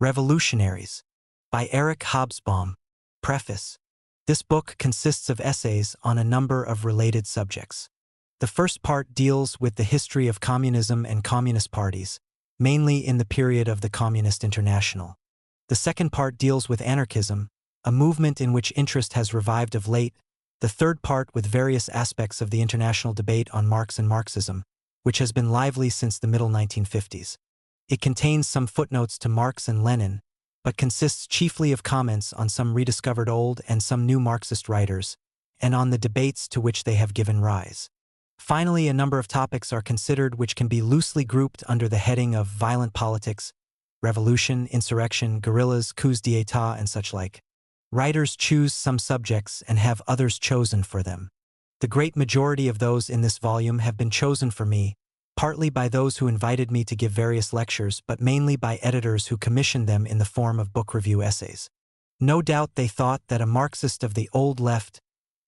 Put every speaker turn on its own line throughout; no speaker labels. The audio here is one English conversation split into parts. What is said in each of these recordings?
Revolutionaries, by Hobsbawm. Preface. This book consists of essays on a number of related subjects. The first part deals with the history of communism and communist parties, mainly in the period of the Communist International. The second part deals with anarchism, a movement in which interest has revived of late. The third part with various aspects of the international debate on Marx and Marxism, which has been lively since the middle 1950s. It contains some footnotes to Marx and Lenin, but consists chiefly of comments on some rediscovered old and some new Marxist writers, and on the debates to which they have given rise. Finally, a number of topics are considered which can be loosely grouped under the heading of violent politics, revolution, insurrection, guerrillas, coups d'état, and such like. Writers choose some subjects and have others chosen for them. The great majority of those in this volume have been chosen for me, partly by those who invited me to give various lectures, but mainly by editors who commissioned them in the form of book review essays. No doubt they thought that a Marxist of the old left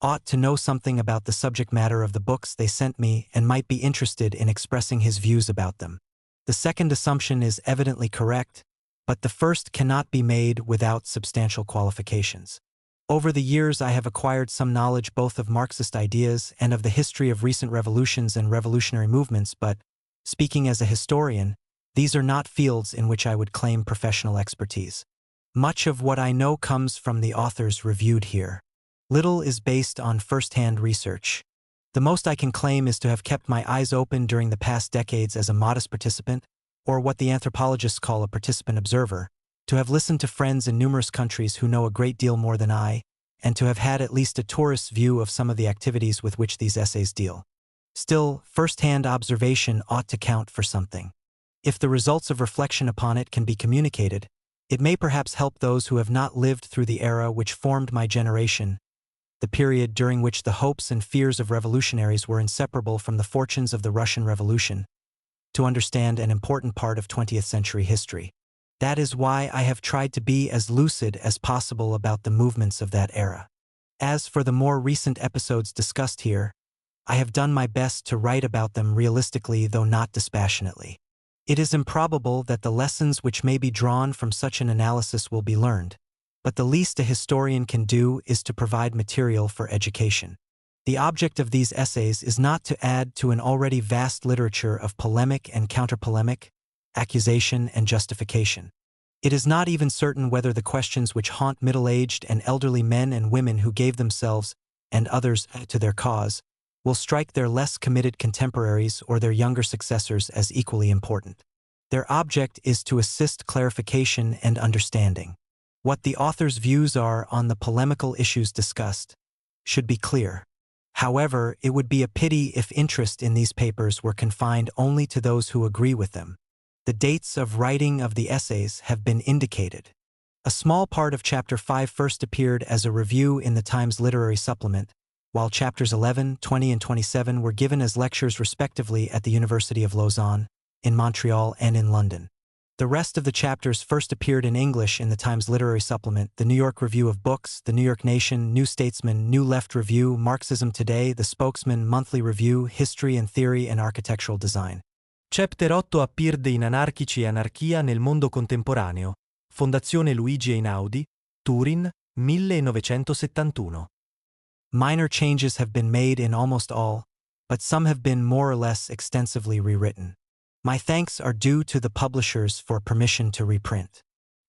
ought to know something about the subject matter of the books they sent me and might be interested in expressing his views about them. The second assumption is evidently correct, but the first cannot be made without substantial qualifications. Over the years I have acquired some knowledge both of Marxist ideas and of the history of recent revolutions and revolutionary movements, but, speaking as a historian, these are not fields in which I would claim professional expertise. Much of what I know comes from the authors reviewed here. Little is based on first-hand research. The most I can claim is to have kept my eyes open during the past decades as a modest participant, or what the anthropologists call a participant observer, to have listened to friends in numerous countries who know a great deal more than I, and to have had at least a tourist's view of some of the activities with which these essays deal. Still, first-hand observation ought to count for something. If the results of reflection upon it can be communicated, it may perhaps help those who have not lived through the era which formed my generation, the period during which the hopes and fears of revolutionaries were inseparable from the fortunes of the Russian Revolution, to understand an important part of 20th century history. That is why I have tried to be as lucid as possible about the movements of that era. As for the more recent episodes discussed here, I have done my best to write about them realistically, though not dispassionately. It is improbable that the lessons which may be drawn from such an analysis will be learned, but the least a historian can do is to provide material for education. The object of these essays is not to add to an already vast literature of polemic and counter-polemic, accusation and justification. It is not even certain whether the questions which haunt middle-aged and elderly men and women who gave themselves and others to their cause will strike their less committed contemporaries or their younger successors as equally important. Their object is to assist clarification and understanding. What the author's views are on the polemical issues discussed should be clear. However, it would be a pity if interest in these papers were confined only to those who agree with them. The dates of writing of the essays have been indicated. A small part of Chapter 5 first appeared as a review in the Times Literary Supplement, while Chapters 11, 20, and 27 were given as lectures respectively at the University of Lausanne, in Montreal, and in London. The rest of the chapters first appeared in English in the Times Literary Supplement, the New York Review of Books, the New York Nation, New Statesman, New Left Review, Marxism Today, The Spokesman, Monthly Review, History and Theory and Architectural Design.
Chapter 8 appeared in Anarchici e Anarchia nel mondo contemporaneo, Fondazione Luigi Einaudi, Turin, 1971.
Minor changes have been made in almost all, but some have been more or less extensively rewritten. My thanks are due to the publishers for permission to reprint.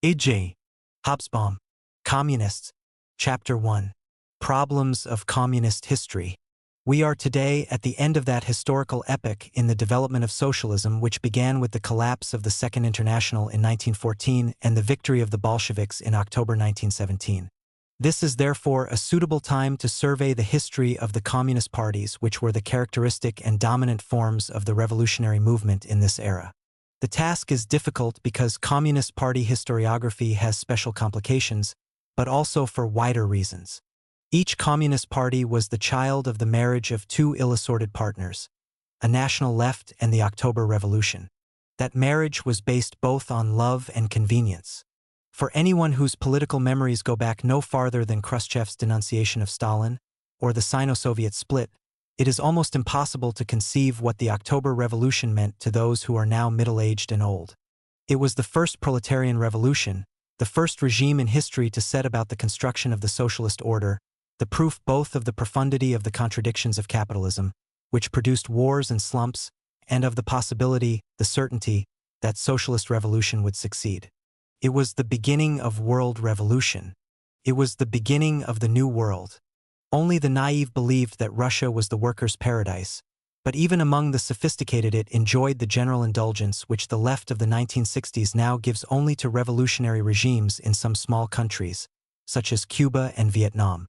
A.J. Hobsbawm, Communists, Chapter 1, Problems of Communist History. We are today at the end of that historical epoch in the development of socialism which began with the collapse of the Second International in 1914 and the victory of the Bolsheviks in October 1917. This is therefore a suitable time to survey the history of the communist parties which were the characteristic and dominant forms of the revolutionary movement in this era. The task is difficult because Communist Party historiography has special complications, but also for wider reasons. Each Communist Party was the child of the marriage of two ill-assorted partners, a national left and the October Revolution. That marriage was based both on love and convenience. For anyone whose political memories go back no farther than Khrushchev's denunciation of Stalin or the Sino-Soviet split, it is almost impossible to conceive what the October Revolution meant to those who are now middle-aged and old. It was the first proletarian revolution, the first regime in history to set about the construction of the socialist order, the proof both of the profundity of the contradictions of capitalism, which produced wars and slumps, and of the possibility, the certainty, that socialist revolution would succeed. It was the beginning of world revolution. It was the beginning of the new world. Only the naive believed that Russia was the workers' paradise, but even among the sophisticated it enjoyed the general indulgence which the left of the 1960s now gives only to revolutionary regimes in some small countries, such as Cuba and Vietnam.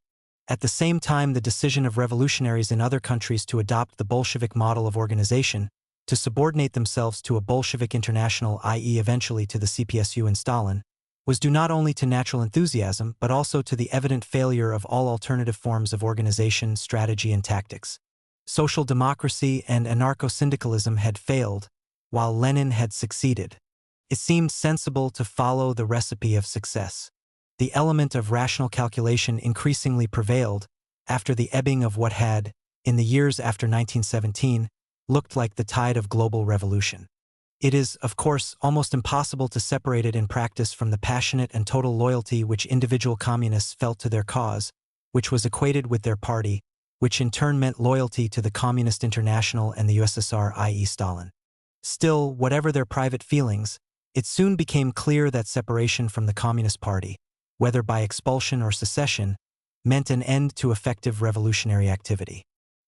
At the same time, the decision of revolutionaries in other countries to adopt the Bolshevik model of organization, to subordinate themselves to a Bolshevik international, i.e. eventually to the CPSU and Stalin, was due not only to natural enthusiasm but also to the evident failure of all alternative forms of organization, strategy, and tactics. Social democracy and anarcho-syndicalism had failed, while Lenin had succeeded. It seemed sensible to follow the recipe of success. The element of rational calculation increasingly prevailed after the ebbing of what had, in the years after 1917, looked like the tide of global revolution. It is, of course, almost impossible to separate it in practice from the passionate and total loyalty which individual communists felt to their cause, which was equated with their party, which in turn meant loyalty to the Communist International and the USSR, i.e. Stalin. Still, whatever their private feelings, it soon became clear that separation from the Communist Party, whether by expulsion or secession, meant an end to effective revolutionary activity.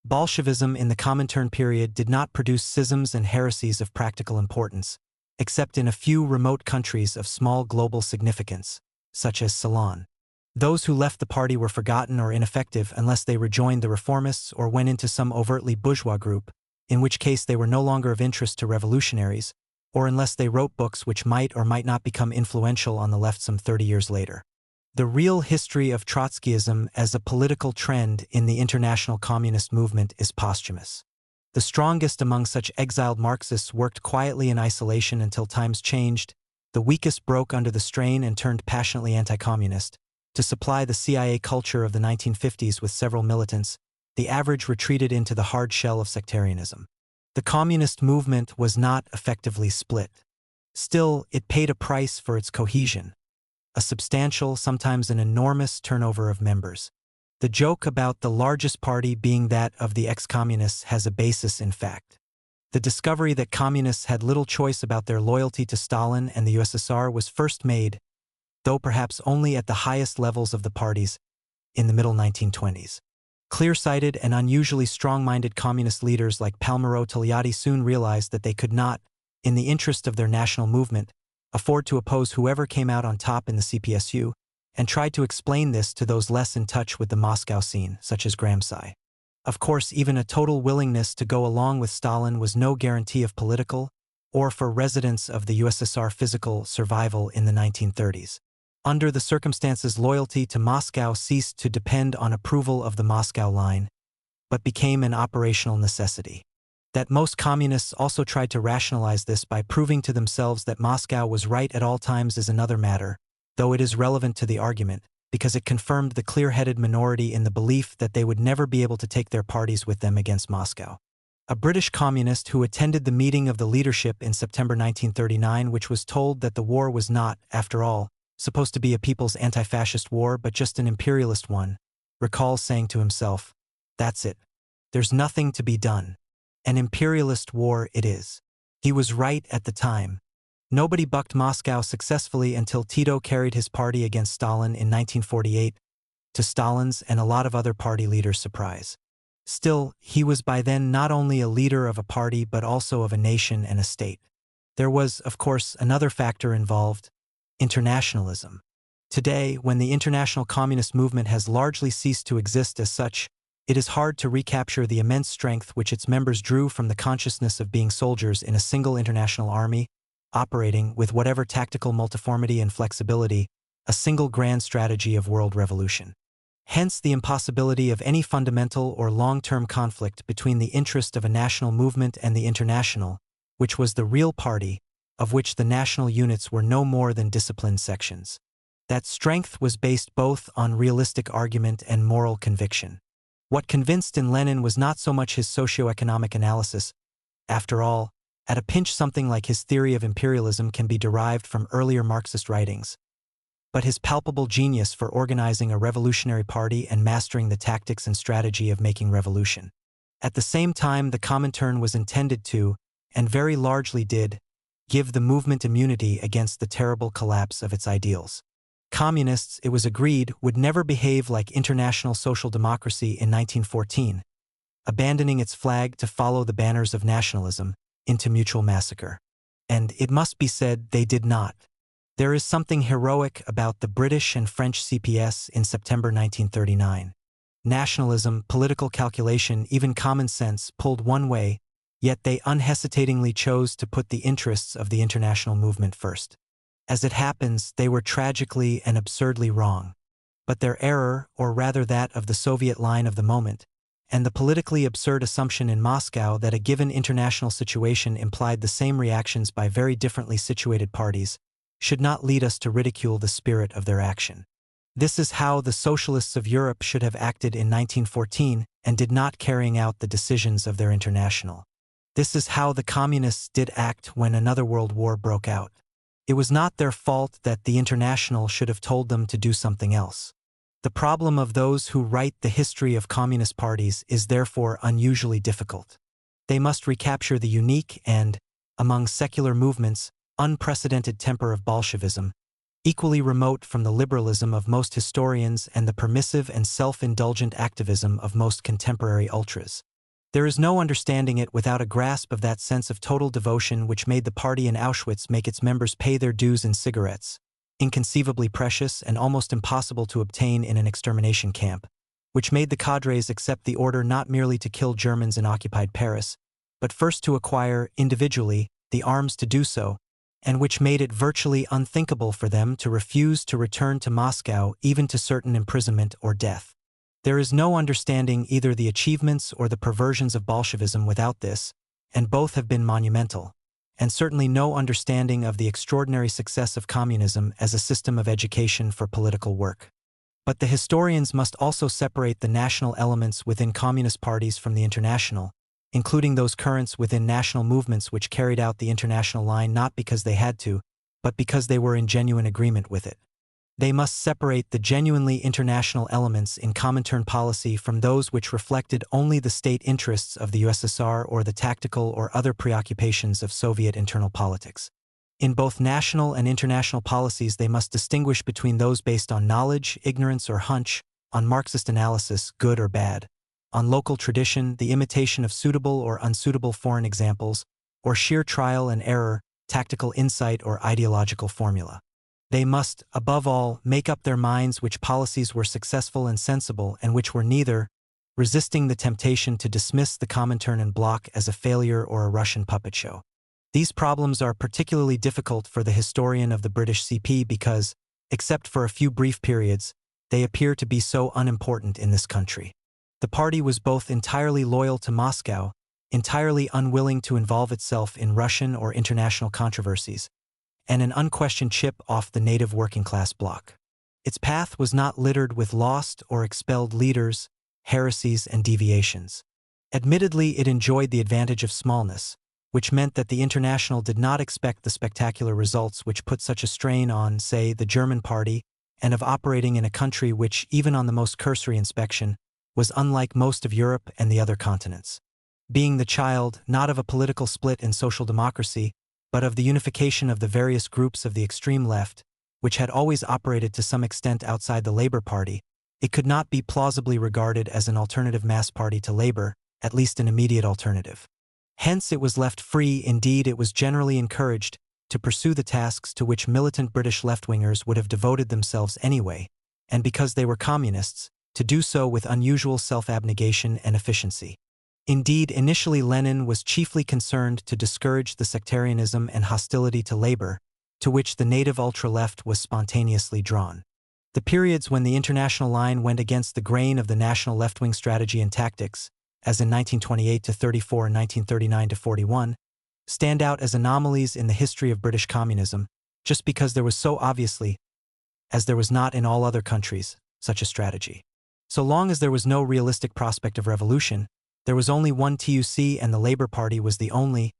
Bolshevism in the Comintern period did not produce schisms and heresies of practical importance, except in a few remote countries of small global significance, such as Ceylon. Those who left the party were forgotten or ineffective unless they rejoined the reformists or went into some overtly bourgeois group, in which case they were no longer of interest to revolutionaries, or unless they wrote books which might or might not become influential on the left some 30 years later. The real history of Trotskyism as a political trend in the international communist movement is posthumous. The strongest among such exiled Marxists worked quietly in isolation until times changed, the weakest broke under the strain and turned passionately anti-communist. To supply the CIA culture of the 1950s with several militants, the average retreated into the hard shell of sectarianism. The communist movement was not effectively split. Still, it paid a price for its cohesion. A substantial, sometimes an enormous turnover of members. The joke about the largest party being that of the ex-communists has a basis in fact. The discovery that communists had little choice about their loyalty to Stalin and the USSR was first made, though perhaps only at the highest levels of the parties, in the middle 1920s. Clear-sighted and unusually strong-minded communist leaders like Palmiro Togliatti soon realized that they could not, in the interest of their national movement, afford to oppose whoever came out on top in the CPSU, and tried to explain this to those less in touch with the Moscow scene, such as Gramsci. Of course, even a total willingness to go along with Stalin was no guarantee of political, or for residents of the USSR physical survival in the 1930s. Under the circumstances, loyalty to Moscow ceased to depend on approval of the Moscow line, but became an operational necessity. That most communists also tried to rationalize this by proving to themselves that Moscow was right at all times is another matter, though it is relevant to the argument, because it confirmed the clear-headed minority in the belief that they would never be able to take their parties with them against Moscow. A British communist who attended the meeting of the leadership in September 1939, which was told that the war was not, after all, supposed to be a people's anti-fascist war but just an imperialist one, recalls saying to himself, "That's it. There's nothing to be done. An imperialist war it is." He was right at the time. Nobody bucked Moscow successfully until Tito carried his party against Stalin in 1948, to Stalin's and a lot of other party leaders' surprise. Still, he was by then not only a leader of a party but also of a nation and a state. There was, of course, another factor involved: internationalism. Today, when the international communist movement has largely ceased to exist as such, it is hard to recapture the immense strength which its members drew from the consciousness of being soldiers in a single international army, operating, with whatever tactical multiformity and flexibility, a single grand strategy of world revolution. Hence the impossibility of any fundamental or long-term conflict between the interest of a national movement and the international, which was the real party, of which the national units were no more than disciplined sections. That strength was based both on realistic argument and moral conviction. What convinced in Lenin was not so much his socio-economic analysis. After all, At a pinch, something like his theory of imperialism can be derived from earlier Marxist writings. But his palpable genius for organizing a revolutionary party and mastering the tactics and strategy of making revolution. At the same time, the Comintern was intended to, and very largely did, give the movement immunity against the terrible collapse of its ideals. Communists, it was agreed, would never behave like international social democracy in 1914, abandoning its flag to follow the banners of nationalism into mutual massacre. And, it must be said, they did not. There is something heroic about the British and French CPS in September 1939. Nationalism, political calculation, even common sense pulled one way, yet they unhesitatingly chose to put the interests of the international movement first. As it happens, they were tragically and absurdly wrong. But their error, or rather that of the Soviet line of the moment, and the politically absurd assumption in Moscow that a given international situation implied the same reactions by very differently situated parties, should not lead us to ridicule the spirit of their action. This is how the socialists of Europe should have acted in 1914 and did not carrying out the decisions of their international. This is how the communists did act when another world war broke out. It was not their fault that the international should have told them to do something else. The problem of those who write the history of communist parties is therefore unusually difficult. They must recapture the unique and, among secular movements, unprecedented temper of Bolshevism, equally remote from the liberalism of most historians and the permissive and self-indulgent activism of most contemporary ultras. There is no understanding it without a grasp of that sense of total devotion which made the party in Auschwitz make its members pay their dues in cigarettes, inconceivably precious and almost impossible to obtain in an extermination camp, which made the cadres accept the order not merely to kill Germans in occupied Paris, but first to acquire, individually, the arms to do so, and which made it virtually unthinkable for them to refuse to return to Moscow even to certain imprisonment or death. There is no understanding either the achievements or the perversions of Bolshevism without this, and both have been monumental, and certainly no understanding of the extraordinary success of communism as a system of education for political work. But the historians must also separate the national elements within communist parties from the international, including those currents within national movements which carried out the international line not because they had to, but because they were in genuine agreement with it. They must separate the genuinely international elements in Comintern policy from those which reflected only the state interests of the USSR or the tactical or other preoccupations of Soviet internal politics. In both national and international policies they must distinguish between those based on knowledge, ignorance or hunch, on Marxist analysis, good or bad, on local tradition, the imitation of suitable or unsuitable foreign examples, or sheer trial and error, tactical insight or ideological formula. They must, above all, make up their minds which policies were successful and sensible and which were neither, resisting the temptation to dismiss the Comintern and bloc as a failure or a Russian puppet show. These problems are particularly difficult for the historian of the British CP because, except for a few brief periods, they appear to be so unimportant in this country. The party was both entirely loyal to Moscow, entirely unwilling to involve itself in Russian or international controversies, and an unquestioned chip off the native working-class bloc. Its path was not littered with lost or expelled leaders, heresies, and deviations. Admittedly, it enjoyed the advantage of smallness, which meant that the international did not expect the spectacular results which put such a strain on, say, the German party, and of operating in a country which, even on the most cursory inspection, was unlike most of Europe and the other continents. Being the child, not of a political split in social democracy, but of the unification of the various groups of the extreme left, which had always operated to some extent outside the Labour Party, it could not be plausibly regarded as an alternative mass party to Labour, at least an immediate alternative. Hence it was left free, indeed it was generally encouraged, to pursue the tasks to which militant British left-wingers would have devoted themselves anyway, and because they were communists, to do so with unusual self-abnegation and efficiency. Indeed, initially Lenin was chiefly concerned to discourage the sectarianism and hostility to labor, to which the native ultra-left was spontaneously drawn. The periods when the international line went against the grain of the national left-wing strategy and tactics, as in 1928–34 and 1939–41, stand out as anomalies in the history of British communism, just because there was so obviously, as there was not in all other countries, such a strategy. So long as there was no realistic prospect of revolution, there was only one TUC and the Labour Party was the only,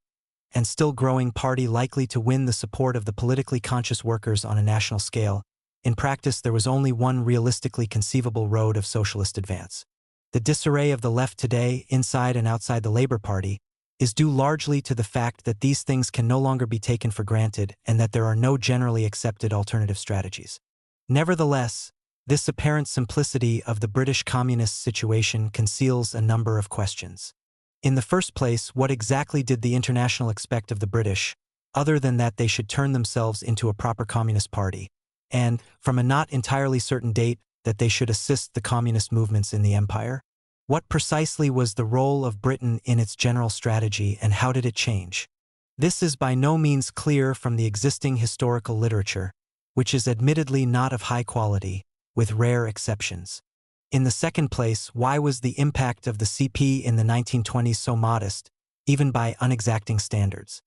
and still growing party likely to win the support of the politically conscious workers on a national scale, in practice there was only one realistically conceivable road of socialist advance. The disarray of the left today, inside and outside the Labour Party, is due largely to the fact that these things can no longer be taken for granted and that there are no generally accepted alternative strategies. Nevertheless, this apparent simplicity of the British communist situation conceals a number of questions. In the first place, what exactly did the International expect of the British, other than that they should turn themselves into a proper communist party, and, from a not entirely certain date, that they should assist the communist movements in the empire? What precisely was the role of Britain in its general strategy and how did it change? This is by no means clear from the existing historical literature, which is admittedly not of high quality, with rare exceptions. In the second place, why was the impact of the CP in the 1920s so modest, even by unexacting standards?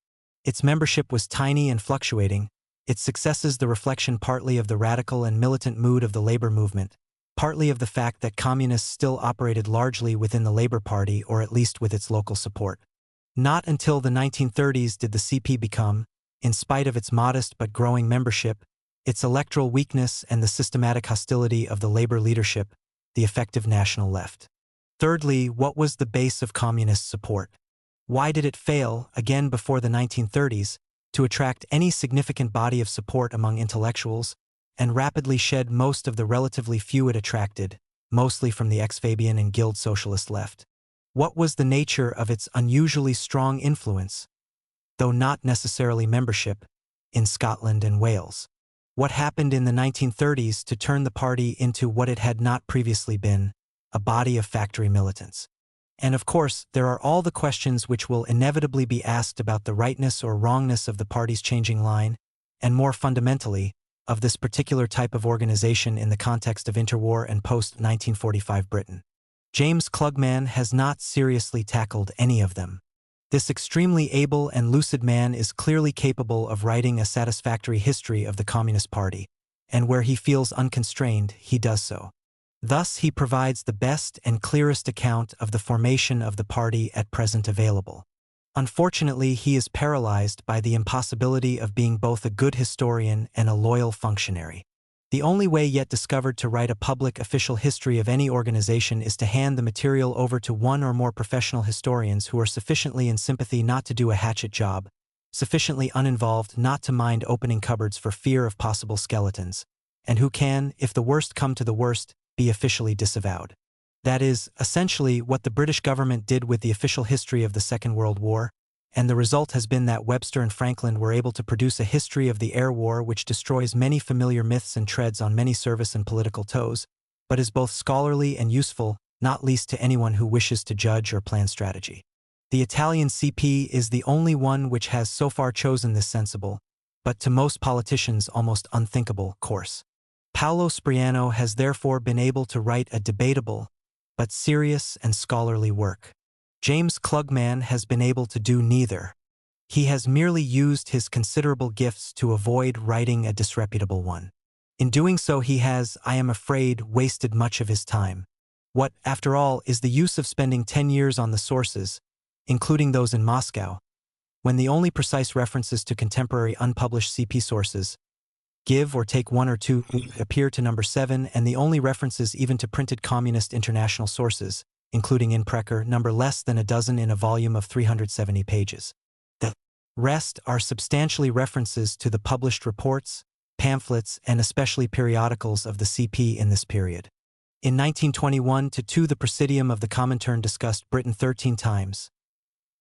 Its membership was tiny and fluctuating, its successes the reflection partly of the radical and militant mood of the labor movement, partly of the fact that communists still operated largely within the Labour Party or at least with its local support. Not until the 1930s did the CP become, in spite of its modest but growing membership, its electoral weakness and the systematic hostility of the Labour leadership, the effective national left. Thirdly, what was the base of communist support? Why did it fail, again before the 1930s, to attract any significant body of support among intellectuals, and rapidly shed most of the relatively few it attracted, mostly from the ex-Fabian and Guild socialist left? What was the nature of its unusually strong influence, though not necessarily membership, in Scotland and Wales? What happened in the 1930s to turn the party into what it had not previously been, a body of factory militants? And of course, there are all the questions which will inevitably be asked about the rightness or wrongness of the party's changing line, and more fundamentally, of this particular type of organization in the context of interwar and post-1945 Britain. James Klugman has not seriously tackled any of them. This extremely able and lucid man is clearly capable of writing a satisfactory history of the Communist Party, and where he feels unconstrained, he does so. Thus, he provides the best and clearest account of the formation of the party at present available. Unfortunately, he is paralyzed by the impossibility of being both a good historian and a loyal functionary. The only way yet discovered to write a public official history of any organization is to hand the material over to one or more professional historians who are sufficiently in sympathy not to do a hatchet job, sufficiently uninvolved not to mind opening cupboards for fear of possible skeletons, and who can, if the worst come to the worst, be officially disavowed. That is, essentially, what the British government did with the official history of the Second World War, and the result has been that Webster and Franklin were able to produce a history of the air war which destroys many familiar myths and treads on many service and political toes, but is both scholarly and useful, not least to anyone who wishes to judge or plan strategy. The Italian CP is the only one which has so far chosen this sensible, but to most politicians almost unthinkable, course. Paolo Spriano has therefore been able to write a debatable, but serious and scholarly work. James Klugman has been able to do neither. He has merely used his considerable gifts to avoid writing a disreputable one. In doing so he has, I am afraid, wasted much of his time. What, after all, is the use of spending 10 years on the sources, including those in Moscow, when the only precise references to contemporary unpublished CP sources, give or take one or two, appear to number 7, and the only references even to printed communist international sources, including in Precker, number less than a dozen in a volume of 370 pages. The rest are substantially references to the published reports, pamphlets, and especially periodicals of the CP in this period. In 1921-2 the Presidium of the Comintern discussed Britain 13 times,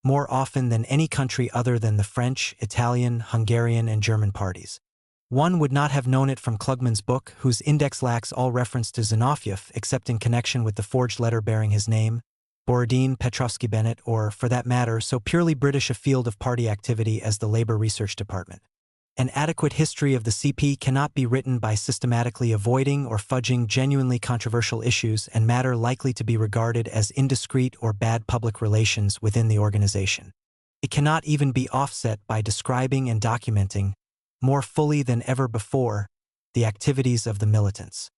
more often than any country other than the French, Italian, Hungarian, and German parties. One would not have known it from Klugman's book, whose index lacks all reference to Zinoviev except in connection with the forged letter bearing his name, Borodin, Petrovsky Bennett, or, for that matter, so purely British a field of party activity as the Labour Research Department. An adequate history of the CP cannot be written by systematically avoiding or fudging genuinely controversial issues and matter likely to be regarded as indiscreet or bad public relations within the organization. It cannot even be offset by describing and documenting, more fully than ever before, the activities of the militants.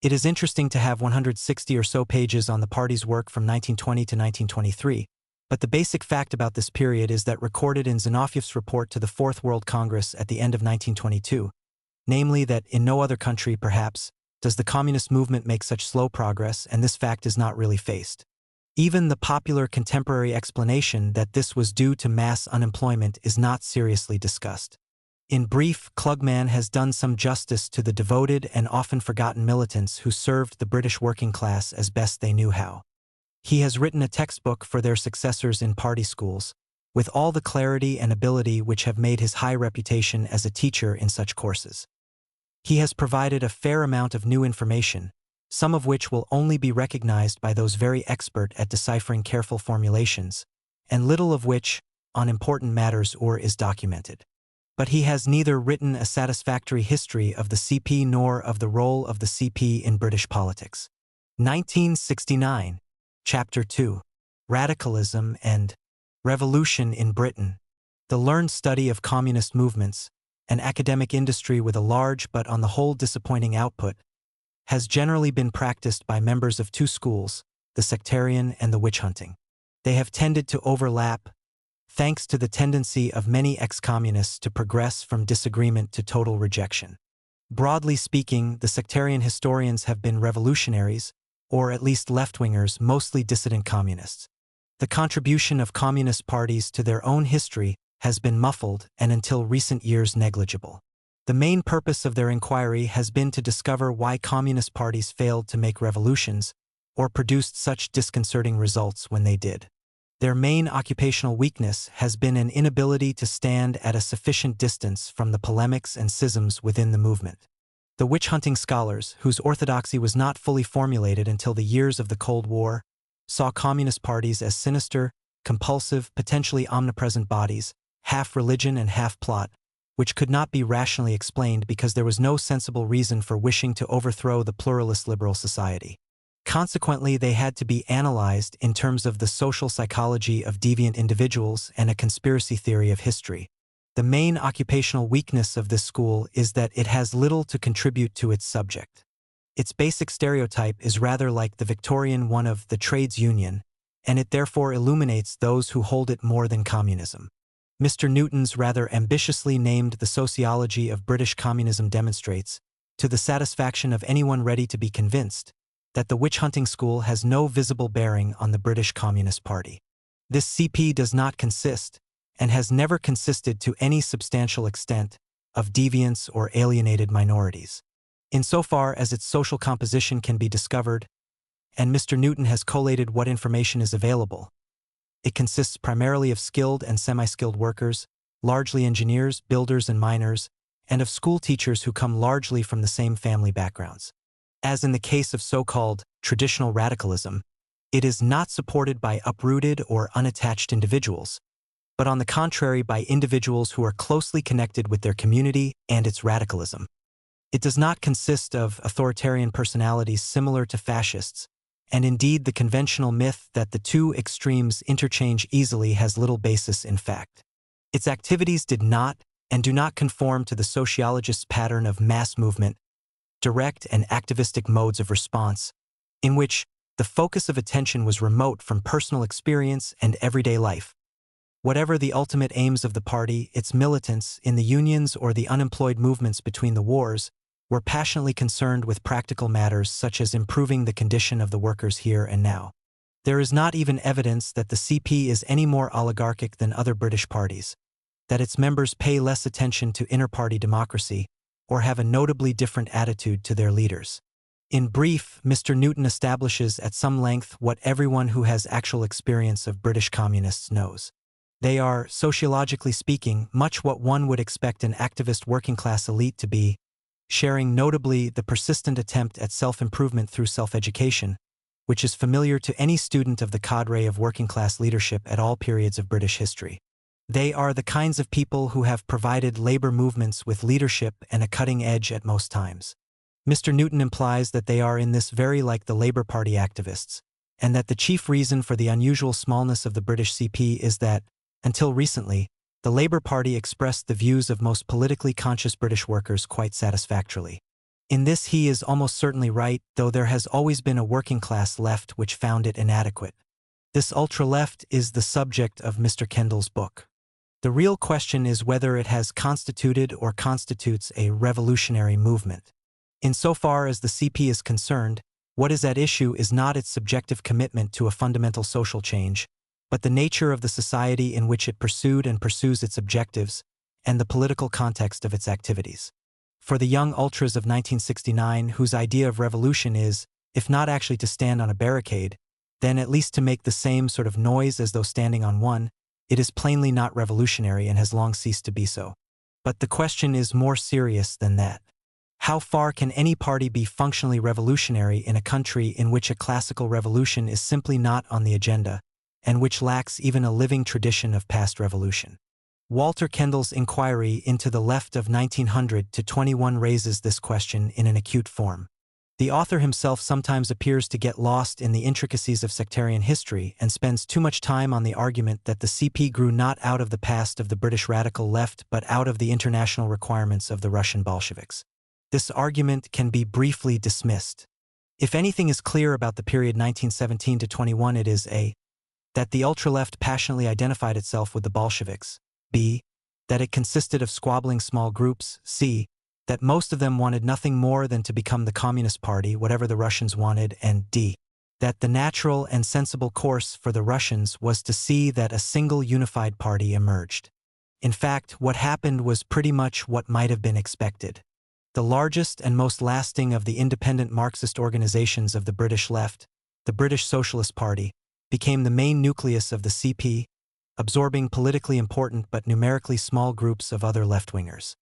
It is interesting to have 160 or so pages on the party's work from 1920 to 1923, But the basic fact about this period is that recorded in Zinovьev's report to the Fourth World Congress at the end of 1922, namely that in no other country, perhaps, does the communist movement make such slow progress, and this fact is not really faced. Even the popular contemporary explanation that this was due to mass unemployment is not seriously discussed. In brief, Klugman has done some justice to the devoted and often forgotten militants who served the British working class as best they knew how. He has written a textbook for their successors in party schools, with all the clarity and ability which have made his high reputation as a teacher in such courses. He has provided a fair amount of new information, some of which will only be recognized by those very expert at deciphering careful formulations, and little of which, on important matters is documented. But he has neither written a satisfactory history of the CP nor of the role of the CP in British politics. 1969, Chapter 2, Radicalism and Revolution in Britain. The learned study of communist movements, an academic industry with a large but on the whole disappointing output, has generally been practiced by members of two schools, the sectarian and the witch-hunting. They have tended to overlap, thanks to the tendency of many ex-communists to progress from disagreement to total rejection. Broadly speaking, the sectarian historians have been revolutionaries, or at least left-wingers, mostly dissident communists. The contribution of communist parties to their own history has been muffled and until recent years negligible. The main purpose of their inquiry has been to discover why communist parties failed to make revolutions or produced such disconcerting results when they did. Their main occupational weakness has been an inability to stand at a sufficient distance from the polemics and schisms within the movement. The witch-hunting scholars, whose orthodoxy was not fully formulated until the years of the Cold War, saw communist parties as sinister, compulsive, potentially omnipresent bodies, half religion and half plot, which could not be rationally explained because there was no sensible reason for wishing to overthrow the pluralist liberal society. Consequently, they had to be analyzed in terms of the social psychology of deviant individuals and a conspiracy theory of history. The main occupational weakness of this school is that it has little to contribute to its subject. Its basic stereotype is rather like the Victorian one of the trades union, and it therefore illuminates those who hold it more than communism. Mr. Newton's rather ambitiously named The Sociology of British Communism demonstrates, to the satisfaction of anyone ready to be convinced, that the witch-hunting school has no visible bearing on the British Communist Party. This CP does not consist, and has never consisted to any substantial extent, of deviants or alienated minorities. Insofar as its social composition can be discovered, and Mr. Newton has collated what information is available, it consists primarily of skilled and semi-skilled workers, largely engineers, builders, and miners, and of school teachers who come largely from the same family backgrounds. As in the case of so-called traditional radicalism, it is not supported by uprooted or unattached individuals, but on the contrary by individuals who are closely connected with their community and its radicalism. It does not consist of authoritarian personalities similar to fascists, and indeed the conventional myth that the two extremes interchange easily has little basis in fact. Its activities did not and do not conform to the sociologist's pattern of mass movement, direct and activistic modes of response, in which the focus of attention was remote from personal experience and everyday life. Whatever the ultimate aims of the party, its militants, in the unions or the unemployed movements between the wars, were passionately concerned with practical matters such as improving the condition of the workers here and now. There is not even evidence that the CP is any more oligarchic than other British parties, that its members pay less attention to inter-party democracy, or have a notably different attitude to their leaders. In brief, Mr. Newton establishes at some length what everyone who has actual experience of British communists knows. They are, sociologically speaking, much what one would expect an activist working-class elite to be, sharing notably the persistent attempt at self-improvement through self-education, which is familiar to any student of the cadre of working-class leadership at all periods of British history. They are the kinds of people who have provided labor movements with leadership and a cutting edge at most times. Mr. Newton implies that they are in this very like the Labour Party activists, and that the chief reason for the unusual smallness of the British CP is that, until recently, the Labour Party expressed the views of most politically conscious British workers quite satisfactorily. In this he is almost certainly right, though there has always been a working-class left which found it inadequate. This ultra-left is the subject of Mr. Kendall's book. The real question is whether it has constituted or constitutes a revolutionary movement. Insofar as the CP is concerned, what is at issue is not its subjective commitment to a fundamental social change, but the nature of the society in which it pursued and pursues its objectives, and the political context of its activities. For the young ultras of 1969, whose idea of revolution is, if not actually to stand on a barricade, then at least to make the same sort of noise as though standing on one, it is plainly not revolutionary and has long ceased to be so. But the question is more serious than that. How far can any party be functionally revolutionary in a country in which a classical revolution is simply not on the agenda, and which lacks even a living tradition of past revolution? Walter Kendall's inquiry into the left of 1900 to 21 raises this question in an acute form. The author himself sometimes appears to get lost in the intricacies of sectarian history and spends too much time on the argument that the CP grew not out of the past of the British radical left but out of the international requirements of the Russian Bolsheviks. This argument can be briefly dismissed. If anything is clear about the period 1917 to 21, it is a. That the ultra-left passionately identified itself with the Bolsheviks, b. That it consisted of squabbling small groups, c. That most of them wanted nothing more than to become the Communist Party, whatever the Russians wanted, and d. That the natural and sensible course for the Russians was to see that a single unified party emerged. In fact, what happened was pretty much what might have been expected. The largest and most lasting of the independent Marxist organizations of the British left, the British Socialist Party, became the main nucleus of the CP, absorbing politically important but numerically small groups of other left-wingers.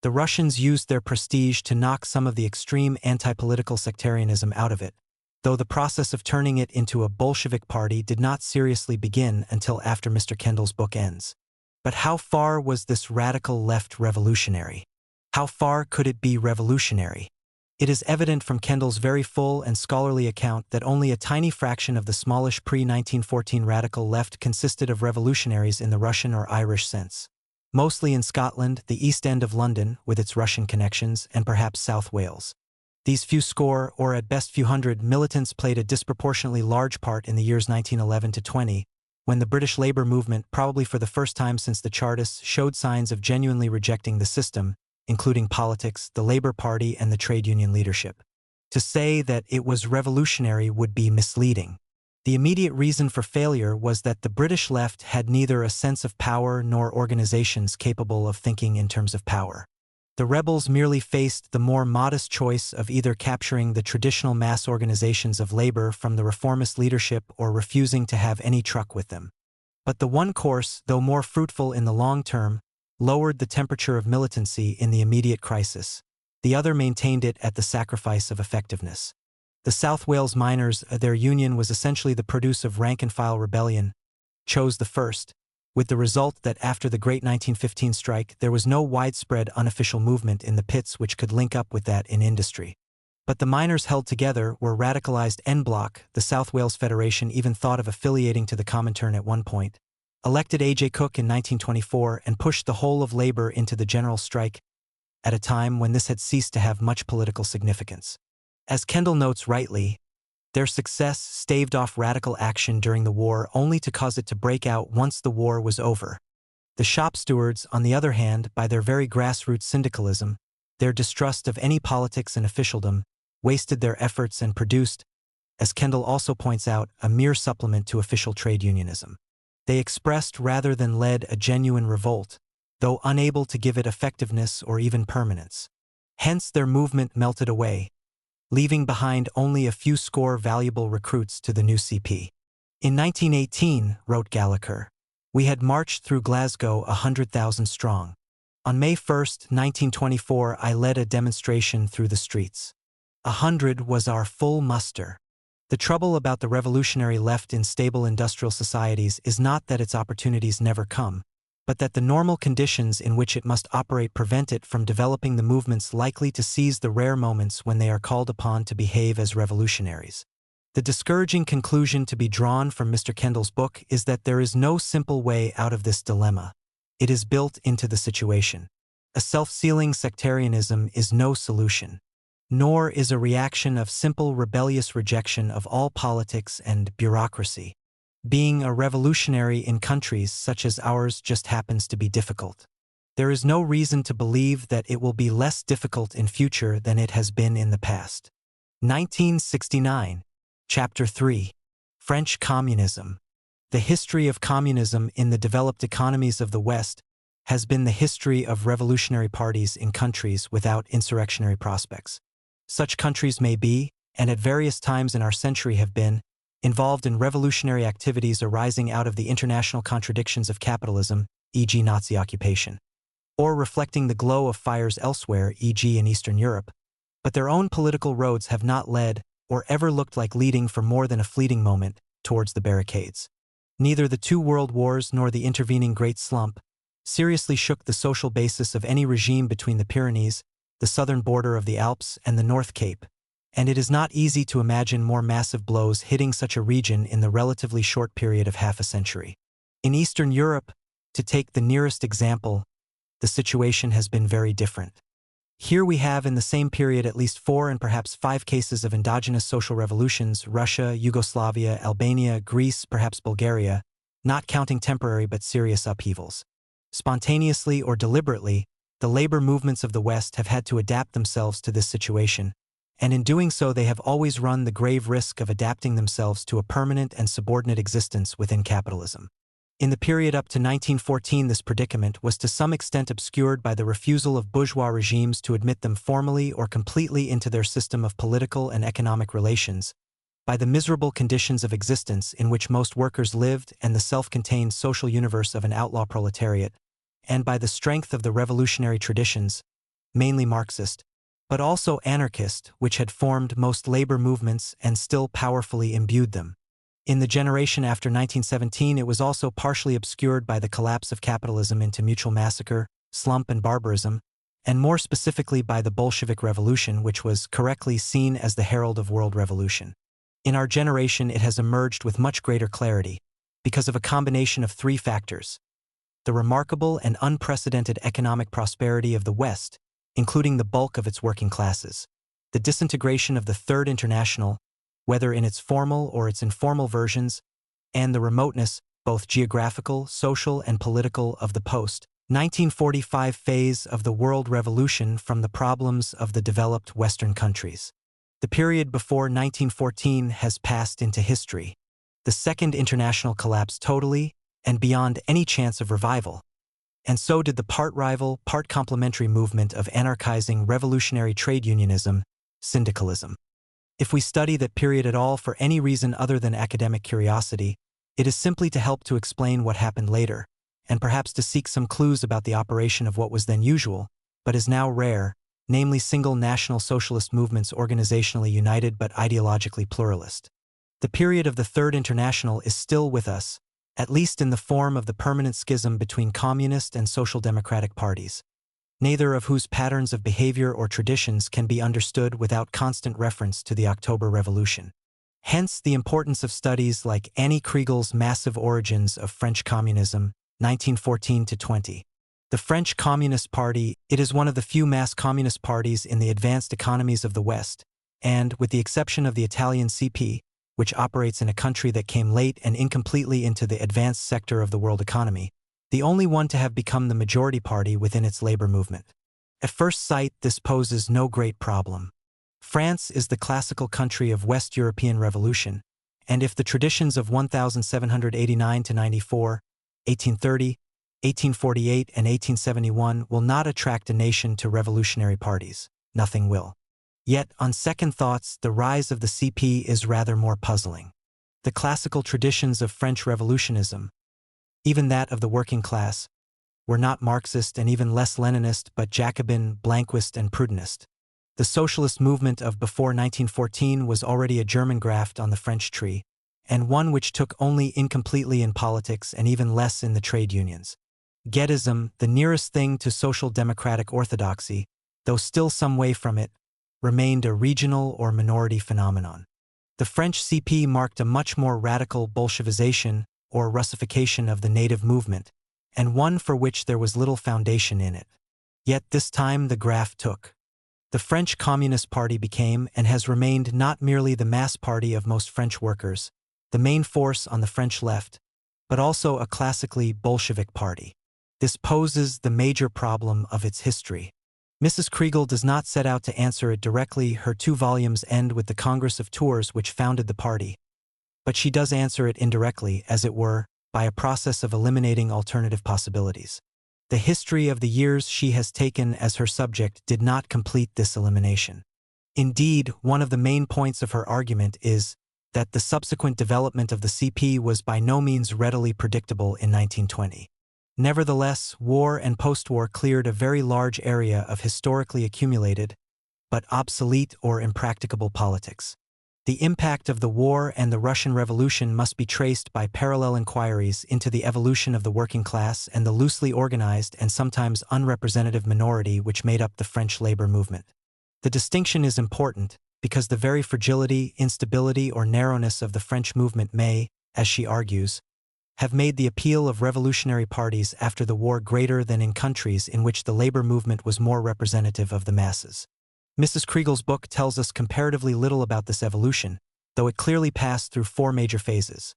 The Russians used their prestige to knock some of the extreme anti-political sectarianism out of it, though the process of turning it into a Bolshevik party did not seriously begin until after Mr. Kendall's book ends. But how far was this radical left revolutionary? How far could it be revolutionary? It is evident from Kendall's very full and scholarly account that only a tiny fraction of the smallish pre-1914 radical left consisted of revolutionaries in the Russian or Irish sense. Mostly in Scotland, the East End of London, with its Russian connections, and perhaps South Wales. These few score, or at best few hundred, militants played a disproportionately large part in the years 1911 to 20, when the British Labour movement, probably for the first time since the Chartists, showed signs of genuinely rejecting the system, including politics, the Labour Party, and the trade union leadership. To say that it was revolutionary would be misleading. The immediate reason for failure was that the British left had neither a sense of power nor organizations capable of thinking in terms of power. The rebels merely faced the more modest choice of either capturing the traditional mass organizations of labor from the reformist leadership or refusing to have any truck with them. But the one course, though more fruitful in the long term, lowered the temperature of militancy in the immediate crisis. The other maintained it at the sacrifice of effectiveness. The South Wales miners, their union was essentially the produce of rank-and-file rebellion, chose the first, with the result that after the great 1915 strike there was no widespread unofficial movement in the pits which could link up with that in industry. But the miners held together, were radicalized en bloc. The South Wales Federation even thought of affiliating to the Comintern at one point, elected A.J. Cook in 1924 and pushed the whole of labor into the general strike at a time when this had ceased to have much political significance. As Kendall notes rightly, their success staved off radical action during the war only to cause it to break out once the war was over. The shop stewards, on the other hand, by their very grassroots syndicalism, their distrust of any politics and officialdom, wasted their efforts and produced, as Kendall also points out, a mere supplement to official trade unionism. They expressed rather than led a genuine revolt, though unable to give it effectiveness or even permanence. Hence their movement melted away, leaving behind only a few score valuable recruits to the new CP. In 1918, wrote Gallagher, we had marched through Glasgow 100,000 strong. On May 1, 1924, I led a demonstration through the streets. 100 was our full muster. The trouble about the revolutionary left in stable industrial societies is not that its opportunities never come, but that the normal conditions in which it must operate prevent it from developing the movements likely to seize the rare moments when they are called upon to behave as revolutionaries. The discouraging conclusion to be drawn from Mr. Kendall's book is that there is no simple way out of this dilemma. It is built into the situation. A self-sealing sectarianism is no solution, nor is a reaction of simple rebellious rejection of all politics and bureaucracy. Being a revolutionary in countries such as ours just happens to be difficult. There is no reason to believe that it will be less difficult in future than it has been in the past. 1969. Chapter 3. French Communism. The history of communism in the developed economies of the West has been the history of revolutionary parties in countries without insurrectionary prospects. Such countries may be, and at various times in our century have been, involved in revolutionary activities arising out of the international contradictions of capitalism, e.g. Nazi occupation, or reflecting the glow of fires elsewhere, e.g. in Eastern Europe, but their own political roads have not led, or ever looked like leading for more than a fleeting moment, towards the barricades. Neither the two world wars nor the intervening Great Slump seriously shook the social basis of any regime between the Pyrenees, the southern border of the Alps, and the North Cape, and it is not easy to imagine more massive blows hitting such a region in the relatively short period of half a century. In Eastern Europe, to take the nearest example, the situation has been very different. Here we have in the same period at least 4 and perhaps 5 cases of endogenous social revolutions: Russia, Yugoslavia, Albania, Greece, perhaps Bulgaria, not counting temporary but serious upheavals. Spontaneously or deliberately, the labor movements of the West have had to adapt themselves to this situation, and in doing so they have always run the grave risk of adapting themselves to a permanent and subordinate existence within capitalism. In the period up to 1914, this predicament was to some extent obscured by the refusal of bourgeois regimes to admit them formally or completely into their system of political and economic relations, by the miserable conditions of existence in which most workers lived and the self-contained social universe of an outlaw proletariat, and by the strength of the revolutionary traditions, mainly Marxist, but also anarchist, which had formed most labor movements and still powerfully imbued them. In the generation after 1917, it was also partially obscured by the collapse of capitalism into mutual massacre, slump, and barbarism, and more specifically by the Bolshevik Revolution, which was correctly seen as the herald of world revolution. In our generation, it has emerged with much greater clarity, because of a combination of 3 factors: the remarkable and unprecedented economic prosperity of the West, including the bulk of its working classes, the disintegration of the Third International, whether in its formal or its informal versions, and the remoteness, both geographical, social, and political, of the post-1945 phase of the world revolution from the problems of the developed Western countries. The period before 1914 has passed into history. The Second International collapsed totally and beyond any chance of revival, and so did the part-rival, part-complementary movement of anarchizing revolutionary trade unionism, syndicalism. If we study that period at all for any reason other than academic curiosity, it is simply to help to explain what happened later, and perhaps to seek some clues about the operation of what was then usual, but is now rare, namely single national socialist movements organizationally united but ideologically pluralist. The period of the Third International is still with us, at least in the form of the permanent schism between communist and social democratic parties, neither of whose patterns of behavior or traditions can be understood without constant reference to the October Revolution. Hence the importance of studies like Annie Kriegel's Massive Origins of French Communism, 1914-20. The French Communist Party, it is one of the few mass communist parties in the advanced economies of the West, and, with the exception of the Italian CP, which operates in a country that came late and incompletely into the advanced sector of the world economy, the only one to have become the majority party within its labor movement. At first sight, this poses no great problem. France is the classical country of West European revolution, and if the traditions of 1789–94, 1830, 1848, and 1871 will not attract a nation to revolutionary parties, nothing will. Yet, on second thoughts, the rise of the CP is rather more puzzling. The classical traditions of French revolutionism, even that of the working class, were not Marxist and even less Leninist but Jacobin, Blanquist, and Proudhonist. The socialist movement of before 1914 was already a German graft on the French tree, and one which took only incompletely in politics and even less in the trade unions. Guettism, the nearest thing to social democratic orthodoxy, though still some way from it, remained a regional or minority phenomenon. The French CP marked a much more radical Bolshevization or Russification of the native movement, and one for which there was little foundation in it. Yet this time the graft took. The French Communist Party became and has remained not merely the mass party of most French workers, the main force on the French left, but also a classically Bolshevik party. This poses the major problem of its history. Mrs. Kriegel does not set out to answer it directly. Her 2 volumes end with the Congress of Tours which founded the party. But she does answer it indirectly, as it were, by a process of eliminating alternative possibilities. The history of the years she has taken as her subject did not complete this elimination. Indeed, one of the main points of her argument is that the subsequent development of the CP was by no means readily predictable in 1920. Nevertheless, war and post-war cleared a very large area of historically accumulated, but obsolete or impracticable politics. The impact of the war and the Russian Revolution must be traced by parallel inquiries into the evolution of the working class and the loosely organized and sometimes unrepresentative minority which made up the French labor movement. The distinction is important because the very fragility, instability, or narrowness of the French movement may, as she argues, have made the appeal of revolutionary parties after the war greater than in countries in which the labor movement was more representative of the masses. Mrs. Kriegel's book tells us comparatively little about this evolution, though it clearly passed through 4 major phases.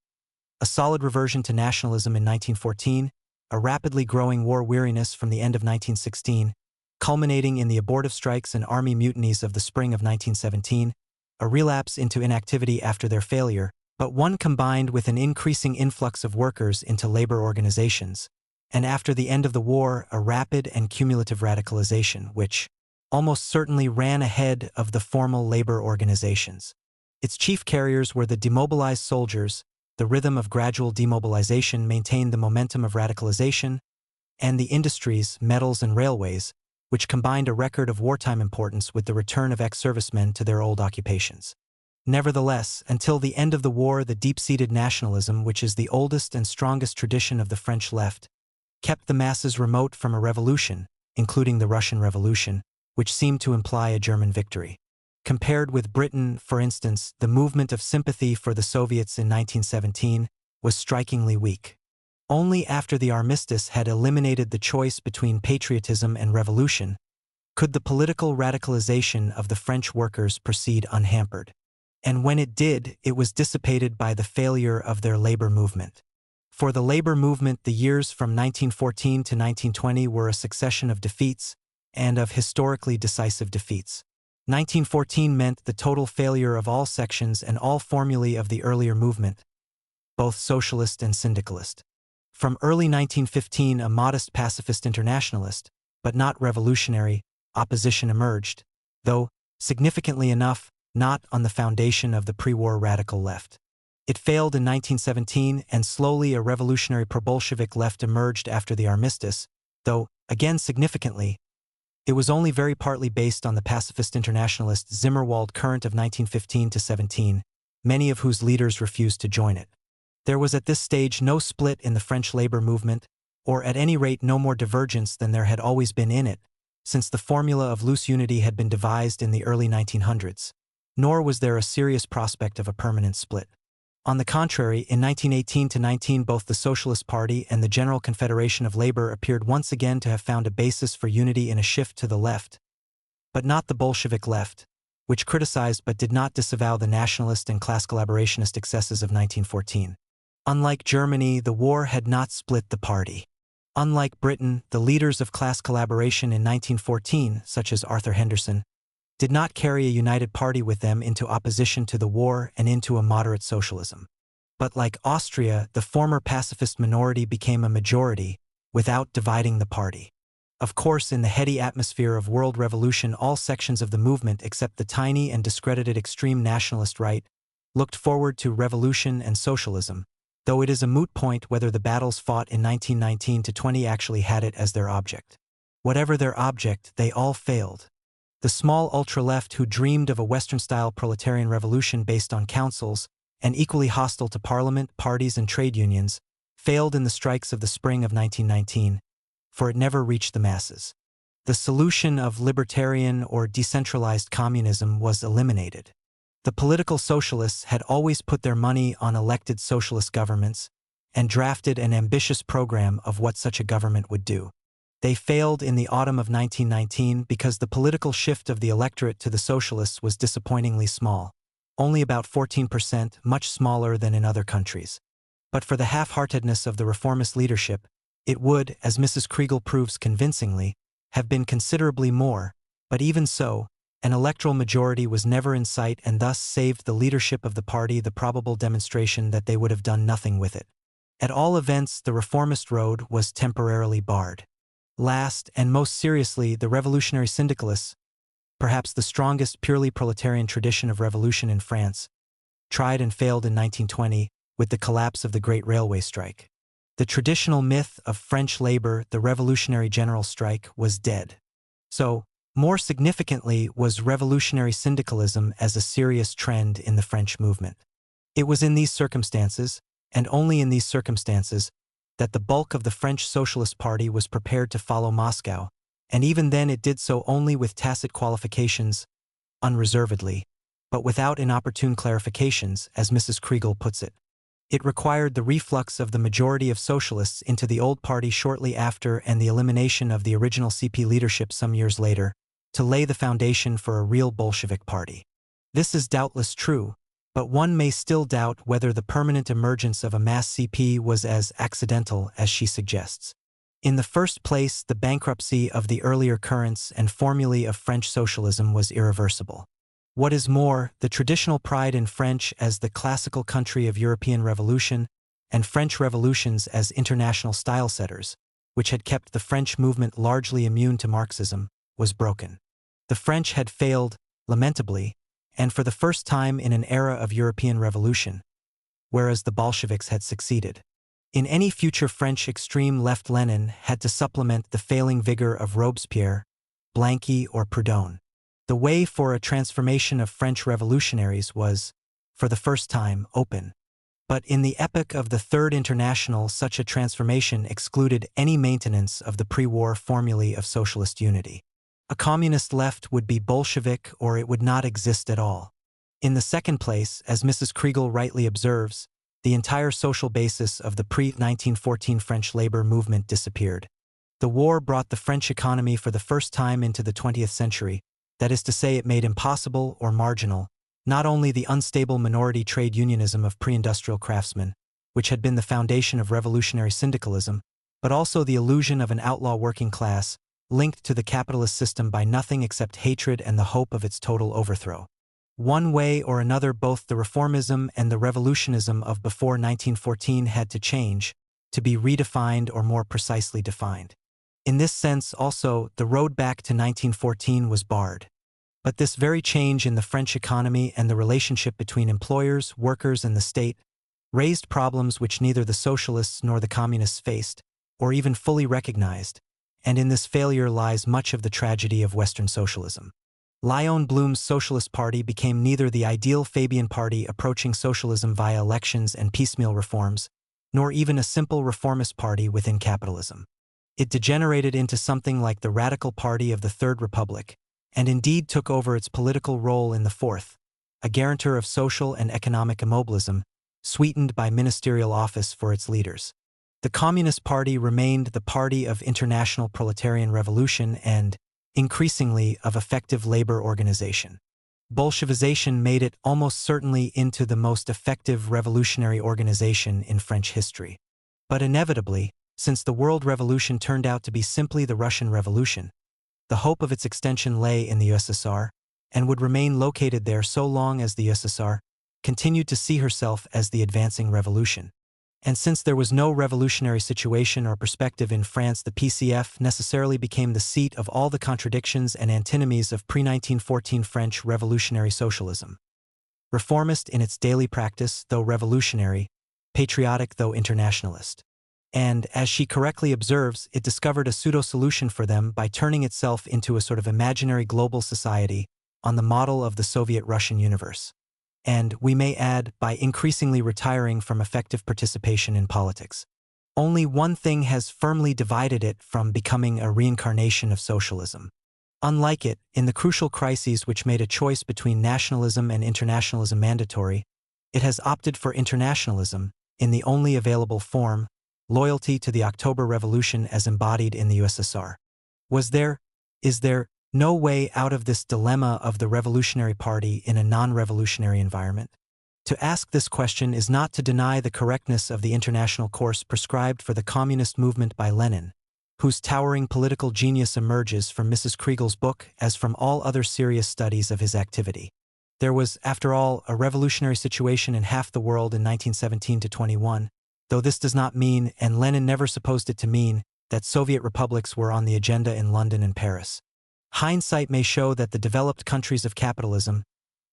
A solid reversion to nationalism in 1914, a rapidly growing war weariness from the end of 1916, culminating in the abortive strikes and army mutinies of the spring of 1917, a relapse into inactivity after their failure, but one combined with an increasing influx of workers into labor organizations, and after the end of the war, a rapid and cumulative radicalization, which almost certainly ran ahead of the formal labor organizations. Its chief carriers were the demobilized soldiers. The rhythm of gradual demobilization maintained the momentum of radicalization, and the industries, metals, and railways, which combined a record of wartime importance with the return of ex-servicemen to their old occupations. Nevertheless, until the end of the war, the deep-seated nationalism, which is the oldest and strongest tradition of the French left, kept the masses remote from a revolution, including the Russian Revolution, which seemed to imply a German victory. Compared with Britain, for instance, the movement of sympathy for the Soviets in 1917 was strikingly weak. Only after the armistice had eliminated the choice between patriotism and revolution could the political radicalization of the French workers proceed unhampered. And when it did, it was dissipated by the failure of their labor movement. For the labor movement, the years from 1914 to 1920 were a succession of defeats, and of historically decisive defeats. 1914 meant the total failure of all sections and all formulae of the earlier movement, both socialist and syndicalist. From early 1915, a modest pacifist internationalist, but not revolutionary, opposition emerged, though, significantly enough, not on the foundation of the pre-war radical left. It failed in 1917, and slowly a revolutionary pro-Bolshevik left emerged after the armistice, though, again significantly, it was only very partly based on the pacifist internationalist Zimmerwald current of 1915–17, many of whose leaders refused to join it. There was at this stage no split in the French labor movement, or at any rate no more divergence than there had always been in it, since the formula of loose unity had been devised in the early 1900s. Nor was there a serious prospect of a permanent split. On the contrary, in 1918–19 both the Socialist Party and the General Confederation of Labor appeared once again to have found a basis for unity in a shift to the left, but not the Bolshevik left, which criticized but did not disavow the nationalist and class collaborationist excesses of 1914. Unlike Germany, the war had not split the party. Unlike Britain, the leaders of class collaboration in 1914, such as Arthur Henderson, did not carry a united party with them into opposition to the war and into a moderate socialism. But like Austria, the former pacifist minority became a majority, without dividing the party. Of course, in the heady atmosphere of world revolution, all sections of the movement except the tiny and discredited extreme nationalist right looked forward to revolution and socialism, though it is a moot point whether the battles fought in 1919–20 actually had it as their object. Whatever their object, they all failed. The small ultra-left who dreamed of a Western-style proletarian revolution based on councils, and equally hostile to parliament, parties, and trade unions, failed in the strikes of the spring of 1919, for it never reached the masses. The solution of libertarian or decentralized communism was eliminated. The political socialists had always put their money on elected socialist governments and drafted an ambitious program of what such a government would do. They failed in the autumn of 1919 because the political shift of the electorate to the socialists was disappointingly small. only about 14%, much smaller than in other countries. But for the half-heartedness of the reformist leadership, it would, as Mrs. Kriegel proves convincingly, have been considerably more, but even so, an electoral majority was never in sight and thus saved the leadership of the party the probable demonstration that they would have done nothing with it. At all events, the reformist road was temporarily barred. Last, and most seriously, the revolutionary syndicalists, perhaps the strongest purely proletarian tradition of revolution in France, tried and failed in 1920 with the collapse of the Great Railway Strike. The traditional myth of French labor, the Revolutionary General Strike, was dead. So, more significantly was revolutionary syndicalism as a serious trend in the French movement. It was in these circumstances, and only in these circumstances, that the bulk of the French Socialist Party was prepared to follow Moscow, and even then it did so only with tacit qualifications, unreservedly, but without inopportune clarifications, as Mrs. Kriegel puts it. It required the reflux of the majority of socialists into the old party shortly after and the elimination of the original CP leadership some years later, to lay the foundation for a real Bolshevik party. This is doubtless true, but one may still doubt whether the permanent emergence of a mass CP was as accidental as she suggests. In the first place, the bankruptcy of the earlier currents and formulae of French socialism was irreversible. What is more, the traditional pride in French as the classical country of European revolution and French revolutions as international style-setters, which had kept the French movement largely immune to Marxism, was broken. The French had failed, lamentably, and for the first time in an era of European revolution, whereas the Bolsheviks had succeeded. In any future French extreme left, Lenin had to supplement the failing vigor of Robespierre, Blanqui, or Proudhon. The way for a transformation of French revolutionaries was, for the first time, open. But in the epoch of the Third International, such a transformation excluded any maintenance of the pre-war formulae of socialist unity. A communist left would be Bolshevik or it would not exist at all. In the second place, as Mrs. Kriegel rightly observes, the entire social basis of the pre-1914 French labor movement disappeared. The war brought the French economy for the first time into the 20th century, that is to say it made impossible or marginal, not only the unstable minority trade unionism of pre-industrial craftsmen, which had been the foundation of revolutionary syndicalism, but also the illusion of an outlaw working class, linked to the capitalist system by nothing except hatred and the hope of its total overthrow. One way or another, both the reformism and the revolutionism of before 1914 had to change, to be redefined or more precisely defined. In this sense also, the road back to 1914 was barred. But this very change in the French economy and the relationship between employers, workers, and the state raised problems which neither the socialists nor the communists faced, or even fully recognized, and in this failure lies much of the tragedy of Western socialism. Léon Blum's Socialist Party became neither the ideal Fabian party approaching socialism via elections and piecemeal reforms, nor even a simple reformist party within capitalism. It degenerated into something like the radical party of the Third Republic, and indeed took over its political role in the Fourth, a guarantor of social and economic immobilism, sweetened by ministerial office for its leaders. The Communist Party remained the party of international proletarian revolution and, increasingly, of effective labor organization. Bolshevization made it almost certainly into the most effective revolutionary organization in French history. But inevitably, since the World Revolution turned out to be simply the Russian Revolution, the hope of its extension lay in the USSR, and would remain located there so long as the USSR continued to see herself as the advancing revolution. And since there was no revolutionary situation or perspective in France, the PCF necessarily became the seat of all the contradictions and antinomies of pre-1914 French revolutionary socialism. Reformist in its daily practice, though revolutionary, patriotic though internationalist. And, as she correctly observes, it discovered a pseudo-solution for them by turning itself into a sort of imaginary global society on the model of the Soviet-Russian universe. And, we may add, by increasingly retiring from effective participation in politics. Only one thing has firmly divided it from becoming a reincarnation of socialism. Unlike it, in the crucial crises which made a choice between nationalism and internationalism mandatory, it has opted for internationalism, in the only available form, loyalty to the October Revolution as embodied in the USSR. Is there, No way out of this dilemma of the Revolutionary Party in a non-revolutionary environment? To ask this question is not to deny the correctness of the international course prescribed for the communist movement by Lenin, whose towering political genius emerges from Mrs. Kriegel's book as from all other serious studies of his activity. There was, after all, a revolutionary situation in half the world in 1917-21, though this does not mean, and Lenin never supposed it to mean, that Soviet republics were on the agenda in London and Paris. Hindsight may show that the developed countries of capitalism,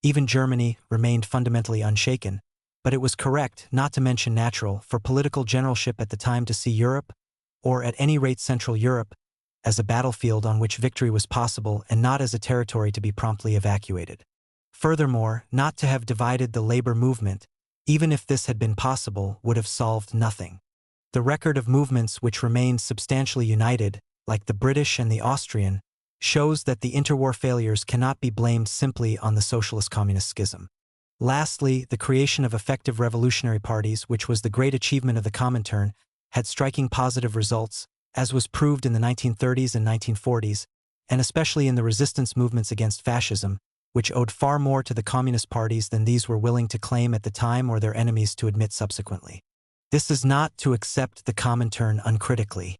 even Germany, remained fundamentally unshaken, but it was correct, not to mention natural, for political generalship at the time to see Europe, or at any rate Central Europe, as a battlefield on which victory was possible and not as a territory to be promptly evacuated. Furthermore, not to have divided the labor movement, even if this had been possible, would have solved nothing. The record of movements which remained substantially united, like the British and the Austrian, shows that the interwar failures cannot be blamed simply on the socialist-communist schism. Lastly, the creation of effective revolutionary parties, which was the great achievement of the Comintern, had striking positive results, as was proved in the 1930s and 1940s, and especially in the resistance movements against fascism, which owed far more to the communist parties than these were willing to claim at the time or their enemies to admit subsequently. This is not to accept the Comintern uncritically.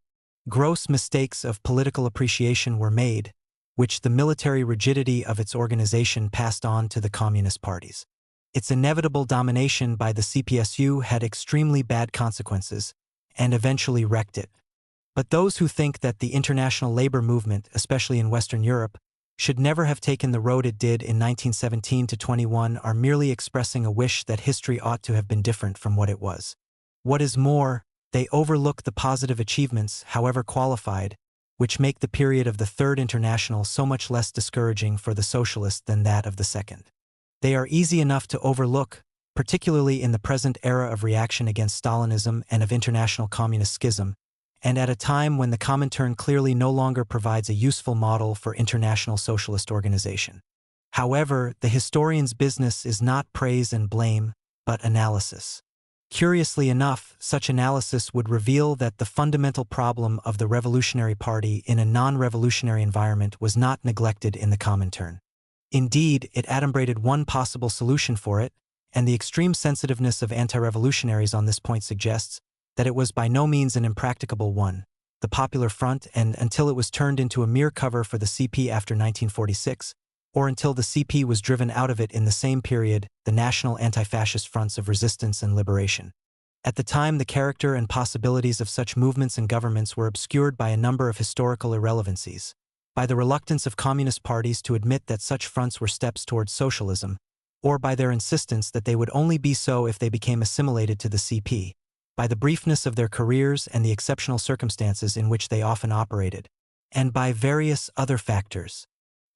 Gross mistakes of political appreciation were made, which the military rigidity of its organization passed on to the communist parties. Its inevitable domination by the CPSU had extremely bad consequences, and eventually wrecked it. But those who think that the international labor movement, especially in Western Europe, should never have taken the road it did in 1917-21 are merely expressing a wish that history ought to have been different from what it was. What is more, they overlook the positive achievements, however qualified, which make the period of the Third International so much less discouraging for the socialists than that of the Second. They are easy enough to overlook, particularly in the present era of reaction against Stalinism and of international communist schism, and at a time when the Comintern clearly no longer provides a useful model for international socialist organization. However, the historian's business is not praise and blame, but analysis. Curiously enough, such analysis would reveal that the fundamental problem of the Revolutionary Party in a non-revolutionary environment was not neglected in the Comintern. Indeed, it adumbrated one possible solution for it, and the extreme sensitiveness of anti-revolutionaries on this point suggests that it was by no means an impracticable one. The Popular Front, and until it was turned into a mere cover for the CP after 1946, or until the CP was driven out of it in the same period, the national anti-fascist fronts of resistance and liberation. At the time, the character and possibilities of such movements and governments were obscured by a number of historical irrelevancies, by the reluctance of communist parties to admit that such fronts were steps towards socialism, or by their insistence that they would only be so if they became assimilated to the CP, by the briefness of their careers and the exceptional circumstances in which they often operated, and by various other factors.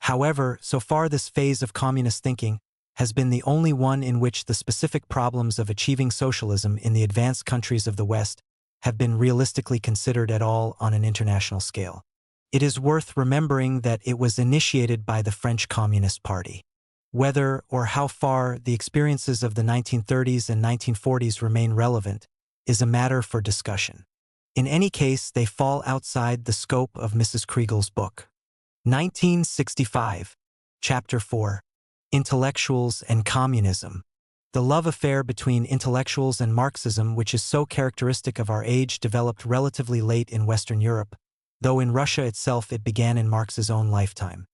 However, so far this phase of communist thinking has been the only one in which the specific problems of achieving socialism in the advanced countries of the West have been realistically considered at all on an international scale. It is worth remembering that it was initiated by the French Communist Party. Whether or how far the experiences of the 1930s and 1940s remain relevant is a matter for discussion. In any case, they fall outside the scope of Mrs. Kriegel's book. 1965, Chapter 4, Intellectuals and Communism. The love affair between intellectuals and Marxism, which is so characteristic of our age, developed relatively late in Western Europe, though in Russia itself it began in Marx's own lifetime.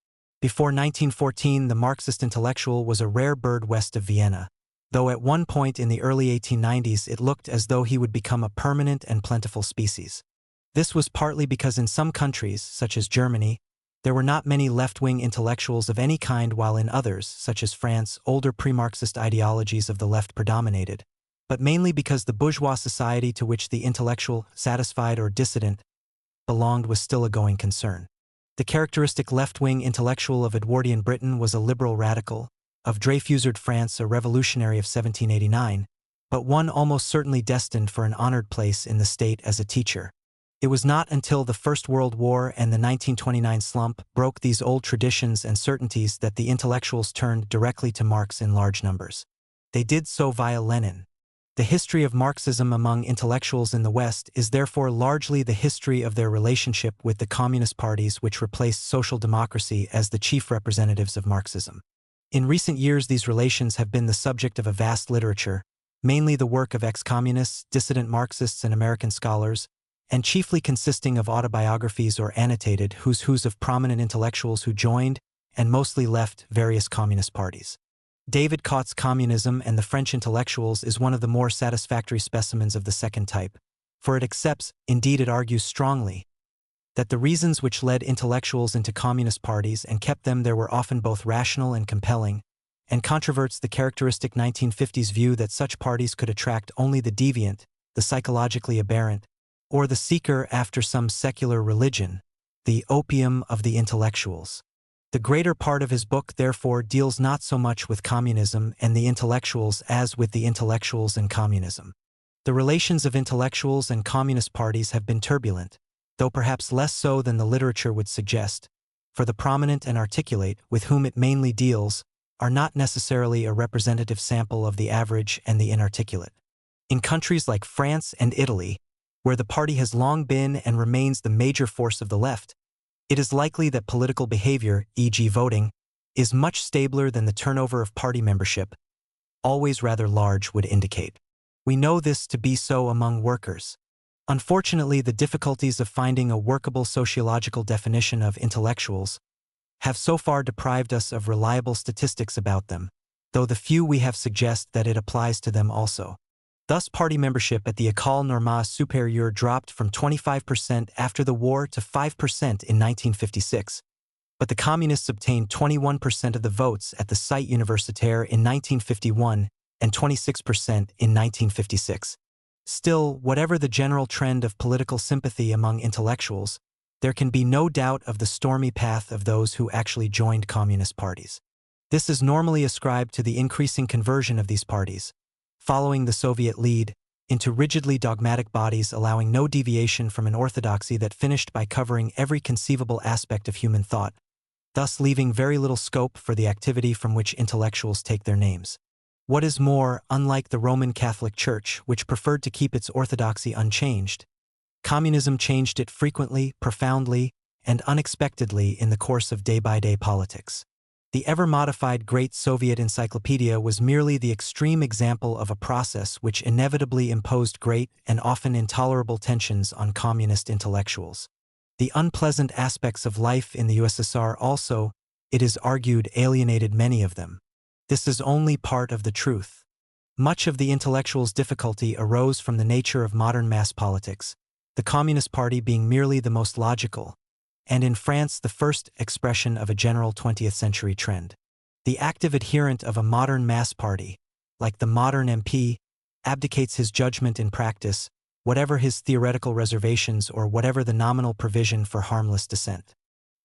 Before 1914, the Marxist intellectual was a rare bird west of Vienna, though at one point in the early 1890s it looked as though he would become a permanent and plentiful species. This was partly because in some countries, such as Germany, there were not many left-wing intellectuals of any kind, while in others, such as France, older pre-Marxist ideologies of the left predominated, but mainly because the bourgeois society to which the intellectual, satisfied or dissident, belonged was still a going concern. The characteristic left-wing intellectual of Edwardian Britain was a liberal radical, of Dreyfusard France a revolutionary of 1789, but one almost certainly destined for an honored place in the state as a teacher. It was not until the First World War and the 1929 slump broke these old traditions and certainties that the intellectuals turned directly to Marx in large numbers. They did so via Lenin. The history of Marxism among intellectuals in the West is therefore largely the history of their relationship with the communist parties which replaced social democracy as the chief representatives of Marxism. In recent years, these relations have been the subject of a vast literature, mainly the work of ex-communists, dissident Marxists, and American scholars, and chiefly consisting of autobiographies or annotated who's of prominent intellectuals who joined and mostly left various communist parties. David Cott's Communism and the French Intellectuals is one of the more satisfactory specimens of the second type, for it accepts, indeed it argues strongly, that the reasons which led intellectuals into communist parties and kept them there were often both rational and compelling, and controverts the characteristic 1950s view that such parties could attract only the deviant, the psychologically aberrant, or the seeker after some secular religion, the opium of the intellectuals. The greater part of his book, therefore, deals not so much with communism and the intellectuals as with the intellectuals and communism. The relations of intellectuals and communist parties have been turbulent, though perhaps less so than the literature would suggest, for the prominent and articulate, with whom it mainly deals, are not necessarily a representative sample of the average and the inarticulate. In countries like France and Italy, where the party has long been and remains the major force of the left, it is likely that political behavior, e.g. voting, is much stabler than the turnover of party membership, always rather large, would indicate. We know this to be so among workers. Unfortunately, the difficulties of finding a workable sociological definition of intellectuals have so far deprived us of reliable statistics about them, though the few we have suggest that it applies to them also. Thus, party membership at the École Normale Supérieure dropped from 25% after the war to 5% in 1956, but the communists obtained 21% of the votes at the Site Universitaire in 1951 and 26% in 1956. Still, whatever the general trend of political sympathy among intellectuals, there can be no doubt of the stormy path of those who actually joined communist parties. This is normally ascribed to the increasing conversion of these parties, following the Soviet lead, into rigidly dogmatic bodies allowing no deviation from an orthodoxy that finished by covering every conceivable aspect of human thought, thus leaving very little scope for the activity from which intellectuals take their names. What is more, unlike the Roman Catholic Church, which preferred to keep its orthodoxy unchanged, communism changed it frequently, profoundly, and unexpectedly in the course of day-by-day politics. The ever-modified Great Soviet Encyclopedia was merely the extreme example of a process which inevitably imposed great and often intolerable tensions on communist intellectuals. The unpleasant aspects of life in the USSR also, it is argued, alienated many of them. This is only part of the truth. Much of the intellectuals' difficulty arose from the nature of modern mass politics, the Communist Party being merely the most logical, and in France the first expression of a general 20th century trend. The active adherent of a modern mass party, like the modern MP, abdicates his judgment in practice, whatever his theoretical reservations or whatever the nominal provision for harmless dissent.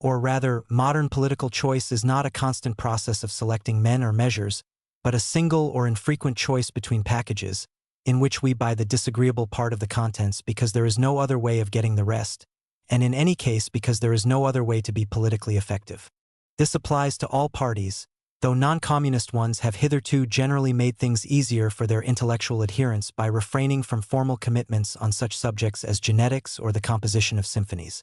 Or rather, modern political choice is not a constant process of selecting men or measures, but a single or infrequent choice between packages, in which we buy the disagreeable part of the contents because there is no other way of getting the rest, and in any case because there is no other way to be politically effective. This applies to all parties, though non-communist ones have hitherto generally made things easier for their intellectual adherents by refraining from formal commitments on such subjects as genetics or the composition of symphonies.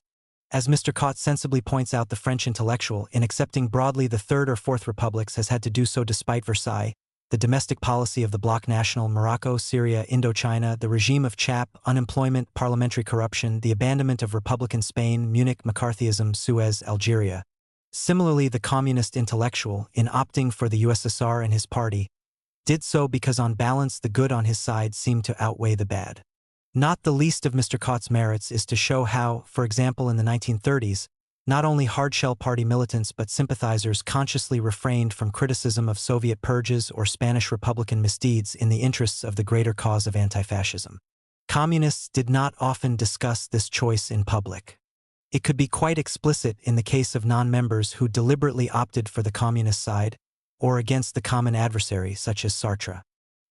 As Mr. Cott sensibly points out, the French intellectual, in accepting broadly the Third or Fourth Republics, has had to do so despite Versailles, the domestic policy of the Bloc National, Morocco, Syria, Indochina, the regime of Chap, unemployment, parliamentary corruption, the abandonment of Republican Spain, Munich, McCarthyism, Suez, Algeria. Similarly, the communist intellectual, in opting for the USSR and his party, did so because on balance the good on his side seemed to outweigh the bad. Not the least of Mr. Cott's merits is to show how, for example in the 1930s, not only hardshell party militants but sympathizers consciously refrained from criticism of Soviet purges or Spanish Republican misdeeds in the interests of the greater cause of anti-fascism. Communists did not often discuss this choice in public. It could be quite explicit in the case of non-members who deliberately opted for the communist side, or against the common adversary such as Sartre.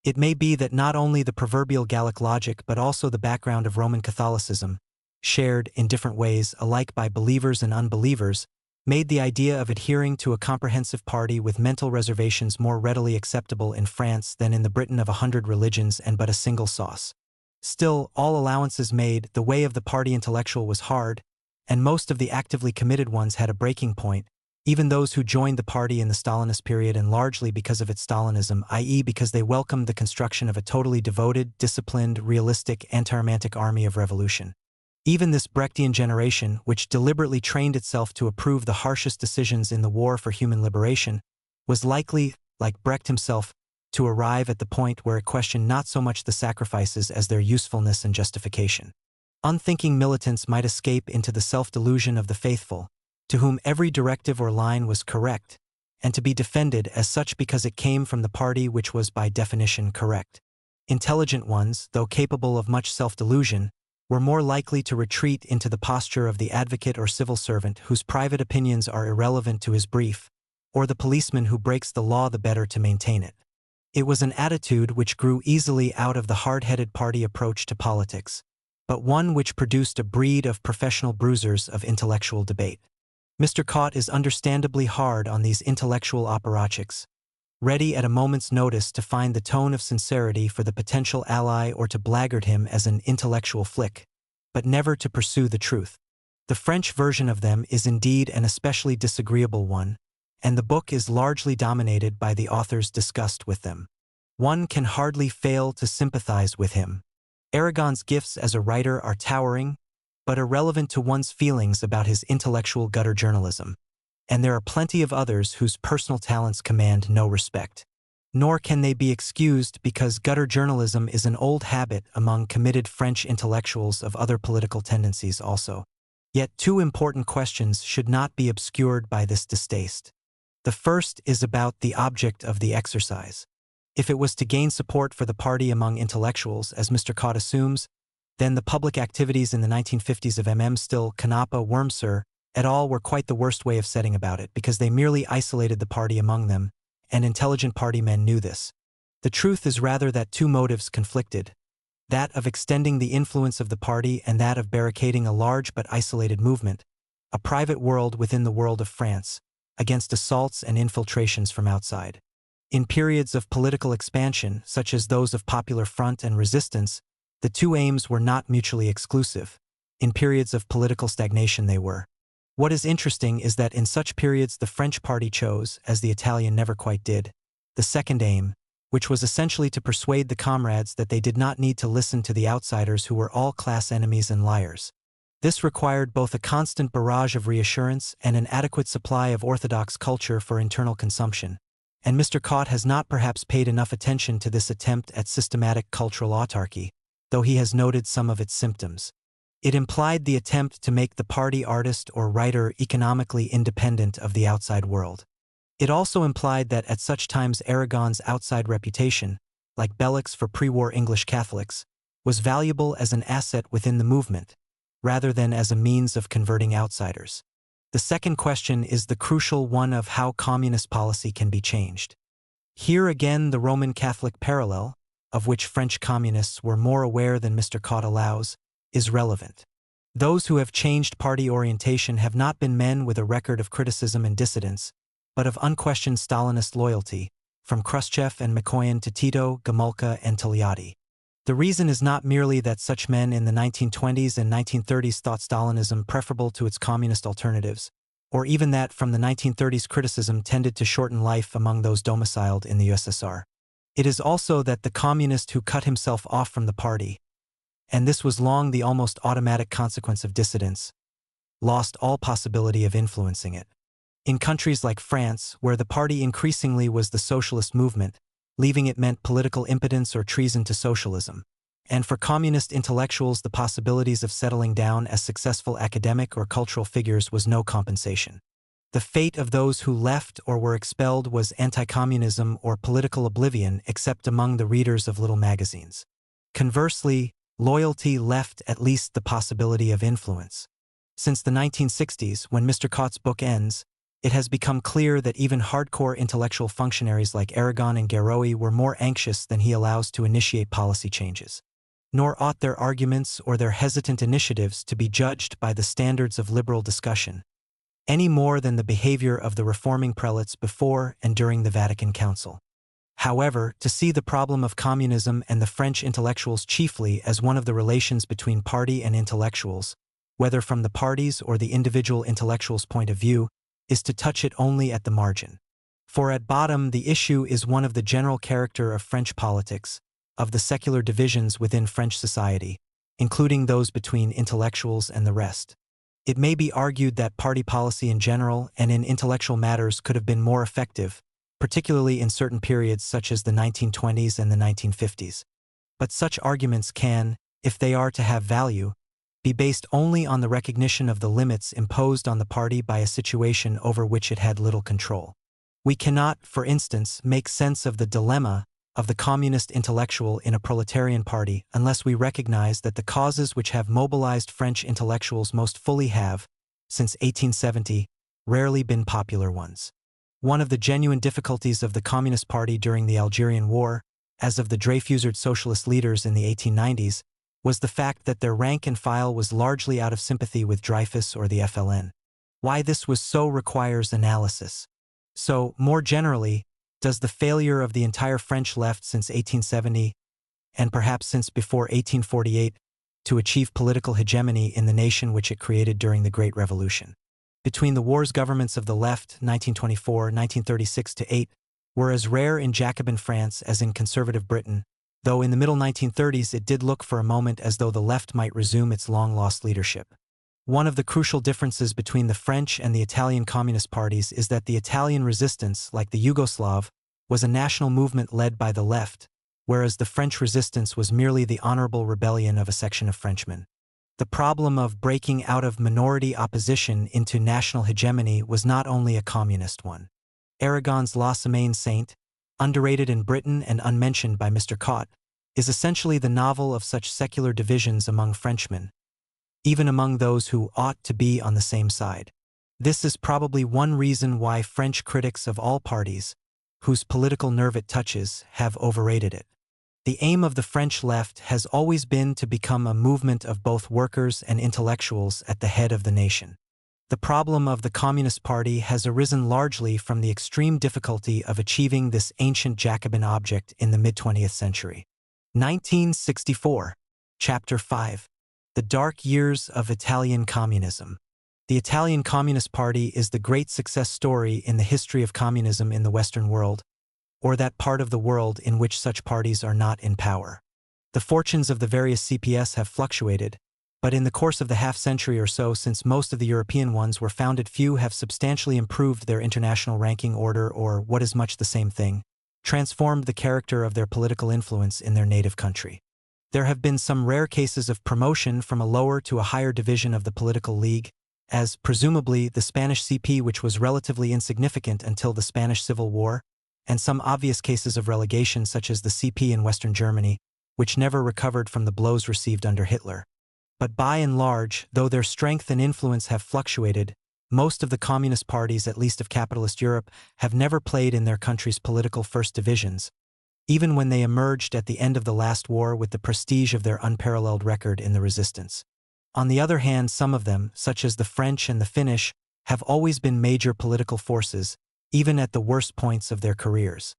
It may be that not only the proverbial Gallic logic but also the background of Roman Catholicism, shared in different ways alike by believers and unbelievers, made the idea of adhering to a comprehensive party with mental reservations more readily acceptable in France than in the Britain of 100 religions and but a single sauce. Still, all allowances made, the way of the party intellectual was hard, and most of the actively committed ones had a breaking point, even those who joined the party in the Stalinist period and largely because of its Stalinism, i.e. because they welcomed the construction of a totally devoted, disciplined, realistic, anti-romantic army of revolution. Even this Brechtian generation, which deliberately trained itself to approve the harshest decisions in the war for human liberation, was likely, like Brecht himself, to arrive at the point where it questioned not so much the sacrifices as their usefulness and justification. Unthinking militants might escape into the self-delusion of the faithful, to whom every directive or line was correct, and to be defended as such because it came from the party which was by definition correct. Intelligent ones, though capable of much self-delusion, were more likely to retreat into the posture of the advocate or civil servant whose private opinions are irrelevant to his brief, or the policeman who breaks the law the better to maintain it. It was an attitude which grew easily out of the hard-headed party approach to politics, but one which produced a breed of professional bruisers of intellectual debate. Mr. Cott is understandably hard on these intellectual apparatchiks, ready at a moment's notice to find the tone of sincerity for the potential ally or to blackguard him as an intellectual flick, but never to pursue the truth. The French version of them is indeed an especially disagreeable one, and the book is largely dominated by the author's disgust with them. One can hardly fail to sympathize with him. Aragon's gifts as a writer are towering, but irrelevant to one's feelings about his intellectual gutter journalism. And there are plenty of others whose personal talents command no respect. Nor can they be excused because gutter journalism is an old habit among committed French intellectuals of other political tendencies also. Yet two important questions should not be obscured by this distaste. The first is about the object of the exercise. If it was to gain support for the party among intellectuals, as Mr. Cott assumes, then the public activities in the 1950s of Still, Canepa, Wurmser, et al. Were quite the worst way of setting about it, because they merely isolated the party among them, and intelligent party men knew this. The truth is rather that two motives conflicted, that of extending the influence of the party and that of barricading a large but isolated movement, a private world within the world of France, against assaults and infiltrations from outside. In periods of political expansion, such as those of popular front and resistance, the two aims were not mutually exclusive. In periods of political stagnation they were. What is interesting is that in such periods the French party chose, as the Italian never quite did, the second aim, which was essentially to persuade the comrades that they did not need to listen to the outsiders who were all class enemies and liars. This required both a constant barrage of reassurance and an adequate supply of orthodox culture for internal consumption, and Mr. Cott has not perhaps paid enough attention to this attempt at systematic cultural autarky, though he has noted some of its symptoms. It implied the attempt to make the party artist or writer economically independent of the outside world. It also implied that at such times Aragon's outside reputation, like Belloc's for pre-war English Catholics, was valuable as an asset within the movement, rather than as a means of converting outsiders. The second question is the crucial one of how communist policy can be changed. Here again the Roman Catholic parallel, of which French communists were more aware than Mr. Cott allows, is relevant. Those who have changed party orientation have not been men with a record of criticism and dissidence, but of unquestioned Stalinist loyalty, from Khrushchev and Mikoyan to Tito, Gomulka, and Togliatti. The reason is not merely that such men in the 1920s and 1930s thought Stalinism preferable to its communist alternatives, or even that from the 1930s criticism tended to shorten life among those domiciled in the USSR. It is also that the communist who cut himself off from the party, and this was long the almost automatic consequence of dissidence, lost all possibility of influencing it. In countries like France, where the party increasingly was the socialist movement, leaving it meant political impotence or treason to socialism. And for communist intellectuals, the possibilities of settling down as successful academic or cultural figures was no compensation. The fate of those who left or were expelled was anti-communism or political oblivion, except among the readers of little magazines. Conversely, loyalty left at least the possibility of influence. Since the 1960s, when Mr. Cott's book ends, it has become clear that even hardcore intellectual functionaries like Aragon and Guéroy were more anxious than he allows to initiate policy changes. Nor ought their arguments or their hesitant initiatives to be judged by the standards of liberal discussion. any more than the behavior of the reforming prelates before and during the Vatican Council. However, to see the problem of communism and the French intellectuals chiefly as one of the relations between party and intellectuals, whether from the party's or the individual intellectual's point of view, is to touch it only at the margin. For at bottom the issue is one of the general character of French politics, of the secular divisions within French society, including those between intellectuals and the rest. It may be argued that party policy in general and in intellectual matters could have been more effective, particularly in certain periods such as the 1920s and the 1950s. But such arguments can, if they are to have value, be based only on the recognition of the limits imposed on the party by a situation over which it had little control. We cannot, for instance, make sense of the dilemma of the communist intellectual in a proletarian party unless we recognize that the causes which have mobilized French intellectuals most fully have, since 1870, rarely been popular ones. One of the genuine difficulties of the Communist Party during the Algerian War, as of the Dreyfusard socialist leaders in the 1890s, was the fact that their rank and file was largely out of sympathy with Dreyfus or the FLN. Why this was so requires analysis. So, more generally, does the failure of the entire French left since 1870, and perhaps since before 1848, to achieve political hegemony in the nation which it created during the Great Revolution? Between the war's governments of the left, 1924, 1936-8, were as rare in Jacobin France as in conservative Britain, though in the middle 1930s it did look for a moment as though the left might resume its long-lost leadership. One of the crucial differences between the French and the Italian communist parties is that the Italian resistance, like the Yugoslav, was a national movement led by the left, whereas the French resistance was merely the honorable rebellion of a section of Frenchmen. The problem of breaking out of minority opposition into national hegemony was not only a communist one. Aragon's La Semaine Sainte, underrated in Britain and unmentioned by Mr. Cott, is essentially the novel of such secular divisions among Frenchmen, even among those who ought to be on the same side. This is probably one reason why French critics of all parties, whose political nerve it touches, have overrated it. The aim of the French left has always been to become a movement of both workers and intellectuals at the head of the nation. The problem of the Communist Party has arisen largely from the extreme difficulty of achieving this ancient Jacobin object in the mid-20th century. 1964. Chapter 5. The Dark Years of Italian Communism. The Italian Communist Party is the great success story in the history of communism in the Western world, or that part of the world in which such parties are not in power. The fortunes of the various CPS have fluctuated, but in the course of the half-century or so since most of the European ones were founded, few have substantially improved their international ranking order or, what is much the same thing, transformed the character of their political influence in their native country. There have been some rare cases of promotion from a lower to a higher division of the political league, as, presumably, the Spanish CP, which was relatively insignificant until the Spanish Civil War, and some obvious cases of relegation such as the CP in Western Germany, which never recovered from the blows received under Hitler. But by and large, though their strength and influence have fluctuated, most of the communist parties, at least of capitalist Europe, have never played in their country's political first divisions, even when they emerged at the end of the last war with the prestige of their unparalleled record in the resistance. On the other hand, some of them, such as the French and the Finnish, have always been major political forces, even at the worst points of their careers.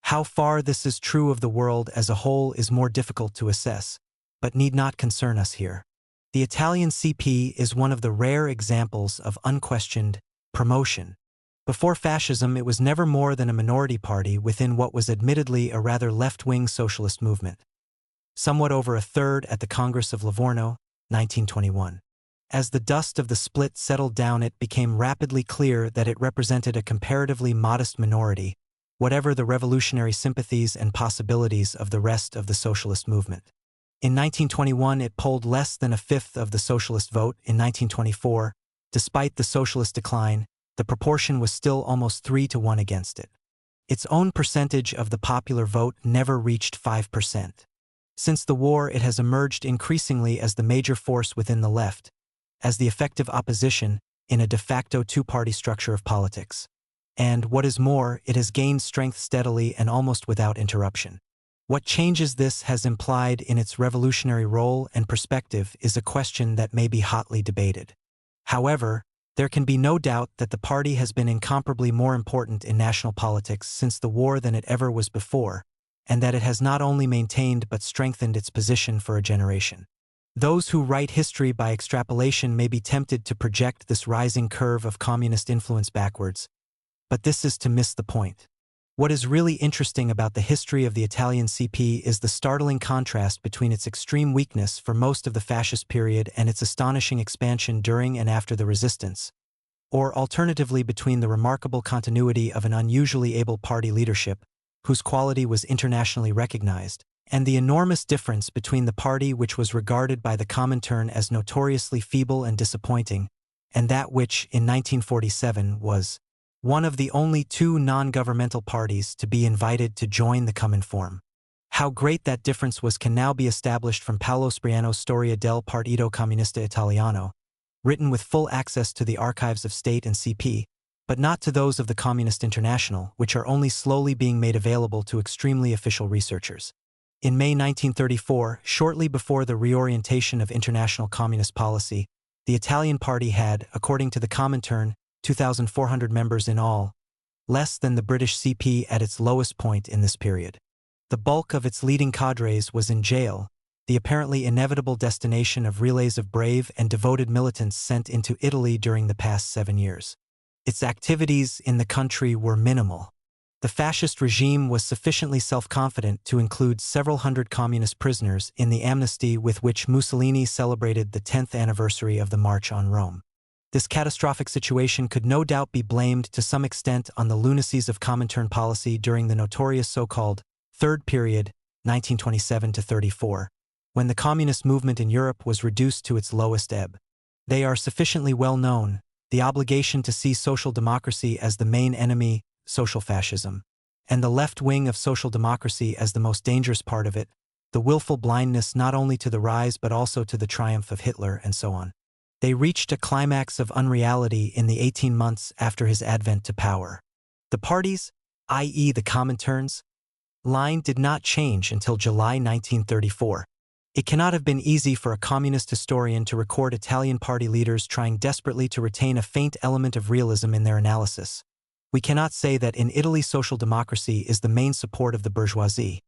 How far this is true of the world as a whole is more difficult to assess, but need not concern us here. The Italian CP is one of the rare examples of unquestioned promotion. Before fascism, it was never more than a minority party within what was admittedly a rather left-wing socialist movement. Somewhat over a third at the Congress of Livorno, 1921. As the dust of the split settled down, it became rapidly clear that it represented a comparatively modest minority, whatever the revolutionary sympathies and possibilities of the rest of the socialist movement. In 1921, it polled less than a fifth of the socialist vote. In 1924, despite the socialist decline, the proportion was still almost 3-1 against it. Its own percentage of the popular vote never reached 5%. Since the war, it has emerged increasingly as the major force within the left, as the effective opposition in a de facto two-party structure of politics. And, what is more, it has gained strength steadily and almost without interruption. What changes this has implied in its revolutionary role and perspective is a question that may be hotly debated. However, There can be no doubt that the party has been incomparably more important in national politics since the war than it ever was before, and that it has not only maintained but strengthened its position for a generation. Those who write history by extrapolation may be tempted to project this rising curve of communist influence backwards, but this is to miss the point. What is really interesting about the history of the Italian CP is the startling contrast between its extreme weakness for most of the fascist period and its astonishing expansion during and after the resistance, or alternatively between the remarkable continuity of an unusually able party leadership, whose quality was internationally recognized, and the enormous difference between the party which was regarded by the Comintern as notoriously feeble and disappointing, and that which, in 1947, was one of the only two non-governmental parties to be invited to join the Cominform. How great that difference was can now be established from Paolo Spriano's Storia del Partito Comunista Italiano, written with full access to the archives of State and CP, but not to those of the Communist International, which are only slowly being made available to extremely official researchers. In May 1934, shortly before the reorientation of international communist policy, the Italian party had, according to the Comintern, 2,400 members in all, less than the British CP at its lowest point in this period. The bulk of its leading cadres was in jail, the apparently inevitable destination of relays of brave and devoted militants sent into Italy during the past 7 years. Its activities in the country were minimal. The fascist regime was sufficiently self-confident to include several hundred communist prisoners in the amnesty with which Mussolini celebrated the 10th anniversary of the March on Rome. This catastrophic situation could no doubt be blamed to some extent on the lunacies of Comintern policy during the notorious so-called Third Period, 1927–34, when the communist movement in Europe was reduced to its lowest ebb. They are sufficiently well known: the obligation to see social democracy as the main enemy, social fascism, and the left wing of social democracy as the most dangerous part of it, the willful blindness not only to the rise but also to the triumph of Hitler, and so on. They reached a climax of unreality in the 18 months after his advent to power. The party's, i.e. the Comintern's, line did not change until July 1934. It cannot have been easy for a communist historian to record Italian party leaders trying desperately to retain a faint element of realism in their analysis. We cannot say that in Italy social democracy is the main support of the bourgeoisie,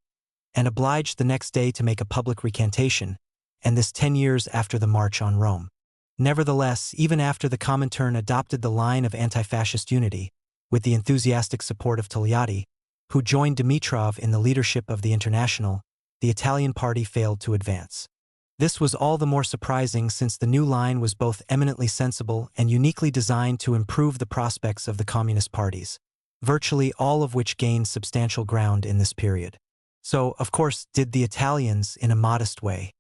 and obliged the next day to make a public recantation, and this 10 years after the March on Rome. Nevertheless, even after the Comintern adopted the line of anti-fascist unity, with the enthusiastic support of Togliatti, who joined Dimitrov in the leadership of the International, the Italian party failed to advance. This was all the more surprising since the new line was both eminently sensible and uniquely designed to improve the prospects of the communist parties, virtually all of which gained substantial ground in this period. So, of course, did the Italians in a modest way.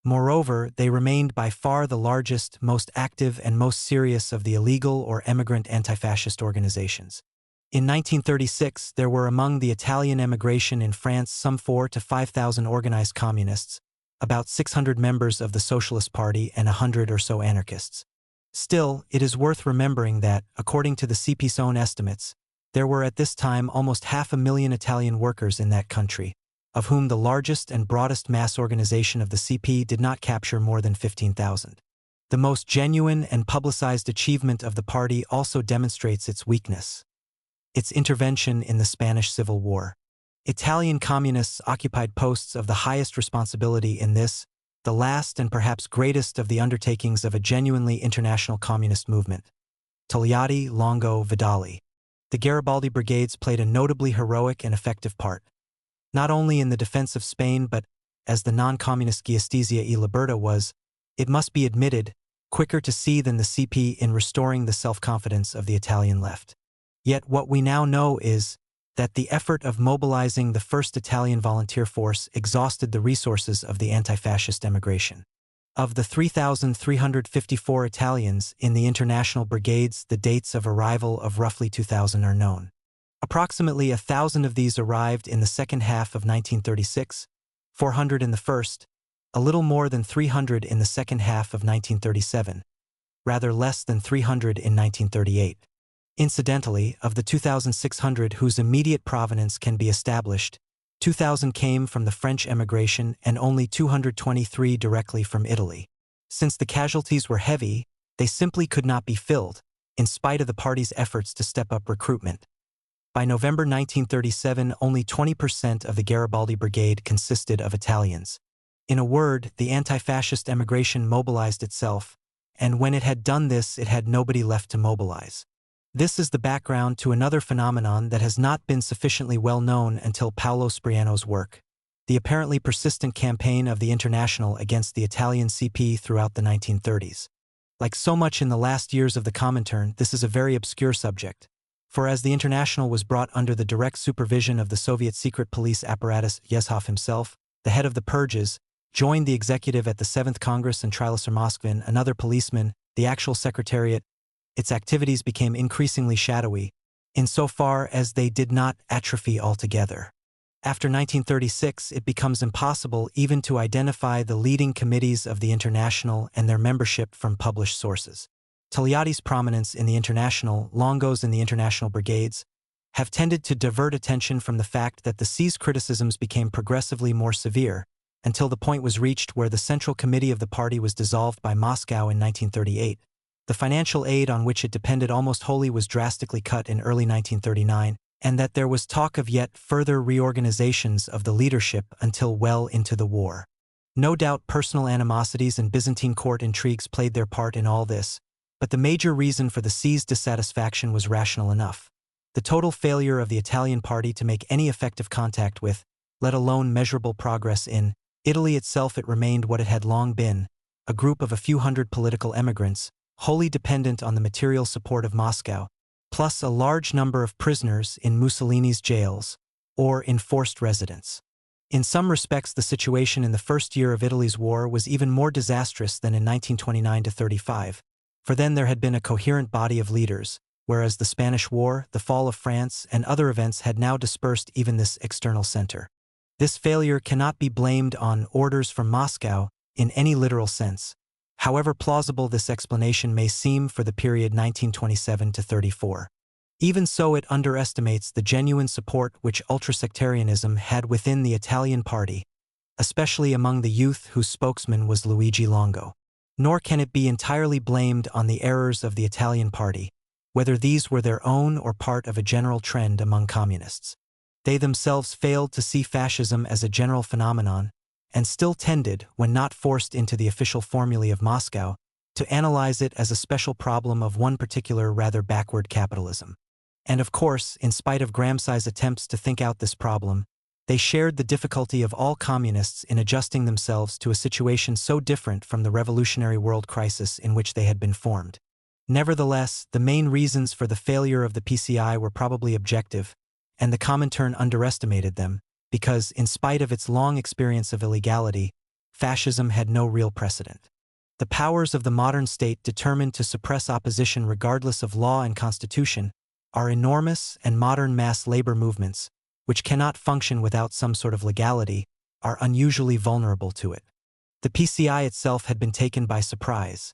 Moreover, they remained by far the largest, most active, and most serious of the illegal or emigrant anti-fascist organizations. In 1936, there were among the Italian emigration in France some 4,000 to 5,000 organized communists, about 600 members of the Socialist Party and 100 or so anarchists. Still, it is worth remembering that, according to the CP's own estimates, there were at this time almost 500,000 Italian workers in that country, of whom the largest and broadest mass organization of the CP did not capture more than 15,000. The most genuine and publicized achievement of the party also demonstrates its weakness: its intervention in the Spanish Civil War. Italian communists occupied posts of the highest responsibility in this, the last and perhaps greatest of the undertakings of a genuinely international communist movement. Togliatti, Longo, Vidali. The Garibaldi brigades played a notably heroic and effective part, not only in the defense of Spain but, as the non-communist Giustizia e Libertà was, it must be admitted, quicker to see than the CP in restoring the self-confidence of the Italian left. Yet what we now know is that the effort of mobilizing the first Italian volunteer force exhausted the resources of the anti-fascist emigration. Of the 3,354 Italians in the international brigades, the dates of arrival of roughly 2,000 are known. Approximately 1,000 of these arrived in the second half of 1936, 400 in the first, a little more than 300 in the second half of 1937, rather less than 300 in 1938. Incidentally, of the 2,600 whose immediate provenance can be established, 2,000 came from the French emigration and only 223 directly from Italy. Since the casualties were heavy, they simply could not be filled, in spite of the party's efforts to step up recruitment. By November 1937, only 20% of the Garibaldi Brigade consisted of Italians. In a word, the anti-fascist emigration mobilized itself, and when it had done this, it had nobody left to mobilize. This is the background to another phenomenon that has not been sufficiently well known until Paolo Spriano's work: the apparently persistent campaign of the International against the Italian CP throughout the 1930s. Like so much in the last years of the Comintern, this is a very obscure subject. For as the International was brought under the direct supervision of the Soviet secret police apparatus, Yezhov himself, the head of the purges, joined the executive at the 7th Congress and Trilasser Moskvin, another policeman, the actual secretariat, its activities became increasingly shadowy, insofar as they did not atrophy altogether. After 1936, it becomes impossible even to identify the leading committees of the International and their membership from published sources. Togliatti's prominence in the International, Longo's in the International Brigades, have tended to divert attention from the fact that the C's criticisms became progressively more severe, until the point was reached where the Central Committee of the party was dissolved by Moscow in 1938. The financial aid on which it depended almost wholly was drastically cut in early 1939, and that there was talk of yet further reorganizations of the leadership until well into the war. No doubt personal animosities and Byzantine court intrigues played their part in all this, but the major reason for the C's dissatisfaction was rational enough: the total failure of the Italian party to make any effective contact with, let alone measurable progress in, Italy itself. It remained what it had long been, a group of a few hundred political emigrants, wholly dependent on the material support of Moscow, plus a large number of prisoners in Mussolini's jails, or in forced residence. In some respects, the situation in the first year of Italy's war was even more disastrous than in 1929–35, for then there had been a coherent body of leaders, whereas the Spanish War, the fall of France, and other events had now dispersed even this external center. This failure cannot be blamed on orders from Moscow in any literal sense, however plausible this explanation may seem for the period 1927–34. Even so, it underestimates the genuine support which ultrasectarianism had within the Italian party, especially among the youth whose spokesman was Luigi Longo. Nor can it be entirely blamed on the errors of the Italian party, whether these were their own or part of a general trend among communists. They themselves failed to see fascism as a general phenomenon, and still tended, when not forced into the official formulae of Moscow, to analyze it as a special problem of one particular rather backward capitalism. And of course, in spite of Gramsci's attempts to think out this problem, they shared the difficulty of all communists in adjusting themselves to a situation so different from the revolutionary world crisis in which they had been formed. Nevertheless, the main reasons for the failure of the PCI were probably objective, and the Comintern underestimated them, because, in spite of its long experience of illegality, fascism had no real precedent. The powers of the modern state, determined to suppress opposition regardless of law and constitution, are enormous, and modern mass labor movements, which cannot function without some sort of legality, are unusually vulnerable to it. The PCI itself had been taken by surprise.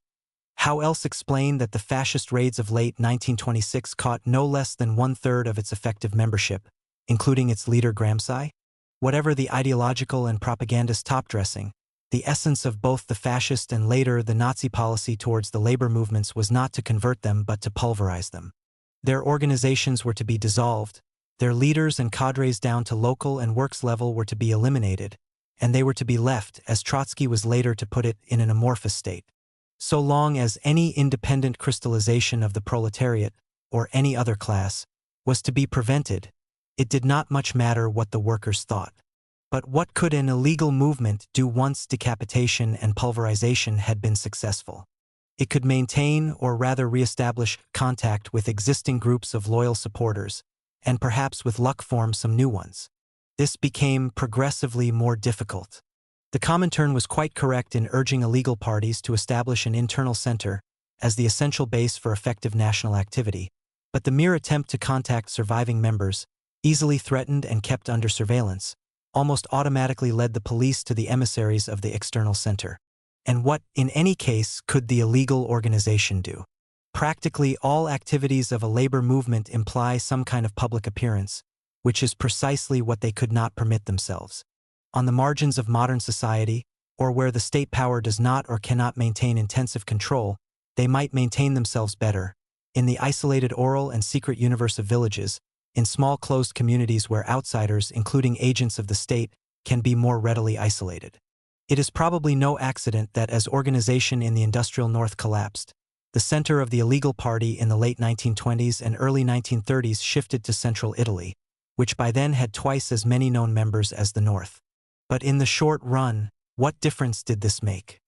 How else explain that the fascist raids of late 1926 caught no less than 1/3 of its effective membership, including its leader Gramsci? Whatever the ideological and propagandist top-dressing, the essence of both the fascist and later the Nazi policy towards the labor movements was not to convert them but to pulverize them. Their organizations were to be dissolved, their leaders and cadres down to local and works level were to be eliminated, and they were to be left, as Trotsky was later to put it, in an amorphous state. So long as any independent crystallization of the proletariat, or any other class, was to be prevented, it did not much matter what the workers thought. But what could an illegal movement do once decapitation and pulverization had been successful? It could maintain, or rather re-establish, contact with existing groups of loyal supporters, and perhaps with luck form some new ones. This became progressively more difficult. The Comintern was quite correct in urging illegal parties to establish an internal center as the essential base for effective national activity, but the mere attempt to contact surviving members, easily threatened and kept under surveillance, almost automatically led the police to the emissaries of the external center. And what, in any case, could the illegal organization do? Practically all activities of a labor movement imply some kind of public appearance, which is precisely what they could not permit themselves. On the margins of modern society, or where the state power does not or cannot maintain intensive control, they might maintain themselves better, in the isolated oral and secret universe of villages, in small closed communities where outsiders, including agents of the state, can be more readily isolated. It is probably no accident that as organization in the industrial North collapsed, the center of the illegal party in the late 1920s and early 1930s shifted to central Italy, which by then had twice as many known members as the North. But in the short run, what difference did this make?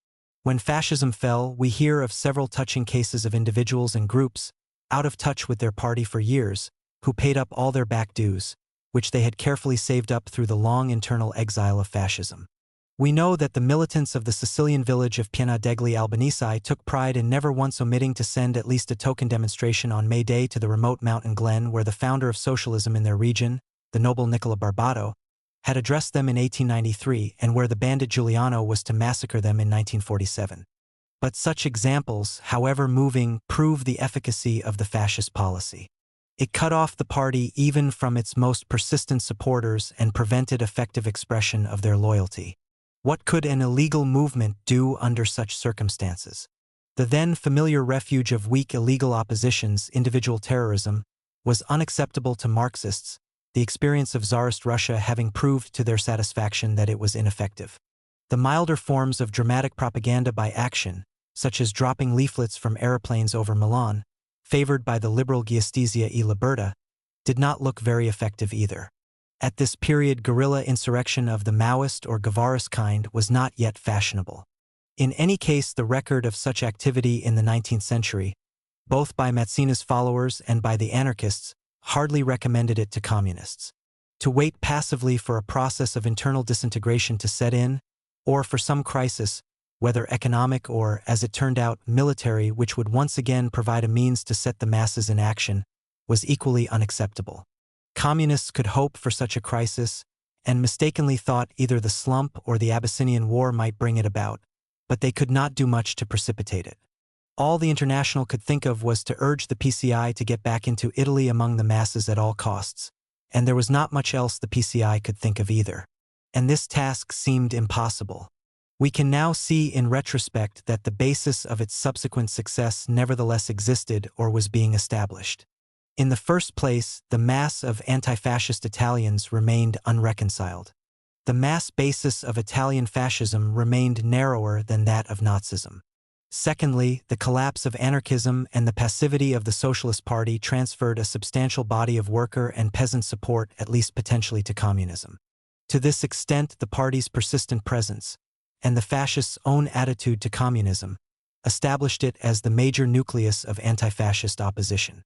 When fascism fell, we hear of several touching cases of individuals and groups, out of touch with their party for years, who paid up all their back dues, which they had carefully saved up through the long internal exile of fascism. We know that the militants of the Sicilian village of Piena degli Albanesi took pride in never once omitting to send at least a token demonstration on May Day to the remote mountain glen where the founder of socialism in their region, the noble Nicola Barbato, had addressed them in 1893 and where the bandit Giuliano was to massacre them in 1947. But such examples, however moving, prove the efficacy of the fascist policy. It cut off the party even from its most persistent supporters and prevented effective expression of their loyalty. What could an illegal movement do under such circumstances? The then familiar refuge of weak illegal oppositions, individual terrorism, was unacceptable to Marxists, the experience of Tsarist Russia having proved to their satisfaction that it was ineffective. The milder forms of dramatic propaganda by action, such as dropping leaflets from aeroplanes over Milan, favored by the liberal Giustizia e Libertà, did not look very effective either. At this period, guerrilla insurrection of the Maoist or Guevarist kind was not yet fashionable. In any case, the record of such activity in the 19th century, both by Mazzini's followers and by the anarchists, hardly recommended it to communists. To wait passively for a process of internal disintegration to set in, or for some crisis, whether economic or, as it turned out, military, which would once again provide a means to set the masses in action, was equally unacceptable. Communists could hope for such a crisis, and mistakenly thought either the slump or the Abyssinian War might bring it about, but they could not do much to precipitate it. All the International could think of was to urge the PCI to get back into Italy among the masses at all costs, and there was not much else the PCI could think of either. And this task seemed impossible. We can now see in retrospect that the basis of its subsequent success nevertheless existed or was being established. In the first place, the mass of anti-fascist Italians remained unreconciled. The mass basis of Italian fascism remained narrower than that of Nazism. Secondly, the collapse of anarchism and the passivity of the Socialist Party transferred a substantial body of worker and peasant support at least potentially to communism. To this extent, the party's persistent presence, and the fascists' own attitude to communism, established it as the major nucleus of anti-fascist opposition.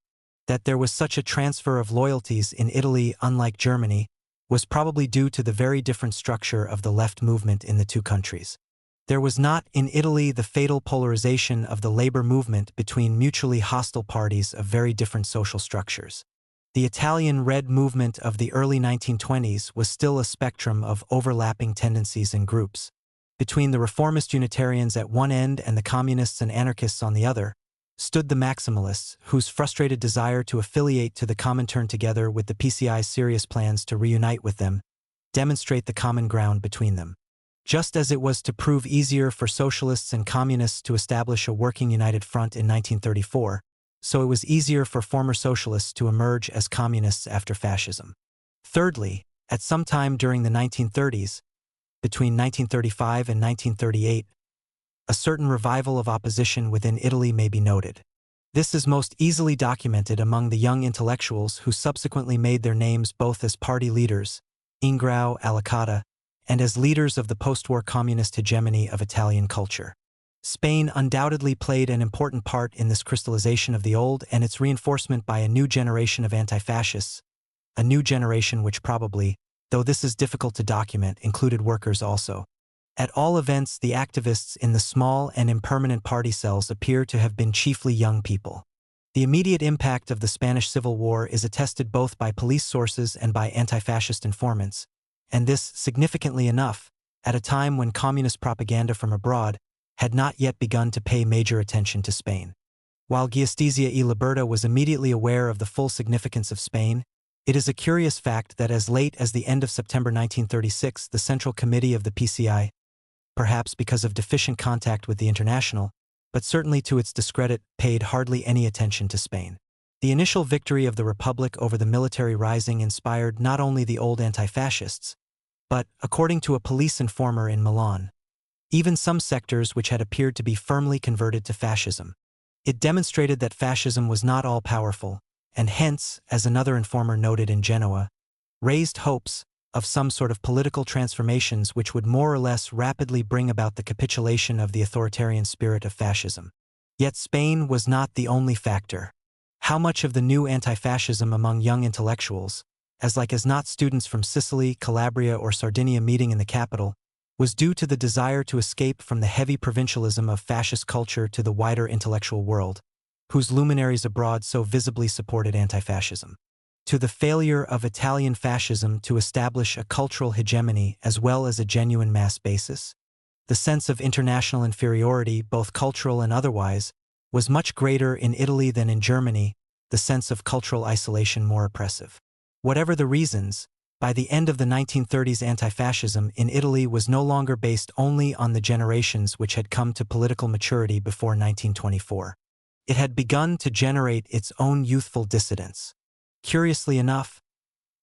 That there was such a transfer of loyalties in Italy, unlike Germany, was probably due to the very different structure of the left movement in the two countries. There was not in Italy the fatal polarization of the labor movement between mutually hostile parties of very different social structures. The Italian Red movement of the early 1920s was still a spectrum of overlapping tendencies and groups. Between the reformist Unitarians at one end and the communists and anarchists on the other, stood the maximalists, whose frustrated desire to affiliate to the Comintern together with the PCI's serious plans to reunite with them, demonstrate the common ground between them. Just as it was to prove easier for socialists and communists to establish a working united front in 1934, so it was easier for former socialists to emerge as communists after fascism. Thirdly, at some time during the 1930s, between 1935 and 1938, a certain revival of opposition within Italy may be noted. This is most easily documented among the young intellectuals who subsequently made their names both as party leaders, Ingrao, Alicata, and as leaders of the post-war communist hegemony of Italian culture. Spain undoubtedly played an important part in this crystallization of the old and its reinforcement by a new generation of anti-fascists, a new generation which probably, though this is difficult to document, included workers also. At all events, the activists in the small and impermanent party cells appear to have been chiefly young people. The immediate impact of the Spanish Civil War is attested both by police sources and by anti-fascist informants, and this, significantly enough, at a time when communist propaganda from abroad had not yet begun to pay major attention to Spain. While Giustizia e Libertà was immediately aware of the full significance of Spain, it is a curious fact that as late as the end of September 1936, the Central Committee of the PCI, perhaps because of deficient contact with the International, but certainly to its discredit paid hardly any attention to Spain. The initial victory of the Republic over the military rising inspired not only the old anti-fascists, but, according to a police informer in Milan, even some sectors which had appeared to be firmly converted to fascism. It demonstrated that fascism was not all-powerful, and hence, as another informer noted in Genoa, raised hopes of some sort of political transformations which would more or less rapidly bring about the capitulation of the authoritarian spirit of fascism. Yet Spain was not the only factor. How much of the new anti-fascism among young intellectuals, as not students from Sicily, Calabria, or Sardinia meeting in the capital, was due to the desire to escape from the heavy provincialism of fascist culture to the wider intellectual world, whose luminaries abroad so visibly supported anti-fascism. To the failure of Italian fascism to establish a cultural hegemony as well as a genuine mass basis, the sense of international inferiority, both cultural and otherwise, was much greater in Italy than in Germany, the sense of cultural isolation more oppressive. Whatever the reasons, by the end of the 1930s anti-fascism in Italy was no longer based only on the generations which had come to political maturity before 1924. It had begun to generate its own youthful dissidents. Curiously enough,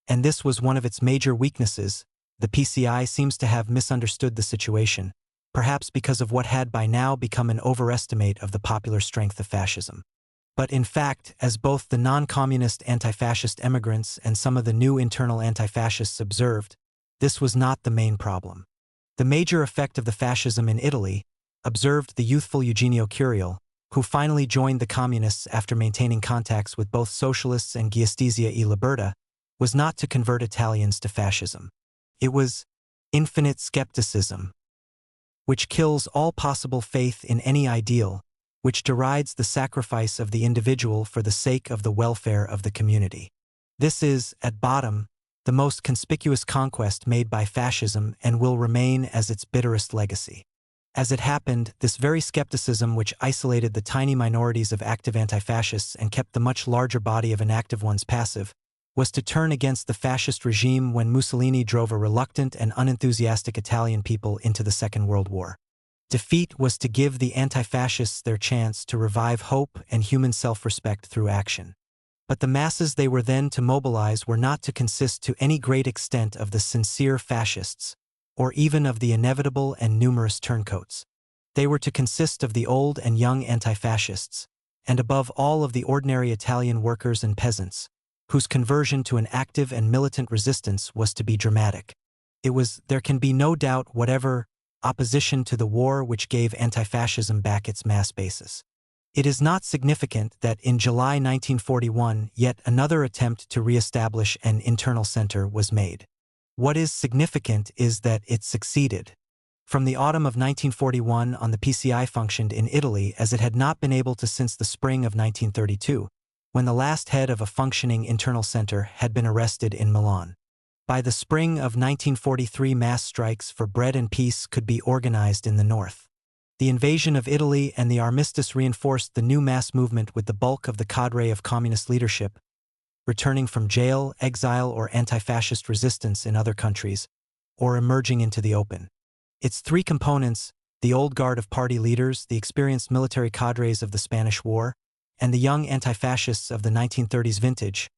and this was one of its major weaknesses, the PCI seems to have misunderstood the situation, perhaps because of what had by now become an overestimate of the popular strength of fascism. But in fact, as both the non-communist anti-fascist emigrants and some of the new internal anti-fascists observed, this was not the main problem. The major effect of the fascism in Italy, observed the youthful Eugenio Curiel, who finally joined the communists after maintaining contacts with both socialists and Giustizia e Libertà, was not to convert Italians to fascism. It was infinite skepticism, which kills all possible faith in any ideal, which derides the sacrifice of the individual for the sake of the welfare of the community. This is, at bottom, the most conspicuous conquest made by fascism and will remain as its bitterest legacy. As it happened, this very skepticism which isolated the tiny minorities of active anti-fascists and kept the much larger body of inactive ones passive, was to turn against the fascist regime when Mussolini drove a reluctant and unenthusiastic Italian people into the Second World War. Defeat was to give the anti-fascists their chance to revive hope and human self-respect through action. But the masses they were then to mobilize were not to consist to any great extent of the sincere fascists, or even of the inevitable and numerous turncoats. They were to consist of the old and young anti-fascists, and above all of the ordinary Italian workers and peasants, whose conversion to an active and militant resistance was to be dramatic. It was, there can be no doubt whatever, opposition to the war which gave anti-fascism back its mass basis. It is not significant that in July 1941 yet another attempt to re-establish an internal center was made. What is significant is that it succeeded. From the autumn of 1941 on, the PCI functioned in Italy as it had not been able to since the spring of 1932, when the last head of a functioning internal center had been arrested in Milan. By the spring of 1943, mass strikes for bread and peace could be organized in the north. The invasion of Italy and the armistice reinforced the new mass movement, with the bulk of the cadre of communist leadership returning from jail, exile, or anti-fascist resistance in other countries, or emerging into the open. Its three components, the old guard of party leaders, the experienced military cadres of the Spanish War, and the young anti-fascists of the 1930s vintage,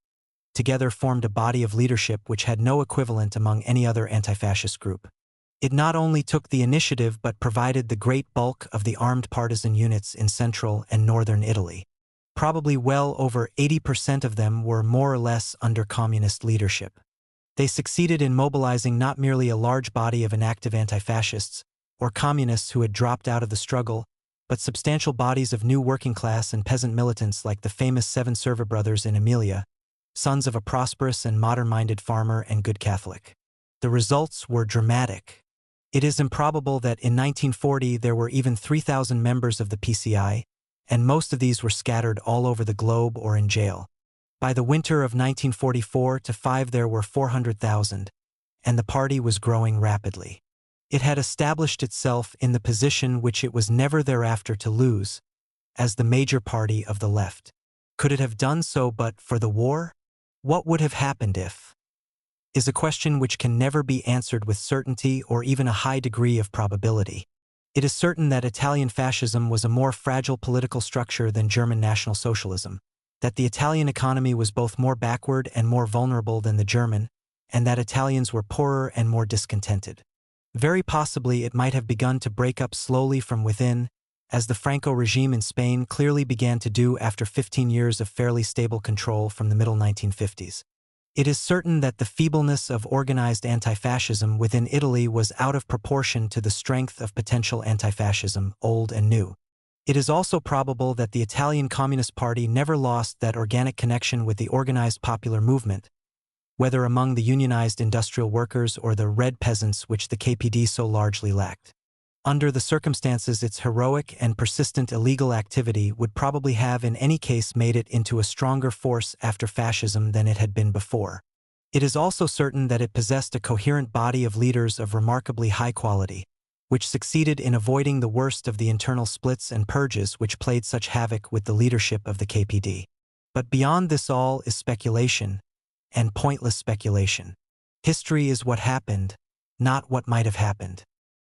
together formed a body of leadership which had no equivalent among any other anti-fascist group. It not only took the initiative but provided the great bulk of the armed partisan units in central and northern Italy. Probably well over 80% of them were more or less under communist leadership. They succeeded in mobilizing not merely a large body of inactive anti-fascists, or communists who had dropped out of the struggle, but substantial bodies of new working-class and peasant militants like the famous Seven Serva brothers in Emilia, sons of a prosperous and modern-minded farmer and good Catholic. The results were dramatic. It is improbable that in 1940 there were even 3,000 members of the PCI, and most of these were scattered all over the globe or in jail. By the winter of 1944-5 there were 400,000, and the party was growing rapidly. It had established itself in the position which it was never thereafter to lose, as the major party of the left. Could it have done so but for the war? What would have happened if? Is a question which can never be answered with certainty or even a high degree of probability. It is certain that Italian fascism was a more fragile political structure than German National Socialism, that the Italian economy was both more backward and more vulnerable than the German, and that Italians were poorer and more discontented. Very possibly it might have begun to break up slowly from within, as the Franco regime in Spain clearly began to do after 15 years of fairly stable control from the middle 1950s. It is certain that the feebleness of organized anti-fascism within Italy was out of proportion to the strength of potential anti-fascism, old and new. It is also probable that the Italian Communist Party never lost that organic connection with the organized popular movement, whether among the unionized industrial workers or the red peasants which the KPD so largely lacked. Under the circumstances, its heroic and persistent illegal activity would probably have in any case made it into a stronger force after fascism than it had been before. It is also certain that it possessed a coherent body of leaders of remarkably high quality, which succeeded in avoiding the worst of the internal splits and purges which played such havoc with the leadership of the KPD. But beyond this all is speculation, and pointless speculation. History is what happened, not what might have happened.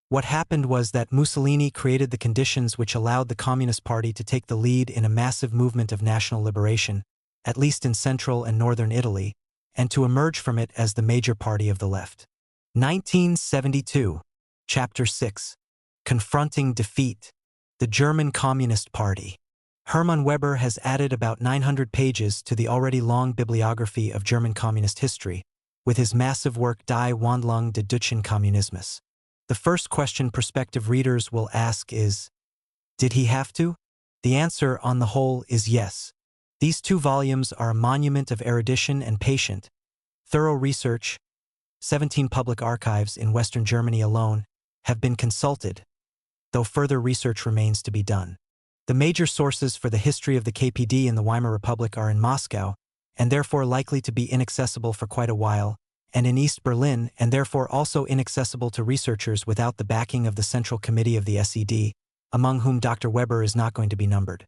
What happened was that Mussolini created the conditions which allowed the Communist Party to take the lead in a massive movement of national liberation, at least in central and northern Italy, and to emerge from it as the major party of the left. 1972. Chapter 6. Confronting Defeat. The German Communist Party. Hermann Weber has added about 900 pages to the already long bibliography of German communist history, with his massive work Die Wandlung des deutschen Kommunismus. The first question prospective readers will ask is, did he have to? The answer, on the whole, is yes. These 2 volumes are a monument of erudition and patient, thorough research. 17 public archives in Western Germany alone have been consulted, though further research remains to be done. The major sources for the history of the KPD in the Weimar Republic are in Moscow, and therefore likely to be inaccessible for quite a while, and in East Berlin, and therefore also inaccessible to researchers without the backing of the Central Committee of the SED, among whom Dr. Weber is not going to be numbered.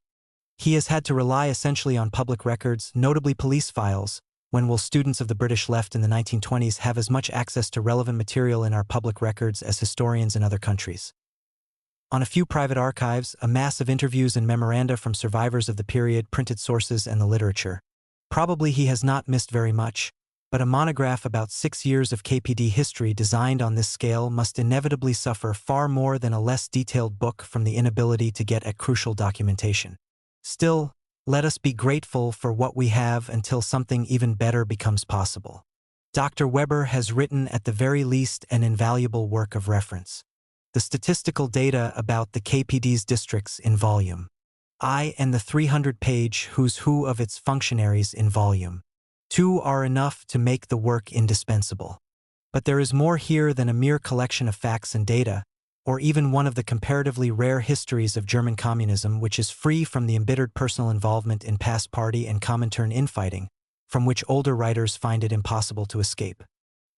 He has had to rely essentially on public records, notably police files. When will students of the British left in the 1920s have as much access to relevant material in our public records as historians in other countries? On a few private archives, a mass of interviews and memoranda from survivors of the period, printed sources, and the literature. Probably he has not missed very much, but a monograph about 6 years of KPD history designed on this scale must inevitably suffer far more than a less detailed book from the inability to get at crucial documentation. Still, let us be grateful for what we have until something even better becomes possible. Dr. Weber has written at the very least an invaluable work of reference. The statistical data about the KPD's districts in Volume I and the 300-page Who's Who of its functionaries in Volume 2 are enough to make the work indispensable. But there is more here than a mere collection of facts and data, or even one of the comparatively rare histories of German communism which is free from the embittered personal involvement in past party and Comintern infighting, from which older writers find it impossible to escape.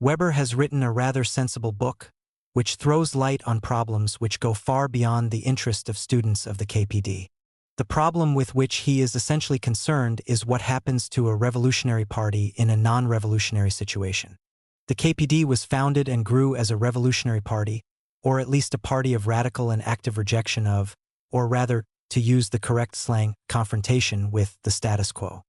Weber has written a rather sensible book, which throws light on problems which go far beyond the interest of students of the KPD. The problem with which he is essentially concerned is what happens to a revolutionary party in a non-revolutionary situation. The KPD was founded and grew as a revolutionary party, or at least a party of radical and active rejection of, or rather, to use the correct slang, confrontation with, the status quo.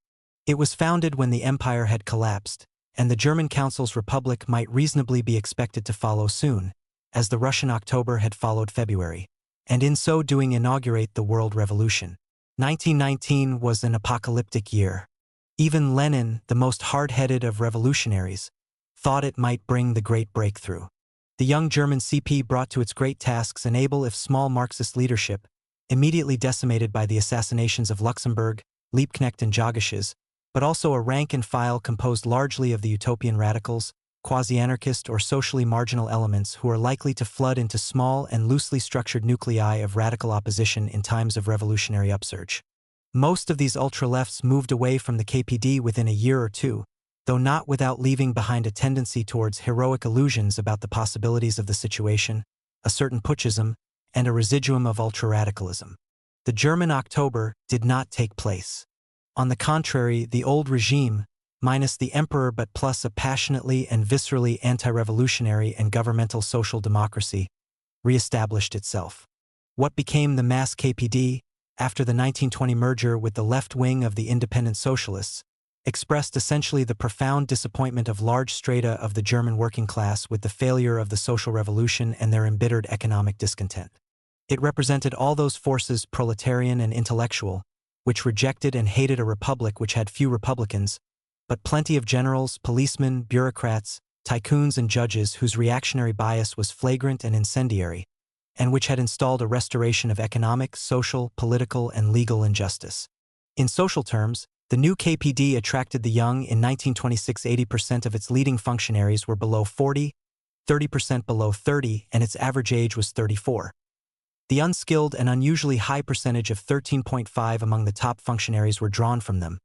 It was founded when the empire had collapsed, and the German Council's republic might reasonably be expected to follow soon, as the Russian October had followed February, and in so doing inaugurate the world revolution. 1919 was an apocalyptic year. Even Lenin, the most hard-headed of revolutionaries, thought it might bring the great breakthrough. The young German CP brought to its great tasks an able if small Marxist leadership, immediately decimated by the assassinations of Luxemburg, Liebknecht and Jogasches, but also a rank and file composed largely of the utopian radicals, quasi-anarchist or socially marginal elements who are likely to flood into small and loosely structured nuclei of radical opposition in times of revolutionary upsurge. Most of these ultra-lefts moved away from the KPD within a year or two, though not without leaving behind a tendency towards heroic illusions about the possibilities of the situation, a certain putschism, and a residuum of ultra-radicalism. The German October did not take place. On the contrary, the old regime, minus the emperor but plus a passionately and viscerally anti-revolutionary and governmental social democracy, re-established itself. What became the mass KPD, after the 1920 merger with the left wing of the Independent Socialists, expressed essentially the profound disappointment of large strata of the German working class with the failure of the social revolution and their embittered economic discontent. It represented all those forces, proletarian and intellectual, which rejected and hated a republic which had few republicans, but plenty of generals, policemen, bureaucrats, tycoons and judges whose reactionary bias was flagrant and incendiary, and which had installed a restoration of economic, social, political, and legal injustice. In social terms, the new KPD attracted the young. In 1926, 80% of its leading functionaries were below 40, 30% below 30, and its average age was 34. The unskilled and unusually high percentage of 13.5 among the top functionaries were drawn from them.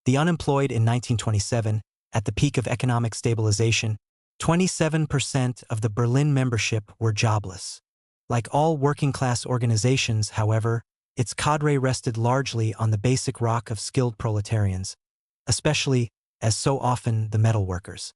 The unemployed in 1927, at the peak of economic stabilization, 27% of the Berlin membership were jobless. Like all working-class organizations, however, its cadre rested largely on the basic rock of skilled proletarians, especially, as so often, the metal workers.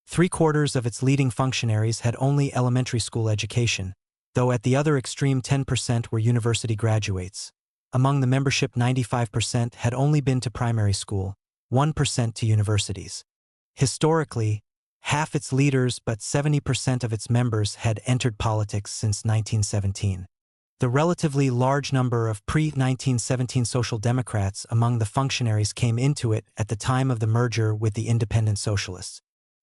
3/4 of its leading functionaries had only elementary school education, though at the other extreme 10% were university graduates. Among the membership, 95% had only been to primary school, 1% to universities. Historically, half its leaders but 70% of its members had entered politics since 1917. The relatively large number of pre-1917 Social Democrats among the functionaries came into it at the time of the merger with the Independent Socialists.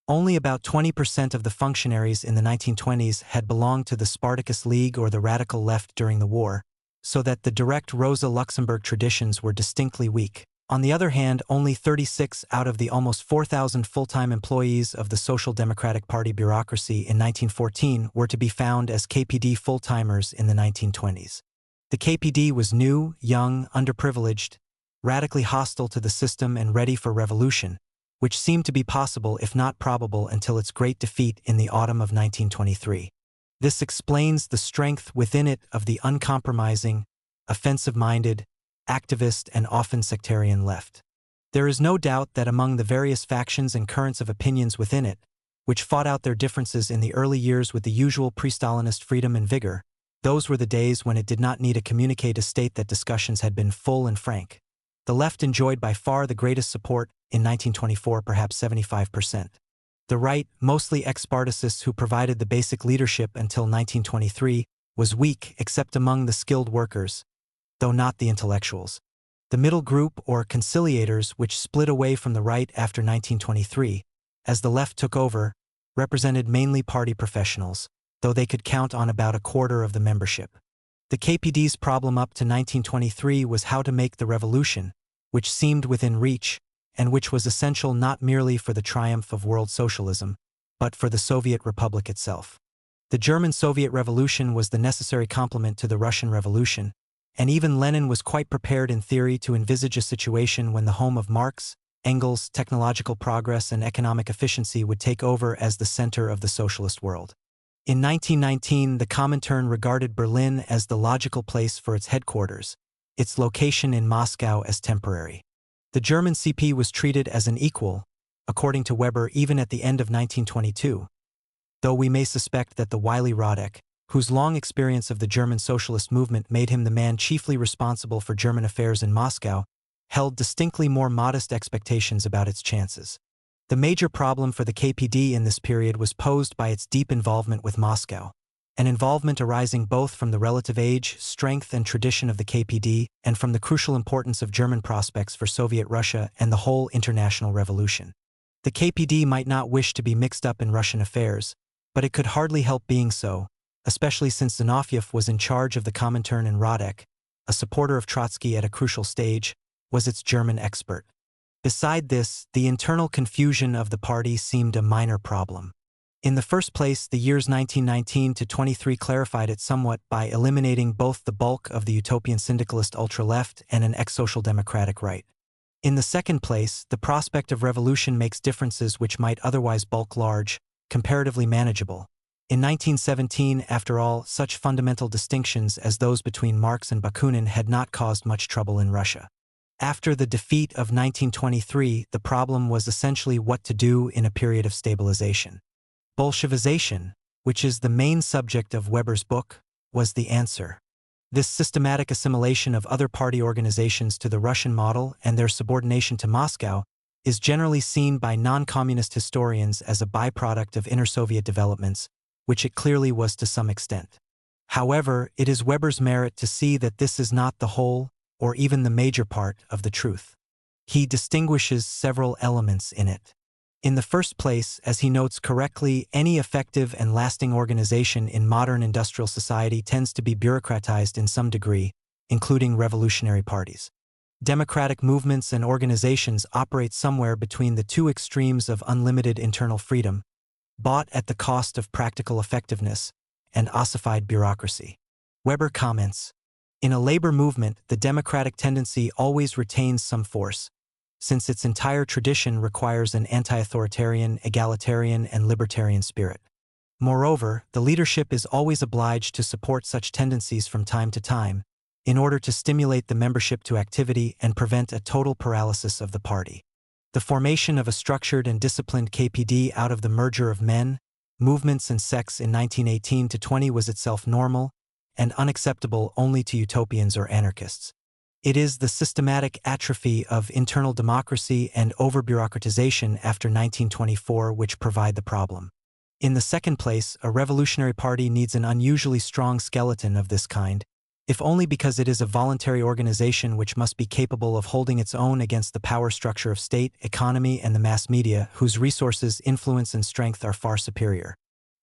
Only about 20% of the functionaries in the 1920s had belonged to the Spartacus League or the radical left during the war, so that the direct Rosa Luxemburg traditions were distinctly weak. On the other hand, only 36 out of the almost 4,000 full-time employees of the Social Democratic Party bureaucracy in 1914 were to be found as KPD full-timers in the 1920s. The KPD was new, young, underprivileged, radically hostile to the system and ready for revolution, which seemed to be possible if not probable until its great defeat in the autumn of 1923. This explains the strength within it of the uncompromising, offensive-minded, activist and often sectarian left. There is no doubt that among the various factions and currents of opinions within it, which fought out their differences in the early years with the usual pre-Stalinist freedom and vigor, those were the days when it did not need a communique to state that discussions had been full and frank. The left enjoyed by far the greatest support, in 1924 perhaps 75%. The right, mostly ex-Spartacists who provided the basic leadership until 1923, was weak except among the skilled workers, though not the intellectuals. The middle group, or conciliators, which split away from the right after 1923, as the left took over, represented mainly party professionals, though they could count on about 1/4 of the membership. The KPD's problem up to 1923 was how to make the revolution, which seemed within reach, and which was essential not merely for the triumph of world socialism, but for the Soviet Republic itself. The German Soviet Revolution was the necessary complement to the Russian Revolution, and even Lenin was quite prepared in theory to envisage a situation when the home of Marx, Engels, technological progress and economic efficiency would take over as the center of the socialist world. In 1919, the Comintern regarded Berlin as the logical place for its headquarters, its location in Moscow as temporary. The German CP was treated as an equal, according to Weber, even at the end of 1922, though we may suspect that the wily Radek, whose long experience of the German socialist movement made him the man chiefly responsible for German affairs in Moscow, held distinctly more modest expectations about its chances. The major problem for the KPD in this period was posed by its deep involvement with Moscow, an involvement arising both from the relative age, strength and tradition of the KPD and from the crucial importance of German prospects for Soviet Russia and the whole international revolution. The KPD might not wish to be mixed up in Russian affairs, but it could hardly help being so, especially since Zinoviev was in charge of the Comintern and Radek, a supporter of Trotsky at a crucial stage, was its German expert. Beside this, the internal confusion of the party seemed a minor problem. In the first place, the years 1919 to 23 clarified it somewhat by eliminating both the bulk of the utopian syndicalist ultra-left and an ex-social democratic right. In the second place, the prospect of revolution makes differences which might otherwise bulk large, comparatively manageable. In 1917, after all, such fundamental distinctions as those between Marx and Bakunin had not caused much trouble in Russia. After the defeat of 1923, the problem was essentially what to do in a period of stabilization. Bolshevization, which is the main subject of Weber's book, was the answer. This systematic assimilation of other party organizations to the Russian model and their subordination to Moscow is generally seen by non-communist historians as a byproduct of inter-Soviet developments, which it clearly was to some extent. However, it is Weber's merit to see that this is not the whole, or even the major part, of the truth. He distinguishes several elements in it. In the first place, as he notes correctly, any effective and lasting organization in modern industrial society tends to be bureaucratized in some degree, including revolutionary parties. Democratic movements and organizations operate somewhere between the two extremes of unlimited internal freedom, bought at the cost of practical effectiveness, and ossified bureaucracy. Weber comments, "In a labor movement, the democratic tendency always retains some force, since its entire tradition requires an anti-authoritarian, egalitarian, and libertarian spirit. Moreover, the leadership is always obliged to support such tendencies from time to time, in order to stimulate the membership to activity and prevent a total paralysis of the party. The formation of a structured and disciplined KPD out of the merger of men, movements and sects in 1918-20 was itself normal and unacceptable only to utopians or anarchists. It is the systematic atrophy of internal democracy and over-bureaucratization after 1924 which provide the problem. In the second place, a revolutionary party needs an unusually strong skeleton of this kind, if only because it is a voluntary organization which must be capable of holding its own against the power structure of state, economy, and the mass media, whose resources, influence, and strength are far superior.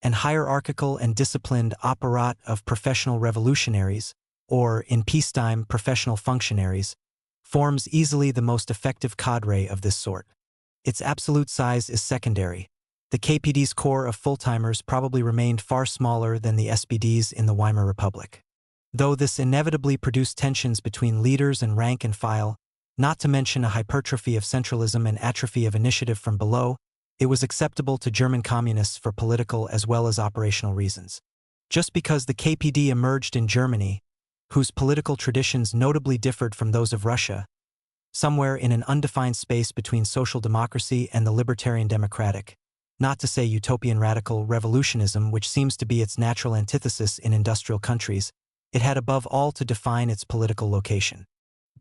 An hierarchical and disciplined apparat of professional revolutionaries, or, in peacetime, professional functionaries, forms easily the most effective cadre of this sort. Its absolute size is secondary. The KPD's core of full-timers probably remained far smaller than the SPD's in the Weimar Republic. Though this inevitably produced tensions between leaders and rank and file, not to mention a hypertrophy of centralism and atrophy of initiative from below, it was acceptable to German communists for political as well as operational reasons. Just because the KPD emerged in Germany, whose political traditions notably differed from those of Russia, somewhere in an undefined space between social democracy and the libertarian democratic, not to say utopian radical revolutionism which seems to be its natural antithesis in industrial countries, it had above all to define its political location.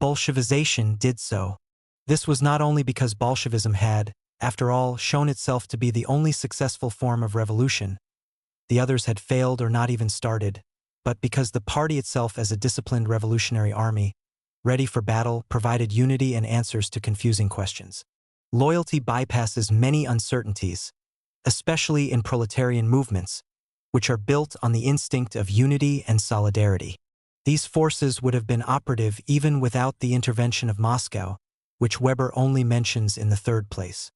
Bolshevization did so. This was not only because Bolshevism had, after all, shown itself to be the only successful form of revolution, the others had failed or not even started, but because the party itself as a disciplined revolutionary army, ready for battle, provided unity and answers to confusing questions. Loyalty bypasses many uncertainties, especially in proletarian movements, which are built on the instinct of unity and solidarity. These forces would have been operative even without the intervention of Moscow, which Weber only mentions in the third place.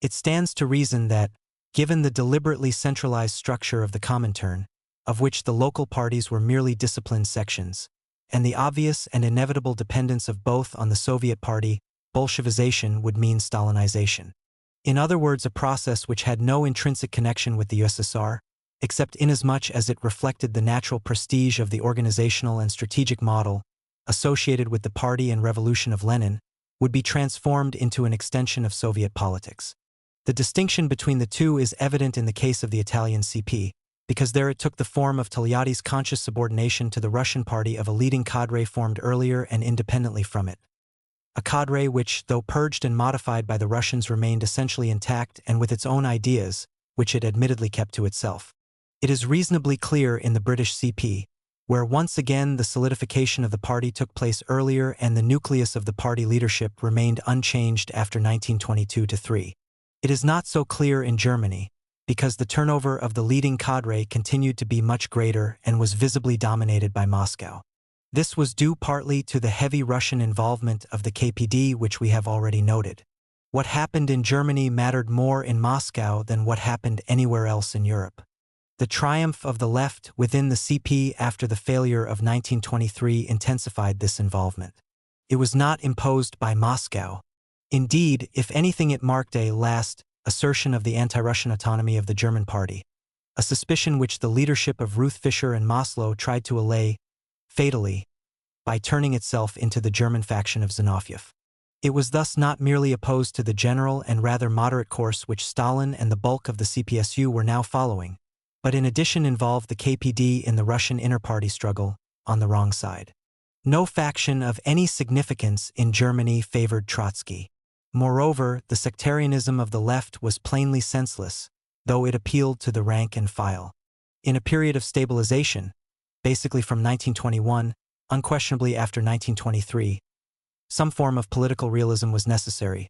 It stands to reason that, given the deliberately centralized structure of the Comintern, of which the local parties were merely disciplined sections, and the obvious and inevitable dependence of both on the Soviet Party, Bolshevization would mean Stalinization. In other words, a process which had no intrinsic connection with the USSR, except inasmuch as it reflected the natural prestige of the organizational and strategic model associated with the party and revolution of Lenin, would be transformed into an extension of Soviet politics. The distinction between the two is evident in the case of the Italian CP, because there it took the form of Togliatti's conscious subordination to the Russian party of a leading cadre formed earlier and independently from it. A cadre which, though purged and modified by the Russians, remained essentially intact and with its own ideas, which it admittedly kept to itself. It is reasonably clear in the British CP, where once again the solidification of the party took place earlier and the nucleus of the party leadership remained unchanged after 1922-3. It is not so clear in Germany, because the turnover of the leading cadre continued to be much greater and was visibly dominated by Moscow. This was due partly to the heavy Russian involvement of the KPD which we have already noted. What happened in Germany mattered more in Moscow than what happened anywhere else in Europe. The triumph of the left within the CP after the failure of 1923 intensified this involvement. It was not imposed by Moscow. Indeed, if anything, it marked a last assertion of the anti-Russian autonomy of the German party, a suspicion which the leadership of Ruth Fischer and Maslow tried to allay, fatally, by turning itself into the German faction of Zinoviev. It was thus not merely opposed to the general and rather moderate course which Stalin and the bulk of the CPSU were now following, but in addition involved the KPD in the Russian inter-party struggle, on the wrong side. No faction of any significance in Germany favored Trotsky. Moreover, the sectarianism of the left was plainly senseless, though it appealed to the rank and file. In a period of stabilization, basically from 1921, unquestionably after 1923, some form of political realism was necessary.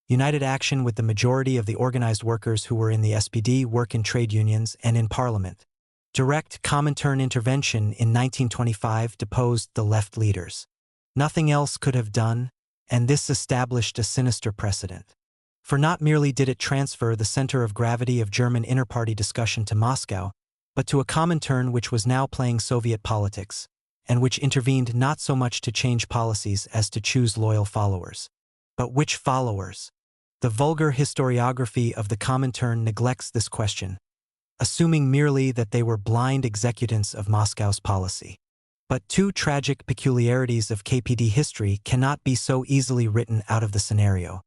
United action with the majority of the organized workers who were in the SPD, work in trade unions, and in parliament. Direct Comintern intervention in 1925 deposed the left leaders. Nothing else could have done, and this established a sinister precedent. For not merely did it transfer the center of gravity of German inter-party discussion to Moscow, but to a Comintern which was now playing Soviet politics, and which intervened not so much to change policies as to choose loyal followers. But which followers? The vulgar historiography of the Comintern neglects this question, assuming merely that they were blind executants of Moscow's policy. But two tragic peculiarities of KPD history cannot be so easily written out of the scenario.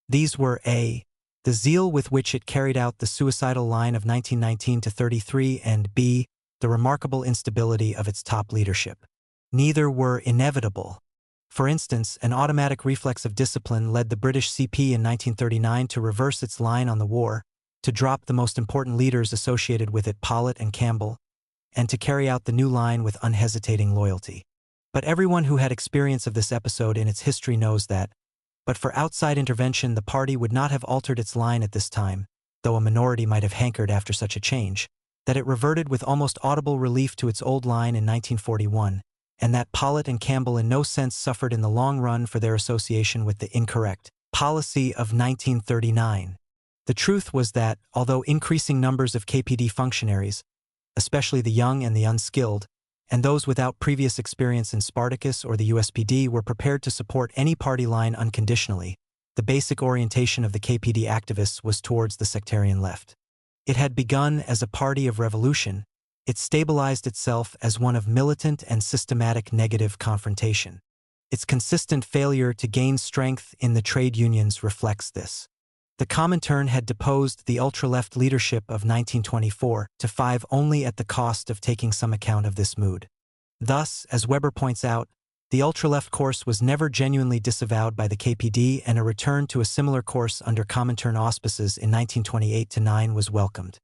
These were a. the zeal with which it carried out the suicidal line of 1919 to 33, and b. the remarkable instability of its top leadership. Neither were inevitable. For instance, an automatic reflex of discipline led the British CP in 1939 to reverse its line on the war, to drop the most important leaders associated with it, Pollitt and Campbell, and to carry out the new line with unhesitating loyalty. But everyone who had experience of this episode in its history knows that, but for outside intervention, the party would not have altered its line at this time, though a minority might have hankered after such a change, that it reverted with almost audible relief to its old line in 1941, and that Pollitt and Campbell in no sense suffered in the long run for their association with the incorrect policy of 1939. The truth was that, although increasing numbers of KPD functionaries, especially the young and the unskilled, and those without previous experience in Spartacus or the USPD were prepared to support any party line unconditionally, the basic orientation of the KPD activists was towards the sectarian left. It had begun as a party of revolution. It stabilized itself as one of militant and systematic negative confrontation. Its consistent failure to gain strength in the trade unions reflects this. The Comintern had deposed the ultra-left leadership of 1924 to 5 only at the cost of taking some account of this mood. Thus, as Weber points out, the ultra-left course was never genuinely disavowed by the KPD, and a return to a similar course under Comintern auspices in 1928-9 was welcomed.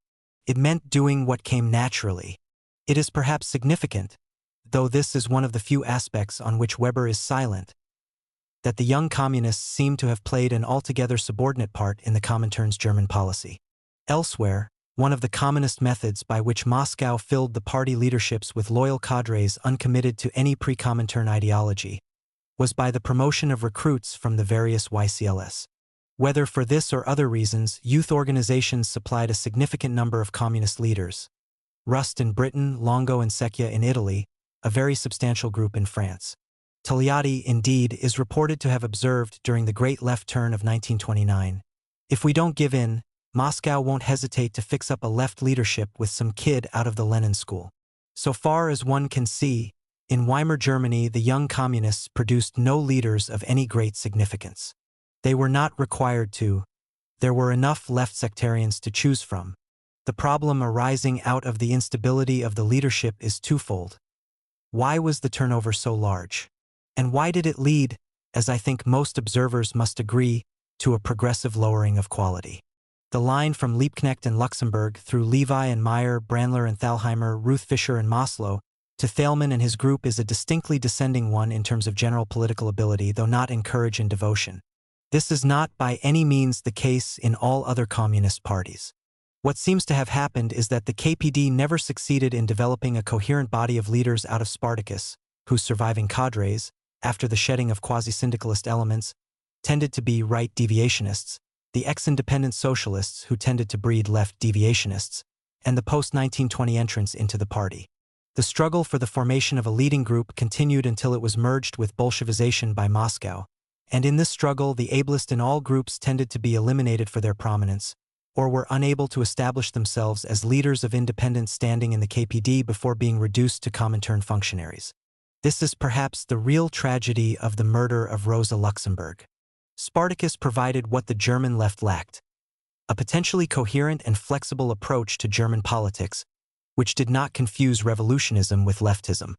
It meant doing what came naturally. It is perhaps significant, though this is one of the few aspects on which Weber is silent, that the young communists seem to have played an altogether subordinate part in the Comintern's German policy. Elsewhere, one of the communist methods by which Moscow filled the party leaderships with loyal cadres uncommitted to any pre-Comintern ideology was by the promotion of recruits from the various YCLS. Whether for this or other reasons, youth organizations supplied a significant number of communist leaders. Rust in Britain, Longo and Secchia in Italy, a very substantial group in France. Togliatti, indeed, is reported to have observed during the Great Left Turn of 1929, "If we don't give in, Moscow won't hesitate to fix up a left leadership with some kid out of the Lenin school." So far as one can see, in Weimar Germany the young communists produced no leaders of any great significance. They were not required to. There were enough left sectarians to choose from. The problem arising out of the instability of the leadership is twofold. Why was the turnover so large? And why did it lead, as I think most observers must agree, to a progressive lowering of quality? The line from Liebknecht and Luxemburg through Levi and Meyer, Brandler and Thalheimer, Ruth Fischer and Maslow, to Thalmann and his group is a distinctly descending one in terms of general political ability, though not in courage and devotion. This is not by any means the case in all other communist parties. What seems to have happened is that the KPD never succeeded in developing a coherent body of leaders out of Spartacus, whose surviving cadres, after the shedding of quasi-syndicalist elements, tended to be right deviationists, the ex-independent socialists who tended to breed left deviationists, and the post-1920 entrants into the party. The struggle for the formation of a leading group continued until it was merged with Bolshevization by Moscow, and in this struggle the ablest in all groups tended to be eliminated for their prominence, or were unable to establish themselves as leaders of independent standing in the KPD before being reduced to Comintern functionaries. This is perhaps the real tragedy of the murder of Rosa Luxemburg. Spartacus provided what the German left lacked: a potentially coherent and flexible approach to German politics, which did not confuse revolutionism with leftism.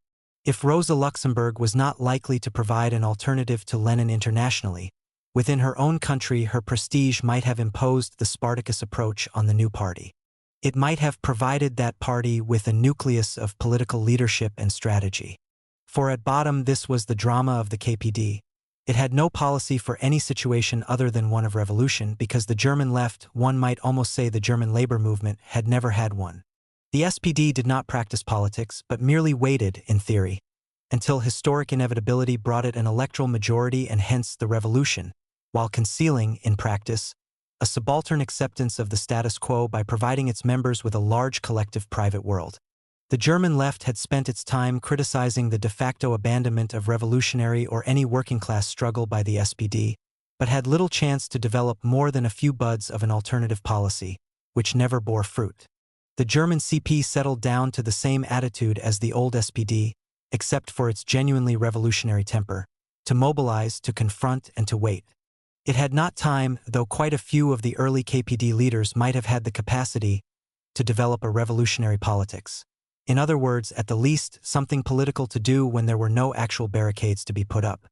If Rosa Luxemburg was not likely to provide an alternative to Lenin internationally, within her own country her prestige might have imposed the Spartacus approach on the new party. It might have provided that party with a nucleus of political leadership and strategy. For at bottom this was the drama of the KPD. It had no policy for any situation other than one of revolution because the German left, one might almost say the German labor movement, had never had one. The SPD did not practice politics but merely waited, in theory, until historic inevitability brought it an electoral majority and hence the revolution, while concealing, in practice, a subaltern acceptance of the status quo by providing its members with a large collective private world. The German left had spent its time criticizing the de facto abandonment of revolutionary or any working-class struggle by the SPD, but had little chance to develop more than a few buds of an alternative policy, which never bore fruit. The German CP settled down to the same attitude as the old SPD, except for its genuinely revolutionary temper, to mobilize, to confront, and to wait. It had not time, though quite a few of the early KPD leaders might have had the capacity, to develop a revolutionary politics. In other words, at the least, something political to do when there were no actual barricades to be put up.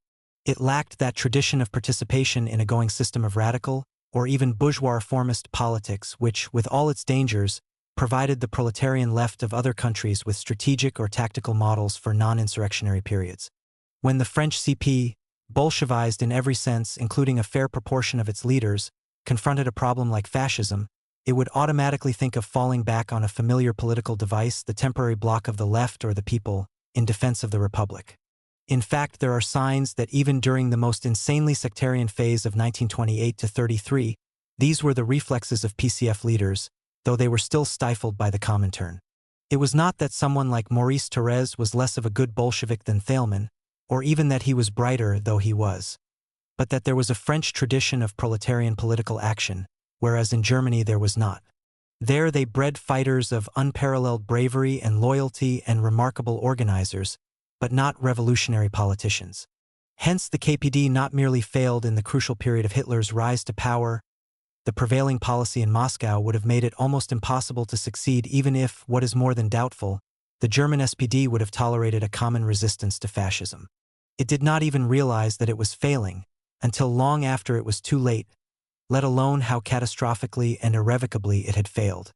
It lacked that tradition of participation in a going system of radical, or even bourgeois reformist politics which, with all its dangers, provided the proletarian left of other countries with strategic or tactical models for non-insurrectionary periods. When the French CP, Bolshevized in every sense, including a fair proportion of its leaders, confronted a problem like fascism, it would automatically think of falling back on a familiar political device, the temporary bloc of the left or the people, in defense of the republic. In fact, there are signs that even during the most insanely sectarian phase of 1928 to 33, these were the reflexes of PCF leaders, though they were still stifled by the Comintern. It was not that someone like Maurice Thérèse was less of a good Bolshevik than Thielmann, or even that he was brighter, though he was, but that there was a French tradition of proletarian political action, whereas in Germany there was not. There they bred fighters of unparalleled bravery and loyalty and remarkable organizers, but not revolutionary politicians. Hence the KPD not merely failed in the crucial period of Hitler's rise to power, the prevailing policy in Moscow would have made it almost impossible to succeed even if, what is more than doubtful, the German SPD would have tolerated a common resistance to fascism. It did not even realize that it was failing, until long after it was too late, let alone how catastrophically and irrevocably it had failed.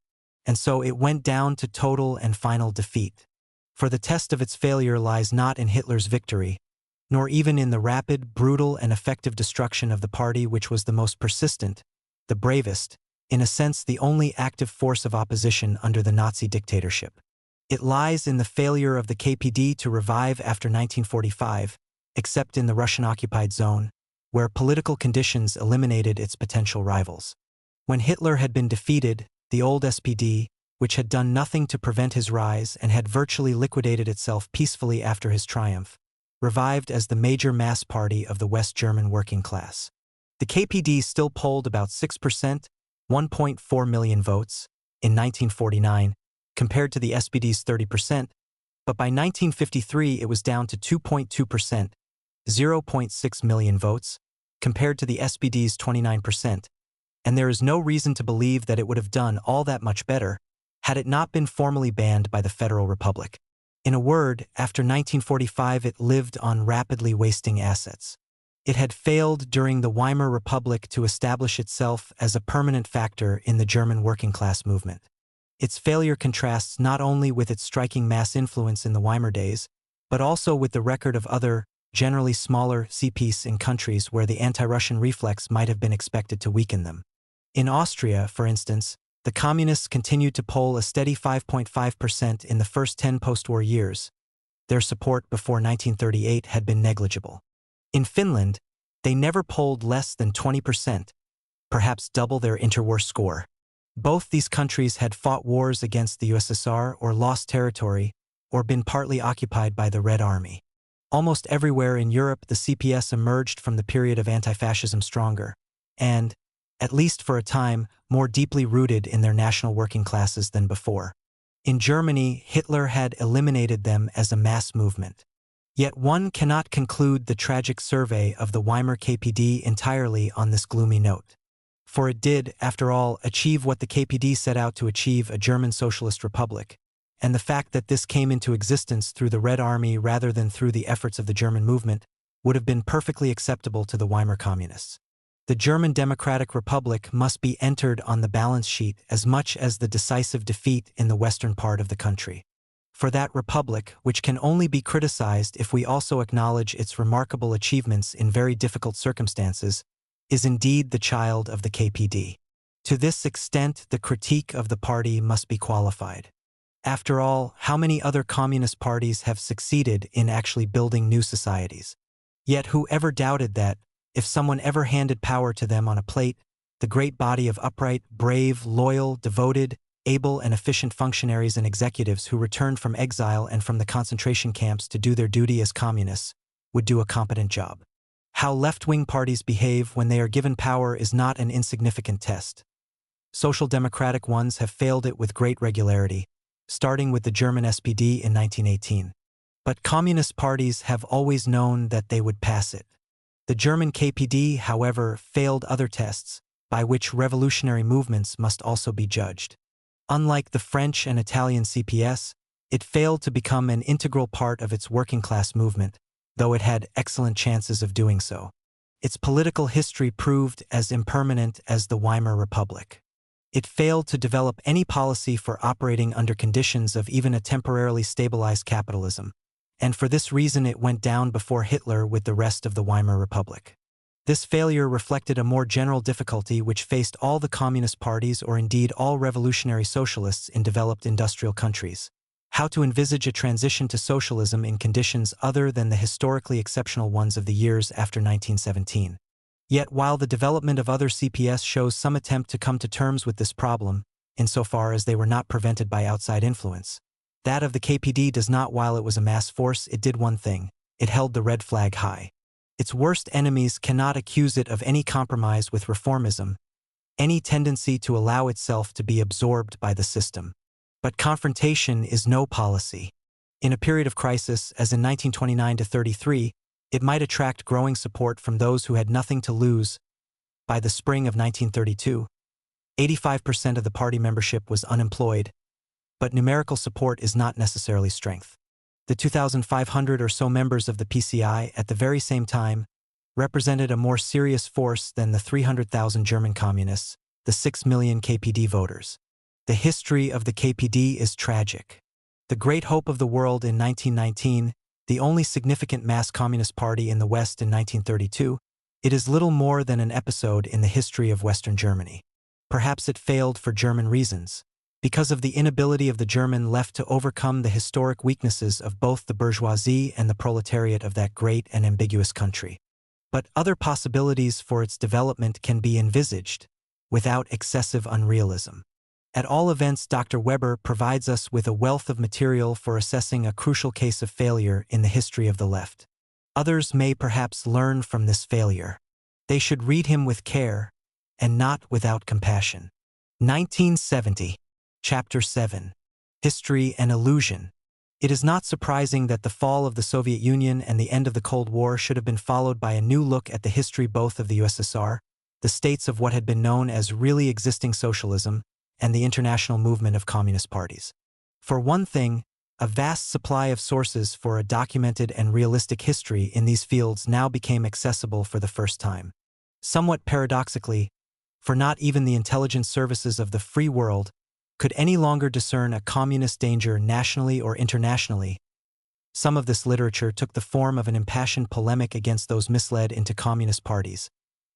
And so it went down to total and final defeat. For the test of its failure lies not in Hitler's victory, nor even in the rapid, brutal, and effective destruction of the party which was the most persistent, the bravest, in a sense the only active force of opposition under the Nazi dictatorship. It lies in the failure of the KPD to revive after 1945, except in the Russian-occupied zone, where political conditions eliminated its potential rivals. When Hitler had been defeated, the old SPD, which had done nothing to prevent his rise and had virtually liquidated itself peacefully after his triumph, revived as the major mass party of the West German working class. The KPD still polled about 6%, 1.4 million votes, in 1949, compared to the SPD's 30%, but by 1953 it was down to 2.2%, 0.6 million votes, compared to the SPD's 29%, and there is no reason to believe that it would have done all that much better had it not been formally banned by the Federal Republic. In a word, after 1945 it lived on rapidly wasting assets. It had failed during the Weimar Republic to establish itself as a permanent factor in the German working-class movement. Its failure contrasts not only with its striking mass influence in the Weimar days, but also with the record of other, generally smaller, CPs in countries where the anti-Russian reflex might have been expected to weaken them. In Austria, for instance, the Communists continued to poll a steady 5.5% in the first 10 post-war years. Their support before 1938 had been negligible. In Finland, they never polled less than 20%, perhaps double their interwar score. Both these countries had fought wars against the USSR or lost territory, or been partly occupied by the Red Army. Almost everywhere in Europe the CPS emerged from the period of anti-fascism stronger, and, at least for a time, more deeply rooted in their national working classes than before. In Germany, Hitler had eliminated them as a mass movement. Yet one cannot conclude the tragic survey of the Weimar KPD entirely on this gloomy note. For it did, after all, achieve what the KPD set out to achieve, a German socialist republic, and the fact that this came into existence through the Red Army rather than through the efforts of the German movement would have been perfectly acceptable to the Weimar communists. The German Democratic Republic must be entered on the balance sheet as much as the decisive defeat in the western part of the country. For that republic, which can only be criticized if we also acknowledge its remarkable achievements in very difficult circumstances, is indeed the child of the KPD. To this extent, the critique of the party must be qualified. After all, how many other communist parties have succeeded in actually building new societies? Yet who ever doubted that, if someone ever handed power to them on a plate, the great body of upright, brave, loyal, devoted, able and efficient functionaries and executives who returned from exile and from the concentration camps to do their duty as communists would do a competent job? How left-wing parties behave when they are given power is not an insignificant test. Social democratic ones have failed it with great regularity, starting with the German SPD in 1918. But communist parties have always known that they would pass it. The German KPD, however, failed other tests, by which revolutionary movements must also be judged. Unlike the French and Italian CPS, it failed to become an integral part of its working-class movement, though it had excellent chances of doing so. Its political history proved as impermanent as the Weimar Republic. It failed to develop any policy for operating under conditions of even a temporarily stabilized capitalism, and for this reason it went down before Hitler with the rest of the Weimar Republic. This failure reflected a more general difficulty which faced all the communist parties or indeed all revolutionary socialists in developed industrial countries: how to envisage a transition to socialism in conditions other than the historically exceptional ones of the years after 1917. Yet while the development of other CPS shows some attempt to come to terms with this problem, insofar as they were not prevented by outside influence, that of the KPD does not. While it was a mass force, it did one thing: it held the red flag high. Its worst enemies cannot accuse it of any compromise with reformism, any tendency to allow itself to be absorbed by the system. But confrontation is no policy. In a period of crisis, as in 1929–33, it might attract growing support from those who had nothing to lose. By the spring of 1932, 85% of the party membership was unemployed, but numerical support is not necessarily strength. The 2,500 or so members of the PCI at the very same time represented a more serious force than the 300,000 German communists, the 6 million KPD voters. The history of the KPD is tragic. The great hope of the world in 1919, the only significant mass communist party in the West in 1932, it is little more than an episode in the history of Western Germany. Perhaps it failed for German reasons, because of the inability of the German left to overcome the historic weaknesses of both the bourgeoisie and the proletariat of that great and ambiguous country. But other possibilities for its development can be envisaged, without excessive unrealism. At all events, Dr. Weber provides us with a wealth of material for assessing a crucial case of failure in the history of the left. Others may perhaps learn from this failure. They should read him with care, and not without compassion. 1970. Chapter 7. History and Illusion. It is not surprising that the fall of the Soviet Union and the end of the Cold War should have been followed by a new look at the history both of the USSR, the states of what had been known as really existing socialism, and the international movement of communist parties. For one thing, a vast supply of sources for a documented and realistic history in these fields now became accessible for the first time. Somewhat paradoxically, for not even the intelligence services of the free world could any longer discern a communist danger nationally or internationally. Some of this literature took the form of an impassioned polemic against those misled into communist parties,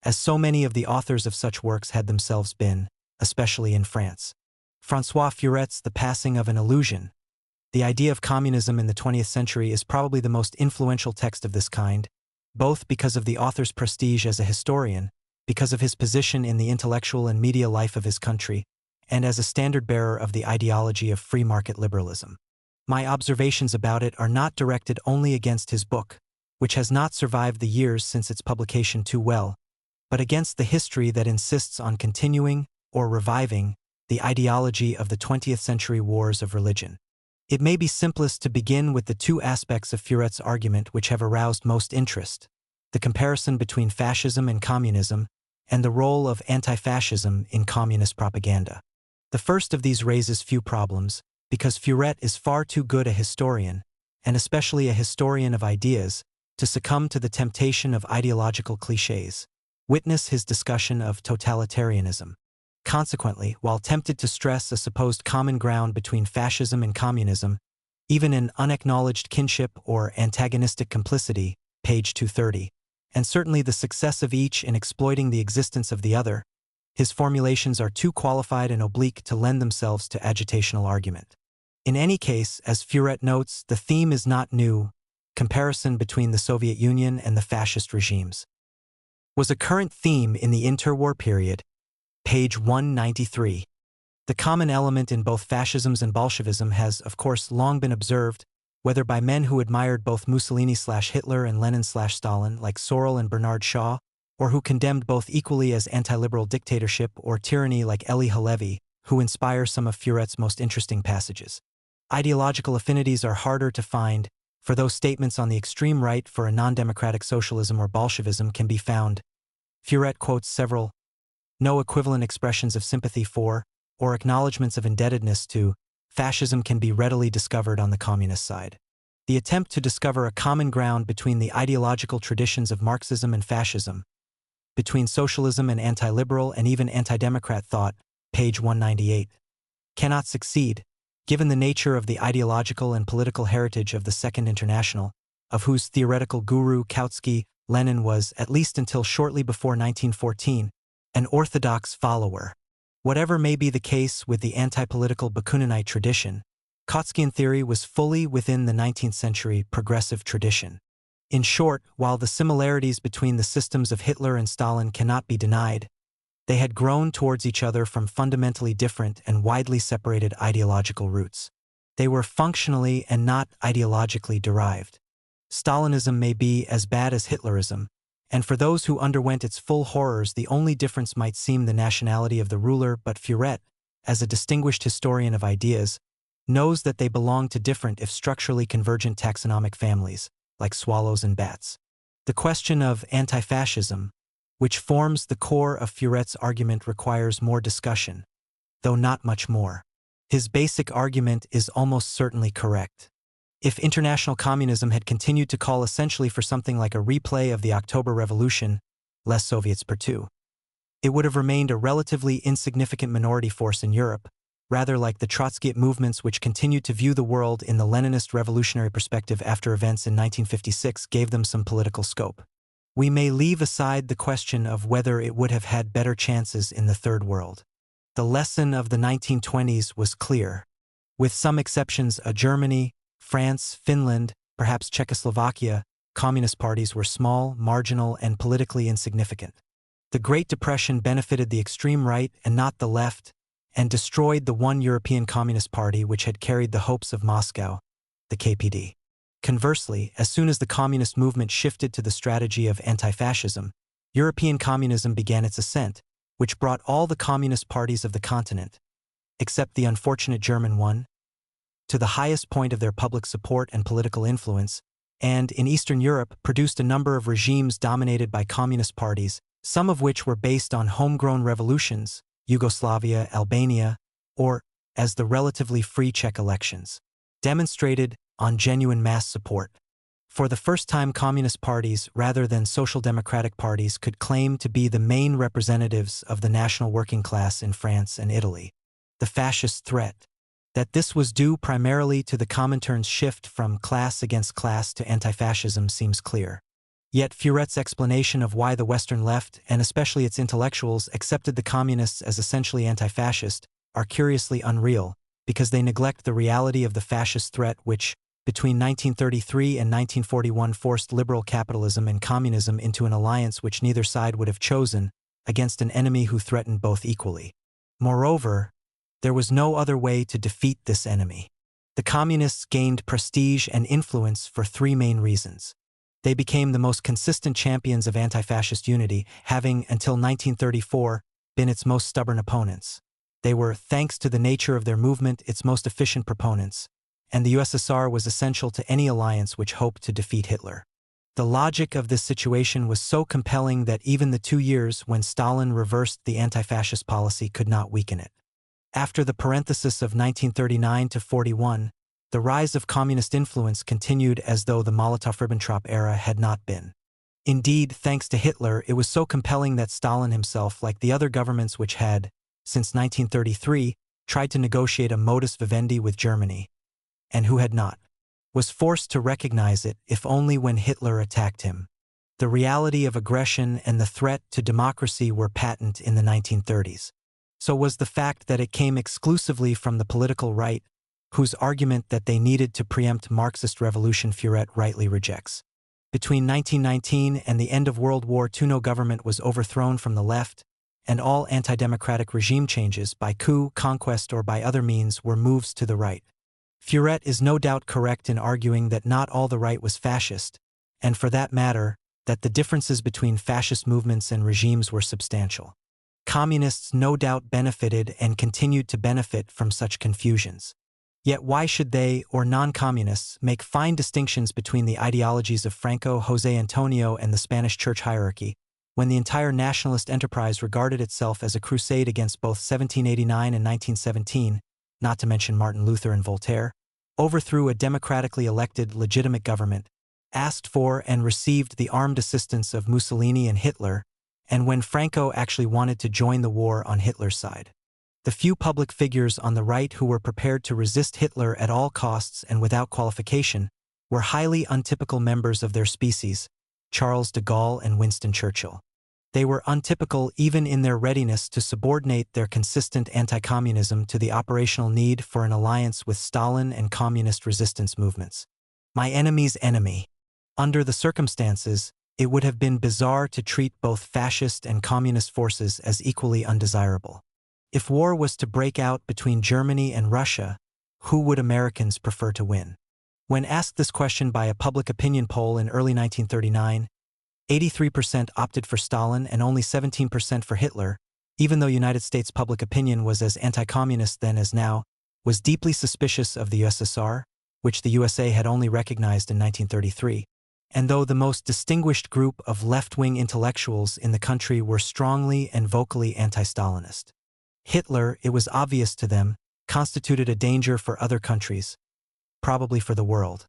as so many of the authors of such works had themselves been, especially in France. François Furet's The Passing of an Illusion, The Idea of Communism in the 20th Century, is probably the most influential text of this kind, both because of the author's prestige as a historian, because of his position in the intellectual and media life of his country, and as a standard-bearer of the ideology of free market liberalism. My observations about it are not directed only against his book, which has not survived the years since its publication too well, but against the history that insists on continuing, or reviving, the ideology of the 20th century wars of religion. It may be simplest to begin with the two aspects of Furet's argument which have aroused most interest: the comparison between fascism and communism, and the role of anti-fascism in communist propaganda. The first of these raises few problems, because Furet is far too good a historian, and especially a historian of ideas, to succumb to the temptation of ideological clichés. Witness his discussion of totalitarianism. Consequently, while tempted to stress a supposed common ground between fascism and communism, even an unacknowledged kinship or antagonistic complicity, page 230, and certainly the success of each in exploiting the existence of the other, his formulations are too qualified and oblique to lend themselves to agitational argument. In any case, as Furet notes, the theme is not new. Comparison between the Soviet Union and the fascist regimes was a current theme in the interwar period, page 193. The common element in both fascisms and Bolshevism has, of course, long been observed, whether by men who admired both Mussolini/Hitler and Lenin/Stalin, like Sorel and Bernard Shaw, or who condemned both equally as anti-liberal dictatorship or tyranny like Elie Halevi, who inspire some of Furet's most interesting passages. Ideological affinities are harder to find, for those statements on the extreme right for a non-democratic socialism or Bolshevism can be found. Furet quotes several no equivalent expressions of sympathy for, or acknowledgments of indebtedness to, fascism can be readily discovered on the communist side. The attempt to discover a common ground between the ideological traditions of Marxism and fascism, between socialism and anti-liberal and even anti-democrat thought, page 198, cannot succeed, given the nature of the ideological and political heritage of the Second International, of whose theoretical guru Kautsky, Lenin was, at least until shortly before 1914, an orthodox follower. Whatever may be the case with the anti-political Bakuninite tradition, Kautskyan theory was fully within the 19th century progressive tradition. In short, while the similarities between the systems of Hitler and Stalin cannot be denied, they had grown towards each other from fundamentally different and widely separated ideological roots. They were functionally and not ideologically derived. Stalinism may be as bad as Hitlerism, and for those who underwent its full horrors the only difference might seem the nationality of the ruler, but Furet, as a distinguished historian of ideas, knows that they belong to different if structurally convergent taxonomic families, like swallows and bats. The question of anti-fascism, which forms the core of Furet's argument, requires more discussion, though not much more. His basic argument is almost certainly correct. If international communism had continued to call essentially for something like a replay of the October Revolution, less Soviets per two, it would have remained a relatively insignificant minority force in Europe, rather like the Trotskyite movements which continued to view the world in the Leninist revolutionary perspective after events in 1956 gave them some political scope. We may leave aside the question of whether it would have had better chances in the Third World. The lesson of the 1920s was clear. With some exceptions, Germany, France, Finland, perhaps Czechoslovakia, communist parties were small, marginal, and politically insignificant. The Great Depression benefited the extreme right and not the left, and destroyed the one European Communist Party which had carried the hopes of Moscow, the KPD. Conversely, as soon as the communist movement shifted to the strategy of anti-fascism, European communism began its ascent, which brought all the communist parties of the continent, except the unfortunate German one, to the highest point of their public support and political influence, and, in Eastern Europe, produced a number of regimes dominated by communist parties, some of which were based on homegrown revolutions, Yugoslavia, Albania, or, as the relatively free Czech elections, demonstrated, on genuine mass support. For the first time, communist parties, rather than social democratic parties, could claim to be the main representatives of the national working class in France and Italy. The fascist threat, that this was due primarily to the Comintern's shift from class against class to anti-fascism, seems clear. Yet Furet's explanation of why the Western left, and especially its intellectuals, accepted the communists as essentially anti-fascist, are curiously unreal, because they neglect the reality of the fascist threat which, between 1933 and 1941, forced liberal capitalism and communism into an alliance which neither side would have chosen, against an enemy who threatened both equally. Moreover, there was no other way to defeat this enemy. The communists gained prestige and influence for three main reasons. They became the most consistent champions of anti-fascist unity, having, until 1934, been its most stubborn opponents. They were, thanks to the nature of their movement, its most efficient proponents, and the USSR was essential to any alliance which hoped to defeat Hitler. The logic of this situation was so compelling that even the 2 years when Stalin reversed the anti-fascist policy could not weaken it. After the parenthesis of 1939 to 41, the rise of communist influence continued as though the Molotov-Ribbentrop era had not been. Indeed, thanks to Hitler, it was so compelling that Stalin himself, like the other governments which had, since 1933, tried to negotiate a modus vivendi with Germany, and who had not, was forced to recognize it, if only when Hitler attacked him. The reality of aggression and the threat to democracy were patent in the 1930s. So was the fact that it came exclusively from the political right, whose argument that they needed to preempt Marxist revolution Furet rightly rejects. Between 1919 and the end of World War II, no government was overthrown from the left, and all anti-democratic regime changes, by coup, conquest, or by other means, were moves to the right. Furet is no doubt correct in arguing that not all the right was fascist, and for that matter, that the differences between fascist movements and regimes were substantial. Communists no doubt benefited and continued to benefit from such confusions. Yet why should they, or non-communists, make fine distinctions between the ideologies of Franco, José Antonio, and the Spanish church hierarchy, when the entire nationalist enterprise regarded itself as a crusade against both 1789 and 1917, not to mention Martin Luther and Voltaire, overthrew a democratically elected, legitimate government, asked for and received the armed assistance of Mussolini and Hitler, and when Franco actually wanted to join the war on Hitler's side. The few public figures on the right who were prepared to resist Hitler at all costs and without qualification were highly untypical members of their species, Charles de Gaulle and Winston Churchill. They were untypical even in their readiness to subordinate their consistent anti-communism to the operational need for an alliance with Stalin and communist resistance movements. My enemy's enemy. Under the circumstances, it would have been bizarre to treat both fascist and communist forces as equally undesirable. If war was to break out between Germany and Russia, who would Americans prefer to win? When asked this question by a public opinion poll in early 1939, 83% opted for Stalin and only 17% for Hitler, even though United States public opinion was as anti-communist then as now, was deeply suspicious of the USSR, which the USA had only recognized in 1933, and though the most distinguished group of left-wing intellectuals in the country were strongly and vocally anti-Stalinist. Hitler, it was obvious to them, constituted a danger for other countries, probably for the world.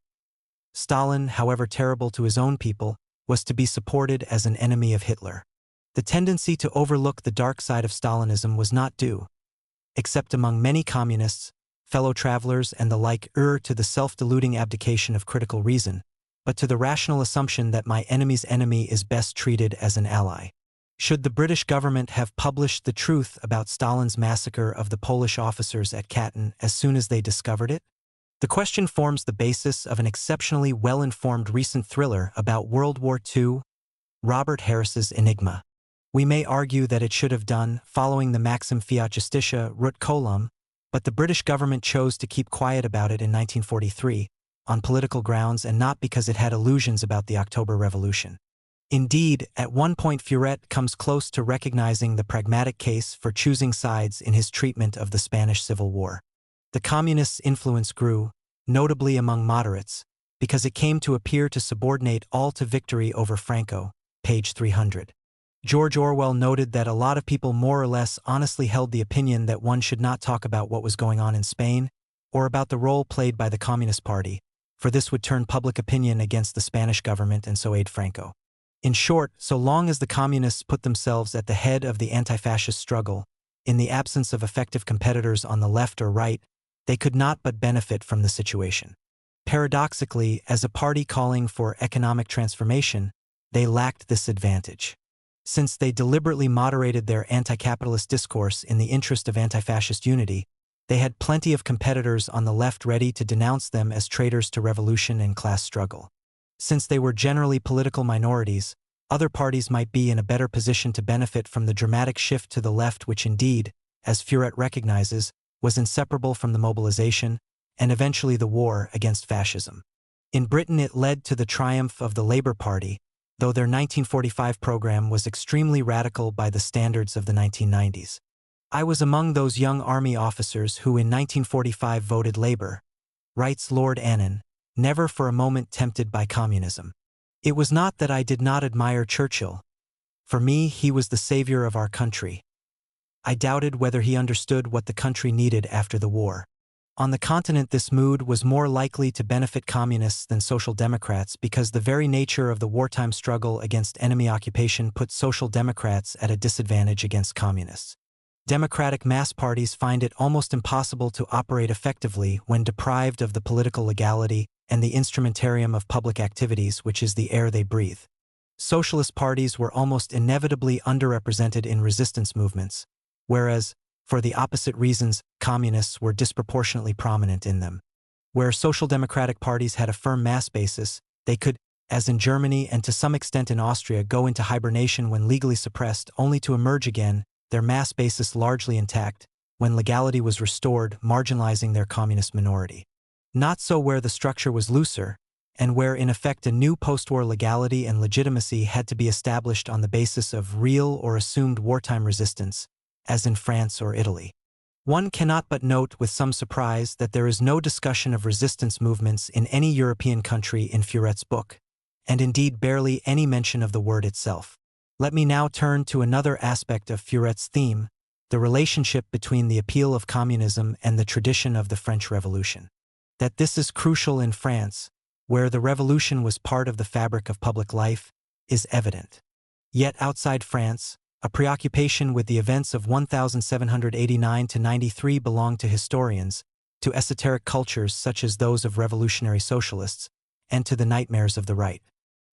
Stalin, however terrible to his own people, was to be supported as an enemy of Hitler. The tendency to overlook the dark side of Stalinism was not due, except among many communists, fellow travelers and the like, to the self-deluding abdication of critical reason, but to the rational assumption that my enemy's enemy is best treated as an ally. Should the British government have published the truth about Stalin's massacre of the Polish officers at Katyn as soon as they discovered it? The question forms the basis of an exceptionally well-informed recent thriller about World War II, Robert Harris's Enigma. We may argue that it should have done, following the maxim fiat justitia rut coelum, but the British government chose to keep quiet about it in 1943, on political grounds and not because it had illusions about the October Revolution. Indeed, at one point Furet comes close to recognizing the pragmatic case for choosing sides in his treatment of the Spanish Civil War. The communists' influence grew, notably among moderates, because it came to appear to subordinate all to victory over Franco, page 300. George Orwell noted that a lot of people more or less honestly held the opinion that one should not talk about what was going on in Spain, or about the role played by the Communist Party, for this would turn public opinion against the Spanish government and so aid Franco. In short, so long as the communists put themselves at the head of the anti-fascist struggle, in the absence of effective competitors on the left or right, they could not but benefit from the situation. Paradoxically, as a party calling for economic transformation, they lacked this advantage. Since they deliberately moderated their anti-capitalist discourse in the interest of anti-fascist unity, they had plenty of competitors on the left ready to denounce them as traitors to revolution and class struggle. Since they were generally political minorities, other parties might be in a better position to benefit from the dramatic shift to the left which indeed, as Furet recognizes, was inseparable from the mobilization, and eventually the war against fascism. In Britain it led to the triumph of the Labour Party, though their 1945 program was extremely radical by the standards of the 1990s. I was among those young army officers who in 1945 voted Labour, writes Lord Annan, never for a moment tempted by communism. It was not that I did not admire Churchill. For me, he was the savior of our country. I doubted whether he understood what the country needed after the war. On the continent, this mood was more likely to benefit communists than social democrats because the very nature of the wartime struggle against enemy occupation put social democrats at a disadvantage against communists. Democratic mass parties find it almost impossible to operate effectively when deprived of the political legality and the instrumentarium of public activities, which is the air they breathe. Socialist parties were almost inevitably underrepresented in resistance movements, whereas, for the opposite reasons, communists were disproportionately prominent in them. Where social democratic parties had a firm mass basis, they could, as in Germany and to some extent in Austria, go into hibernation when legally suppressed, only to emerge again, their mass basis largely intact, when legality was restored, marginalizing their communist minority. Not so where the structure was looser, and where in effect a new post-war legality and legitimacy had to be established on the basis of real or assumed wartime resistance, as in France or Italy. One cannot but note with some surprise that there is no discussion of resistance movements in any European country in Furet's book, and indeed barely any mention of the word itself. Let me now turn to another aspect of Furet's theme, the relationship between the appeal of communism and the tradition of the French Revolution. That this is crucial in France, where the revolution was part of the fabric of public life, is evident. Yet outside France, a preoccupation with the events of 1789–93 belonged to historians, to esoteric cultures such as those of revolutionary socialists, and to the nightmares of the right.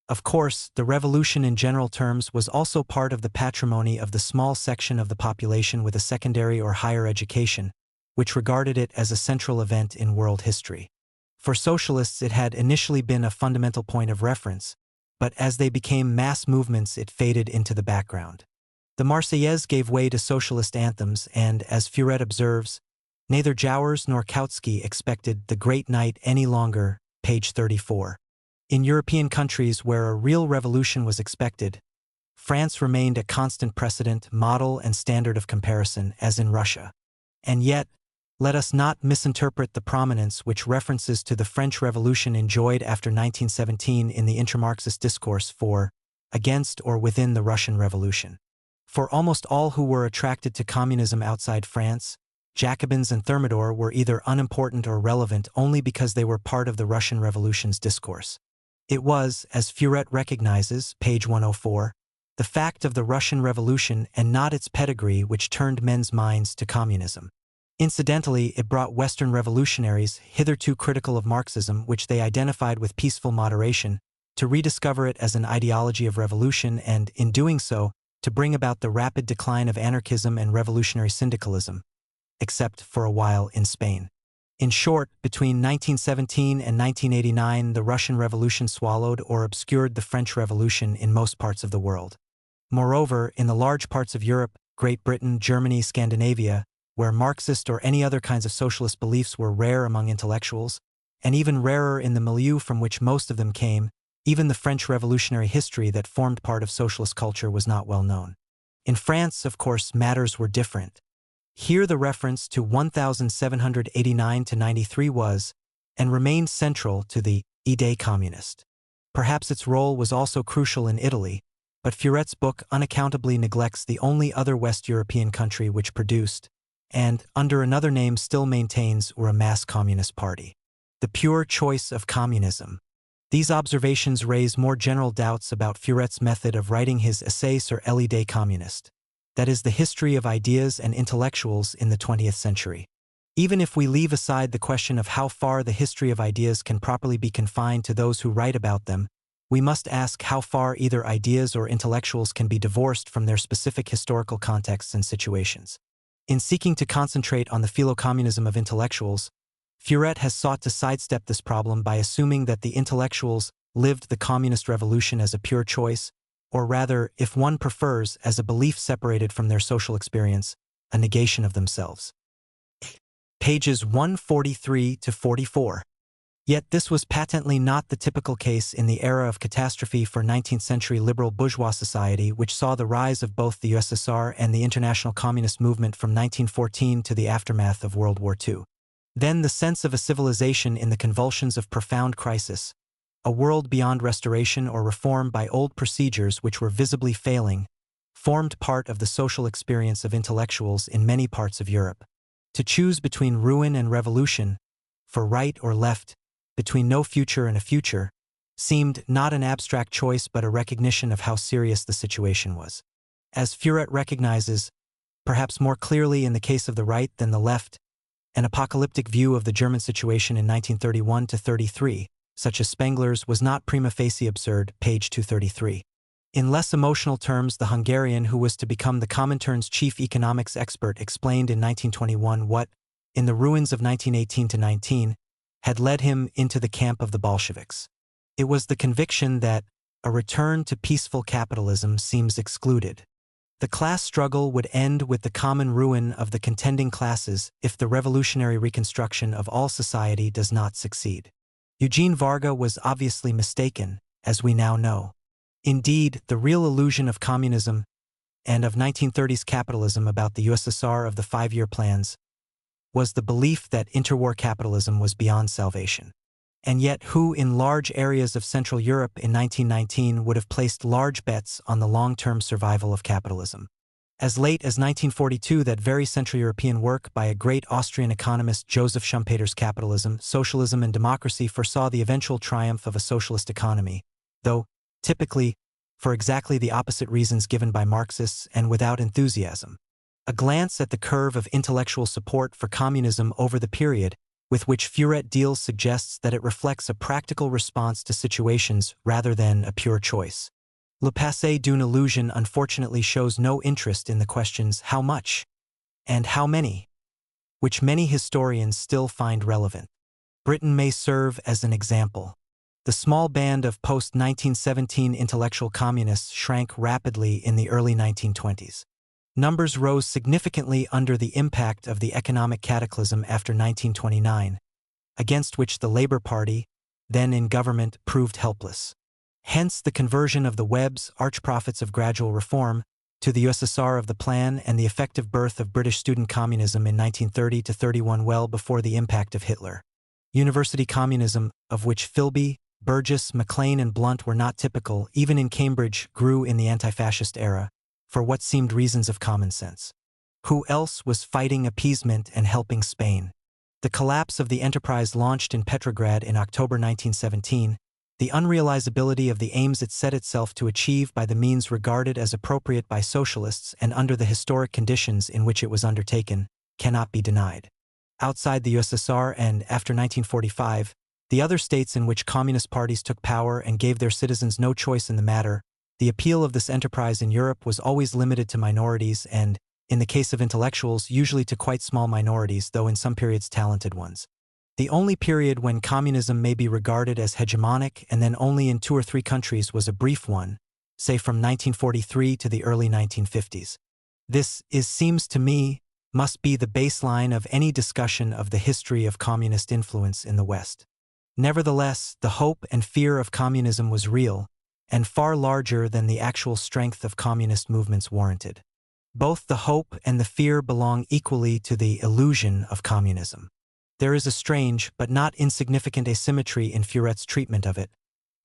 Of course, the revolution in general terms was also part of the patrimony of the small section of the population with a secondary or higher education, which regarded it as a central event in world history. For socialists it had initially been a fundamental point of reference, but as they became mass movements it faded into the background. The Marseillaise gave way to socialist anthems and, as Furet observes, neither Jowers nor Kautsky expected the great night any longer, page 34. In European countries where a real revolution was expected, France remained a constant precedent, model and standard of comparison, as in Russia. And yet, let us not misinterpret the prominence which references to the French Revolution enjoyed after 1917 in the inter-Marxist discourse for, against or within the Russian Revolution. For almost all who were attracted to communism outside France, Jacobins and Thermidor were either unimportant or relevant only because they were part of the Russian Revolution's discourse. It was, as Furet recognizes, page 104, the fact of the Russian Revolution and not its pedigree which turned men's minds to communism. Incidentally, it brought Western revolutionaries, hitherto critical of Marxism, which they identified with peaceful moderation, to rediscover it as an ideology of revolution and, in doing so, to bring about the rapid decline of anarchism and revolutionary syndicalism, except for a while in Spain. In short, between 1917 and 1989, the Russian Revolution swallowed or obscured the French Revolution in most parts of the world. Moreover, in the large parts of Europe, Great Britain, Germany, Scandinavia, where Marxist or any other kinds of socialist beliefs were rare among intellectuals, and even rarer in the milieu from which most of them came, even the French revolutionary history that formed part of socialist culture was not well known. In France, of course, matters were different. Here the reference to 1789–93 was, and remained central to the idée communiste. Perhaps its role was also crucial in Italy, but Furet's book unaccountably neglects the only other West European country which produced, and, under another name still maintains, were a mass communist party. The pure choice of communism. These observations raise more general doubts about Furet's method of writing his Essai sur l'idée communiste, that is, the history of ideas and intellectuals in the 20th century. Even if we leave aside the question of how far the history of ideas can properly be confined to those who write about them, we must ask how far either ideas or intellectuals can be divorced from their specific historical contexts and situations. In seeking to concentrate on the philo-communism of intellectuals, Furet has sought to sidestep this problem by assuming that the intellectuals lived the communist revolution as a pure choice, or rather, if one prefers, as a belief separated from their social experience, a negation of themselves. Pages 143–44. Yet this was patently not the typical case in the era of catastrophe for 19th-century liberal bourgeois society, which saw the rise of both the USSR and the international communist movement from 1914 to the aftermath of World War II. Then the sense of a civilization in the convulsions of profound crisis, a world beyond restoration or reform by old procedures which were visibly failing, formed part of the social experience of intellectuals in many parts of Europe. To choose between ruin and revolution, for right or left, between no future and a future, seemed not an abstract choice but a recognition of how serious the situation was. As Furet recognizes, perhaps more clearly in the case of the right than the left, an apocalyptic view of the German situation in 1931–33, such as Spengler's, was not prima facie absurd, page 233. In less emotional terms, the Hungarian who was to become the Comintern's chief economics expert explained in 1921 what, in the ruins of 1918–19, had led him into the camp of the Bolsheviks. It was the conviction that a return to peaceful capitalism seems excluded. The class struggle would end with the common ruin of the contending classes if the revolutionary reconstruction of all society does not succeed. Eugene Varga was obviously mistaken, as we now know. Indeed, the real illusion of communism and of 1930s capitalism about the USSR of the five-year plans was the belief that interwar capitalism was beyond salvation. And yet who in large areas of Central Europe in 1919 would have placed large bets on the long-term survival of capitalism? As late as 1942, that very Central European work by a great Austrian economist, Joseph Schumpeter's Capitalism, Socialism and Democracy, foresaw the eventual triumph of a socialist economy, though, typically, for exactly the opposite reasons given by Marxists and without enthusiasm. A glance at the curve of intellectual support for communism over the period with which Furet deals suggests that it reflects a practical response to situations rather than a pure choice. Le passé d'une illusion unfortunately shows no interest in the questions how much and how many, which many historians still find relevant. Britain may serve as an example. The small band of post-1917 intellectual communists shrank rapidly in the early 1920s. Numbers rose significantly under the impact of the economic cataclysm after 1929, against which the Labour Party, then in government, proved helpless. Hence the conversion of the Webbs, archprophets of gradual reform, to the USSR of the Plan and the effective birth of British student communism in 1930–31 well before the impact of Hitler. University communism, of which Philby, Burgess, Maclean and Blunt were not typical, even in Cambridge, grew in the anti-fascist era, for what seemed reasons of common sense. Who else was fighting appeasement and helping Spain? The collapse of the enterprise launched in Petrograd in October 1917, the unrealizability of the aims it set itself to achieve by the means regarded as appropriate by socialists and under the historic conditions in which it was undertaken, cannot be denied. Outside the USSR and after 1945, the other states in which communist parties took power and gave their citizens no choice in the matter, the appeal of this enterprise in Europe was always limited to minorities and, in the case of intellectuals, usually to quite small minorities, though in some periods talented ones. The only period when communism may be regarded as hegemonic and then only in 2 or 3 countries was a brief one, say from 1943 to the early 1950s. This seems to me, must be the baseline of any discussion of the history of communist influence in the West. Nevertheless, the hope and fear of communism was real, and far larger than the actual strength of communist movements warranted. Both the hope and the fear belong equally to the illusion of communism. There is a strange but not insignificant asymmetry in Furet's treatment of it,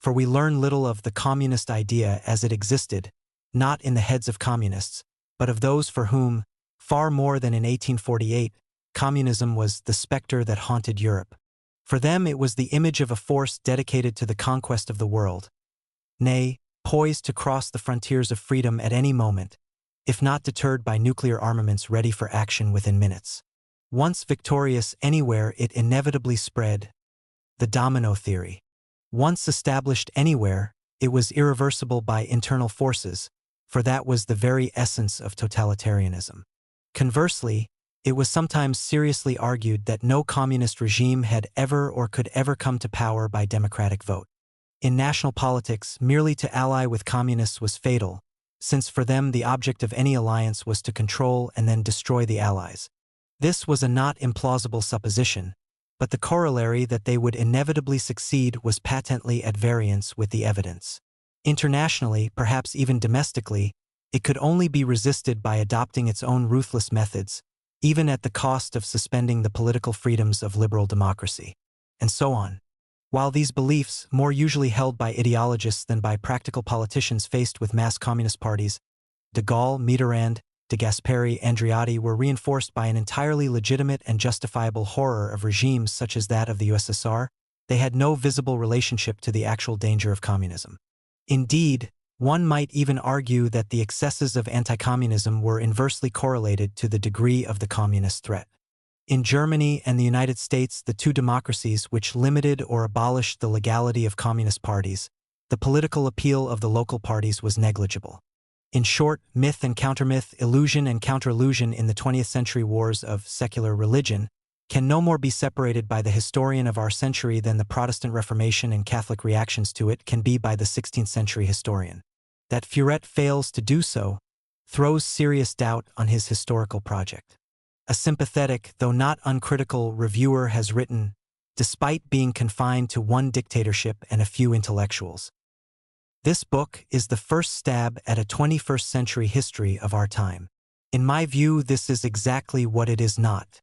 for we learn little of the communist idea as it existed, not in the heads of communists, but of those for whom, far more than in 1848, communism was the specter that haunted Europe. For them it was the image of a force dedicated to the conquest of the world, nay, poised to cross the frontiers of freedom at any moment, if not deterred by nuclear armaments ready for action within minutes. Once victorious anywhere, it inevitably spread. The domino theory. Once established anywhere, it was irreversible by internal forces, for that was the very essence of totalitarianism. Conversely, it was sometimes seriously argued that no communist regime had ever or could ever come to power by democratic vote. In national politics, merely to ally with communists was fatal, since for them the object of any alliance was to control and then destroy the allies. This was a not implausible supposition, but the corollary that they would inevitably succeed was patently at variance with the evidence. Internationally, perhaps even domestically, it could only be resisted by adopting its own ruthless methods, even at the cost of suspending the political freedoms of liberal democracy. And so on. While these beliefs, more usually held by ideologists than by practical politicians faced with mass communist parties, de Gaulle, Mitterrand, de Gasperi, Andreotti were reinforced by an entirely legitimate and justifiable horror of regimes such as that of the USSR, they had no visible relationship to the actual danger of communism. Indeed, one might even argue that the excesses of anti-communism were inversely correlated to the degree of the communist threat. In Germany and the United States, the two democracies which limited or abolished the legality of communist parties, the political appeal of the local parties was negligible. In short, myth and countermyth, illusion and counter-illusion in the 20th century wars of secular religion can no more be separated by the historian of our century than the Protestant Reformation and Catholic reactions to it can be by the 16th century historian. That Furet fails to do so throws serious doubt on his historical project. A sympathetic, though not uncritical, reviewer has written, despite being confined to one dictatorship and a few intellectuals. This book is the first stab at a 21st century history of our time. In my view, this is exactly what it is not.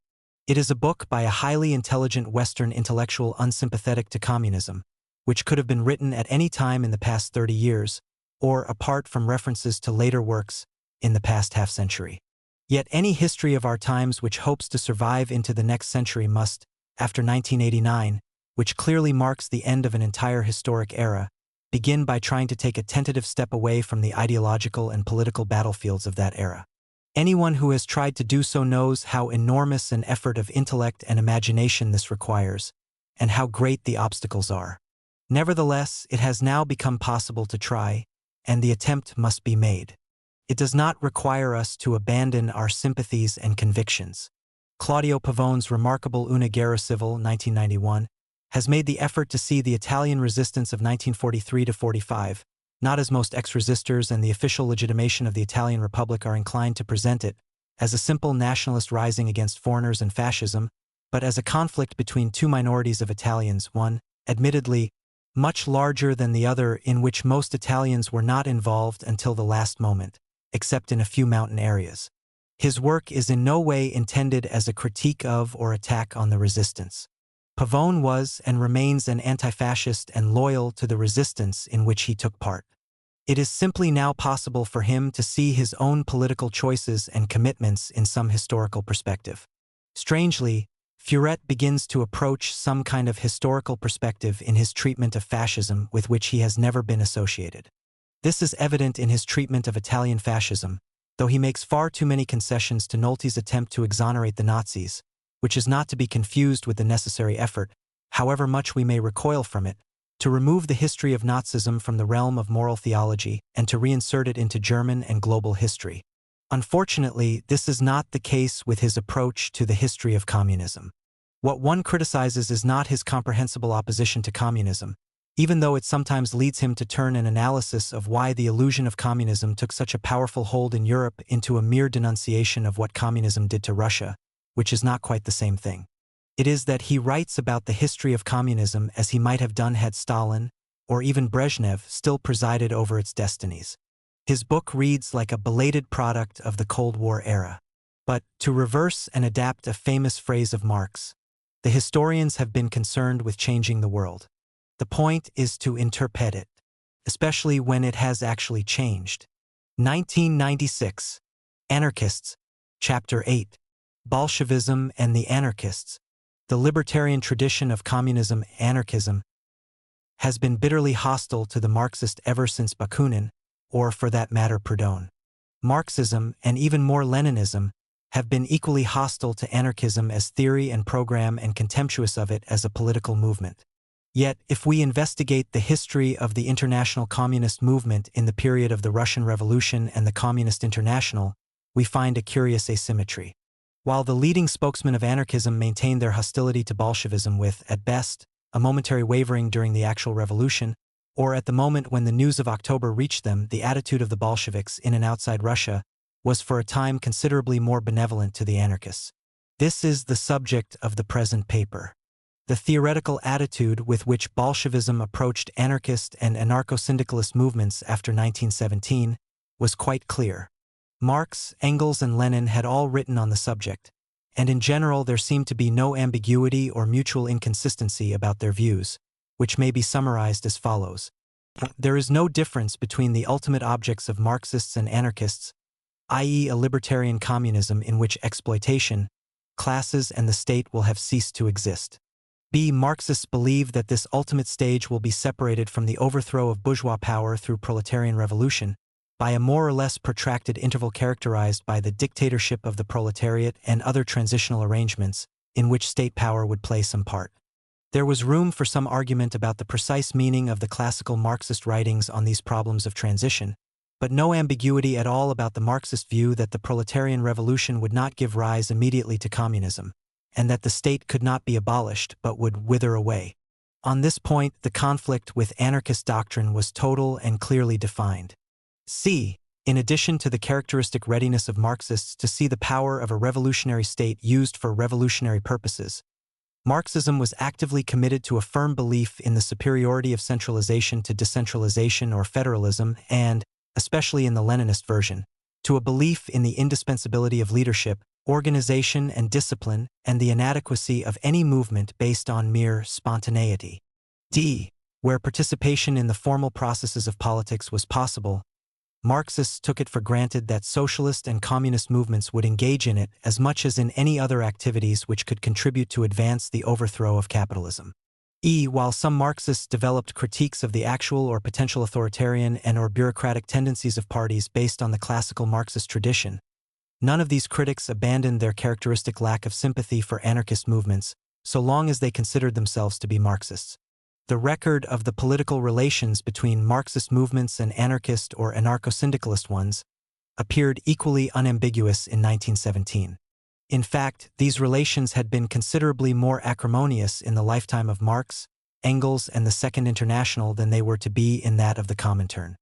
It is a book by a highly intelligent Western intellectual unsympathetic to communism, which could have been written at any time in the past 30 years, or apart from references to later works in the past half-century. Yet any history of our times which hopes to survive into the next century must, after 1989, which clearly marks the end of an entire historic era, begin by trying to take a tentative step away from the ideological and political battlefields of that era. Anyone who has tried to do so knows how enormous an effort of intellect and imagination this requires, and how great the obstacles are. Nevertheless, it has now become possible to try, and the attempt must be made. It does not require us to abandon our sympathies and convictions. Claudio Pavone's remarkable Una Guerra Civil, 1991, has made the effort to see the Italian resistance of 1943 to 45, not as most ex-resistors and the official legitimation of the Italian Republic are inclined to present it, as a simple nationalist rising against foreigners and fascism, but as a conflict between two minorities of Italians, one, admittedly, much larger than the other, in which most Italians were not involved until the last moment, except in a few mountain areas. His work is in no way intended as a critique of or attack on the resistance. Pavone was and remains an anti-fascist and loyal to the resistance in which he took part. It is simply now possible for him to see his own political choices and commitments in some historical perspective. Strangely, Furet begins to approach some kind of historical perspective in his treatment of fascism with which he has never been associated. This is evident in his treatment of Italian fascism, though he makes far too many concessions to Nolte's attempt to exonerate the Nazis, which is not to be confused with the necessary effort, however much we may recoil from it, to remove the history of Nazism from the realm of moral theology and to reinsert it into German and global history. Unfortunately, this is not the case with his approach to the history of communism. What one criticizes is not his comprehensible opposition to communism, even though it sometimes leads him to turn an analysis of why the illusion of communism took such a powerful hold in Europe into a mere denunciation of what communism did to Russia, which is not quite the same thing. It is that he writes about the history of communism as he might have done had Stalin, or even Brezhnev, still presided over its destinies. His book reads like a belated product of the Cold War era. But, to reverse and adapt a famous phrase of Marx, the historians have been concerned with changing the world. The point is to interpret it, especially when it has actually changed. 1996. Anarchists. Chapter 8. Bolshevism and the Anarchists. The libertarian tradition of communism, anarchism, has been bitterly hostile to the Marxist ever since Bakunin, or for that matter Proudhon. Marxism, and even more Leninism, have been equally hostile to anarchism as theory and program and contemptuous of it as a political movement. Yet, if we investigate the history of the international communist movement in the period of the Russian Revolution and the Communist International, we find a curious asymmetry. While the leading spokesmen of anarchism maintained their hostility to Bolshevism with, at best, a momentary wavering during the actual revolution, or at the moment when the news of October reached them, the attitude of the Bolsheviks in and outside Russia was for a time considerably more benevolent to the anarchists. This is the subject of the present paper. The theoretical attitude with which Bolshevism approached anarchist and anarcho-syndicalist movements after 1917 was quite clear. Marx, Engels, and Lenin had all written on the subject, and in general there seemed to be no ambiguity or mutual inconsistency about their views, which may be summarized as follows. There is no difference between the ultimate objects of Marxists and anarchists, i.e. a libertarian communism in which exploitation, classes and the state will have ceased to exist. B. Marxists believe that this ultimate stage will be separated from the overthrow of bourgeois power through proletarian revolution by a more or less protracted interval characterized by the dictatorship of the proletariat and other transitional arrangements in which state power would play some part. There was room for some argument about the precise meaning of the classical Marxist writings on these problems of transition, but no ambiguity at all about the Marxist view that the proletarian revolution would not give rise immediately to communism, and that the state could not be abolished but would wither away. On this point, the conflict with anarchist doctrine was total and clearly defined. C. In addition to the characteristic readiness of Marxists to see the power of a revolutionary state used for revolutionary purposes, Marxism was actively committed to a firm belief in the superiority of centralization to decentralization or federalism and, especially in the Leninist version, to a belief in the indispensability of leadership, organization and discipline, and the inadequacy of any movement based on mere spontaneity. D. Where participation in the formal processes of politics was possible, Marxists took it for granted that socialist and communist movements would engage in it as much as in any other activities which could contribute to advance the overthrow of capitalism. E. While some Marxists developed critiques of the actual or potential authoritarian and/or bureaucratic tendencies of parties based on the classical Marxist tradition, none of these critics abandoned their characteristic lack of sympathy for anarchist movements, so long as they considered themselves to be Marxists. The record of the political relations between Marxist movements and anarchist or anarcho-syndicalist ones appeared equally unambiguous in 1917. In fact, these relations had been considerably more acrimonious in the lifetime of Marx, Engels, and the Second International than they were to be in that of the Comintern.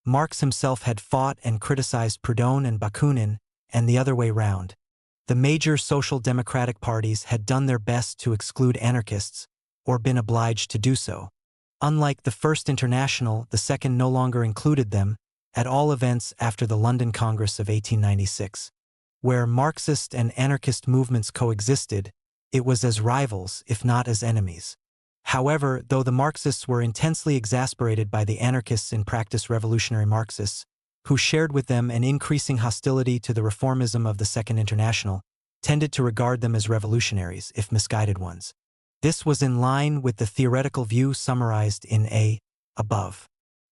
Marx himself had fought and criticized Proudhon and Bakunin, and the other way round. The major social democratic parties had done their best to exclude anarchists, or been obliged to do so. Unlike the First International, the Second no longer included them, at all events after the London Congress of 1896. Where Marxist and anarchist movements coexisted, it was as rivals, if not as enemies. However, though the Marxists were intensely exasperated by the anarchists in practice revolutionary Marxists, who shared with them an increasing hostility to the reformism of the Second International, tended to regard them as revolutionaries, if misguided ones. This was in line with the theoretical view summarized in above.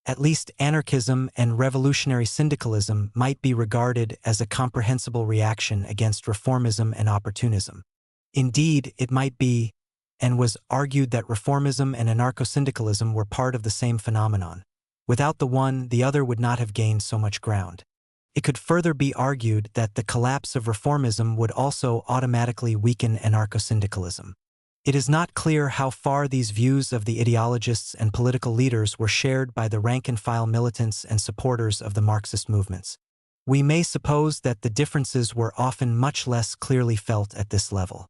At least anarchism and revolutionary syndicalism might be regarded as a comprehensible reaction against reformism and opportunism. Indeed, it might be, and was argued that reformism and anarcho-syndicalism were part of the same phenomenon. Without the one, the other would not have gained so much ground. It could further be argued that the collapse of reformism would also automatically weaken anarcho-syndicalism. It is not clear how far these views of the ideologists and political leaders were shared by the rank-and-file militants and supporters of the Marxist movements. We may suppose that the differences were often much less clearly felt at this level.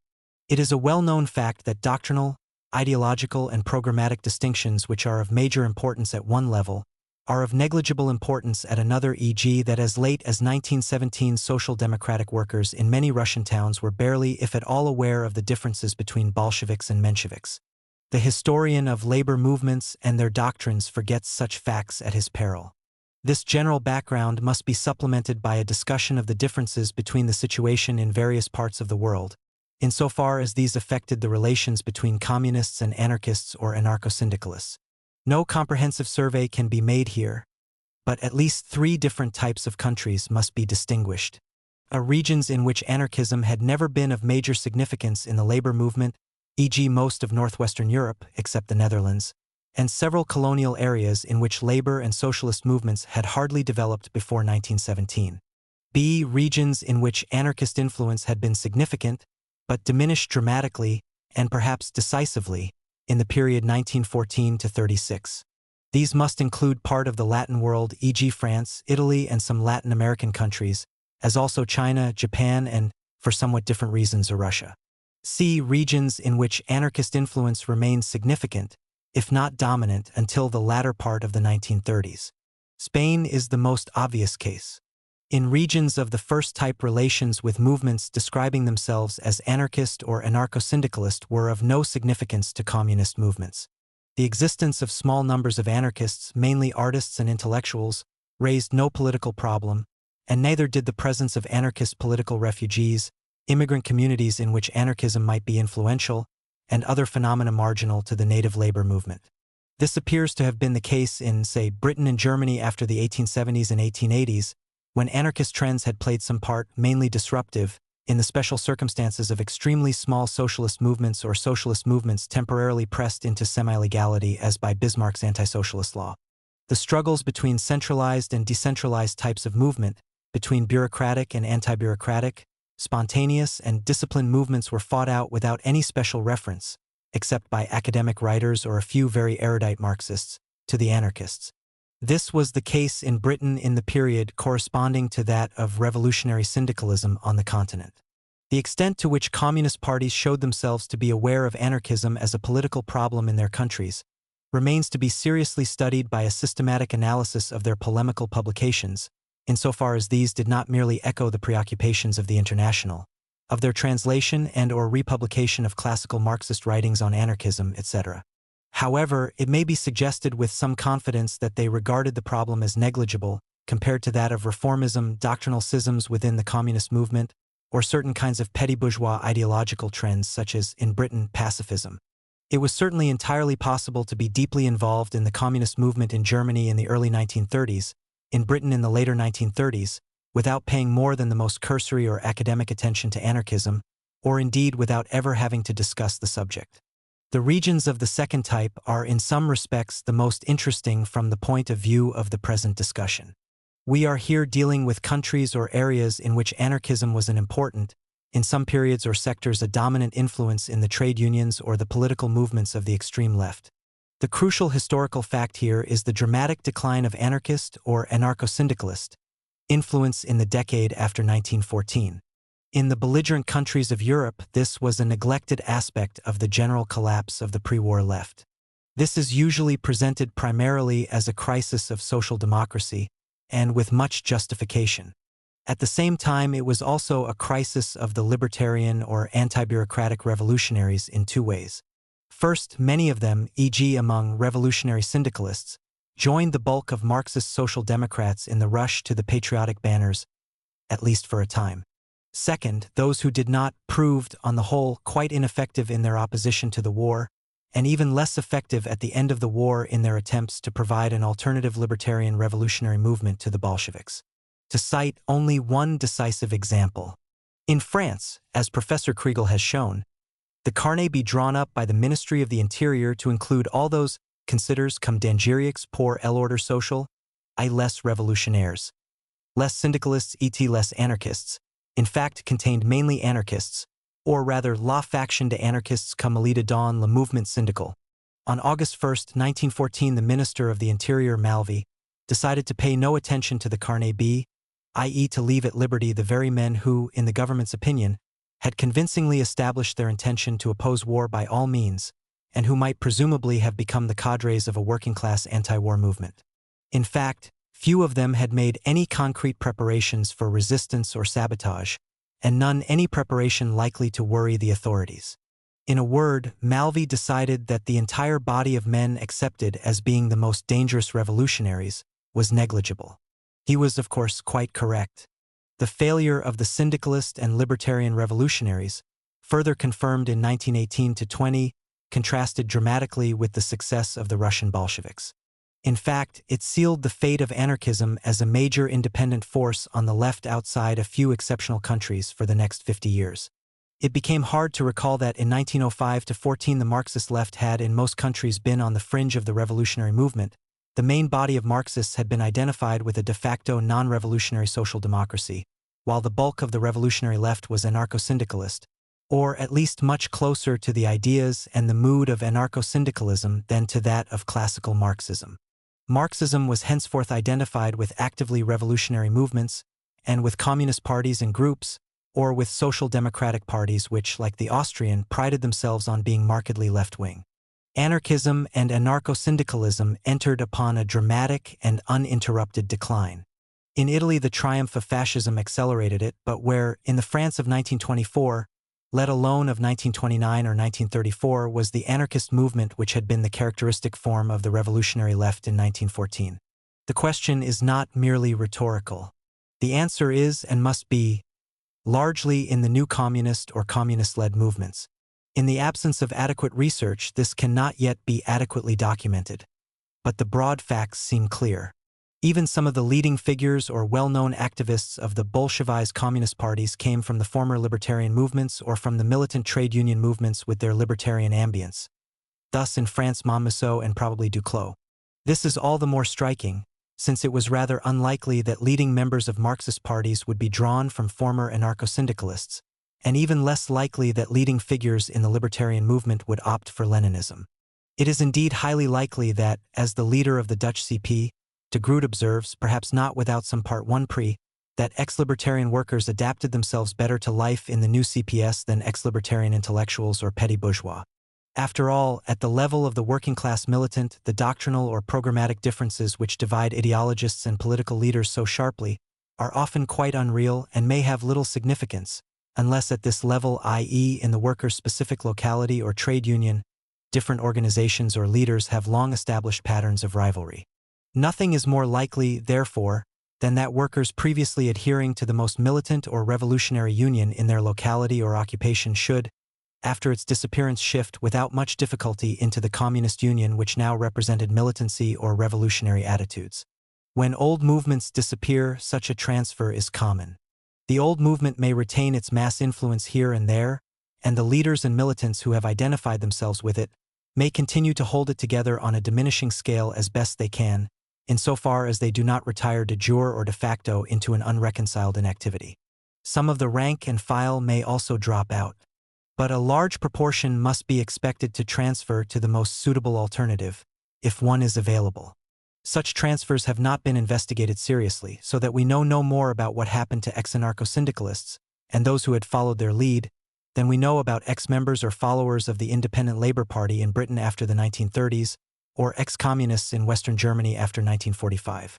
It is a well-known fact that doctrinal, ideological, and programmatic distinctions which are of major importance at one level are of negligible importance at another, e.g. that as late as 1917 social democratic workers in many Russian towns were barely if at all aware of the differences between Bolsheviks and Mensheviks. The historian of labor movements and their doctrines forgets such facts at his peril. This general background must be supplemented by a discussion of the differences between the situation in various parts of the world, insofar as these affected the relations between communists and anarchists or anarcho-syndicalists. No comprehensive survey can be made here, but at least 3 different types of countries must be distinguished. Regions in which anarchism had never been of major significance in the labor movement, e.g. most of northwestern Europe, except the Netherlands, and several colonial areas in which labor and socialist movements had hardly developed before 1917. B. Regions in which anarchist influence had been significant, but diminished dramatically, and perhaps decisively, in the period 1914 to 36. These must include part of the Latin world, e.g. France, Italy, and some Latin American countries, as also China, Japan, and, for somewhat different reasons, Russia. C. Regions in which anarchist influence remained significant, if not dominant, until the latter part of the 1930s. Spain is the most obvious case. In regions of the first type, relations with movements describing themselves as anarchist or anarcho-syndicalist were of no significance to communist movements. The existence of small numbers of anarchists, mainly artists and intellectuals, raised no political problem, and neither did the presence of anarchist political refugees, immigrant communities in which anarchism might be influential, and other phenomena marginal to the native labor movement. This appears to have been the case in, say, Britain and Germany after the 1870s and 1880s, when anarchist trends had played some part, mainly disruptive, in the special circumstances of extremely small socialist movements or socialist movements temporarily pressed into semi-legality as by Bismarck's anti-socialist law. The struggles between centralized and decentralized types of movement, between bureaucratic and anti-bureaucratic, spontaneous and disciplined movements were fought out without any special reference, except by academic writers or a few very erudite Marxists, to the anarchists. This was the case in Britain in the period corresponding to that of revolutionary syndicalism on the continent. The extent to which communist parties showed themselves to be aware of anarchism as a political problem in their countries remains to be seriously studied by a systematic analysis of their polemical publications, insofar as these did not merely echo the preoccupations of the International, of their translation and/or republication of classical Marxist writings on anarchism, etc. However, it may be suggested with some confidence that they regarded the problem as negligible compared to that of reformism, doctrinal schisms within the communist movement, or certain kinds of petty bourgeois ideological trends such as, in Britain, pacifism. It was certainly entirely possible to be deeply involved in the communist movement in Germany in the early 1930s, in Britain in the later 1930s, without paying more than the most cursory or academic attention to anarchism, or indeed without ever having to discuss the subject. The regions of the second type are in some respects the most interesting from the point of view of the present discussion. We are here dealing with countries or areas in which anarchism was an important, in some periods or sectors a dominant influence in the trade unions or the political movements of the extreme left. The crucial historical fact here is the dramatic decline of anarchist or anarcho-syndicalist influence in the decade after 1914. In the belligerent countries of Europe, this was a neglected aspect of the general collapse of the pre-war left. This is usually presented primarily as a crisis of social democracy, and with much justification. At the same time, it was also a crisis of the libertarian or anti-bureaucratic revolutionaries in two ways. First, many of them, e.g. among revolutionary syndicalists, joined the bulk of Marxist social democrats in the rush to the patriotic banners, at least for a time. Second, those who did not proved, on the whole, quite ineffective in their opposition to the war, and even less effective at the end of the war in their attempts to provide an alternative libertarian revolutionary movement to the Bolsheviks. To cite only one decisive example. In France, as Professor Kriegel has shown, the carnet be drawn up by the Ministry of the Interior to include all those considers comme dangereux pour l'ordre social, I less revolutionnaires. Less syndicalists et less anarchists, in fact contained mainly anarchists, or rather la faction de anarchists comme milita dans le mouvement syndical. On August 1, 1914, the Minister of the Interior, Malvy, decided to pay no attention to the carnet B, i.e. to leave at liberty the very men who, in the government's opinion, had convincingly established their intention to oppose war by all means, and who might presumably have become the cadres of a working-class anti-war movement. In fact, few of them had made any concrete preparations for resistance or sabotage, and none any preparation likely to worry the authorities. In a word, Malvy decided that the entire body of men accepted as being the most dangerous revolutionaries was negligible. He was, of course, quite correct. The failure of the syndicalist and libertarian revolutionaries, further confirmed in 1918-20, contrasted dramatically with the success of the Russian Bolsheviks. In fact, it sealed the fate of anarchism as a major independent force on the left outside a few exceptional countries for the next 50 years. It became hard to recall that in 1905-14 the Marxist left had in most countries been on the fringe of the revolutionary movement. The main body of Marxists had been identified with a de facto non-revolutionary social democracy, while the bulk of the revolutionary left was anarcho-syndicalist, or at least much closer to the ideas and the mood of anarcho-syndicalism than to that of classical Marxism. Marxism was henceforth identified with actively revolutionary movements, and with communist parties and groups, or with social democratic parties which, like the Austrian, prided themselves on being markedly left-wing. Anarchism and anarcho-syndicalism entered upon a dramatic and uninterrupted decline. In Italy, the triumph of fascism accelerated it, but where, in the France of 1924, let alone of 1929 or 1934, was the anarchist movement which had been the characteristic form of the revolutionary left in 1914. The question is not merely rhetorical. The answer is and must be largely in the new communist or communist-led movements. In the absence of adequate research, this cannot yet be adequately documented. But the broad facts seem clear. Even some of the leading figures or well-known activists of the Bolshevized communist parties came from the former libertarian movements or from the militant trade union movements with their libertarian ambience. Thus in France Montmuseau and probably Duclos. This is all the more striking, since it was rather unlikely that leading members of Marxist parties would be drawn from former anarcho-syndicalists, and even less likely that leading figures in the libertarian movement would opt for Leninism. It is indeed highly likely that, as the leader of the Dutch CP, de Groot observes, perhaps not without some part 1 pre, that ex-libertarian workers adapted themselves better to life in the new CPS than ex-libertarian intellectuals or petty bourgeois. After all, at the level of the working-class militant, the doctrinal or programmatic differences which divide ideologists and political leaders so sharply are often quite unreal and may have little significance, unless at this level, i.e. in the workers' specific locality or trade union, different organizations or leaders have long established patterns of rivalry. Nothing is more likely, therefore, than that workers previously adhering to the most militant or revolutionary union in their locality or occupation should, after its disappearance, shift without much difficulty into the communist union which now represented militancy or revolutionary attitudes. When old movements disappear, such a transfer is common. The old movement may retain its mass influence here and there, and the leaders and militants who have identified themselves with it may continue to hold it together on a diminishing scale as best they can, insofar as they do not retire de jure or de facto into an unreconciled inactivity. Some of the rank and file may also drop out, but a large proportion must be expected to transfer to the most suitable alternative, if one is available. Such transfers have not been investigated seriously, so that we know no more about what happened to ex-anarcho-syndicalists and those who had followed their lead than we know about ex-members or followers of the Independent Labour Party in Britain after the 1930s, or ex-communists in Western Germany after 1945.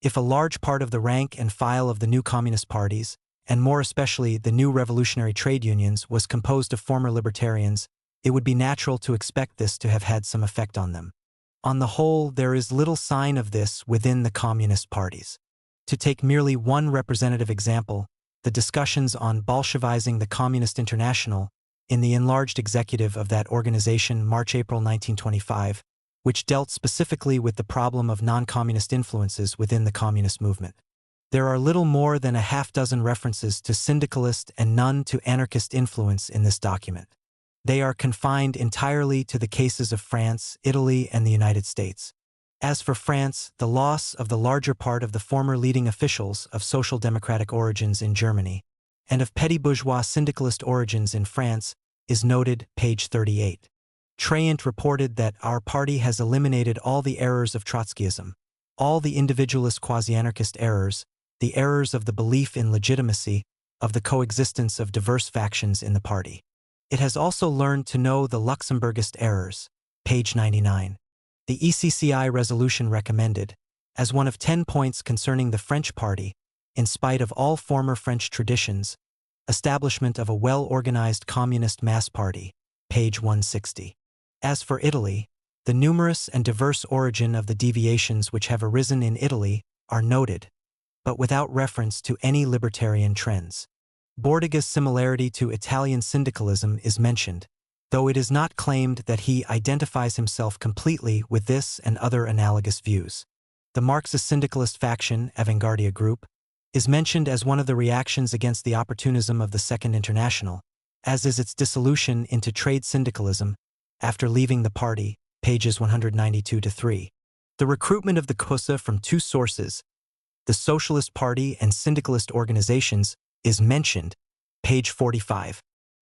If a large part of the rank and file of the new communist parties, and more especially the new revolutionary trade unions, was composed of former libertarians, it would be natural to expect this to have had some effect on them. On the whole, there is little sign of this within the communist parties. To take merely one representative example, the discussions on Bolshevizing the Communist International in the enlarged executive of that organization March-April 1925, which dealt specifically with the problem of non-communist influences within the communist movement. There are little more than a half-dozen references to syndicalist and none to anarchist influence in this document. They are confined entirely to the cases of France, Italy, and the United States. As for France, the loss of the larger part of the former leading officials of social democratic origins in Germany and of petty bourgeois syndicalist origins in France is noted, page 38. Traent reported that our party has eliminated all the errors of Trotskyism, all the individualist quasi-anarchist errors, the errors of the belief in legitimacy of the coexistence of diverse factions in the party. It has also learned to know the Luxemburgist errors, page 99. The ECCI resolution recommended, as one of 10 points concerning the French party, in spite of all former French traditions, establishment of a well-organized communist mass party, page 160. As for Italy, the numerous and diverse origin of the deviations which have arisen in Italy are noted, but without reference to any libertarian trends. Bordiga's similarity to Italian syndicalism is mentioned, though it is not claimed that he identifies himself completely with this and other analogous views. The Marxist syndicalist faction, Avanguardia Group, is mentioned as one of the reactions against the opportunism of the Second International, as is its dissolution into trade syndicalism after leaving the party, pages 192-3. The recruitment of the CUSA from two sources, the Socialist Party and syndicalist organizations, is mentioned, page 45.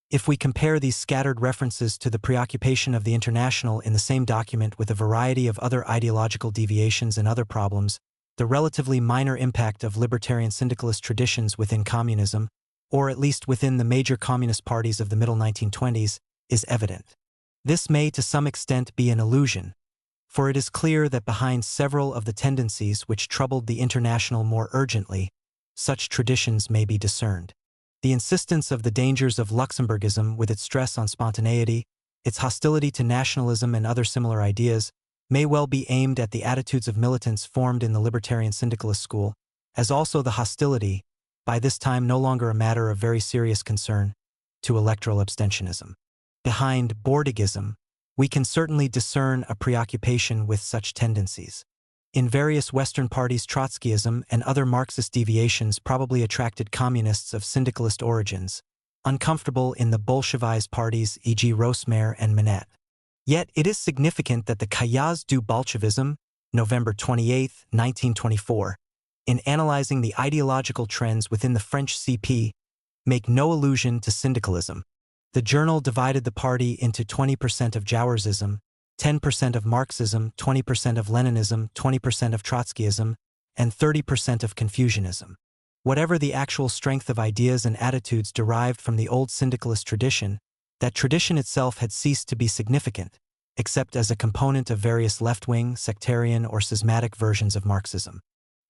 If we compare these scattered references to the preoccupation of the International in the same document with a variety of other ideological deviations and other problems, the relatively minor impact of libertarian syndicalist traditions within communism, or at least within the major communist parties of the middle 1920s, is evident. This may to some extent be an illusion, for it is clear that behind several of the tendencies which troubled the International more urgently, such traditions may be discerned. The insistence of the dangers of Luxembourgism with its stress on spontaneity, its hostility to nationalism and other similar ideas, may well be aimed at the attitudes of militants formed in the libertarian syndicalist school, as also the hostility, by this time no longer a matter of very serious concern, to electoral abstentionism. Behind Bordigism, we can certainly discern a preoccupation with such tendencies. In various Western parties, Trotskyism and other Marxist deviations probably attracted communists of syndicalist origins, uncomfortable in the Bolshevized parties, e.g. Rosmer and Manet. Yet it is significant that the Cahiers du Bolchevisme, November 28, 1924, in analyzing the ideological trends within the French CP, make no allusion to syndicalism. The journal divided the party into 20% of Joursism, 10% of Marxism, 20% of Leninism, 20% of Trotskyism, and 30% of Confucianism. Whatever the actual strength of ideas and attitudes derived from the old syndicalist tradition, that tradition itself had ceased to be significant, except as a component of various left-wing, sectarian, or schismatic versions of Marxism.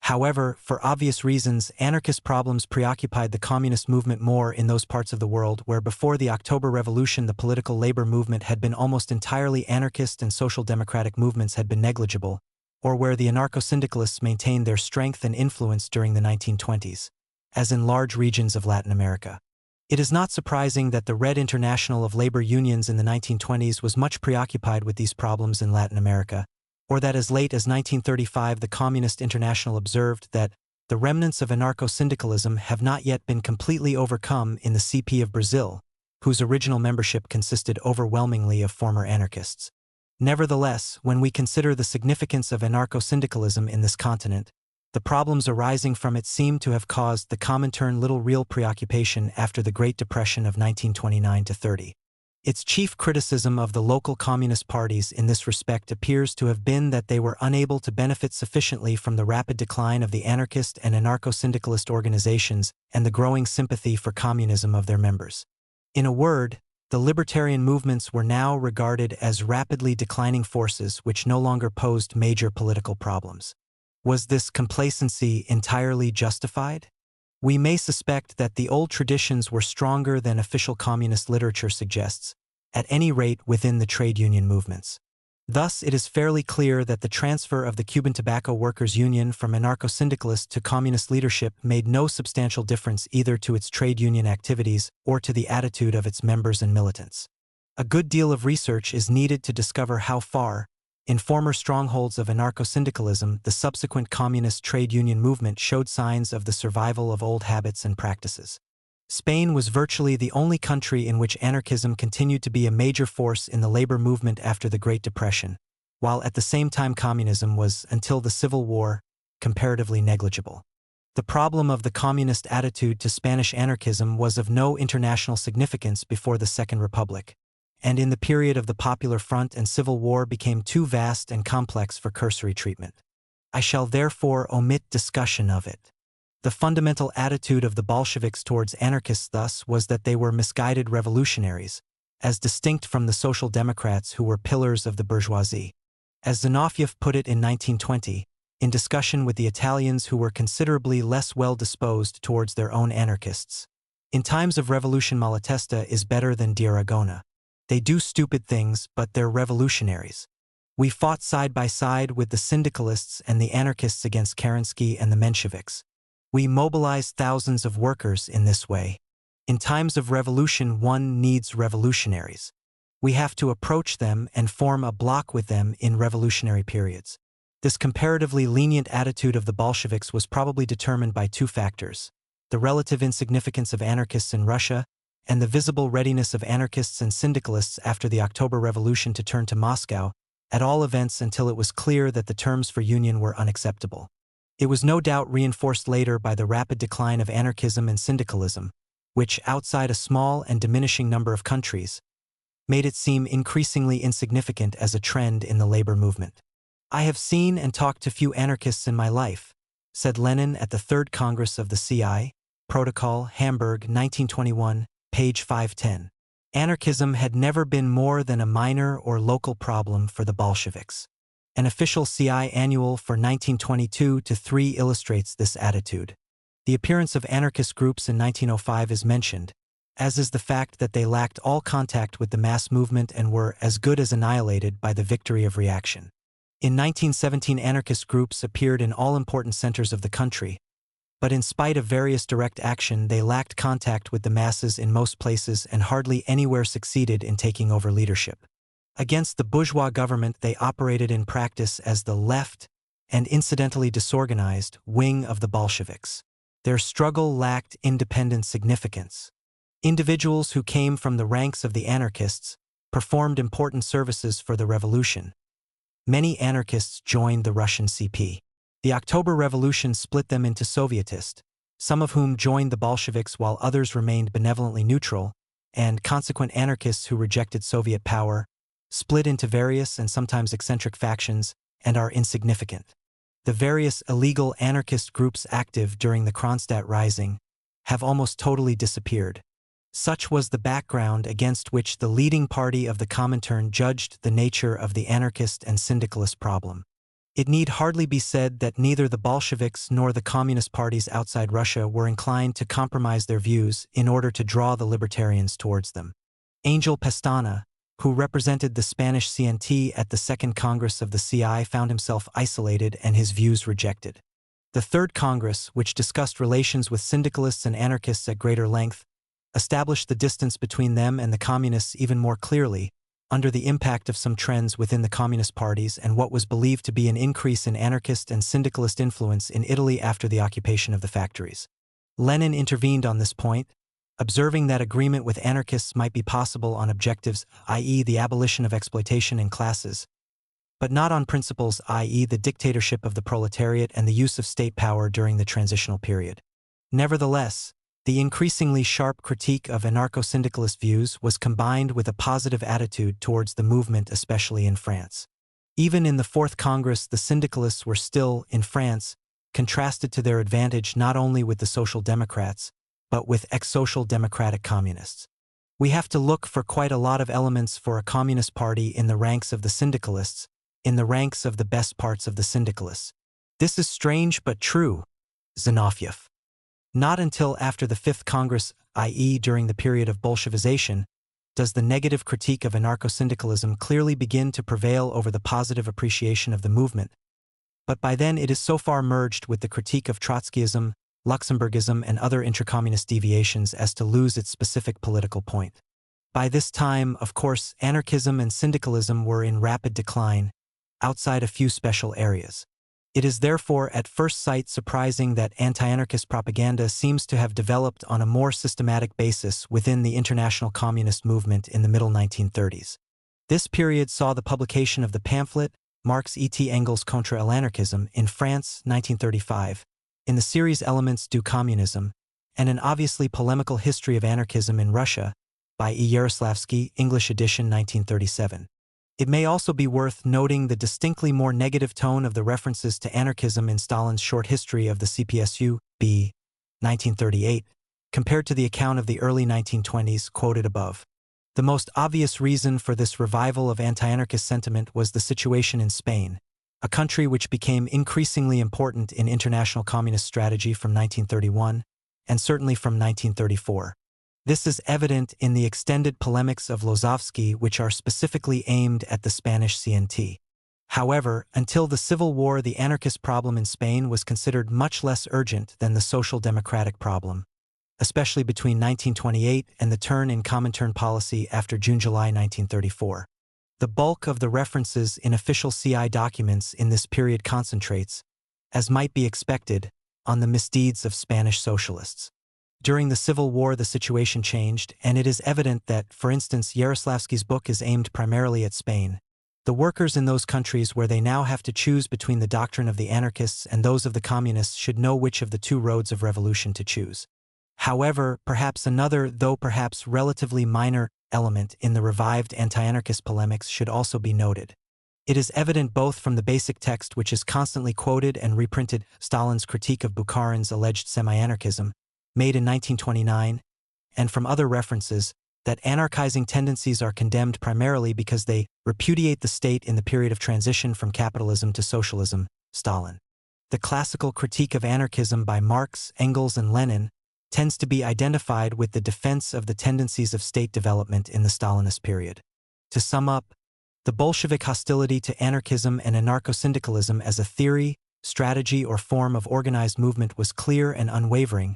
However, for obvious reasons, anarchist problems preoccupied the communist movement more in those parts of the world where before the October Revolution the political labor movement had been almost entirely anarchist and social democratic movements had been negligible, or where the anarcho-syndicalists maintained their strength and influence during the 1920s, as in large regions of Latin America. It is not surprising that the Red International of Labor Unions in the 1920s was much preoccupied with these problems in Latin America, or that as late as 1935 the Communist International observed that the remnants of anarcho-syndicalism have not yet been completely overcome in the CP of Brazil, whose original membership consisted overwhelmingly of former anarchists. Nevertheless, when we consider the significance of anarcho-syndicalism in this continent, the problems arising from it seem to have caused the Comintern little real preoccupation after the Great Depression of 1929–30. Its chief criticism of the local communist parties in this respect appears to have been that they were unable to benefit sufficiently from the rapid decline of the anarchist and anarcho-syndicalist organizations and the growing sympathy for communism of their members. In a word, the libertarian movements were now regarded as rapidly declining forces which no longer posed major political problems. Was this complacency entirely justified? We may suspect that the old traditions were stronger than official communist literature suggests, at any rate within the trade union movements. Thus, it is fairly clear that the transfer of the Cuban Tobacco Workers' Union from anarcho-syndicalist to communist leadership made no substantial difference either to its trade union activities or to the attitude of its members and militants. A good deal of research is needed to discover how far, in former strongholds of anarcho-syndicalism, the subsequent communist trade union movement showed signs of the survival of old habits and practices. Spain was virtually the only country in which anarchism continued to be a major force in the labor movement after the Great Depression, while at the same time communism was, until the Civil War, comparatively negligible. The problem of the communist attitude to Spanish anarchism was of no international significance before the Second Republic, and in the period of the Popular Front and Civil War became too vast and complex for cursory treatment. I shall therefore omit discussion of it. The fundamental attitude of the Bolsheviks towards anarchists thus was that they were misguided revolutionaries, as distinct from the Social Democrats who were pillars of the bourgeoisie. As Zinoviev put it in 1920, in discussion with the Italians who were considerably less well-disposed towards their own anarchists, "In times of revolution Malatesta is better than D'Aragona. They do stupid things, but they're revolutionaries. We fought side by side with the syndicalists and the anarchists against Kerensky and the Mensheviks. We mobilized thousands of workers in this way. In times of revolution one needs revolutionaries. We have to approach them and form a bloc with them in revolutionary periods." This comparatively lenient attitude of the Bolsheviks was probably determined by two factors: the relative insignificance of anarchists in Russia and the visible readiness of anarchists and syndicalists after the October Revolution to turn to Moscow, at all events until it was clear that the terms for union were unacceptable. It was no doubt reinforced later by the rapid decline of anarchism and syndicalism, which, outside a small and diminishing number of countries, made it seem increasingly insignificant as a trend in the labor movement. "I have seen and talked to few anarchists in my life," said Lenin at the Third Congress of the CI, Protocol, Hamburg, 1921, page 510. Anarchism had never been more than a minor or local problem for the Bolsheviks. An official CI annual for 1922-3 illustrates this attitude. The appearance of anarchist groups in 1905 is mentioned, as is the fact that they lacked all contact with the mass movement and were as good as annihilated by the victory of reaction. In 1917, anarchist groups appeared in all important centers of the country, but in spite of various direct action, they lacked contact with the masses in most places and hardly anywhere succeeded in taking over leadership. Against the bourgeois government, they operated in practice as the left and incidentally disorganized wing of the Bolsheviks. Their struggle lacked independent significance. Individuals who came from the ranks of the anarchists performed important services for the revolution. Many anarchists joined the Russian CP. The October Revolution split them into Sovietists, some of whom joined the Bolsheviks while others remained benevolently neutral, and consequent anarchists who rejected Soviet power, split into various and sometimes eccentric factions and are insignificant. The various illegal anarchist groups active during the Kronstadt Rising have almost totally disappeared. Such was the background against which the leading party of the Comintern judged the nature of the anarchist and syndicalist problem. It need hardly be said that neither the Bolsheviks nor the communist parties outside Russia were inclined to compromise their views in order to draw the libertarians towards them. Angel Pestana, who represented the Spanish CNT at the Second Congress of the CI, found himself isolated and his views rejected. The Third Congress, which discussed relations with syndicalists and anarchists at greater length, established the distance between them and the communists even more clearly, under the impact of some trends within the communist parties and what was believed to be an increase in anarchist and syndicalist influence in Italy after the occupation of the factories. Lenin intervened on this point, observing that agreement with anarchists might be possible on objectives, i.e. the abolition of exploitation in classes, but not on principles, i.e. the dictatorship of the proletariat and the use of state power during the transitional period. Nevertheless, the increasingly sharp critique of anarcho-syndicalist views was combined with a positive attitude towards the movement, especially in France. Even in the Fourth Congress, the syndicalists were still, in France, contrasted to their advantage not only with the Social Democrats, but with ex-social democratic communists. We have to look for quite a lot of elements for a communist party in the ranks of the syndicalists, in the ranks of the best parts of the syndicalists. This is strange but true. Zinoviev. Not until after the Fifth Congress, i.e. during the period of Bolshevization, does the negative critique of anarcho-syndicalism clearly begin to prevail over the positive appreciation of the movement, but by then it is so far merged with the critique of Trotskyism, Luxemburgism and other intracommunist deviations as to lose its specific political point. By this time, of course, anarchism and syndicalism were in rapid decline, outside a few special areas. It is therefore at first sight surprising that anti-anarchist propaganda seems to have developed on a more systematic basis within the international communist movement in the middle 1930s. This period saw the publication of the pamphlet Marx et Engels contre l'anarchisme in France, 1935, in the series Elements du Communisme, and an obviously polemical history of anarchism in Russia by E. Yaroslavsky, English edition, 1937. It may also be worth noting the distinctly more negative tone of the references to anarchism in Stalin's short history of the CPSU, b. 1938, compared to the account of the early 1920s quoted above. The most obvious reason for this revival of anti-anarchist sentiment was the situation in Spain, a country which became increasingly important in international communist strategy from 1931, and certainly from 1934. This is evident in the extended polemics of Lozovsky, which are specifically aimed at the Spanish CNT. However, until the Civil War, the anarchist problem in Spain was considered much less urgent than the social democratic problem, especially between 1928 and the turn in Comintern policy after June-July 1934. The bulk of the references in official CI documents in this period concentrates, as might be expected, on the misdeeds of Spanish socialists. During the Civil War, the situation changed, and it is evident that, for instance, Yaroslavsky's book is aimed primarily at Spain. The workers in those countries where they now have to choose between the doctrine of the anarchists and those of the communists should know which of the two roads of revolution to choose. However, perhaps another, though perhaps relatively minor, element in the revived anti-anarchist polemics should also be noted. It is evident both from the basic text, which is constantly quoted and reprinted, Stalin's critique of Bukharin's alleged semi-anarchism, made in 1929, and from other references, that anarchizing tendencies are condemned primarily because they repudiate the state in the period of transition from capitalism to socialism, Stalin. the classical critique of anarchism by Marx, Engels, and Lenin, tends to be identified with the defense of the tendencies of state development in the Stalinist period. To sum up, the Bolshevik hostility to anarchism and anarcho-syndicalism as a theory, strategy, or form of organized movement was clear and unwavering,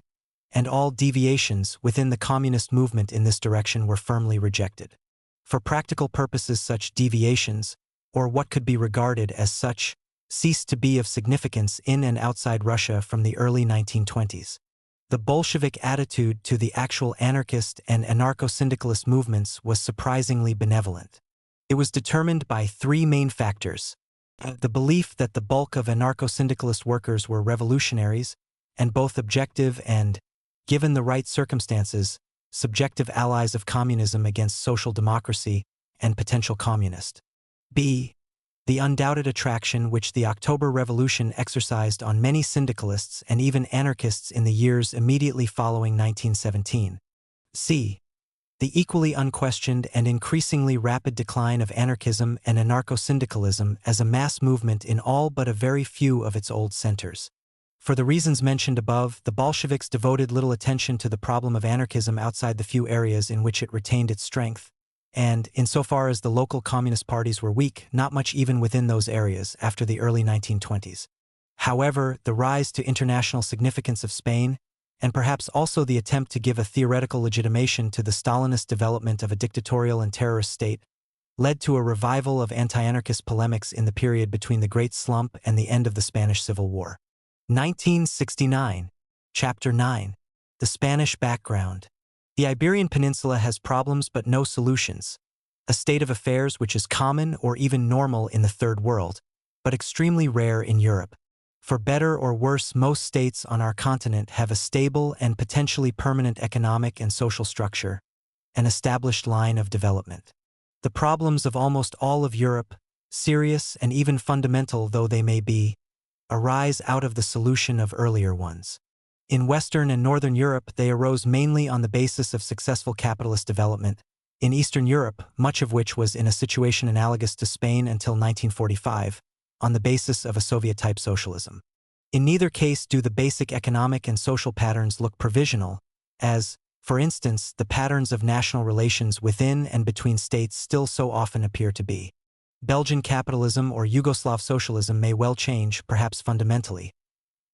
and all deviations within the communist movement in this direction were firmly rejected. For practical purposes, such deviations, or what could be regarded as such, ceased to be of significance in and outside Russia from the early 1920s. The Bolshevik attitude to the actual anarchist and anarcho-syndicalist movements was surprisingly benevolent. It was determined by three main factors: the belief that the bulk of anarcho-syndicalist workers were revolutionaries, and both objective and, given the right circumstances, subjective allies of communism against social democracy and potential communist. B. The undoubted attraction which the October Revolution exercised on many syndicalists and even anarchists in the years immediately following 1917. C. The equally unquestioned and increasingly rapid decline of anarchism and anarcho-syndicalism as a mass movement in all but a very few of its old centers. For the reasons mentioned above, the Bolsheviks devoted little attention to the problem of anarchism outside the few areas in which it retained its strength, and, insofar as the local communist parties were weak, not much even within those areas after the early 1920s. However, the rise to international significance of Spain, and perhaps also the attempt to give a theoretical legitimation to the Stalinist development of a dictatorial and terrorist state, led to a revival of anti-anarchist polemics in the period between the Great Slump and the end of the Spanish Civil War. 1969. Chapter 9. The Spanish Background. The Iberian Peninsula has problems but no solutions, a state of affairs which is common or even normal in the Third World, but extremely rare in Europe. For better or worse, most states on our continent have a stable and potentially permanent economic and social structure, an established line of development. The problems of almost all of Europe, serious and even fundamental though they may be, arise out of the solution of earlier ones. In Western and Northern Europe, they arose mainly on the basis of successful capitalist development. In Eastern Europe, much of which was in a situation analogous to Spain until 1945, on the basis of a Soviet-type socialism. In neither case do the basic economic and social patterns look provisional, as, for instance, the patterns of national relations within and between states still so often appear to be. Belgian capitalism or Yugoslav socialism may well change, perhaps fundamentally,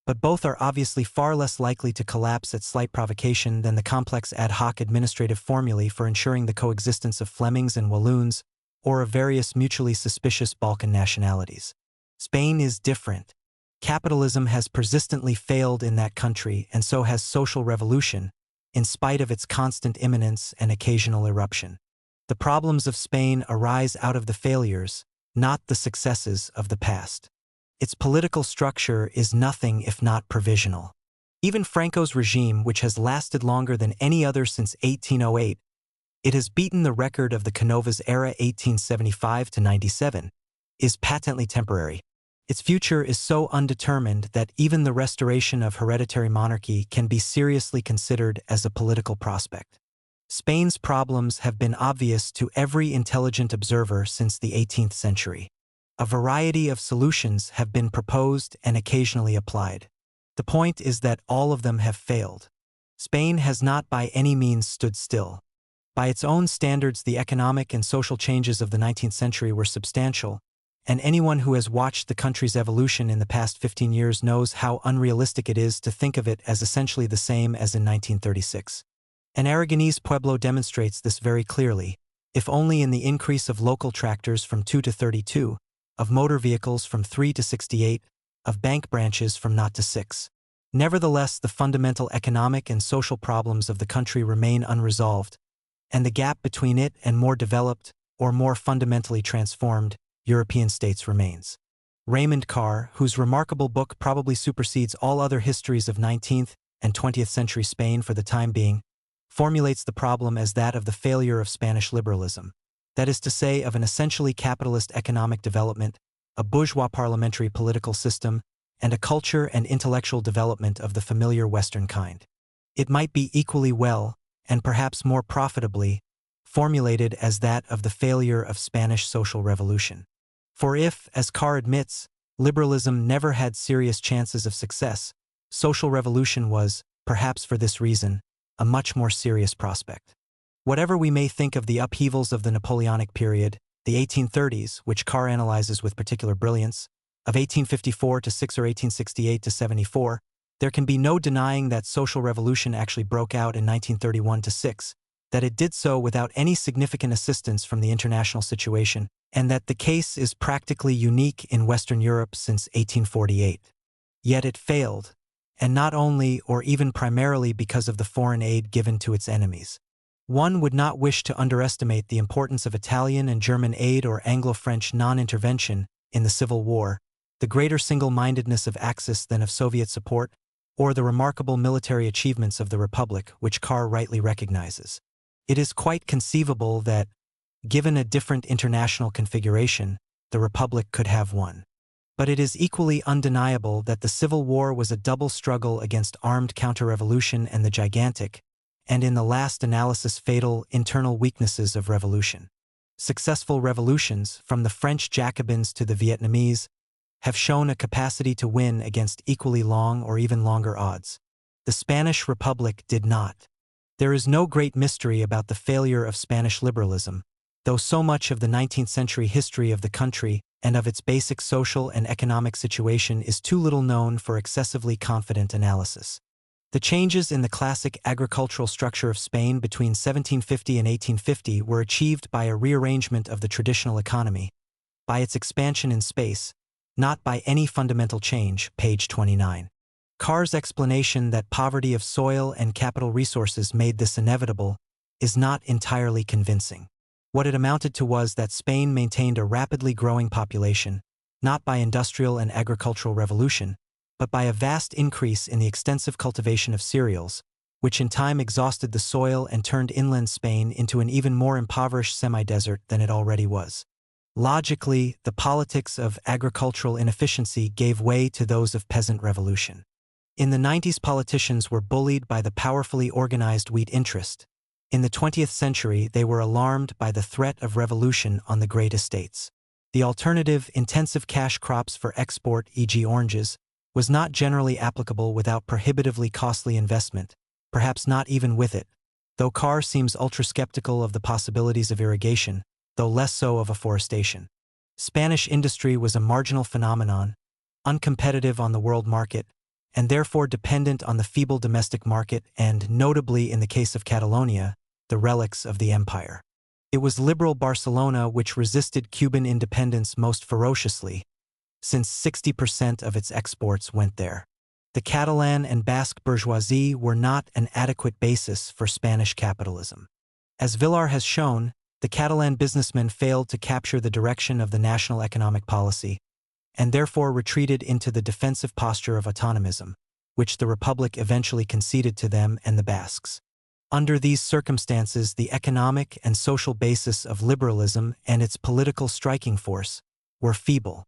but both are obviously far less likely to collapse at slight provocation than the complex ad hoc administrative formulae for ensuring the coexistence of Flemings and Walloons, or of various mutually suspicious Balkan nationalities. Spain is different. Capitalism has persistently failed in that country, and so has social revolution, in spite of its constant imminence and occasional eruption. The problems of Spain arise out of the failures, not the successes of the past. Its political structure is nothing if not provisional. Even Franco's regime, which has lasted longer than any other since 1808, it has beaten the record of the Canovas era 1875 to 97, is patently temporary. Its future is so undetermined that even the restoration of hereditary monarchy can be seriously considered as a political prospect. Spain's problems have been obvious to every intelligent observer since the 18th century. A variety of solutions have been proposed and occasionally applied. The point is that all of them have failed. Spain has not by any means stood still. By its own standards, the economic and social changes of the 19th century were substantial, and anyone who has watched the country's evolution in the past 15 years knows how unrealistic it is to think of it as essentially the same as in 1936. An Aragonese pueblo demonstrates this very clearly, if only in the increase of local tractors from 2 to 32, of motor vehicles from 3 to 68, of bank branches from 0 to 6. Nevertheless, the fundamental economic and social problems of the country remain unresolved, and the gap between it and more developed, or more fundamentally transformed, European states remains. Raymond Carr, whose remarkable book probably supersedes all other histories of 19th and 20th century Spain for the time being, formulates the problem as that of the failure of Spanish liberalism. That is to say, of an essentially capitalist economic development, a bourgeois parliamentary political system, and a culture and intellectual development of the familiar Western kind. It might be equally well, and perhaps more profitably, formulated as that of the failure of Spanish social revolution. For if, as Carr admits, Liberalism never had serious chances of success. Social revolution was, perhaps for this reason, a much more serious prospect. Whatever we may think of the upheavals of the Napoleonic period, the 1830s, which Carr analyzes with particular brilliance, of 1854 to 6 or 1868 to 74, there can be no denying that social revolution actually broke out in 1931 to 6, that it did so without any significant assistance from the international situation, and that the case is practically unique in Western Europe since 1848. Yet it failed, and not only or even primarily because of the foreign aid given to its enemies. One would not wish to underestimate the importance of Italian and German aid or Anglo-French non-intervention in the Civil War, the greater single-mindedness of Axis than of Soviet support, or the remarkable military achievements of the Republic, which Carr rightly recognizes. It is quite conceivable that, given a different international configuration, the Republic could have won. But it is equally undeniable that the Civil War was a double struggle against armed counter-revolution and the gigantic, and in the last analysis fatal, internal weaknesses of revolution. Successful revolutions, from the French Jacobins to the Vietnamese, have shown a capacity to win against equally long or even longer odds. The Spanish Republic did not. There is no great mystery about the failure of Spanish liberalism, though so much of the 19th century history of the country and of its basic social and economic situation is too little known for excessively confident analysis. The changes in the classic agricultural structure of Spain between 1750 and 1850 were achieved by a rearrangement of the traditional economy, by its expansion in space, not by any fundamental change, page 29. Carr's explanation that poverty of soil and capital resources made this inevitable is not entirely convincing. What it amounted to was that Spain maintained a rapidly growing population, not by industrial and agricultural revolution, but by a vast increase in the extensive cultivation of cereals, which in time exhausted the soil and turned inland Spain into an even more impoverished semi-desert than it already was. Logically, the politics of agricultural inefficiency gave way to those of peasant revolution. In the 90s, politicians were bullied by the powerfully organized wheat interest. In the 20th century, they were alarmed by the threat of revolution on the great estates. The alternative, intensive cash crops for export, e.g. oranges, was not generally applicable without prohibitively costly investment, perhaps not even with it, though Carr seems ultra-skeptical of the possibilities of irrigation, though less so of afforestation. Spanish industry was a marginal phenomenon, uncompetitive on the world market, and therefore dependent on the feeble domestic market and, notably in the case of Catalonia, the relics of the empire. It was liberal Barcelona which resisted Cuban independence most ferociously, since 60% of its exports went there. The Catalan and Basque bourgeoisie were not an adequate basis for Spanish capitalism. As Villar has shown, the Catalan businessmen failed to capture the direction of the national economic policy, and therefore retreated into the defensive posture of autonomism, which the Republic eventually conceded to them and the Basques. Under these circumstances, the economic and social basis of liberalism and its political striking force were feeble.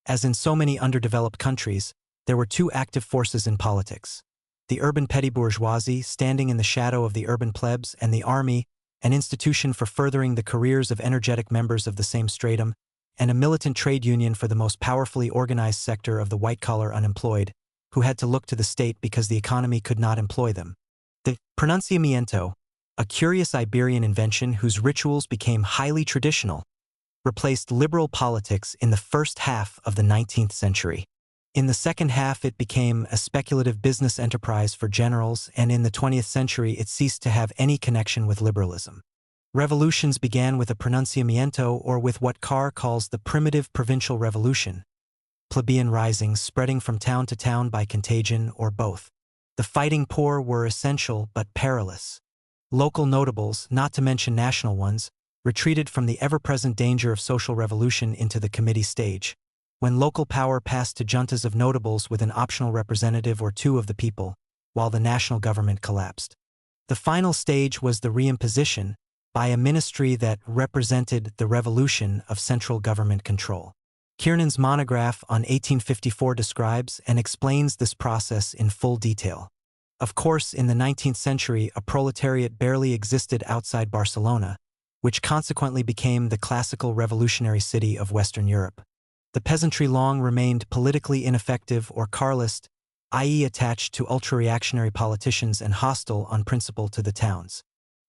As in so many underdeveloped countries, there were two active forces in politics: the urban petty bourgeoisie, standing in the shadow of the urban plebs, and the army, an institution for furthering the careers of energetic members of the same stratum, and a militant trade union for the most powerfully organized sector of the white-collar unemployed, who had to look to the state because the economy could not employ them. The pronunciamiento, a curious Iberian invention whose rituals became highly traditional, replaced liberal politics in the first half of the 19th century. In the second half, it became a speculative business enterprise for generals, and in the 20th century it ceased to have any connection with liberalism. Revolutions began with a pronunciamiento, or with what Carr calls the primitive provincial revolution, plebeian risings spreading from town to town by contagion or both. The fighting poor were essential but perilous. Local notables, not to mention national ones, retreated from the ever-present danger of social revolution into the committee stage, when local power passed to juntas of notables with an optional representative or two of the people, while the national government collapsed. The final stage was the reimposition, by a ministry that represented the revolution of central government control. Kiernan's monograph on 1854 describes and explains this process in full detail. Of course, in the 19th century, a proletariat barely existed outside Barcelona, which consequently became the classical revolutionary city of Western Europe. The peasantry long remained politically ineffective or Carlist, i.e. attached to ultra-reactionary politicians and hostile on principle to the towns.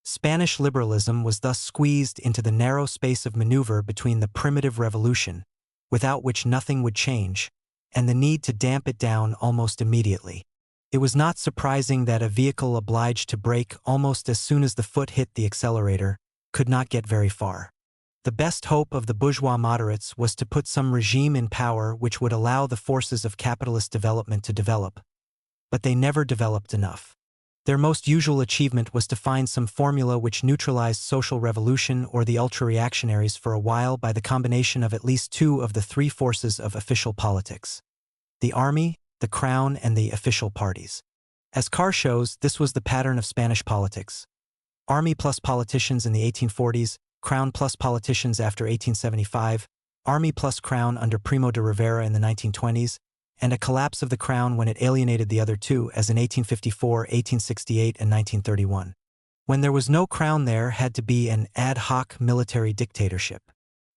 Spanish liberalism was thus squeezed into the narrow space of maneuver between the primitive revolution, without which nothing would change, and the need to damp it down almost immediately. It was not surprising that a vehicle obliged to brake almost as soon as the foot hit the accelerator could not get very far. The best hope of the bourgeois moderates was to put some regime in power which would allow the forces of capitalist development to develop, but they never developed enough. Their most usual achievement was to find some formula which neutralized social revolution or the ultra-reactionaries for a while by the combination of at least two of the three forces of official politics: the army, the crown, and the official parties. As Carr shows, this was the pattern of Spanish politics. Army plus politicians in the 1840s, crown plus politicians after 1875, army plus crown under Primo de Rivera in the 1920s, and a collapse of the crown when it alienated the other two, as in 1854, 1868, and 1931. When there was no crown, there had to be an ad hoc military dictatorship.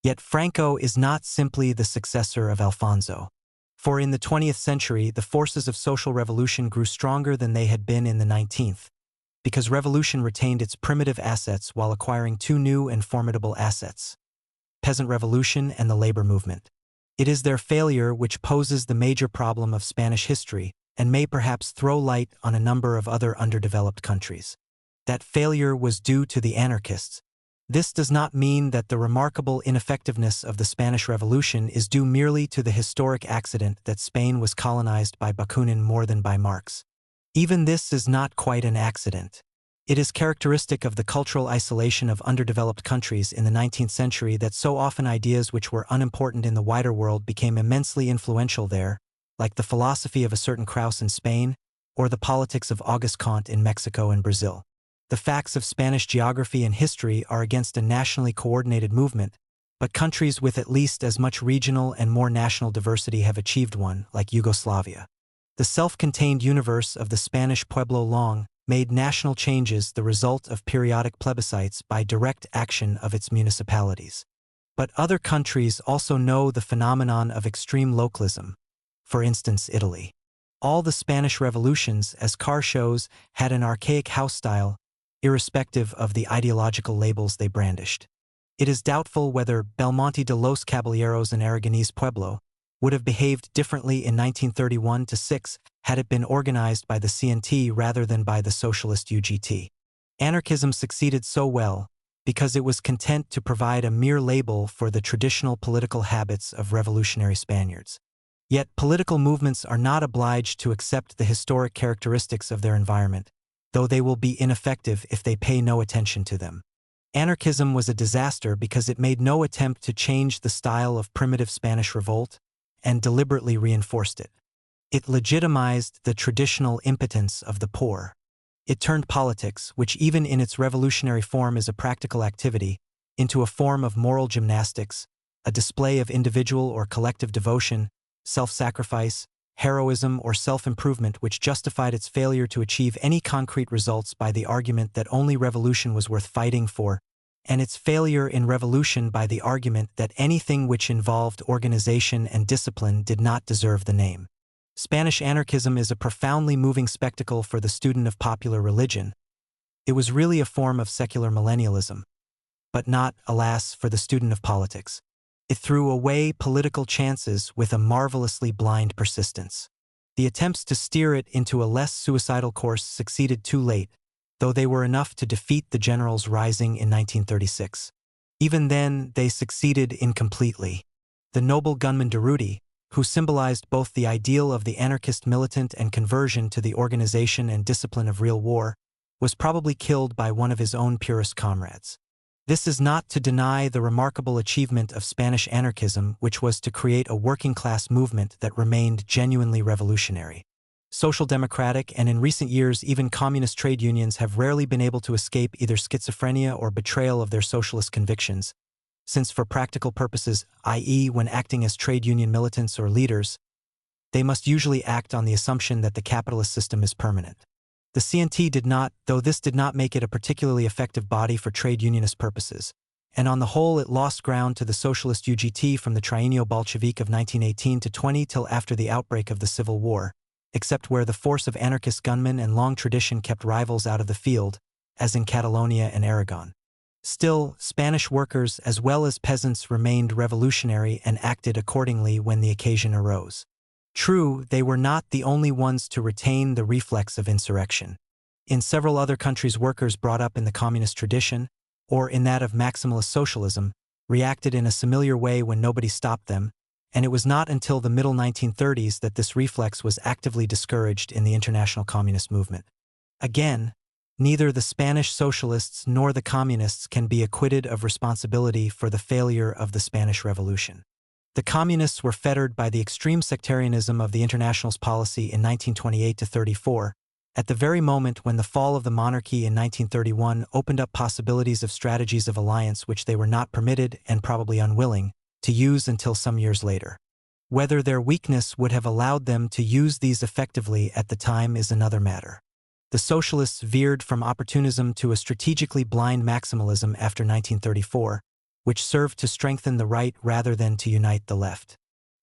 Yet Franco is not simply the successor of Alfonso. For in the 20th century, the forces of social revolution grew stronger than they had been in the 19th, because revolution retained its primitive assets while acquiring two new and formidable assets: peasant revolution and the labor movement. It is their failure which poses the major problem of Spanish history and may perhaps throw light on a number of other underdeveloped countries. That failure was due to the anarchists. This does not mean that the remarkable ineffectiveness of the Spanish Revolution is due merely to the historic accident that Spain was colonized by Bakunin more than by Marx. Even this is not quite an accident. It is characteristic of the cultural isolation of underdeveloped countries in the 19th century that so often ideas which were unimportant in the wider world became immensely influential there, like the philosophy of a certain Krauss in Spain, or the politics of Auguste Comte in Mexico and Brazil. The facts of Spanish geography and history are against a nationally coordinated movement, but countries with at least as much regional and more national diversity have achieved one, like Yugoslavia. The self-contained universe of the Spanish Pueblo long made national changes the result of periodic plebiscites by direct action of its municipalities. But other countries also know the phenomenon of extreme localism, for instance Italy. All the Spanish revolutions, as Carr shows, had an archaic house style, irrespective of the ideological labels they brandished. It is doubtful whether Belmonte de los Caballeros and Aragonese Pueblo would have behaved differently in 1931-6 had it been organized by the CNT rather than by the socialist UGT. Anarchism succeeded so well because it was content to provide a mere label for the traditional political habits of revolutionary Spaniards. Yet political movements are not obliged to accept the historic characteristics of their environment, though they will be ineffective if they pay no attention to them. Anarchism was a disaster because it made no attempt to change the style of primitive Spanish revolt and deliberately reinforced it. It legitimized the traditional impotence of the poor. It turned politics, which even in its revolutionary form is a practical activity, into a form of moral gymnastics, a display of individual or collective devotion, self-sacrifice, heroism, or self-improvement which justified its failure to achieve any concrete results by the argument that only revolution was worth fighting for, and its failure in revolution by the argument that anything which involved organization and discipline did not deserve the name. Spanish anarchism is a profoundly moving spectacle for the student of popular religion. It was really a form of secular millennialism, but not, alas, for the student of politics. It threw away political chances with a marvelously blind persistence. The attempts to steer it into a less suicidal course succeeded too late, though they were enough to defeat the generals rising in 1936. Even then, they succeeded incompletely. The noble gunman Durruti, who symbolized both the ideal of the anarchist militant and conversion to the organization and discipline of real war, was probably killed by one of his own purist comrades. This is not to deny the remarkable achievement of Spanish anarchism, which was to create a working-class movement that remained genuinely revolutionary. Social democratic and in recent years even communist trade unions have rarely been able to escape either schizophrenia or betrayal of their socialist convictions, since for practical purposes, i.e. when acting as trade union militants or leaders, they must usually act on the assumption that the capitalist system is permanent. The CNT did not, though this did not make it a particularly effective body for trade unionist purposes, and on the whole it lost ground to the socialist UGT from the Triennial Bolshevik of 1918 to 20 till after the outbreak of the Civil War, except where the force of anarchist gunmen and long tradition kept rivals out of the field, as in Catalonia and Aragon. Still, Spanish workers as well as peasants remained revolutionary and acted accordingly when the occasion arose. True, they were not the only ones to retain the reflex of insurrection. In several other countries, workers brought up in the communist tradition, or in that of maximalist socialism, reacted in a similar way when nobody stopped them, and it was not until the middle 1930s that this reflex was actively discouraged in the international communist movement. Again, neither the Spanish socialists nor the communists can be acquitted of responsibility for the failure of the Spanish Revolution. The communists were fettered by the extreme sectarianism of the International's policy in 1928–34, at the very moment when the fall of the monarchy in 1931 opened up possibilities of strategies of alliance which they were not permitted, and probably unwilling, to use until some years later. Whether their weakness would have allowed them to use these effectively at the time is another matter. The socialists veered from opportunism to a strategically blind maximalism after 1934, which served to strengthen the right rather than to unite the left.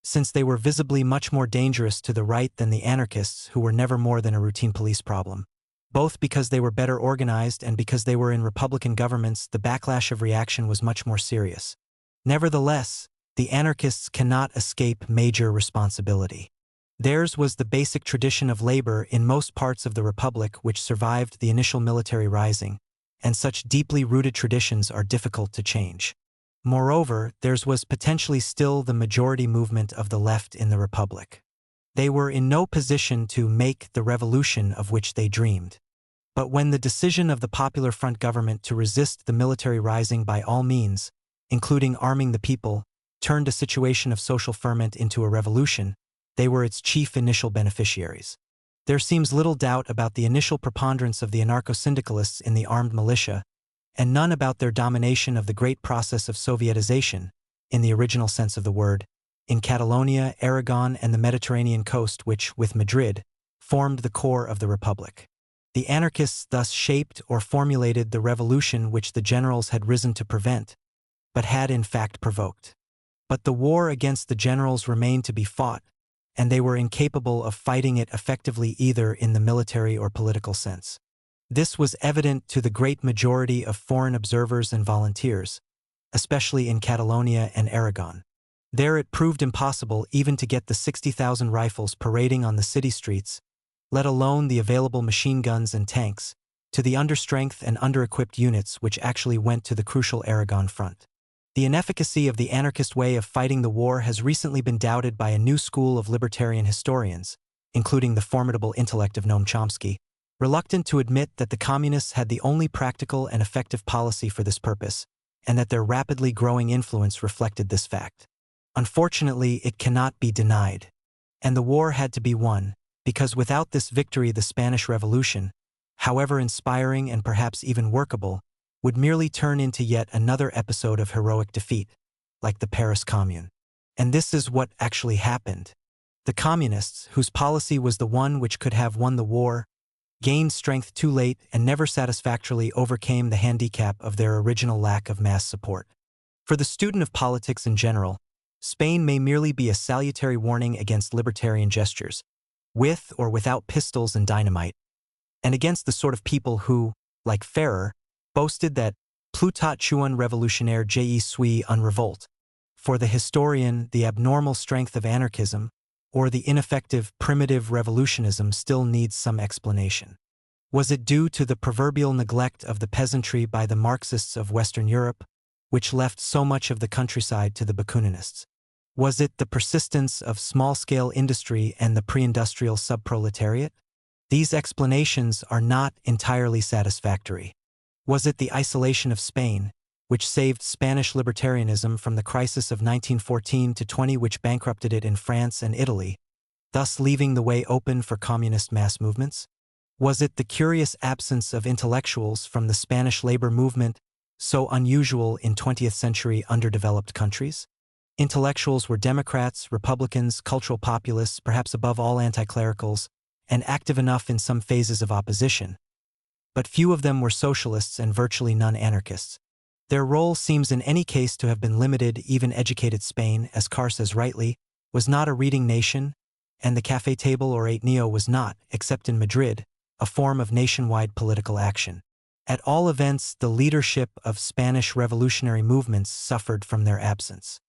Since they were visibly much more dangerous to the right than the anarchists, who were never more than a routine police problem. Both because they were better organized and because they were in Republican governments, the backlash of reaction was much more serious. Nevertheless, the anarchists cannot escape major responsibility. Theirs was the basic tradition of labor in most parts of the Republic which survived the initial military rising, and such deeply rooted traditions are difficult to change. Moreover, theirs was potentially still the majority movement of the left in the Republic. They were in no position to make the revolution of which they dreamed. But when the decision of the Popular Front government to resist the military rising by all means, including arming the people, turned a situation of social ferment into a revolution, they were its chief initial beneficiaries. There seems little doubt about the initial preponderance of the anarcho-syndicalists in the armed militia, and none about their domination of the great process of Sovietization, in the original sense of the word, in Catalonia, Aragon, and the Mediterranean coast which, with Madrid, formed the core of the Republic. The anarchists thus shaped or formulated the revolution which the generals had risen to prevent, but had in fact provoked. But the war against the generals remained to be fought, and they were incapable of fighting it effectively either in the military or political sense. This was evident to the great majority of foreign observers and volunteers, especially in Catalonia and Aragon. There it proved impossible even to get the 60,000 rifles parading on the city streets, let alone the available machine guns and tanks, to the understrength and under-equipped units which actually went to the crucial Aragon front. The inefficacy of the anarchist way of fighting the war has recently been doubted by a new school of libertarian historians, including the formidable intellect of Noam Chomsky, reluctant to admit that the communists had the only practical and effective policy for this purpose, and that their rapidly growing influence reflected this fact. Unfortunately, it cannot be denied. And the war had to be won, because without this victory the Spanish Revolution, however inspiring and perhaps even workable, would merely turn into yet another episode of heroic defeat, like the Paris Commune. And this is what actually happened. The communists, whose policy was the one which could have won the war, gained strength too late and never satisfactorily overcame the handicap of their original lack of mass support. For the student of politics in general, Spain may merely be a salutary warning against libertarian gestures, with or without pistols and dynamite, and against the sort of people who, like Ferrer, boasted that plutot tuun revolutionnaire je suis un revolt. For the historian, the abnormal strength of anarchism, or the ineffective primitive revolutionism, still needs some explanation. Was it due to the proverbial neglect of the peasantry by the Marxists of Western Europe, which left so much of the countryside to the Bakuninists? Was it the persistence of small-scale industry and the pre-industrial subproletariat? These explanations are not entirely satisfactory. Was it the isolation of Spain, which saved Spanish libertarianism from the crisis of 1914–20 which bankrupted it in France and Italy, thus leaving the way open for communist mass movements? Was it the curious absence of intellectuals from the Spanish labor movement, so unusual in 20th-century underdeveloped countries? Intellectuals were Democrats, Republicans, cultural populists, perhaps above all anti-clericals, and active enough in some phases of opposition. But few of them were socialists and virtually none anarchists. Their role seems in any case to have been limited. Even educated Spain, as Carr says rightly, was not a reading nation, and the café table or ateneo was not, except in Madrid, a form of nationwide political action. At all events, the leadership of Spanish revolutionary movements suffered from their absence.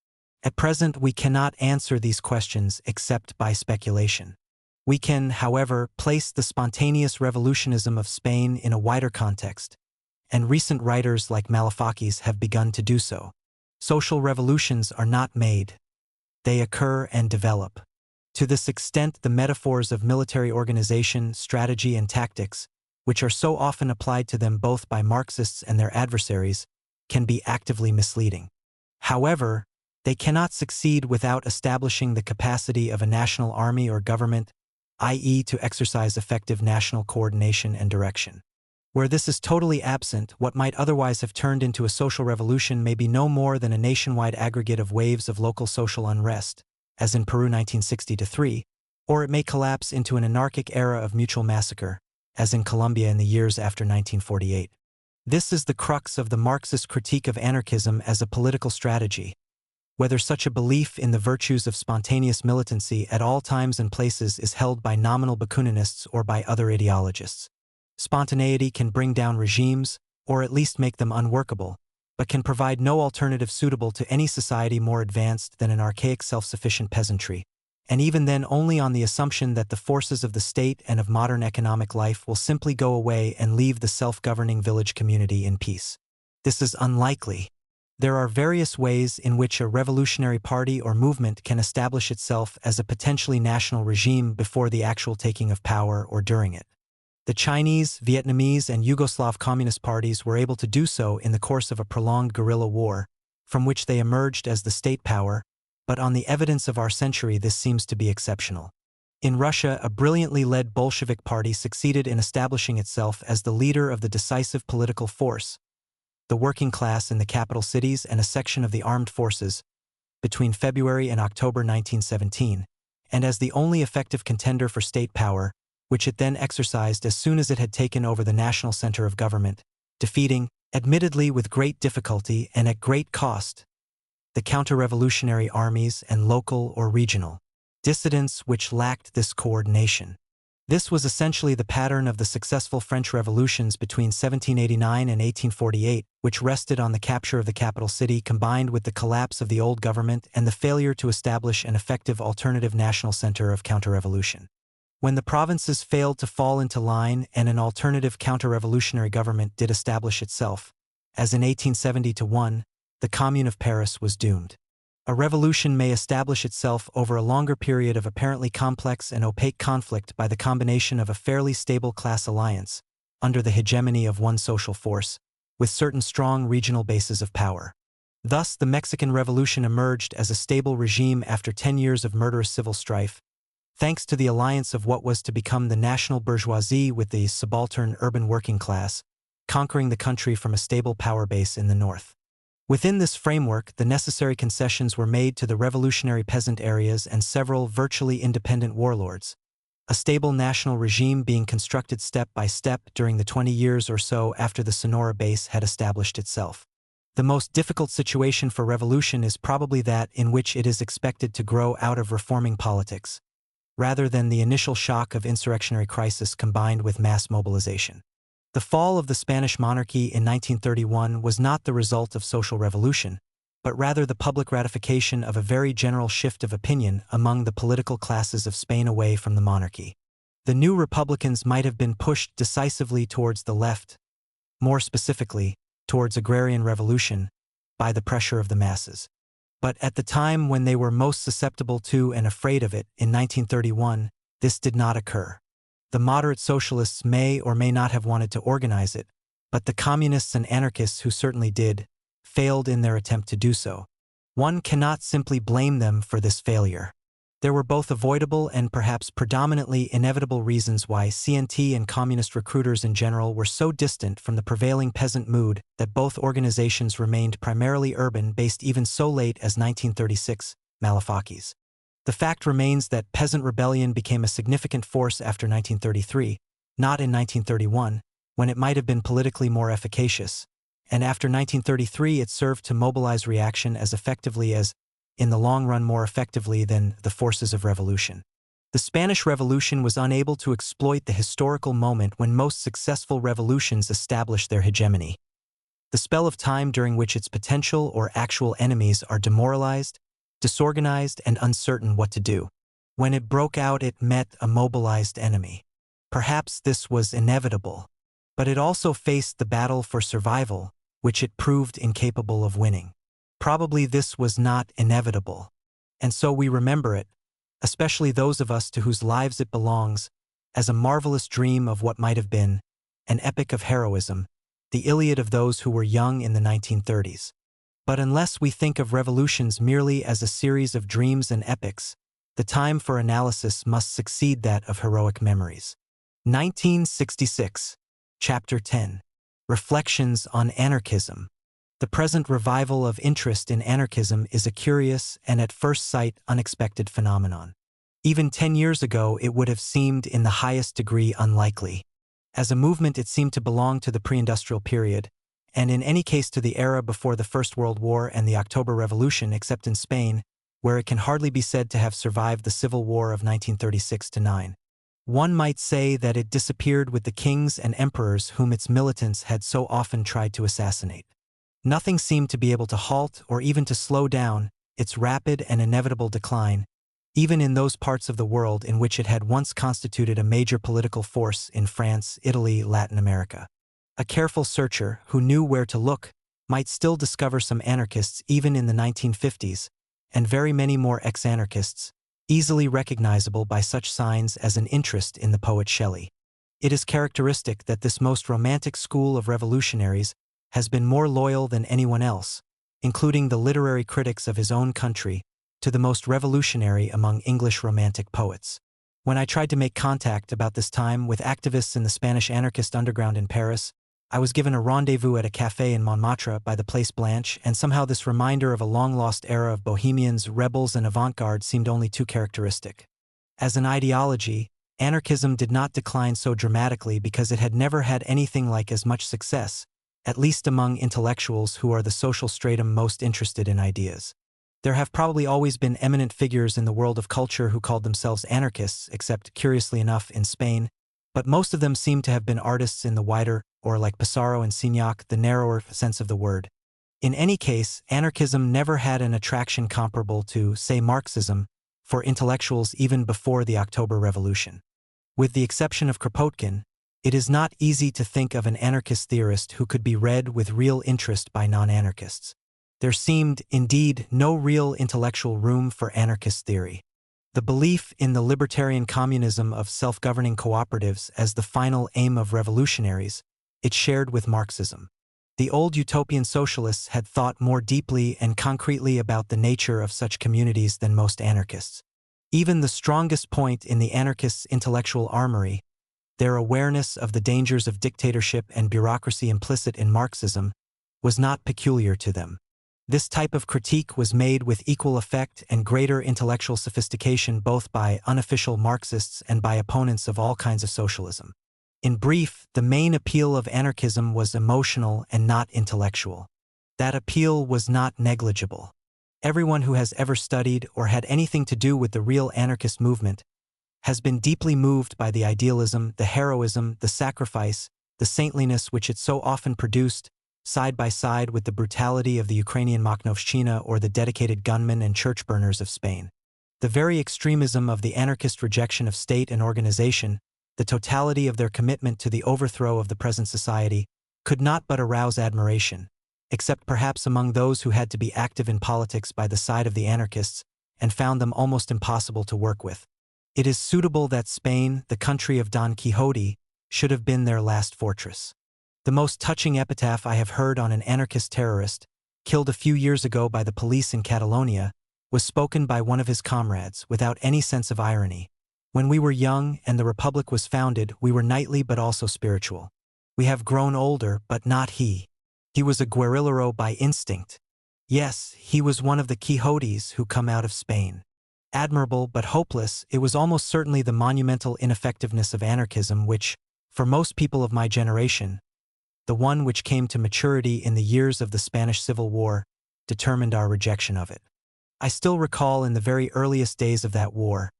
At present, we cannot answer these questions except by speculation. We can, however, place the spontaneous revolutionism of Spain in a wider context, and recent writers like Malafakis have begun to do so. Social revolutions are not made. They occur and develop. To this extent, the metaphors of military organization, strategy, and tactics, which are so often applied to them both by Marxists and their adversaries, can be actively misleading. However, they cannot succeed without establishing the capacity of a national army or government, i.e., to exercise effective national coordination and direction. Where this is totally absent, what might otherwise have turned into a social revolution may be no more than a nationwide aggregate of waves of local social unrest, as in Peru 1960-3, or it may collapse into an anarchic era of mutual massacre, as in Colombia in the years after 1948. This is the crux of the Marxist critique of anarchism as a political strategy. Whether such a belief in the virtues of spontaneous militancy at all times and places is held by nominal Bakuninists or by other ideologists. Spontaneity can bring down regimes, or at least make them unworkable, but can provide no alternative suitable to any society more advanced than an archaic self-sufficient peasantry, and even then only on the assumption that the forces of the state and of modern economic life will simply go away and leave the self-governing village community in peace. This is unlikely. There are various ways in which a revolutionary party or movement can establish itself as a potentially national regime before the actual taking of power or during it. The Chinese, Vietnamese, and Yugoslav communist parties were able to do so in the course of a prolonged guerrilla war, from which they emerged as the state power, but on the evidence of our century this seems to be exceptional. In Russia, a brilliantly led Bolshevik party succeeded in establishing itself as the leader of the decisive political force, the working class in the capital cities and a section of the armed forces, between February and October 1917, and as the only effective contender for state power, which it then exercised as soon as it had taken over the national center of government, defeating, admittedly with great difficulty and at great cost, the counter-revolutionary armies and local or regional dissidents which lacked this coordination. This was essentially the pattern of the successful French revolutions between 1789 and 1848, which rested on the capture of the capital city combined with the collapse of the old government and the failure to establish an effective alternative national center of counter-revolution. When the provinces failed to fall into line and an alternative counter-revolutionary government did establish itself, as in 1870-1, the Commune of Paris was doomed. A revolution may establish itself over a longer period of apparently complex and opaque conflict by the combination of a fairly stable class alliance, under the hegemony of one social force, with certain strong regional bases of power. Thus, the Mexican Revolution emerged as a stable regime after 10 years of murderous civil strife, thanks to the alliance of what was to become the national bourgeoisie with the subaltern urban working class, conquering the country from a stable power base in the north. Within this framework, the necessary concessions were made to the revolutionary peasant areas and several virtually independent warlords, a stable national regime being constructed step by step during the 20 years or so after the Sonora base had established itself. The most difficult situation for revolution is probably that in which it is expected to grow out of reforming politics, rather than the initial shock of insurrectionary crisis combined with mass mobilization. The fall of the Spanish monarchy in 1931 was not the result of social revolution, but rather the public ratification of a very general shift of opinion among the political classes of Spain away from the monarchy. The new republicans might have been pushed decisively towards the left, more specifically, towards agrarian revolution, by the pressure of the masses. But at the time when they were most susceptible to and afraid of it, in 1931, this did not occur. The moderate socialists may or may not have wanted to organize it, but the communists and anarchists who certainly did, failed in their attempt to do so. One cannot simply blame them for this failure. There were both avoidable and perhaps predominantly inevitable reasons why CNT and communist recruiters in general were so distant from the prevailing peasant mood that both organizations remained primarily urban based even so late as 1936, Malafakis. The fact remains that peasant rebellion became a significant force after 1933, not in 1931, when it might have been politically more efficacious, and after 1933 it served to mobilize reaction as effectively as, in the long run more effectively than, the forces of revolution. The Spanish Revolution was unable to exploit the historical moment when most successful revolutions established their hegemony. The spell of time during which its potential or actual enemies are demoralized, disorganized, and uncertain what to do. When it broke out, it met a mobilized enemy. Perhaps this was inevitable, but it also faced the battle for survival, which it proved incapable of winning. Probably this was not inevitable, and so we remember it, especially those of us to whose lives it belongs, as a marvelous dream of what might have been, an epic of heroism, the Iliad of those who were young in the 1930s. But unless we think of revolutions merely as a series of dreams and epics, the time for analysis must succeed that of heroic memories. 1966. Chapter 10. Reflections on Anarchism. The present revival of interest in anarchism is a curious and at first sight unexpected phenomenon. Even 10 years ago it would have seemed in the highest degree unlikely. As a movement it seemed to belong to the pre-industrial period, and in any case to the era before the First World War and the October Revolution, except in Spain, where it can hardly be said to have survived the Civil War of 1936–9. One might say that it disappeared with the kings and emperors whom its militants had so often tried to assassinate. Nothing seemed to be able to halt or even to slow down its rapid and inevitable decline, even in those parts of the world in which it had once constituted a major political force in France, Italy, Latin America. A careful searcher, who knew where to look, might still discover some anarchists even in the 1950s, and very many more ex-anarchists, easily recognizable by such signs as an interest in the poet Shelley. It is characteristic that this most romantic school of revolutionaries has been more loyal than anyone else, including the literary critics of his own country, to the most revolutionary among English Romantic poets. When I tried to make contact about this time with activists in the Spanish anarchist underground in Paris, I was given a rendezvous at a café in Montmartre by the Place Blanche, and somehow this reminder of a long-lost era of bohemians, rebels, and avant-garde seemed only too characteristic. As an ideology, anarchism did not decline so dramatically because it had never had anything like as much success, at least among intellectuals who are the social stratum most interested in ideas. There have probably always been eminent figures in the world of culture who called themselves anarchists, except, curiously enough, in Spain, but most of them seem to have been artists in the wider, or like Pissarro and Signac, the narrower sense of the word. In any case, anarchism never had an attraction comparable to, say, Marxism, for intellectuals even before the October Revolution. With the exception of Kropotkin, it is not easy to think of an anarchist theorist who could be read with real interest by non-anarchists. There seemed, indeed, no real intellectual room for anarchist theory. The belief in the libertarian communism of self-governing cooperatives as the final aim of revolutionaries, it shared with Marxism. The old utopian socialists had thought more deeply and concretely about the nature of such communities than most anarchists. Even the strongest point in the anarchists' intellectual armory, their awareness of the dangers of dictatorship and bureaucracy implicit in Marxism, was not peculiar to them. This type of critique was made with equal effect and greater intellectual sophistication both by unofficial Marxists and by opponents of all kinds of socialism. In brief, the main appeal of anarchism was emotional and not intellectual. That appeal was not negligible. Everyone who has ever studied or had anything to do with the real anarchist movement has been deeply moved by the idealism, the heroism, the sacrifice, the saintliness which it so often produced, side by side with the brutality of the Ukrainian Makhnovshchina or the dedicated gunmen and church burners of Spain. The very extremism of the anarchist rejection of state and organization, the totality of their commitment to the overthrow of the present society, could not but arouse admiration, except perhaps among those who had to be active in politics by the side of the anarchists and found them almost impossible to work with. It is suitable that Spain, the country of Don Quixote, should have been their last fortress. The most touching epitaph I have heard on an anarchist terrorist, killed a few years ago by the police in Catalonia, was spoken by one of his comrades without any sense of irony. When we were young and the Republic was founded, we were knightly but also spiritual. We have grown older, but not he. He was a guerrillero by instinct. Yes, he was one of the Quixotes who come out of Spain. Admirable but hopeless, it was almost certainly the monumental ineffectiveness of anarchism which, for most people of my generation, the one which came to maturity in the years of the Spanish Civil War, determined our rejection of it. I still recall in the very earliest days of that war,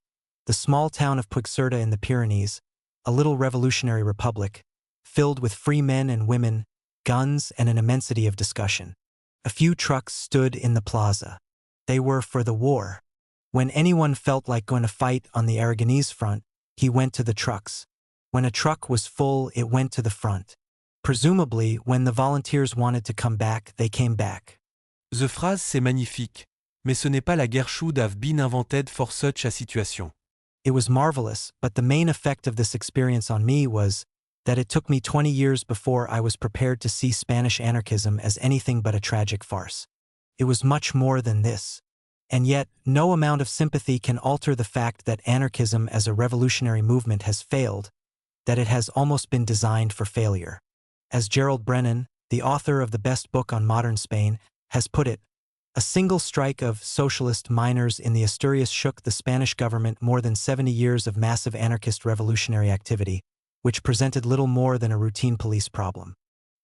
the small town of Puigcerda in the Pyrenees, a little revolutionary republic, filled with free men and women, guns, and an immensity of discussion. A few trucks stood in the plaza. They were for the war. When anyone felt like going to fight on the Aragonese front, he went to the trucks. When a truck was full, it went to the front. Presumably, when the volunteers wanted to come back, they came back.
The phrase c'est magnifique, mais ce n'est pas la guerre should have been invented for such a situation.
It was marvelous, but the main effect of this experience on me was that it took me 20 years before I was prepared to see Spanish anarchism as anything but a tragic farce. It was much more than this. And yet, no amount of sympathy can alter the fact that anarchism as a revolutionary movement has failed, that it has almost been designed for failure. As Gerald Brennan, the author of the best book on modern Spain, has put it, a single strike of socialist miners in the Asturias shook the Spanish government more than 70 years of massive anarchist revolutionary activity, which presented little more than a routine police problem.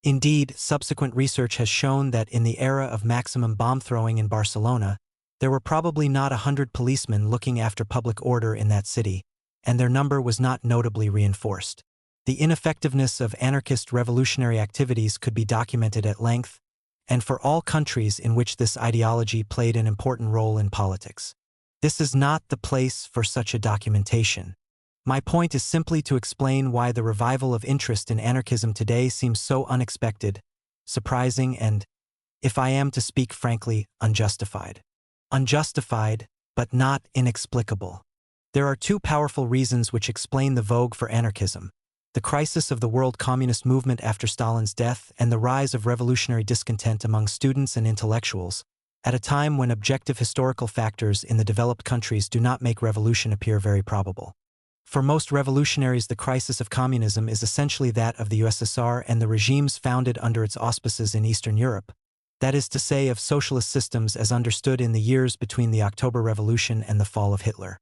Indeed, subsequent research has shown that in the era of maximum bomb throwing in Barcelona, there were probably not 100 policemen looking after public order in that city, and their number was not notably reinforced. The ineffectiveness of anarchist revolutionary activities could be documented at length, and for all countries in which this ideology played an important role in politics. This is not the place for such a documentation. My point is simply to explain why the revival of interest in anarchism today seems so unexpected, surprising, and, if I am to speak frankly, unjustified. Unjustified, but not inexplicable. There are two powerful reasons which explain the vogue for anarchism: the crisis of the world communist movement after Stalin's death and the rise of revolutionary discontent among students and intellectuals, at a time when objective historical factors in the developed countries do not make revolution appear very probable. For most revolutionaries, the crisis of communism is essentially that of the USSR and the regimes founded under its auspices in Eastern Europe, that is to say, of socialist systems as understood in the years between the October Revolution and the fall of Hitler.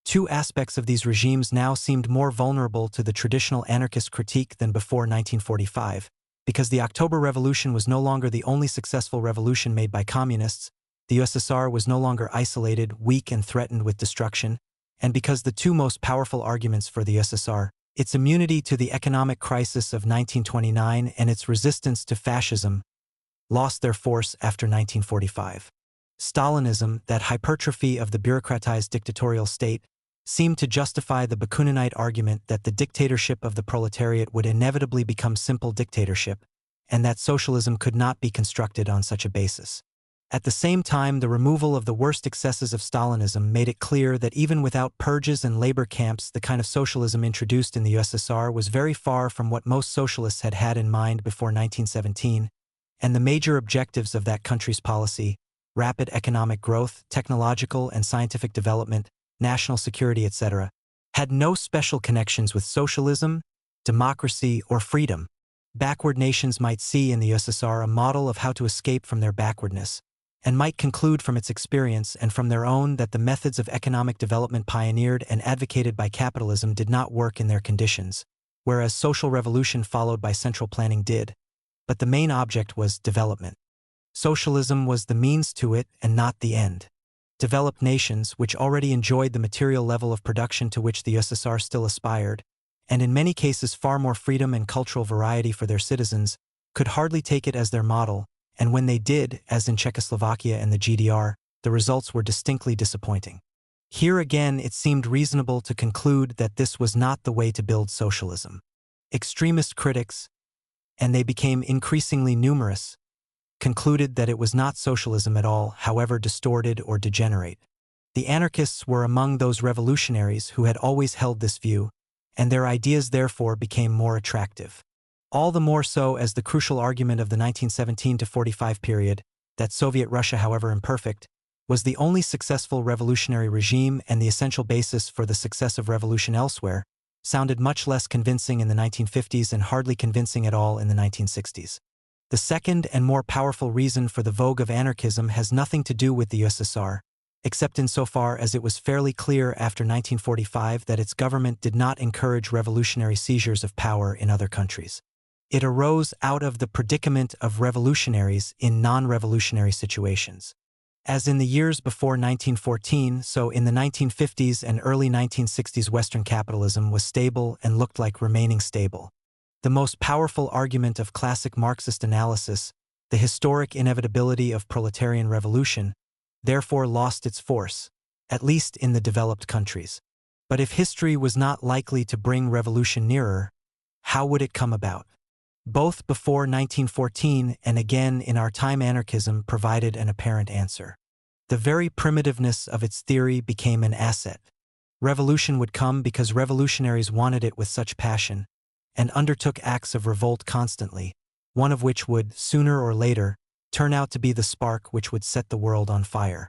Two aspects of these regimes now seemed more vulnerable to the traditional anarchist critique than before 1945, because the October Revolution was no longer the only successful revolution made by communists, the USSR was no longer isolated, weak, and threatened with destruction, and because the two most powerful arguments for the USSR, its immunity to the economic crisis of 1929 and its resistance to fascism, lost their force after 1945. Stalinism, that hypertrophy of the bureaucratized dictatorial state, seemed to justify the Bakuninite argument that the dictatorship of the proletariat would inevitably become simple dictatorship, and that socialism could not be constructed on such a basis. At the same time, the removal of the worst excesses of Stalinism made it clear that even without purges and labor camps, the kind of socialism introduced in the USSR was very far from what most socialists had had in mind before 1917, and the major objectives of that country's policy, rapid economic growth, technological and scientific development, national security, etc., had no special connections with socialism, democracy, or freedom. Backward nations might see in the USSR a model of how to escape from their backwardness, and might conclude from its experience and from their own that the methods of economic development pioneered and advocated by capitalism did not work in their conditions, whereas social revolution followed by central planning did. But the main object was development. Socialism was the means to it and not the end. Developed nations, which already enjoyed the material level of production to which the USSR still aspired, and in many cases far more freedom and cultural variety for their citizens, could hardly take it as their model, and when they did, as in Czechoslovakia and the GDR, the results were distinctly disappointing. Here again it seemed reasonable to conclude that this was not the way to build socialism. Extremist critics, and they became increasingly numerous, concluded that it was not socialism at all, however distorted or degenerate. The anarchists were among those revolutionaries who had always held this view, and their ideas therefore became more attractive. All the more so as the crucial argument of the 1917 to 45 period, that Soviet Russia, however imperfect, was the only successful revolutionary regime and the essential basis for the success of revolution elsewhere, sounded much less convincing in the 1950s and hardly convincing at all in the 1960s. The second and more powerful reason for the vogue of anarchism has nothing to do with the USSR, except insofar as it was fairly clear after 1945 that its government did not encourage revolutionary seizures of power in other countries. It arose out of the predicament of revolutionaries in non-revolutionary situations. As in the years before 1914, so in the 1950s and early 1960s Western capitalism was stable and looked like remaining stable. The most powerful argument of classic Marxist analysis, the historic inevitability of proletarian revolution, therefore lost its force, at least in the developed countries. But if history was not likely to bring revolution nearer, how would it come about? Both before 1914 and again in our time anarchism provided an apparent answer. The very primitiveness of its theory became an asset. Revolution would come because revolutionaries wanted it with such passion, and undertook acts of revolt constantly, one of which would, sooner or later, turn out to be the spark which would set the world on fire.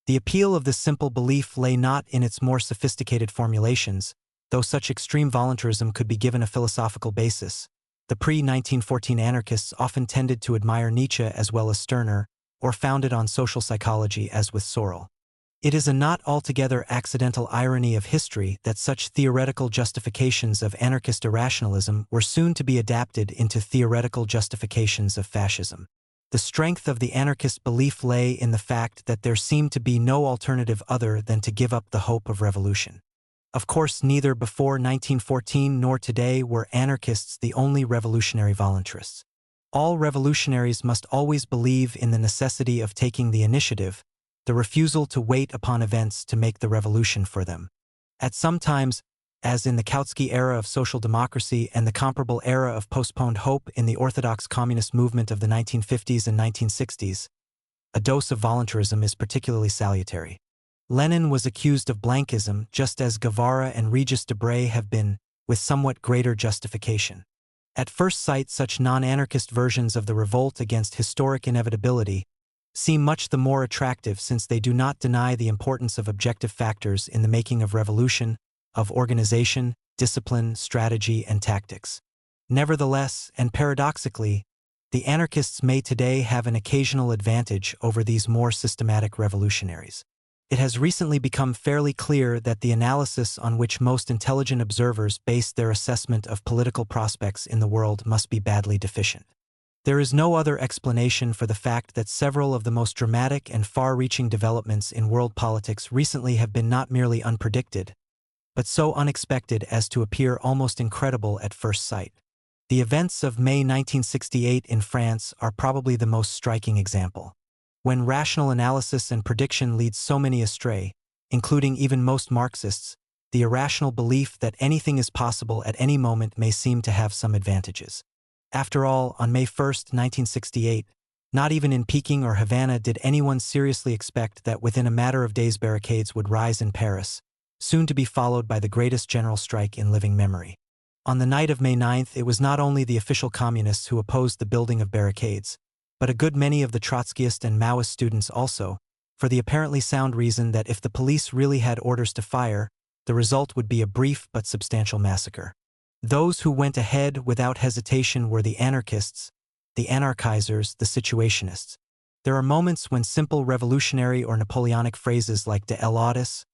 The appeal of this simple belief lay not in its more sophisticated formulations, though such extreme voluntarism could be given a philosophical basis. The pre-1914 anarchists often tended to admire Nietzsche as well as Stirner, or founded on social psychology as with Sorel. It is a not altogether accidental irony of history that such theoretical justifications of anarchist irrationalism were soon to be adapted into theoretical justifications of fascism. The strength of the anarchist belief lay in the fact that there seemed to be no alternative other than to give up the hope of revolution. Of course, neither before 1914 nor today were anarchists the only revolutionary voluntarists. All revolutionaries must always believe in the necessity of taking the initiative, the refusal to wait upon events to make the revolution for them. At some times, as in the Kautsky era of social democracy and the comparable era of postponed hope in the orthodox communist movement of the 1950s and 1960s, a dose of voluntarism is particularly salutary. Lenin was accused of blankism just as Guevara and Regis Debray have been, with somewhat greater justification. At first sight, such non-anarchist versions of the revolt against historic inevitability seem much the more attractive since they do not deny the importance of objective factors in the making of revolution, of organization, discipline, strategy, and tactics. Nevertheless, and paradoxically, the anarchists may today have an occasional advantage over these more systematic revolutionaries. It has recently become fairly clear that the analysis on which most intelligent observers base their assessment of political prospects in the world must be badly deficient. There is no other explanation for the fact that several of the most dramatic and far-reaching developments in world politics recently have been not merely unpredicted, but so unexpected as to appear almost incredible at first sight. The events of May 1968 in France are probably the most striking example. When rational analysis and prediction lead so many astray, including even most Marxists, the irrational belief that anything is possible at any moment may seem to have some advantages. After all, on May 1, 1968, not even in Peking or Havana did anyone seriously expect that within a matter of days barricades would rise in Paris, soon to be followed by the greatest general strike in living memory. On the night of May 9, it was not only the official communists who opposed the building of barricades, but a good many of the Trotskyist and Maoist students also, for the apparently sound reason that if the police really had orders to fire, the result would be a brief but substantial massacre. Those who went ahead without hesitation were the anarchists, the anarchizers, the situationists. There are moments when simple revolutionary or Napoleonic phrases like de l'audace,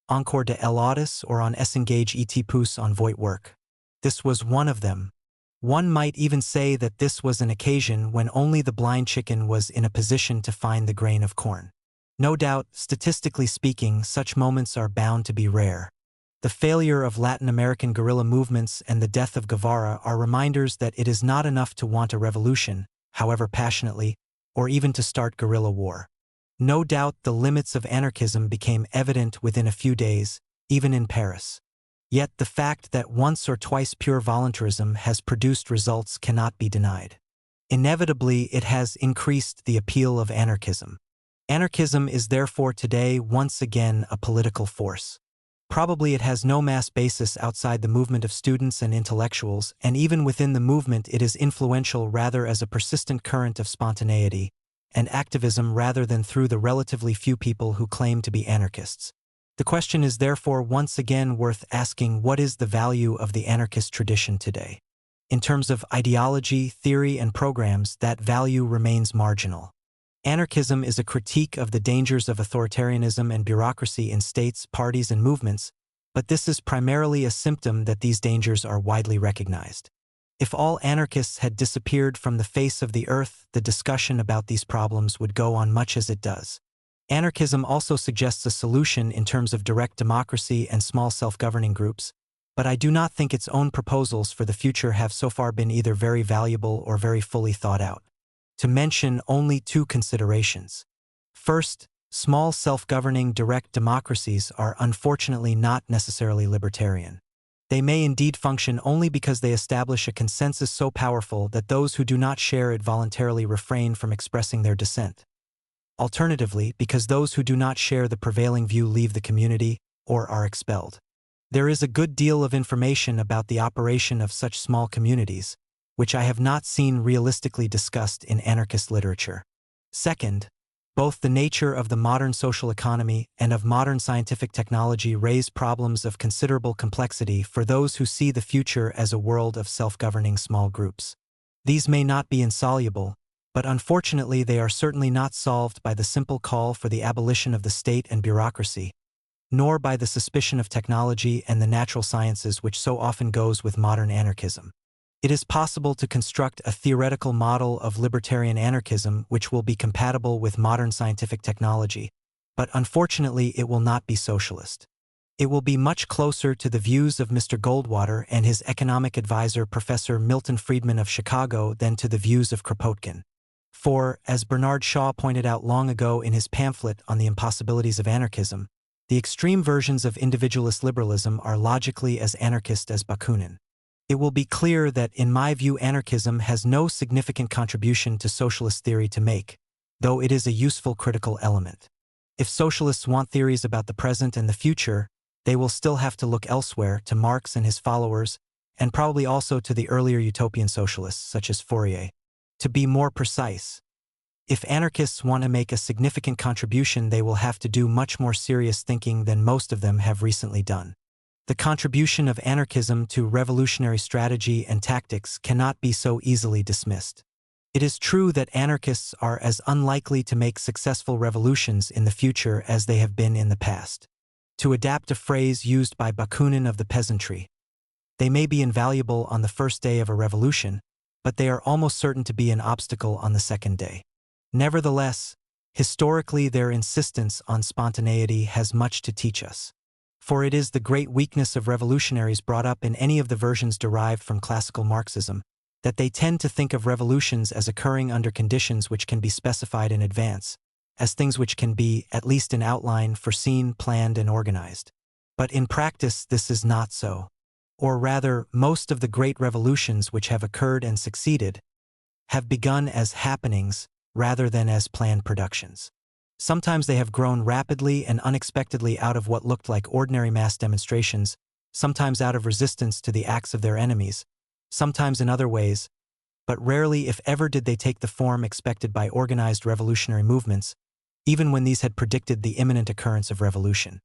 encore de l'audace, or on s'engage et pousse on voit work. This was one of them. One might even say that this was an occasion when only the blind chicken was in a position to find the grain of corn. No doubt, statistically speaking, such moments are bound to be rare. The failure of Latin American guerrilla movements and the death of Guevara are reminders that it is not enough to want a revolution, however passionately, or even to start guerrilla war. No doubt the limits of anarchism became evident within a few days, even in Paris. Yet the fact that once or twice pure voluntarism has produced results cannot be denied. Inevitably, it has increased the appeal of anarchism. Anarchism is therefore today once again a political force. Probably it has no mass basis outside the movement of students and intellectuals, and even within the movement it is influential rather as a persistent current of spontaneity and activism rather than through the relatively few people who claim to be anarchists. The question is therefore once again worth asking: what is the value of the anarchist tradition today? In terms of ideology, theory, and programs, that value remains marginal. Anarchism is a critique of the dangers of authoritarianism and bureaucracy in states, parties, and movements, but this is primarily a symptom that these dangers are widely recognized. If all anarchists had disappeared from the face of the earth, the discussion about these problems would go on much as it does. Anarchism also suggests a solution in terms of direct democracy and small self-governing groups, but I do not think its own proposals for the future have so far been either very valuable or very fully thought out. To mention only two considerations. First, small self-governing direct democracies are unfortunately not necessarily libertarian. They may indeed function only because they establish a consensus so powerful that those who do not share it voluntarily refrain from expressing their dissent. Alternatively, because those who do not share the prevailing view leave the community or are expelled. There is a good deal of information about the operation of such small communities, which I have not seen realistically discussed in anarchist literature. Second, both the nature of the modern social economy and of modern scientific technology raise problems of considerable complexity for those who see the future as a world of self-governing small groups. These may not be insoluble, but unfortunately they are certainly not solved by the simple call for the abolition of the state and bureaucracy, nor by the suspicion of technology and the natural sciences which so often goes with modern anarchism. It is possible to construct a theoretical model of libertarian anarchism which will be compatible with modern scientific technology, but unfortunately it will not be socialist. It will be much closer to the views of Mr. Goldwater and his economic advisor Professor Milton Friedman of Chicago than to the views of Kropotkin. For, as Bernard Shaw pointed out long ago in his pamphlet on the impossibilities of anarchism, the extreme versions of individualist liberalism are logically as anarchist as Bakunin. It will be clear that, in my view, anarchism has no significant contribution to socialist theory to make, though it is a useful critical element. If socialists want theories about the present and the future, they will still have to look elsewhere, to Marx and his followers, and probably also to the earlier utopian socialists, such as Fourier. To be more precise, if anarchists want to make a significant contribution, they will have to do much more serious thinking than most of them have recently done. The contribution of anarchism to revolutionary strategy and tactics cannot be so easily dismissed. It is true that anarchists are as unlikely to make successful revolutions in the future as they have been in the past. To adapt a phrase used by Bakunin of the peasantry, they may be invaluable on the first day of a revolution, but they are almost certain to be an obstacle on the second day. Nevertheless, historically their insistence on spontaneity has much to teach us. For it is the great weakness of revolutionaries brought up in any of the versions derived from classical Marxism, that they tend to think of revolutions as occurring under conditions which can be specified in advance, as things which can be, at least in outline, foreseen, planned, and organized. But in practice this is not so. Or rather, most of the great revolutions which have occurred and succeeded have begun as happenings rather than as planned productions. Sometimes they have grown rapidly and unexpectedly out of what looked like ordinary mass demonstrations, sometimes out of resistance to the acts of their enemies, sometimes in other ways, but rarely if ever did they take the form expected by organized revolutionary movements, even when these had predicted the imminent occurrence of revolution.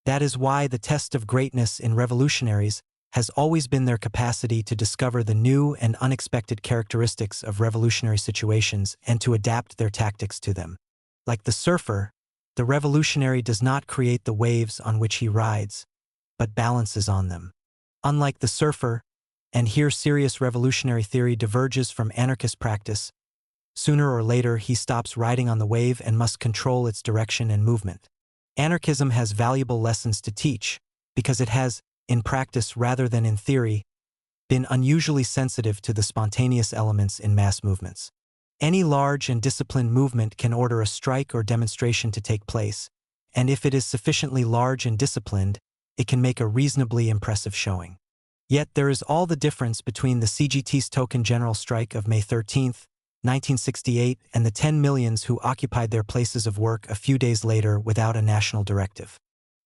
That is why the test of greatness in revolutionaries has always been their capacity to discover the new and unexpected characteristics of revolutionary situations and to adapt their tactics to them. Like the surfer, the revolutionary does not create the waves on which he rides, but balances on them. Unlike the surfer, and here serious revolutionary theory diverges from anarchist practice, sooner or later he stops riding on the wave and must control its direction and movement. Anarchism has valuable lessons to teach, because it has, in practice rather than in theory, been unusually sensitive to the spontaneous elements in mass movements. Any large and disciplined movement can order a strike or demonstration to take place, and if it is sufficiently large and disciplined, it can make a reasonably impressive showing. Yet there is all the difference between the CGT's token general strike of May 13, 1968, and the 10 millions who occupied their places of work a few days later without a national directive.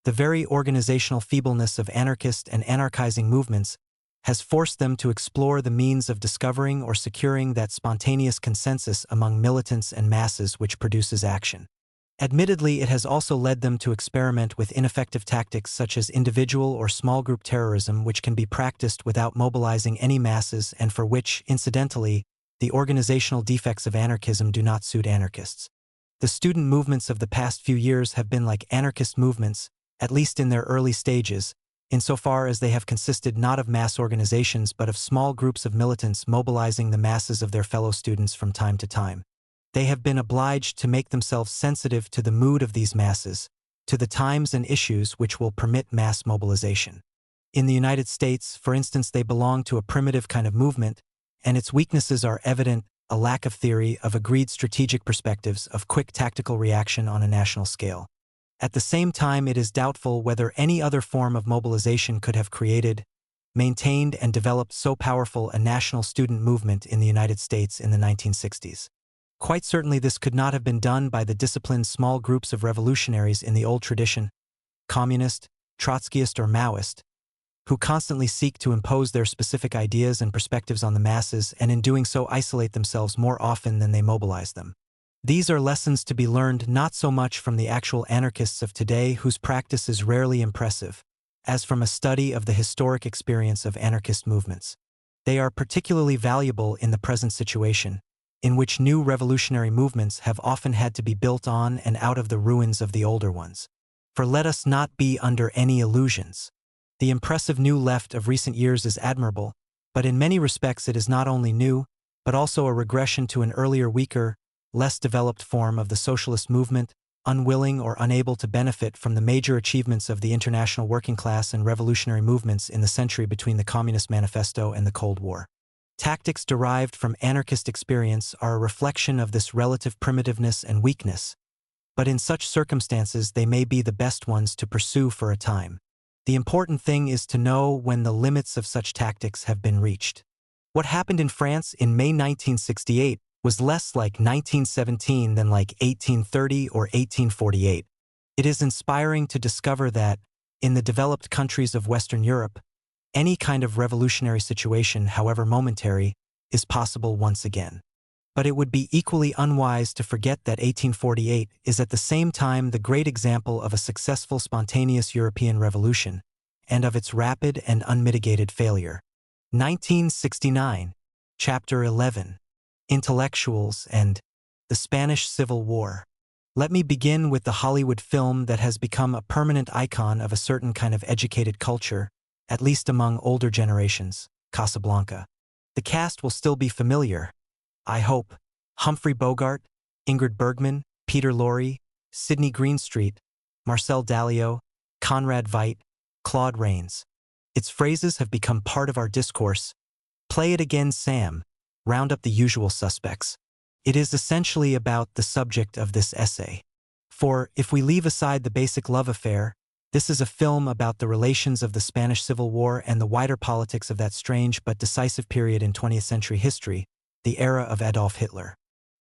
The very organizational feebleness of anarchist and anarchizing movements has forced them to explore the means of discovering or securing that spontaneous consensus among militants and masses which produces action. Admittedly, it has also led them to experiment with ineffective tactics such as individual or small group terrorism, which can be practiced without mobilizing any masses and for which, incidentally, the organizational defects of anarchism do not suit anarchists. The student movements of the past few years have been like anarchist movements, at least in their early stages, insofar as they have consisted not of mass organizations but of small groups of militants mobilizing the masses of their fellow students from time to time. They have been obliged to make themselves sensitive to the mood of these masses, to the times and issues which will permit mass mobilization. In the United States, for instance, they belong to a primitive kind of movement, and its weaknesses are evident: a lack of theory, of agreed strategic perspectives, of quick tactical reaction on a national scale. At the same time, it is doubtful whether any other form of mobilization could have created, maintained, and developed so powerful a national student movement in the United States in the 1960s. Quite certainly this could not have been done by the disciplined small groups of revolutionaries in the old tradition, communist, Trotskyist, or Maoist, who constantly seek to impose their specific ideas and perspectives on the masses and in doing so isolate themselves more often than they mobilize them. These are lessons to be learned not so much from the actual anarchists of today, whose practice is rarely impressive, as from a study of the historic experience of anarchist movements. They are particularly valuable in the present situation, in which new revolutionary movements have often had to be built on and out of the ruins of the older ones. For let us not be under any illusions. The impressive new left of recent years is admirable, but in many respects it is not only new, but also a regression to an earlier, weaker, less developed form of the socialist movement, unwilling or unable to benefit from the major achievements of the international working class and revolutionary movements in the century between the Communist Manifesto and the Cold War. Tactics derived from anarchist experience are a reflection of this relative primitiveness and weakness, but in such circumstances they may be the best ones to pursue for a time. The important thing is to know when the limits of such tactics have been reached. What happened in France in May 1968 was less like 1917 than like 1830 or 1848. It is inspiring to discover that, in the developed countries of Western Europe, any kind of revolutionary situation, however momentary, is possible once again. But it would be equally unwise to forget that 1848 is at the same time the great example of a successful spontaneous European revolution, and of its rapid and unmitigated failure. 1969, Chapter 11. Intellectuals and the Spanish Civil War. Let me begin with the Hollywood film that has become a permanent icon of a certain kind of educated culture, at least among older generations, Casablanca. The cast will still be familiar, I hope: Humphrey Bogart, Ingrid Bergman, Peter Lorre, Sidney Greenstreet, Marcel Dalio, Conrad Veidt, Claude Rains. Its phrases have become part of our discourse. Play it again, Sam. Round up the usual suspects. It is essentially about the subject of this essay. For, if we leave aside the basic love affair, this is a film about the relations of the Spanish Civil War and the wider politics of that strange but decisive period in 20th century history, the era of Adolf Hitler.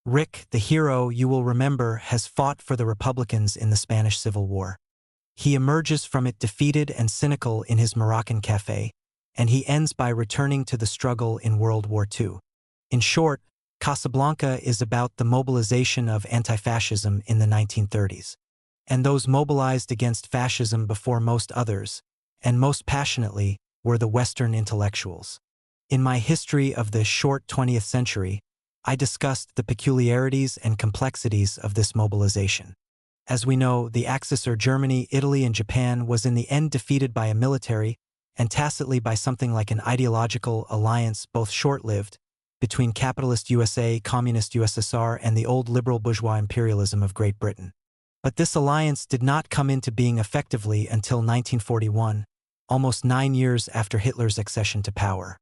Rick, the hero, you will remember, has fought for the Republicans in the Spanish Civil War. He emerges from it defeated and cynical in his Moroccan cafe, and he ends by returning to the struggle in World War II. In short, Casablanca is about the mobilization of anti-fascism in the 1930s, and those mobilized against fascism before most others, and most passionately, were the Western intellectuals. In my history of the short 20th century, I discussed the peculiarities and complexities of this mobilization. As we know, the Axis, or Germany, Italy, and Japan, was in the end defeated by a military, and tacitly by something like an ideological alliance, both short-lived, between capitalist USA, communist USSR, and the old liberal bourgeois imperialism of Great Britain. But this alliance did not come into being effectively until 1941, almost 9 years after Hitler's accession to power.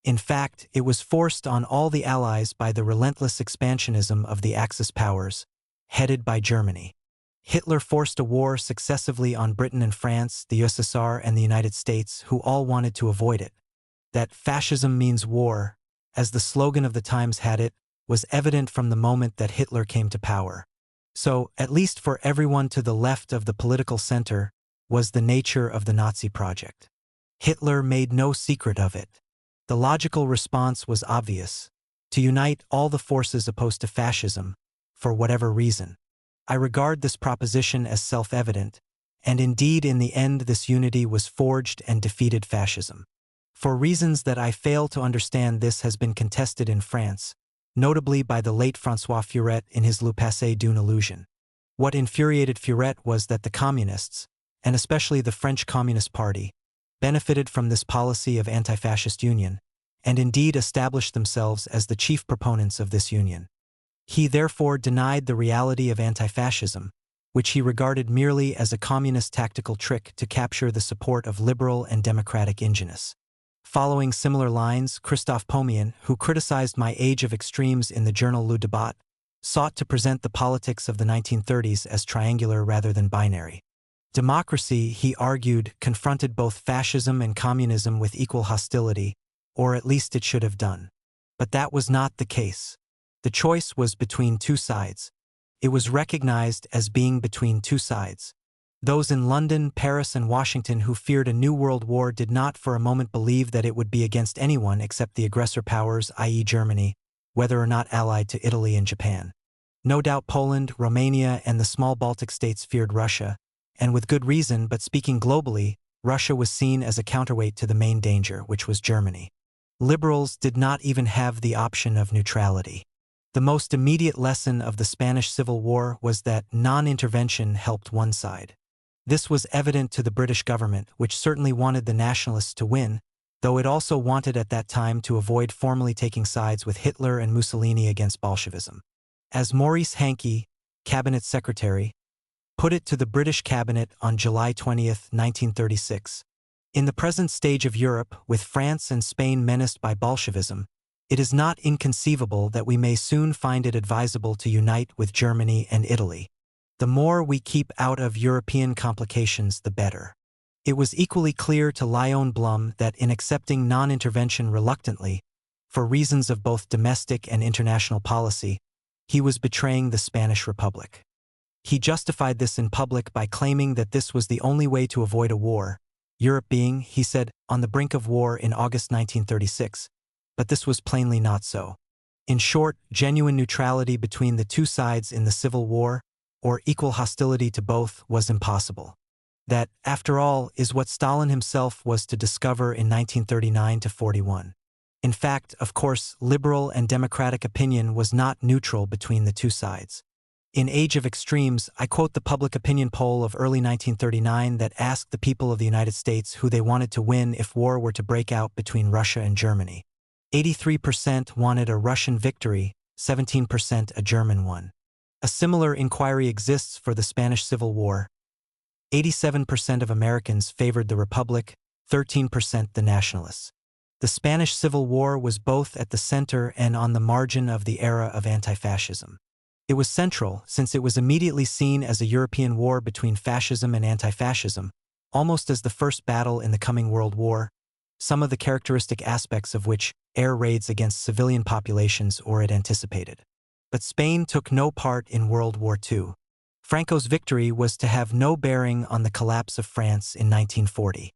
In fact, it was forced on all the Allies by the relentless expansionism of the Axis powers, headed by Germany. Hitler forced a war successively on Britain and France, the USSR, and the United States, who all wanted to avoid it. That fascism means war, as the slogan of the times had it, was evident from the moment that Hitler came to power. So, at least for everyone to the left of the political center, was the nature of the Nazi project. Hitler made no secret of it. The logical response was obvious: to unite all the forces opposed to fascism, for whatever reason. I regard this proposition as self-evident, and indeed in the end this unity was forged and defeated fascism. For reasons that I fail to understand, this has been contested in France, notably by the late François Furet in his Le Passé d'une illusion. What infuriated Furet was that the communists, and especially the French Communist Party, benefited from this policy of anti-fascist union, and indeed established themselves as the chief proponents of this union. He therefore denied the reality of anti-fascism, which he regarded merely as a communist tactical trick to capture the support of liberal and democratic ingenious. Following similar lines, Christophe Pomian, who criticized my Age of Extremes in the journal Le Débat, sought to present the politics of the 1930s as triangular rather than binary. Democracy, he argued, confronted both fascism and communism with equal hostility, or at least it should have done. But that was not the case. The choice was between two sides. It was recognized as being between two sides. Those in London, Paris, and Washington who feared a new world war did not for a moment believe that it would be against anyone except the aggressor powers, i.e. Germany, whether or not allied to Italy and Japan. No doubt Poland, Romania, and the small Baltic states feared Russia, and with good reason, but speaking globally, Russia was seen as a counterweight to the main danger, which was Germany. Liberals did not even have the option of neutrality. The most immediate lesson of the Spanish Civil War was that non-intervention helped one side. This was evident to the British government, which certainly wanted the nationalists to win, though it also wanted at that time to avoid formally taking sides with Hitler and Mussolini against Bolshevism. As Maurice Hankey, cabinet secretary, put it to the British cabinet on July 20, 1936, in the present stage of Europe, with France and Spain menaced by Bolshevism, it is not inconceivable that we may soon find it advisable to unite with Germany and Italy. The more we keep out of European complications, the better. It was equally clear to Lyon Blum that in accepting non-intervention reluctantly, for reasons of both domestic and international policy, he was betraying the Spanish Republic. He justified this in public by claiming that this was the only way to avoid a war, Europe being, he said, on the brink of war in August 1936. But this was plainly not so. In short, genuine neutrality between the two sides in the Civil War, or equal hostility to both, was impossible. That, after all, is what Stalin himself was to discover in 1939–41. In fact, of course, liberal and democratic opinion was not neutral between the two sides. In Age of Extremes, I quote the public opinion poll of early 1939 that asked the people of the United States who they wanted to win if war were to break out between Russia and Germany. 83% wanted a Russian victory, 17% a German one. A similar inquiry exists for the Spanish Civil War. 87% of Americans favored the Republic, 13% the nationalists. The Spanish Civil War was both at the center and on the margin of the era of anti-fascism. It was central since it was immediately seen as a European war between fascism and anti-fascism, almost as the first battle in the coming World War, some of the characteristic aspects of which air raids against civilian populations or it anticipated. But Spain took no part in World War II. Franco's victory was to have no bearing on the collapse of France in 1940.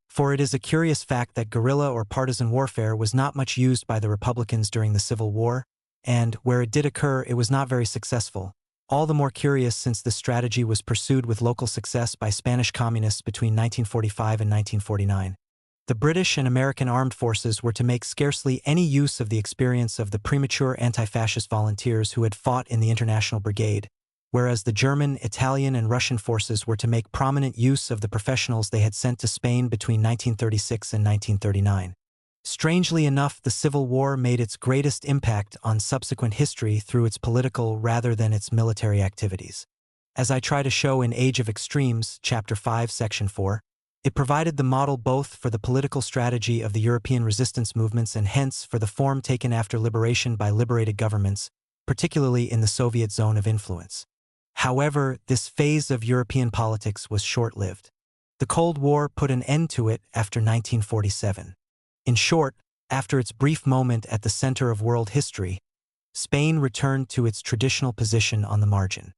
For it is a curious fact that guerrilla or partisan warfare was not much used by the Republicans during the Civil War, and, where it did occur, it was not very successful, all the more curious since this strategy was pursued with local success by Spanish communists between 1945 and 1949. The British and American armed forces were to make scarcely any use of the experience of the premature anti-fascist volunteers who had fought in the International Brigade, whereas the German, Italian, and Russian forces were to make prominent use of the professionals they had sent to Spain between 1936 and 1939. Strangely enough, the Civil War made its greatest impact on subsequent history through its political rather than its military activities. As I try to show in Age of Extremes, Chapter 5, Section 4, it provided the model both for the political strategy of the European resistance movements and hence for the form taken after liberation by liberated governments, particularly in the Soviet zone of influence. However, this phase of European politics was short-lived. The Cold War put an end to it after 1947. In short, after its brief moment at the center of world history, Spain returned to its traditional position on the margin.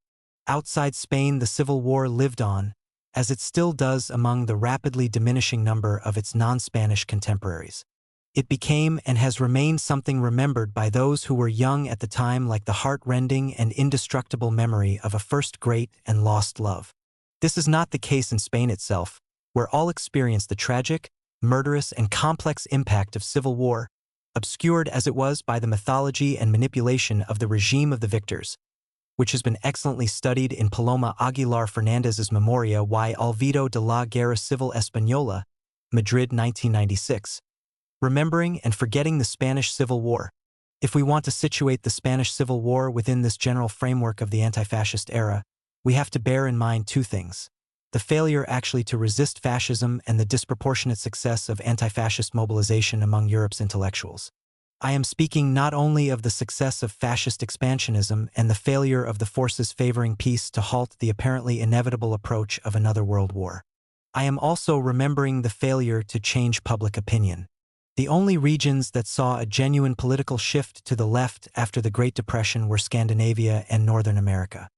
Outside Spain, the Civil War lived on, as it still does among the rapidly diminishing number of its non-Spanish contemporaries. It became and has remained something remembered by those who were young at the time like the heart-rending and indestructible memory of a first great and lost love. This is not the case in Spain itself, where all experienced the tragic, murderous, and complex impact of civil war, obscured as it was by the mythology and manipulation of the regime of the victors, which has been excellently studied in Paloma Aguilar Fernandez's Memoria y Olvido de la Guerra Civil Española, Madrid 1996. Remembering and forgetting the Spanish Civil War. If we want to situate the Spanish Civil War within this general framework of the anti-fascist era, we have to bear in mind two things: the failure actually to resist fascism and the disproportionate success of anti-fascist mobilization among Europe's intellectuals. I am speaking not only of the success of fascist expansionism and the failure of the forces favoring peace to halt the apparently inevitable approach of another world war. I am also remembering the failure to change public opinion. The only regions that saw a genuine political shift to the left after the Great Depression were Scandinavia and Northern America.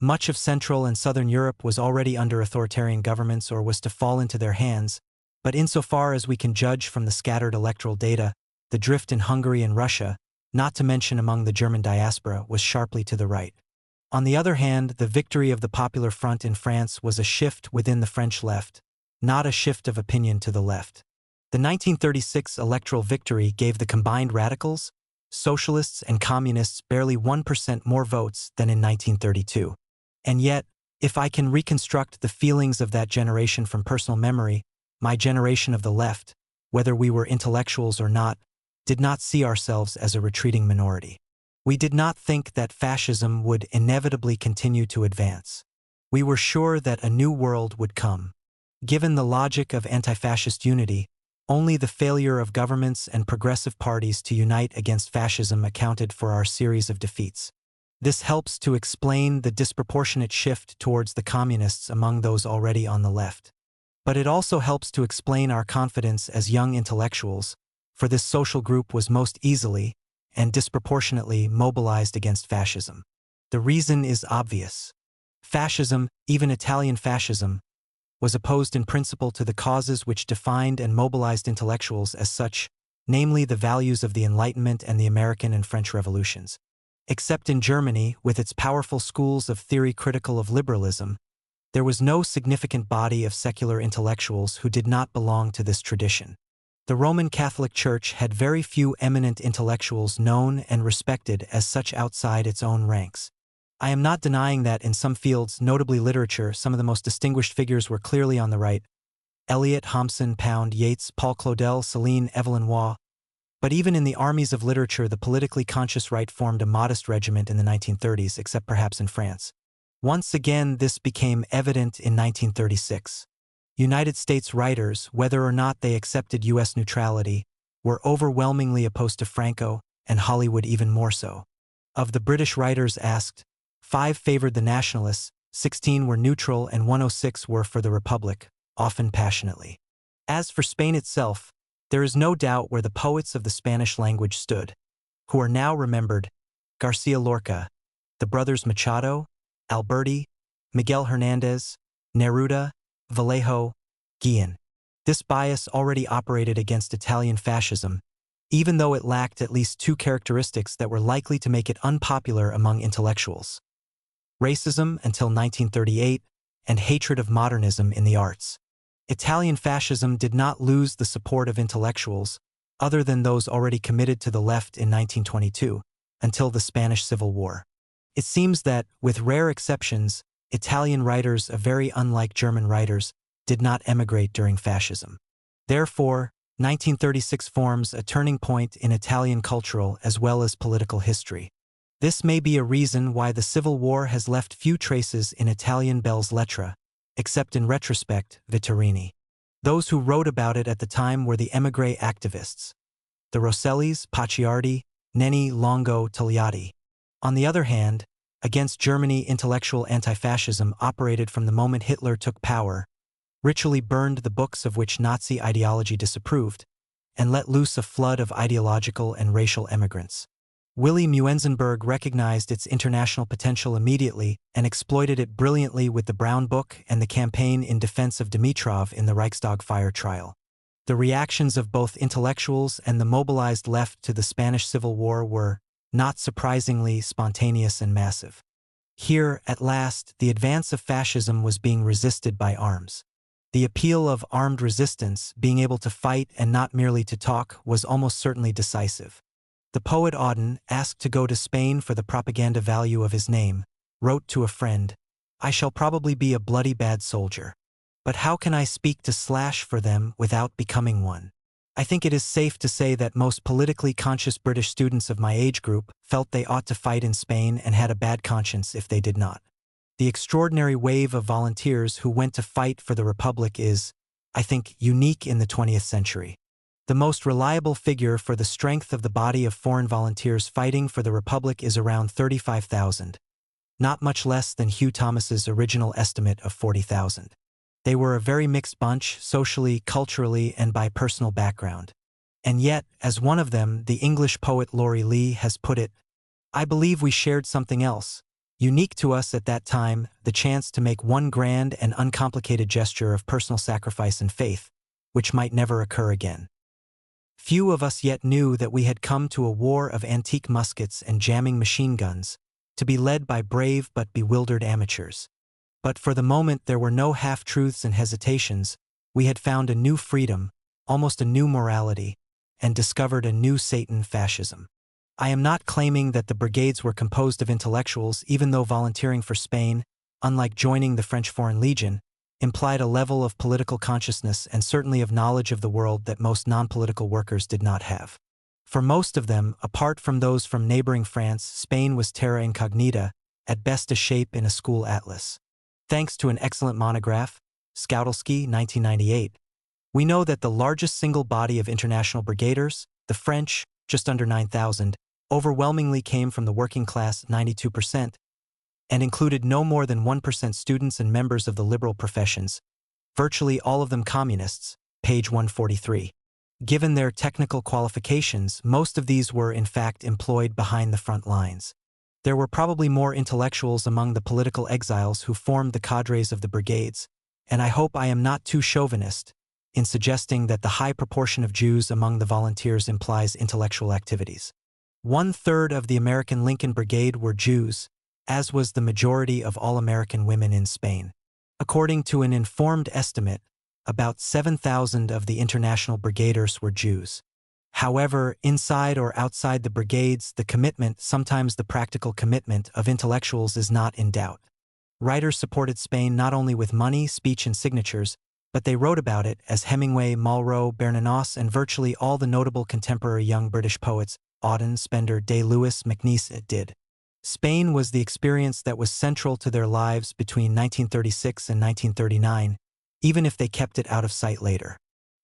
Much of Central and Southern Europe was already under authoritarian governments or was to fall into their hands, but insofar as we can judge from the scattered electoral data, the drift in Hungary and Russia, not to mention among the German diaspora, was sharply to the right. On the other hand, the victory of the Popular Front in France was a shift within the French left, not a shift of opinion to the left. The 1936 electoral victory gave the combined radicals, socialists, and communists barely 1% more votes than in 1932. And yet, if I can reconstruct the feelings of that generation from personal memory, my generation of the left, whether we were intellectuals or not, did not see ourselves as a retreating minority. We did not think that fascism would inevitably continue to advance. We were sure that a new world would come. Given the logic of anti-fascist unity, only the failure of governments and progressive parties to unite against fascism accounted for our series of defeats. This helps to explain the disproportionate shift towards the communists among those already on the left. But it also helps to explain our confidence as young intellectuals, for this social group was most easily and disproportionately mobilized against fascism. The reason is obvious. Fascism, even Italian fascism, was opposed in principle to the causes which defined and mobilized intellectuals as such, namely the values of the Enlightenment and the American and French revolutions. Except in Germany, with its powerful schools of theory critical of liberalism, there was no significant body of secular intellectuals who did not belong to this tradition. The Roman Catholic Church had very few eminent intellectuals known and respected as such outside its own ranks. I am not denying that in some fields, notably literature, some of the most distinguished figures were clearly on the right: Eliot, Thomson, Pound, Yeats, Paul Claudel, Céline, Evelyn Waugh. But even in the armies of literature, the politically conscious right formed a modest regiment in the 1930s, except perhaps in France. Once again, this became evident in 1936. United States writers, whether or not they accepted U.S. neutrality, were overwhelmingly opposed to Franco, and Hollywood even more so. Of the British writers asked, 5 favored the nationalists, 16 were neutral, and 106 were for the Republic, often passionately. As for Spain itself, there is no doubt where the poets of the Spanish language stood, who are now remembered: Garcia Lorca, the brothers Machado, Alberti, Miguel Hernández, Neruda, Vallejo, Guillen. This bias already operated against Italian fascism, even though it lacked at least 2 characteristics that were likely to make it unpopular among intellectuals: racism until 1938 and hatred of modernism in the arts. Italian fascism did not lose the support of intellectuals, other than those already committed to the left in 1922, until the Spanish Civil War. It seems that, with rare exceptions, Italian writers, very unlike German writers, did not emigrate during fascism. Therefore, 1936 forms a turning point in Italian cultural as well as political history. This may be a reason why the Civil War has left few traces in Italian belles lettres, except in retrospect, Vittorini. Those who wrote about it at the time were the émigré activists: the Rossellis, Pacciardi, Nenni, Longo, Togliatti. On the other hand, against Germany, intellectual anti-fascism operated from the moment Hitler took power, ritually burned the books of which Nazi ideology disapproved, and let loose a flood of ideological and racial emigrants. Willy Muenzenberg recognized its international potential immediately and exploited it brilliantly with the Brown Book and the campaign in defense of Dimitrov in the Reichstag fire trial. The reactions of both intellectuals and the mobilized left to the Spanish Civil War were, not surprisingly, spontaneous and massive. Here, at last, the advance of fascism was being resisted by arms. The appeal of armed resistance, being able to fight and not merely to talk, was almost certainly decisive. The poet Auden, asked to go to Spain for the propaganda value of his name, wrote to a friend, "I shall probably be a bloody bad soldier. But how can I speak to slash for them without becoming one? I think it is safe to say that most politically conscious British students of my age group felt they ought to fight in Spain and had a bad conscience if they did not. The extraordinary wave of volunteers who went to fight for the Republic is, I think, unique in the 20th century. The most reliable figure for the strength of the body of foreign volunteers fighting for the Republic is around 35,000, not much less than Hugh Thomas's original estimate of 40,000. They were a very mixed bunch, socially, culturally, and by personal background. And yet, as one of them, the English poet Laurie Lee, has put it, I believe we shared something else, unique to us at that time, the chance to make one grand and uncomplicated gesture of personal sacrifice and faith, which might never occur again. Few of us yet knew that we had come to a war of antique muskets and jamming machine guns, to be led by brave but bewildered amateurs. But for the moment there were no half-truths and hesitations. We had found a new freedom, almost a new morality, and discovered a new Satan fascism. I am not claiming that the brigades were composed of intellectuals, even though volunteering for Spain, unlike joining the French Foreign Legion, implied a level of political consciousness and certainly of knowledge of the world that most non-political workers did not have. For most of them, apart from those from neighboring France, Spain was terra incognita, at best a shape in a school atlas. Thanks to an excellent monograph, Skoudelski, 1998, we know that the largest single body of international brigaders, the French, just under 9,000, overwhelmingly came from the working class, 92%, and included no more than 1% students and members of the liberal professions, virtually all of them communists, page 143. Given their technical qualifications, most of these were in fact employed behind the front lines. There were probably more intellectuals among the political exiles who formed the cadres of the brigades, and I hope I am not too chauvinist in suggesting that the high proportion of Jews among the volunteers implies intellectual activities. 1/3 of the American Lincoln Brigade were Jews, as was the majority of all American women in Spain. According to an informed estimate, about 7,000 of the international brigaders were Jews. However, inside or outside the brigades, the commitment, sometimes the practical commitment, of intellectuals is not in doubt. Writers supported Spain not only with money, speech, and signatures, but they wrote about it, as Hemingway, Malraux, Bernanos, and virtually all the notable contemporary young British poets, Auden, Spender, Day-Lewis, Macnish, did. Spain was the experience that was central to their lives between 1936 and 1939, even if they kept it out of sight later.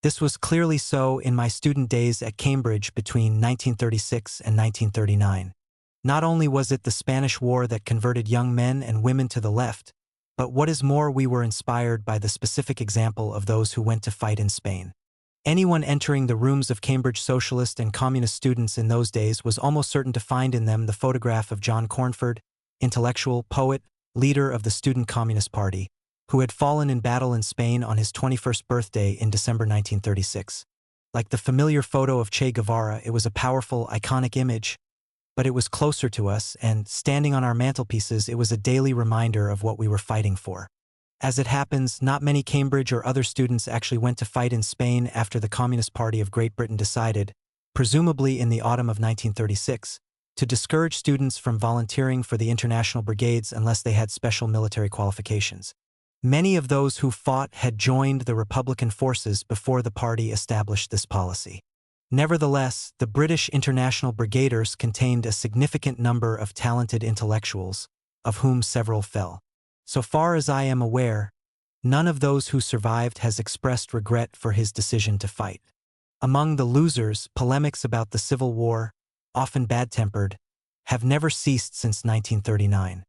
This was clearly so in my student days at Cambridge between 1936 and 1939. Not only was it the Spanish War that converted young men and women to the left, but what is more, we were inspired by the specific example of those who went to fight in Spain. Anyone entering the rooms of Cambridge socialist and communist students in those days was almost certain to find in them the photograph of John Cornford, intellectual, poet, leader of the Student Communist Party, who had fallen in battle in Spain on his 21st birthday in December 1936. Like the familiar photo of Che Guevara, it was a powerful, iconic image, but it was closer to us, and, standing on our mantelpieces, it was a daily reminder of what we were fighting for. As it happens, not many Cambridge or other students actually went to fight in Spain after the Communist Party of Great Britain decided, presumably in the autumn of 1936, to discourage students from volunteering for the international brigades unless they had special military qualifications. Many of those who fought had joined the Republican forces before the party established this policy. Nevertheless, the British International Brigaders contained a significant number of talented intellectuals, of whom several fell. So far as I am aware, none of those who survived has expressed regret for his decision to fight. Among the losers, polemics about the Civil War, often bad-tempered, have never ceased since 1939.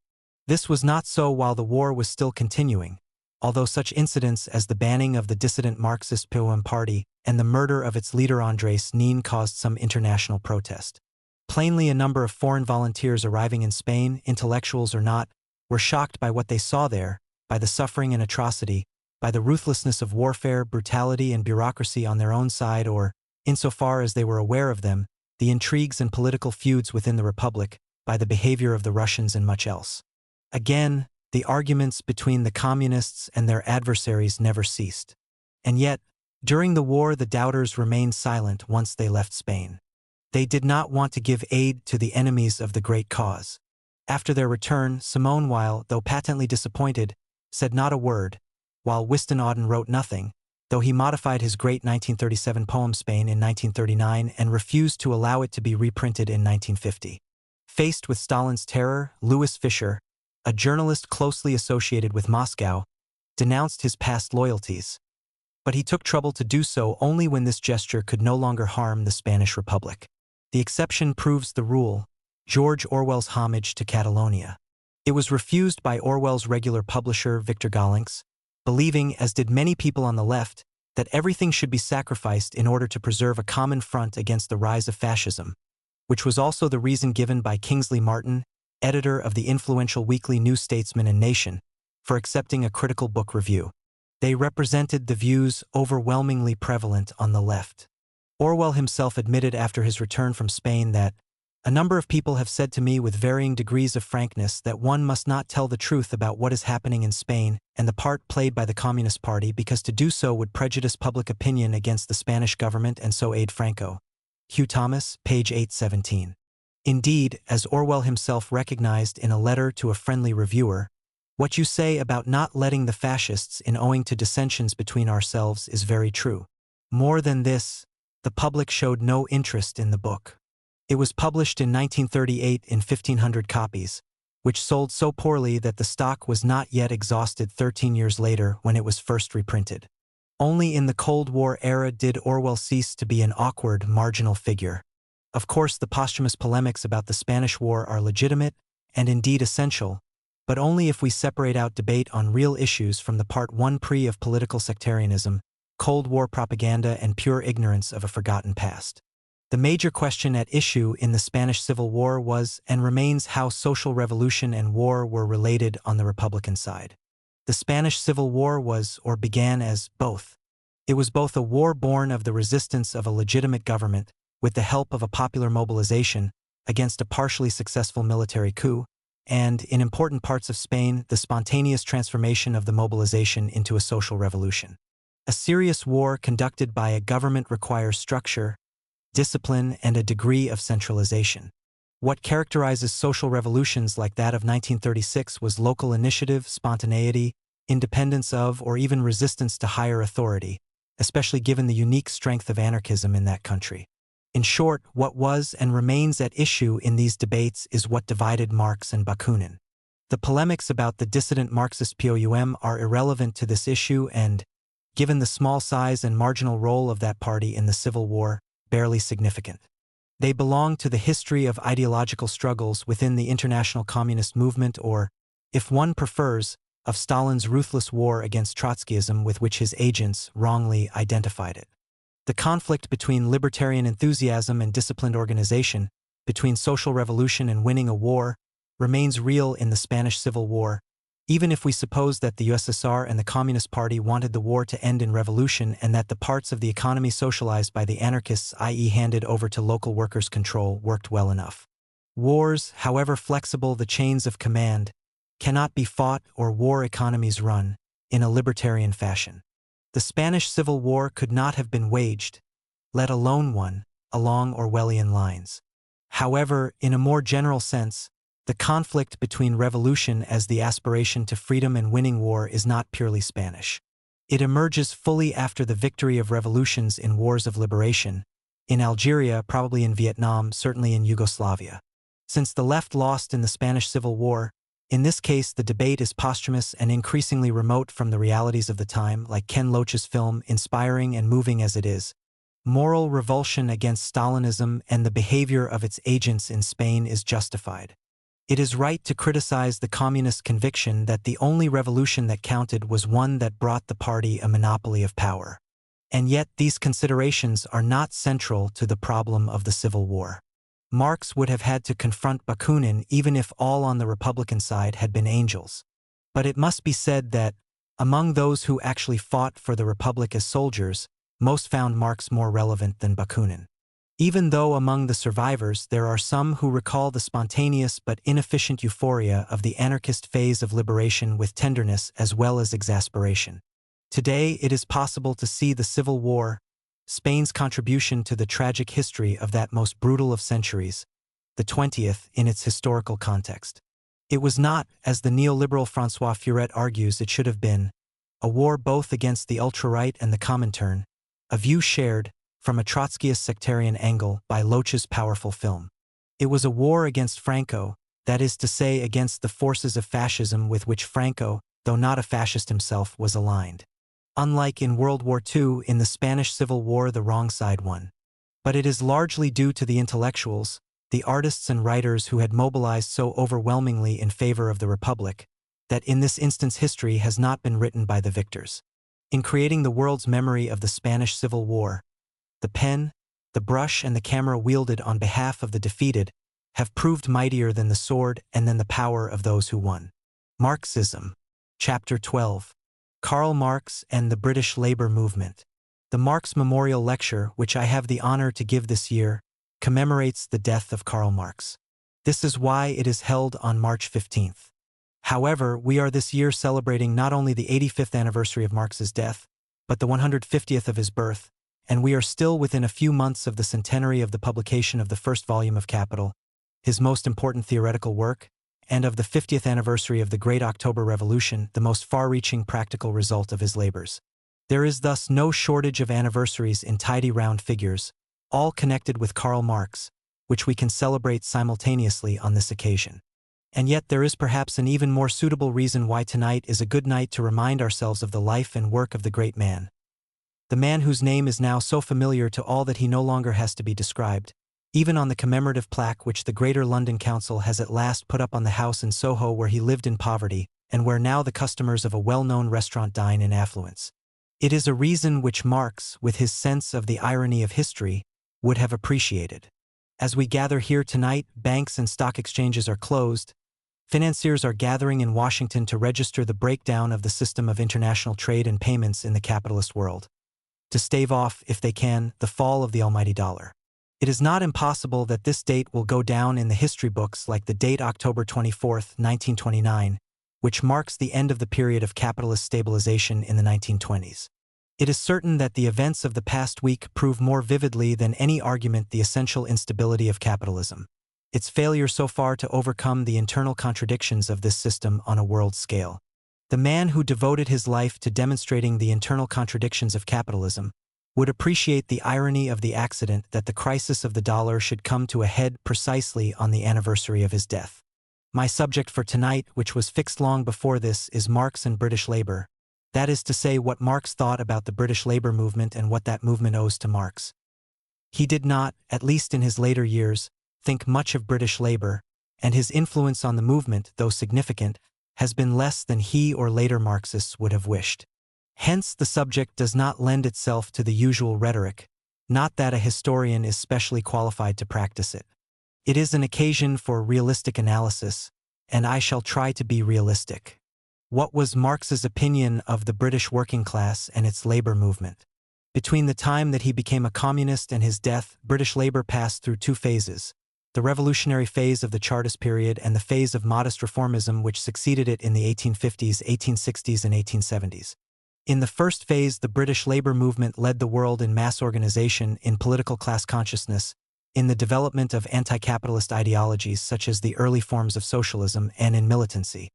This was not so while the war was still continuing, although such incidents as the banning of the dissident Marxist POM party and the murder of its leader Andrés Nin caused some international protest. Plainly, a number of foreign volunteers arriving in Spain, intellectuals or not, were shocked by what they saw there, by the suffering and atrocity, by the ruthlessness of warfare, brutality, and bureaucracy on their own side, or, insofar as they were aware of them, the intrigues and political feuds within the Republic, by the behavior of the Russians and much else. Again, the arguments between the communists and their adversaries never ceased. And yet, during the war, the doubters remained silent once they left Spain. They did not want to give aid to the enemies of the great cause. After their return, Simone, while, though patently disappointed, said not a word, while Wystan Auden wrote nothing, though he modified his great 1937 poem Spain in 1939 and refused to allow it to be reprinted in 1950. Faced with Stalin's terror, Louis Fischer, a journalist closely associated with Moscow, denounced his past loyalties. But he took trouble to do so only when this gesture could no longer harm the Spanish Republic. The exception proves the rule: George Orwell's homage to Catalonia. It was refused by Orwell's regular publisher, Victor Gollancz, believing, as did many people on the left, that everything should be sacrificed in order to preserve a common front against the rise of fascism, which was also the reason given by Kingsley Martin, editor of the influential weekly New Statesman and Nation, for accepting a critical book review. They represented the views overwhelmingly prevalent on the left. Orwell himself admitted after his return from Spain that, "A number of people have said to me with varying degrees of frankness that one must not tell the truth about what is happening in Spain and the part played by the Communist Party because to do so would prejudice public opinion against the Spanish government and so aid Franco." Hugh Thomas, page 817. Indeed, as Orwell himself recognized in a letter to a friendly reviewer, "What you say about not letting the fascists in owing to dissensions between ourselves is very true." More than this, the public showed no interest in the book. It was published in 1938 in 1,500 copies, which sold so poorly that the stock was not yet exhausted 13 years later when it was first reprinted. Only in the Cold War era did Orwell cease to be an awkward, marginal figure. Of course, the posthumous polemics about the Spanish War are legitimate and indeed essential, but only if we separate out debate on real issues from the Part 1 of political sectarianism, Cold War propaganda, and pure ignorance of a forgotten past. The major question at issue in the Spanish Civil War was and remains how social revolution and war were related on the Republican side. The Spanish Civil War was or began as both. It was both a war born of the resistance of a legitimate government, with the help of a popular mobilization, against a partially successful military coup, and, in important parts of Spain, the spontaneous transformation of the mobilization into a social revolution. A serious war conducted by a government requires structure, discipline, and a degree of centralization. What characterizes social revolutions like that of 1936 was local initiative, spontaneity, independence of, or even resistance to higher authority, especially given the unique strength of anarchism in that country. In short, what was and remains at issue in these debates is what divided Marx and Bakunin. The polemics about the dissident Marxist POUM are irrelevant to this issue and, given the small size and marginal role of that party in the Civil War, barely significant. They belong to the history of ideological struggles within the international communist movement or, if one prefers, of Stalin's ruthless war against Trotskyism with which his agents wrongly identified it. The conflict between libertarian enthusiasm and disciplined organization, between social revolution and winning a war, remains real in the Spanish Civil War, even if we suppose that the USSR and the Communist Party wanted the war to end in revolution and that the parts of the economy socialized by the anarchists, i.e. handed over to local workers' control, worked well enough. Wars, however flexible the chains of command, cannot be fought or war economies run in a libertarian fashion. The Spanish Civil War could not have been waged, let alone won, along Orwellian lines. However, in a more general sense, the conflict between revolution as the aspiration to freedom and winning war is not purely Spanish. It emerges fully after the victory of revolutions in wars of liberation, in Algeria, probably in Vietnam, certainly in Yugoslavia. Since the left lost in the Spanish Civil War, in this case the debate is posthumous and increasingly remote from the realities of the time, like Ken Loach's film, inspiring and moving as it is. Moral revulsion against Stalinism and the behavior of its agents in Spain is justified. It is right to criticize the communist conviction that the only revolution that counted was one that brought the party a monopoly of power. And yet these considerations are not central to the problem of the Civil War. Marx would have had to confront Bakunin even if all on the Republican side had been angels. But it must be said that, among those who actually fought for the Republic as soldiers, most found Marx more relevant than Bakunin. Even though among the survivors there are some who recall the spontaneous but inefficient euphoria of the anarchist phase of liberation with tenderness as well as exasperation. Today it is possible to see the Civil War, Spain's contribution to the tragic history of that most brutal of centuries, the 20th, in its historical context. It was not, as the neoliberal François Furet argues it should have been, a war both against the ultra-right and the Comintern, a view shared, from a Trotskyist sectarian angle, by Loach's powerful film. It was a war against Franco, that is to say against the forces of fascism with which Franco, though not a fascist himself, was aligned. Unlike in World War II, in the Spanish Civil War the wrong side won. But it is largely due to the intellectuals, the artists and writers who had mobilized so overwhelmingly in favor of the Republic, that in this instance history has not been written by the victors. In creating the world's memory of the Spanish Civil War, the pen, the brush and the camera wielded on behalf of the defeated have proved mightier than the sword and than the power of those who won. Marxism. Chapter 12. Karl Marx and the British Labour Movement. The Marx Memorial Lecture, which I have the honor to give this year, commemorates the death of Karl Marx. This is why it is held on March 15th. However, we are this year celebrating not only the 85th anniversary of Marx's death, but the 150th of his birth, and we are still within a few months of the centenary of the publication of the first volume of Capital, his most important theoretical work, and of the 50th anniversary of the Great October Revolution, the most far-reaching practical result of his labors. There is thus no shortage of anniversaries in tidy round figures, all connected with Karl Marx, which we can celebrate simultaneously on this occasion. And yet there is perhaps an even more suitable reason why tonight is a good night to remind ourselves of the life and work of the great man. The man whose name is now so familiar to all that he no longer has to be described, even on the commemorative plaque which the Greater London Council has at last put up on the house in Soho where he lived in poverty, and where now the customers of a well-known restaurant dine in affluence. It is a reason which Marx, with his sense of the irony of history, would have appreciated. As we gather here tonight, banks and stock exchanges are closed. Financiers are gathering in Washington to register the breakdown of the system of international trade and payments in the capitalist world, to stave off, if they can, the fall of the almighty dollar. It is not impossible that this date will go down in the history books like the date October 24, 1929, which marks the end of the period of capitalist stabilization in the 1920s. It is certain that the events of the past week prove more vividly than any argument the essential instability of capitalism, its failure so far to overcome the internal contradictions of this system on a world scale. The man who devoted his life to demonstrating the internal contradictions of capitalism would appreciate the irony of the accident that the crisis of the dollar should come to a head precisely on the anniversary of his death. My subject for tonight, which was fixed long before this, is Marx and British labor. That is to say, what Marx thought about the British labor movement and what that movement owes to Marx. He did not, at least in his later years, think much of British labor, and his influence on the movement, though significant, has been less than he or later Marxists would have wished. Hence, the subject does not lend itself to the usual rhetoric, not that a historian is specially qualified to practice it. It is an occasion for realistic analysis, and I shall try to be realistic. What was Marx's opinion of the British working class and its labor movement? Between the time that he became a communist and his death, British labor passed through two phases: the revolutionary phase of the Chartist period and the phase of modest reformism which succeeded it in the 1850s, 1860s, and 1870s. In the first phase, the British labor movement led the world in mass organization, in political class consciousness, in the development of anti-capitalist ideologies such as the early forms of socialism, and in militancy.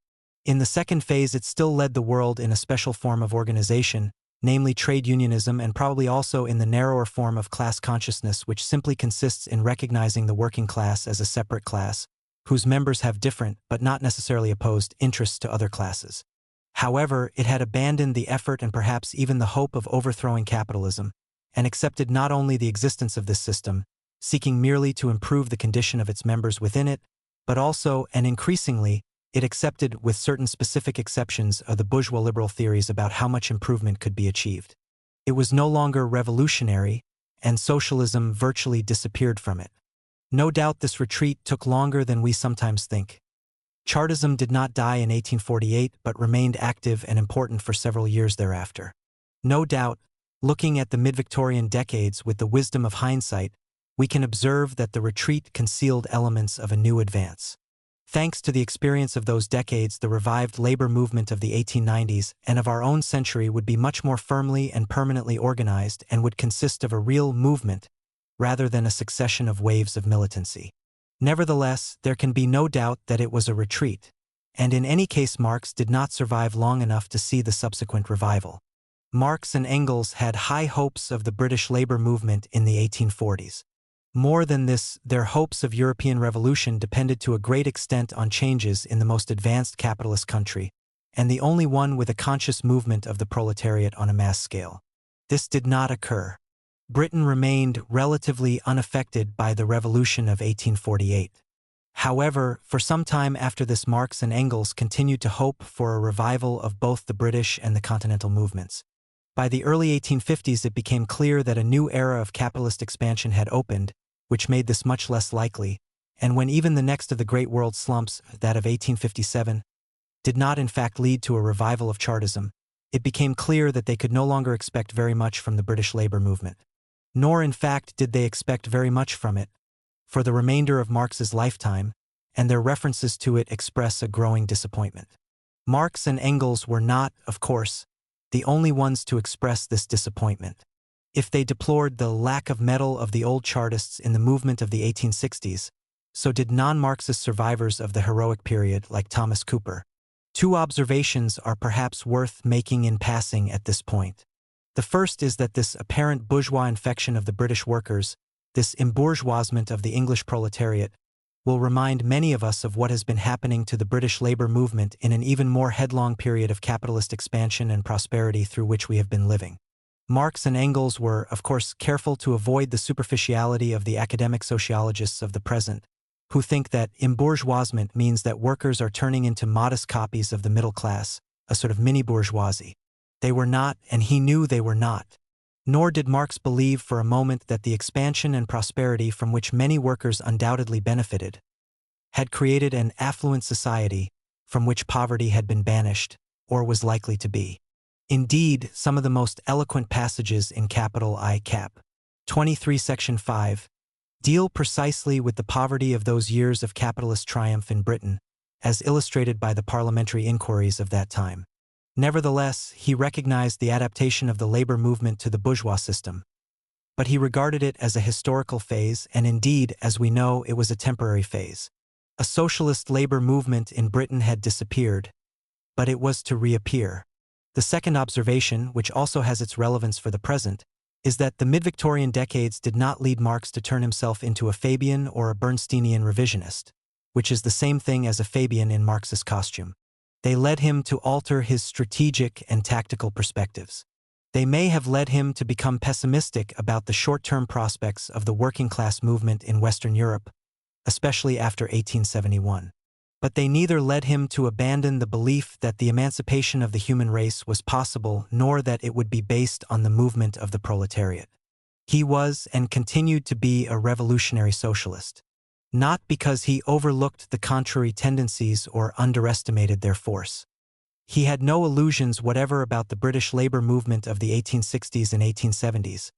In the second phase, it still led the world in a special form of organization, namely trade unionism, and probably also in the narrower form of class consciousness, which simply consists in recognizing the working class as a separate class, whose members have different, but not necessarily opposed, interests to other classes. However, it had abandoned the effort and perhaps even the hope of overthrowing capitalism, and accepted not only the existence of this system, seeking merely to improve the condition of its members within it, but also, and increasingly, it accepted, with certain specific exceptions, of the bourgeois liberal theories about how much improvement could be achieved. It was no longer revolutionary, and socialism virtually disappeared from it. No doubt this retreat took longer than we sometimes think. Chartism did not die in 1848 but remained active and important for several years thereafter. No doubt, looking at the mid-Victorian decades with the wisdom of hindsight, we can observe that the retreat concealed elements of a new advance. Thanks to the experience of those decades, the revived labor movement of the 1890s and of our own century would be much more firmly and permanently organized and would consist of a real movement rather than a succession of waves of militancy. Nevertheless, there can be no doubt that it was a retreat. and in any case Marx did not survive long enough to see the subsequent revival. Marx and Engels had high hopes of the British labor movement in the 1840s. More than this, their hopes of European revolution depended to a great extent on changes in the most advanced capitalist country, and the only one with a conscious movement of the proletariat on a mass scale. This did not occur. Britain remained relatively unaffected by the revolution of 1848. However, for some time after this, Marx and Engels continued to hope for a revival of both the British and the continental movements. By the early 1850s, it became clear that a new era of capitalist expansion had opened, which made this much less likely, and when even the next of the great world slumps, that of 1857, did not in fact lead to a revival of Chartism, it became clear that they could no longer expect very much from the British labor movement. Nor in fact did they expect very much from it for the remainder of Marx's lifetime, and their references to it express a growing disappointment. Marx and Engels were not, of course, the only ones to express this disappointment. If they deplored the lack of mettle of the old Chartists in the movement of the 1860s, so did non-Marxist survivors of the heroic period like Thomas Cooper. Two observations are perhaps worth making in passing at this point. The first is that this apparent bourgeois infection of the British workers, this embourgeoisement of the English proletariat, will remind many of us of what has been happening to the British labor movement in an even more headlong period of capitalist expansion and prosperity through which we have been living. Marx and Engels were, of course, careful to avoid the superficiality of the academic sociologists of the present, who think that embourgeoisement means that workers are turning into modest copies of the middle class, a sort of mini-bourgeoisie. They were not, and he knew they were not. Nor did Marx believe for a moment that the expansion and prosperity from which many workers undoubtedly benefited had created an affluent society from which poverty had been banished, or was likely to be. Indeed, some of the most eloquent passages in capital I cap. 23 section 5 deal precisely with the poverty of those years of capitalist triumph in Britain, as illustrated by the parliamentary inquiries of that time. Nevertheless, he recognized the adaptation of the labor movement to the bourgeois system. But he regarded it as a historical phase, and indeed, as we know, it was a temporary phase. A socialist labor movement in Britain had disappeared, but it was to reappear. The second observation, which also has its relevance for the present, is that the mid-Victorian decades did not lead Marx to turn himself into a Fabian or a Bernsteinian revisionist, which is the same thing as a Fabian in Marx's costume. They led him to alter his strategic and tactical perspectives. They may have led him to become pessimistic about the short-term prospects of the working-class movement in Western Europe, especially after 1871. But they neither led him to abandon the belief that the emancipation of the human race was possible, nor that it would be based on the movement of the proletariat. He was and continued to be a revolutionary socialist. Not because he overlooked the contrary tendencies or underestimated their force. He had no illusions whatever about the British labor movement of the 1860s and 1870s,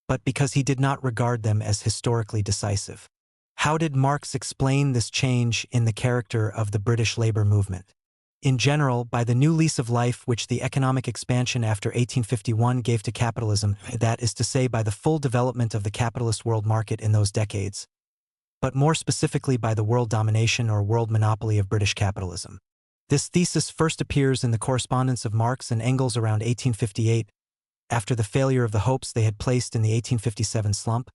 but because he did not regard them as historically decisive. How did Marx explain this change in the character of the British labor movement? In general, by the new lease of life which the economic expansion after 1851 gave to capitalism, that is to say, by the full development of the capitalist world market in those decades, but more specifically by the world domination or world monopoly of British capitalism. This thesis first appears in the correspondence of Marx and Engels around 1858, after the failure of the hopes they had placed in the 1857 slump,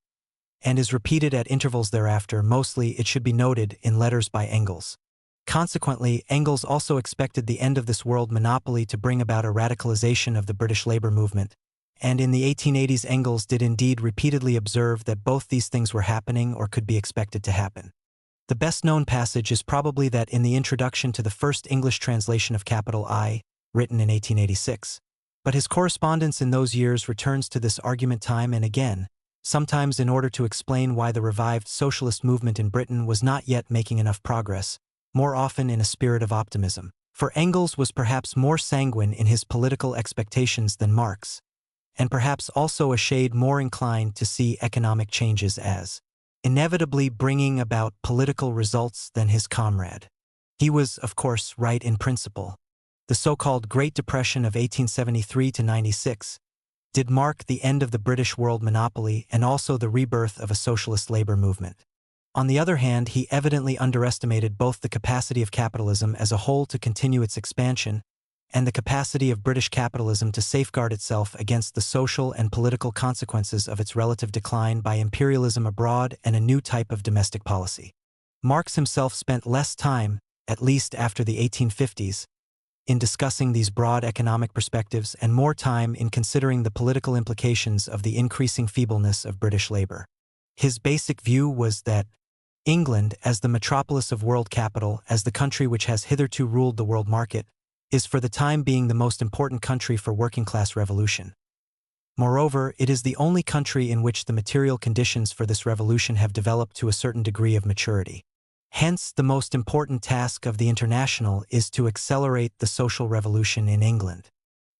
and is repeated at intervals thereafter, mostly, it should be noted, in letters by Engels. Consequently, Engels also expected the end of this world monopoly to bring about a radicalization of the British labor movement, and in the 1880s Engels did indeed repeatedly observe that both these things were happening or could be expected to happen. The best-known passage is probably that in the introduction to the first English translation of capital I, written in 1886. But his correspondence in those years returns to this argument time and again, sometimes in order to explain why the revived socialist movement in Britain was not yet making enough progress, more often in a spirit of optimism. For Engels was perhaps more sanguine in his political expectations than Marx, and perhaps also a shade more inclined to see economic changes as inevitably bringing about political results than his comrade. He was, of course, right in principle. The so-called Great Depression of 1873 to 96 did mark the end of the British world monopoly and also the rebirth of a socialist labor movement. On the other hand, he evidently underestimated both the capacity of capitalism as a whole to continue its expansion and the capacity of British capitalism to safeguard itself against the social and political consequences of its relative decline by imperialism abroad and a new type of domestic policy. Marx himself spent less time, at least after the 1850s, in discussing these broad economic perspectives and more time in considering the political implications of the increasing feebleness of British labor. His basic view was that England, as the metropolis of world capital, as the country which has hitherto ruled the world market, is for the time being the most important country for working-class revolution. Moreover, it is the only country in which the material conditions for this revolution have developed to a certain degree of maturity. Hence, the most important task of the International is to accelerate the social revolution in England.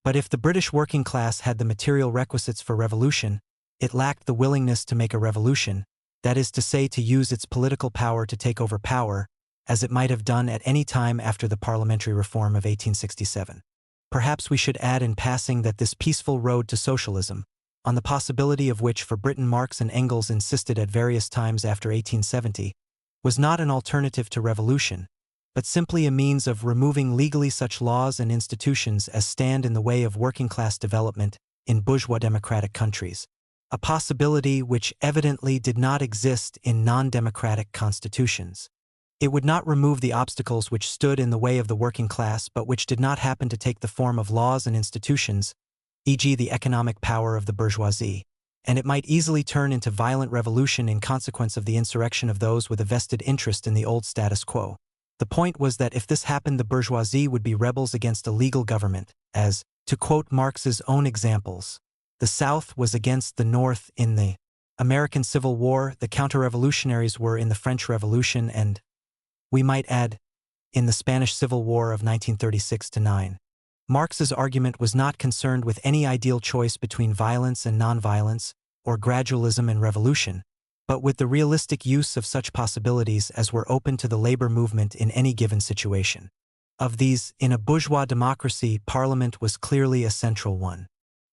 But if the British working class had the material requisites for revolution, it lacked the willingness to make a revolution, that is to say, to use its political power to take over power, as it might have done at any time after the parliamentary reform of 1867. Perhaps we should add in passing that this peaceful road to socialism, on the possibility of which for Britain Marx and Engels insisted at various times after 1870, was not an alternative to revolution, but simply a means of removing legally such laws and institutions as stand in the way of working-class development in bourgeois democratic countries, a possibility which evidently did not exist in non-democratic constitutions. It would not remove the obstacles which stood in the way of the working class but which did not happen to take the form of laws and institutions, e.g. the economic power of the bourgeoisie, and it might easily turn into violent revolution in consequence of the insurrection of those with a vested interest in the old status quo. The point was that if this happened, the bourgeoisie would be rebels against a legal government, as, to quote Marx's own examples, the South was against the North in the American Civil War, the counter-revolutionaries were in the French Revolution, and, we might add, in the Spanish Civil War of 1936–9. Marx's argument was not concerned with any ideal choice between violence and nonviolence, or gradualism and revolution, but with the realistic use of such possibilities as were open to the labor movement in any given situation. Of these, in a bourgeois democracy, Parliament was clearly a central one.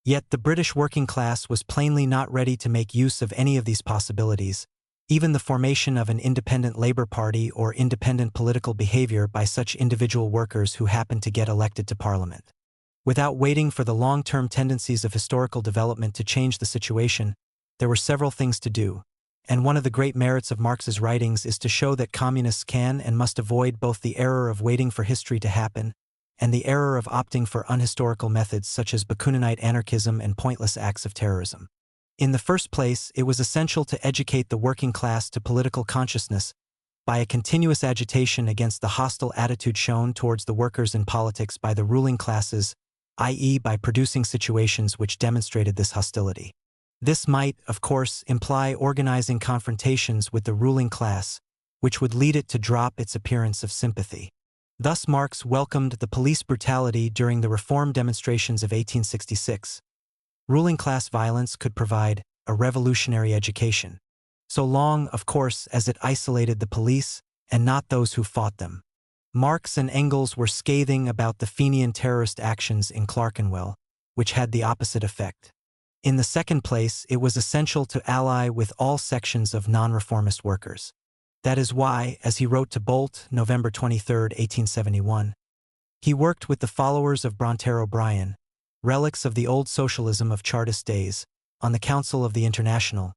Yet the British working class was plainly not ready to make use of any of these possibilities, even the formation of an independent labor party or independent political behavior by such individual workers who happened to get elected to Parliament. Without waiting for the long-term tendencies of historical development to change the situation, there were several things to do, and one of the great merits of Marx's writings is to show that communists can and must avoid both the error of waiting for history to happen and the error of opting for unhistorical methods such as Bakuninite anarchism and pointless acts of terrorism. In the first place, it was essential to educate the working class to political consciousness by a continuous agitation against the hostile attitude shown towards the workers in politics by the ruling classes, i.e. by producing situations which demonstrated this hostility. This might, of course, imply organizing confrontations with the ruling class, which would lead it to drop its appearance of sympathy. Thus Marx welcomed the police brutality during the reform demonstrations of 1866. Ruling class violence could provide a revolutionary education, so long, of course, as it isolated the police and not those who fought them. Marx and Engels were scathing about the Fenian terrorist actions in Clerkenwell, which had the opposite effect. In the second place, it was essential to ally with all sections of non-reformist workers. That is why, as he wrote to Bolt, November 23, 1871, he worked with the followers of Bronte O'Brien, relics of the old socialism of Chartist days, on the Council of the International.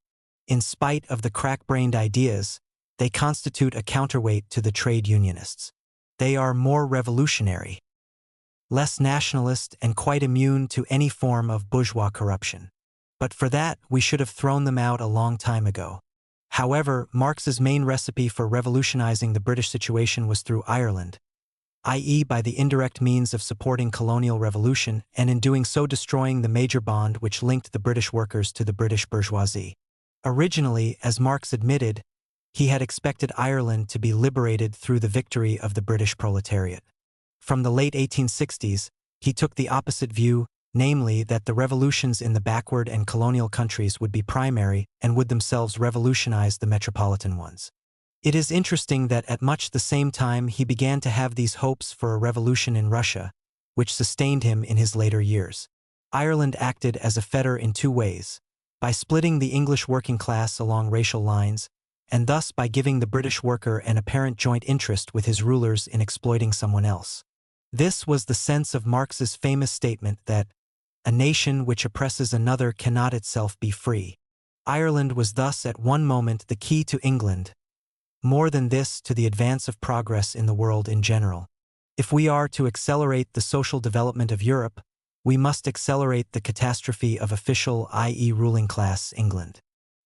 In spite of the crack-brained ideas, they constitute a counterweight to the trade unionists. They are more revolutionary, less nationalist, and quite immune to any form of bourgeois corruption. But for that, we should have thrown them out a long time ago. However, Marx's main recipe for revolutionizing the British situation was through Ireland, i.e. by the indirect means of supporting colonial revolution and in doing so destroying the major bond which linked the British workers to the British bourgeoisie. Originally, as Marx admitted, he had expected Ireland to be liberated through the victory of the British proletariat. From the late 1860s, he took the opposite view, namely that the revolutions in the backward and colonial countries would be primary and would themselves revolutionize the metropolitan ones. It is interesting that at much the same time he began to have these hopes for a revolution in Russia, which sustained him in his later years. Ireland acted as a fetter in two ways: by splitting the English working class along racial lines, and thus by giving the British worker an apparent joint interest with his rulers in exploiting someone else. This was the sense of Marx's famous statement that a nation which oppresses another cannot itself be free. Ireland was thus at one moment the key to England, more than this to the advance of progress in the world in general. If we are to accelerate the social development of Europe, we must accelerate the catastrophe of official, i.e. ruling class, England.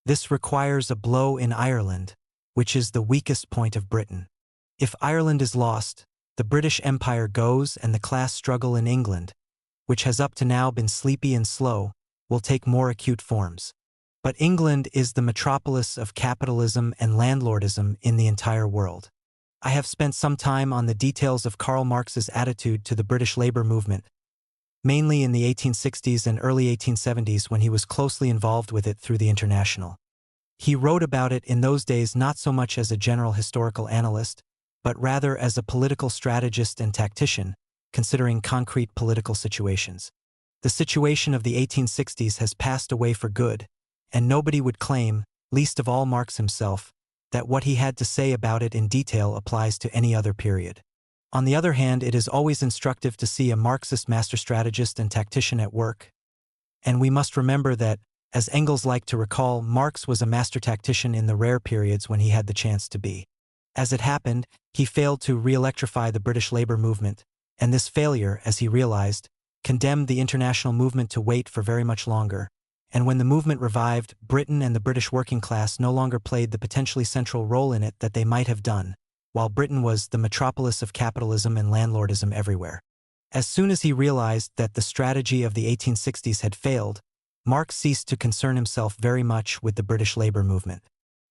This requires a blow in Ireland, which is the weakest point of Britain. If Ireland is lost, the British Empire goes, and the class struggle in England, which has up to now been sleepy and slow, will take more acute forms. But England is the metropolis of capitalism and landlordism in the entire world. I have spent some time on the details of Karl Marx's attitude to the British labor movement, mainly in the 1860s and early 1870s when he was closely involved with it through the International. He wrote about it in those days not so much as a general historical analyst, but rather as a political strategist and tactician, considering concrete political situations. The situation of the 1860s has passed away for good, and nobody would claim, least of all Marx himself, that what he had to say about it in detail applies to any other period. On the other hand, it is always instructive to see a Marxist master strategist and tactician at work, and we must remember that, as Engels liked to recall, Marx was a master tactician in the rare periods when he had the chance to be. As it happened, he failed to re-electrify the British labor movement, and this failure, as he realized, condemned the international movement to wait for very much longer. And when the movement revived, Britain and the British working class no longer played the potentially central role in it that they might have done, while Britain was the metropolis of capitalism and landlordism everywhere. As soon as he realized that the strategy of the 1860s had failed, Marx ceased to concern himself very much with the British labor movement.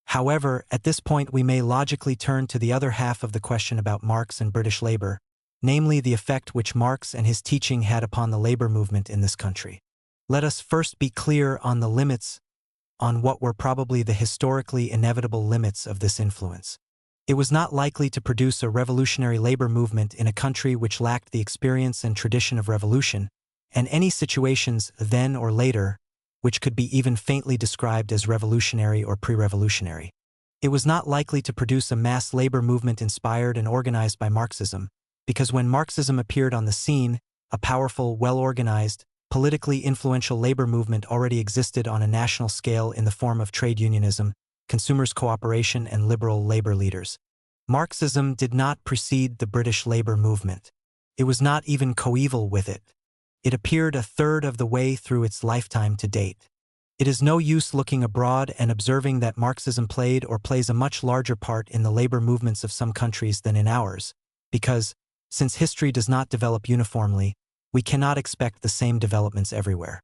However, at this point we may logically turn to the other half of the question about Marx and British labor, namely the effect which Marx and his teaching had upon the labor movement in this country. Let us first be clear on the limits, on what were probably the historically inevitable limits of this influence. It was not likely to produce a revolutionary labor movement in a country which lacked the experience and tradition of revolution, and any situations then or later which could be even faintly described as revolutionary or pre-revolutionary. It was not likely to produce a mass labor movement inspired and organized by Marxism, because when Marxism appeared on the scene, a powerful, well-organized, politically influential labor movement already existed on a national scale in the form of trade unionism, consumers' cooperation, and liberal labor leaders. Marxism did not precede the British labor movement. It was not even coeval with it. It appeared a third of the way through its lifetime to date. It is no use looking abroad and observing that Marxism played or plays a much larger part in the labor movements of some countries than in ours, because, since history does not develop uniformly, we cannot expect the same developments everywhere.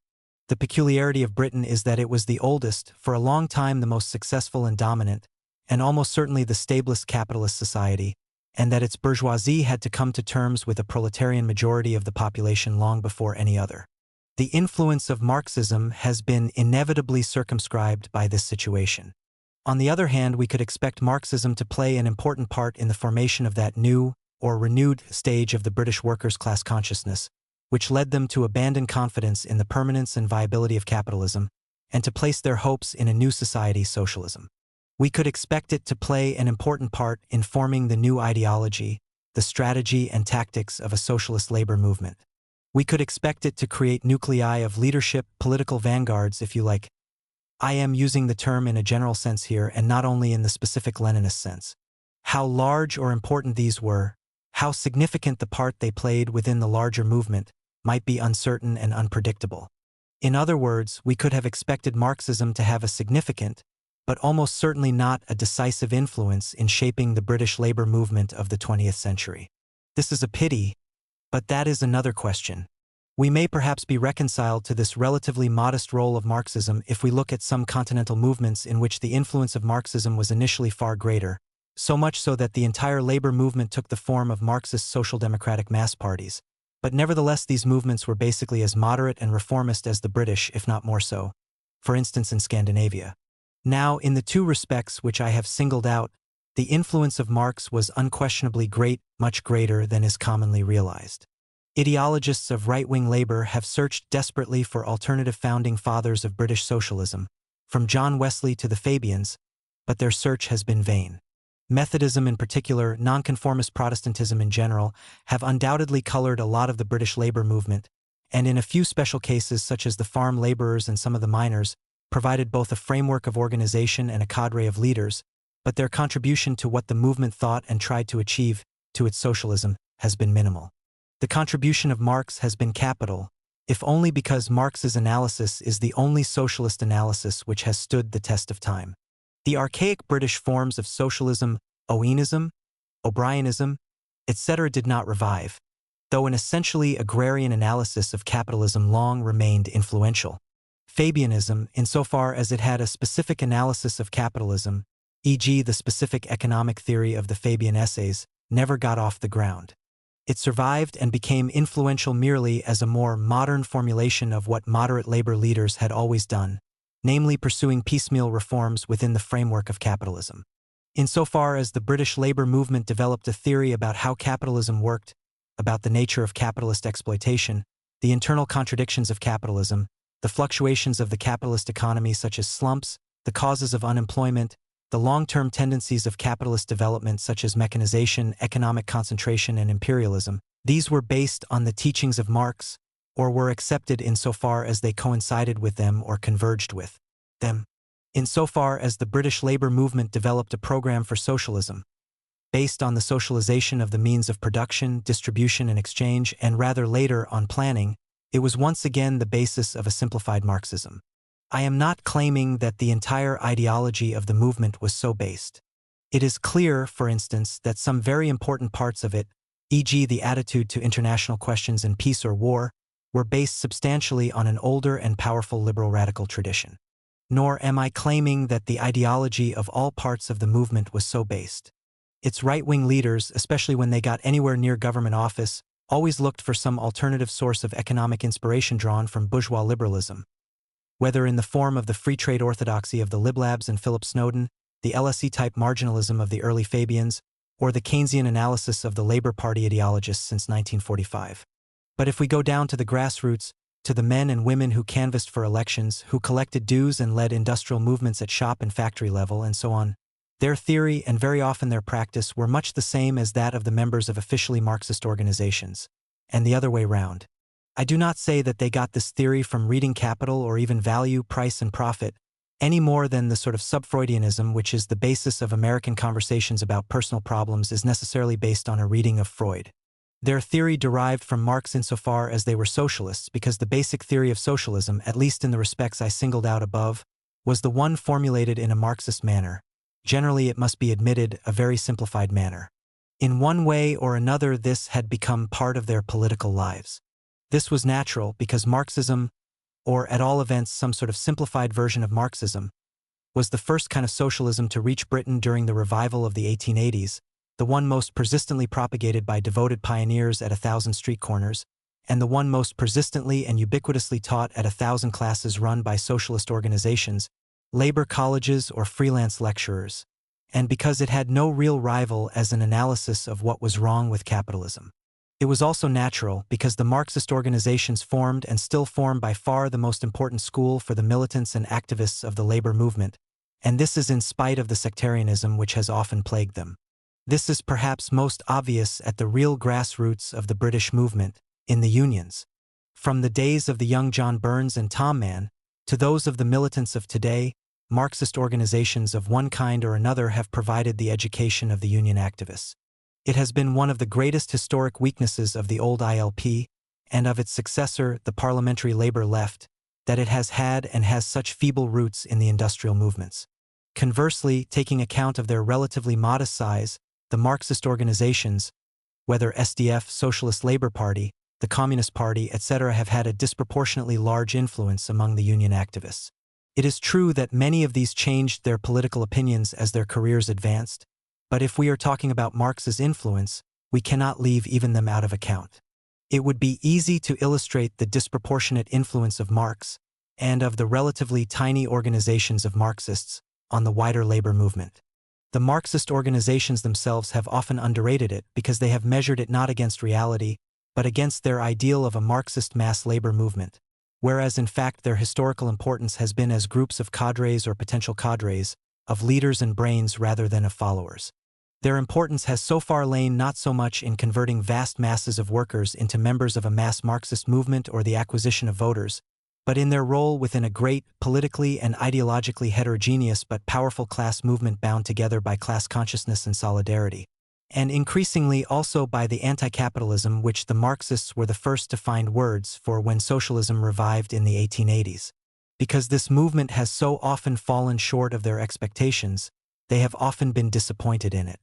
The peculiarity of Britain is that it was the oldest, for a long time the most successful and dominant, and almost certainly the stablest capitalist society, and that its bourgeoisie had to come to terms with a proletarian majority of the population long before any other. The influence of Marxism has been inevitably circumscribed by this situation. On the other hand, we could expect Marxism to play an important part in the formation of that new, or renewed, stage of the British workers' class consciousness, which led them to abandon confidence in the permanence and viability of capitalism, and to place their hopes in a new society, socialism. We could expect it to play an important part in forming the new ideology, the strategy and tactics of a socialist labor movement. We could expect it to create nuclei of leadership, political vanguards, if you like. I am using the term in a general sense here and not only in the specific Leninist sense. How large or important these were, how significant the part they played within the larger movement, might be uncertain and unpredictable. In other words, we could have expected Marxism to have a significant, but almost certainly not a decisive influence in shaping the British labor movement of the 20th century. This is a pity, but that is another question. We may perhaps be reconciled to this relatively modest role of Marxism if we look at some continental movements in which the influence of Marxism was initially far greater, so much so that the entire labor movement took the form of Marxist social democratic mass parties. But nevertheless, these movements were basically as moderate and reformist as the British, if not more so, for instance in Scandinavia. Now, in the two respects which I have singled out, the influence of Marx was unquestionably great, much greater than is commonly realized. Ideologists of right-wing labor have searched desperately for alternative founding fathers of British socialism, from John Wesley to the Fabians, but their search has been vain. Methodism in particular, nonconformist Protestantism in general, have undoubtedly colored a lot of the British labor movement, and in a few special cases such as the farm laborers and some of the miners, provided both a framework of organization and a cadre of leaders, but their contribution to what the movement thought and tried to achieve, to its socialism, has been minimal. The contribution of Marx has been capital, if only because Marx's analysis is the only socialist analysis which has stood the test of time. The archaic British forms of socialism, Owenism, O'Brienism, etc. did not revive, though an essentially agrarian analysis of capitalism long remained influential. Fabianism, insofar as it had a specific analysis of capitalism, e.g. the specific economic theory of the Fabian essays, never got off the ground. It survived and became influential merely as a more modern formulation of what moderate labor leaders had always done, namely pursuing piecemeal reforms within the framework of capitalism. Insofar as the British labor movement developed a theory about how capitalism worked, about the nature of capitalist exploitation, the internal contradictions of capitalism, the fluctuations of the capitalist economy such as slumps, the causes of unemployment, the long-term tendencies of capitalist development such as mechanization, economic concentration, and imperialism, these were based on the teachings of Marx, or were accepted insofar as they coincided with them or converged with them. Insofar as the British labor movement developed a program for socialism, based on the socialization of the means of production, distribution, and exchange, and rather later on planning, it was once again the basis of a simplified Marxism. I am not claiming that the entire ideology of the movement was so based. It is clear, for instance, that some very important parts of it, e.g. the attitude to international questions in peace or war, were based substantially on an older and powerful liberal radical tradition. Nor am I claiming that the ideology of all parts of the movement was so based. Its right-wing leaders, especially when they got anywhere near government office, always looked for some alternative source of economic inspiration drawn from bourgeois liberalism, whether in the form of the free trade orthodoxy of the Liblabs and Philip Snowden, the LSE-type marginalism of the early Fabians, or the Keynesian analysis of the Labour Party ideologists since 1945. But if we go down to the grassroots, to the men and women who canvassed for elections, who collected dues and led industrial movements at shop and factory level, and so on, their theory and very often their practice were much the same as that of the members of officially Marxist organizations, and the other way round. I do not say that they got this theory from reading Capital or even Value, Price and Profit, any more than the sort of sub-Freudianism which is the basis of American conversations about personal problems is necessarily based on a reading of Freud. Their theory derived from Marx insofar as they were socialists because the basic theory of socialism, at least in the respects I singled out above, was the one formulated in a Marxist manner, generally it must be admitted a very simplified manner. In one way or another this had become part of their political lives. This was natural because Marxism, or at all events some sort of simplified version of Marxism, was the first kind of socialism to reach Britain during the revival of the 1880s, the one most persistently propagated by devoted pioneers at 1,000 street corners, and the one most persistently and ubiquitously taught at 1,000 classes run by socialist organizations, labor colleges or freelance lecturers, and because it had no real rival as an analysis of what was wrong with capitalism. It was also natural because the Marxist organizations formed and still form by far the most important school for the militants and activists of the labor movement, and this is in spite of the sectarianism which has often plagued them. This is perhaps most obvious at the real grassroots of the British movement, in the unions. From the days of the young John Burns and Tom Mann, to those of the militants of today, Marxist organizations of one kind or another have provided the education of the union activists. It has been one of the greatest historic weaknesses of the old ILP, and of its successor, the Parliamentary Labour Left, that it has had and has such feeble roots in the industrial movements. Conversely, taking account of their relatively modest size, the Marxist organizations, whether SDF, Socialist Labour Party, the Communist Party, etc., have had a disproportionately large influence among the union activists. It is true that many of these changed their political opinions as their careers advanced, but if we are talking about Marx's influence, we cannot leave even them out of account. It would be easy to illustrate the disproportionate influence of Marx, and of the relatively tiny organizations of Marxists, on the wider labor movement. The Marxist organizations themselves have often underrated it because they have measured it not against reality, but against their ideal of a Marxist mass labor movement, whereas in fact their historical importance has been as groups of cadres or potential cadres, of leaders and brains rather than of followers. Their importance has so far lain not so much in converting vast masses of workers into members of a mass Marxist movement or the acquisition of voters, but in their role within a great, politically and ideologically heterogeneous but powerful class movement bound together by class consciousness and solidarity, and increasingly also by the anti-capitalism which the Marxists were the first to find words for when socialism revived in the 1880s. Because this movement has so often fallen short of their expectations, they have often been disappointed in it.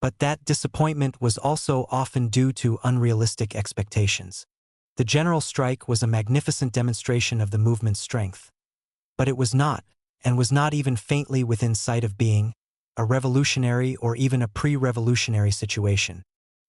But that disappointment was also often due to unrealistic expectations. The general strike was a magnificent demonstration of the movement's strength. But it was not, and was not even faintly within sight of being, a revolutionary or even a pre-revolutionary situation.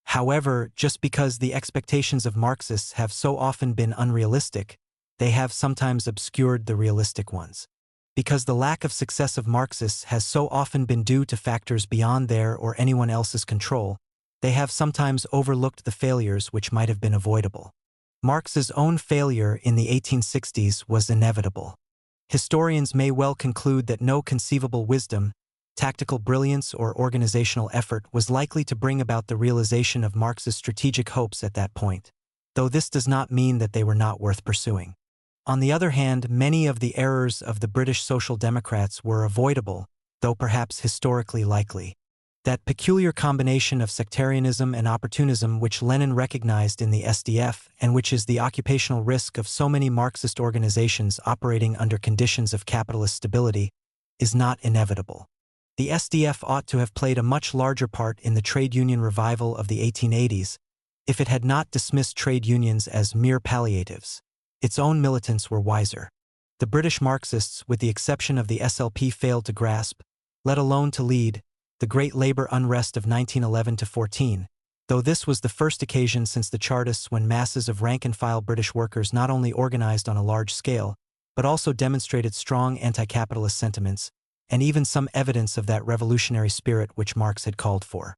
However, just because the expectations of Marxists have so often been unrealistic, they have sometimes obscured the realistic ones. Because the lack of success of Marxists has so often been due to factors beyond their or anyone else's control, they have sometimes overlooked the failures which might have been avoidable. Marx's own failure in the 1860s was inevitable. Historians may well conclude that no conceivable wisdom, tactical brilliance or organizational effort was likely to bring about the realization of Marx's strategic hopes at that point, though this does not mean that they were not worth pursuing. On the other hand, many of the errors of the British Social Democrats were avoidable, though perhaps historically likely. That peculiar combination of sectarianism and opportunism which Lenin recognized in the SDF and which is the occupational risk of so many Marxist organizations operating under conditions of capitalist stability is not inevitable. The SDF ought to have played a much larger part in the trade union revival of the 1880s if it had not dismissed trade unions as mere palliatives. Its own militants were wiser. The British Marxists, with the exception of the SLP, failed to grasp, let alone to lead, the great labor unrest of 1911–14, though this was the first occasion since the Chartists when masses of rank-and-file British workers not only organized on a large scale, but also demonstrated strong anti-capitalist sentiments, and even some evidence of that revolutionary spirit which Marx had called for.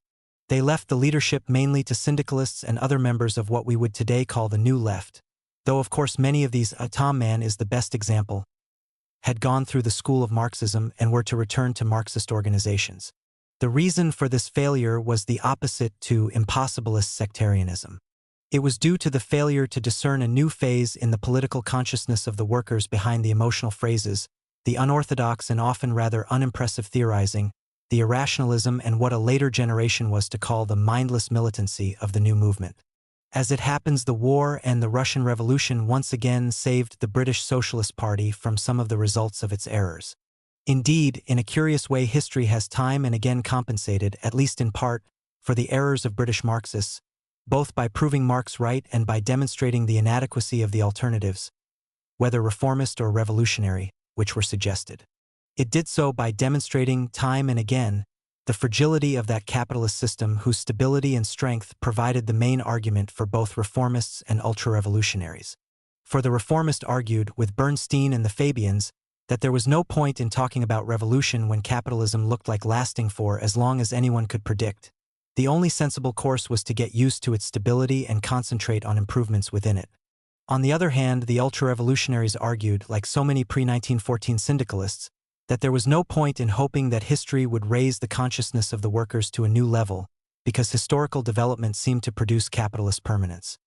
They left the leadership mainly to syndicalists and other members of what we would today call the New Left, though of course many of these, Tom Mann is the best example, had gone through the school of Marxism and were to return to Marxist organizations. The reason for this failure was the opposite to impossibilist sectarianism. It was due to the failure to discern a new phase in the political consciousness of the workers behind the emotional phrases, the unorthodox and often rather unimpressive theorizing, the irrationalism and what a later generation was to call the mindless militancy of the new movement. As it happens, the war and the Russian Revolution once again saved the British Socialist Party from some of the results of its errors. Indeed, in a curious way, history has time and again compensated, at least in part, for the errors of British Marxists, both by proving Marx right and by demonstrating the inadequacy of the alternatives, whether reformist or revolutionary, which were suggested. It did so by demonstrating time and again the fragility of that capitalist system whose stability and strength provided the main argument for both reformists and ultra-revolutionaries. For the reformist argued, with Bernstein and the Fabians, that there was no point in talking about revolution when capitalism looked like lasting for as long as anyone could predict. The only sensible course was to get used to its stability and concentrate on improvements within it. On the other hand, the ultra-revolutionaries argued, like so many pre-1914 syndicalists, that there was no point in hoping that history would raise the consciousness of the workers to a new level, because historical development seemed to produce capitalist permanence.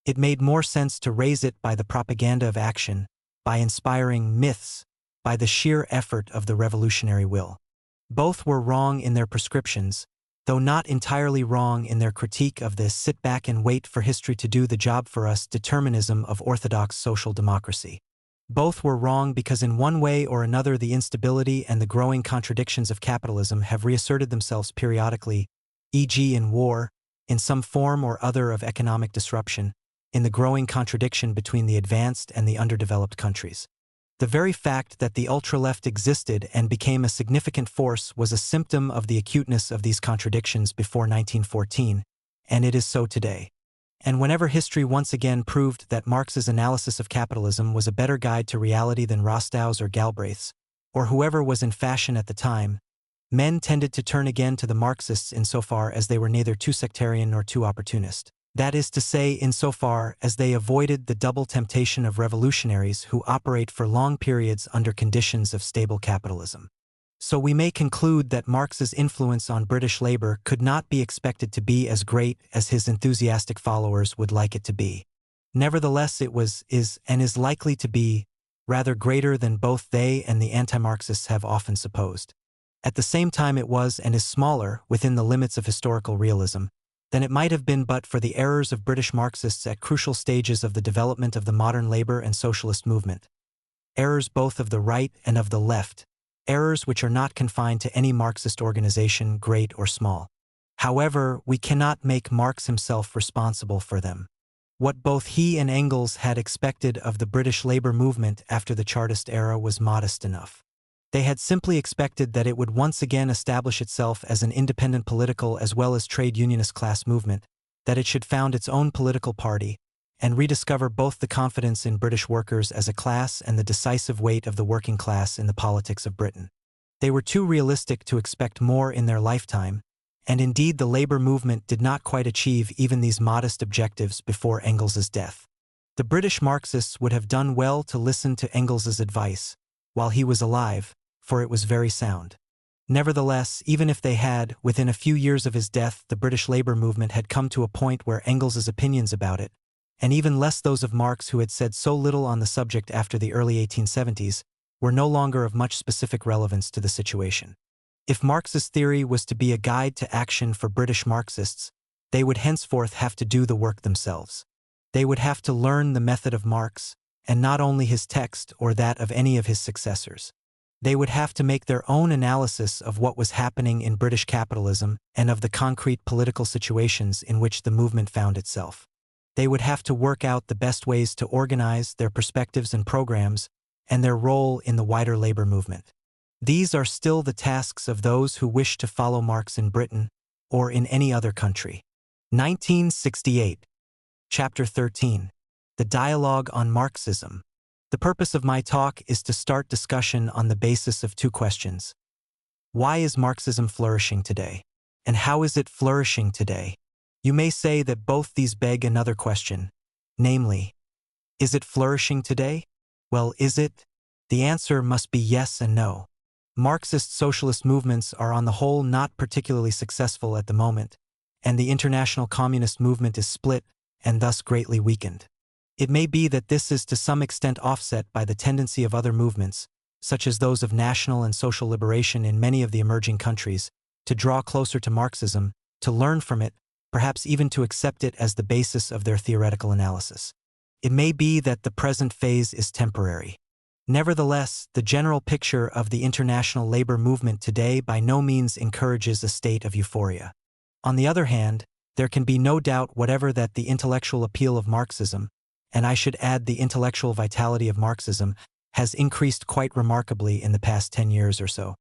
It made more sense to raise it by the propaganda of action, by inspiring myths, by the sheer effort of the revolutionary will. Both were wrong in their prescriptions, though not entirely wrong in their critique of the sit back and wait for history to do the job for us determinism of orthodox social democracy. Both were wrong because in one way or another the instability and the growing contradictions of capitalism have reasserted themselves periodically, e.g. in war, in some form or other of economic disruption, in the growing contradiction between the advanced and the underdeveloped countries. The very fact that the ultra-left existed and became a significant force was a symptom of the acuteness of these contradictions before 1914, and it is so today. And whenever history once again proved that Marx's analysis of capitalism was a better guide to reality than Rostow's or Galbraith's, or whoever was in fashion at the time, men tended to turn again to the Marxists insofar as they were neither too sectarian nor too opportunist. That is to say, insofar as they avoided the double temptation of revolutionaries who operate for long periods under conditions of stable capitalism. So we may conclude that Marx's influence on British labor could not be expected to be as great as his enthusiastic followers would like it to be. Nevertheless, it was, is, and is likely to be rather greater than both they and the anti-Marxists have often supposed. At the same time, it was and is smaller, within the limits of historical realism, than it might have been but for the errors of British Marxists at crucial stages of the development of the modern labor and socialist movement. Errors both of the right and of the left, errors which are not confined to any Marxist organization, great or small. However, we cannot make Marx himself responsible for them. What both he and Engels had expected of the British labor movement after the Chartist era was modest enough. They had simply expected that it would once again establish itself as an independent political as well as trade unionist class movement, that it should found its own political party, and rediscover both the confidence in British workers as a class and the decisive weight of the working class in the politics of Britain. They were too realistic to expect more in their lifetime, and indeed the labor movement did not quite achieve even these modest objectives before Engels's death. The British Marxists would have done well to listen to Engels's advice while he was alive, for it was very sound. Nevertheless, even if they had, within a few years of his death, the British labor movement had come to a point where Engels's opinions about it, and even less those of Marx, who had said so little on the subject after the early 1870s, were no longer of much specific relevance to the situation. If Marx's theory was to be a guide to action for British Marxists, they would henceforth have to do the work themselves. They would have to learn the method of Marx, and not only his text or that of any of his successors. They would have to make their own analysis of what was happening in British capitalism and of the concrete political situations in which the movement found itself. They would have to work out the best ways to organize their perspectives and programs and their role in the wider labor movement. These are still the tasks of those who wish to follow Marx in Britain or in any other country. 1968. Chapter 13. The Dialogue on Marxism. The purpose of my talk is to start discussion on the basis of two questions. Why is Marxism flourishing today? And how is it flourishing today? You may say that both these beg another question, namely, is it flourishing today? Well, is it? The answer must be yes and no. Marxist socialist movements are on the whole not particularly successful at the moment, and the international communist movement is split and thus greatly weakened. It may be that this is to some extent offset by the tendency of other movements, such as those of national and social liberation in many of the emerging countries, to draw closer to Marxism, to learn from it, perhaps even to accept it as the basis of their theoretical analysis. It may be that the present phase is temporary. Nevertheless, the general picture of the international labor movement today by no means encourages a state of euphoria. On the other hand, there can be no doubt whatever that the intellectual appeal of Marxism, and I should add the intellectual vitality of Marxism, has increased quite remarkably in the past 10 years or so.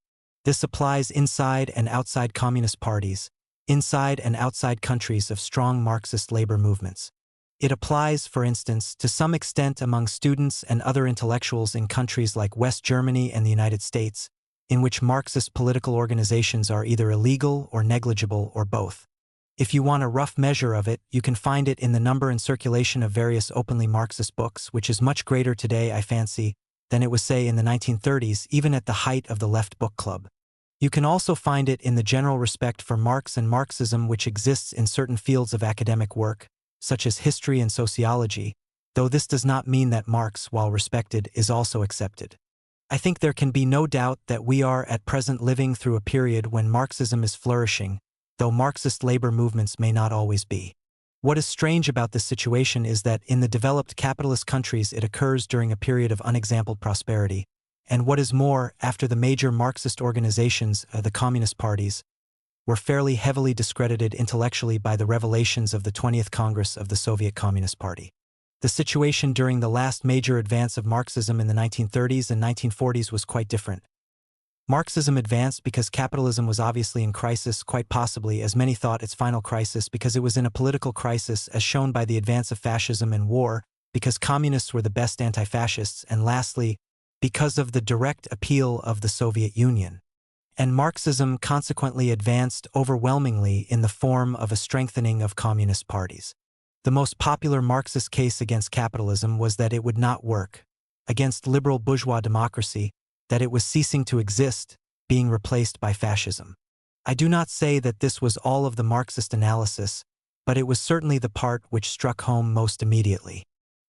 This applies inside and outside communist parties, inside and outside countries of strong Marxist labor movements. It applies, for instance, to some extent among students and other intellectuals in countries like West Germany and the United States, in which Marxist political organizations are either illegal or negligible or both. If you want a rough measure of it, you can find it in the number and circulation of various openly Marxist books, which is much greater today, I fancy, than it was, say, in the 1930s, even at the height of the Left Book Club. You can also find it in the general respect for Marx and Marxism which exists in certain fields of academic work, such as history and sociology, though this does not mean that Marx, while respected, is also accepted. I think there can be no doubt that we are at present living through a period when Marxism is flourishing, though Marxist labor movements may not always be. What is strange about this situation is that in the developed capitalist countries it occurs during a period of unexampled prosperity, and what is more, after the major Marxist organizations, the communist parties, were fairly heavily discredited intellectually by the revelations of the 20th Congress of the Soviet Communist Party. The situation during the last major advance of Marxism in the 1930s and 1940s was quite different. Marxism advanced because capitalism was obviously in crisis, quite possibly, as many thought, its final crisis, because it was in a political crisis as shown by the advance of fascism and war, because communists were the best anti-fascists, and lastly, because of the direct appeal of the Soviet Union. And Marxism consequently advanced overwhelmingly in the form of a strengthening of communist parties. The most popular Marxist case against capitalism was that it would not work, against liberal bourgeois democracy, that it was ceasing to exist, being replaced by fascism. I do not say that this was all of the Marxist analysis, but it was certainly the part which struck home most immediately.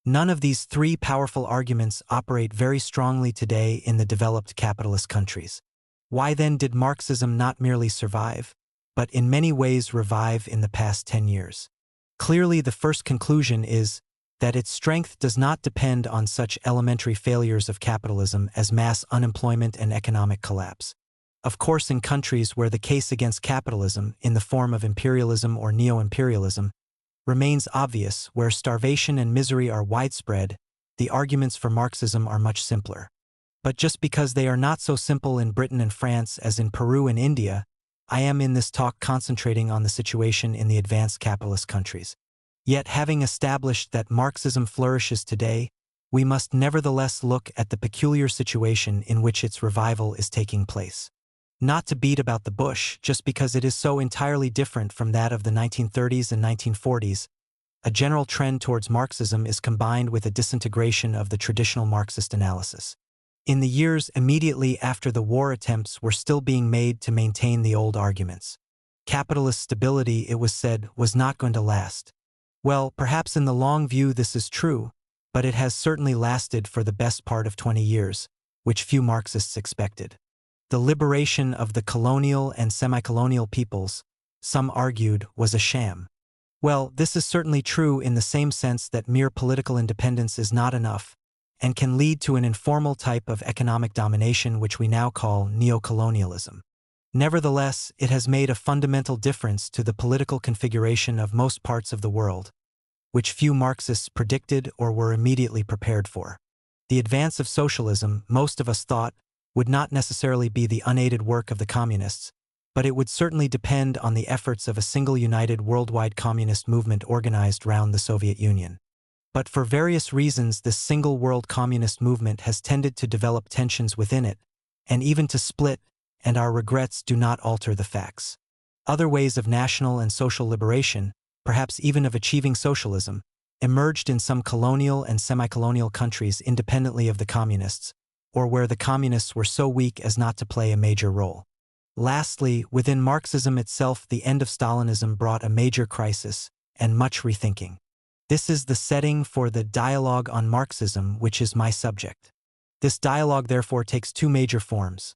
None of these three powerful arguments operate very strongly today in the developed capitalist countries. Why then did Marxism not merely survive, but in many ways revive in the past 10 years? Clearly, the first conclusion is that its strength does not depend on such elementary failures of capitalism as mass unemployment and economic collapse. Of course, in countries where the case against capitalism, in the form of imperialism or neo-imperialism, remains obvious, where starvation and misery are widespread, the arguments for Marxism are much simpler. But just because they are not so simple in Britain and France as in Peru and India, I am in this talk concentrating on the situation in the advanced capitalist countries. Yet, having established that Marxism flourishes today, we must nevertheless look at the peculiar situation in which its revival is taking place. Not to beat about the bush, just because it is so entirely different from that of the 1930s and 1940s, a general trend towards Marxism is combined with a disintegration of the traditional Marxist analysis. In the years immediately after the war, attempts were still being made to maintain the old arguments. Capitalist stability, it was said, was not going to last. Well, perhaps in the long view this is true, but it has certainly lasted for the best part of 20 years, which few Marxists expected. The liberation of the colonial and semi-colonial peoples, some argued, was a sham. Well, this is certainly true in the same sense that mere political independence is not enough, and can lead to an informal type of economic domination which we now call neocolonialism. Nevertheless, it has made a fundamental difference to the political configuration of most parts of the world, which few Marxists predicted or were immediately prepared for. The advance of socialism, most of us thought, would not necessarily be the unaided work of the communists, but it would certainly depend on the efforts of a single united worldwide communist movement organized round the Soviet Union. But for various reasons, this single world communist movement has tended to develop tensions within it, and even to split, and our regrets do not alter the facts. Other ways of national and social liberation, perhaps even of achieving socialism, emerged in some colonial and semi-colonial countries independently of the communists, or where the communists were so weak as not to play a major role. Lastly, within Marxism itself, the end of Stalinism brought a major crisis and much rethinking. This is the setting for the dialogue on Marxism, which is my subject. This dialogue therefore takes two major forms: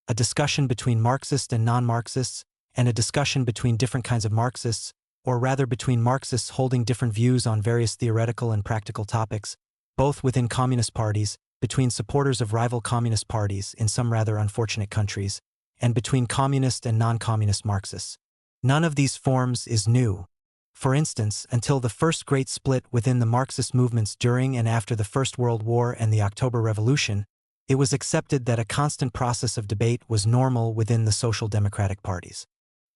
a discussion between Marxists and non-Marxists, and a discussion between different kinds of Marxists, or rather between Marxists holding different views on various theoretical and practical topics, both within communist parties, between supporters of rival communist parties in some rather unfortunate countries, and between communist and non-communist Marxists. None of these forms is new. For instance, until the first great split within the Marxist movements during and after the First World War and the October Revolution, it was accepted that a constant process of debate was normal within the social democratic parties.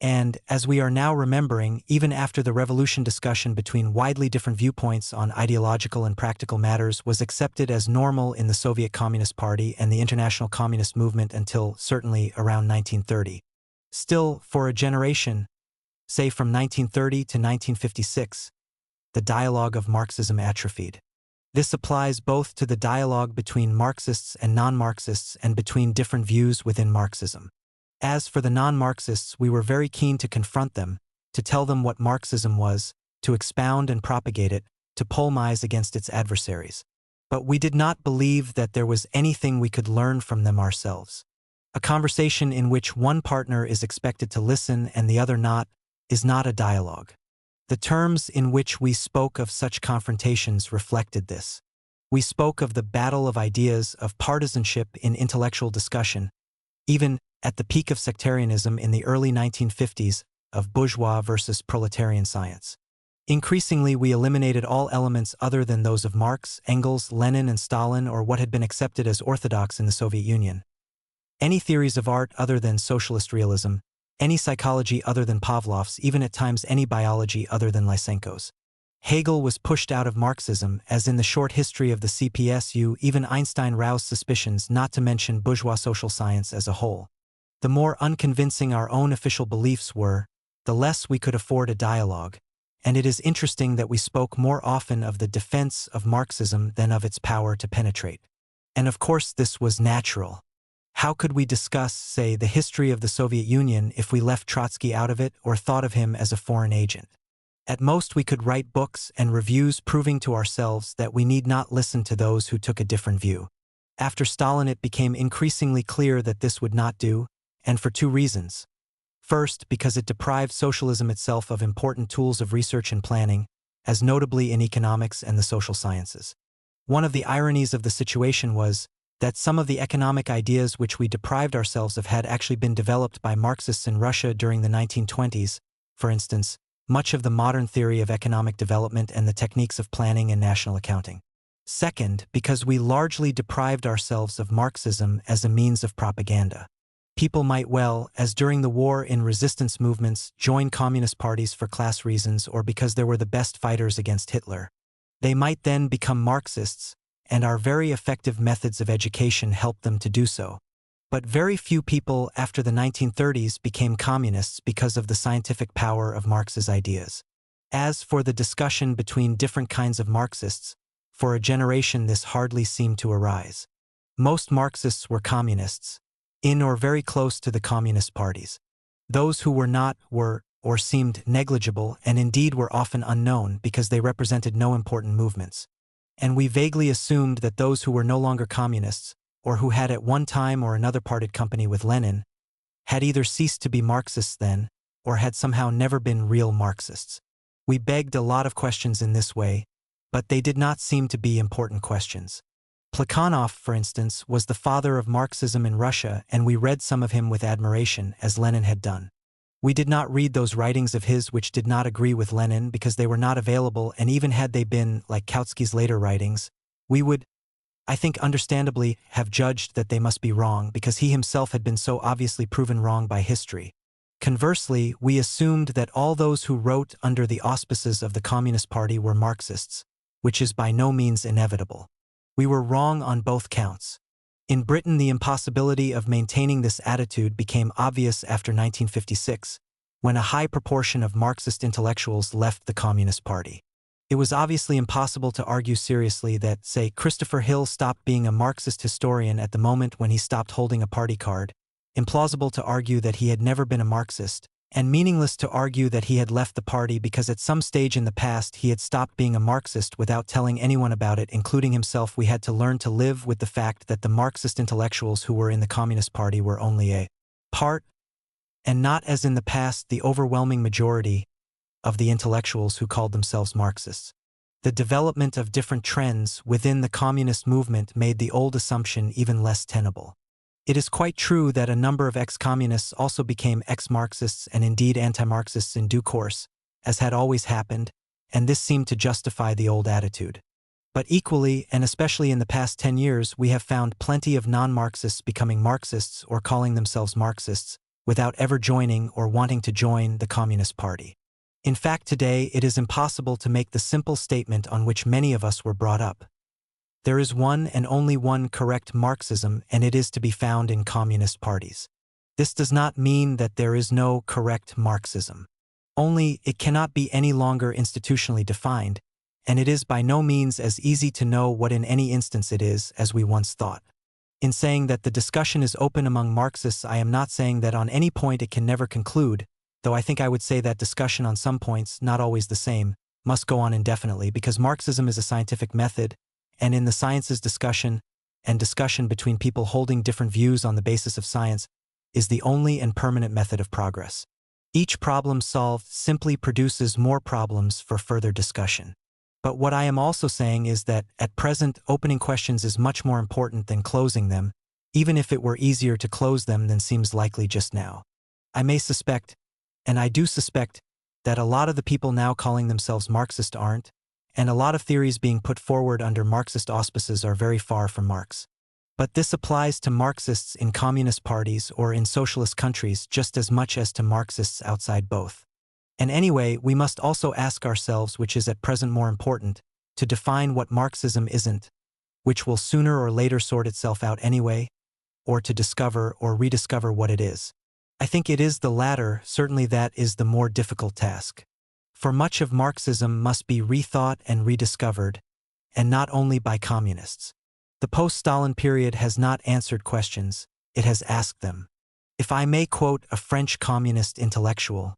And, as we are now remembering, even after the revolution, discussion between widely different viewpoints on ideological and practical matters was accepted as normal in the Soviet Communist Party and the International Communist Movement until, certainly, around 1930. Still, for a generation, say from 1930 to 1956, the dialogue of Marxism atrophied. This applies both to the dialogue between Marxists and non-Marxists and between different views within Marxism. As for the non-Marxists, we were very keen to confront them, to tell them what Marxism was, to expound and propagate it, to polemize against its adversaries. But we did not believe that there was anything we could learn from them ourselves. A conversation in which one partner is expected to listen and the other not, is not a dialogue. The terms in which we spoke of such confrontations reflected this. We spoke of the battle of ideas, of partisanship in intellectual discussion, even at the peak of sectarianism in the early 1950s, of bourgeois versus proletarian science. Increasingly, we eliminated all elements other than those of Marx, Engels, Lenin, and Stalin, or what had been accepted as orthodox in the Soviet Union. Any theories of art other than socialist realism, any psychology other than Pavlov's, even at times any biology other than Lysenko's. Hegel was pushed out of Marxism, as in the short history of the CPSU, even Einstein roused suspicions, not to mention bourgeois social science as a whole. The more unconvincing our own official beliefs were, the less we could afford a dialogue, and it is interesting that we spoke more often of the defense of Marxism than of its power to penetrate. And of course this was natural. How could we discuss, say, the history of the Soviet Union if we left Trotsky out of it or thought of him as a foreign agent? At most, we could write books and reviews proving to ourselves that we need not listen to those who took a different view. After Stalin, it became increasingly clear that this would not do, and for two reasons. First, because it deprived socialism itself of important tools of research and planning, as notably in economics and the social sciences. One of the ironies of the situation was that some of the economic ideas which we deprived ourselves of had actually been developed by Marxists in Russia during the 1920s. For instance, much of the modern theory of economic development and the techniques of planning and national accounting. Second, because we largely deprived ourselves of Marxism as a means of propaganda. People might well, as during the war in resistance movements, join communist parties for class reasons or because they were the best fighters against Hitler. They might then become Marxists, and our very effective methods of education helped them to do so. But very few people after the 1930s became communists because of the scientific power of Marx's ideas. As for the discussion between different kinds of Marxists, for a generation this hardly seemed to arise. Most Marxists were communists, in or very close to the communist parties. Those who were not were, or seemed negligible, and indeed were often unknown because they represented no important movements. And we vaguely assumed that those who were no longer communists, or who had at one time or another parted company with Lenin, had either ceased to be Marxists then, or had somehow never been real Marxists. We begged a lot of questions in this way, but they did not seem to be important questions. Plekhanov, for instance, was the father of Marxism in Russia, and we read some of him with admiration, as Lenin had done. We did not read those writings of his which did not agree with Lenin because they were not available, and even had they been, like Kautsky's later writings, we would, I think understandably, have judged that they must be wrong because he himself had been so obviously proven wrong by history. Conversely, we assumed that all those who wrote under the auspices of the Communist Party were Marxists, which is by no means inevitable. We were wrong on both counts. In Britain, the impossibility of maintaining this attitude became obvious after 1956, when a high proportion of Marxist intellectuals left the Communist Party. It was obviously impossible to argue seriously that, say, Christopher Hill stopped being a Marxist historian at the moment when he stopped holding a party card, implausible to argue that he had never been a Marxist, and meaningless to argue that he had left the party because at some stage in the past he had stopped being a Marxist without telling anyone about it, including himself. We had to learn to live with the fact that the Marxist intellectuals who were in the Communist Party were only a part, and not as in the past the overwhelming majority, of the intellectuals who called themselves Marxists. The development of different trends within the communist movement made the old assumption even less tenable. It is quite true that a number of ex-communists also became ex-Marxists and indeed anti-Marxists in due course, as had always happened, and this seemed to justify the old attitude. But equally, and especially in the past 10 years, we have found plenty of non-Marxists becoming Marxists or calling themselves Marxists, without ever joining or wanting to join the Communist Party. In fact, today it is impossible to make the simple statement on which many of us were brought up. There is one and only one correct Marxism, and it is to be found in communist parties. This does not mean that there is no correct Marxism. Only, it cannot be any longer institutionally defined, and it is by no means as easy to know what in any instance it is as we once thought. In saying that the discussion is open among Marxists, I am not saying that on any point it can never conclude, though I think I would say that discussion on some points, not always the same, must go on indefinitely because Marxism is a scientific method, and in the sciences discussion between people holding different views on the basis of science is the only and permanent method of progress. Each problem solved simply produces more problems for further discussion. But what I am also saying is that, at present, opening questions is much more important than closing them, even if it were easier to close them than seems likely just now. I may suspect, and I do suspect, that a lot of the people now calling themselves Marxist aren't, and a lot of theories being put forward under Marxist auspices are very far from Marx. But this applies to Marxists in communist parties or in socialist countries just as much as to Marxists outside both. And anyway, we must also ask ourselves, which is at present more important, to define what Marxism isn't, which will sooner or later sort itself out anyway, or to discover or rediscover what it is. I think it is the latter, certainly that is the more difficult task. For much of Marxism must be rethought and rediscovered, and not only by communists. The post-Stalin period has not answered questions, it has asked them. If I may quote a French communist intellectual,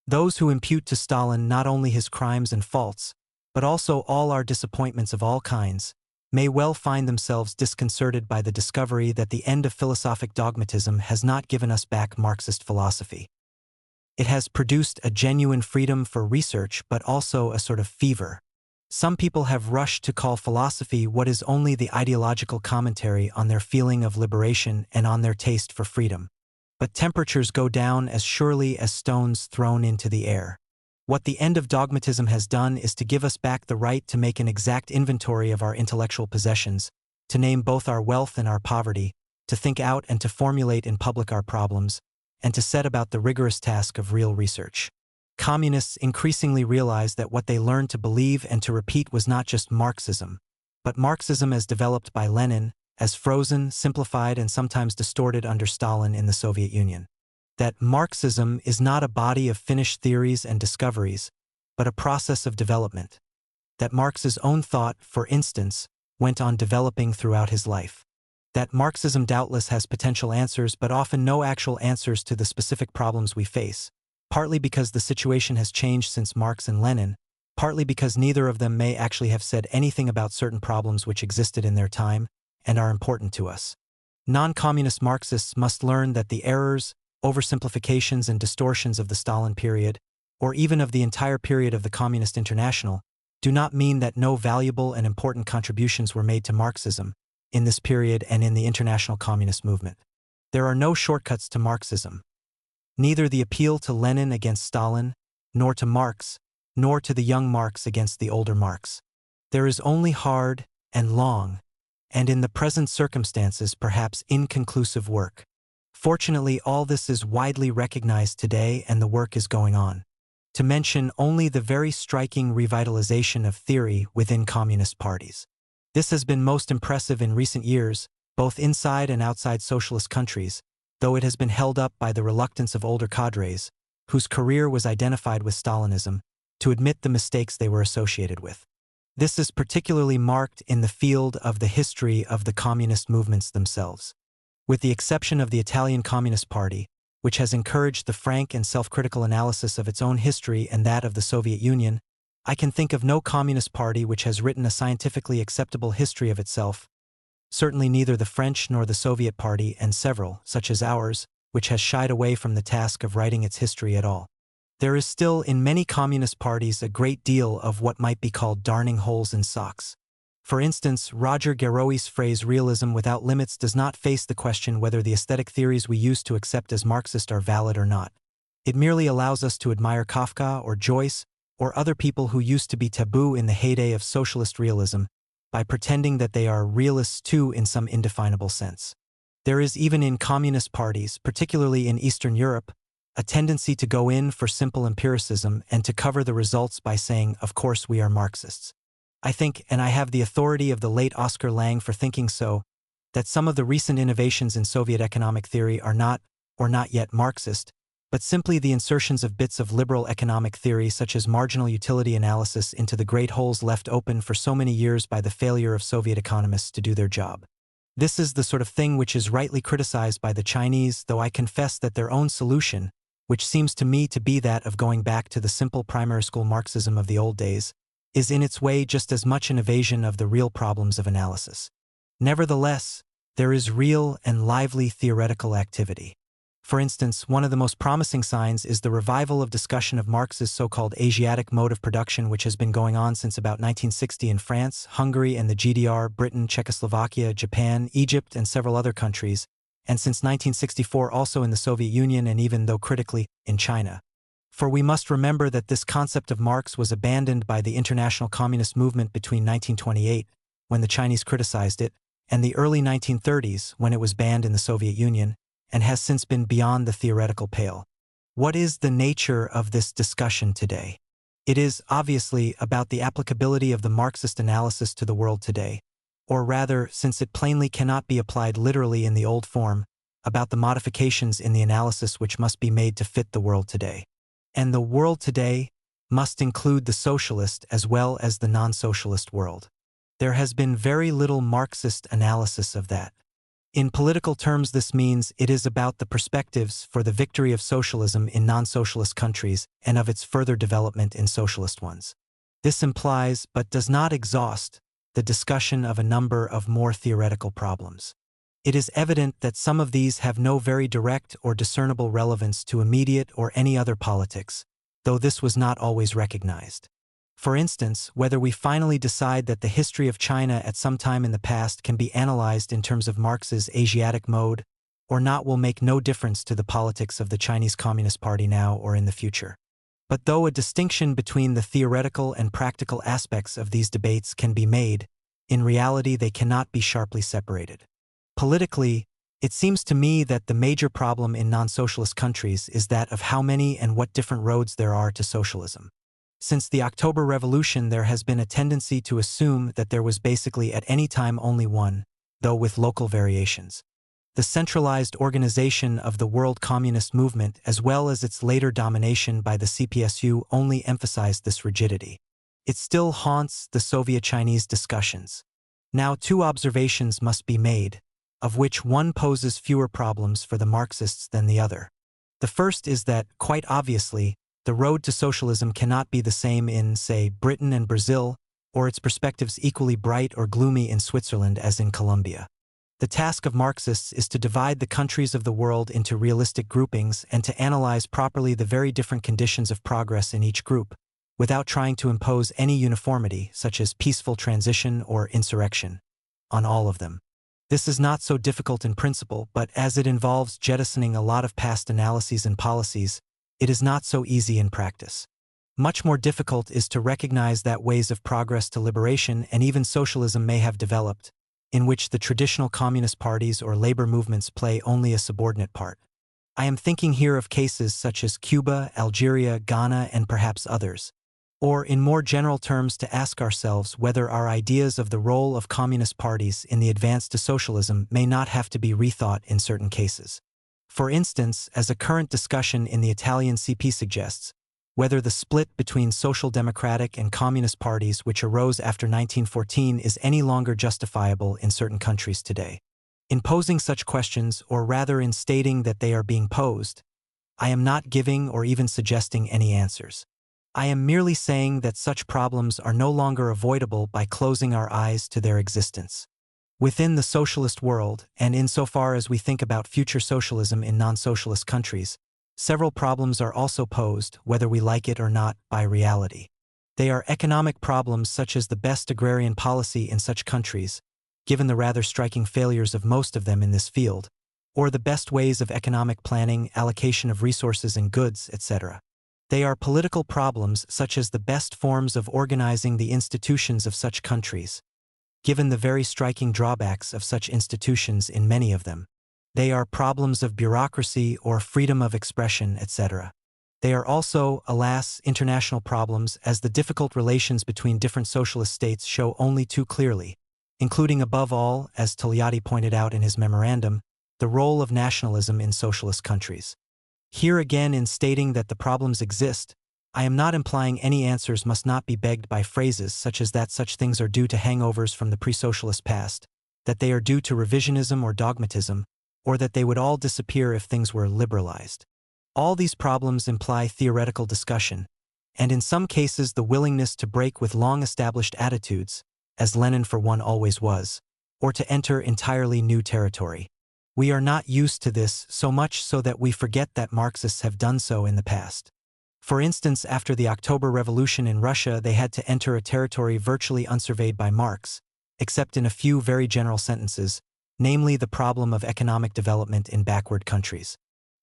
those who impute to Stalin not only his crimes and faults, but also all our disappointments of all kinds, may well find themselves disconcerted by the discovery that the end of philosophic dogmatism has not given us back Marxist philosophy. It has produced a genuine freedom for research, but also a sort of fever. Some people have rushed to call philosophy what is only the ideological commentary on their feeling of liberation and on their taste for freedom. But temperatures go down as surely as stones thrown into the air. What the end of dogmatism has done is to give us back the right to make an exact inventory of our intellectual possessions, to name both our wealth and our poverty, to think out and to formulate in public our problems, and to set about the rigorous task of real research. Communists increasingly realized that what they learned to believe and to repeat was not just Marxism, but Marxism as developed by Lenin, as frozen, simplified, and sometimes distorted under Stalin in the Soviet Union. That Marxism is not a body of finished theories and discoveries, but a process of development. That Marx's own thought, for instance, went on developing throughout his life. That Marxism doubtless has potential answers, but often no actual answers to the specific problems we face, partly because the situation has changed since Marx and Lenin, partly because neither of them may actually have said anything about certain problems which existed in their time and are important to us. Non-communist Marxists must learn that the errors, oversimplifications, and distortions of the Stalin period, or even of the entire period of the Communist International, do not mean that no valuable and important contributions were made to Marxism in this period and in the international communist movement. There are no shortcuts to Marxism. Neither the appeal to Lenin against Stalin, nor to Marx, nor to the young Marx against the older Marx. There is only hard and long, and in the present circumstances perhaps inconclusive work. Fortunately, all this is widely recognized today and the work is going on. To mention only the very striking revitalization of theory within communist parties. This has been most impressive in recent years, both inside and outside socialist countries, though it has been held up by the reluctance of older cadres, whose career was identified with Stalinism, to admit the mistakes they were associated with. This is particularly marked in the field of the history of the communist movements themselves. With the exception of the Italian Communist Party, which has encouraged the frank and self-critical analysis of its own history and that of the Soviet Union, I can think of no communist party which has written a scientifically acceptable history of itself. Certainly neither the French nor the Soviet Party, and several, such as ours, which has shied away from the task of writing its history at all. There is still in many communist parties a great deal of what might be called darning holes in socks. For instance, Roger Garau's phrase realism without limits does not face the question whether the aesthetic theories we used to accept as Marxist are valid or not. It merely allows us to admire Kafka or Joyce or other people who used to be taboo in the heyday of socialist realism, by pretending that they are realists too in some indefinable sense. There is even in communist parties, particularly in Eastern Europe, a tendency to go in for simple empiricism and to cover the results by saying, of course we are Marxists. I think, and I have the authority of the late Oscar Lange for thinking so, that some of the recent innovations in Soviet economic theory are not, or not yet Marxist, but simply the insertions of bits of liberal economic theory such as marginal utility analysis into the great holes left open for so many years by the failure of Soviet economists to do their job. This is the sort of thing which is rightly criticized by the Chinese, though I confess that their own solution, which seems to me to be that of going back to the simple primary school Marxism of the old days, is in its way just as much an evasion of the real problems of analysis. Nevertheless, there is real and lively theoretical activity. For instance, one of the most promising signs is the revival of discussion of Marx's so-called Asiatic mode of production, which has been going on since about 1960 in France, Hungary and the GDR, Britain, Czechoslovakia, Japan, Egypt and several other countries, and since 1964 also in the Soviet Union and even, though critically, in China. For we must remember that this concept of Marx was abandoned by the international communist movement between 1928, when the Chinese criticized it, and the early 1930s, when it was banned in the Soviet Union, and has since been beyond the theoretical pale. What is the nature of this discussion today? It is, obviously, about the applicability of the Marxist analysis to the world today, or rather, since it plainly cannot be applied literally in the old form, about the modifications in the analysis which must be made to fit the world today. And the world today must include the socialist as well as the non-socialist world. There has been very little Marxist analysis of that. In political terms, this means it is about the perspectives for the victory of socialism in non-socialist countries and of its further development in socialist ones. This implies, but does not exhaust, the discussion of a number of more theoretical problems. It is evident that some of these have no very direct or discernible relevance to immediate or any other politics, though this was not always recognized. For instance, whether we finally decide that the history of China at some time in the past can be analyzed in terms of Marx's Asiatic mode or not will make no difference to the politics of the Chinese Communist Party now or in the future. But though a distinction between the theoretical and practical aspects of these debates can be made, in reality they cannot be sharply separated. Politically, it seems to me that the major problem in non-socialist countries is that of how many and what different roads there are to socialism. Since the October Revolution, there has been a tendency to assume that there was basically at any time only one, though with local variations. The centralized organization of the world communist movement, as well as its later domination by the CPSU, only emphasized this rigidity. It still haunts the Soviet-Chinese discussions. Now, two observations must be made, of which one poses fewer problems for the Marxists than the other. The first is that, quite obviously, the road to socialism cannot be the same in, say, Britain and Brazil, or its perspectives equally bright or gloomy in Switzerland as in Colombia. The task of Marxists is to divide the countries of the world into realistic groupings and to analyze properly the very different conditions of progress in each group, without trying to impose any uniformity, such as peaceful transition or insurrection, on all of them. This is not so difficult in principle, but as it involves jettisoning a lot of past analyses and policies, it is not so easy in practice. Much more difficult is to recognize that ways of progress to liberation and even socialism may have developed, in which the traditional communist parties or labor movements play only a subordinate part. I am thinking here of cases such as Cuba, Algeria, Ghana, and perhaps others. Or, in more general terms, to ask ourselves whether our ideas of the role of communist parties in the advance to socialism may not have to be rethought in certain cases. For instance, as a current discussion in the Italian CP suggests, whether the split between social democratic and communist parties which arose after 1914 is any longer justifiable in certain countries today. In posing such questions, or rather in stating that they are being posed, I am not giving or even suggesting any answers. I am merely saying that such problems are no longer avoidable by closing our eyes to their existence. Within the socialist world, and insofar as we think about future socialism in non-socialist countries, several problems are also posed, whether we like it or not, by reality. They are economic problems such as the best agrarian policy in such countries, given the rather striking failures of most of them in this field, or the best ways of economic planning, allocation of resources and goods, etc. They are political problems such as the best forms of organizing the institutions of such countries, given the very striking drawbacks of such institutions in many of them. They are problems of bureaucracy or freedom of expression, etc. They are also, alas, international problems, as the difficult relations between different socialist states show only too clearly, including above all, as Togliatti pointed out in his memorandum, the role of nationalism in socialist countries. Here again, in stating that the problems exist, I am not implying any answers must not be begged by phrases such as that such things are due to hangovers from the pre-socialist past, that they are due to revisionism or dogmatism, or that they would all disappear if things were liberalized. All these problems imply theoretical discussion, and in some cases the willingness to break with long-established attitudes, as Lenin for one always was, or to enter entirely new territory. We are not used to this, so much so that we forget that Marxists have done so in the past. For instance, after the October Revolution in Russia, they had to enter a territory virtually unsurveyed by Marx, except in a few very general sentences, namely the problem of economic development in backward countries.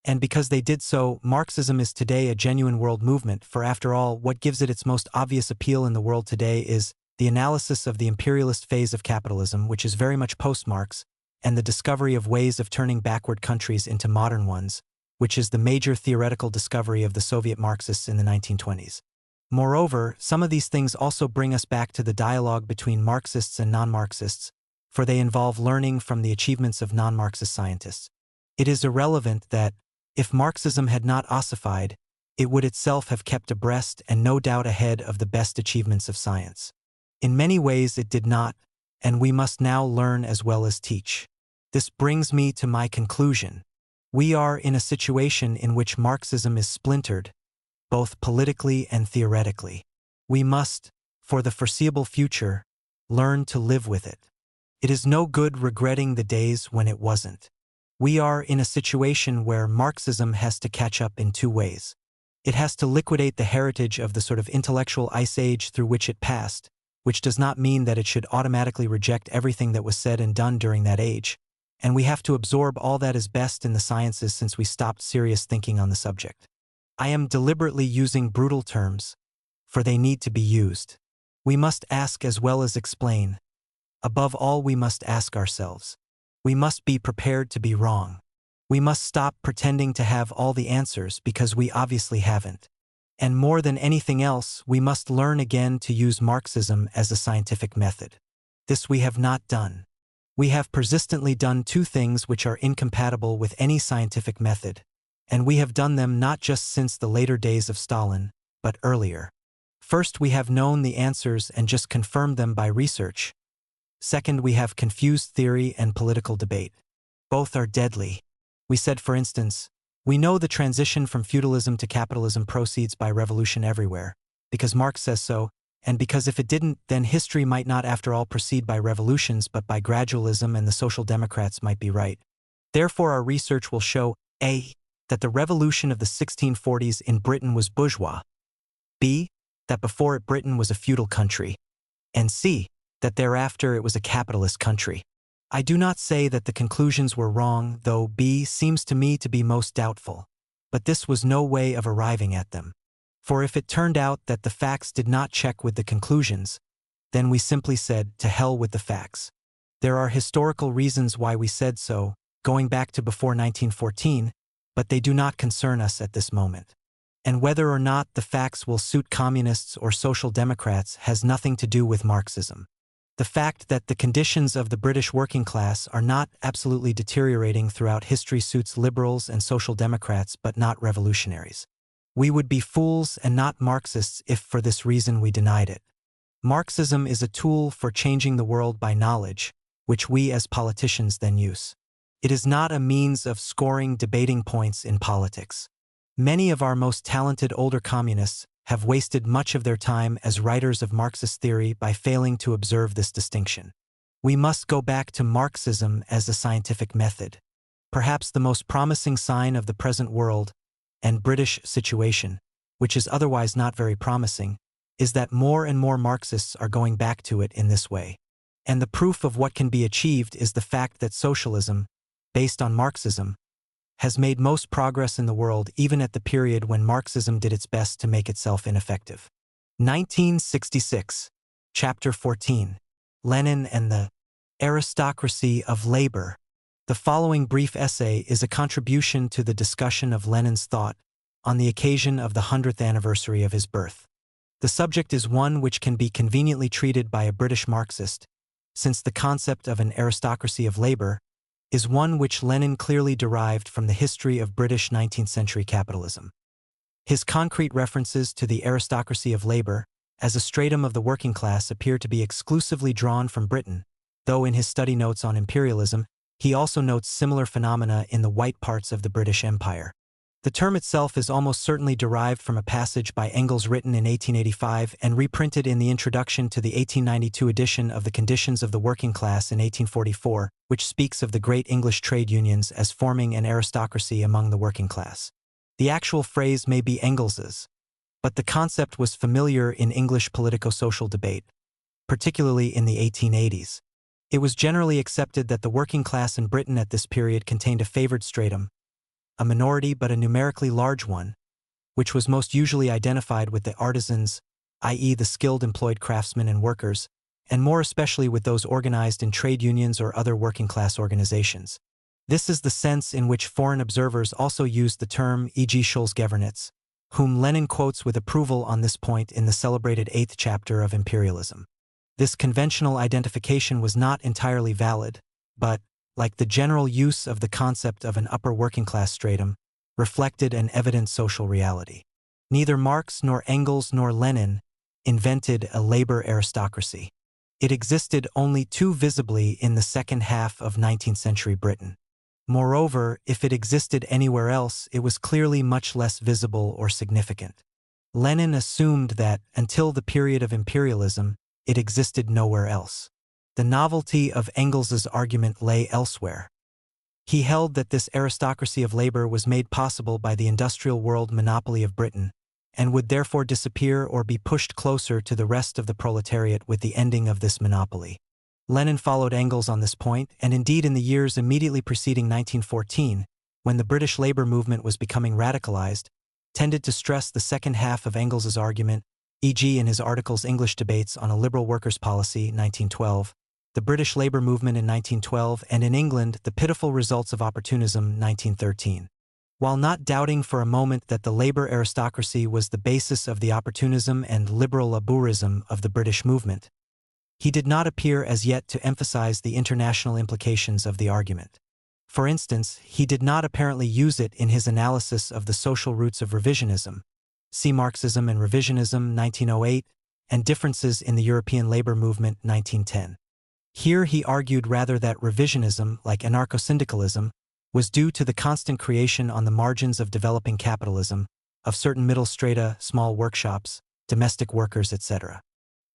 And because they did so, Marxism is today a genuine world movement, for after all, what gives it its most obvious appeal in the world today is the analysis of the imperialist phase of capitalism, which is very much post-Marx, and the discovery of ways of turning backward countries into modern ones, which is the major theoretical discovery of the Soviet Marxists in the 1920s. Moreover, some of these things also bring us back to the dialogue between Marxists and non-Marxists, for they involve learning from the achievements of non-Marxist scientists. It is irrelevant that, if Marxism had not ossified, it would itself have kept abreast and no doubt ahead of the best achievements of science. In many ways it did not, and we must now learn as well as teach. This brings me to my conclusion. We are in a situation in which Marxism is splintered, both politically and theoretically. We must, for the foreseeable future, learn to live with it. It is no good regretting the days when it wasn't. We are in a situation where Marxism has to catch up in two ways. It has to liquidate the heritage of the sort of intellectual ice age through which it passed, which does not mean that it should automatically reject everything that was said and done during that age, and we have to absorb all that is best in the sciences since we stopped serious thinking on the subject. I am deliberately using brutal terms, for they need to be used. We must ask as well as explain. Above all, we must ask ourselves. We must be prepared to be wrong. We must stop pretending to have all the answers because we obviously haven't. And more than anything else, we must learn again to use Marxism as a scientific method. This we have not done. We have persistently done two things which are incompatible with any scientific method, and we have done them not just since the later days of Stalin, but earlier. First, we have known the answers and just confirmed them by research. Second, we have confused theory and political debate. Both are deadly. We said, for instance, we know the transition from feudalism to capitalism proceeds by revolution everywhere, because Marx says so, and because if it didn't, then history might not after all proceed by revolutions but by gradualism, and the Social Democrats might be right. Therefore, our research will show A. that the revolution of the 1640s in Britain was bourgeois, B. that before it Britain was a feudal country, and C. that thereafter it was a capitalist country. I do not say that the conclusions were wrong, though B seems to me to be most doubtful, but this was no way of arriving at them. For if it turned out that the facts did not check with the conclusions, then we simply said, to hell with the facts. There are historical reasons why we said so, going back to before 1914, but they do not concern us at this moment. And whether or not the facts will suit communists or social democrats has nothing to do with Marxism. The fact that the conditions of the British working class are not absolutely deteriorating throughout history suits liberals and social democrats but not revolutionaries. We would be fools and not Marxists if for this reason we denied it. Marxism is a tool for changing the world by knowledge, which we as politicians then use. It is not a means of scoring debating points in politics. Many of our most talented older communists have wasted much of their time as writers of Marxist theory by failing to observe this distinction. We must go back to Marxism as a scientific method. Perhaps the most promising sign of the present world and British situation, which is otherwise not very promising, is that more and more Marxists are going back to it in this way. And the proof of what can be achieved is the fact that socialism, based on Marxism, has made most progress in the world even at the period when Marxism did its best to make itself ineffective. 1966, Chapter 14, Lenin and the Aristocracy of Labor. The following brief essay is a contribution to the discussion of Lenin's thought on the occasion of the 100th anniversary of his birth. The subject is one which can be conveniently treated by a British Marxist, since the concept of an aristocracy of labor is one which Lenin clearly derived from the history of British 19th century capitalism. His concrete references to the aristocracy of labor as a stratum of the working class appear to be exclusively drawn from Britain, though in his study notes on imperialism, he also notes similar phenomena in the white parts of the British Empire. The term itself is almost certainly derived from a passage by Engels written in 1885 and reprinted in the introduction to the 1892 edition of The Conditions of the Working Class in 1844, which speaks of the great English trade unions as forming an aristocracy among the working class. The actual phrase may be Engels's, but the concept was familiar in English politico-social debate, particularly in the 1880s. It was generally accepted that the working class in Britain at this period contained a favored stratum, a minority but a numerically large one, which was most usually identified with the artisans, i.e. the skilled employed craftsmen and workers, and more especially with those organized in trade unions or other working-class organizations. This is the sense in which foreign observers also used the term, e.g. Scholz-Gewernitz, whom Lenin quotes with approval on this point in the celebrated 8th chapter of Imperialism. This conventional identification was not entirely valid, but, like the general use of the concept of an upper working-class stratum, reflected an evident social reality. Neither Marx nor Engels nor Lenin invented a labor aristocracy. It existed only too visibly in the second half of 19th century Britain. Moreover, if it existed anywhere else, it was clearly much less visible or significant. Lenin assumed that, until the period of imperialism, it existed nowhere else. The novelty of Engels's argument lay elsewhere. He held that this aristocracy of labor was made possible by the industrial world monopoly of Britain, and would therefore disappear or be pushed closer to the rest of the proletariat with the ending of this monopoly. Lenin followed Engels on this point, and indeed in the years immediately preceding 1914, when the British labor movement was becoming radicalized, tended to stress the second half of Engels's argument, e.g. in his articles English Debates on a Liberal Workers' Policy, 1912, the British labor movement in 1912, and in England, the pitiful results of opportunism, 1913. While not doubting for a moment that the labor aristocracy was the basis of the opportunism and liberal labourism of the British movement, he did not appear as yet to emphasize the international implications of the argument. For instance, he did not apparently use it in his analysis of the social roots of revisionism. See Marxism and Revisionism, 1908, and Differences in the European Labor Movement, 1910. Here he argued rather that revisionism, like anarcho-syndicalism, was due to the constant creation on the margins of developing capitalism, of certain middle strata, small workshops, domestic workers, etc.,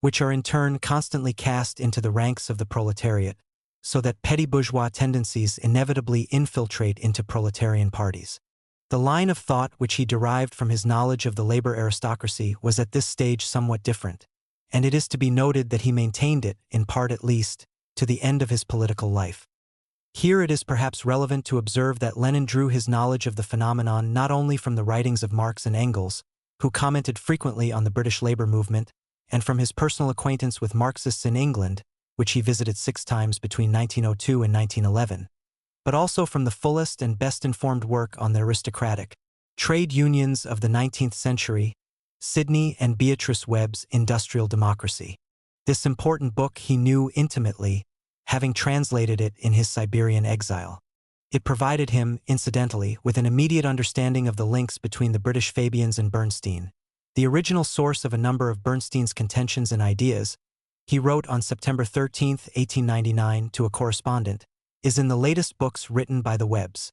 which are in turn constantly cast into the ranks of the proletariat, so that petty bourgeois tendencies inevitably infiltrate into proletarian parties. The line of thought which he derived from his knowledge of the labor aristocracy was at this stage somewhat different, and it is to be noted that he maintained it, in part at least, to the end of his political life. Here it is perhaps relevant to observe that Lenin drew his knowledge of the phenomenon not only from the writings of Marx and Engels, who commented frequently on the British labor movement, and from his personal acquaintance with Marxists in England, which he visited 6 times between 1902 and 1911, but also from the fullest and best-informed work on the aristocratic trade unions of the 19th century, Sidney and Beatrice Webb's Industrial Democracy. This important book he knew intimately, having translated it in his Siberian exile. It provided him, incidentally, with an immediate understanding of the links between the British Fabians and Bernstein, the original source of a number of Bernstein's contentions and ideas. He wrote on September 13, 1899, to a correspondent, is in the latest books written by the Webbs.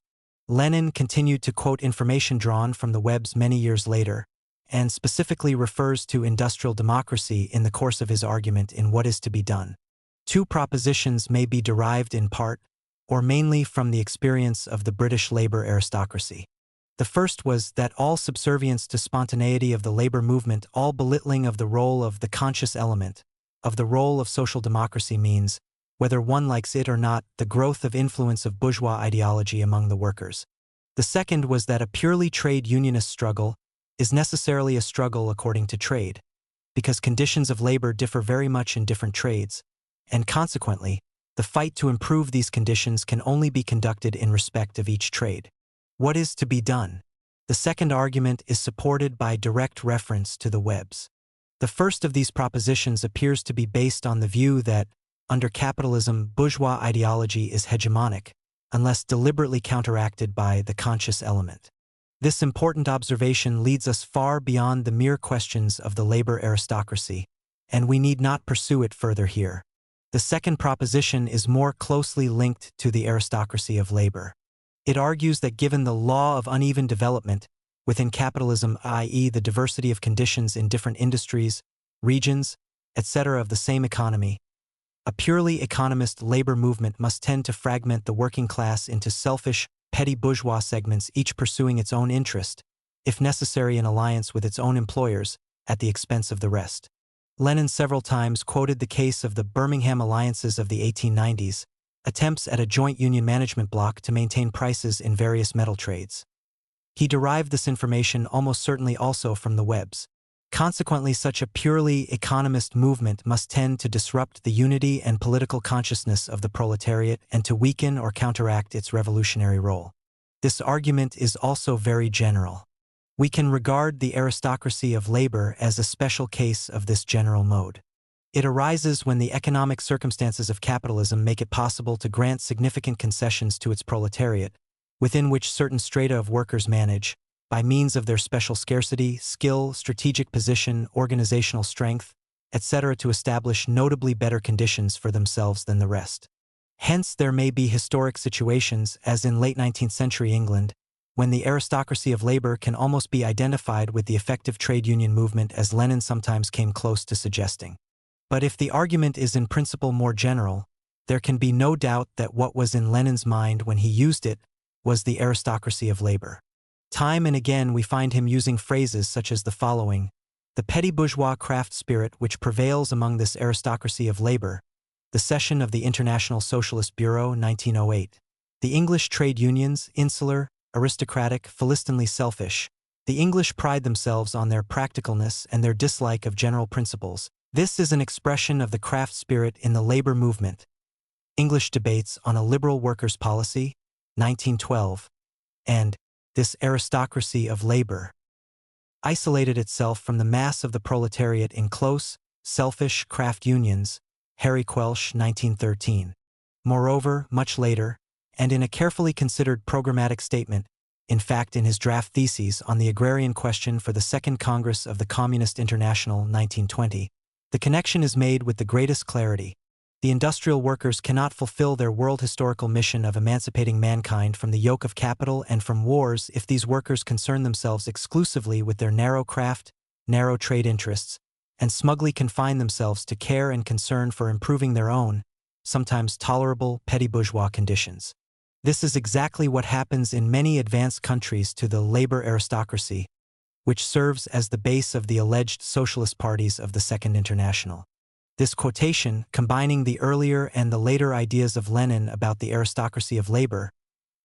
Lenin continued to quote information drawn from the Webbs many years later, and specifically refers to industrial democracy in the course of his argument in What is to be Done. 2 propositions may be derived in part, or mainly from the experience of the British labor aristocracy. The first was that all subservience to spontaneity of the labor movement, all belittling of the role of the conscious element, of the role of social democracy means, whether one likes it or not, the growth of influence of bourgeois ideology among the workers. The second was that a purely trade unionist struggle is necessarily a struggle according to trade, because conditions of labor differ very much in different trades, and consequently, the fight to improve these conditions can only be conducted in respect of each trade. What is to be done? The second argument is supported by direct reference to the Webbs. The first of these propositions appears to be based on the view that, under capitalism, bourgeois ideology is hegemonic, unless deliberately counteracted by the conscious element. This important observation leads us far beyond the mere questions of the labor aristocracy, and we need not pursue it further here. The second proposition is more closely linked to the aristocracy of labor. It argues that given the law of uneven development within capitalism, i.e. the diversity of conditions in different industries, regions, etc. of the same economy, a purely economist labor movement must tend to fragment the working class into selfish, petty bourgeois segments, each pursuing its own interest, if necessary in alliance with its own employers, at the expense of the rest. Lenin several times quoted the case of the Birmingham alliances of the 1890s, attempts at a joint union management bloc to maintain prices in various metal trades. He derived this information almost certainly also from the Webbs. Consequently, such a purely economist movement must tend to disrupt the unity and political consciousness of the proletariat and to weaken or counteract its revolutionary role. This argument is also very general. We can regard the aristocracy of labor as a special case of this general mode. It arises when the economic circumstances of capitalism make it possible to grant significant concessions to its proletariat, within which certain strata of workers manage, by means of their special scarcity, skill, strategic position, organizational strength, etc., to establish notably better conditions for themselves than the rest. Hence, there may be historic situations, as in late 19th century England, when the aristocracy of labor can almost be identified with the effective trade union movement, as Lenin sometimes came close to suggesting. But if the argument is in principle more general, there can be no doubt that what was in Lenin's mind when he used it was the aristocracy of labor. Time and again we find him using phrases such as the following: the petty bourgeois craft spirit which prevails among this aristocracy of labor, the session of the International Socialist Bureau, 1908, the English trade unions, insular, aristocratic, philistineally selfish. The English pride themselves on their practicalness and their dislike of general principles. This is an expression of the craft spirit in the labor movement. English debates on a liberal workers' policy, 1912, and this aristocracy of labor isolated itself from the mass of the proletariat in close, selfish craft unions, Harry Quelch, 1913. Moreover, much later, and in a carefully considered programmatic statement, in fact in his draft theses on the agrarian question for the Second Congress of the Communist International, 1920, the connection is made with the greatest clarity. The industrial workers cannot fulfill their world historical mission of emancipating mankind from the yoke of capital and from wars if these workers concern themselves exclusively with their narrow craft, narrow trade interests, and smugly confine themselves to care and concern for improving their own, sometimes tolerable, petty bourgeois conditions. This is exactly what happens in many advanced countries to the labor aristocracy, which serves as the base of the alleged socialist parties of the Second International. This quotation, combining the earlier and the later ideas of Lenin about the aristocracy of labor,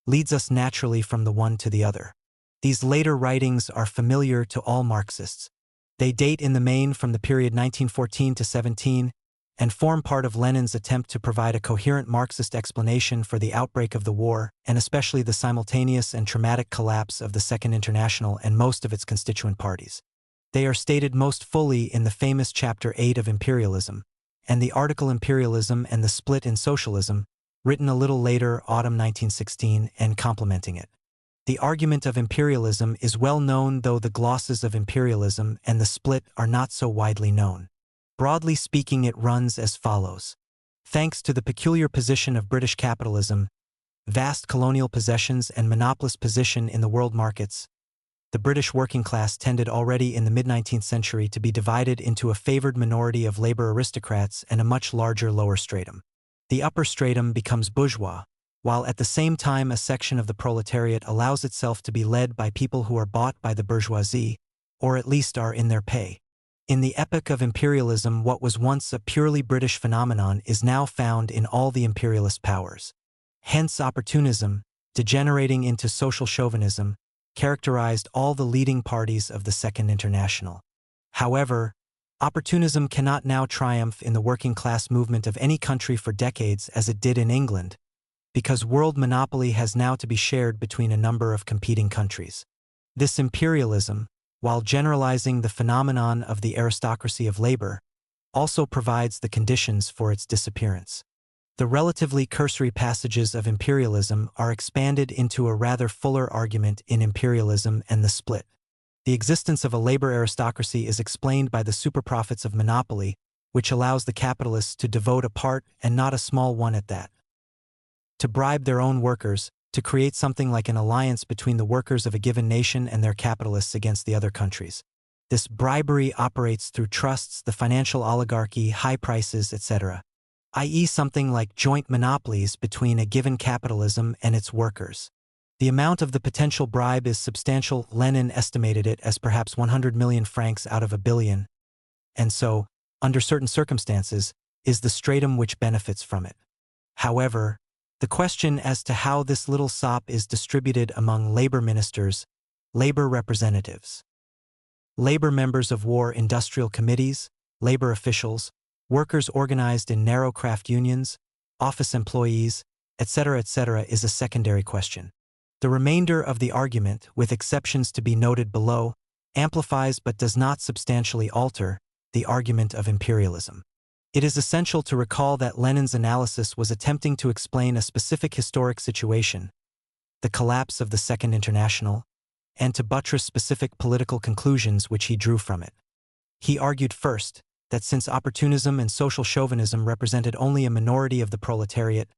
leads us naturally from the one to the other. These later writings are familiar to all Marxists. They date in the main from the period 1914 to 17 and form part of Lenin's attempt to provide a coherent Marxist explanation for the outbreak of the war and especially the simultaneous and traumatic collapse of the Second International and most of its constituent parties. They are stated most fully in the famous Chapter 8 of Imperialism, and the article Imperialism and the Split in Socialism, written a little later, autumn 1916, and complementing it. The argument of imperialism is well known, though the glosses of imperialism and the split are not so widely known. Broadly speaking, it runs as follows. Thanks to the peculiar position of British capitalism, vast colonial possessions and monopolist position in the world markets, the British working class tended already in the mid-19th century to be divided into a favored minority of labor aristocrats and a much larger lower stratum. The upper stratum becomes bourgeois, while at the same time a section of the proletariat allows itself to be led by people who are bought by the bourgeoisie, or at least are in their pay. In the epoch of imperialism, what was once a purely British phenomenon is now found in all the imperialist powers. Hence opportunism, degenerating into social chauvinism, characterized all the leading parties of the Second International. However, opportunism cannot now triumph in the working class movement of any country for decades as it did in England, because world monopoly has now to be shared between a number of competing countries. This imperialism, while generalizing the phenomenon of the aristocracy of labor, also provides the conditions for its disappearance. The relatively cursory passages of imperialism are expanded into a rather fuller argument in Imperialism and the Split. The existence of a labor aristocracy is explained by the superprofits of monopoly, which allows the capitalists to devote a part, and not a small one at that, to bribe their own workers, to create something like an alliance between the workers of a given nation and their capitalists against the other countries. This bribery operates through trusts, the financial oligarchy, high prices, etc., i.e. something like joint monopolies between a given capitalism and its workers. The amount of the potential bribe is substantial. Lenin estimated it as perhaps 100 million francs out of a billion, and so, under certain circumstances, is the stratum which benefits from it. However, the question as to how this little sop is distributed among labor ministers, labor representatives, labor members of war industrial committees, labor officials, workers organized in narrow craft unions, office employees, etc., is a secondary question. The remainder of the argument, with exceptions to be noted below, amplifies but does not substantially alter the argument of imperialism. It is essential to recall that Lenin's analysis was attempting to explain a specific historic situation, the collapse of the Second International, and to buttress specific political conclusions which he drew from it. He argued first that since opportunism and social chauvinism represented only a minority of the proletariat,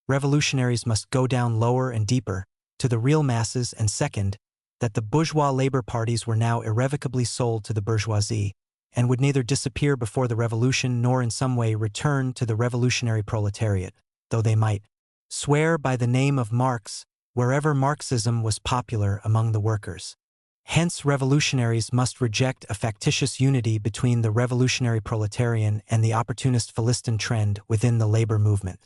revolutionaries must go down lower and deeper, to the real masses, and second, that the bourgeois labor parties were now irrevocably sold to the bourgeoisie, and would neither disappear before the revolution nor in some way return to the revolutionary proletariat, though they might swear by the name of Marx wherever Marxism was popular among the workers. Hence, revolutionaries must reject a factitious unity between the revolutionary proletarian and the opportunist Philistine trend within the labor movement.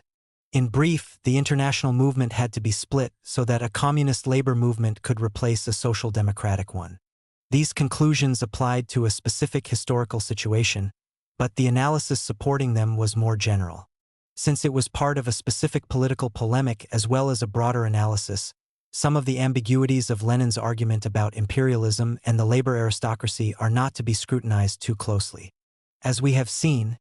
In brief, the international movement had to be split so that a communist labor movement could replace a social democratic one. These conclusions applied to a specific historical situation, but the analysis supporting them was more general. Since it was part of a specific political polemic as well as a broader analysis, some of the ambiguities of Lenin's argument about imperialism and the labor aristocracy are not to be scrutinized too closely. As we have seen,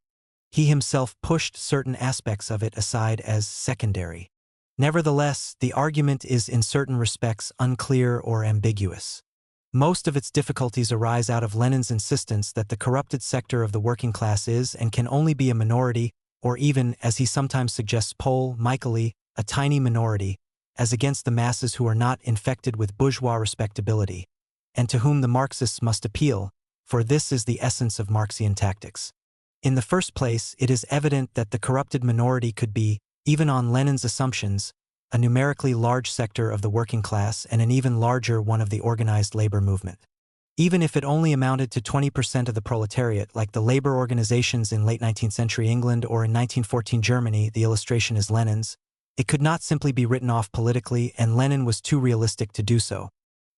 he himself pushed certain aspects of it aside as secondary. Nevertheless, the argument is in certain respects unclear or ambiguous. Most of its difficulties arise out of Lenin's insistence that the corrupted sector of the working class is and can only be a minority, or even, as he sometimes suggests, Michaeli, a tiny minority, as against the masses who are not infected with bourgeois respectability, and to whom the Marxists must appeal, for this is the essence of Marxian tactics. In the first place, it is evident that the corrupted minority could be, even on Lenin's assumptions, a numerically large sector of the working class and an even larger one of the organized labor movement. Even if it only amounted to 20% of the proletariat, like the labor organizations in late 19th century England or in 1914 Germany, the illustration is Lenin's, it could not simply be written off politically, and Lenin was too realistic to do so.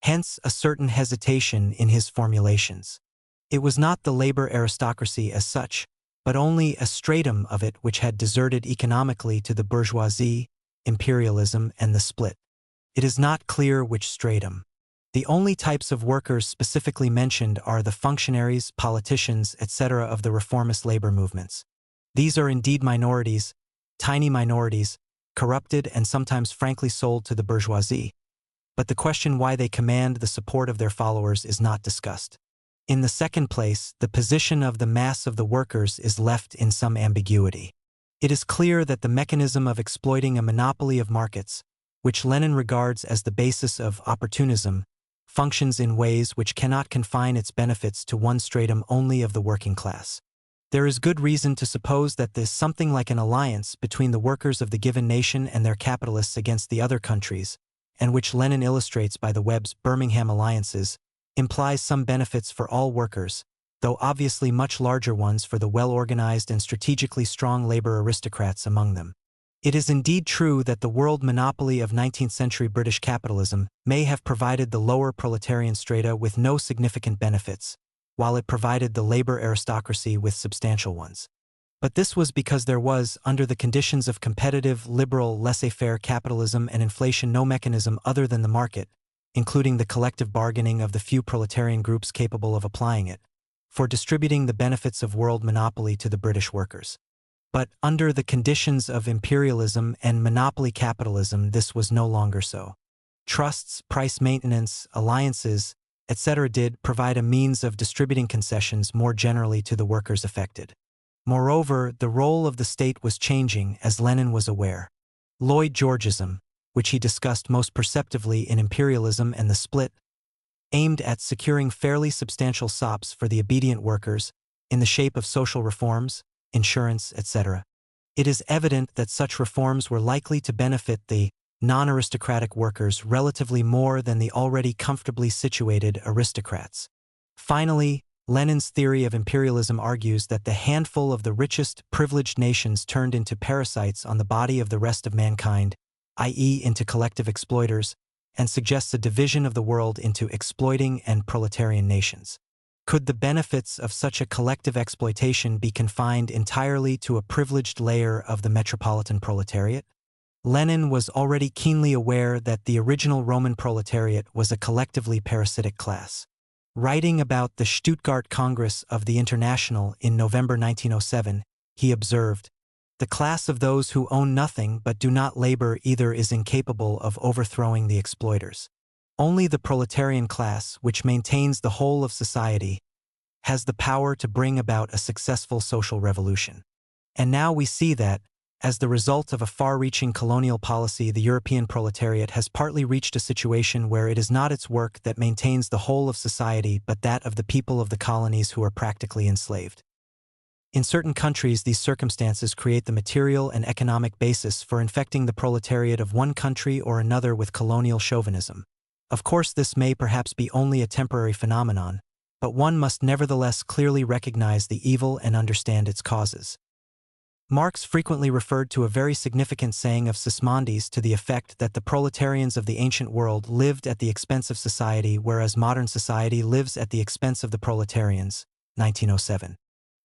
Hence, a certain hesitation in his formulations. It was not the labor aristocracy as such, but only a stratum of it which had deserted economically to the bourgeoisie, imperialism, and the split. It is not clear which stratum. The only types of workers specifically mentioned are the functionaries, politicians, etc. of the reformist labor movements. These are indeed minorities, tiny minorities, corrupted and sometimes frankly sold to the bourgeoisie. But the question why they command the support of their followers is not discussed. In the second place, the position of the mass of the workers is left in some ambiguity. It is clear that the mechanism of exploiting a monopoly of markets, which Lenin regards as the basis of opportunism, functions in ways which cannot confine its benefits to one stratum only of the working class. There is good reason to suppose that this something like an alliance between the workers of the given nation and their capitalists against the other countries, and which Lenin illustrates by the Webb's Birmingham alliances, implies some benefits for all workers, though obviously much larger ones for the well-organized and strategically strong labor aristocrats among them. It is indeed true that the world monopoly of 19th century British capitalism may have provided the lower proletarian strata with no significant benefits, while it provided the labor aristocracy with substantial ones. But this was because there was, under the conditions of competitive, liberal, laissez-faire capitalism and inflation, no mechanism other than the market, including the collective bargaining of the few proletarian groups capable of applying it, for distributing the benefits of world monopoly to the British workers. But under the conditions of imperialism and monopoly capitalism, this was no longer so. Trusts, price maintenance, alliances, etc. did provide a means of distributing concessions more generally to the workers affected. Moreover, the role of the state was changing, as Lenin was aware. Lloyd Georgeism, which he discussed most perceptively in Imperialism and the Split, aimed at securing fairly substantial sops for the obedient workers in the shape of social reforms, insurance, etc. It is evident that such reforms were likely to benefit the non-aristocratic workers relatively more than the already comfortably situated aristocrats. Finally, Lenin's theory of imperialism argues that the handful of the richest, privileged nations turned into parasites on the body of the rest of mankind, i.e. into collective exploiters, and suggests a division of the world into exploiting and proletarian nations. Could the benefits of such a collective exploitation be confined entirely to a privileged layer of the metropolitan proletariat? Lenin was already keenly aware that the original Roman proletariat was a collectively parasitic class. Writing about the Stuttgart Congress of the International in November 1907, he observed, "The class of those who own nothing but do not labor either is incapable of overthrowing the exploiters. Only the proletarian class, which maintains the whole of society, has the power to bring about a successful social revolution. And now we see that, as the result of a far-reaching colonial policy, the European proletariat has partly reached a situation where it is not its work that maintains the whole of society but that of the people of the colonies who are practically enslaved. In certain countries, these circumstances create the material and economic basis for infecting the proletariat of one country or another with colonial chauvinism. Of course, this may perhaps be only a temporary phenomenon, but one must nevertheless clearly recognize the evil and understand its causes. Marx frequently referred to a very significant saying of Sismondi's to the effect that the proletarians of the ancient world lived at the expense of society, whereas modern society lives at the expense of the proletarians. 1907.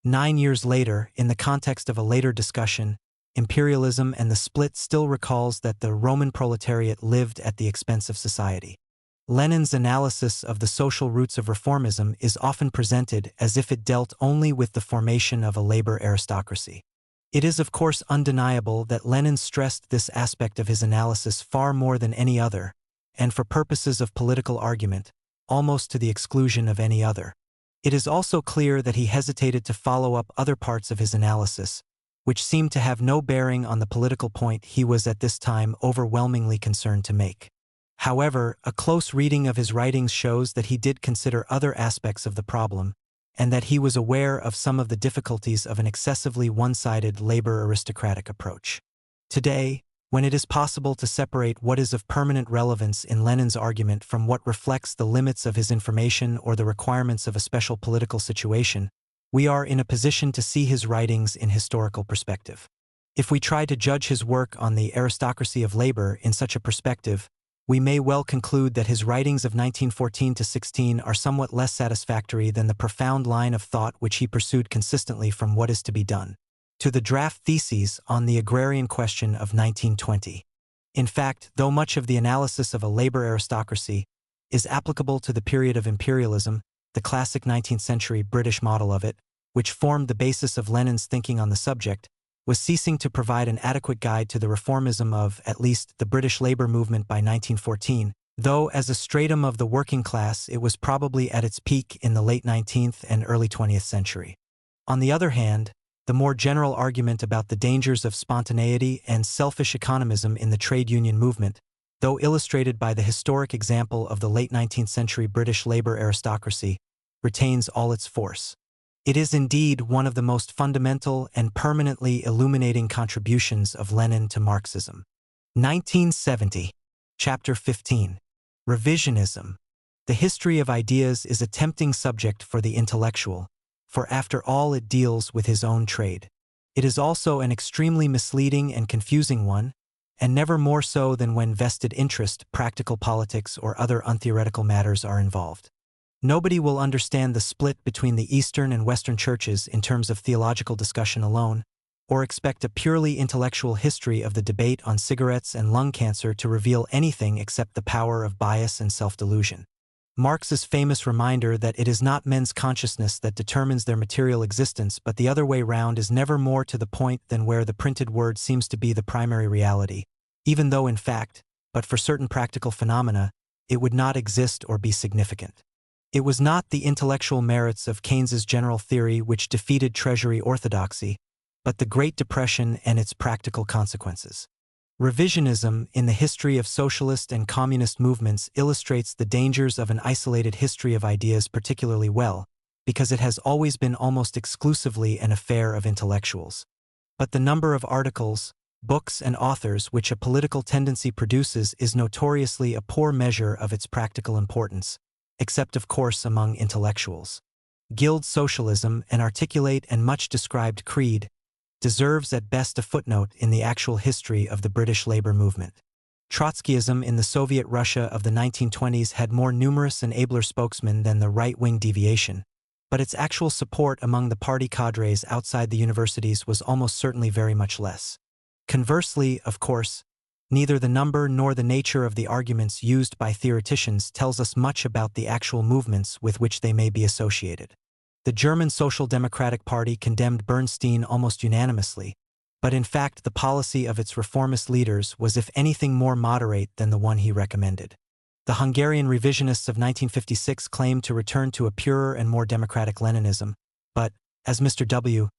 9 years later, in the context of a later discussion, Imperialism and the Split still recalls that the Roman proletariat lived at the expense of society. Lenin's analysis of the social roots of reformism is often presented as if it dealt only with the formation of a labor aristocracy. It is of course undeniable that Lenin stressed this aspect of his analysis far more than any other, and for purposes of political argument, almost to the exclusion of any other. It is also clear that he hesitated to follow up other parts of his analysis, which seemed to have no bearing on the political point he was at this time overwhelmingly concerned to make. However, a close reading of his writings shows that he did consider other aspects of the problem, and that he was aware of some of the difficulties of an excessively one-sided labor aristocratic approach. Today, when it is possible to separate what is of permanent relevance in Lenin's argument from what reflects the limits of his information or the requirements of a special political situation, we are in a position to see his writings in historical perspective. If we try to judge his work on the aristocracy of labor in such a perspective, we may well conclude that his writings of 1914 to 16 are somewhat less satisfactory than the profound line of thought which he pursued consistently from What is to be Done to the draft theses on the agrarian question of 1920. In fact, though much of the analysis of a labor aristocracy is applicable to the period of imperialism, the classic 19th century British model of it, which formed the basis of Lenin's thinking on the subject, was ceasing to provide an adequate guide to the reformism of, at least, the British labor movement by 1914, though as a stratum of the working class it was probably at its peak in the late 19th and early 20th century. On the other hand, the more general argument about the dangers of spontaneity and selfish economism in the trade union movement, though illustrated by the historic example of the late 19th century British labor aristocracy, retains all its force. It is indeed one of the most fundamental and permanently illuminating contributions of Lenin to Marxism. 1970. Chapter 15. Revisionism. The history of ideas is a tempting subject for the intellectual, for after all it deals with his own trade. It is also an extremely misleading and confusing one, and never more so than when vested interest, practical politics, or other untheoretical matters are involved. Nobody will understand the split between the Eastern and Western churches in terms of theological discussion alone, or expect a purely intellectual history of the debate on cigarettes and lung cancer to reveal anything except the power of bias and self-delusion. Marx's famous reminder that it is not men's consciousness that determines their material existence but the other way round is never more to the point than where the printed word seems to be the primary reality, even though in fact, but for certain practical phenomena, it would not exist or be significant. It was not the intellectual merits of Keynes's general theory which defeated Treasury orthodoxy, but the Great Depression and its practical consequences. Revisionism in the history of socialist and communist movements illustrates the dangers of an isolated history of ideas particularly well, because it has always been almost exclusively an affair of intellectuals. But the number of articles, books, and authors which a political tendency produces is notoriously a poor measure of its practical importance, except of course among intellectuals. Guild socialism, an articulate and much described creed, deserves at best a footnote in the actual history of the British labor movement. Trotskyism in the Soviet Russia of the 1920s had more numerous and abler spokesmen than the right-wing deviation, but its actual support among the party cadres outside the universities was almost certainly very much less. Conversely, of course, neither the number nor the nature of the arguments used by theoreticians tells us much about the actual movements with which they may be associated. The German Social Democratic Party condemned Bernstein almost unanimously, but in fact the policy of its reformist leaders was if anything more moderate than the one he recommended. The Hungarian revisionists of 1956 claimed to return to a purer and more democratic Leninism, but, as Mr. W.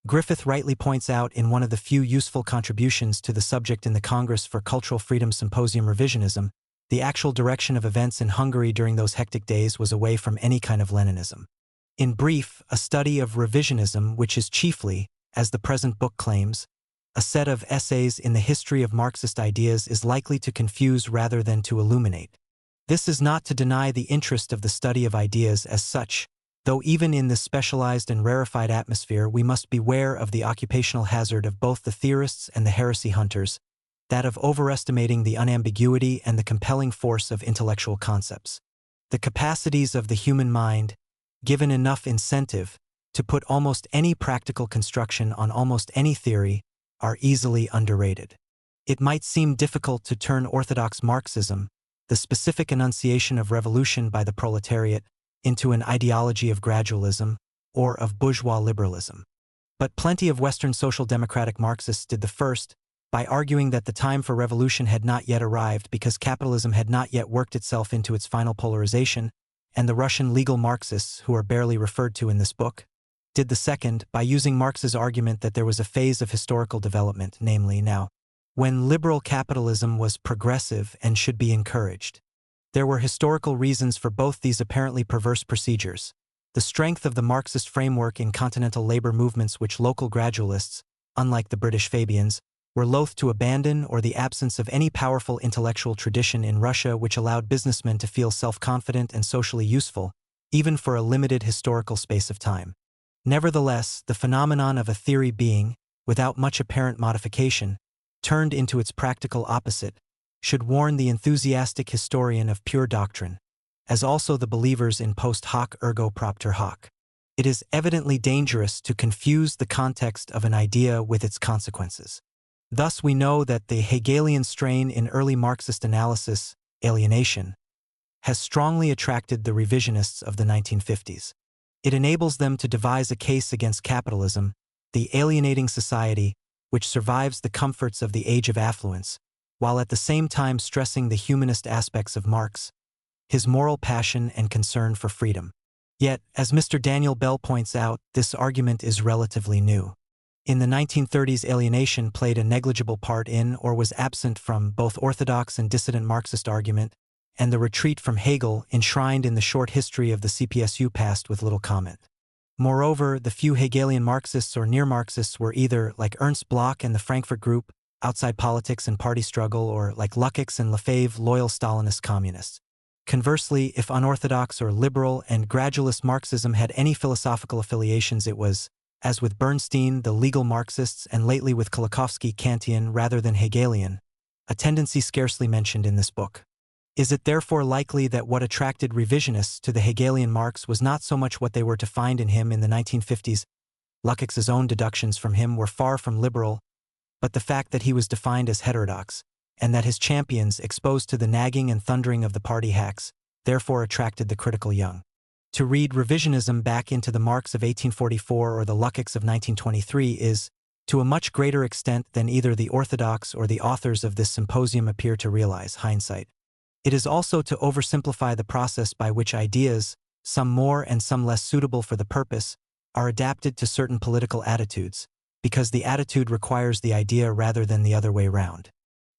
Griffith rightly points out in one of the few useful contributions to the subject in the Congress for Cultural Freedom Symposium Revisionism, the actual direction of events in Hungary during those hectic days was away from any kind of Leninism. In brief, a study of revisionism, which is chiefly, as the present book claims, a set of essays in the history of Marxist ideas, is likely to confuse rather than to illuminate. This is not to deny the interest of the study of ideas as such, though even in this specialized and rarefied atmosphere we must beware of the occupational hazard of both the theorists and the heresy hunters, that of overestimating the unambiguity and the compelling force of intellectual concepts. The capacities of the human mind, given enough incentive to put almost any practical construction on almost any theory, are easily underrated. It might seem difficult to turn orthodox Marxism, the specific enunciation of revolution by the proletariat, into an ideology of gradualism or of bourgeois liberalism. But plenty of Western social democratic Marxists did the first, by arguing that the time for revolution had not yet arrived because capitalism had not yet worked itself into its final polarization, and the Russian legal Marxists, who are barely referred to in this book, did the second by using Marx's argument that there was a phase of historical development, namely now, when liberal capitalism was progressive and should be encouraged. There were historical reasons for both these apparently perverse procedures. The strength of the Marxist framework in continental labor movements which local gradualists, unlike the British Fabians, were loath to abandon, or the absence of any powerful intellectual tradition in Russia which allowed businessmen to feel self-confident and socially useful, even for a limited historical space of time. Nevertheless, the phenomenon of a theory being, without much apparent modification, turned into its practical opposite, should warn the enthusiastic historian of pure doctrine, as also the believers in post hoc ergo propter hoc. It is evidently dangerous to confuse the context of an idea with its consequences. Thus we know that the Hegelian strain in early Marxist analysis, alienation, has strongly attracted the revisionists of the 1950s. It enables them to devise a case against capitalism, the alienating society, which survives the comforts of the age of affluence, while at the same time stressing the humanist aspects of Marx, his moral passion and concern for freedom. Yet, as Mr. Daniel Bell points out, this argument is relatively new. In the 1930s, alienation played a negligible part in or was absent from both orthodox and dissident Marxist argument, and the retreat from Hegel, enshrined in the short history of the CPSU, passed with little comment. Moreover, the few Hegelian Marxists or near-Marxists were either, like Ernst Bloch and the Frankfurt Group, outside politics and party struggle, or, like Lukács and Lefebvre, loyal Stalinist communists. Conversely, if unorthodox or liberal and gradualist Marxism had any philosophical affiliations, it was, as with Bernstein, the legal Marxists, and lately with Kolakowski, Kantian rather than Hegelian, a tendency scarcely mentioned in this book. Is it therefore likely that what attracted revisionists to the Hegelian Marx was not so much what they were to find in him in the 1950s? Lukács's own deductions from him were far from liberal, but the fact that he was defined as heterodox, and that his champions, exposed to the nagging and thundering of the party hacks, therefore attracted the critical young. To read revisionism back into the Marx of 1844 or the Lukács of 1923 is, to a much greater extent than either the orthodox or the authors of this symposium appear to realize, hindsight. It is also to oversimplify the process by which ideas, some more and some less suitable for the purpose, are adapted to certain political attitudes, because the attitude requires the idea rather than the other way round.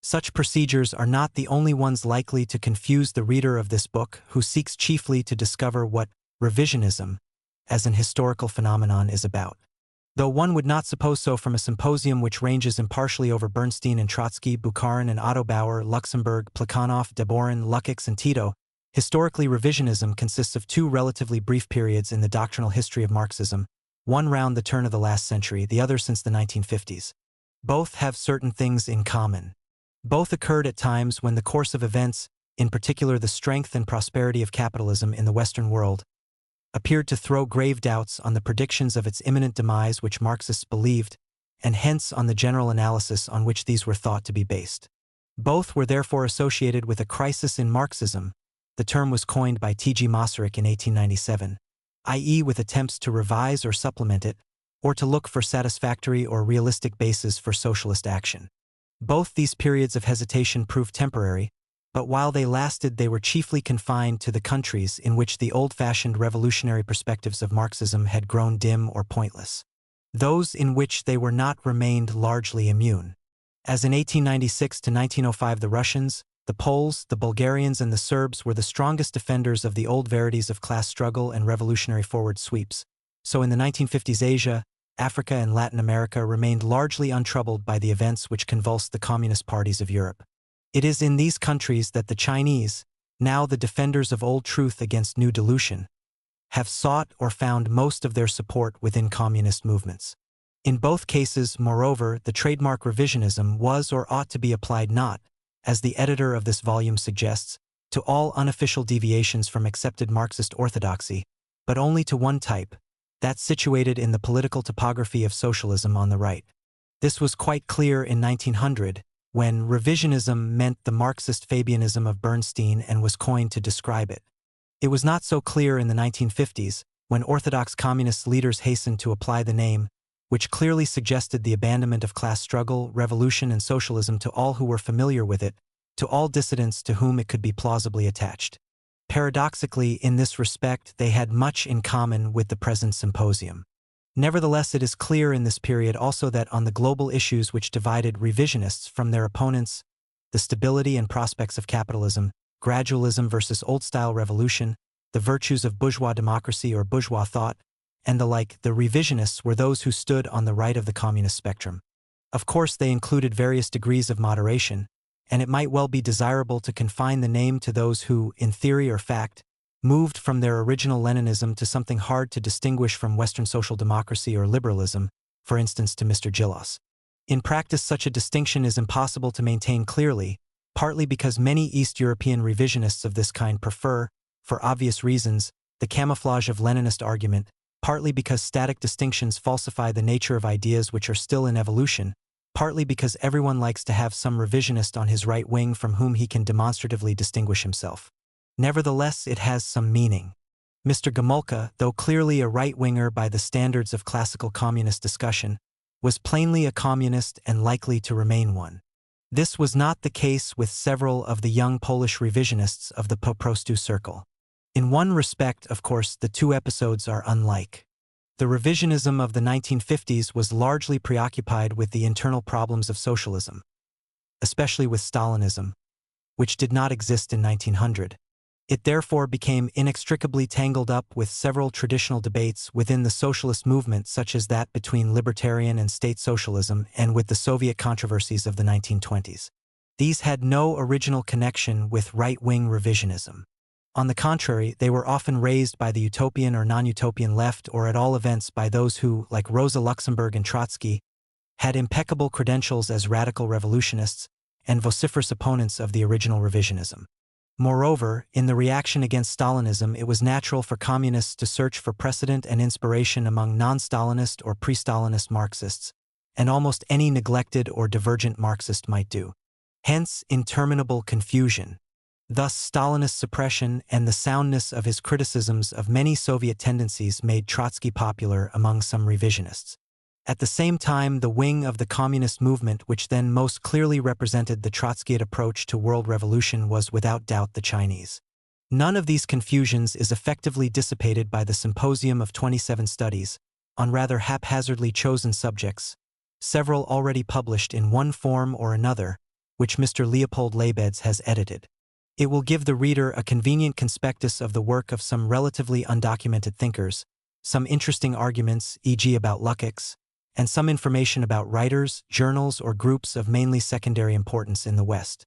Such procedures are not the only ones likely to confuse the reader of this book, who seeks chiefly to discover what revisionism, as an historical phenomenon, is about. Though one would not suppose so from a symposium which ranges impartially over Bernstein and Trotsky, Bukharin and Otto Bauer, Luxemburg, Plekhanov, Deborin, Lukács and Tito, historically revisionism consists of two relatively brief periods in the doctrinal history of Marxism, one round the turn of the last century, the other since the 1950s. Both have certain things in common. Both occurred at times when the course of events, in particular the strength and prosperity of capitalism in the Western world, appeared to throw grave doubts on the predictions of its imminent demise which Marxists believed, and hence on the general analysis on which these were thought to be based. Both were therefore associated with a crisis in Marxism. The term was coined by T.G. Masaryk in 1897, i.e. with attempts to revise or supplement it, or to look for satisfactory or realistic bases for socialist action. Both these periods of hesitation proved temporary, but while they lasted they were chiefly confined to the countries in which the old-fashioned revolutionary perspectives of Marxism had grown dim or pointless. Those in which they were not remained largely immune. As in 1896 to 1905 the Russians, the Poles, the Bulgarians and the Serbs were the strongest defenders of the old verities of class struggle and revolutionary forward sweeps, so in the 1950s Asia, Africa and Latin America remained largely untroubled by the events which convulsed the communist parties of Europe. It is in these countries that the Chinese, now the defenders of old truth against new delusion, have sought or found most of their support within communist movements. In both cases, moreover, the trademark revisionism was or ought to be applied not, as the editor of this volume suggests, to all unofficial deviations from accepted Marxist orthodoxy, but only to one type, that situated in the political topography of socialism on the right. This was quite clear in 1900, when revisionism meant the Marxist Fabianism of Bernstein and was coined to describe it. It was not so clear in the 1950s, when orthodox communist leaders hastened to apply the name, which clearly suggested the abandonment of class struggle, revolution and socialism to all who were familiar with it, to all dissidents to whom it could be plausibly attached. Paradoxically, in this respect, they had much in common with the present symposium. Nevertheless, it is clear in this period also that on the global issues which divided revisionists from their opponents, the stability and prospects of capitalism, gradualism versus old-style revolution, the virtues of bourgeois democracy or bourgeois thought, and the like, the revisionists were those who stood on the right of the communist spectrum. Of course, they included various degrees of moderation, and it might well be desirable to confine the name to those who, in theory or fact, moved from their original Leninism to something hard to distinguish from Western social democracy or liberalism, for instance to Mr. Gillas. In practice, such a distinction is impossible to maintain clearly, partly because many East European revisionists of this kind prefer, for obvious reasons, the camouflage of Leninist argument, partly because static distinctions falsify the nature of ideas which are still in evolution, partly because everyone likes to have some revisionist on his right wing from whom he can demonstratively distinguish himself. Nevertheless, it has some meaning. Mr. Gomulka, though clearly a right-winger by the standards of classical communist discussion, was plainly a communist and likely to remain one. This was not the case with several of the young Polish revisionists of the po prostu circle. In one respect, of course, the two episodes are unlike. The revisionism of the 1950s was largely preoccupied with the internal problems of socialism, especially with Stalinism, which did not exist in 1900. It therefore became inextricably tangled up with several traditional debates within the socialist movement, such as that between libertarian and state socialism and with the Soviet controversies of the 1920s. These had no original connection with right-wing revisionism. On the contrary, they were often raised by the utopian or non-utopian left, or at all events by those who, like Rosa Luxemburg and Trotsky, had impeccable credentials as radical revolutionists and vociferous opponents of the original revisionism. Moreover, in the reaction against Stalinism, it was natural for communists to search for precedent and inspiration among non-Stalinist or pre-Stalinist Marxists, and almost any neglected or divergent Marxist might do. Hence, interminable confusion. Thus, Stalinist suppression and the soundness of his criticisms of many Soviet tendencies made Trotsky popular among some revisionists. At the same time, the wing of the communist movement which then most clearly represented the Trotskyite approach to world revolution was without doubt the Chinese. None of these confusions is effectively dissipated by the Symposium of 27 studies, on rather haphazardly chosen subjects, several already published in one form or another, which Mr. Leopold Leibetz has edited. It will give the reader a convenient conspectus of the work of some relatively undocumented thinkers, some interesting arguments, e.g. about Lukács, and some information about writers, journals, or groups of mainly secondary importance in the West.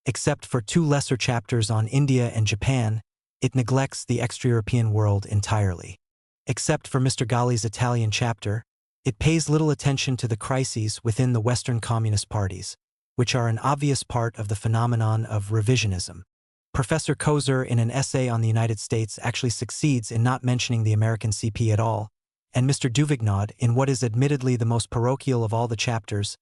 Except for two lesser chapters on India and Japan, it neglects the extra-European world entirely. Except for Mr. Galli's Italian chapter, it pays little attention to the crises within the Western Communist parties, which are an obvious part of the phenomenon of revisionism. Professor Kozer, in an essay on the United States, actually succeeds in not mentioning the American CP at all, and Mr. Duvignaud, in what is admittedly the most parochial of all the chapters,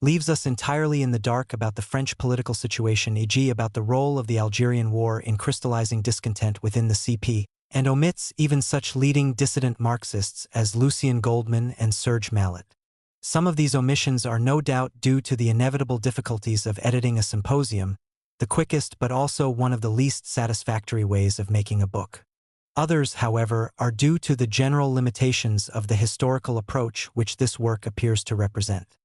leaves us entirely in the dark about the French political situation, e.g. about the role of the Algerian War in crystallizing discontent within the CP, and omits even such leading dissident Marxists as Lucien Goldman and Serge Mallet. Some of these omissions are no doubt due to the inevitable difficulties of editing a symposium, the quickest but also one of the least satisfactory ways of making a book. Others, however, are due to the general limitations of the historical approach which this work appears to represent.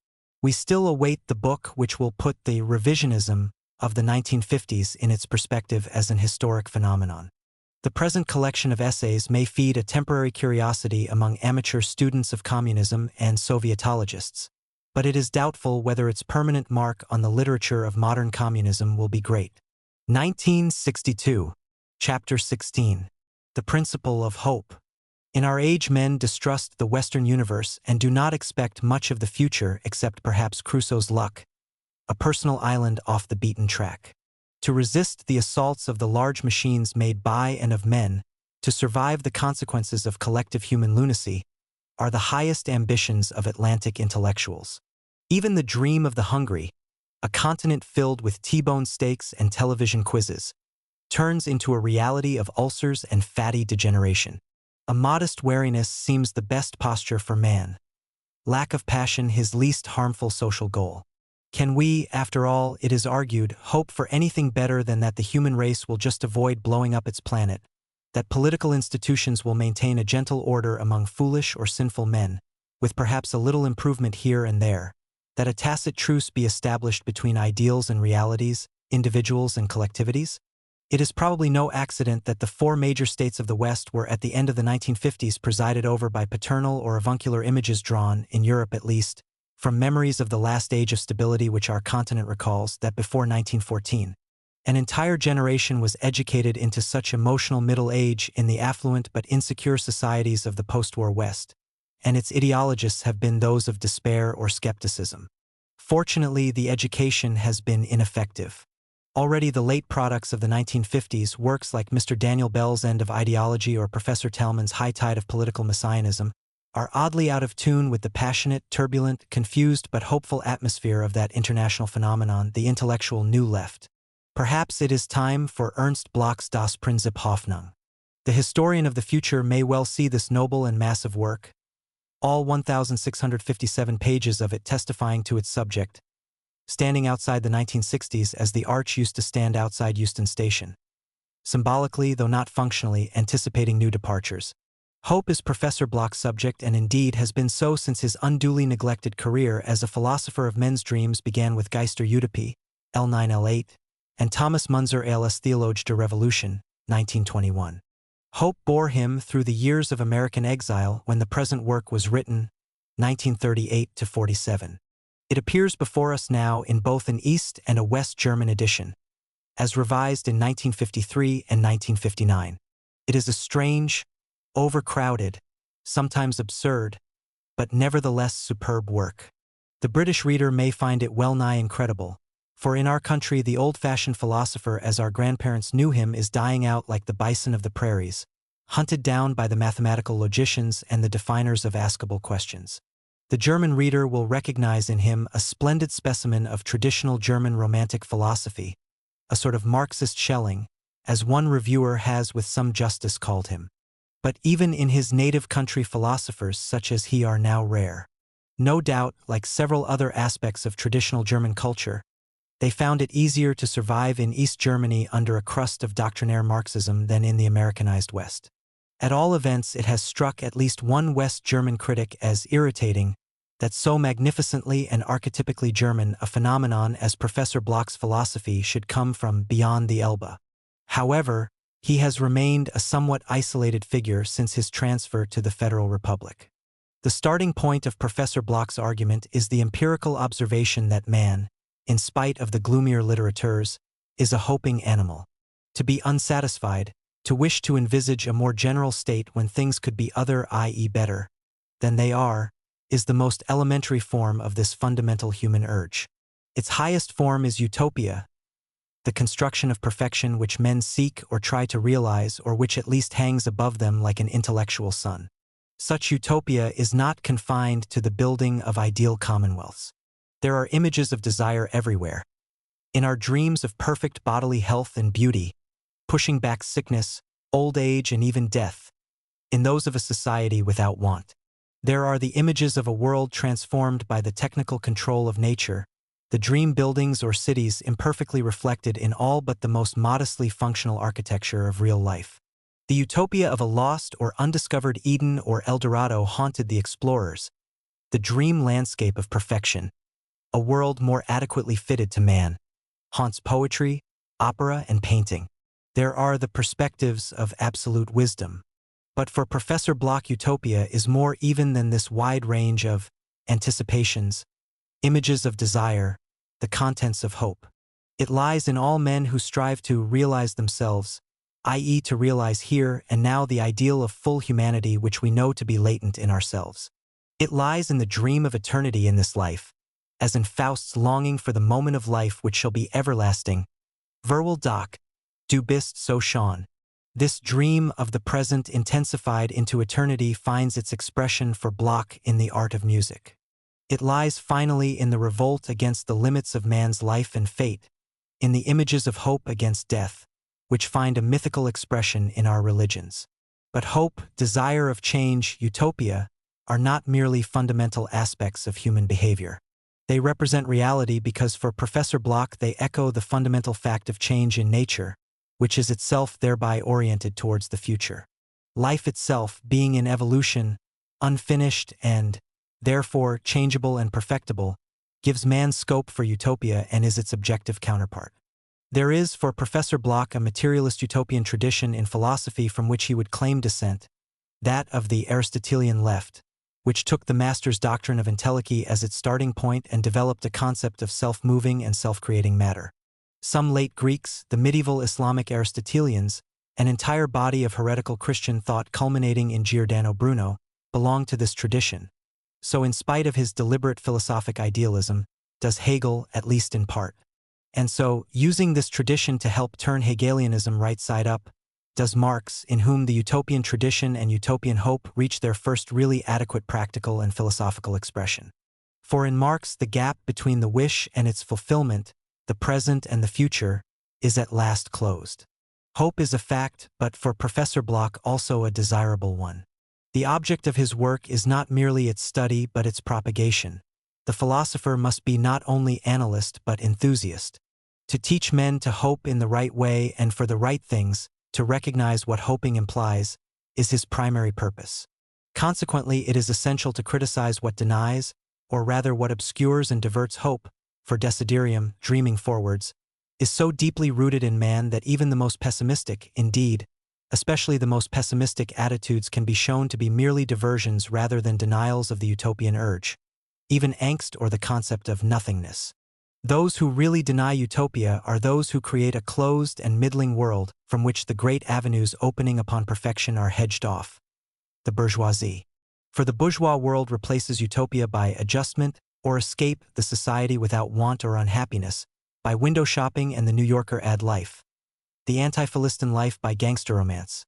We still await the book which will put the revisionism of the 1950s in its perspective as an historic phenomenon. The present collection of essays may feed a temporary curiosity among amateur students of communism and Sovietologists, but it is doubtful whether its permanent mark on the literature of modern communism will be great. 1962. Chapter 16. The Principle of Hope. In our age, men distrust the Western universe and do not expect much of the future except perhaps Crusoe's luck, a personal island off the beaten track. To resist the assaults of the large machines made by and of men, to survive the consequences of collective human lunacy, are the highest ambitions of Atlantic intellectuals. Even the dream of the hungry, a continent filled with T-bone steaks and television quizzes, turns into a reality of ulcers and fatty degeneration. A modest wariness seems the best posture for man. Lack of passion his least harmful social goal. Can we, after all, it is argued, hope for anything better than that the human race will just avoid blowing up its planet, that political institutions will maintain a gentle order among foolish or sinful men, with perhaps a little improvement here and there, that a tacit truce be established between ideals and realities, individuals and collectivities? It is probably no accident that the four major states of the West were at the end of the 1950s presided over by paternal or avuncular images drawn, in Europe at least, from memories of the last age of stability which our continent recalls, that before 1914. An entire generation was educated into such emotional middle age in the affluent but insecure societies of the post-war West, and its ideologists have been those of despair or skepticism. Fortunately, the education has been ineffective. Already the late products of the 1950s, works like Mr. Daniel Bell's End of Ideology or Professor Talman's High Tide of Political Messianism, are oddly out of tune with the passionate, turbulent, confused but hopeful atmosphere of that international phenomenon, the intellectual New Left. Perhaps it is time for Ernst Bloch's Das Prinzip Hoffnung. The historian of the future may well see this noble and massive work, all 1,657 pages of it testifying to its subject, standing outside the 1960s as the arch used to stand outside Euston Station, symbolically, though not functionally, anticipating new departures. Hope is Professor Bloch's subject and indeed has been so since his unduly neglected career as a philosopher of men's dreams began with Geister Utopie, L9 L8, and Thomas Munzer als Theologe der Revolution, 1921. Hope bore him through the years of American exile when the present work was written, 1938–47. It appears before us now in both an East and a West German edition, as revised in 1953 and 1959. It is a strange, overcrowded, sometimes absurd, but nevertheless superb work. The British reader may find it well nigh incredible, for in our country the old-fashioned philosopher as our grandparents knew him is dying out like the bison of the prairies, hunted down by the mathematical logicians and the definers of askable questions. The German reader will recognize in him a splendid specimen of traditional German romantic philosophy, a sort of Marxist Schelling, as one reviewer has with some justice called him. But even in his native country philosophers such as he are now rare. No doubt, like several other aspects of traditional German culture, they found it easier to survive in East Germany under a crust of doctrinaire Marxism than in the Americanized West. At all events, it has struck at least one West German critic as irritating that so magnificently and archetypically German a phenomenon as Professor Bloch's philosophy should come from beyond the Elbe. However, he has remained a somewhat isolated figure since his transfer to the Federal Republic. The starting point of Professor Bloch's argument is the empirical observation that man, in spite of the gloomier litterateurs, is a hoping animal. To be unsatisfied, to wish to envisage a more general state when things could be other, i.e. better, than they are, is the most elementary form of this fundamental human urge. Its highest form is utopia, the construction of perfection which men seek or try to realize or which at least hangs above them like an intellectual sun. Such utopia is not confined to the building of ideal commonwealths. There are images of desire everywhere. In our dreams of perfect bodily health and beauty, pushing back sickness, old age and even death, in those of a society without want. There are the images of a world transformed by the technical control of nature, the dream buildings or cities imperfectly reflected in all but the most modestly functional architecture of real life. The utopia of a lost or undiscovered Eden or El Dorado haunted the explorers, the dream landscape of perfection, a world more adequately fitted to man, haunts poetry, opera, and painting. There are the perspectives of absolute wisdom. But for Professor Bloch, utopia is more even than this wide range of anticipations, images of desire, the contents of hope. It lies in all men who strive to realize themselves, i.e. to realize here and now the ideal of full humanity which we know to be latent in ourselves. It lies in the dream of eternity in this life, as in Faust's longing for the moment of life which shall be everlasting. Verwil Doc, du bist so schön. This dream of the present intensified into eternity finds its expression for Bloch in the art of music. It lies finally in the revolt against the limits of man's life and fate, in the images of hope against death, which find a mythical expression in our religions. But hope, desire of change, utopia, are not merely fundamental aspects of human behavior. They represent reality because for Professor Bloch they echo the fundamental fact of change in nature, which is itself thereby oriented towards the future. Life itself, being in evolution, unfinished and, therefore, changeable and perfectible, gives man scope for utopia and is its objective counterpart. There is, for Professor Bloch, a materialist utopian tradition in philosophy from which he would claim descent, that of the Aristotelian left, which took the master's doctrine of entelechy as its starting point and developed a concept of self-moving and self-creating matter. Some late Greeks, the medieval Islamic Aristotelians, an entire body of heretical Christian thought culminating in Giordano Bruno, belonged to this tradition. So in spite of his deliberate philosophic idealism, does Hegel, at least in part. And so, using this tradition to help turn Hegelianism right side up, does Marx, in whom the utopian tradition and utopian hope reach their first really adequate practical and philosophical expression. For in Marx the gap between the wish and its fulfillment, the present and the future, is at last closed. Hope is a fact, but for Professor Bloch also a desirable one. The object of his work is not merely its study but its propagation. The philosopher must be not only analyst but enthusiast. To teach men to hope in the right way and for the right things, to recognize what hoping implies, is his primary purpose. Consequently, it is essential to criticize what denies, or rather what obscures and diverts hope, for desiderium, dreaming forwards, is so deeply rooted in man that even the most pessimistic, indeed, especially the most pessimistic attitudes can be shown to be merely diversions rather than denials of the utopian urge, even angst or the concept of nothingness. Those who really deny utopia are those who create a closed and middling world from which the great avenues opening upon perfection are hedged off. The bourgeoisie. For the bourgeois world replaces utopia by adjustment, or escape the society without want or unhappiness, by window shopping and the New Yorker ad life. The anti-Philistine life by gangster romance.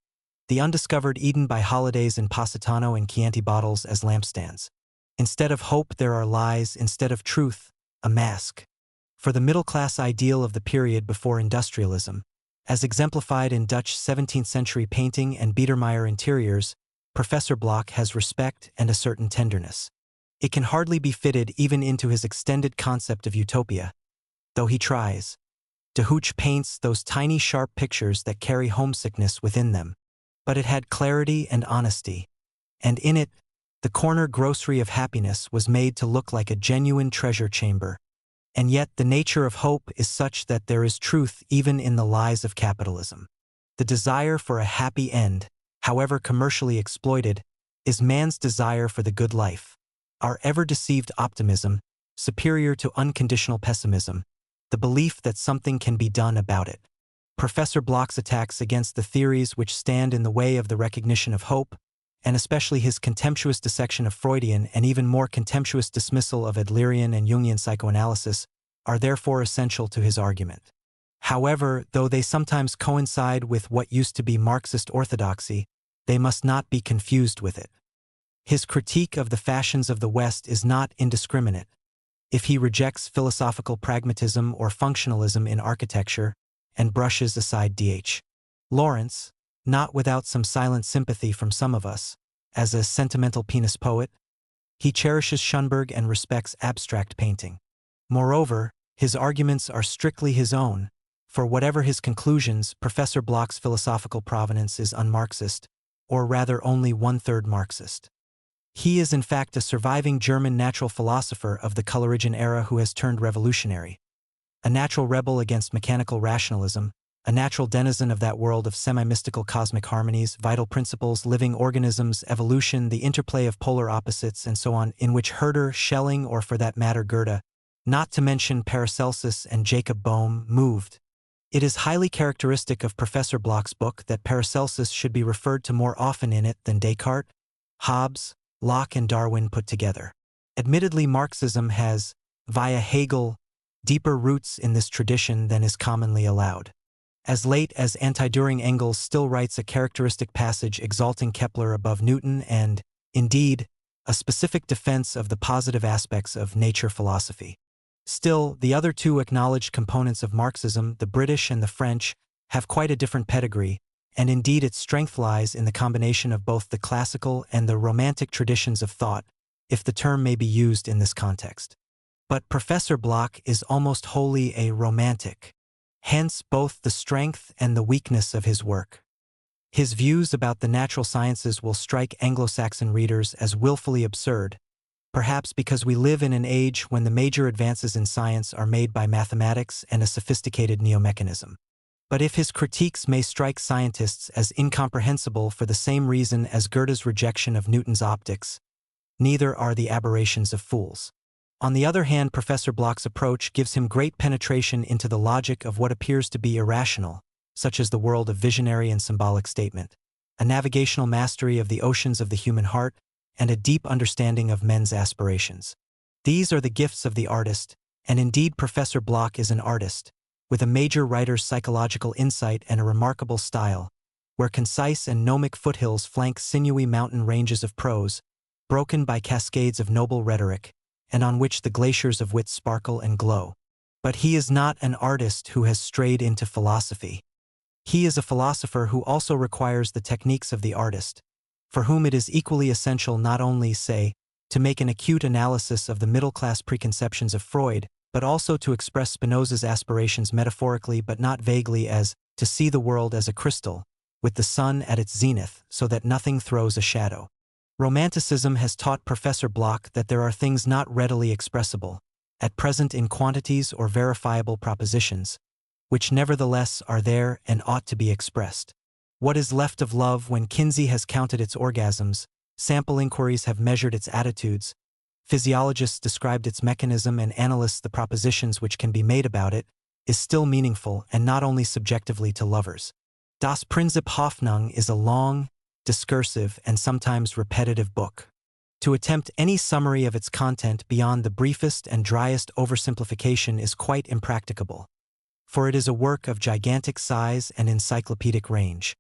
The undiscovered Eden by holidays in Positano and Chianti bottles as lampstands. Instead of hope there are lies, instead of truth, a mask. For the middle-class ideal of the period before industrialism, as exemplified in Dutch 17th-century painting and Biedermeier interiors, Professor Bloch has respect and a certain tenderness. It can hardly be fitted even into his extended concept of utopia, though he tries. De Hooch paints those tiny sharp pictures that carry homesickness within them, but it had clarity and honesty, and in it, the corner grocery of happiness was made to look like a genuine treasure chamber. And yet the nature of hope is such that there is truth even in the lies of capitalism. The desire for a happy end, however commercially exploited, is man's desire for the good life. Our ever-deceived optimism, superior to unconditional pessimism, the belief that something can be done about it. Professor Bloch's attacks against the theories which stand in the way of the recognition of hope, and especially his contemptuous dissection of Freudian and even more contemptuous dismissal of Adlerian and Jungian psychoanalysis, are therefore essential to his argument. However, though they sometimes coincide with what used to be Marxist orthodoxy, they must not be confused with it. His critique of the fashions of the West is not indiscriminate. If he rejects philosophical pragmatism or functionalism in architecture and brushes aside D.H. Lawrence, not without some silent sympathy from some of us, as a sentimental penis poet, he cherishes Schönberg and respects abstract painting. Moreover, his arguments are strictly his own. For whatever his conclusions, Professor Bloch's philosophical provenance is un-Marxist, or rather only one-third Marxist. He is in fact a surviving German natural philosopher of the Coleridgean era who has turned revolutionary. A natural rebel against mechanical rationalism, a natural denizen of that world of semi-mystical cosmic harmonies, vital principles, living organisms, evolution, the interplay of polar opposites, and so on, in which Herder, Schelling, or for that matter Goethe, not to mention Paracelsus and Jacob Boehme, moved. It is highly characteristic of Professor Bloch's book that Paracelsus should be referred to more often in it than Descartes, Hobbes, Locke, and Darwin put together. Admittedly, Marxism has, via Hegel, deeper roots in this tradition than is commonly allowed. As late as Anti-Düring, Engels still writes a characteristic passage exalting Kepler above Newton and, indeed, a specific defense of the positive aspects of nature philosophy. Still, the other two acknowledged components of Marxism, the British and the French, have quite a different pedigree, and indeed its strength lies in the combination of both the classical and the romantic traditions of thought, if the term may be used in this context. But Professor Bloch is almost wholly a romantic, hence both the strength and the weakness of his work. His views about the natural sciences will strike Anglo-Saxon readers as willfully absurd, perhaps because we live in an age when the major advances in science are made by mathematics and a sophisticated neo-mechanism. But if his critiques may strike scientists as incomprehensible for the same reason as Goethe's rejection of Newton's optics, neither are the aberrations of fools. On the other hand, Professor Bloch's approach gives him great penetration into the logic of what appears to be irrational, such as the world of visionary and symbolic statement, a navigational mastery of the oceans of the human heart, and a deep understanding of men's aspirations. These are the gifts of the artist, and indeed Professor Bloch is an artist, with a major writer's psychological insight and a remarkable style, where concise and gnomic foothills flank sinewy mountain ranges of prose, broken by cascades of noble rhetoric, and on which the glaciers of wit sparkle and glow. But he is not an artist who has strayed into philosophy. He is a philosopher who also requires the techniques of the artist, for whom it is equally essential not only, say, to make an acute analysis of the middle-class preconceptions of Freud, but also to express Spinoza's aspirations metaphorically but not vaguely as to see the world as a crystal, with the sun at its zenith, so that nothing throws a shadow. Romanticism has taught Professor Bloch that there are things not readily expressible, at present in quantities or verifiable propositions, which nevertheless are there and ought to be expressed. What is left of love when Kinsey has counted its orgasms, sample inquiries have measured its attitudes, physiologists described its mechanism and analysts the propositions which can be made about it, is still meaningful and not only subjectively to lovers. Das Prinzip Hoffnung is a long, discursive, and sometimes repetitive book. To attempt any summary of its content beyond the briefest and driest oversimplification is quite impracticable, for it is a work of gigantic size and encyclopedic range.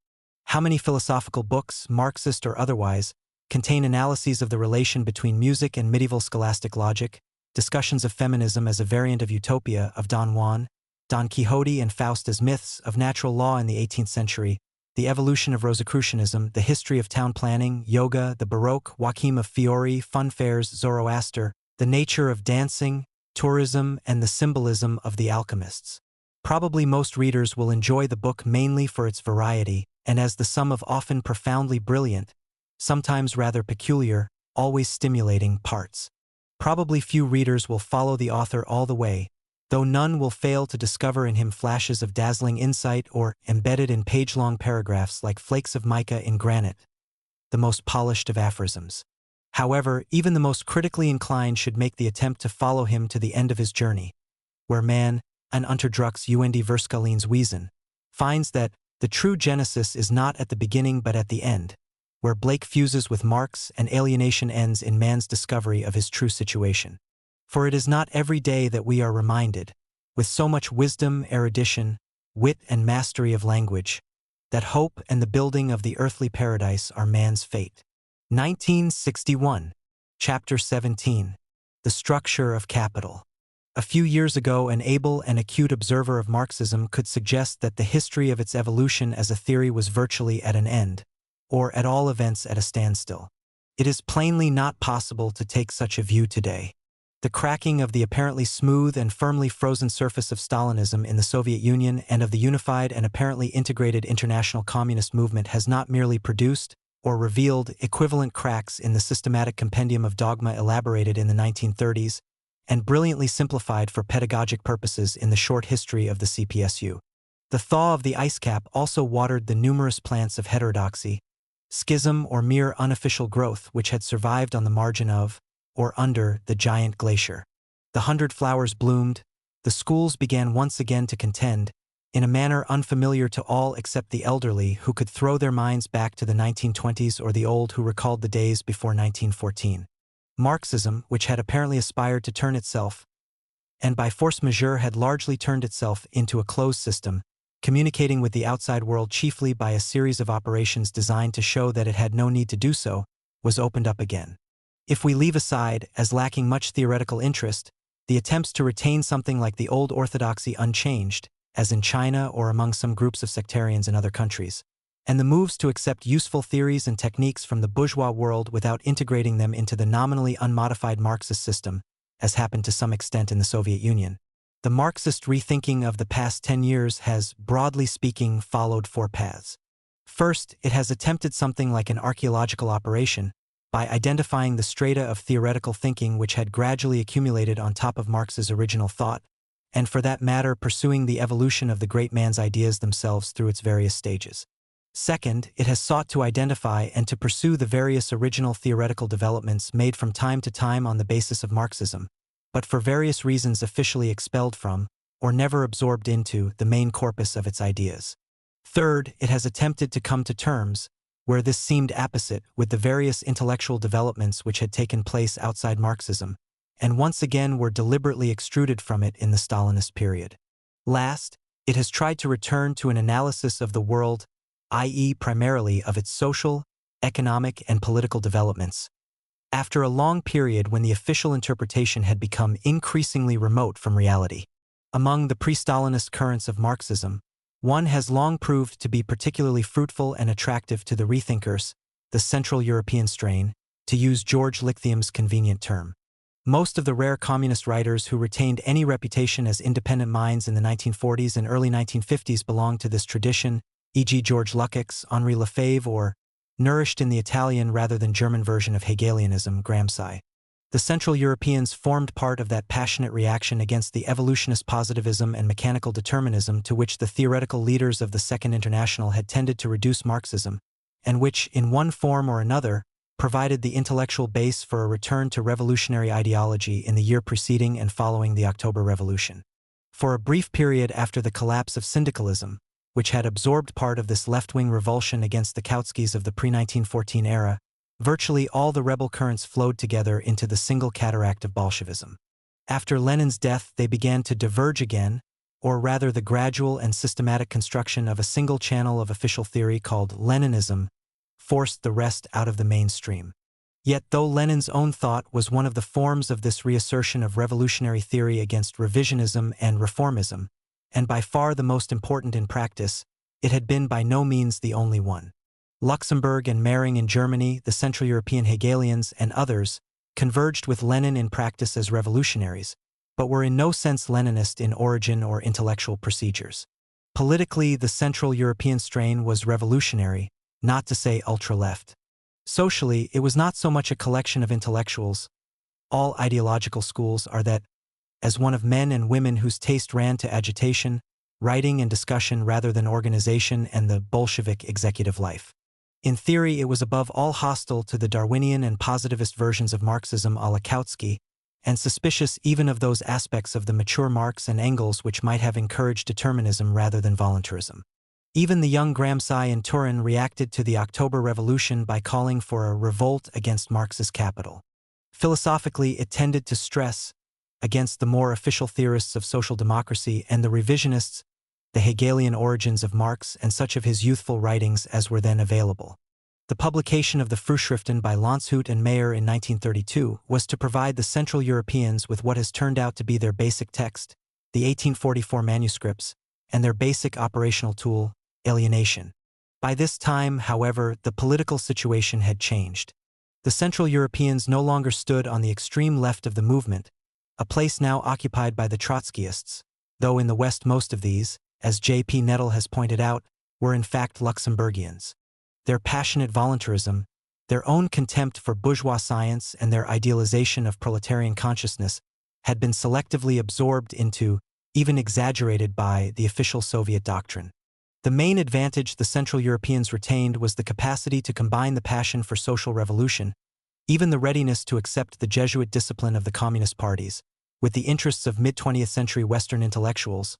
How many philosophical books, Marxist or otherwise, contain analyses of the relation between music and medieval scholastic logic, discussions of feminism as a variant of utopia, of Don Juan, Don Quixote and Faust as myths, of natural law in the 18th century, the evolution of Rosicrucianism, the history of town planning, yoga, the Baroque, Joachim of Fiore, fun fairs, Zoroaster, the nature of dancing, tourism, and the symbolism of the alchemists. Probably most readers will enjoy the book mainly for its variety, and as the sum of often profoundly brilliant, sometimes rather peculiar, always stimulating parts. Probably few readers will follow the author all the way, though none will fail to discover in him flashes of dazzling insight or, embedded in page-long paragraphs like flakes of mica in granite, the most polished of aphorisms. However, even the most critically inclined should make the attempt to follow him to the end of his journey, where man, an Unterdruck's und Verskalin's Wesen, finds that the true genesis is not at the beginning but at the end, where Blake fuses with Marx and alienation ends in man's discovery of his true situation. For it is not every day that we are reminded, with so much wisdom, erudition, wit, and mastery of language, that hope and the building of the earthly paradise are man's fate. 1961. Chapter 17. The Structure of Capital. A few years ago, an able and acute observer of Marxism could suggest that the history of its evolution as a theory was virtually at an end, or at all events at a standstill. It is plainly not possible to take such a view today. the cracking of the apparently smooth and firmly frozen surface of Stalinism in the Soviet Union and of the unified and apparently integrated international communist movement has not merely produced or revealed equivalent cracks in the systematic compendium of dogma elaborated in the 1930s and brilliantly simplified for pedagogic purposes in the short history of the CPSU. The thaw of the ice cap also watered the numerous plants of heterodoxy, schism or mere unofficial growth which had survived on the margin of, or under, the giant glacier. The 100 flowers bloomed, the schools began once again to contend, in a manner unfamiliar to all except the elderly who could throw their minds back to the 1920s or the old who recalled the days before 1914. Marxism, which had apparently aspired to turn itself, and by force majeure had largely turned itself into a closed system, communicating with the outside world chiefly by a series of operations designed to show that it had no need to do so, was opened up again. If we leave aside, as lacking much theoretical interest, the attempts to retain something like the old orthodoxy unchanged, as in China or among some groups of sectarians in other countries, and the moves to accept useful theories and techniques from the bourgeois world without integrating them into the nominally unmodified Marxist system, as happened to some extent in the Soviet Union, the Marxist rethinking of the past 10 years has, broadly speaking, followed four paths. First, it has attempted something like an archaeological operation, by identifying the strata of theoretical thinking which had gradually accumulated on top of Marx's original thought, and for that matter pursuing the evolution of the great man's ideas themselves through its various stages. Second, it has sought to identify and to pursue the various original theoretical developments made from time to time on the basis of Marxism, but for various reasons officially expelled from, or never absorbed into, the main corpus of its ideas. Third, it has attempted to come to terms, where this seemed apposite, with the various intellectual developments which had taken place outside Marxism, and once again were deliberately extruded from it in the Stalinist period. Last, it has tried to return to an analysis of the world, i.e. primarily of its social, economic, and political developments, after a long period when the official interpretation had become increasingly remote from reality. Among the pre-Stalinist currents of Marxism, one has long proved to be particularly fruitful and attractive to the rethinkers, the Central European strain, to use George Lithium's convenient term. Most of the rare communist writers who retained any reputation as independent minds in the 1940s and early 1950s belonged to this tradition, e.g. George Lukács, Henri Lefebvre, or, nourished in the Italian rather than German version of Hegelianism, Gramsci. The Central Europeans formed part of that passionate reaction against the evolutionist positivism and mechanical determinism to which the theoretical leaders of the Second International had tended to reduce Marxism, and which, in one form or another, provided the intellectual base for a return to revolutionary ideology in the year preceding and following the October Revolution. For a brief period after the collapse of syndicalism, which had absorbed part of this left-wing revulsion against the Kautskys of the pre-1914 era, virtually all the rebel currents flowed together into the single cataract of Bolshevism. After Lenin's death, they began to diverge again, or rather the gradual and systematic construction of a single channel of official theory called Leninism forced the rest out of the mainstream. Yet though Lenin's own thought was one of the forms of this reassertion of revolutionary theory against revisionism and reformism, and by far the most important in practice, it had been by no means the only one. Luxemburg and Mehring in Germany, the Central European Hegelians, and others, converged with Lenin in practice as revolutionaries, but were in no sense Leninist in origin or intellectual procedures. Politically, the Central European strain was revolutionary, not to say ultra-left. Socially, it was not so much a collection of intellectuals. All ideological schools are that, as one of men and women whose taste ran to agitation, writing and discussion rather than organization and the Bolshevik executive life. In theory, it was above all hostile to the Darwinian and positivist versions of Marxism a la Kautsky, and suspicious even of those aspects of the mature Marx and Engels which might have encouraged determinism rather than voluntarism. Even the young Gramsci and Turin reacted to the October Revolution by calling for a revolt against Marx's capital. Philosophically, it tended to stress, against the more official theorists of social democracy and the revisionists, the Hegelian origins of Marx and such of his youthful writings as were then available. The publication of the Frühschriften by Landshut and Mayer in 1932 was to provide the Central Europeans with what has turned out to be their basic text, the 1844 manuscripts, and their basic operational tool, alienation. By this time, however, the political situation had changed. The Central Europeans no longer stood on the extreme left of the movement, a place now occupied by the Trotskyists, though in the West most of these, as J.P. Nettle has pointed out, were in fact Luxembourgians. Their passionate voluntarism, their own contempt for bourgeois science and their idealization of proletarian consciousness had been selectively absorbed into, even exaggerated by, the official Soviet doctrine. The main advantage the Central Europeans retained was the capacity to combine the passion for social revolution, even the readiness to accept the Jesuit discipline of the communist parties, with the interests of mid-20th century Western intellectuals,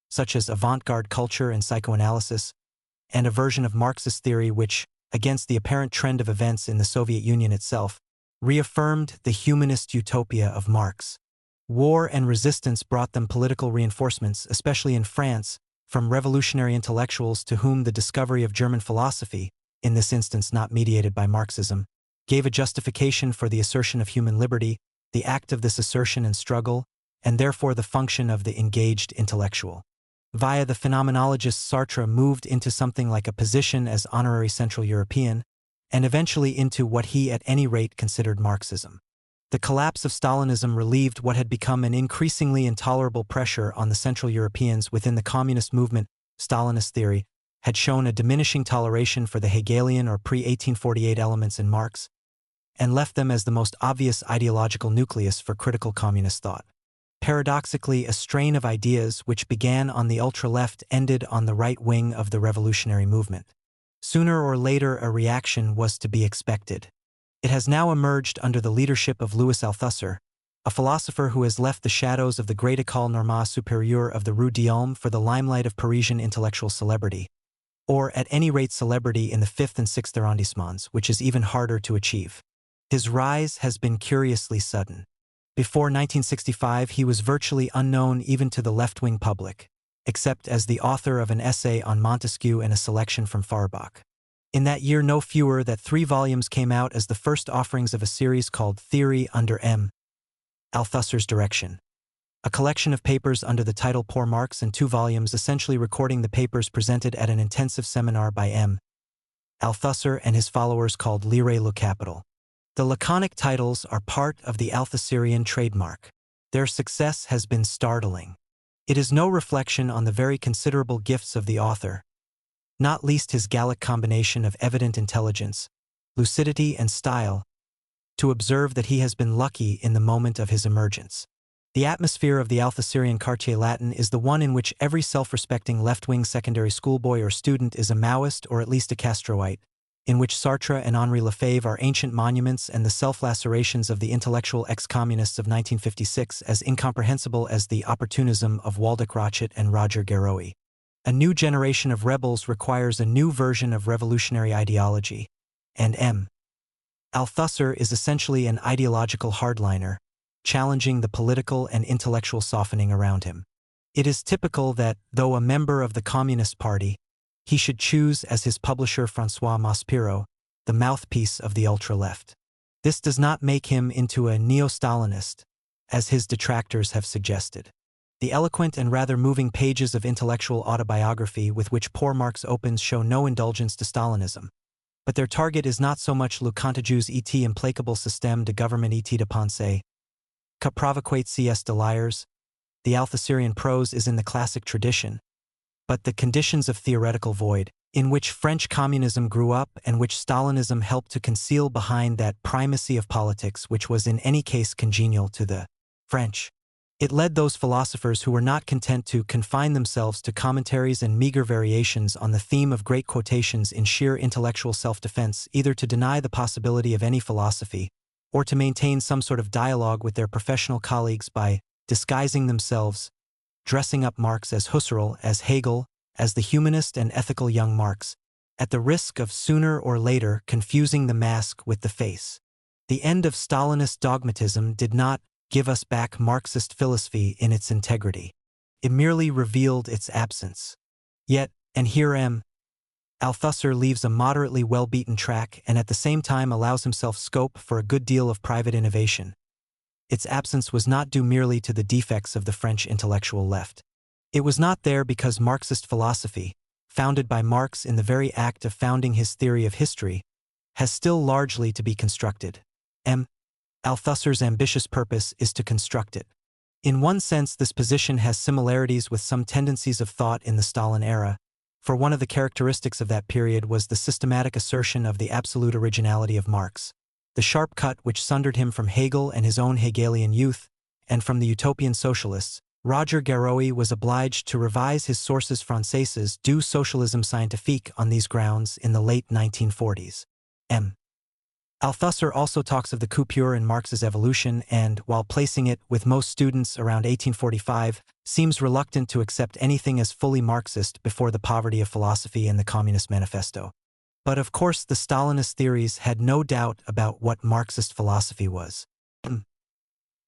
such as avant-garde culture and psychoanalysis, and a version of Marxist theory which, against the apparent trend of events in the Soviet Union itself, reaffirmed the humanist utopia of Marx. War and resistance brought them political reinforcements, especially in France, from revolutionary intellectuals to whom the discovery of German philosophy, in this instance not mediated by Marxism, gave a justification for the assertion of human liberty, the act of this assertion and struggle, and therefore the function of the engaged intellectual. Via the phenomenologist Sartre moved into something like a position as honorary Central European, and eventually into what he at any rate considered Marxism. The collapse of Stalinism relieved what had become an increasingly intolerable pressure on the Central Europeans within the communist movement. Stalinist theory had shown a diminishing toleration for the Hegelian or pre-1848 elements in Marx, and left them as the most obvious ideological nucleus for critical communist thought. Paradoxically, a strain of ideas which began on the ultra-left ended on the right wing of the revolutionary movement. Sooner or later a reaction was to be expected. It has now emerged under the leadership of Louis Althusser, a philosopher who has left the shadows of the great École Normale Supérieure of the Rue d'Ulm for the limelight of Parisian intellectual celebrity, or at any rate celebrity in the 5th and 6th arrondissements, which is even harder to achieve. His rise has been curiously sudden. Before 1965 he was virtually unknown even to the left-wing public, except as the author of an essay on Montesquieu and a selection from Feuerbach. In that year no fewer than 3 volumes came out as the first offerings of a series called Theory under M. Althusser's direction. A collection of papers under the title Poor Marx and 2 volumes essentially recording the papers presented at an intensive seminar by M. Althusser and his followers called Lire le Capital. The laconic titles are part of the Althusserian trademark. Their success has been startling. It is no reflection on the very considerable gifts of the author, not least his Gallic combination of evident intelligence, lucidity and style, to observe that he has been lucky in the moment of his emergence. The atmosphere of the Althusserian Quartier Latin is the one in which every self-respecting left-wing secondary schoolboy or student is a Maoist or at least a Castroite, in which Sartre and Henri Lefebvre are ancient monuments and the self-lacerations of the intellectual ex-communists of 1956 as incomprehensible as the opportunism of Waldek Rochet and Roger Garroey. A new generation of rebels requires a new version of revolutionary ideology, and M. Althusser is essentially an ideological hardliner, challenging the political and intellectual softening around him. It is typical that, though a member of the Communist Party, he should choose as his publisher François Maspero, the mouthpiece of the ultra-left. This does not make him into a neo-Stalinist, as his detractors have suggested. The eloquent and rather moving pages of intellectual autobiography with which Poor Marx opens show no indulgence to Stalinism, but their target is not so much le contagieuse et implacable système de gouvernement et de pensée, que provoquait cs de liars. The Althusserian prose is in the classic tradition, but the conditions of theoretical void, in which French communism grew up and which Stalinism helped to conceal behind that primacy of politics which was in any case congenial to the French. It led those philosophers who were not content to confine themselves to commentaries and meager variations on the theme of great quotations in sheer intellectual self-defense either to deny the possibility of any philosophy, or to maintain some sort of dialogue with their professional colleagues by disguising themselves, dressing up Marx as Husserl, as Hegel, as the humanist and ethical young Marx, at the risk of sooner or later confusing the mask with the face. The end of Stalinist dogmatism did not give us back Marxist philosophy in its integrity. It merely revealed its absence. Yet, and here M. Althusser leaves a moderately well-beaten track and at the same time allows himself scope for a good deal of private innovation. Its absence was not due merely to the defects of the French intellectual left. It was not there because Marxist philosophy, founded by Marx in the very act of founding his theory of history, has still largely to be constructed. M. Althusser's ambitious purpose is to construct it. In one sense, this position has similarities with some tendencies of thought in the Stalin era, for one of the characteristics of that period was the systematic assertion of the absolute originality of Marx, the sharp cut which sundered him from Hegel and his own Hegelian youth, and from the utopian socialists. Roger Garroey was obliged to revise his sources françaises du socialisme scientifique on these grounds in the late 1940s. M. Althusser also talks of the coupure in Marx's evolution and, while placing it with most students around 1845, seems reluctant to accept anything as fully Marxist before the poverty of philosophy and the Communist Manifesto. But of course the Stalinist theories had no doubt about what Marxist philosophy was.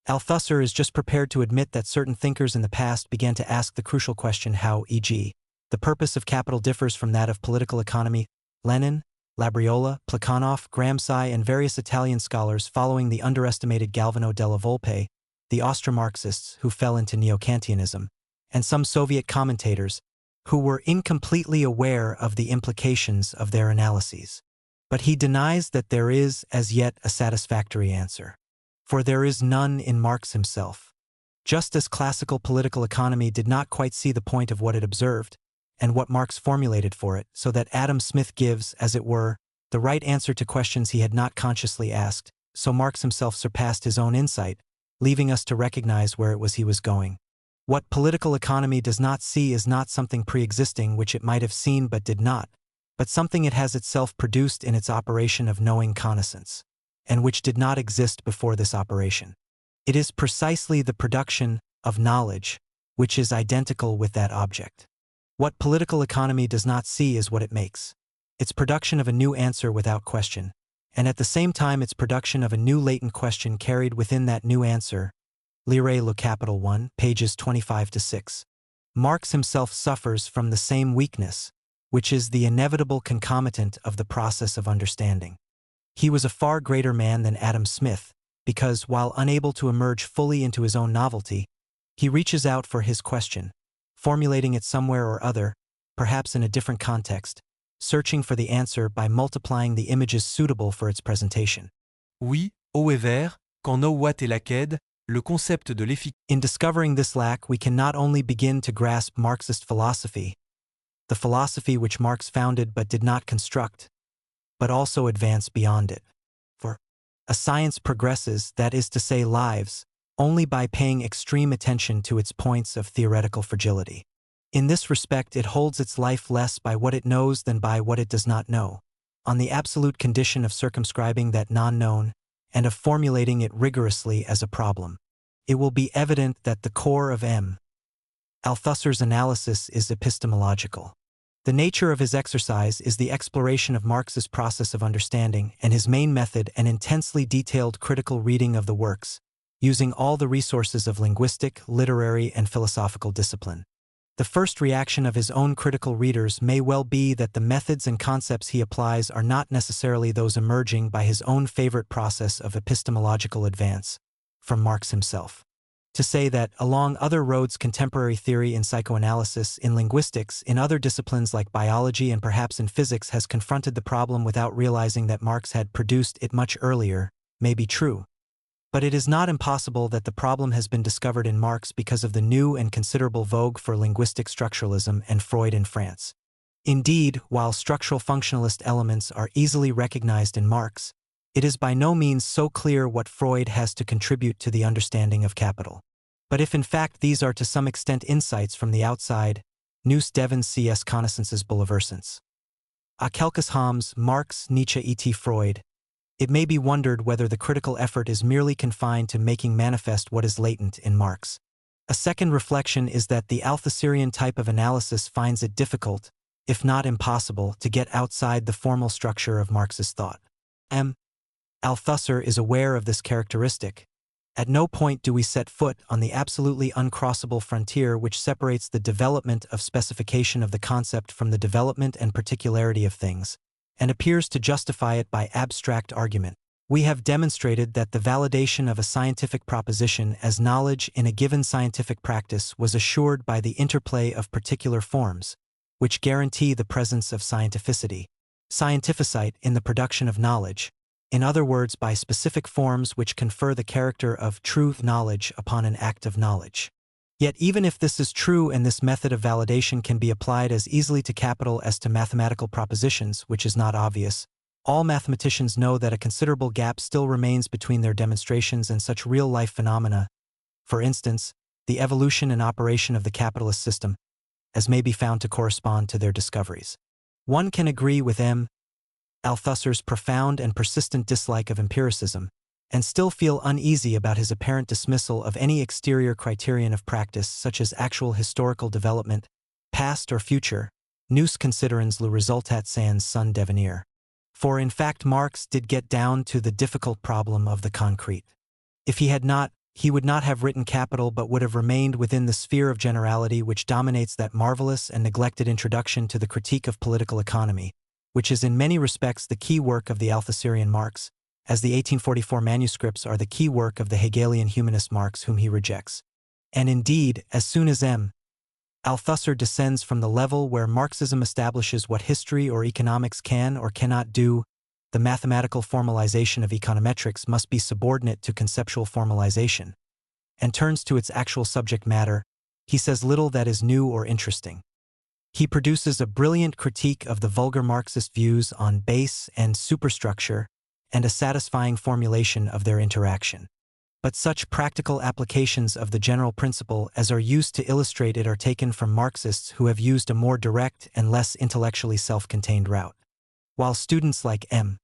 Althusser is just prepared to admit that certain thinkers in the past began to ask the crucial question how, e.g., the purpose of capital differs from that of political economy. Lenin, Labriola, Plekhanov, Gramsci, and various Italian scholars following the underestimated Galvano della Volpe, the Austro-Marxists who fell into neo-Kantianism, and some Soviet commentators who were incompletely aware of the implications of their analyses. But he denies that there is, as yet, a satisfactory answer. For there is none in Marx himself. Just as classical political economy did not quite see the point of what it observed, and what Marx formulated for it, so that Adam Smith gives, as it were, the right answer to questions he had not consciously asked, so Marx himself surpassed his own insight, leaving us to recognize where it was he was going. What political economy does not see is not something pre-existing which it might have seen but did not, but something it has itself produced in its operation of knowing connaissance, and which did not exist before this operation. It is precisely the production of knowledge which is identical with that object. What political economy does not see is what it makes. Its production of a new answer without question, and at the same time its production of a new latent question carried within that new answer. Lire Le Capital 1, pages 25-6. Marx himself suffers from the same weakness, which is the inevitable concomitant of the process of understanding. He was a far greater man than Adam Smith, because, while unable to emerge fully into his own novelty, he reaches out for his question, formulating it somewhere or other, perhaps in a different context, searching for the answer by multiplying the images suitable for its presentation.
Oui, haut et vert, qu'en eau ouate et laquede, le concept de l'efficacité.
In discovering this lack, we can not only begin to grasp Marxist philosophy, the philosophy which Marx founded but did not construct, but also advance beyond it. For a science progresses, that is to say lives, only by paying extreme attention to its points of theoretical fragility. In this respect it holds its life less by what it knows than by what it does not know, on the absolute condition of circumscribing that non-known, and of formulating it rigorously as a problem. It will be evident that the core of M. Althusser's analysis is epistemological. The nature of his exercise is the exploration of Marx's process of understanding, and his main method an intensely detailed critical reading of the works, using all the resources of linguistic, literary, and philosophical discipline. The first reaction of his own critical readers may well be that the methods and concepts he applies are not necessarily those emerging by his own favorite process of epistemological advance, from Marx himself. To say that, along other roads, contemporary theory in psychoanalysis, in linguistics, in other disciplines like biology and perhaps in physics has confronted the problem without realizing that Marx had produced it much earlier, may be true. But it is not impossible that the problem has been discovered in Marx because of the new and considerable vogue for linguistic structuralism and Freud in France. Indeed, while structural functionalist elements are easily recognized in Marx, it is by no means so clear what Freud has to contribute to the understanding of capital. But if in fact these are to some extent insights from the outside, nous devons cs connaissances bouleversantes. A quelques hommes, Marx, Nietzsche et Freud, it may be wondered whether the critical effort is merely confined to making manifest what is latent in Marx. A second reflection is that the Althusserian type of analysis finds it difficult, if not impossible, to get outside the formal structure of Marx's thought. M. Althusser is aware of this characteristic. At no point do we set foot on the absolutely uncrossable frontier which separates the development of specification of the concept from the development and particularity of things, and appears to justify it by abstract argument. We have demonstrated that the validation of a scientific proposition as knowledge in a given scientific practice was assured by the interplay of particular forms, which guarantee the presence of scientificity, scientificite in the production of knowledge, in other words by specific forms which confer the character of true knowledge upon an act of knowledge. Yet even if this is true and this method of validation can be applied as easily to capital as to mathematical propositions, which is not obvious, all mathematicians know that a considerable gap still remains between their demonstrations and such real-life phenomena, for instance, the evolution and operation of the capitalist system, as may be found to correspond to their discoveries. One can agree with M. Althusser's profound and persistent dislike of empiricism, and still feel uneasy about his apparent dismissal of any exterior criterion of practice such as actual historical development, past or future, nous considerons le résultat sans son devenir. For in fact Marx did get down to the difficult problem of the concrete. If he had not, he would not have written Capital but would have remained within the sphere of generality which dominates that marvelous and neglected introduction to the Critique of Political Economy, which is in many respects the key work of the Althusserian Marx, as the 1844 manuscripts are the key work of the Hegelian humanist Marx whom he rejects. And indeed, as soon as M. Althusser descends from the level where Marxism establishes what history or economics can or cannot do, the mathematical formalization of econometrics must be subordinate to conceptual formalization, and turns to its actual subject matter, he says little that is new or interesting. He produces a brilliant critique of the vulgar Marxist views on base and superstructure, and a satisfying formulation of their interaction. But such practical applications of the general principle as are used to illustrate it are taken from Marxists who have used a more direct and less intellectually self-contained route. While students like M.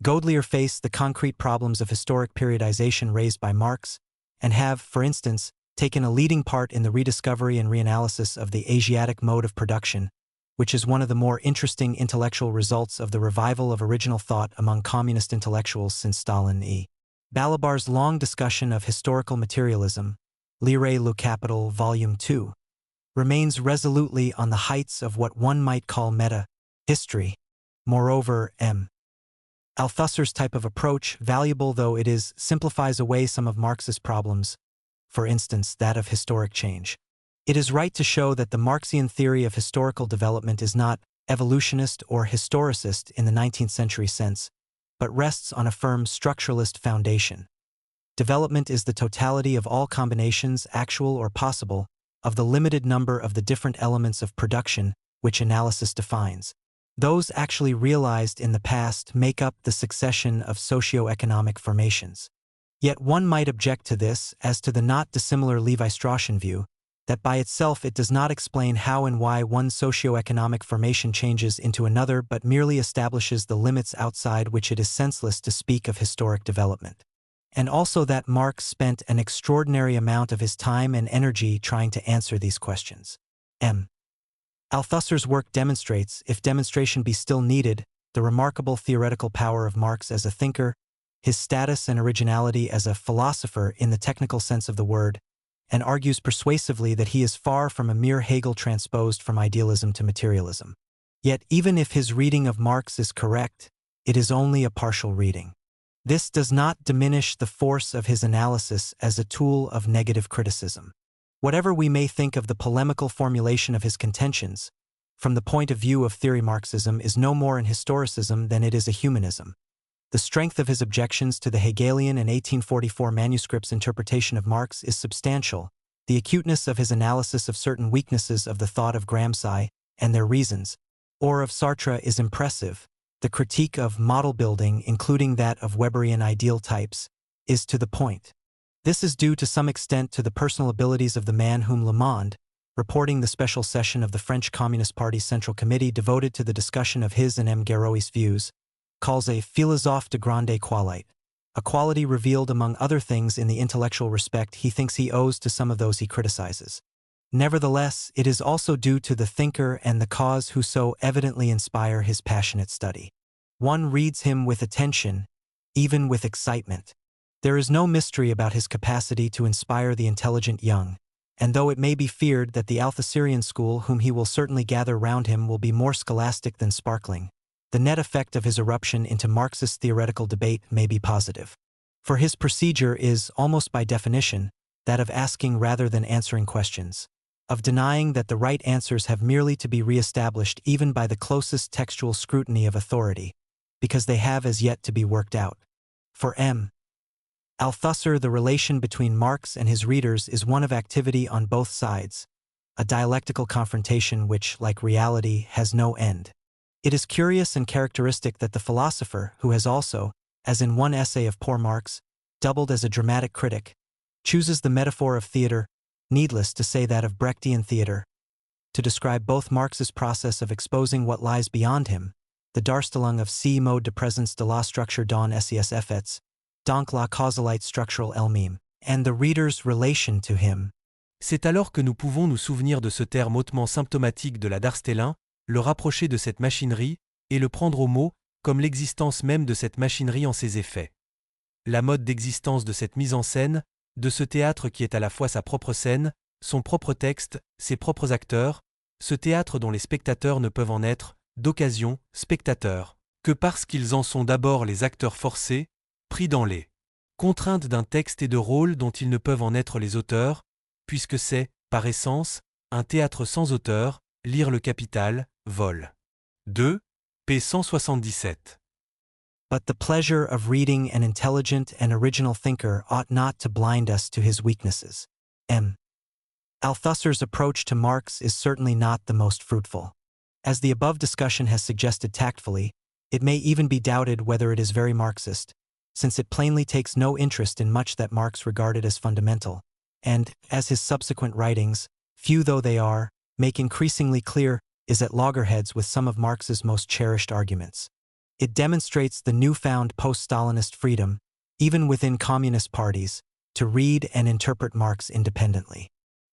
Godelier face the concrete problems of historic periodization raised by Marx, and have, for instance, taken a leading part in the rediscovery and reanalysis of the Asiatic mode of production, which is one of the more interesting intellectual results of the revival of original thought among communist intellectuals since Stalin e. Balibar's long discussion of historical materialism, Lire le Capital, Volume 2, remains resolutely on the heights of what one might call meta-history. Moreover, M. Althusser's type of approach, valuable though it is, simplifies away some of Marx's problems, for instance that of historic change. It is right to show that the Marxian theory of historical development is not evolutionist or historicist in the 19th century sense, but rests on a firm structuralist foundation. Development is the totality of all combinations, actual or possible, of the limited number of the different elements of production which analysis defines. Those actually realized in the past make up the succession of socio-economic formations. Yet one might object to this, as to the not dissimilar Levi-Straussian view, that by itself it does not explain how and why one socio-economic formation changes into another but merely establishes the limits outside which it is senseless to speak of historic development. And also that Marx spent an extraordinary amount of his time and energy trying to answer these questions. M. Althusser's work demonstrates, if demonstration be still needed, the remarkable theoretical power of Marx as a thinker, his status and originality as a philosopher in the technical sense of the word, and argues persuasively that he is far from a mere Hegel transposed from idealism to materialism. Yet even if his reading of Marx is correct, it is only a partial reading. This does not diminish the force of his analysis as a tool of negative criticism. Whatever we may think of the polemical formulation of his contentions, from the point of view of theory Marxism is no more an historicism than it is a humanism. The strength of his objections to the Hegelian and 1844 manuscript's interpretation of Marx is substantial, the acuteness of his analysis of certain weaknesses of the thought of Gramsci and their reasons, or of Sartre is impressive, the critique of model building, including that of Weberian ideal types, is to the point. This is due to some extent to the personal abilities of the man whom Le Monde, reporting the special session of the French Communist Party's Central Committee devoted to the discussion of his and M. Garoi's views, calls a philosophe de grande qualité, a quality revealed among other things in the intellectual respect he thinks he owes to some of those he criticizes. Nevertheless, it is also due to the thinker and the cause who so evidently inspire his passionate study. One reads him with attention, even with excitement. There is no mystery about his capacity to inspire the intelligent young, and though it may be feared that the Althusserian school whom he will certainly gather round him will be more scholastic than sparkling, the net effect of his eruption into Marxist theoretical debate may be positive. For his procedure is, almost by definition, that of asking rather than answering questions, of denying that the right answers have merely to be re-established even by the closest textual scrutiny of authority, because they have as yet to be worked out. For M. Althusser, the relation between Marx and his readers is one of activity on both sides, a dialectical confrontation which, like reality, has no end. It is curious and characteristic that the philosopher, who has also, as in one essay of poor Marx, doubled as a dramatic critic, chooses the metaphor of theater, needless to say that of Brechtian theater, to describe both Marx's process of exposing what lies beyond him, the Darstellung of C mode de présence de la structure dans ses effets, donc la causalité structurelle elle-même, and the reader's relation to him.
C'est alors que nous pouvons nous souvenir de ce terme hautement symptomatique de la Darstellung, le rapprocher de cette machinerie, et le prendre au mot, comme l'existence même de cette machinerie en ses effets. La mode d'existence de cette mise en scène, de ce théâtre qui est à la fois sa propre scène, son propre texte, ses propres acteurs, ce théâtre dont les spectateurs ne peuvent en être, d'occasion, spectateurs, que parce qu'ils en sont d'abord les acteurs forcés, pris dans les contraintes d'un texte et de rôle dont ils ne peuvent en être les auteurs, puisque c'est, par essence, un théâtre sans auteur, lire le Capital, vol. 2, p. 177.
But the pleasure of reading an intelligent and original thinker ought not to blind us to his weaknesses. M. Althusser's approach to Marx is certainly not the most fruitful. As the above discussion has suggested tactfully, it may even be doubted whether it is very Marxist, since it plainly takes no interest in much that Marx regarded as fundamental, and, as his subsequent writings, few though they are, make increasingly clear, is at loggerheads with some of Marx's most cherished arguments. It demonstrates the newfound post-Stalinist freedom, even within communist parties, to read and interpret Marx independently.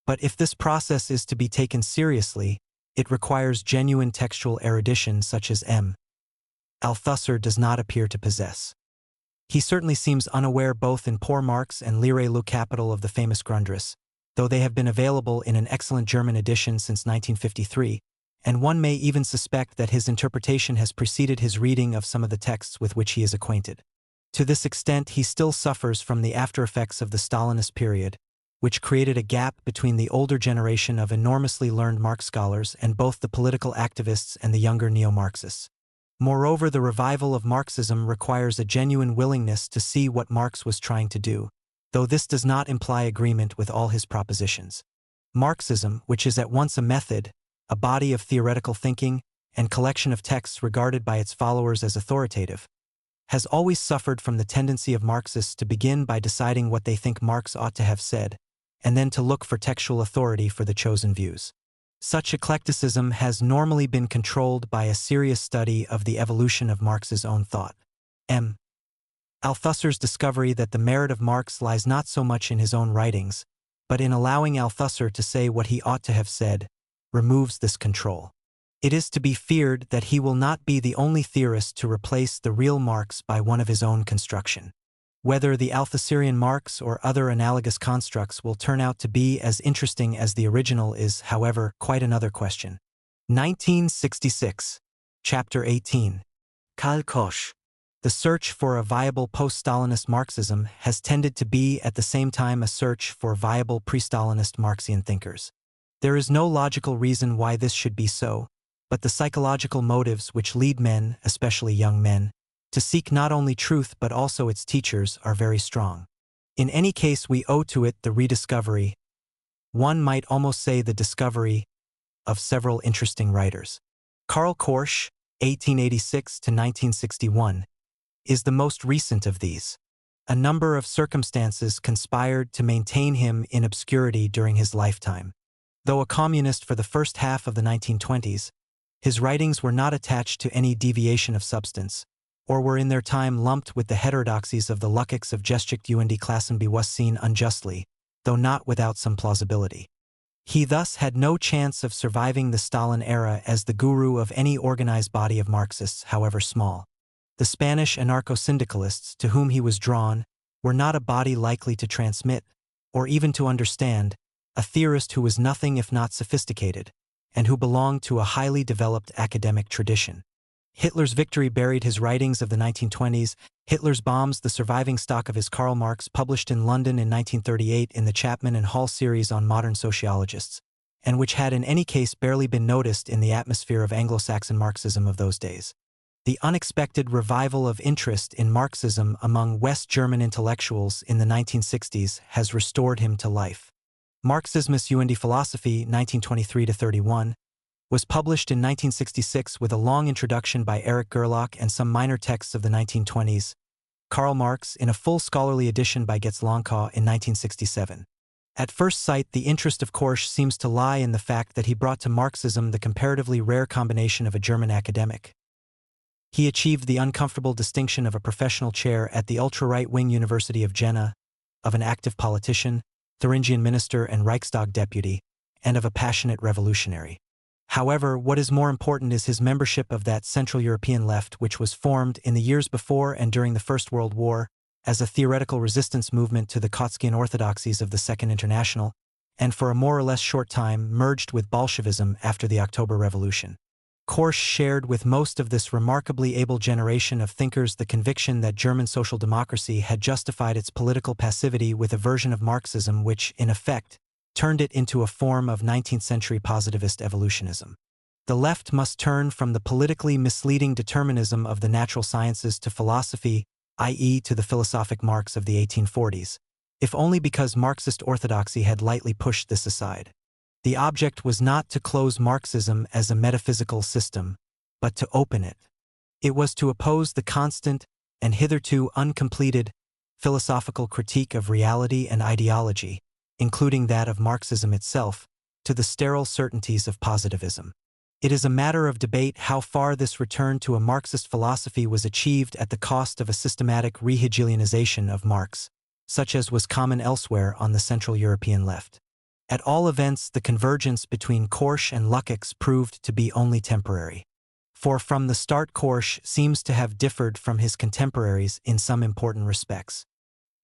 But if this process is to be taken seriously, it requires genuine textual erudition such as M. Althusser does not appear to possess. He certainly seems unaware both in Poor Marx and Lehre le Capital of the famous Grundriss, though they have been available in an excellent German edition since 1953, and one may even suspect that his interpretation has preceded his reading of some of the texts with which he is acquainted. To this extent, he still suffers from the after-effects of the Stalinist period, which created a gap between the older generation of enormously learned Marx scholars and both the political activists and the younger neo-Marxists. Moreover, the revival of Marxism requires a genuine willingness to see what Marx was trying to do, though this does not imply agreement with all his propositions. Marxism, which is at once a method, a body of theoretical thinking, and collection of texts regarded by its followers as authoritative, has always suffered from the tendency of Marxists to begin by deciding what they think Marx ought to have said, and then to look for textual authority for the chosen views. Such eclecticism has normally been controlled by a serious study of the evolution of Marx's own thought. M. Althusser's discovery that the merit of Marx lies not so much in his own writings, but in allowing Althusser to say what he ought to have said, removes this control. It is to be feared that he will not be the only theorist to replace the real Marx by one of his own construction. Whether the Althusserian Marx or other analogous constructs will turn out to be as interesting as the original is, however, quite another question. 1966. Chapter 18. Karl Koch. The search for a viable post-Stalinist Marxism has tended to be at the same time a search for viable pre-Stalinist Marxian thinkers. There is no logical reason why this should be so, but the psychological motives which lead men, especially young men, to seek not only truth but also its teachers are very strong. In any case, we owe to it the rediscovery, one might almost say the discovery, of several interesting writers. Karl Koch, 1886 to 1961, is the most recent of these. A number of circumstances conspired to maintain him in obscurity during his lifetime. Though a communist for the first half of the 1920s, his writings were not attached to any deviation of substance, or were in their time lumped with the heterodoxies of the Lukács of Geschichte und Klassenbewusstsein unjustly, though not without some plausibility. He thus had no chance of surviving the Stalin era as the guru of any organized body of Marxists, however small. The Spanish anarcho-syndicalists to whom he was drawn were not a body likely to transmit, or even to understand, a theorist who was nothing if not sophisticated, and who belonged to a highly developed academic tradition. Hitler's victory buried his writings of the 1920s. Hitler's bombs, the surviving stock of his Karl Marx, published in London in 1938 in the Chapman and Hall series on modern sociologists, and which had in any case barely been noticed in the atmosphere of Anglo-Saxon Marxism of those days. The unexpected revival of interest in Marxism among West German intellectuals in the 1960s has restored him to life. Marxismus und die Philosophie, 1923-31, was published in 1966 with a long introduction by Erich Gerlach and some minor texts of the 1920s, Karl Marx in a full scholarly edition by Getzlankaw in 1967. At first sight, the interest of Korsch seems to lie in the fact that he brought to Marxism the comparatively rare combination of a German academic. He achieved the uncomfortable distinction of a professional chair at the ultra-right-wing University of Jena, of an active politician, Thuringian minister and Reichstag deputy, and of a passionate revolutionary. However, what is more important is his membership of that Central European left which was formed in the years before and during the First World War as a theoretical resistance movement to the Kautskyan orthodoxies of the Second International, and for a more or less short time merged with Bolshevism after the October Revolution. Korsch shared with most of this remarkably able generation of thinkers the conviction that German social democracy had justified its political passivity with a version of Marxism which, in effect, turned it into a form of 19th-century positivist evolutionism. The left must turn from the politically misleading determinism of the natural sciences to philosophy, i.e. to the philosophic Marx of the 1840s, if only because Marxist orthodoxy had lightly pushed this aside. The object was not to close Marxism as a metaphysical system, but to open it. It was to oppose the constant, and hitherto uncompleted, philosophical critique of reality and ideology, including that of Marxism itself, to the sterile certainties of positivism. It is a matter of debate how far this return to a Marxist philosophy was achieved at the cost of a systematic re-Hegelianization of Marx, such as was common elsewhere on the Central European left. At all events, the convergence between Korsch and Lukács proved to be only temporary. For from the start Korsch seems to have differed from his contemporaries in some important respects.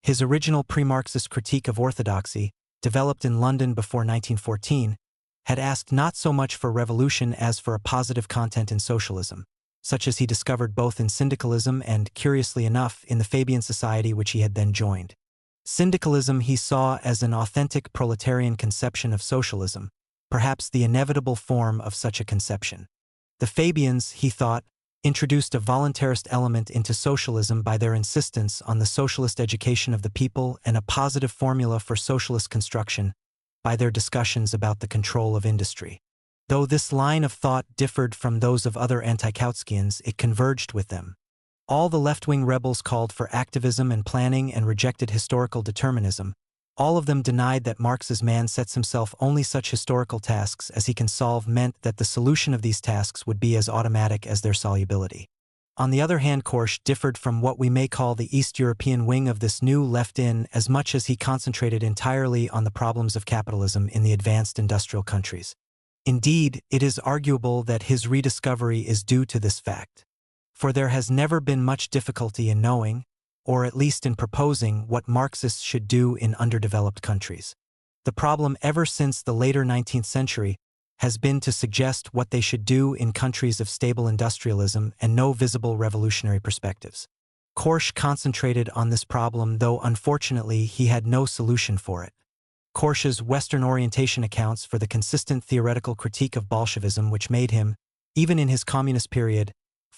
His original pre-Marxist critique of orthodoxy, developed in London before 1914, had asked not so much for revolution as for a positive content in socialism, such as he discovered both in syndicalism and, curiously enough, in the Fabian Society which he had then joined. Syndicalism he saw as an authentic proletarian conception of socialism, perhaps the inevitable form of such a conception. The Fabians, he thought, introduced a voluntarist element into socialism by their insistence on the socialist education of the people and a positive formula for socialist construction by their discussions about the control of industry. Though this line of thought differed from those of other anti-Kautskians, it converged with them. All the left-wing rebels called for activism and planning and rejected historical determinism. All of them denied that Marx's man sets himself only such historical tasks as he can solve meant that the solution of these tasks would be as automatic as their solubility. On the other hand, Korsch differed from what we may call the East European wing of this new left in as much as he concentrated entirely on the problems of capitalism in the advanced industrial countries. Indeed, it is arguable that his rediscovery is due to this fact. For there has never been much difficulty in knowing, or at least in proposing, what Marxists should do in underdeveloped countries. The problem ever since the later 19th century has been to suggest what they should do in countries of stable industrialism and no visible revolutionary perspectives. Korsch concentrated on this problem, though unfortunately he had no solution for it. Korsch's Western orientation accounts for the consistent theoretical critique of Bolshevism which made him, even in his communist period,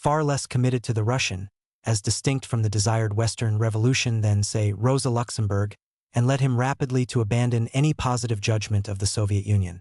far less committed to the Russian, as distinct from the desired Western revolution than, say, Rosa Luxemburg, and led him rapidly to abandon any positive judgment of the Soviet Union.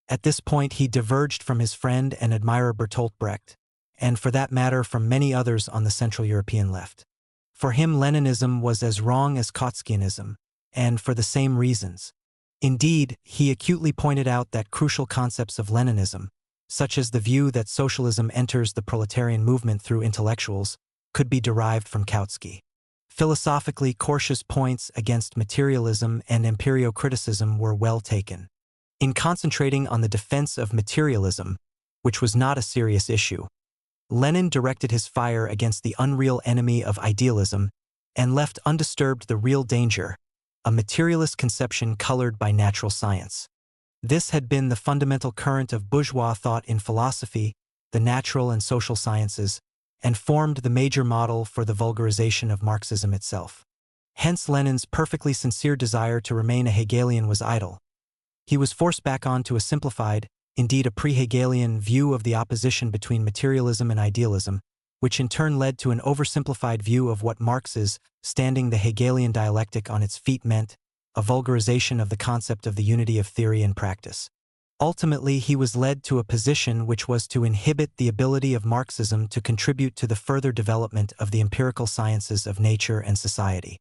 At this point he diverged from his friend and admirer Bertolt Brecht, and for that matter from many others on the Central European left. For him Leninism was as wrong as Kautskyism, and for the same reasons. Indeed, he acutely pointed out that crucial concepts of Leninism, such as the view that socialism enters the proletarian movement through intellectuals, could be derived from Kautsky. Philosophically, Korsch's points against materialism and empirio-criticism were well taken. In concentrating on the defense of materialism, which was not a serious issue, Lenin directed his fire against the unreal enemy of idealism and left undisturbed the real danger, a materialist conception colored by natural science. This had been the fundamental current of bourgeois thought in philosophy, the natural and social sciences, and formed the major model for the vulgarization of Marxism itself. Hence Lenin's perfectly sincere desire to remain a Hegelian was idle. He was forced back onto a simplified, indeed a pre-Hegelian, view of the opposition between materialism and idealism, which in turn led to an oversimplified view of what Marx's standing the Hegelian dialectic on its feet meant, a vulgarization of the concept of the unity of theory and practice. Ultimately, he was led to a position which was to inhibit the ability of Marxism to contribute to the further development of the empirical sciences of nature and society.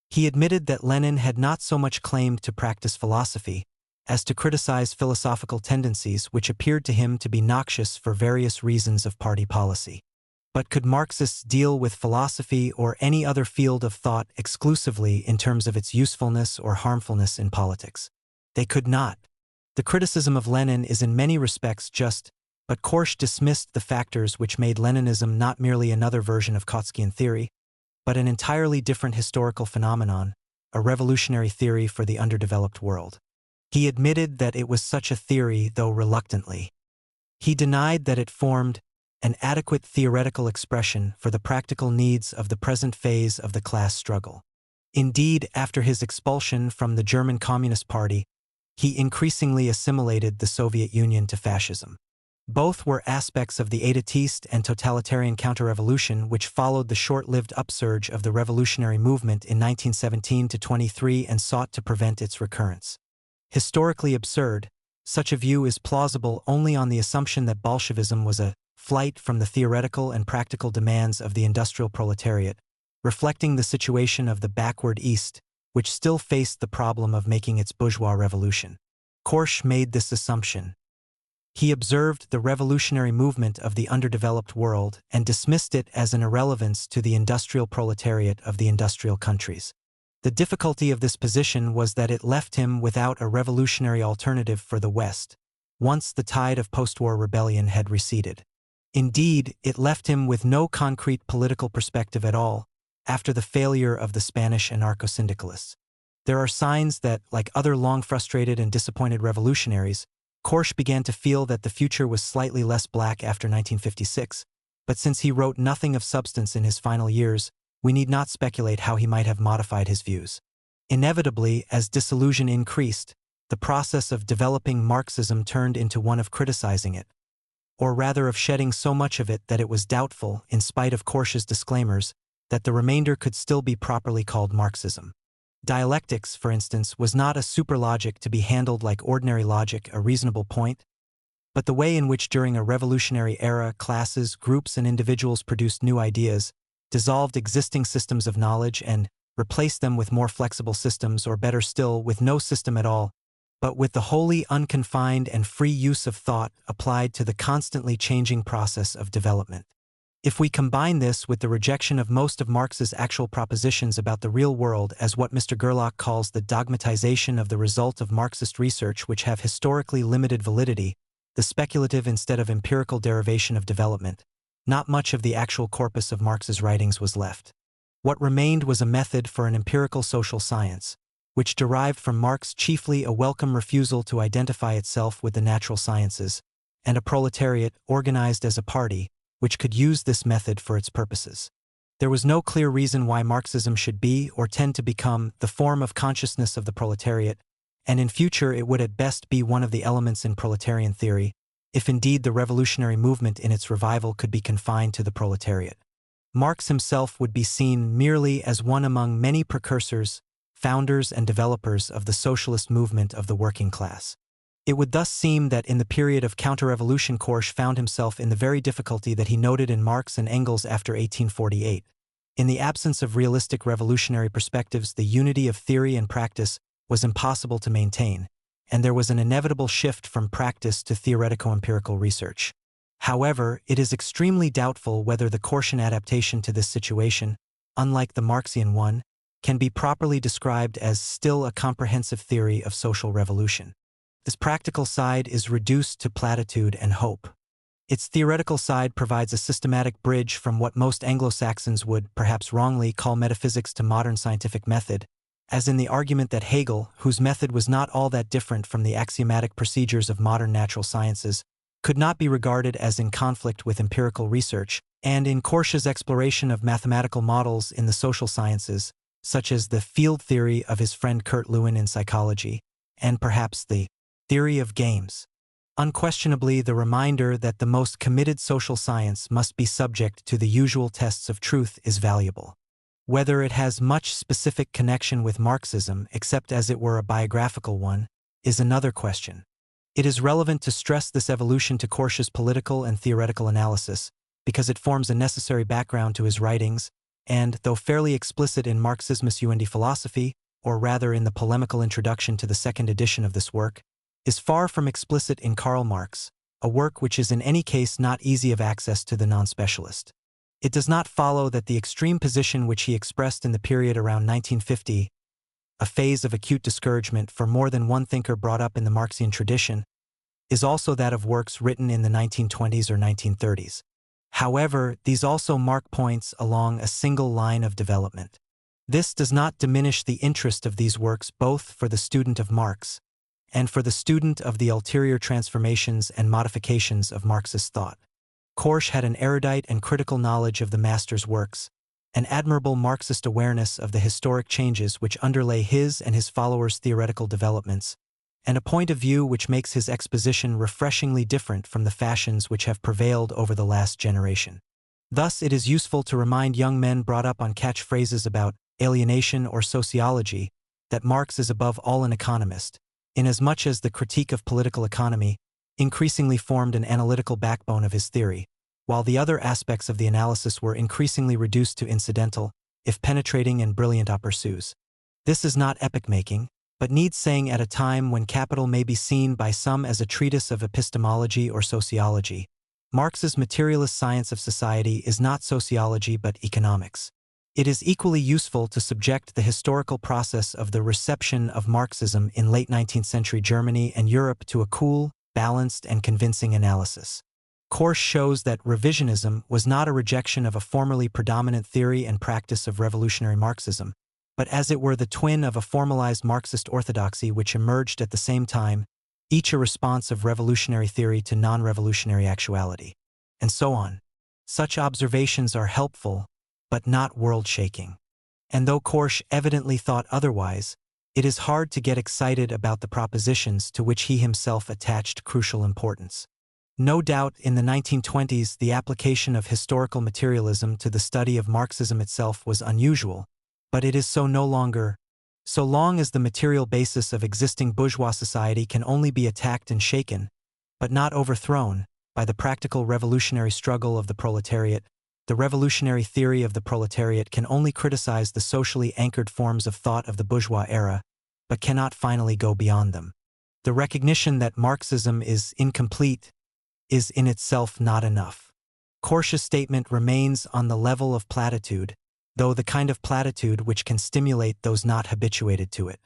He admitted that Lenin had not so much claimed to practice philosophy as to criticize philosophical tendencies which appeared to him to be noxious for various reasons of party policy. But could Marxists deal with philosophy or any other field of thought exclusively in terms of its usefulness or harmfulness in politics? They could not. The criticism of Lenin is in many respects just, but Korsch dismissed the factors which made Leninism not merely another version of Kautskyan theory, but an entirely different historical phenomenon, a revolutionary theory for the underdeveloped world. He admitted that it was such a theory, though reluctantly. He denied that it formed an adequate theoretical expression for the practical needs of the present phase of the class struggle. Indeed, after his expulsion from the German Communist Party, he increasingly assimilated the Soviet Union to fascism. Both were aspects of the etatist and totalitarian counter-revolution which followed the short-lived upsurge of the revolutionary movement in 1917-23 and sought to prevent its recurrence. Historically absurd, such a view is plausible only on the assumption that Bolshevism was a flight from the theoretical and practical demands of the industrial proletariat, reflecting the situation of the backward East, which still faced the problem of making its bourgeois revolution. Korsch made this assumption. He observed the revolutionary movement of the underdeveloped world and dismissed it as an irrelevance to the industrial proletariat of the industrial countries. The difficulty of this position was that it left him without a revolutionary alternative for the West, once the tide of post-war rebellion had receded. Indeed, it left him with no concrete political perspective at all, after the failure of the Spanish anarcho-syndicalists. There are signs that, like other long-frustrated and disappointed revolutionaries, Korsch began to feel that the future was slightly less black after 1956, but since he wrote nothing of substance in his final years, we need not speculate how he might have modified his views. Inevitably, as disillusion increased, the process of developing Marxism turned into one of criticizing it, or rather of shedding so much of it that it was doubtful, in spite of Korsch's disclaimers, that the remainder could still be properly called Marxism. Dialectics, for instance, was not a superlogic to be handled like ordinary logic, a reasonable point, but the way in which during a revolutionary era classes, groups, and individuals produced new ideas, dissolved existing systems of knowledge and replaced them with more flexible systems, or better still, with no system at all, but with the wholly unconfined and free use of thought applied to the constantly changing process of development. If we combine this with the rejection of most of Marx's actual propositions about the real world as what Mr. Gerlach calls the dogmatization of the result of Marxist research which have historically limited validity, the speculative instead of empirical derivation of development, not much of the actual corpus of Marx's writings was left. What remained was a method for an empirical social science, which derived from Marx chiefly a welcome refusal to identify itself with the natural sciences, and a proletariat organized as a party, which could use this method for its purposes. There was no clear reason why Marxism should be or tend to become the form of consciousness of the proletariat, and in future it would at best be one of the elements in proletarian theory, if indeed the revolutionary movement in its revival could be confined to the proletariat. Marx himself would be seen merely as one among many precursors, founders and developers of the socialist movement of the working class. It would thus seem that in the period of counter-revolution Korsch found himself in the very difficulty that he noted in Marx and Engels after 1848. In the absence of realistic revolutionary perspectives, the unity of theory and practice was impossible to maintain, and there was an inevitable shift from practice to theoretico-empirical research. However, it is extremely doubtful whether the Korschian adaptation to this situation, unlike the Marxian one, can be properly described as still a comprehensive theory of social revolution. This practical side is reduced to platitude and hope. Its theoretical side provides a systematic bridge from what most Anglo-Saxons would, perhaps wrongly, call metaphysics to modern scientific method, as in the argument that Hegel, whose method was not all that different from the axiomatic procedures of modern natural sciences, could not be regarded as in conflict with empirical research, and in Korsch's exploration of mathematical models in the social sciences, such as the field theory of his friend Kurt Lewin in psychology, and perhaps the theory of games. Unquestionably, the reminder that the most committed social science must be subject to the usual tests of truth is valuable. Whether it has much specific connection with Marxism, except as it were a biographical one, is another question. It is relevant to stress this evolution to Korsch's political and theoretical analysis, because it forms a necessary background to his writings, and, though fairly explicit in Marxismus und Philosophie, or rather in the polemical introduction to the second edition of this work, is far from explicit in Karl Marx, a work which is in any case not easy of access to the non-specialist. It does not follow that the extreme position which he expressed in the period around 1950, a phase of acute discouragement for more than one thinker brought up in the Marxian tradition, is also that of works written in the 1920s or 1930s. However, these also mark points along a single line of development. This does not diminish the interest of these works both for the student of Marx and for the student of the ulterior transformations and modifications of Marxist thought. Korsch had an erudite and critical knowledge of the master's works, an admirable Marxist awareness of the historic changes which underlay his and his followers' theoretical developments, and a point of view which makes his exposition refreshingly different from the fashions which have prevailed over the last generation. Thus, it is useful to remind young men brought up on catchphrases about alienation or sociology that Marx is above all an economist, inasmuch as the critique of political economy increasingly formed an analytical backbone of his theory, while the other aspects of the analysis were increasingly reduced to incidental, if penetrating and brilliant aperçus. This is not epoch-making, but needs saying at a time when Capital may be seen by some as a treatise of epistemology or sociology. Marx's materialist science of society is not sociology but economics. It is equally useful to subject the historical process of the reception of Marxism in late 19th century Germany and Europe to a cool, balanced, and convincing analysis. Korsch shows that revisionism was not a rejection of a formerly predominant theory and practice of revolutionary Marxism, but as it were the twin of a formalized Marxist orthodoxy which emerged at the same time, each a response of revolutionary theory to non-revolutionary actuality, and so on. Such observations are helpful, but not world-shaking. And though Korsch evidently thought otherwise, it is hard to get excited about the propositions to which he himself attached crucial importance. No doubt, in the 1920s, the application of historical materialism to the study of Marxism itself was unusual, but it is so no longer. So long as the material basis of existing bourgeois society can only be attacked and shaken, but not overthrown, by the practical revolutionary struggle of the proletariat, the revolutionary theory of the proletariat can only criticize the socially anchored forms of thought of the bourgeois era, but cannot finally go beyond them. The recognition that Marxism is incomplete is in itself not enough. Korsch's statement remains on the level of platitude, though the kind of platitude which can stimulate those not habituated to it.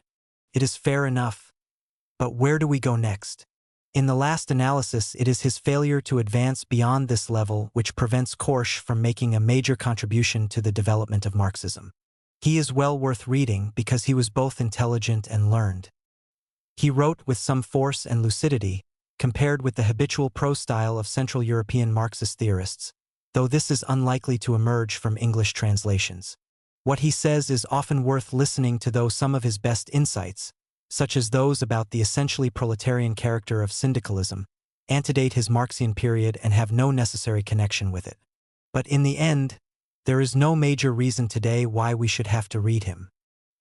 It is fair enough. But where do we go next? In the last analysis, it is his failure to advance beyond this level which prevents Korsch from making a major contribution to the development of Marxism. He is well worth reading because he was both intelligent and learned. He wrote with some force and lucidity, compared with the habitual prose style of Central European Marxist theorists, though this is unlikely to emerge from English translations. What he says is often worth listening to, though some of his best insights, such as those about the essentially proletarian character of syndicalism, antedate his Marxian period and have no necessary connection with it. But in the end, there is no major reason today why we should have to read him.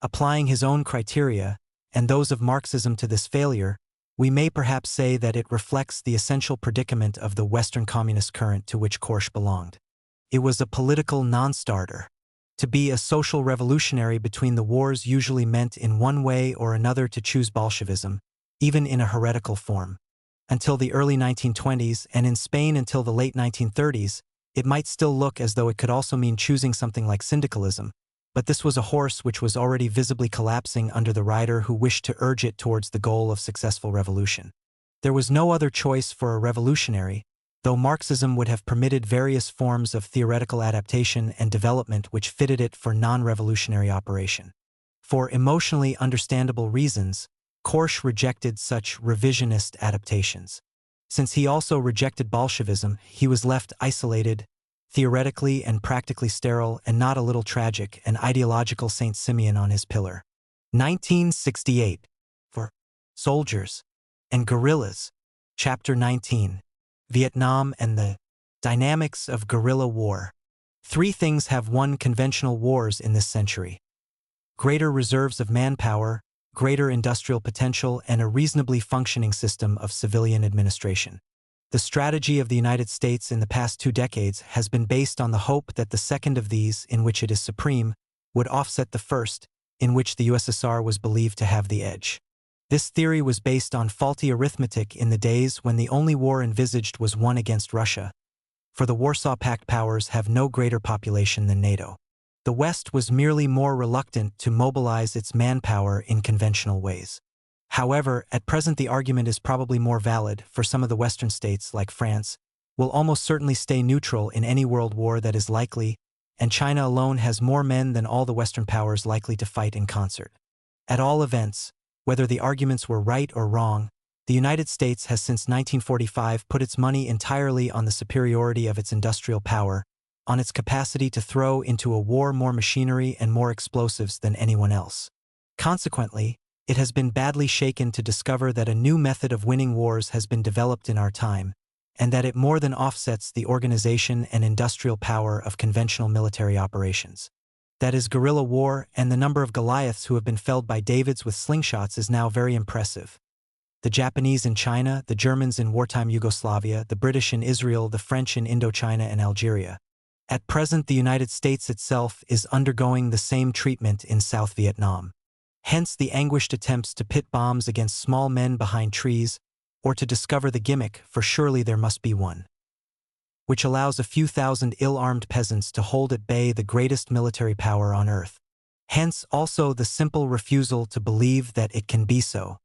Applying his own criteria, and those of Marxism to this failure, we may perhaps say that it reflects the essential predicament of the Western communist current to which Korsch belonged. It was a political non-starter. To be a social revolutionary between the wars usually meant in one way or another to choose Bolshevism, even in a heretical form. Until the early 1920s, and in Spain until the late 1930s, it might still look as though it could also mean choosing something like syndicalism, but this was a horse which was already visibly collapsing under the rider who wished to urge it towards the goal of successful revolution. There was no other choice for a revolutionary, though Marxism would have permitted various forms of theoretical adaptation and development which fitted it for non-revolutionary operation. For emotionally understandable reasons, Korsch rejected such revisionist adaptations. Since he also rejected Bolshevism, he was left isolated, theoretically and practically sterile, and not a little tragic, an ideological Saint Simeon on his pillar. 1968. For soldiers and guerrillas, Chapter 19. Vietnam and the Dynamics of Guerrilla War. Three things have won conventional wars in this century: greater reserves of manpower, greater industrial potential, and a reasonably functioning system of civilian administration. The strategy of the United States in the past 2 decades has been based on the hope that the second of these, in which it is supreme, would offset the first, in which the USSR was believed to have the edge. This theory was based on faulty arithmetic in the days when the only war envisaged was one against Russia, for the Warsaw Pact powers have no greater population than NATO. The West was merely more reluctant to mobilize its manpower in conventional ways. However, at present the argument is probably more valid, for some of the Western states, like France, will almost certainly stay neutral in any world war that is likely, and China alone has more men than all the Western powers likely to fight in concert. At all events, whether the arguments were right or wrong, the United States has since 1945 put its money entirely on the superiority of its industrial power, on its capacity to throw into a war more machinery and more explosives than anyone else. Consequently, it has been badly shaken to discover that a new method of winning wars has been developed in our time, and that it more than offsets the organization and industrial power of conventional military operations. That is guerrilla war, and the number of Goliaths who have been felled by Davids with slingshots is now very impressive. The Japanese in China, the Germans in wartime Yugoslavia, the British in Israel, the French in Indochina and Algeria. At present, the United States itself is undergoing the same treatment in South Vietnam. Hence the anguished attempts to pit bombs against small men behind trees, or to discover the gimmick, for surely there must be one, which allows a few thousand ill-armed peasants to hold at bay the greatest military power on earth. Hence also the simple refusal to believe that it can be so.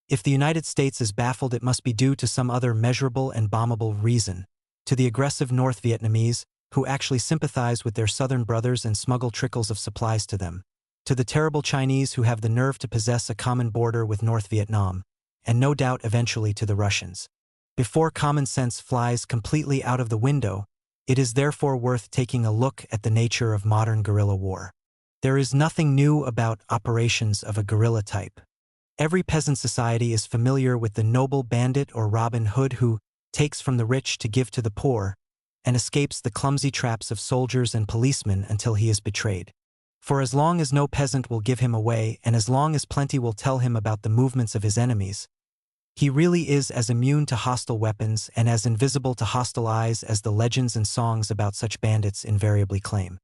If the United States is baffled, it must be due to some other measurable and bombable reason, to the aggressive North Vietnamese, who actually sympathize with their southern brothers and smuggle trickles of supplies to them, to the terrible Chinese who have the nerve to possess a common border with North Vietnam, and no doubt eventually to the Russians. Before common sense flies completely out of the window, it is therefore worth taking a look at the nature of modern guerrilla war. There is nothing new about operations of a guerrilla type. Every peasant society is familiar with the noble bandit or Robin Hood who takes from the rich to give to the poor, and escapes the clumsy traps of soldiers and policemen until he is betrayed. For as long as no peasant will give him away, and as long as plenty will tell him about the movements of his enemies, he really is as immune to hostile weapons and as invisible to hostile eyes as the legends and songs about such bandits invariably claim.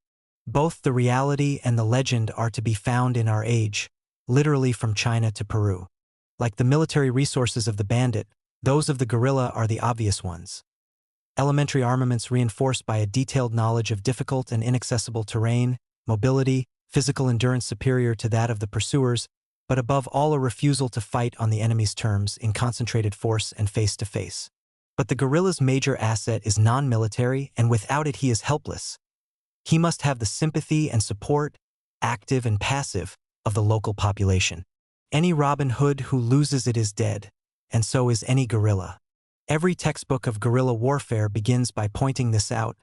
Both the reality and the legend are to be found in our age, literally from China to Peru. Like the military resources of the bandit, those of the guerrilla are the obvious ones. Elementary armaments reinforced by a detailed knowledge of difficult and inaccessible terrain, mobility, physical endurance superior to that of the pursuers, but above all a refusal to fight on the enemy's terms in concentrated force and face-to-face. But the guerrilla's major asset is non-military, and without it he is helpless. He must have the sympathy and support, active and passive, of the local population. Any Robin Hood who loses it is dead, and so is any guerrilla. Every textbook of guerrilla warfare begins by pointing this out,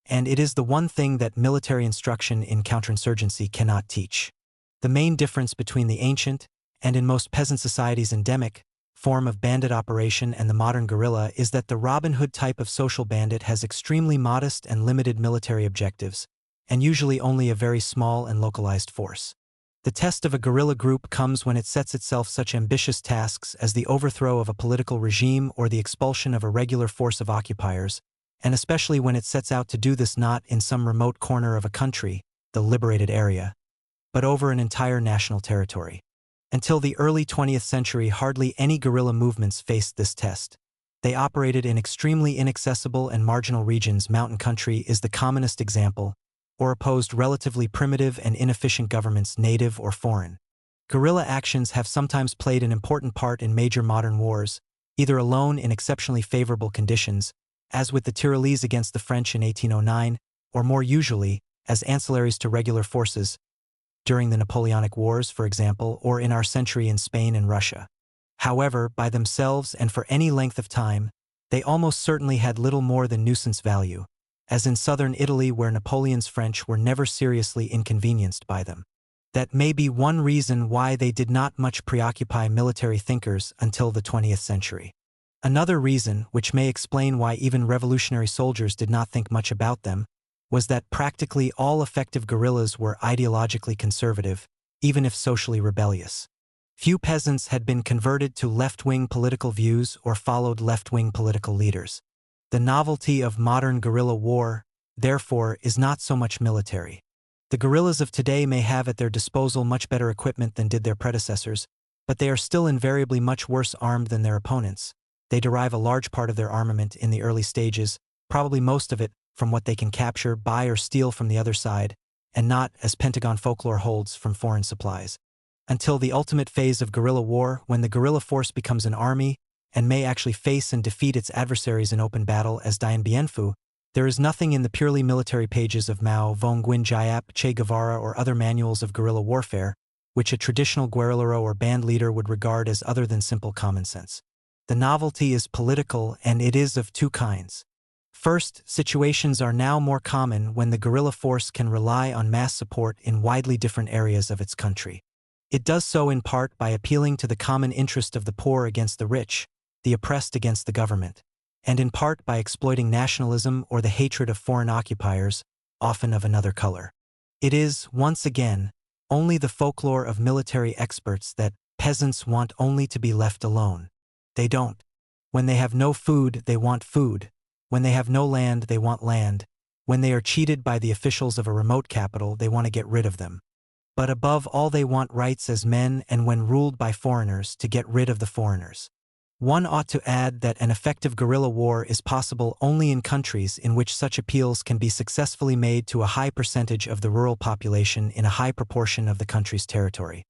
and it is the one thing that military instruction in counterinsurgency cannot teach. The main difference between the ancient, and in most peasant societies endemic, form of bandit operation and the modern guerrilla is that the Robin Hood type of social bandit has extremely modest and limited military objectives, and usually only a very small and localized force. The test of a guerrilla group comes when it sets itself such ambitious tasks as the overthrow of a political regime or the expulsion of a regular force of occupiers, and especially when it sets out to do this not in some remote corner of a country, the liberated area, but over an entire national territory. Until the early 20th century, hardly any guerrilla movements faced this test. They operated in extremely inaccessible and marginal regions. Mountain country is the commonest example, or opposed relatively primitive and inefficient governments, native or foreign. Guerrilla actions have sometimes played an important part in major modern wars, either alone in exceptionally favorable conditions, as with the Tyrolese against the French in 1809, or more usually, as ancillaries to regular forces, during the Napoleonic Wars, for example, or in our century in Spain and Russia. However, by themselves and for any length of time, they almost certainly had little more than nuisance value, as in southern Italy where Napoleon's French were never seriously inconvenienced by them. That may be one reason why they did not much preoccupy military thinkers until the 20th century. Another reason, which may explain why even revolutionary soldiers did not think much about them, was that practically all effective guerrillas were ideologically conservative, even if socially rebellious. Few peasants had been converted to left-wing political views or followed left-wing political leaders. The novelty of modern guerrilla war, therefore, is not so much military. The guerrillas of today may have at their disposal much better equipment than did their predecessors, but they are still invariably much worse armed than their opponents. They derive a large part of their armament in the early stages, probably most of it from what they can capture, buy or steal from the other side, and not, as Pentagon folklore holds, from foreign supplies. Until the ultimate phase of guerrilla war, when the guerrilla force becomes an army and may actually face and defeat its adversaries in open battle as Dien Bien Phu, there is nothing in the purely military pages of Mao, Vong Nguyen Giap, Che Guevara or other manuals of guerrilla warfare, which a traditional guerrillero or band leader would regard as other than simple common sense. The novelty is political, and it is of two kinds. First, situations are now more common when the guerrilla force can rely on mass support in widely different areas of its country. It does so in part by appealing to the common interest of the poor against the rich, the oppressed against the government, and in part by exploiting nationalism or the hatred of foreign occupiers, often of another color. It is, once again, only the folklore of military experts that peasants want only to be left alone. They don't. When they have no food, they want food. When they have no land, they want land. When they are cheated by the officials of a remote capital, they want to get rid of them. But above all, they want rights as men, and when ruled by foreigners, to get rid of the foreigners. One ought to add that an effective guerrilla war is possible only in countries in which such appeals can be successfully made to a high percentage of the rural population in a high proportion of the country's territory.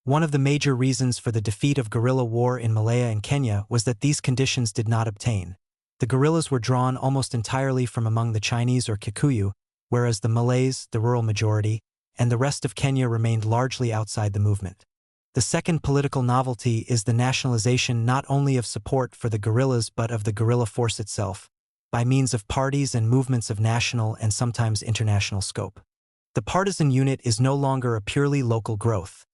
One of the major reasons for the defeat of guerrilla war in Malaya and Kenya was that these conditions did not obtain. The guerrillas were drawn almost entirely from among the Chinese or Kikuyu, whereas the Malays, the rural majority, and the rest of Kenya remained largely outside the movement. The second political novelty is the nationalization not only of support for the guerrillas but of the guerrilla force itself, by means of parties and movements of national and sometimes international scope. The partisan unit is no longer a purely local growth.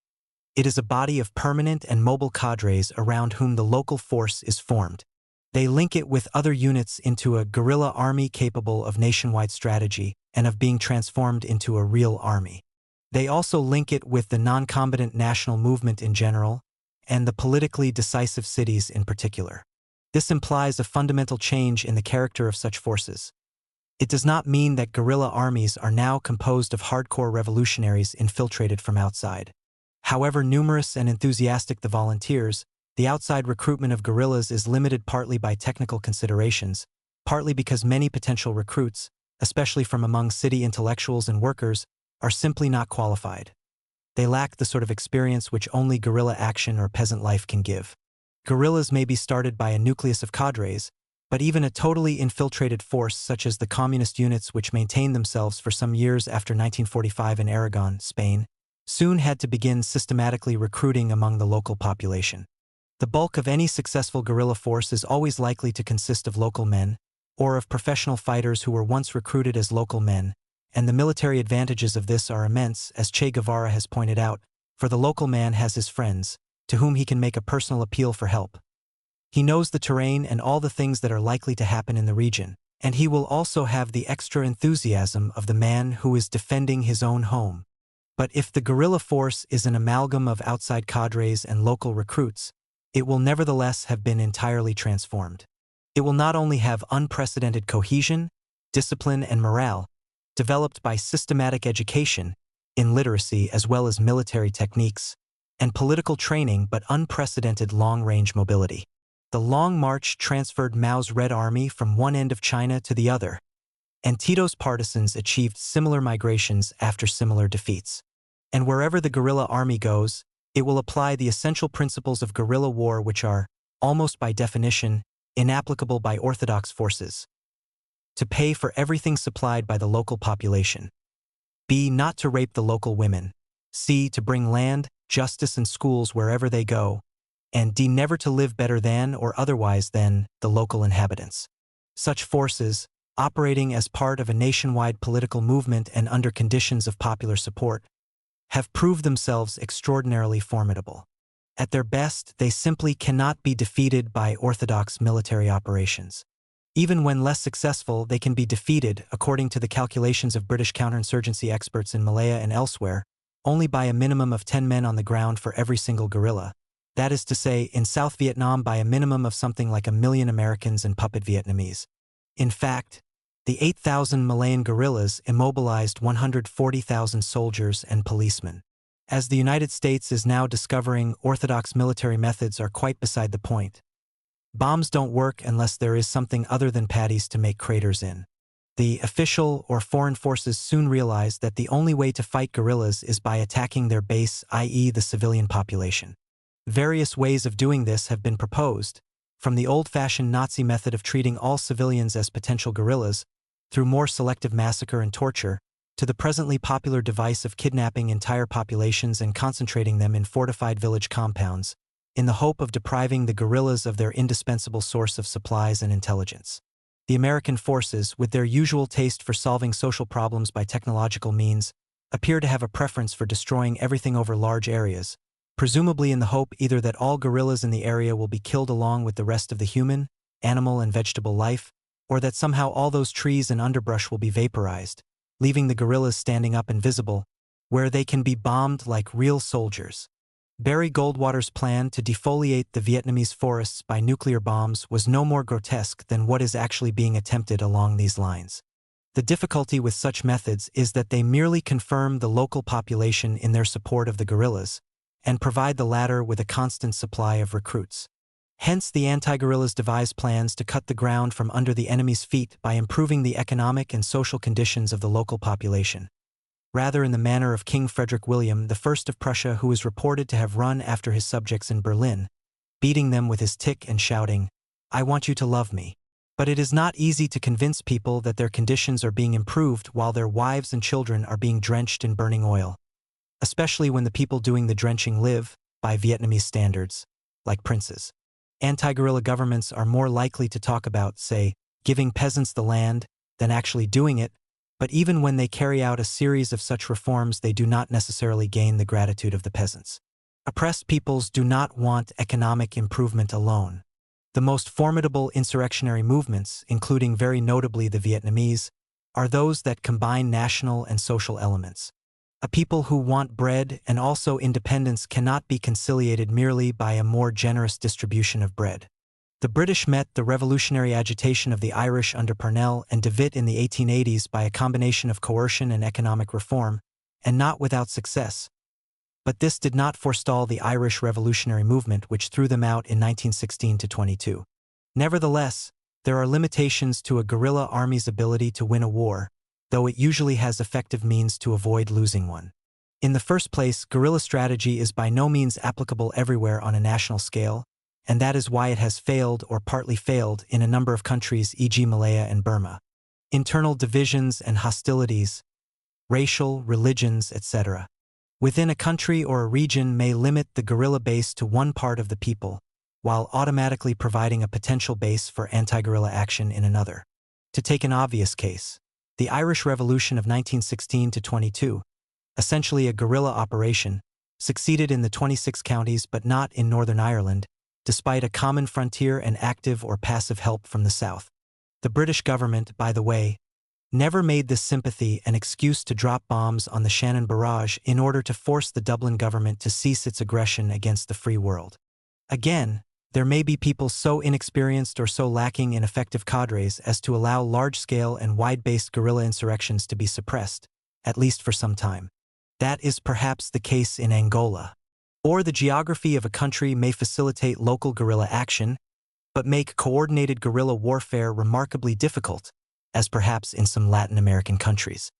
It is a body of permanent and mobile cadres around whom the local force is formed. They link it with other units into a guerrilla army capable of nationwide strategy and of being transformed into a real army. They also link it with the non-combatant national movement in general, and the politically decisive cities in particular. This implies a fundamental change in the character of such forces. It does not mean that guerrilla armies are now composed of hardcore revolutionaries infiltrated from outside. However numerous and enthusiastic the volunteers, the outside recruitment of guerrillas is limited partly by technical considerations, partly because many potential recruits, especially from among city intellectuals and workers, are simply not qualified. They lack the sort of experience which only guerrilla action or peasant life can give. Guerrillas may be started by a nucleus of cadres, but even a totally infiltrated force such as the communist units which maintained themselves for some years after 1945 in Aragon, Spain, soon had to begin systematically recruiting among the local population. The bulk of any successful guerrilla force is always likely to consist of local men, or of professional fighters who were once recruited as local men, and the military advantages of this are immense, as Che Guevara has pointed out, for the local man has his friends, to whom he can make a personal appeal for help. He knows the terrain and all the things that are likely to happen in the region, and he will also have the extra enthusiasm of the man who is defending his own home. But if the guerrilla force is an amalgam of outside cadres and local recruits, it will nevertheless have been entirely transformed. It will not only have unprecedented cohesion, discipline, and morale, developed by systematic education, in literacy as well as military techniques, and political training, but unprecedented long-range mobility. The Long March transferred Mao's Red Army from one end of China to the other, and Tito's partisans achieved similar migrations after similar defeats. And wherever the guerrilla army goes, it will apply the essential principles of guerrilla war which are, almost by definition, inapplicable by orthodox forces. To pay for everything supplied by the local population. B. Not to rape the local women. C. To bring land, justice and schools wherever they go. And D. Never to live better than or otherwise than the local inhabitants. Such forces, operating as part of a nationwide political movement and under conditions of popular support, have proved themselves extraordinarily formidable. At their best, they simply cannot be defeated by orthodox military operations. Even when less successful, they can be defeated, according to the calculations of British counterinsurgency experts in Malaya and elsewhere, only by a minimum of 10 men on the ground for every single guerrilla. That is to say, in South Vietnam by a minimum of something like 1 million Americans and puppet Vietnamese. In fact, the 8,000 Malayan guerrillas immobilized 140,000 soldiers and policemen. As the United States is now discovering, orthodox military methods are quite beside the point. Bombs don't work unless there is something other than patties to make craters in. The official or foreign forces soon realize that the only way to fight guerrillas is by attacking their base, i.e. the civilian population. Various ways of doing this have been proposed, from the old-fashioned Nazi method of treating all civilians as potential guerrillas, through more selective massacre and torture, to the presently popular device of kidnapping entire populations and concentrating them in fortified village compounds, in the hope of depriving the guerrillas of their indispensable source of supplies and intelligence. The American forces, with their usual taste for solving social problems by technological means, appear to have a preference for destroying everything over large areas, presumably in the hope either that all guerrillas in the area will be killed along with the rest of the human, animal, and vegetable life, or that somehow all those trees and underbrush will be vaporized, leaving the guerrillas standing up invisible, where they can be bombed like real soldiers. Barry Goldwater's plan to defoliate the Vietnamese forests by nuclear bombs was no more grotesque than what is actually being attempted along these lines. The difficulty with such methods is that they merely confirm the local population in their support of the guerrillas, and provide the latter with a constant supply of recruits. Hence, the anti-guerrillas devise plans to cut the ground from under the enemy's feet by improving the economic and social conditions of the local population. Rather in the manner of King Frederick William I of Prussia, who is reported to have run after his subjects in Berlin, beating them with his tick and shouting, "I want you to love me." But it is not easy to convince people that their conditions are being improved while their wives and children are being drenched in burning oil, especially when the people doing the drenching live, by Vietnamese standards, like princes. Anti-guerrilla governments are more likely to talk about, say, giving peasants the land, than actually doing it, but even when they carry out a series of such reforms, they do not necessarily gain the gratitude of the peasants. Oppressed peoples do not want economic improvement alone. The most formidable insurrectionary movements, including very notably the Vietnamese, are those that combine national and social elements. A people who want bread and also independence cannot be conciliated merely by a more generous distribution of bread. The British met the revolutionary agitation of the Irish under Parnell and de Witt in the 1880s by a combination of coercion and economic reform, and not without success. But this did not forestall the Irish revolutionary movement, which threw them out in 1916–22. Nevertheless, there are limitations to a guerrilla army's ability to win a war, though it usually has effective means to avoid losing one. In the first place, guerrilla strategy is by no means applicable everywhere on a national scale, and that is why it has failed or partly failed in a number of countries, e.g. Malaya and Burma. Internal divisions and hostilities, racial, religions, etc., within a country or a region may limit the guerrilla base to one part of the people, while automatically providing a potential base for anti-guerrilla action in another. To take an obvious case, the Irish Revolution of 1916–22, essentially a guerrilla operation, succeeded in the 26 counties but not in Northern Ireland, despite a common frontier and active or passive help from the south. The British government, by the way, never made this sympathy an excuse to drop bombs on the Shannon barrage in order to force the Dublin government to cease its aggression against the free world. Again, there may be people so inexperienced or so lacking in effective cadres as to allow large-scale and wide-based guerrilla insurrections to be suppressed, at least for some time. That is perhaps the case in Angola. Or the geography of a country may facilitate local guerrilla action, but make coordinated guerrilla warfare remarkably difficult, as perhaps in some Latin American countries.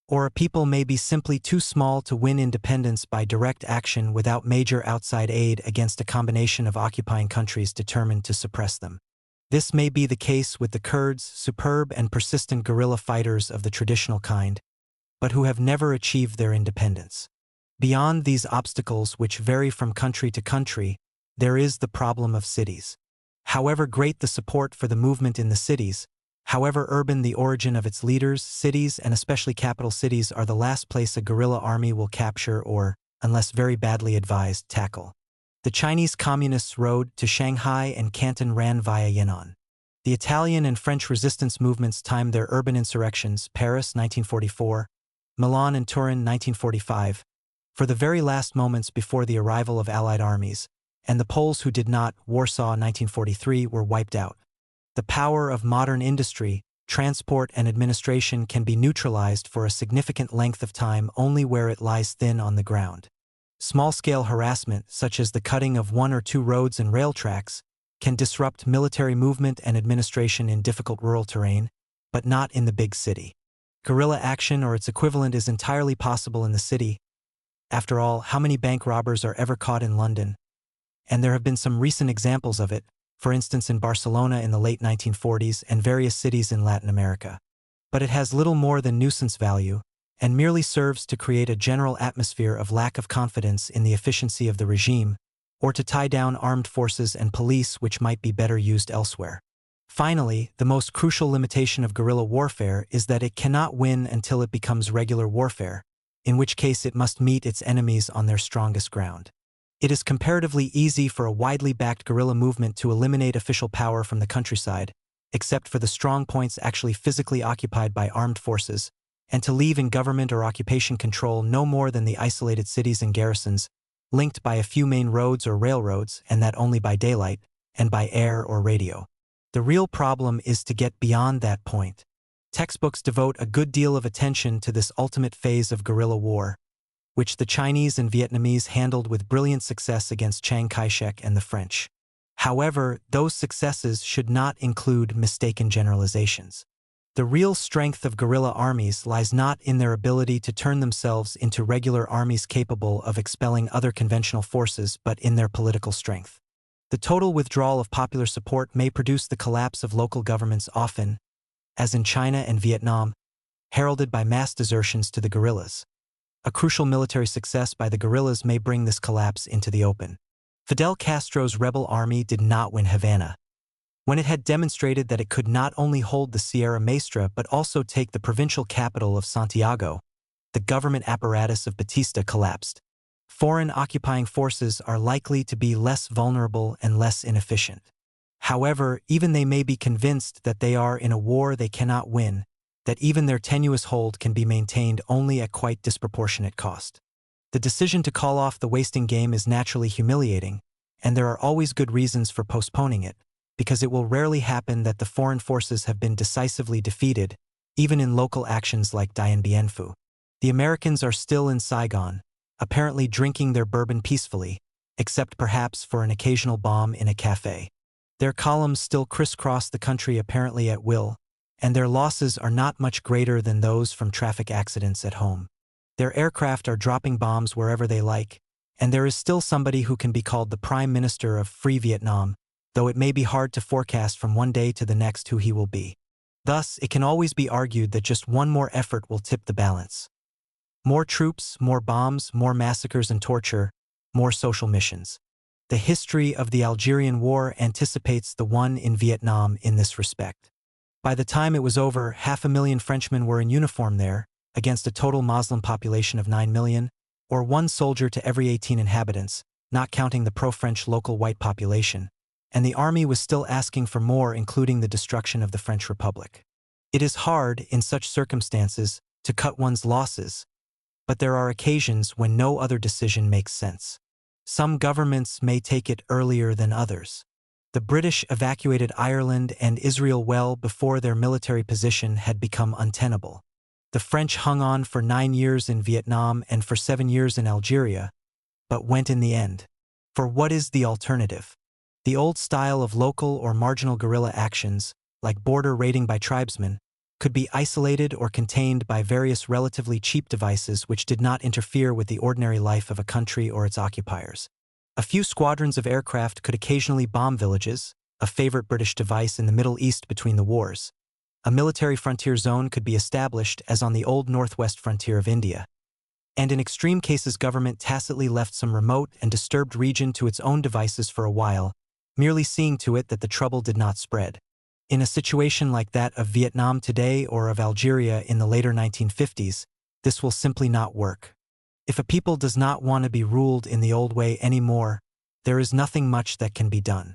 Or a people may be simply too small to win independence by direct action without major outside aid against a combination of occupying countries determined to suppress them. This may be the case with the Kurds, superb and persistent guerrilla fighters of the traditional kind, but who have never achieved their independence. Beyond these obstacles, which vary from country to country, there is the problem of cities. However great the support for the movement in the cities, however urban the origin of its leaders, cities, and especially capital cities, are the last place a guerrilla army will capture or, unless very badly advised, tackle. The Chinese communists rode to Shanghai and Canton ran via Yan'an. The Italian and French resistance movements timed their urban insurrections, Paris 1944, Milan and Turin 1945, for the very last moments before the arrival of Allied armies, and the Poles who did not, Warsaw 1943, were wiped out. The power of modern industry, transport and administration can be neutralized for a significant length of time only where it lies thin on the ground. Small-scale harassment, such as the cutting of one or two roads and rail tracks, can disrupt military movement and administration in difficult rural terrain, but not in the big city. Guerrilla action or its equivalent is entirely possible in the city. After all, how many bank robbers are ever caught in London? And there have been some recent examples of it, for instance in Barcelona in the late 1940s and various cities in Latin America. But it has little more than nuisance value, and merely serves to create a general atmosphere of lack of confidence in the efficiency of the regime, or to tie down armed forces and police which might be better used elsewhere. Finally, the most crucial limitation of guerrilla warfare is that it cannot win until it becomes regular warfare, in which case it must meet its enemies on their strongest ground. It is comparatively easy for a widely backed guerrilla movement to eliminate official power from the countryside, except for the strong points actually physically occupied by armed forces, and to leave in government or occupation control no more than the isolated cities and garrisons, linked by a few main roads or railroads, and that only by daylight, and by air or radio. The real problem is to get beyond that point. Textbooks devote a good deal of attention to this ultimate phase of guerrilla war, which the Chinese and Vietnamese handled with brilliant success against Chiang Kai-shek and the French. However, those successes should not include mistaken generalizations. The real strength of guerrilla armies lies not in their ability to turn themselves into regular armies capable of expelling other conventional forces, but in their political strength. The total withdrawal of popular support may produce the collapse of local governments often, as in China and Vietnam, heralded by mass desertions to the guerrillas. A crucial military success by the guerrillas may bring this collapse into the open. Fidel Castro's rebel army did not win Havana. When it had demonstrated that it could not only hold the Sierra Maestra but also take the provincial capital of Santiago, the government apparatus of Batista collapsed. Foreign occupying forces are likely to be less vulnerable and less inefficient. However, even they may be convinced that they are in a war they cannot win, that even their tenuous hold can be maintained only at quite disproportionate cost. The decision to call off the wasting game is naturally humiliating, and there are always good reasons for postponing it, because it will rarely happen that the foreign forces have been decisively defeated, even in local actions like Dien Bien Phu. The Americans are still in Saigon, apparently drinking their bourbon peacefully, except perhaps for an occasional bomb in a cafe. Their columns still crisscross the country apparently at will, and their losses are not much greater than those from traffic accidents at home. Their aircraft are dropping bombs wherever they like, and there is still somebody who can be called the Prime Minister of Free Vietnam, though it may be hard to forecast from one day to the next who he will be. Thus, it can always be argued that just one more effort will tip the balance. More troops, more bombs, more massacres and torture, more social missions. The history of the Algerian War anticipates the one in Vietnam in this respect. By the time it was over, 500,000 Frenchmen were in uniform there, against a total Muslim population of 9 million, or one soldier to every 18 inhabitants, not counting the pro-French local white population, and the army was still asking for more, including the destruction of the French Republic. It is hard, in such circumstances, to cut one's losses, but there are occasions when no other decision makes sense. Some governments may take it earlier than others. The British evacuated Ireland and Israel well before their military position had become untenable. The French hung on for 9 years in Vietnam and for 7 years in Algeria, but went in the end. For what is the alternative? The old style of local or marginal guerrilla actions, like border raiding by tribesmen, could be isolated or contained by various relatively cheap devices which did not interfere with the ordinary life of a country or its occupiers. A few squadrons of aircraft could occasionally bomb villages, a favorite British device in the Middle East between the wars. A military frontier zone could be established as on the old northwest frontier of India. And in extreme cases government tacitly left some remote and disturbed region to its own devices for a while, merely seeing to it that the trouble did not spread. In a situation like that of Vietnam today or of Algeria in the later 1950s, this will simply not work. If a people does not want to be ruled in the old way anymore, there is nothing much that can be done.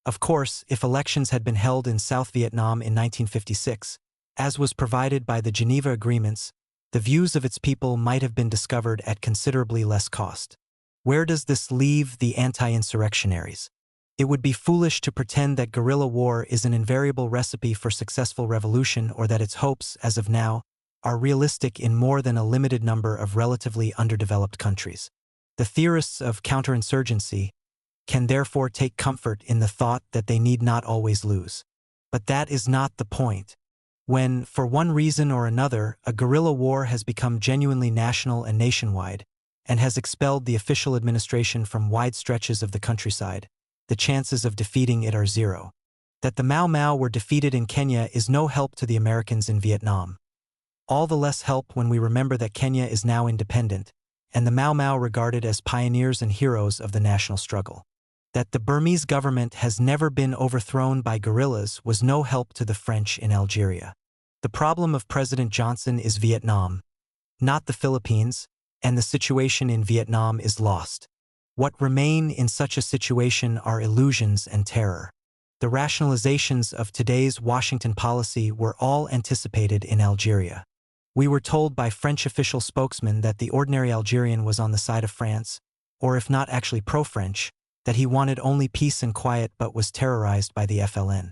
Of course, if elections had been held in South Vietnam in 1956, as was provided by the Geneva Agreements, the views of its people might have been discovered at considerably less cost. Where does this leave the anti-insurrectionaries? It would be foolish to pretend that guerrilla war is an invariable recipe for successful revolution or that its hopes, as of now, are realistic in more than a limited number of relatively underdeveloped countries. The theorists of counterinsurgency can therefore take comfort in the thought that they need not always lose. But that is not the point. When, for one reason or another, a guerrilla war has become genuinely national and nationwide, and has expelled the official administration from wide stretches of the countryside, the chances of defeating it are zero. That the Mau Mau were defeated in Kenya is no help to the Americans in Vietnam. All the less help when we remember that Kenya is now independent, and the Mau Mau regarded as pioneers and heroes of the national struggle. That the Burmese government has never been overthrown by guerrillas was no help to the French in Algeria. The problem of President Johnson is Vietnam, not the Philippines, and the situation in Vietnam is lost. What remain in such a situation are illusions and terror. The rationalizations of today's Washington policy were all anticipated in Algeria. We were told by French official spokesmen that the ordinary Algerian was on the side of France, or if not actually pro-French, that he wanted only peace and quiet but was terrorized by the FLN.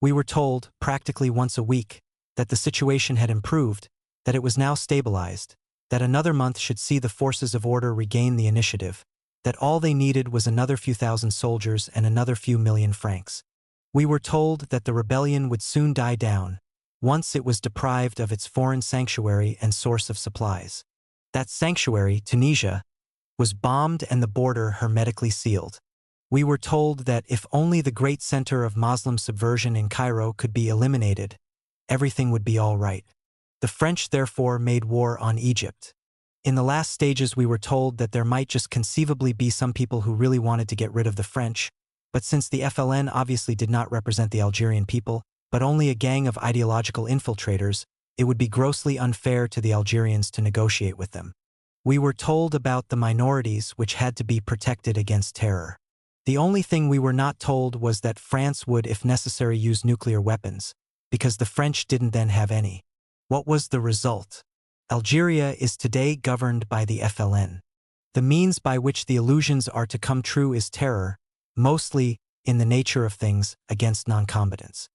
We were told, practically once a week, that the situation had improved, that it was now stabilized, that another month should see the forces of order regain the initiative, that all they needed was another few thousand soldiers and another few million francs. We were told that the rebellion would soon die down, once it was deprived of its foreign sanctuary and source of supplies. That sanctuary, Tunisia, was bombed and the border hermetically sealed. We were told that if only the great center of Muslim subversion in Cairo could be eliminated, everything would be all right. The French therefore made war on Egypt. In the last stages we were told that there might just conceivably be some people who really wanted to get rid of the French, but since the FLN obviously did not represent the Algerian people, but only a gang of ideological infiltrators, it would be grossly unfair to the Algerians to negotiate with them. We were told about the minorities which had to be protected against terror. The only thing we were not told was that France would, if necessary, use nuclear weapons, because the French didn't then have any. What was the result? Algeria is today governed by the FLN. The means by which the illusions are to come true is terror, mostly, in the nature of things, against non-combatants.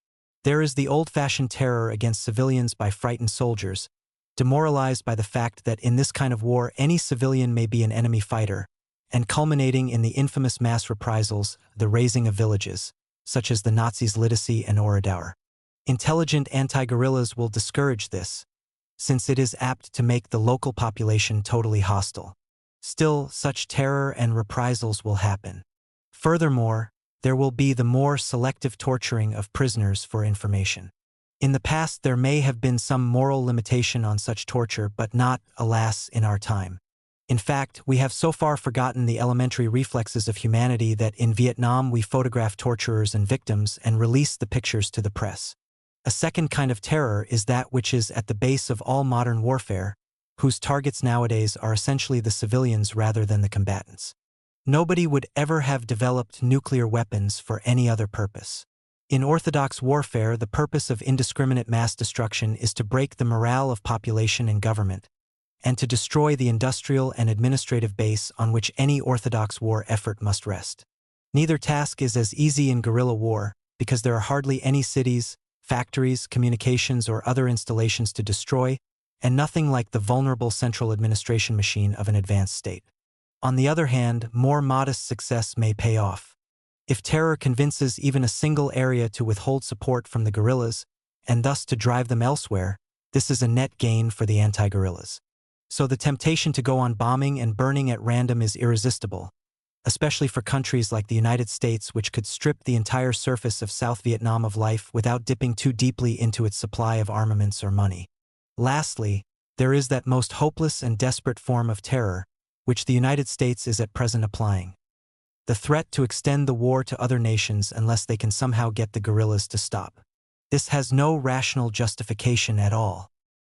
There is the old-fashioned terror against civilians by frightened soldiers, demoralized by the fact that in this kind of war any civilian may be an enemy fighter, and culminating in the infamous mass reprisals, the razing of villages, such as the Nazis' Lidice and Oradour. Intelligent anti-guerrillas will discourage this, since it is apt to make the local population totally hostile. Still, such terror and reprisals will happen. Furthermore, there will be the more selective torturing of prisoners for information. In the past there may have been some moral limitation on such torture, but not, alas, in our time. In fact, we have so far forgotten the elementary reflexes of humanity that in Vietnam we photograph torturers and victims and release the pictures to the press. A second kind of terror is that which is at the base of all modern warfare, whose targets nowadays are essentially the civilians rather than the combatants. Nobody would ever have developed nuclear weapons for any other purpose. In orthodox warfare, the purpose of indiscriminate mass destruction is to break the morale of population and government, and to destroy the industrial and administrative base on which any orthodox war effort must rest. Neither task is as easy in guerrilla war, because there are hardly any cities, factories, communications, or other installations to destroy, and nothing like the vulnerable central administration machine of an advanced state. On the other hand, more modest success may pay off. If terror convinces even a single area to withhold support from the guerrillas, and thus to drive them elsewhere, this is a net gain for the anti-guerrillas. So the temptation to go on bombing and burning at random is irresistible, especially for countries like the United States, which could strip the entire surface of South Vietnam of life without dipping too deeply into its supply of armaments or money. Lastly, there is that most hopeless and desperate form of terror, which the United States is at present applying. The threat to extend the war to other nations unless they can somehow get the guerrillas to stop. This has no rational justification at all.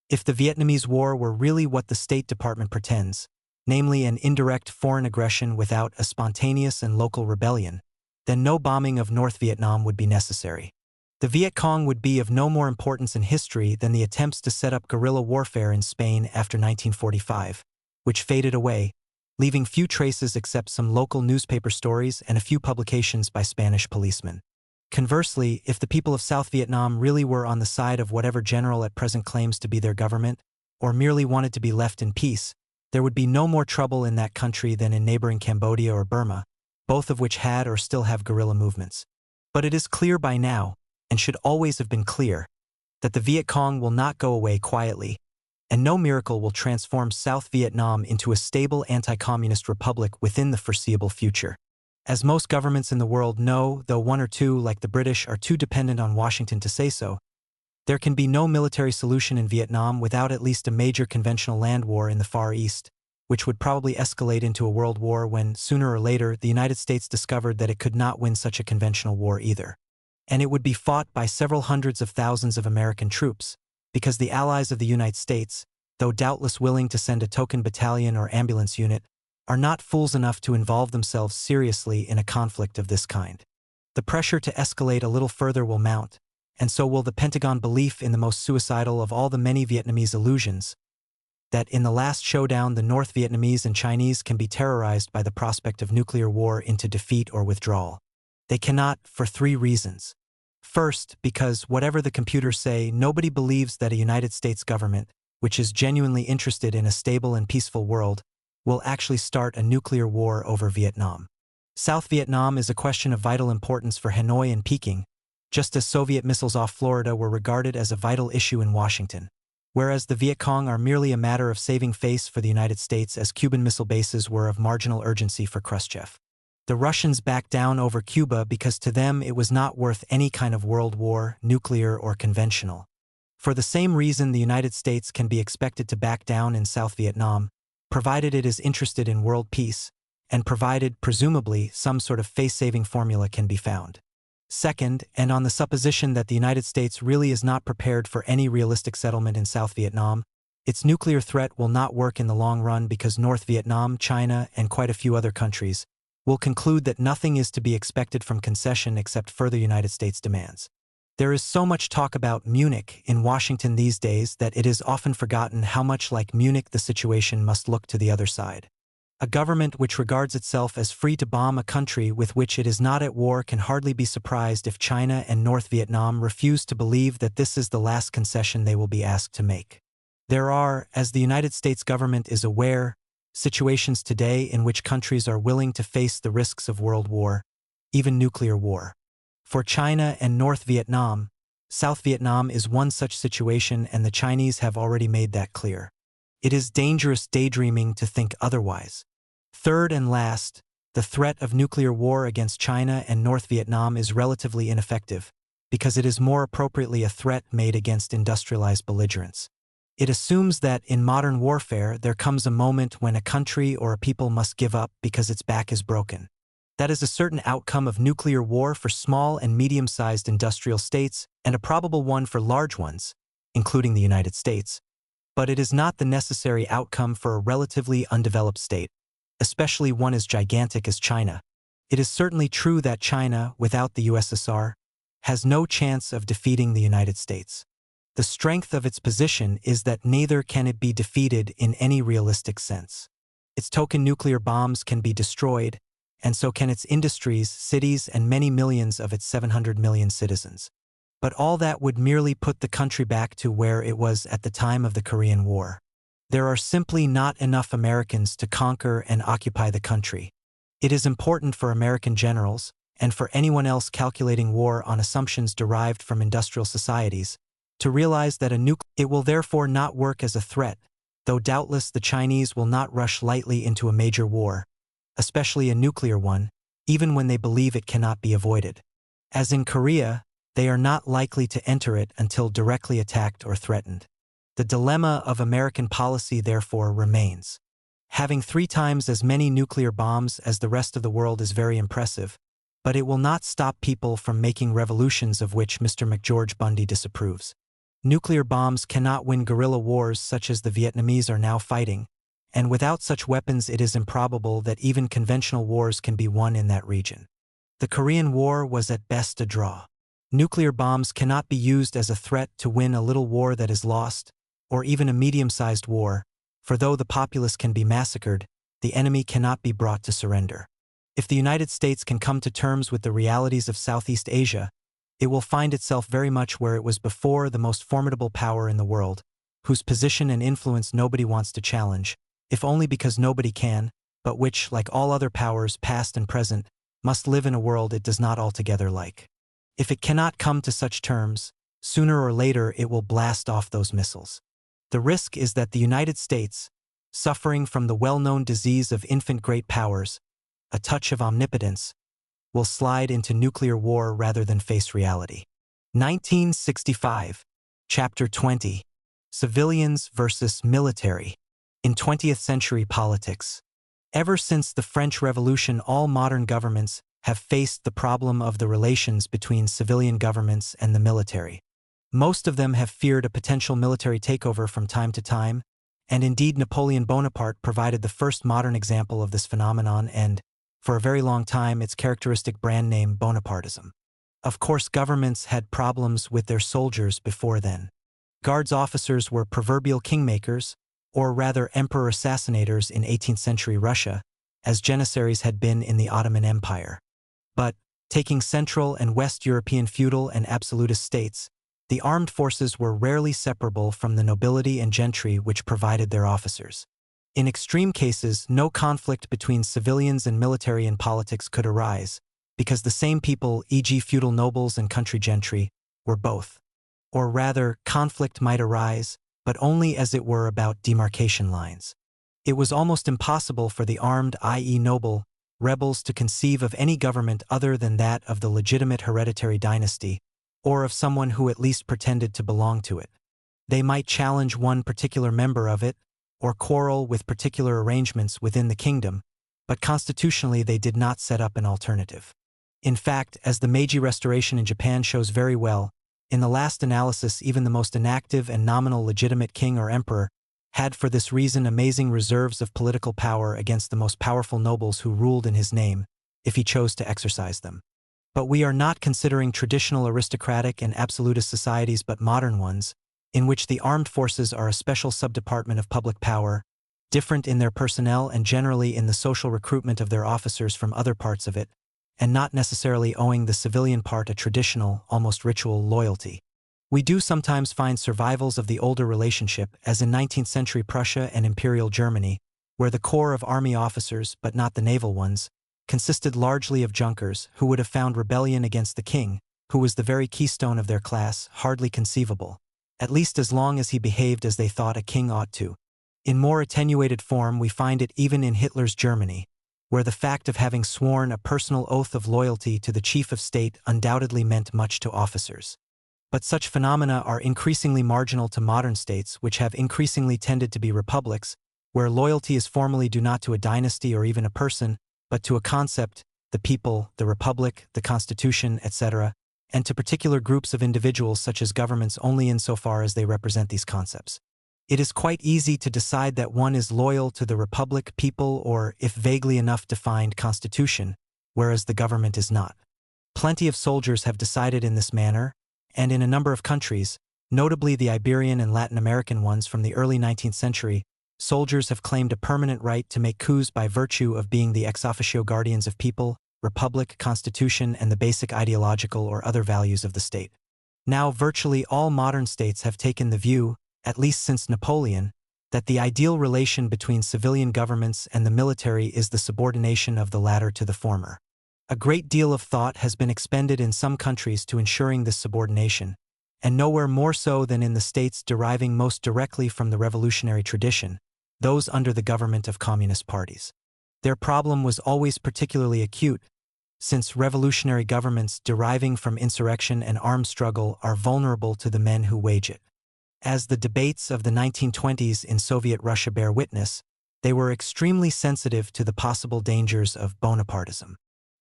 If the Vietnamese War were really what the State Department pretends, namely an indirect foreign aggression without a spontaneous and local rebellion, then no bombing of North Vietnam would be necessary. The Viet Cong would be of no more importance in history than the attempts to set up guerrilla warfare in Spain after 1945, which faded away, leaving few traces except some local newspaper stories and a few publications by Spanish policemen. Conversely, if the people of South Vietnam really were on the side of whatever general at present claims to be their government, or merely wanted to be left in peace, there would be no more trouble in that country than in neighboring Cambodia or Burma, both of which had or still have guerrilla movements. But it is clear by now, and should always have been clear, that the Viet Cong will not go away quietly, and no miracle will transform South Vietnam into a stable anti-communist republic within the foreseeable future. As most governments in the world know, though one or two, like the British, are too dependent on Washington to say so, there can be no military solution in Vietnam without at least a major conventional land war in the Far East, which would probably escalate into a world war when, sooner or later, the United States discovered that it could not win such a conventional war either. And it would be fought by several hundreds of thousands of American troops, because the allies of the United States, though doubtless willing to send a token battalion or ambulance unit, are not fools enough to involve themselves seriously in a conflict of this kind. The pressure to escalate a little further will mount, and so will the Pentagon belief in the most suicidal of all the many Vietnamese illusions, that in the last showdown the North Vietnamese and Chinese can be terrorized by the prospect of nuclear war into defeat or withdrawal. They cannot, for three reasons. First, because whatever the computers say, nobody believes that a United States government, which is genuinely interested in a stable and peaceful world, will actually start a nuclear war over Vietnam. South Vietnam is a question of vital importance for Hanoi and Peking, just as Soviet missiles off Florida were regarded as a vital issue in Washington, whereas the Viet Cong are merely a matter of saving face for the United States as Cuban missile bases were of marginal urgency for Khrushchev. The Russians backed down over Cuba because to them it was not worth any kind of world war, nuclear or conventional. For the same reason, the United States can be expected to back down in South Vietnam, provided it is interested in world peace, and provided, presumably, some sort of face-saving formula can be found. Second, and on the supposition that the United States really is not prepared for any realistic settlement in South Vietnam, its nuclear threat will not work in the long run because North Vietnam, China, and quite a few other countries will conclude that nothing is to be expected from concession except further United States demands. There is so much talk about Munich in Washington these days that it is often forgotten how much like Munich the situation must look to the other side. A government which regards itself as free to bomb a country with which it is not at war can hardly be surprised if China and North Vietnam refuse to believe that this is the last concession they will be asked to make. There are, as the United States government is aware, situations today in which countries are willing to face the risks of world war, even nuclear war. For China and North Vietnam, South Vietnam is one such situation, and the Chinese have already made that clear. It is dangerous daydreaming to think otherwise. Third and last, the threat of nuclear war against China and North Vietnam is relatively ineffective, because it is more appropriately a threat made against industrialized belligerents. It assumes that in modern warfare there comes a moment when a country or a people must give up because its back is broken. That is a certain outcome of nuclear war for small and medium-sized industrial states and a probable one for large ones, including the United States. But it is not the necessary outcome for a relatively undeveloped state, especially one as gigantic as China. It is certainly true that China, without the USSR, has no chance of defeating the United States. The strength of its position is that neither can it be defeated in any realistic sense. Its token nuclear bombs can be destroyed, and so can its industries, cities, and many millions of its 700 million citizens. But all that would merely put the country back to where it was at the time of the Korean War. There are simply not enough Americans to conquer and occupy the country. It is important for American generals, and for anyone else calculating war on assumptions derived from industrial societies, to realize that it will therefore not work as a threat, though doubtless the Chinese will not rush lightly into a major war, especially a nuclear one, even when they believe it cannot be avoided. As in Korea, they are not likely to enter it until directly attacked or threatened. The dilemma of American policy therefore remains. Having 3 times as many nuclear bombs as the rest of the world is very impressive, but it will not stop people from making revolutions of which Mr. McGeorge Bundy disapproves. Nuclear bombs cannot win guerrilla wars such as the Vietnamese are now fighting, and without such weapons it is improbable that even conventional wars can be won in that region. The Korean War was at best a draw. Nuclear bombs cannot be used as a threat to win a little war that is lost, or even a medium-sized war, for though the populace can be massacred, the enemy cannot be brought to surrender. If the United States can come to terms with the realities of Southeast Asia, it will find itself very much where it was before, the most formidable power in the world, whose position and influence nobody wants to challenge, if only because nobody can, but which, like all other powers, past and present, must live in a world it does not altogether like. If it cannot come to such terms, sooner or later it will blast off those missiles. The risk is that the United States, suffering from the well-known disease of infant great powers, a touch of omnipotence, will slide into nuclear war rather than face reality. 1965, Chapter 20, Civilians versus Military. In 20th century politics. Ever since the French Revolution, all modern governments have faced the problem of the relations between civilian governments and the military. Most of them have feared a potential military takeover from time to time, and indeed Napoleon Bonaparte provided the first modern example of this phenomenon and, for a very long time, its characteristic brand name Bonapartism. Of course, governments had problems with their soldiers before then. Guards officers were proverbial kingmakers, or rather emperor assassinators in 18th century Russia, as janissaries had been in the Ottoman Empire. But, taking Central and West European feudal and absolutist states, the armed forces were rarely separable from the nobility and gentry which provided their officers. In extreme cases, no conflict between civilians and military in politics could arise, because the same people, e.g. feudal nobles and country gentry, were both. Or rather, conflict might arise, but only as it were about demarcation lines. It was almost impossible for the armed, i.e. noble, rebels to conceive of any government other than that of the legitimate hereditary dynasty, or of someone who at least pretended to belong to it. They might challenge one particular member of it, or quarrel with particular arrangements within the kingdom, but constitutionally they did not set up an alternative. In fact, as the Meiji Restoration in Japan shows very well, in the last analysis even the most inactive and nominal legitimate king or emperor had for this reason amazing reserves of political power against the most powerful nobles who ruled in his name, if he chose to exercise them. But we are not considering traditional aristocratic and absolutist societies but modern ones, in which the armed forces are a special subdepartment of public power, different in their personnel and generally in the social recruitment of their officers from other parts of it, and not necessarily owing the civilian part a traditional, almost ritual loyalty. We do sometimes find survivals of the older relationship, as in 19th century Prussia and Imperial Germany, where the corps of army officers, but not the naval ones, consisted largely of junkers who would have found rebellion against the king, who was the very keystone of their class, hardly conceivable, at least as long as he behaved as they thought a king ought to. In more attenuated form we find it even in Hitler's Germany, where the fact of having sworn a personal oath of loyalty to the chief of state undoubtedly meant much to officers. But such phenomena are increasingly marginal to modern states which have increasingly tended to be republics, where loyalty is formally due not to a dynasty or even a person, but to a concept, the people, the republic, the constitution, etc., and to particular groups of individuals such as governments only insofar as they represent these concepts. It is quite easy to decide that one is loyal to the republic, people, or, if vaguely enough defined, constitution, whereas the government is not. Plenty of soldiers have decided in this manner, and in a number of countries, notably the Iberian and Latin American ones from the early 19th century, soldiers have claimed a permanent right to make coups by virtue of being the ex officio guardians of people, republic, constitution, and the basic ideological or other values of the state. Now virtually all modern states have taken the view, at least since Napoleon, that the ideal relation between civilian governments and the military is the subordination of the latter to the former. A great deal of thought has been expended in some countries to ensuring this subordination, and nowhere more so than in the states deriving most directly from the revolutionary tradition, those under the government of communist parties. Their problem was always particularly acute, since revolutionary governments deriving from insurrection and armed struggle are vulnerable to the men who wage it. As the debates of the 1920s in Soviet Russia bear witness, they were extremely sensitive to the possible dangers of Bonapartism.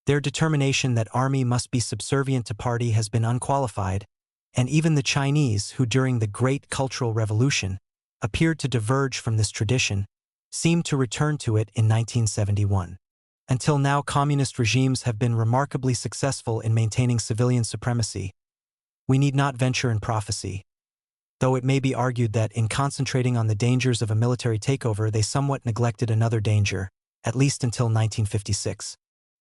Their determination that army must be subservient to party has been unqualified, and even the Chinese, who during the Great Cultural Revolution appeared to diverge from this tradition, seemed to return to it in 1971. Until now, communist regimes have been remarkably successful in maintaining civilian supremacy. We need not venture in prophecy, though it may be argued that in concentrating on the dangers of a military takeover they somewhat neglected another danger, at least until 1956.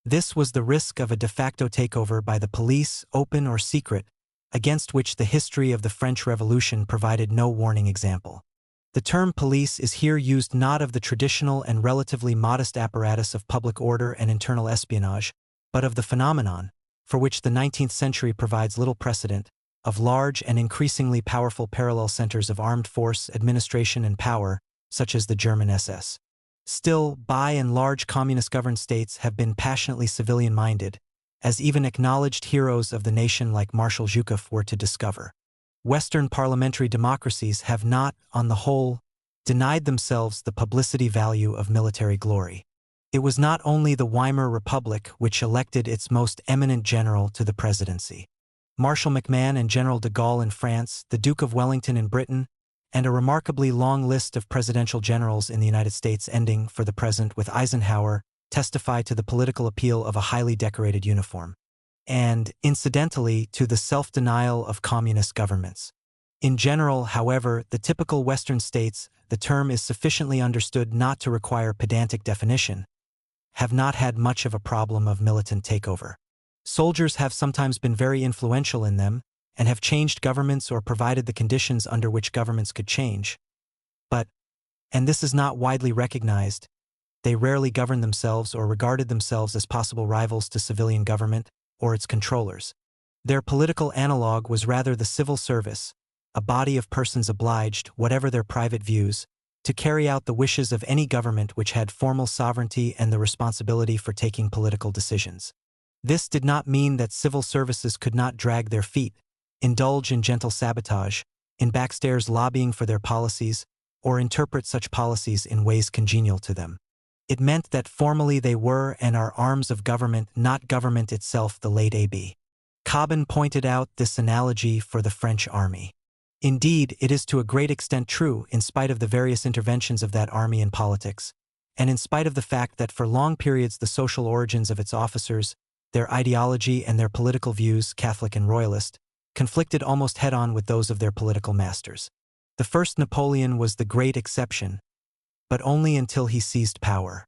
This was the risk of a de facto takeover by the police, open or secret, against which the history of the French Revolution provided no warning example. The term police is here used not of the traditional and relatively modest apparatus of public order and internal espionage, but of the phenomenon, for which the 19th century provides little precedent, of large and increasingly powerful parallel centers of armed force, administration and power, such as the German SS. Still, by and large communist-governed states have been passionately civilian-minded, as even acknowledged heroes of the nation like Marshal Zhukov were to discover. Western parliamentary democracies have not, on the whole, denied themselves the publicity value of military glory. It was not only the Weimar Republic which elected its most eminent general to the presidency. Marshal MacMahon and General de Gaulle in France, the Duke of Wellington in Britain, and a remarkably long list of presidential generals in the United States ending, for the present, with Eisenhower, testify to the political appeal of a highly decorated uniform, and, incidentally, to the self-denial of communist governments. In general, however, the typical Western states, the term is sufficiently understood not to require pedantic definition, have not had much of a problem of militant takeover. Soldiers have sometimes been very influential in them, and have changed governments or provided the conditions under which governments could change. But, and this is not widely recognized, they rarely governed themselves or regarded themselves as possible rivals to civilian government or its controllers. Their political analog was rather the civil service, a body of persons obliged, whatever their private views, to carry out the wishes of any government which had formal sovereignty and the responsibility for taking political decisions. This did not mean that civil services could not drag their feet, indulge in gentle sabotage, in backstairs lobbying for their policies, or interpret such policies in ways congenial to them. It meant that formally they were and are arms of government, not government itself. The late A.B. Cobbin pointed out this analogy for the French army. Indeed, it is to a great extent true, in spite of the various interventions of that army in politics, and in spite of the fact that for long periods the social origins of its officers, their ideology and their political views, Catholic and Royalist, conflicted almost head-on with those of their political masters. The first Napoleon was the great exception, but only until he seized power.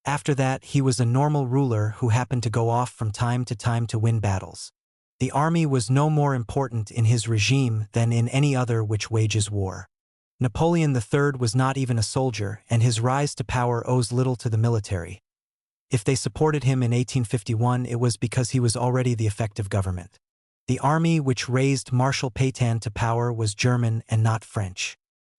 After that, he was a normal ruler who happened to go off from time to win battles. The army was no more important in his regime than in any other which wages war. Napoleon III was not even a soldier, and his rise to power owes little to the military. If they supported him in 1851, it was because he was already the effective government. The army which raised Marshal Pétain to power was German and not French.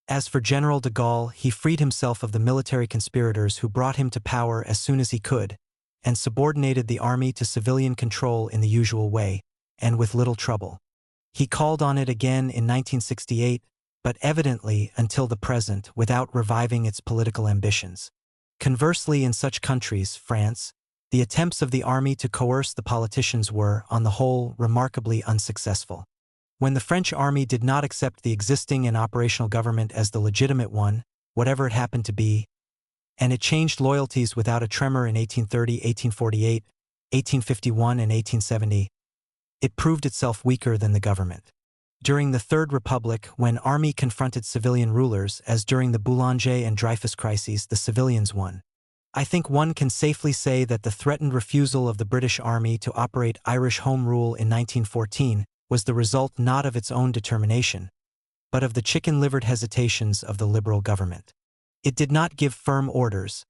As for General de Gaulle, he freed himself of the military conspirators who brought him to power as soon as he could, and subordinated the army to civilian control in the usual way, and with little trouble. He called on it again in 1968, but evidently, until the present, without reviving its political ambitions. Conversely, in such countries, France, the attempts of the army to coerce the politicians were, on the whole, remarkably unsuccessful. When the French army did not accept the existing and operational government as the legitimate one, whatever it happened to be, and it changed loyalties without a tremor in 1830, 1848, 1851, and 1870, it proved itself weaker than the government. During the Third Republic, when army confronted civilian rulers, as during the Boulanger and Dreyfus crises, the civilians won. I think one can safely say that the threatened refusal of the British Army to operate Irish Home Rule in 1914 was the result not of its own determination, but of the chicken-livered hesitations of the Liberal government. It did not give firm orders,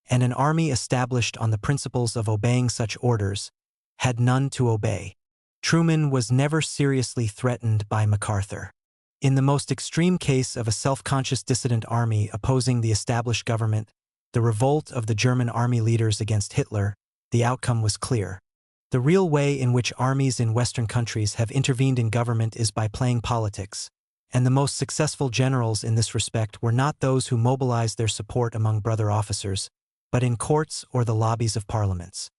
and an army established on the principles of obeying such orders had none to obey. Truman was never seriously threatened by MacArthur. In the most extreme case of a self-conscious dissident army opposing the established government, the revolt of the German army leaders against Hitler, the outcome was clear. The real way in which armies in Western countries have intervened in government is by playing politics, and the most successful generals in this respect were not those who mobilized their support among brother officers, but in courts or the lobbies of parliaments.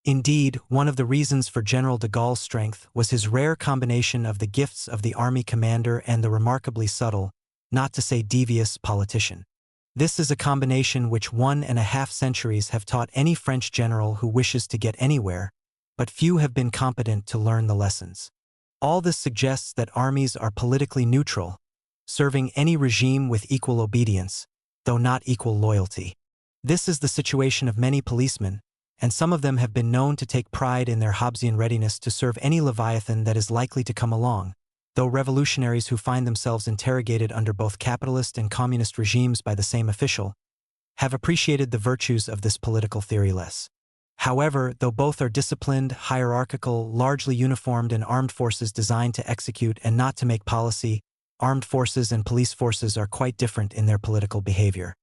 Indeed, one of the reasons for General de Gaulle's strength was his rare combination of the gifts of the army commander and the remarkably subtle, not to say devious, politician. This is a combination which 1.5 centuries have taught any French general who wishes to get anywhere, but few have been competent to learn the lessons. All this suggests that armies are politically neutral, serving any regime with equal obedience, though not equal loyalty. This is the situation of many policemen, and some of them have been known to take pride in their Hobbesian readiness to serve any leviathan that is likely to come along, though revolutionaries who find themselves interrogated under both capitalist and communist regimes by the same official have appreciated the virtues of this political theory less. However, though both are disciplined, hierarchical, largely uniformed and armed forces designed to execute and not to make policy, armed forces and police forces are quite different in their political behavior.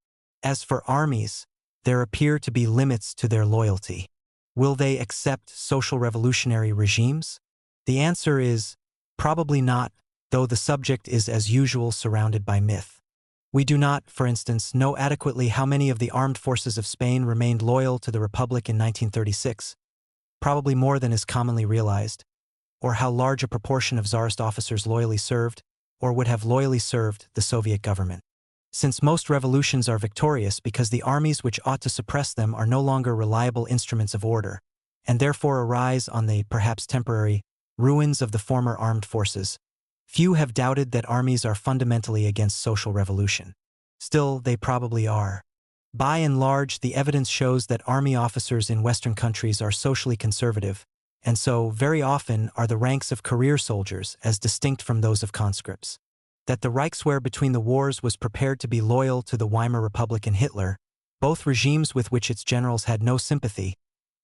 As for armies, there appear to be limits to their loyalty. Will they accept social revolutionary regimes? The answer is probably not, though the subject is as usual surrounded by myth. We do not, for instance, know adequately how many of the armed forces of Spain remained loyal to the Republic in 1936, probably more than is commonly realized, or how large a proportion of Tsarist officers loyally served, or would have loyally served, the Soviet government. Since most revolutions are victorious because the armies which ought to suppress them are no longer reliable instruments of order, and therefore arise on the, perhaps temporary, ruins of the former armed forces, few have doubted that armies are fundamentally against social revolution. Still, they probably are. By and large, the evidence shows that army officers in Western countries are socially conservative, and so, very often, are the ranks of career soldiers as distinct from those of conscripts. That the Reichswehr between the wars was prepared to be loyal to the Weimar Republic and Hitler, both regimes with which its generals had no sympathy,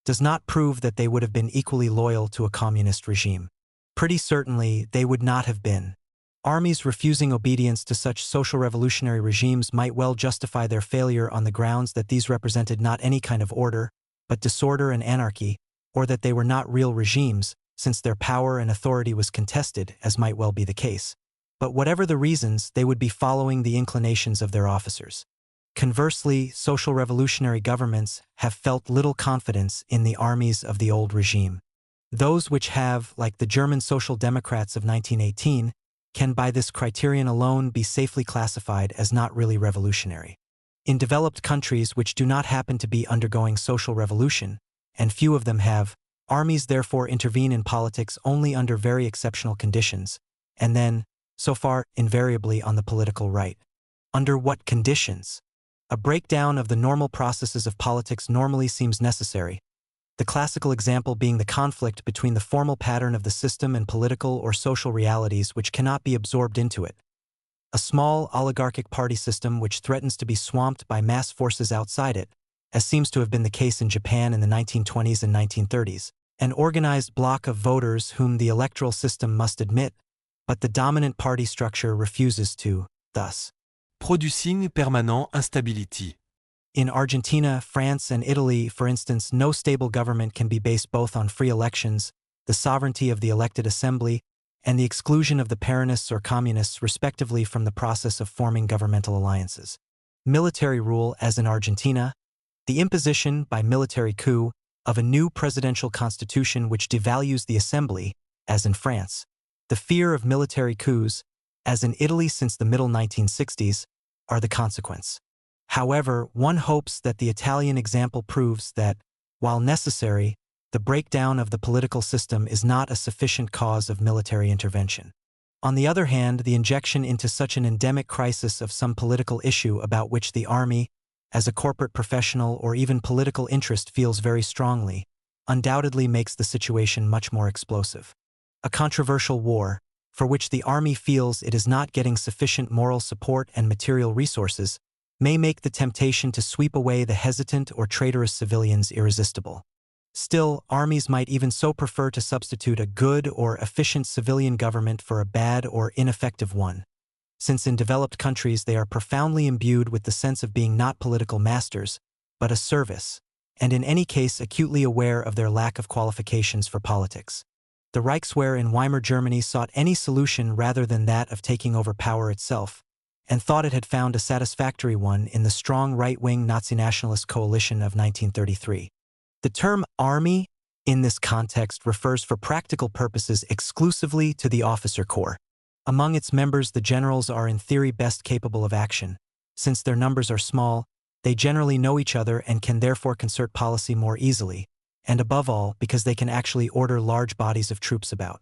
does not prove that they would have been equally loyal to a communist regime. Pretty certainly, they would not have been. Armies refusing obedience to such social revolutionary regimes might well justify their failure on the grounds that these represented not any kind of order, but disorder and anarchy, or that they were not real regimes, since their power and authority was contested, as might well be the case. But whatever the reasons, they would be following the inclinations of their officers. Conversely, social revolutionary governments have felt little confidence in the armies of the old regime. Those which have, like the German Social Democrats of 1918, can by this criterion alone be safely classified as not really revolutionary. In developed countries which do not happen to be undergoing social revolution, and few of them have, armies therefore intervene in politics only under very exceptional conditions, and then, so far, invariably on the political right. Under what conditions? A breakdown of the normal processes of politics normally seems necessary, the classical example being the conflict between the formal pattern of the system and political or social realities which cannot be absorbed into it. A small oligarchic party system which threatens to be swamped by mass forces outside it, as seems to have been the case in Japan in the 1920s and 1930s, an organized bloc of voters whom the electoral system must admit, but the dominant party structure refuses to, thus
Producing permanent instability.
In Argentina, France, and Italy, for instance, no stable government can be based both on free elections, the sovereignty of the elected assembly, and the exclusion of the Peronists or Communists, respectively, from the process of forming governmental alliances. Military rule, as in Argentina, the imposition, by military coup, of a new presidential constitution which devalues the assembly, as in France, the fear of military coups, as in Italy since the middle 1960s, are the consequence. However, one hopes that the Italian example proves that, while necessary, the breakdown of the political system is not a sufficient cause of military intervention. On the other hand, the injection into such an endemic crisis of some political issue about which the army, as a corporate professional or even political interest feels very strongly, undoubtedly makes the situation much more explosive. A controversial war, for which the army feels it is not getting sufficient moral support and material resources, may make the temptation to sweep away the hesitant or traitorous civilians irresistible. Still, armies might even so prefer to substitute a good or efficient civilian government for a bad or ineffective one, since in developed countries they are profoundly imbued with the sense of being not political masters, but a service, and in any case acutely aware of their lack of qualifications for politics. The Reichswehr in Weimar Germany sought any solution rather than that of taking over power itself, and thought it had found a satisfactory one in the strong right-wing Nazi-nationalist coalition of 1933. The term army, in this context, refers for practical purposes exclusively to the officer corps. Among its members, the generals are in theory best capable of action, Since their numbers are small, they generally know each other and can therefore concert policy more easily, and above all, because they can actually order large bodies of troops about.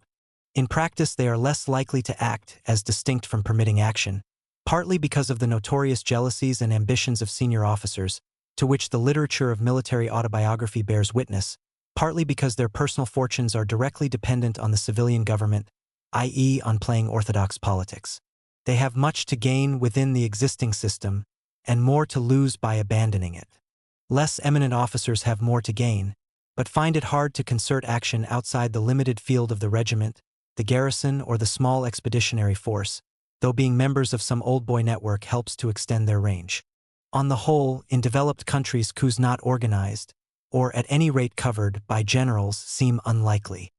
In practice, they are less likely to act as distinct from permitting action, partly because of the notorious jealousies and ambitions of senior officers, to which the literature of military autobiography bears witness, partly because their personal fortunes are directly dependent on the civilian government, i.e., on playing orthodox politics. They have much to gain within the existing system, and more to lose by abandoning it. Less eminent officers have more to gain, but find it hard to concert action outside the limited field of the regiment, the garrison, or the small expeditionary force, though being members of some old boy network helps to extend their range. On the whole, in developed countries, coups not organized, or at any rate covered, by generals seem unlikely.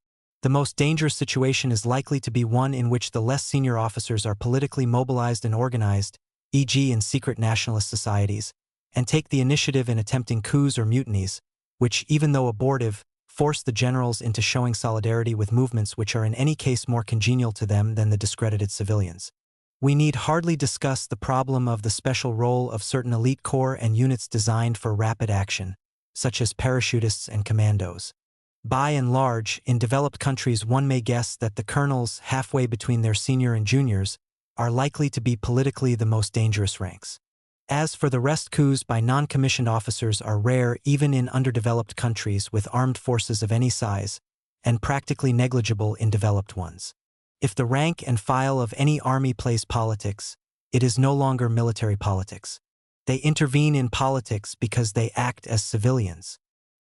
The most dangerous situation is likely to be one in which the less senior officers are politically mobilized and organized, e.g. in secret nationalist societies, and take the initiative in attempting coups or mutinies, which, even though abortive, force the generals into showing solidarity with movements which are in any case more congenial to them than the discredited civilians. We need hardly discuss the problem of the special role of certain elite corps and units designed for rapid action, such as parachutists and commandos. By and large, in developed countries, one may guess that the colonels, halfway between their senior and juniors, are likely to be politically the most dangerous ranks. As for the rest, coups by non-commissioned officers are rare even in underdeveloped countries with armed forces of any size, and practically negligible in developed ones. If the rank and file of any army plays politics, it is no longer military politics. They intervene in politics because they act as civilians.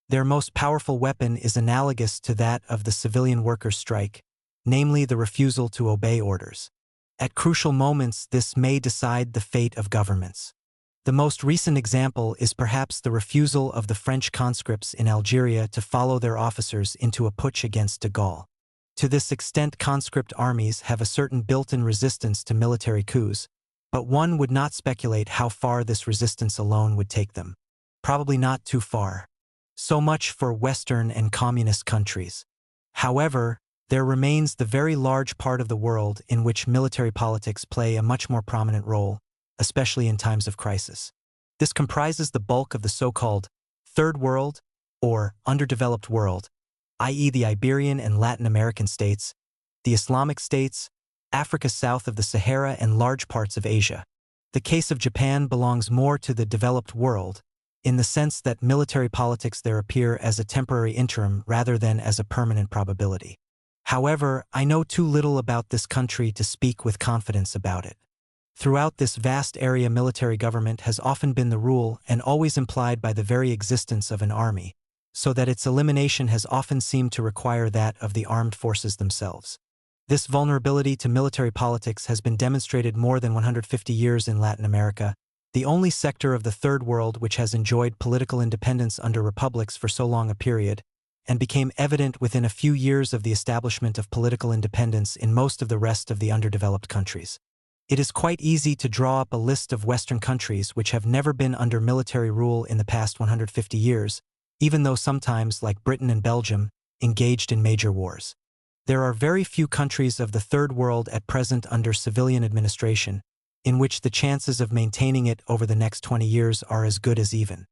Their most powerful weapon is analogous to that of the civilian workers' strike, namely the refusal to obey orders. At crucial moments, this may decide the fate of governments. The most recent example is perhaps the refusal of the French conscripts in Algeria to follow their officers into a putsch against de Gaulle. To this extent, conscript armies have a certain built-in resistance to military coups, but one would not speculate how far this resistance alone would take them. Probably not too far. So much for Western and communist countries. However, there remains the very large part of the world in which military politics play a much more prominent role, especially in times of crisis. This comprises the bulk of the so-called Third World, or underdeveloped world, i.e. the Iberian and Latin American states, the Islamic states, Africa south of the Sahara, and large parts of Asia. The case of Japan belongs more to the developed world, in the sense that military politics there appear as a temporary interim rather than as a permanent probability. However, I know too little about this country to speak with confidence about it. Throughout this vast area, military government has often been the rule and always implied by the very existence of an army, so that its elimination has often seemed to require that of the armed forces themselves. This vulnerability to military politics has been demonstrated more than 150 years in Latin America, the only sector of the Third World which has enjoyed political independence under republics for so long a period, and became evident within a few years of the establishment of political independence in most of the rest of the underdeveloped countries. It is quite easy to draw up a list of Western countries which have never been under military rule in the past 150 years, even though sometimes, like Britain and Belgium, engaged in major wars. There are very few countries of the Third World at present under civilian administration, in which the chances of maintaining it over the next 20 years are as good as even.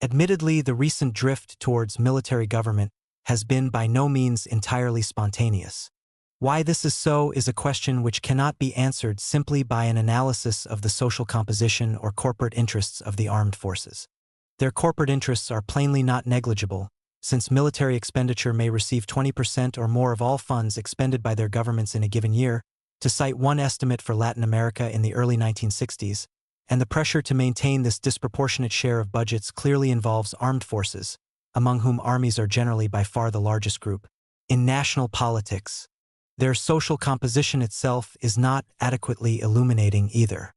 Admittedly, the recent drift towards military government has been by no means entirely spontaneous. Why this is so is a question which cannot be answered simply by an analysis of the social composition or corporate interests of the armed forces. Their corporate interests are plainly not negligible, since military expenditure may receive 20% or more of all funds expended by their governments in a given year, to cite one estimate for Latin America in the early 1960s, and the pressure to maintain this disproportionate share of budgets clearly involves armed forces, among whom armies are generally by far the largest group, in national politics. Their social composition itself is not adequately illuminating either.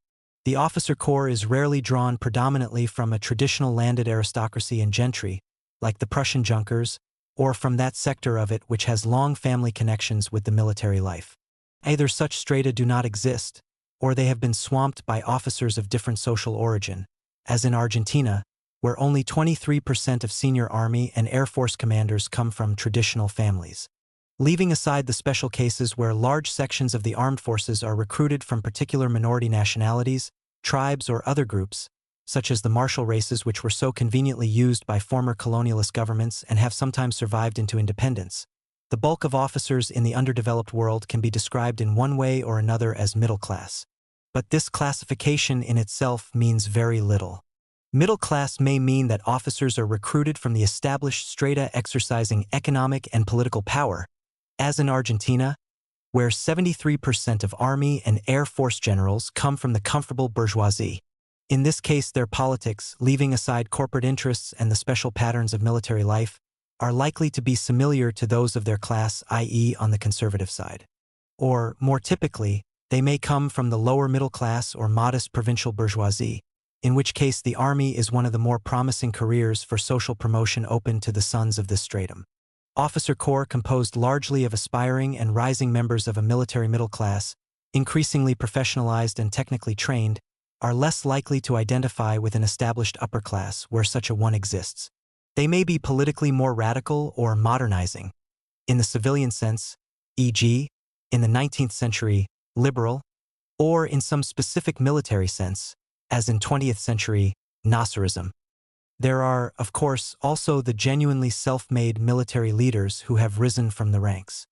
The officer corps is rarely drawn predominantly from a traditional landed aristocracy and gentry, like the Prussian Junkers, or from that sector of it which has long family connections with the military life. Either such strata do not exist, or they have been swamped by officers of different social origin, as in Argentina, where only 23% of senior army and air force commanders come from traditional families. Leaving aside the special cases where large sections of the armed forces are recruited from particular minority nationalities, tribes, or other groups, such as the martial races which were so conveniently used by former colonialist governments and have sometimes survived into independence. The bulk of officers in the underdeveloped world can be described in one way or another as middle class. But this classification in itself means very little. Middle class may mean that officers are recruited from the established strata exercising economic and political power, as in Argentina, where 73% of Army and Air Force generals come from the comfortable bourgeoisie. In this case, their politics, leaving aside corporate interests and the special patterns of military life, are likely to be similar to those of their class, i.e. on the conservative side. Or, more typically, they may come from the lower middle class or modest provincial bourgeoisie, in which case the army is one of the more promising careers for social promotion open to the sons of this stratum. Officer corps composed largely of aspiring and rising members of a military middle class, increasingly professionalized and technically trained, are less likely to identify with an established upper class where such a one exists. They may be politically more radical or modernizing, in the civilian sense, e.g., in the 19th century, liberal, or in some specific military sense, as in 20th century, Nasserism. There are, of course, also the genuinely self-made military leaders who have risen from the ranks.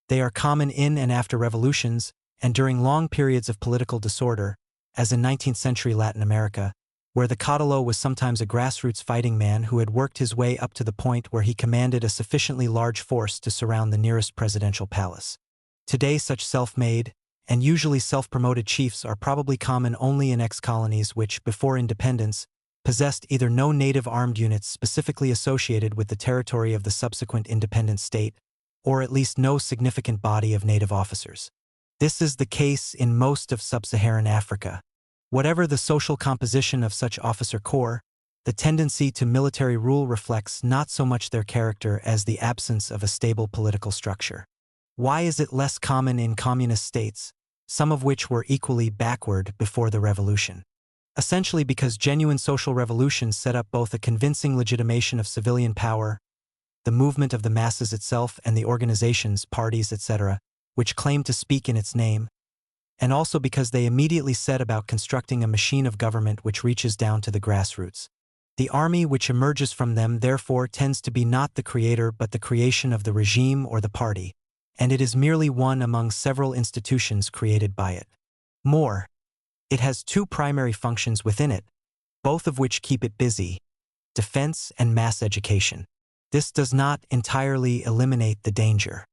They are common in and after revolutions and during long periods of political disorder, as in 19th century Latin America, where the caudillo was sometimes a grassroots fighting man who had worked his way up to the point where he commanded a sufficiently large force to surround the nearest presidential palace. Today, such self-made, and usually self-promoted chiefs are probably common only in ex-colonies which, before independence, possessed either no native armed units specifically associated with the territory of the subsequent independent state, or at least no significant body of native officers. This is the case in most of sub-Saharan Africa. Whatever the social composition of such officer corps, the tendency to military rule reflects not so much their character as the absence of a stable political structure. Why is it less common in communist states, some of which were equally backward before the revolution? Essentially because genuine social revolutions set up both a convincing legitimation of civilian power, the movement of the masses itself and the organizations, parties, etc., which claim to speak in its name, and also because they immediately set about constructing a machine of government which reaches down to the grassroots. The army which emerges from them therefore tends to be not the creator but the creation of the regime or the party, and it is merely one among several institutions created by it. More, it has two primary functions within it, both of which keep it busy: defense and mass education. This does not entirely eliminate the danger.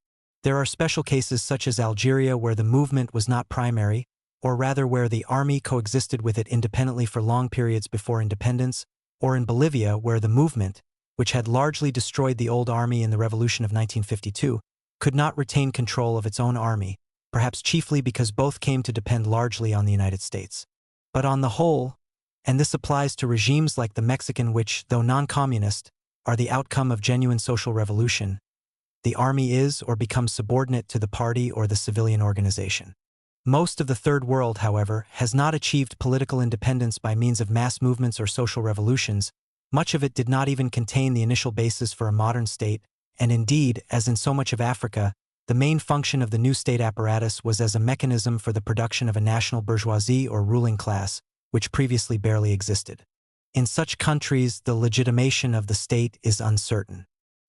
There are special cases such as Algeria where the movement was not primary, or rather where the army coexisted with it independently for long periods before independence, or in Bolivia where the movement, which had largely destroyed the old army in the Revolution of 1952, could not retain control of its own army, perhaps chiefly because both came to depend largely on the United States. But on the whole, and this applies to regimes like the Mexican which, though non-communist, are the outcome of genuine social revolution, the army is or becomes subordinate to the party or the civilian organization. Most of the Third World, however, has not achieved political independence by means of mass movements or social revolutions. Much of it did not even contain the initial basis for a modern state, and indeed, as in so much of Africa, the main function of the new state apparatus was as a mechanism for the production of a national bourgeoisie or ruling class, which previously barely existed. In such countries, the legitimation of the state is uncertain.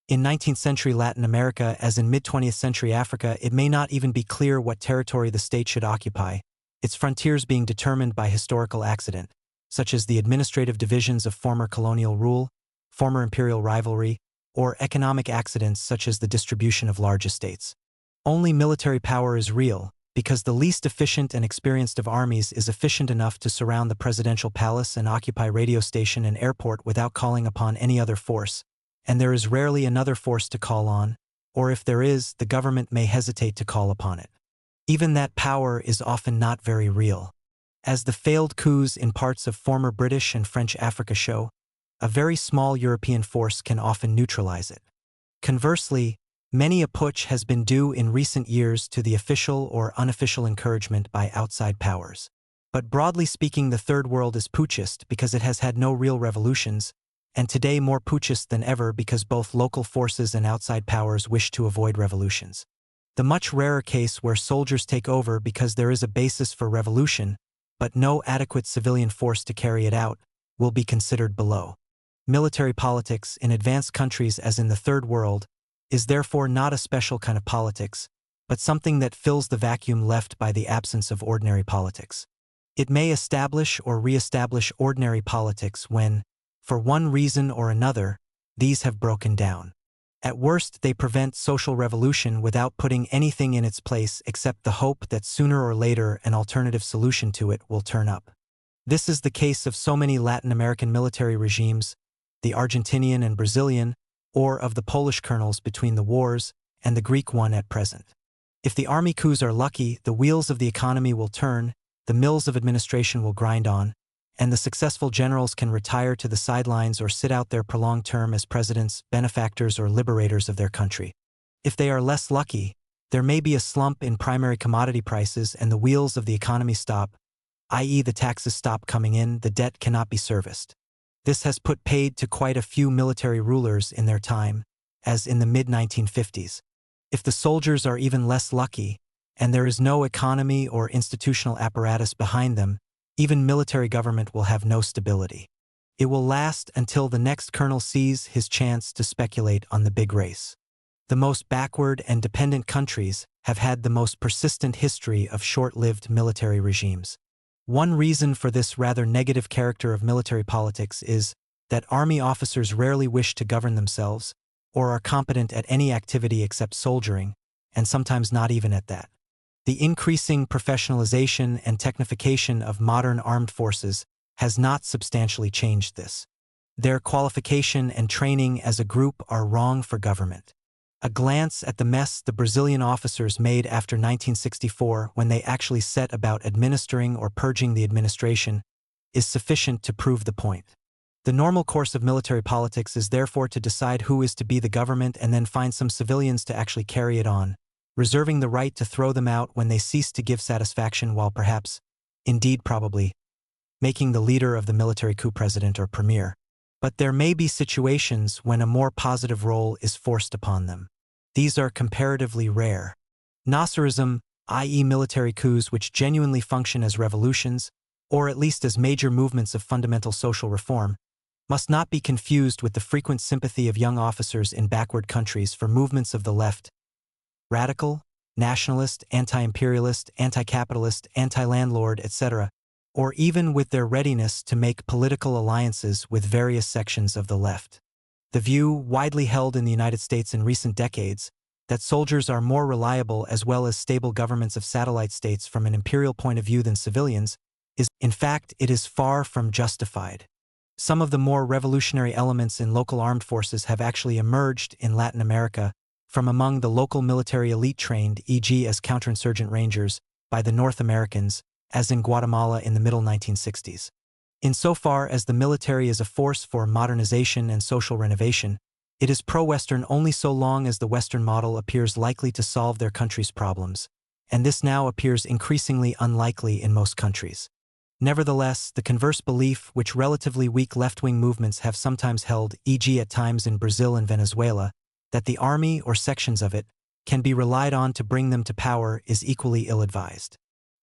In 19th century Latin America, as in mid-20th century Africa, it may not even be clear what territory the state should occupy, its frontiers being determined by historical accident, such as the administrative divisions of former colonial rule, former imperial rivalry, or economic accidents such as the distribution of large estates. Only military power is real, because the least efficient and experienced of armies is efficient enough to surround the presidential palace and occupy radio station and airport without calling upon any other force, and there is rarely another force to call on, or if there is, the government may hesitate to call upon it. Even that power is often not very real. As the failed coups in parts of former British and French Africa show, a very small European force can often neutralize it. Conversely, many a putsch has been due in recent years to the official or unofficial encouragement by outside powers. But broadly speaking, the Third World is putschist because it has had no real revolutions, and today more putschist than ever because both local forces and outside powers wish to avoid revolutions. The much rarer case where soldiers take over because there is a basis for revolution but no adequate civilian force to carry it out, will be considered below. Military politics in advanced countries as in the Third World is therefore not a special kind of politics, but something that fills the vacuum left by the absence of ordinary politics. It may establish or re-establish ordinary politics when, for one reason or another, these have broken down. At worst, they prevent social revolution without putting anything in its place except the hope that sooner or later an alternative solution to it will turn up. This is the case of so many Latin American military regimes, the Argentinian and Brazilian, or of the Polish colonels between the wars and the Greek one at present. If the army coups are lucky, the wheels of the economy will turn, the mills of administration will grind on, and the successful generals can retire to the sidelines or sit out their prolonged term as presidents, benefactors, or liberators of their country. If they are less lucky, there may be a slump in primary commodity prices and the wheels of the economy stop, i.e. the taxes stop coming in, the debt cannot be serviced. This has put paid to quite a few military rulers in their time, as in the mid-1950s. If the soldiers are even less lucky, and there is no economy or institutional apparatus behind them, even military government will have no stability. It will last until the next colonel sees his chance to speculate on the big race. The most backward and dependent countries have had the most persistent history of short-lived military regimes. One reason for this rather negative character of military politics is that army officers rarely wish to govern themselves, or are competent at any activity except soldiering, and sometimes not even at that. The increasing professionalization and technification of modern armed forces has not substantially changed this. Their qualification and training as a group are wrong for government. A glance at the mess the Brazilian officers made after 1964 when they actually set about administering or purging the administration is sufficient to prove the point. The normal course of military politics is therefore to decide who is to be the government and then find some civilians to actually carry it on, reserving the right to throw them out when they cease to give satisfaction while perhaps, indeed probably, making the leader of the military coup president or premier. But there may be situations when a more positive role is forced upon them. These are comparatively rare. Nasserism, i.e. military coups which genuinely function as revolutions, or at least as major movements of fundamental social reform, must not be confused with the frequent sympathy of young officers in backward countries for movements of the left, radical, nationalist, anti-imperialist, anti-capitalist, anti-landlord, etc., or even with their readiness to make political alliances with various sections of the left. The view, widely held in the United States in recent decades, that soldiers are more reliable as well as stable governments of satellite states from an imperial point of view than civilians, is, in fact, it is far from justified. Some of the more revolutionary elements in local armed forces have actually emerged in Latin America from among the local military elite trained, e.g. as counterinsurgent rangers, by the North Americans, as in Guatemala in the middle 1960s. Insofar as the military is a force for modernization and social renovation, it is pro-Western only so long as the Western model appears likely to solve their country's problems, and this now appears increasingly unlikely in most countries. Nevertheless, the converse belief which relatively weak left-wing movements have sometimes held, e.g. at times in Brazil and Venezuela, that the army or sections of it can be relied on to bring them to power is equally ill-advised.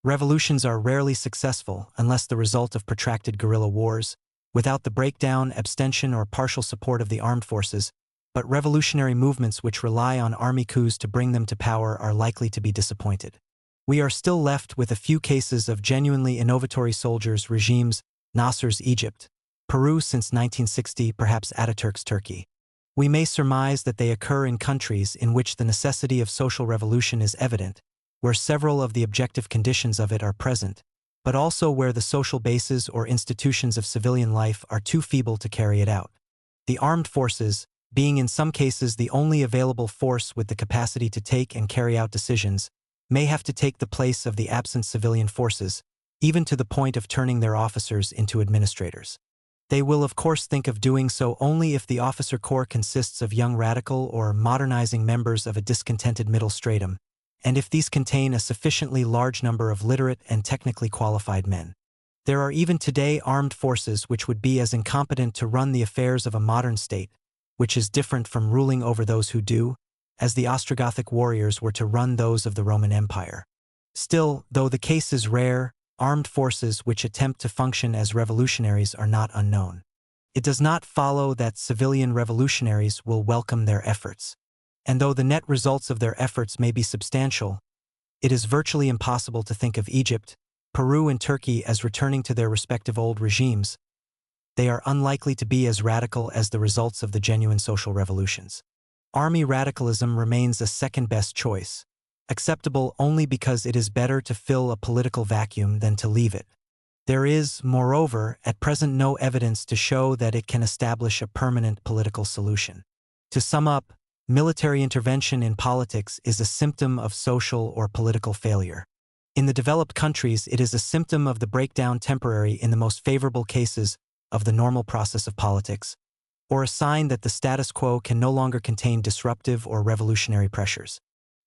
Revolutions are rarely successful unless the result of protracted guerrilla wars, without the breakdown, abstention, or partial support of the armed forces, but revolutionary movements which rely on army coups to bring them to power are likely to be disappointed. We are still left with a few cases of genuinely innovatory soldiers regimes, Nasser's Egypt, Peru since 1960, perhaps Ataturk's Turkey. We may surmise that they occur in countries in which the necessity of social revolution is evident, where several of the objective conditions of it are present, but also where the social bases or institutions of civilian life are too feeble to carry it out. The armed forces, being in some cases the only available force with the capacity to take and carry out decisions, may have to take the place of the absent civilian forces, even to the point of turning their officers into administrators. They will of course think of doing so only if the officer corps consists of young radical or modernizing members of a discontented middle stratum, and if these contain a sufficiently large number of literate and technically qualified men. There are even today armed forces which would be as incompetent to run the affairs of a modern state, which is different from ruling over those who do, as the Ostrogothic warriors were to run those of the Roman Empire. Still, though the case is rare, armed forces which attempt to function as revolutionaries are not unknown. It does not follow that civilian revolutionaries will welcome their efforts. And though the net results of their efforts may be substantial, it is virtually impossible to think of Egypt, Peru, and Turkey as returning to their respective old regimes. They are unlikely to be as radical as the results of the genuine social revolutions. Army radicalism remains a second-best choice, acceptable only because it is better to fill a political vacuum than to leave it. There is, moreover, at present no evidence to show that it can establish a permanent political solution. To sum up, military intervention in politics is a symptom of social or political failure. In the developed countries, it is a symptom of the breakdown temporary in the most favorable cases of the normal process of politics, or a sign that the status quo can no longer contain disruptive or revolutionary pressures.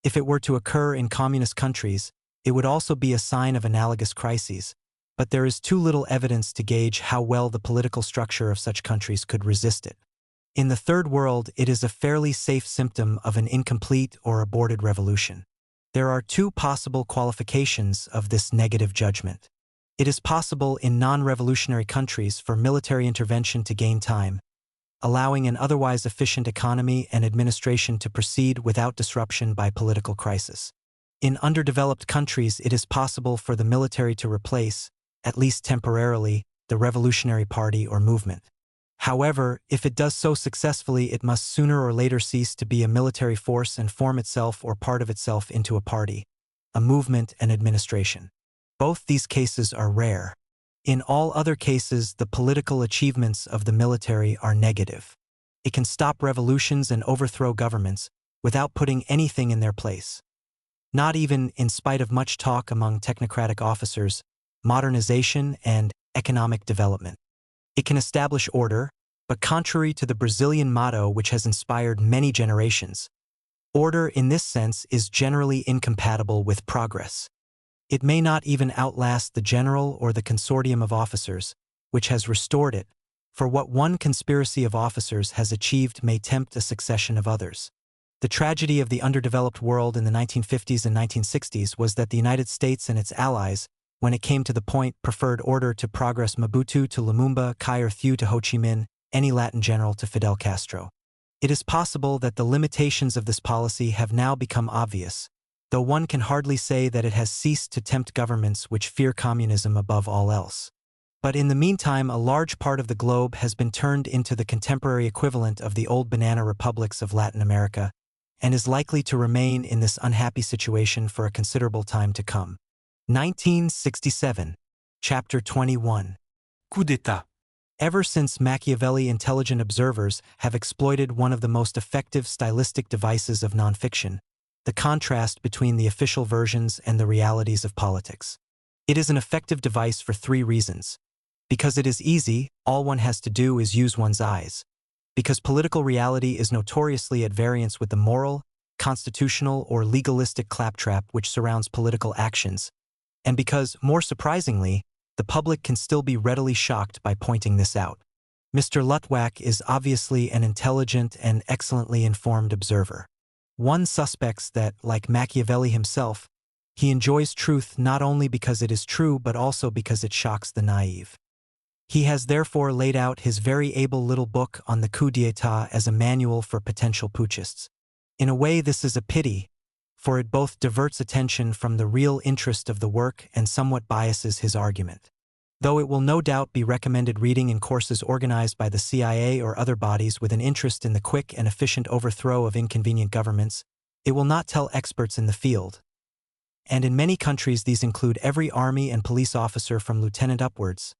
If it were to occur in communist countries, it would also be a sign of analogous crises, but there is too little evidence to gauge how well the political structure of such countries could resist it. In the Third World, it is a fairly safe symptom of an incomplete or aborted revolution. There are two possible qualifications of this negative judgment. It is possible in non-revolutionary countries for military intervention to gain time, allowing an otherwise efficient economy and administration to proceed without disruption by political crisis. In underdeveloped countries, it is possible for the military to replace, at least temporarily, the revolutionary party or movement. However, if it does so successfully, it must sooner or later cease to be a military force and form itself or part of itself into a party, a movement, and administration. Both these cases are rare. In all other cases, the political achievements of the military are negative. It can stop revolutions and overthrow governments without putting anything in their place. Not even in spite of much talk among technocratic officers, modernization, and economic development. It can establish order, but contrary to the Brazilian motto which has inspired many generations, order in this sense is generally incompatible with progress. It may not even outlast the general or the consortium of officers, which has restored it, for what one conspiracy of officers has achieved may tempt a succession of others. The tragedy of the underdeveloped world in the 1950s and 1960s was that the United States and its allies, when it came to the point, preferred order to progress, Mobutu to Lumumba, Kaiser Thieu to Ho Chi Minh, any Latin general to Fidel Castro. It is possible that the limitations of this policy have now become obvious, though one can hardly say that it has ceased to tempt governments which fear communism above all else. But in the meantime, a large part of the globe has been turned into the contemporary equivalent of the old banana republics of Latin America, and is likely to remain in this unhappy situation for a considerable time to come. 1967. Chapter 21.
Coup d'État.
Ever since Machiavelli, intelligent observers have exploited one of the most effective stylistic devices of nonfiction, the contrast between the official versions and the realities of politics. It is an effective device for three reasons. Because it is easy, all one has to do is use one's eyes. Because political reality is notoriously at variance with the moral, constitutional, or legalistic claptrap which surrounds political actions, and because, more surprisingly, the public can still be readily shocked by pointing this out. Mr. Lutwak is obviously an intelligent and excellently informed observer. One suspects that, like Machiavelli himself, he enjoys truth not only because it is true but also because it shocks the naive. He has therefore laid out his very able little book on the coup d'état as a manual for potential putschists. In a way, this is a pity, for it both diverts attention from the real interest of the work and somewhat biases his argument. Though it will no doubt be recommended reading in courses organized by the CIA or other bodies with an interest in the quick and efficient overthrow of inconvenient governments, it will not tell experts in the field. And in many countries these include every army and police officer from lieutenant upwards,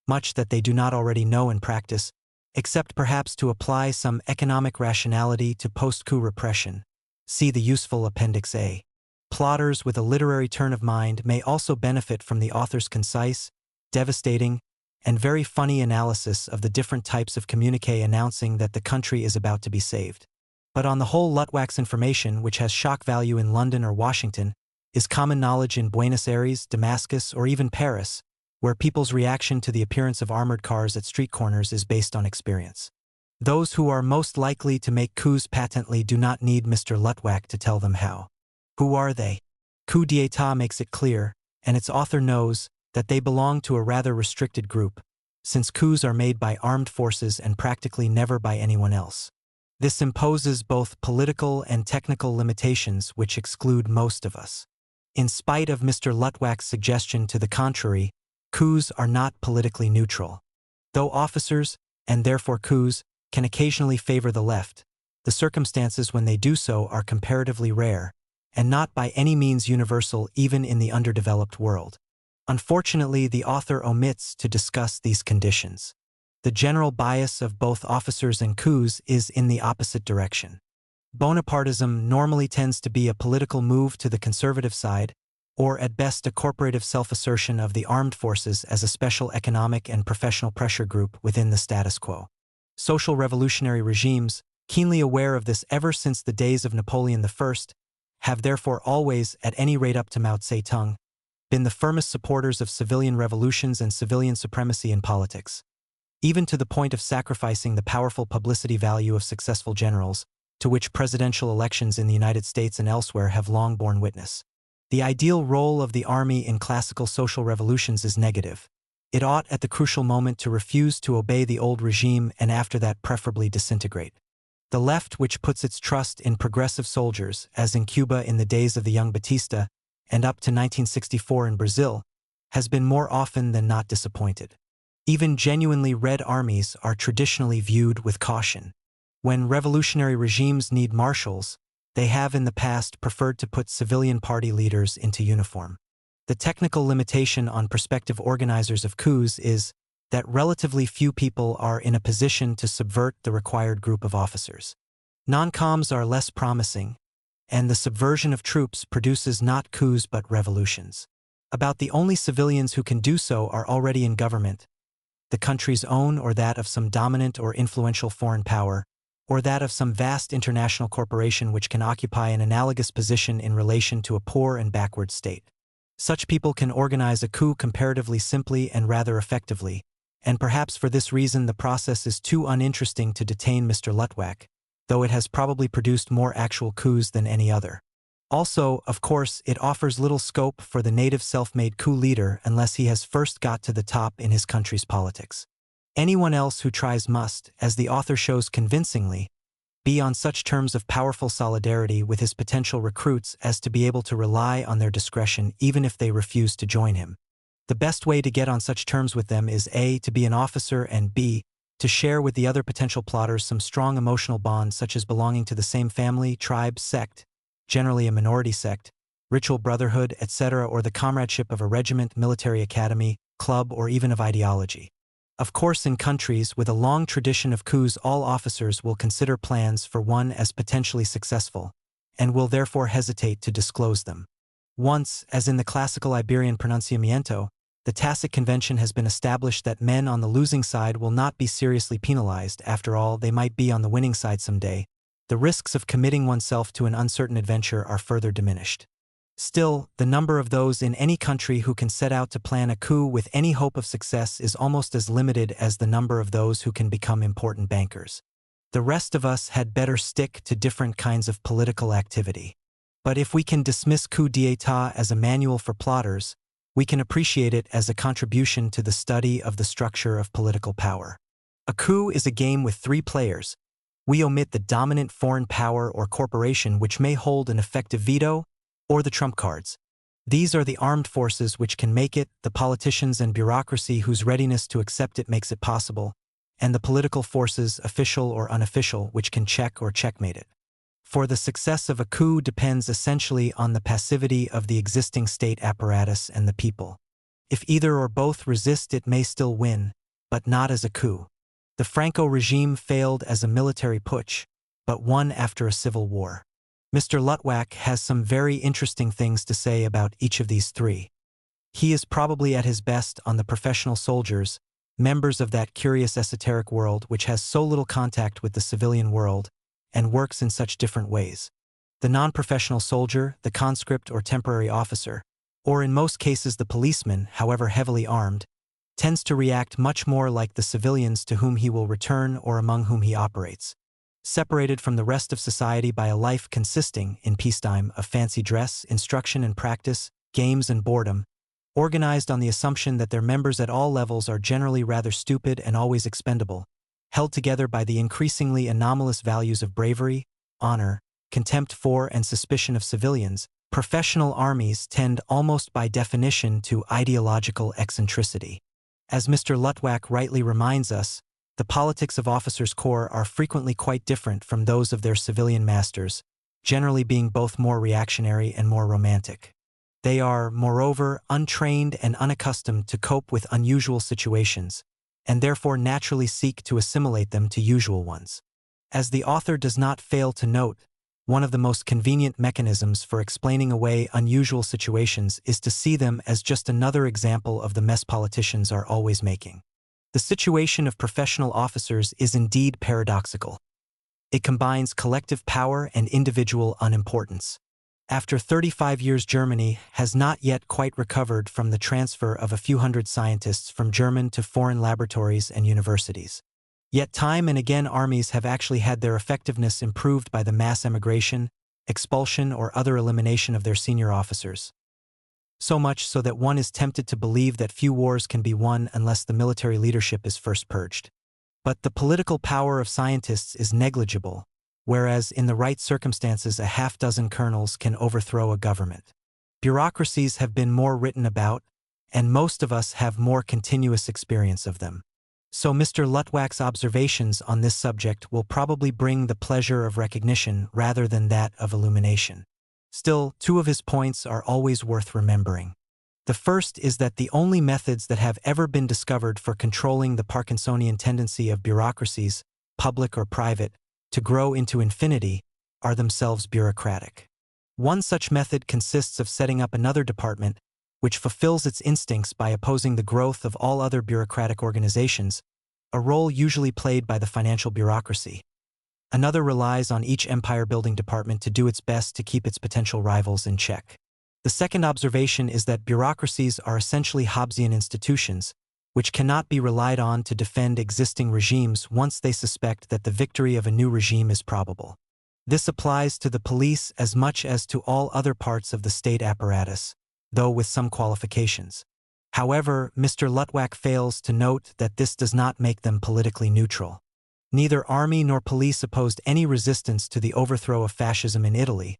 much that they do not already know in practice, except perhaps to apply some economic rationality to post-coup repression. See the useful Appendix A. Plotters with a literary turn of mind may also benefit from the author's concise, devastating, and very funny analysis of the different types of communique announcing that the country is about to be saved. But on the whole, Lutwak's information, which has shock value in London or Washington, is common knowledge in Buenos Aires, Damascus, or even Paris, where people's reaction to the appearance of armored cars at street corners is based on experience. Those who are most likely to make coups patently do not need Mr. Lutwak to tell them how. Who are they? Coup d'état makes it clear. and its author knows that they belong to a rather restricted group, since coups are made by armed forces and practically never by anyone else. This imposes both political and technical limitations which exclude most of us. In spite of Mr. Lutwack's suggestion to the contrary, coups are not politically neutral. Though officers, and therefore coups, can occasionally favor the left, the circumstances when they do so are comparatively rare, and not by any means universal even in the underdeveloped world. Unfortunately, the author omits to discuss these conditions. The general bias of both officers and coups is in the opposite direction. Bonapartism normally tends to be a political move to the conservative side, or at best a corporative self-assertion of the armed forces as a special economic and professional pressure group within the status quo. Social revolutionary regimes, keenly aware of this ever since the days of Napoleon I, have therefore always, at any rate up to Mao Zedong, been the firmest supporters of civilian revolutions and civilian supremacy in politics, even to the point of sacrificing the powerful publicity value of successful generals, to which presidential elections in the United States and elsewhere have long borne witness. The ideal role of the army in classical social revolutions is negative. It ought at the crucial moment to refuse to obey the old regime and after that preferably disintegrate. The left, which puts its trust in progressive soldiers, as in Cuba in the days of the young Batista, and up to 1964 in Brazil, has been more often than not disappointed. Even genuinely red armies are traditionally viewed with caution. When revolutionary regimes need marshals, they have in the past preferred to put civilian party leaders into uniform. The technical limitation on prospective organizers of coups is that relatively few people are in a position to subvert the required group of officers. Non-coms are less promising, and the subversion of troops produces not coups but revolutions. About the only civilians who can do so are already in government, the country's own or that of some dominant or influential foreign power, or that of some vast international corporation which can occupy an analogous position in relation to a poor and backward state. Such people can organize a coup comparatively simply and rather effectively, and perhaps for this reason the process is too uninteresting to detain Mr. Lutwack, though it has probably produced more actual coups than any other. Also, of course, it offers little scope for the native self-made coup leader unless he has first got to the top in his country's politics. Anyone else who tries must, as the author shows convincingly, be on such terms of powerful solidarity with his potential recruits as to be able to rely on their discretion even if they refuse to join him. The best way to get on such terms with them is A, to be an officer, and B, to share with the other potential plotters some strong emotional bonds such as belonging to the same family, tribe, sect, generally a minority sect, ritual brotherhood, etc., or the comradeship of a regiment, military academy, club, or even of ideology. Of course, in countries with a long tradition of coups, all officers will consider plans for one as potentially successful, and will therefore hesitate to disclose them. Once, as in the classical Iberian pronunciamiento, the tacit convention has been established that men on the losing side will not be seriously penalized. After all, they might be on the winning side someday. The risks of committing oneself to an uncertain adventure are further diminished. Still, the number of those in any country who can set out to plan a coup with any hope of success is almost as limited as the number of those who can become important bankers. The rest of us had better stick to different kinds of political activity. But if we can dismiss coup d'état as a manual for plotters, we can appreciate it as a contribution to the study of the structure of political power. A coup is a game with 3 players. We omit the dominant foreign power or corporation which may hold an effective veto, or the trump cards. These are the armed forces which can make it, the politicians and bureaucracy whose readiness to accept it makes it possible, and the political forces, official or unofficial, which can check or checkmate it. For the success of a coup depends essentially on the passivity of the existing state apparatus and the people. If either or both resist, it may still win, but not as a coup. The Franco regime failed as a military putsch, but won after a civil war. Mr. Lutwack has some very interesting things to say about each of these 3. He is probably at his best on the professional soldiers, members of that curious esoteric world which has so little contact with the civilian world, and works in such different ways. The non-professional soldier, the conscript or temporary officer, or in most cases the policeman, however heavily armed, tends to react much more like the civilians to whom he will return or among whom he operates. Separated from the rest of society by a life consisting, in peacetime, of fancy dress, instruction and practice, games and boredom, organized on the assumption that their members at all levels are generally rather stupid and always expendable, held together by the increasingly anomalous values of bravery, honor, contempt for and suspicion of civilians, professional armies tend almost by definition to ideological eccentricity. As Mr. Lutwak rightly reminds us, the politics of officers' corps are frequently quite different from those of their civilian masters, generally being both more reactionary and more romantic. They are, moreover, untrained and unaccustomed to cope with unusual situations, and therefore naturally seek to assimilate them to usual ones. As the author does not fail to note, one of the most convenient mechanisms for explaining away unusual situations is to see them as just another example of the mess politicians are always making. The situation of professional officers is indeed paradoxical. It combines collective power and individual unimportance. After 35 years, Germany has not yet quite recovered from the transfer of a few hundred scientists from German to foreign laboratories and universities. Yet time and again armies have actually had their effectiveness improved by the mass emigration, expulsion or other elimination of their senior officers. So much so that one is tempted to believe that few wars can be won unless the military leadership is first purged. But the political power of scientists is negligible, whereas in the right circumstances a half-dozen colonels can overthrow a government. Bureaucracies have been more written about, and most of us have more continuous experience of them. So Mr. Lutwak's observations on this subject will probably bring the pleasure of recognition rather than that of illumination. Still, two of his points are always worth remembering. The first is that the only methods that have ever been discovered for controlling the Parkinsonian tendency of bureaucracies, public or private, to grow into infinity, are themselves bureaucratic. One such method consists of setting up another department which fulfills its instincts by opposing the growth of all other bureaucratic organizations, a role usually played by the financial bureaucracy. Another relies on each empire-building department to do its best to keep its potential rivals in check. The second observation is that bureaucracies are essentially Hobbesian institutions, which cannot be relied on to defend existing regimes once they suspect that the victory of a new regime is probable. This applies to the police as much as to all other parts of the state apparatus, though with some qualifications. However, Mr. Lutwak fails to note that this does not make them politically neutral. Neither army nor police opposed any resistance to the overthrow of fascism in Italy,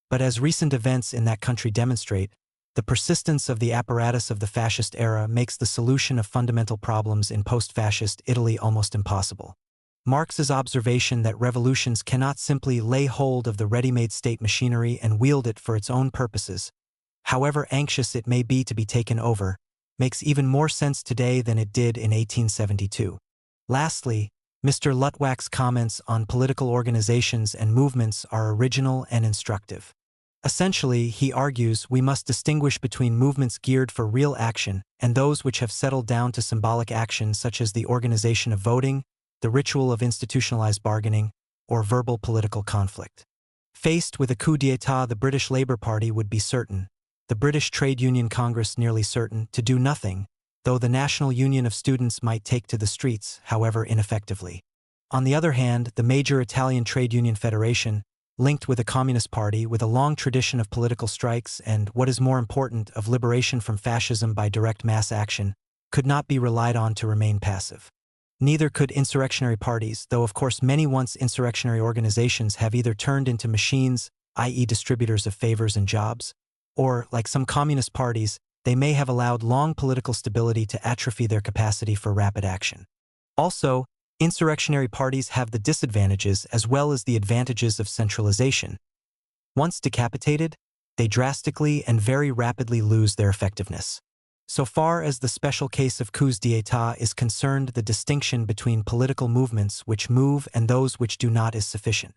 but as recent events in that country demonstrate, the persistence of the apparatus of the fascist era makes the solution of fundamental problems in post-fascist Italy almost impossible. Marx's observation that revolutions cannot simply lay hold of the ready-made state machinery and wield it for its own purposes, however anxious it may be to be taken over, makes even more sense today than it did in 1872. Lastly, Mr. Lutwak's comments on political organizations and movements are original and instructive. Essentially, he argues we must distinguish between movements geared for real action and those which have settled down to symbolic action such as the organization of voting, the ritual of institutionalized bargaining, or verbal political conflict. Faced with a coup d'état, the British Labour Party would be certain, the British Trade Union Congress nearly certain, to do nothing, though the National Union of Students might take to the streets, however ineffectively. On the other hand, the major Italian Trade Union Federation, linked with the Communist Party with a long tradition of political strikes and, what is more important, of liberation from fascism by direct mass action, could not be relied on to remain passive. Neither could insurrectionary parties, though of course many once insurrectionary organizations have either turned into machines, i.e. distributors of favors and jobs, or, like some communist parties, they may have allowed long political stability to atrophy their capacity for rapid action. Also, insurrectionary parties have the disadvantages as well as the advantages of centralization. Once decapitated, they drastically and very rapidly lose their effectiveness. So far as the special case of coups d'état is concerned, the distinction between political movements which move and those which do not is sufficient.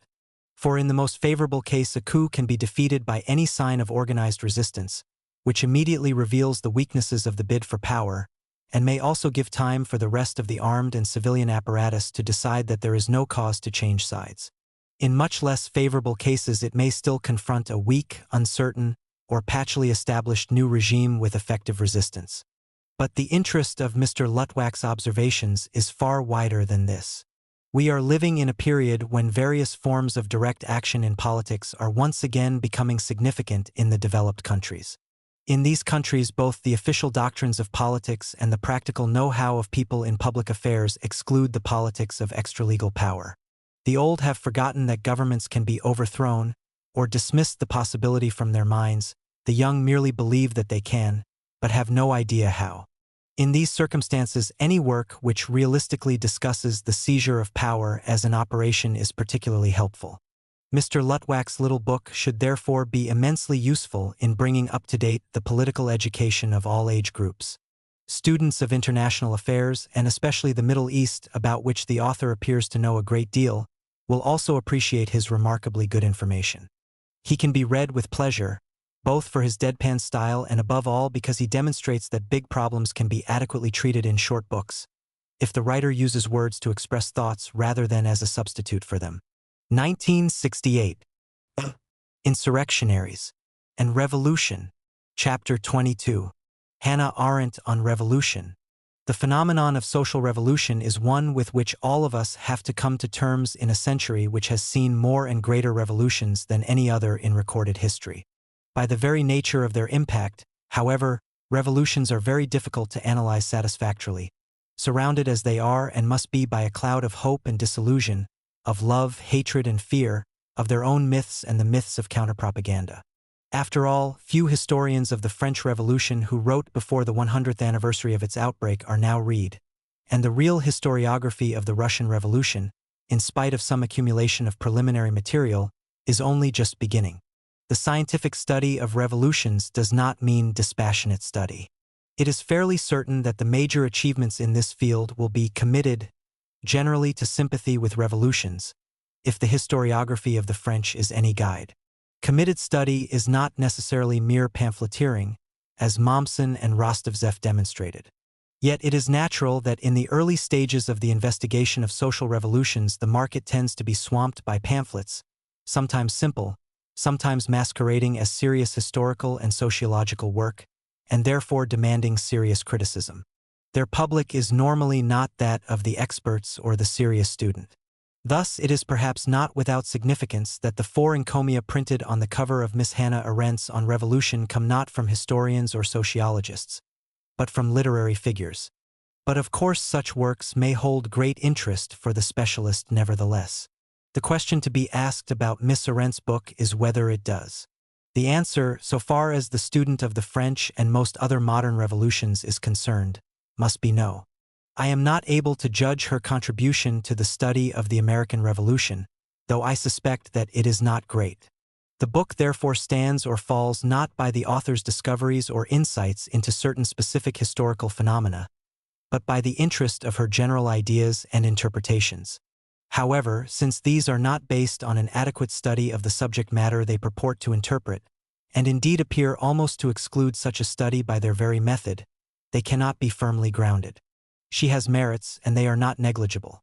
For in the most favorable case, a coup can be defeated by any sign of organized resistance, which immediately reveals the weaknesses of the bid for power, and may also give time for the rest of the armed and civilian apparatus to decide that there is no cause to change sides. In much less favorable cases, it may still confront a weak, uncertain, or patchily established new regime with effective resistance. But the interest of Mr. Lutwak's observations is far wider than this. We are living in a period when various forms of direct action in politics are once again becoming significant in the developed countries. In these countries, both the official doctrines of politics and the practical know-how of people in public affairs exclude the politics of extralegal power. The old have forgotten that governments can be overthrown, or dismissed the possibility from their minds. The young merely believe that they can, but have no idea how. In these circumstances, any work which realistically discusses the seizure of power as an operation is particularly helpful. Mr. Lutwack's little book should therefore be immensely useful in bringing up to date the political education of all age groups. Students of international affairs, and especially the Middle East, about which the author appears to know a great deal, will also appreciate his remarkably good information. He can be read with pleasure, both for his deadpan style and above all because he demonstrates that big problems can be adequately treated in short books, if the writer uses words to express thoughts rather than as a substitute for them. 1968. Insurrectionaries and Revolution. Chapter 22. Hannah Arendt on Revolution. The phenomenon of social revolution is one with which all of us have to come to terms in a century which has seen more and greater revolutions than any other in recorded history. By the very nature of their impact, however, revolutions are very difficult to analyze satisfactorily, surrounded as they are and must be by a cloud of hope and disillusion, of love, hatred, and fear, of their own myths and the myths of counterpropaganda. After all, few historians of the French Revolution who wrote before the 100th anniversary of its outbreak are now read, and the real historiography of the Russian Revolution, in spite of some accumulation of preliminary material, is only just beginning. The scientific study of revolutions does not mean dispassionate study. It is fairly certain that the major achievements in this field will be committed generally to sympathy with revolutions, if the historiography of the French is any guide. Committed study is not necessarily mere pamphleteering, as Mommsen and Rostovtsev demonstrated. Yet it is natural that in the early stages of the investigation of social revolutions the market tends to be swamped by pamphlets, sometimes simple, sometimes masquerading as serious historical and sociological work, and therefore demanding serious criticism. Their public is normally not that of the experts or the serious student. Thus, it is perhaps not without significance that the 4 encomia printed on the cover of Miss Hannah Arendt's On Revolution come not from historians or sociologists, but from literary figures. But of course such works may hold great interest for the specialist nevertheless. The question to be asked about Miss Arendt's book is whether it does. The answer, so far as the student of the French and most other modern revolutions is concerned, must be no. I am not able to judge her contribution to the study of the American Revolution, though I suspect that it is not great. The book therefore stands or falls not by the author's discoveries or insights into certain specific historical phenomena, but by the interest of her general ideas and interpretations. However, since these are not based on an adequate study of the subject matter they purport to interpret, and indeed appear almost to exclude such a study by their very method, they cannot be firmly grounded. She has merits, and they are not negligible.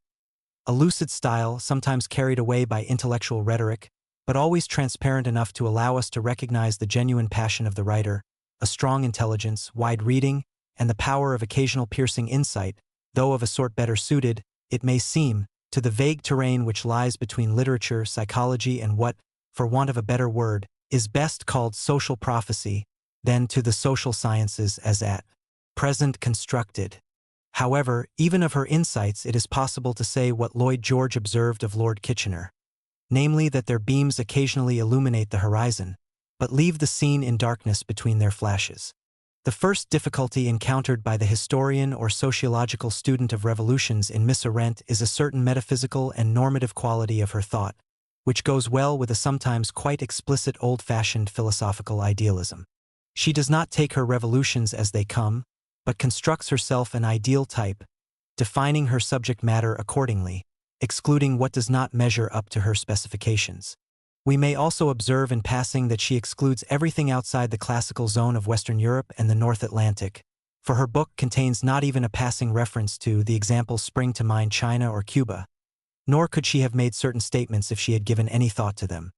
A lucid style, sometimes carried away by intellectual rhetoric, but always transparent enough to allow us to recognize the genuine passion of the writer, a strong intelligence, wide reading, and the power of occasional piercing insight, though of a sort better suited, it may seem, to the vague terrain which lies between literature, psychology, and what, for want of a better word, is best called social prophecy, than to the social sciences as at present constructed. However, even of her insights it is possible to say what Lloyd George observed of Lord Kitchener, namely that their beams occasionally illuminate the horizon, but leave the scene in darkness between their flashes. The first difficulty encountered by the historian or sociological student of revolutions in Miss Arendt is a certain metaphysical and normative quality of her thought, which goes well with a sometimes quite explicit old-fashioned philosophical idealism. She does not take her revolutions as they come, but constructs herself an ideal type, defining her subject matter accordingly, excluding what does not measure up to her specifications. We may also observe in passing that she excludes everything outside the classical zone of Western Europe and the North Atlantic, for her book contains not even a passing reference to the examples spring to mind China or Cuba, nor could she have made certain statements if she had given any thought to them.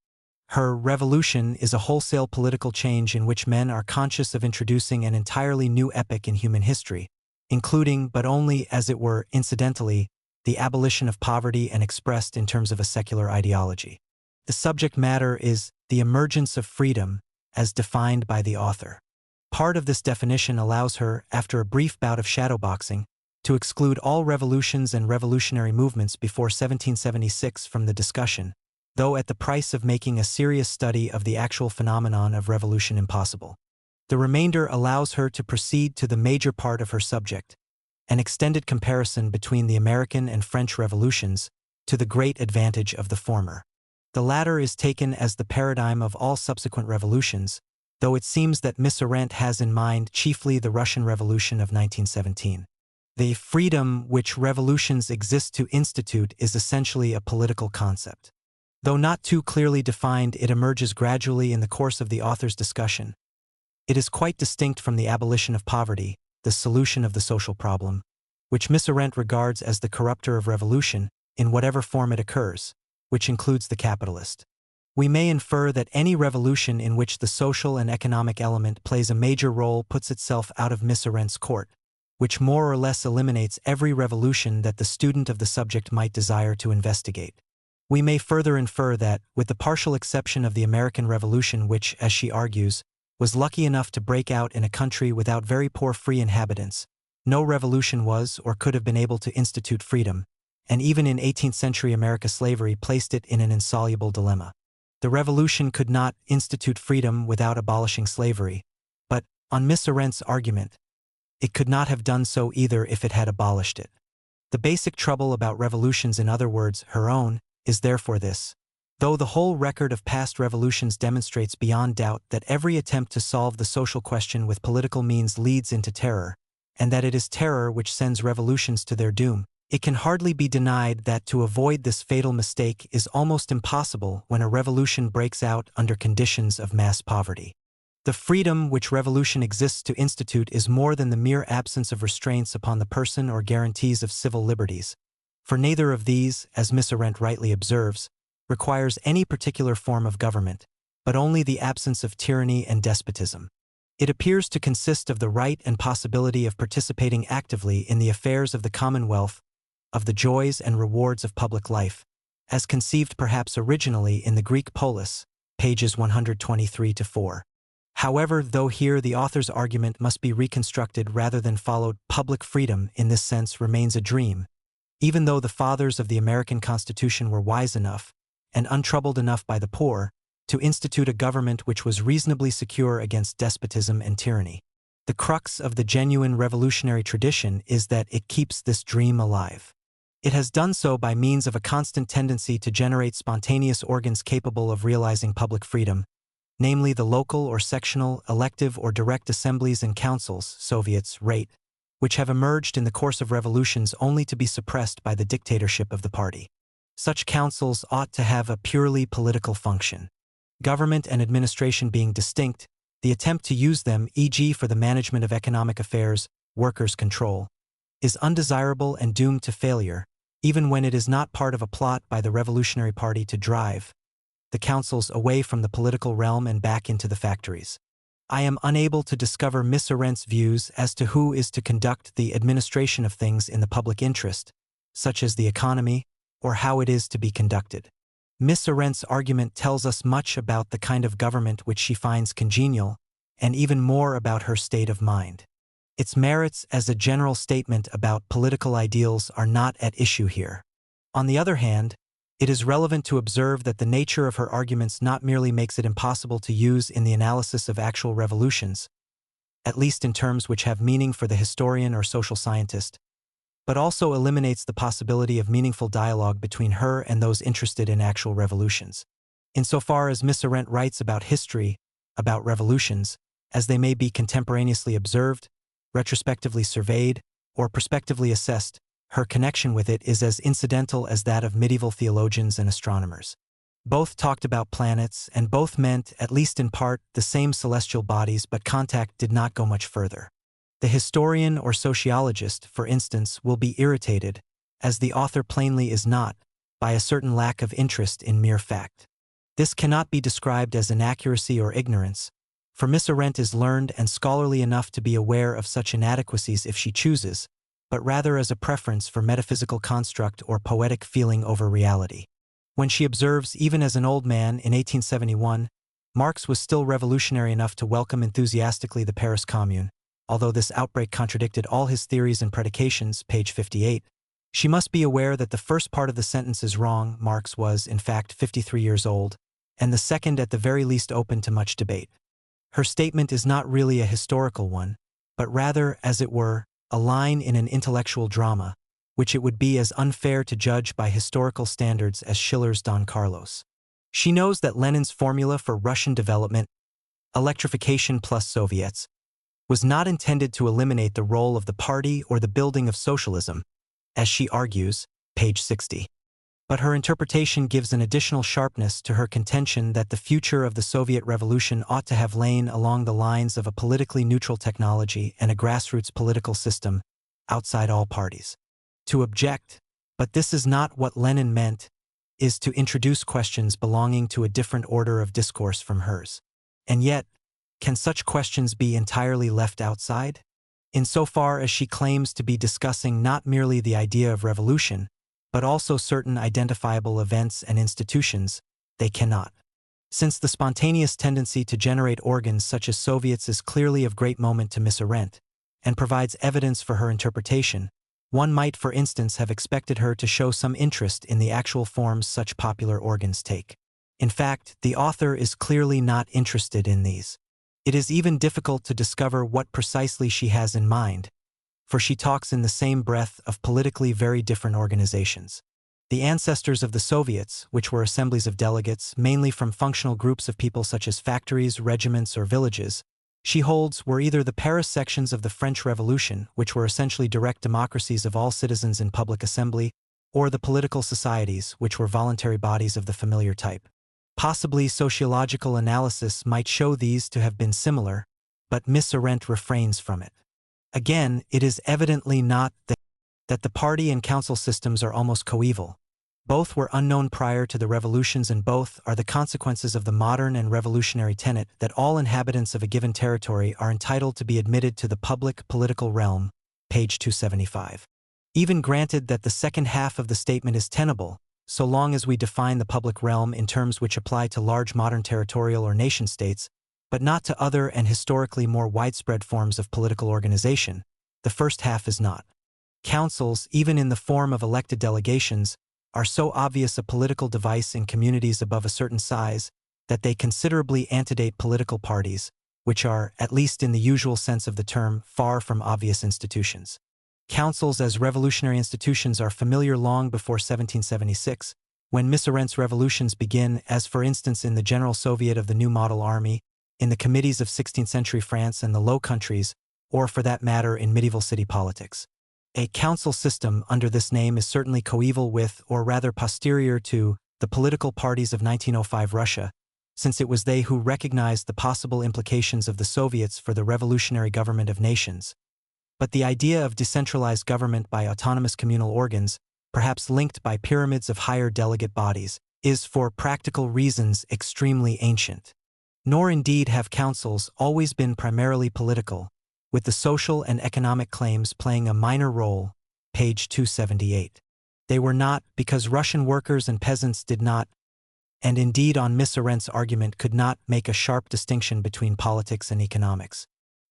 Her Revolution is a wholesale political change in which men are conscious of introducing an entirely new epoch in human history, including, but only, as it were, incidentally, the abolition of poverty and expressed in terms of a secular ideology. The subject matter is the emergence of freedom, as defined by the author. Part of this definition allows her, after a brief bout of shadowboxing, to exclude all revolutions and revolutionary movements before 1776 from the discussion, though at the price of making a serious study of the actual phenomenon of revolution impossible. The remainder allows her to proceed to the major part of her subject, an extended comparison between the American and French revolutions, to the great advantage of the former. The latter is taken as the paradigm of all subsequent revolutions, though it seems that Miss Arendt has in mind chiefly the Russian Revolution of 1917. The freedom which revolutions exist to institute is essentially a political concept. Though not too clearly defined, it emerges gradually in the course of the author's discussion. It is quite distinct from the abolition of poverty, the solution of the social problem, which Miss Arendt regards as the corrupter of revolution, in whatever form it occurs, which includes the capitalist. We may infer that any revolution in which the social and economic element plays a major role puts itself out of Miss Arendt's court, which more or less eliminates every revolution that the student of the subject might desire to investigate. We may further infer that, with the partial exception of the American Revolution which, as she argues, was lucky enough to break out in a country without very poor free inhabitants, no revolution was or could have been able to institute freedom, and even in 18th-century America slavery placed it in an insoluble dilemma. The revolution could not institute freedom without abolishing slavery, but, on Miss Arendt's argument, it could not have done so either if it had abolished it. The basic trouble about revolutions, in other words, her own, is therefore this. Though the whole record of past revolutions demonstrates beyond doubt that every attempt to solve the social question with political means leads into terror, and that it is terror which sends revolutions to their doom, it can hardly be denied that to avoid this fatal mistake is almost impossible when a revolution breaks out under conditions of mass poverty. The freedom which revolution exists to institute is more than the mere absence of restraints upon the person or guarantees of civil liberties, for neither of these, as Miss Arendt rightly observes, requires any particular form of government, but only the absence of tyranny and despotism. It appears to consist of the right and possibility of participating actively in the affairs of the commonwealth, of the joys and rewards of public life, as conceived perhaps originally in the Greek polis, pages 123-4. However, though here the author's argument must be reconstructed rather than followed, public freedom in this sense remains a dream, even though the fathers of the American Constitution were wise enough, and untroubled enough by the poor, to institute a government which was reasonably secure against despotism and tyranny. The crux of the genuine revolutionary tradition is that it keeps this dream alive. It has done so by means of a constant tendency to generate spontaneous organs capable of realizing public freedom, namely the local or sectional, elective or direct assemblies and councils, Soviets, rate, which have emerged in the course of revolutions only to be suppressed by the dictatorship of the party. Such councils ought to have a purely political function. Government and administration being distinct, the attempt to use them, e.g. for the management of economic affairs, workers' control, is undesirable and doomed to failure, even when it is not part of a plot by the Revolutionary Party to drive the councils away from the political realm and back into the factories. I am unable to discover Miss Arendt's views as to who is to conduct the administration of things in the public interest, such as the economy, or how it is to be conducted. Miss Arendt's argument tells us much about the kind of government which she finds congenial, and even more about her state of mind. Its merits as a general statement about political ideals are not at issue here. On the other hand, it is relevant to observe that the nature of her arguments not merely makes it impossible to use in the analysis of actual revolutions, at least in terms which have meaning for the historian or social scientist, but also eliminates the possibility of meaningful dialogue between her and those interested in actual revolutions. Insofar as Miss Arendt writes about history, about revolutions, as they may be contemporaneously observed, retrospectively surveyed, or prospectively assessed, her connection with it is as incidental as that of medieval theologians and astronomers. Both talked about planets, and both meant, at least in part, the same celestial bodies, but contact did not go much further. The historian or sociologist, for instance, will be irritated, as the author plainly is not, by a certain lack of interest in mere fact. This cannot be described as inaccuracy or ignorance, for Miss Arendt is learned and scholarly enough to be aware of such inadequacies if she chooses, but rather as a preference for metaphysical construct or poetic feeling over reality. When she observes, even as an old man in 1871, Marx was still revolutionary enough to welcome enthusiastically the Paris Commune, although this outbreak contradicted all his theories and predications, page 58. She must be aware that the first part of the sentence is wrong. Marx was, in fact, 53 years old, and the second at the very least open to much debate. Her statement is not really a historical one, but rather, as it were, a line in an intellectual drama, which it would be as unfair to judge by historical standards as Schiller's Don Carlos. She knows that Lenin's formula for Russian development, electrification plus Soviets, was not intended to eliminate the role of the party or the building of socialism, as she argues, page 60. But her interpretation gives an additional sharpness to her contention that the future of the Soviet Revolution ought to have lain along the lines of a politically neutral technology and a grassroots political system, outside all parties. To object, but this is not what Lenin meant, is to introduce questions belonging to a different order of discourse from hers. And yet, can such questions be entirely left outside? Insofar as she claims to be discussing not merely the idea of revolution, but also certain identifiable events and institutions, they cannot. Since the spontaneous tendency to generate organs such as Soviets is clearly of great moment to Miss Arendt, and provides evidence for her interpretation, one might for instance have expected her to show some interest in the actual forms such popular organs take. In fact, the author is clearly not interested in these. It is even difficult to discover what precisely she has in mind, for she talks in the same breath of politically very different organizations. The ancestors of the Soviets, which were assemblies of delegates, mainly from functional groups of people such as factories, regiments, or villages, she holds were either the Paris sections of the French Revolution, which were essentially direct democracies of all citizens in public assembly, or the political societies, which were voluntary bodies of the familiar type. Possibly sociological analysis might show these to have been similar, but Miss Arendt refrains from it. Again, it is evidently not that the party and council systems are almost coeval. Both were unknown prior to the revolutions, and both are the consequences of the modern and revolutionary tenet that all inhabitants of a given territory are entitled to be admitted to the public political realm, page 275. Even granted that the second half of the statement is tenable, so long as we define the public realm in terms which apply to large modern territorial or nation-states, but not to other and historically more widespread forms of political organization, the first half is not. Councils, even in the form of elected delegations, are so obvious a political device in communities above a certain size that they considerably antedate political parties, which are, at least in the usual sense of the term, far from obvious institutions. Councils as revolutionary institutions are familiar long before 1776, when Miss Arendt's revolutions begin, as for instance in the General Soviet of the New Model Army, in the committees of 16th-century France and the Low Countries, or for that matter in medieval city politics. A council system under this name is certainly coeval with, or rather posterior to, the political parties of 1905 Russia, since it was they who recognized the possible implications of the Soviets for the revolutionary government of nations. But the idea of decentralized government by autonomous communal organs, perhaps linked by pyramids of higher delegate bodies, is for practical reasons extremely ancient. Nor indeed have councils always been primarily political, with the social and economic claims playing a minor role, page 278. They were not, because Russian workers and peasants did not, and indeed on Miss Arendt's argument could not, make a sharp distinction between politics and economics.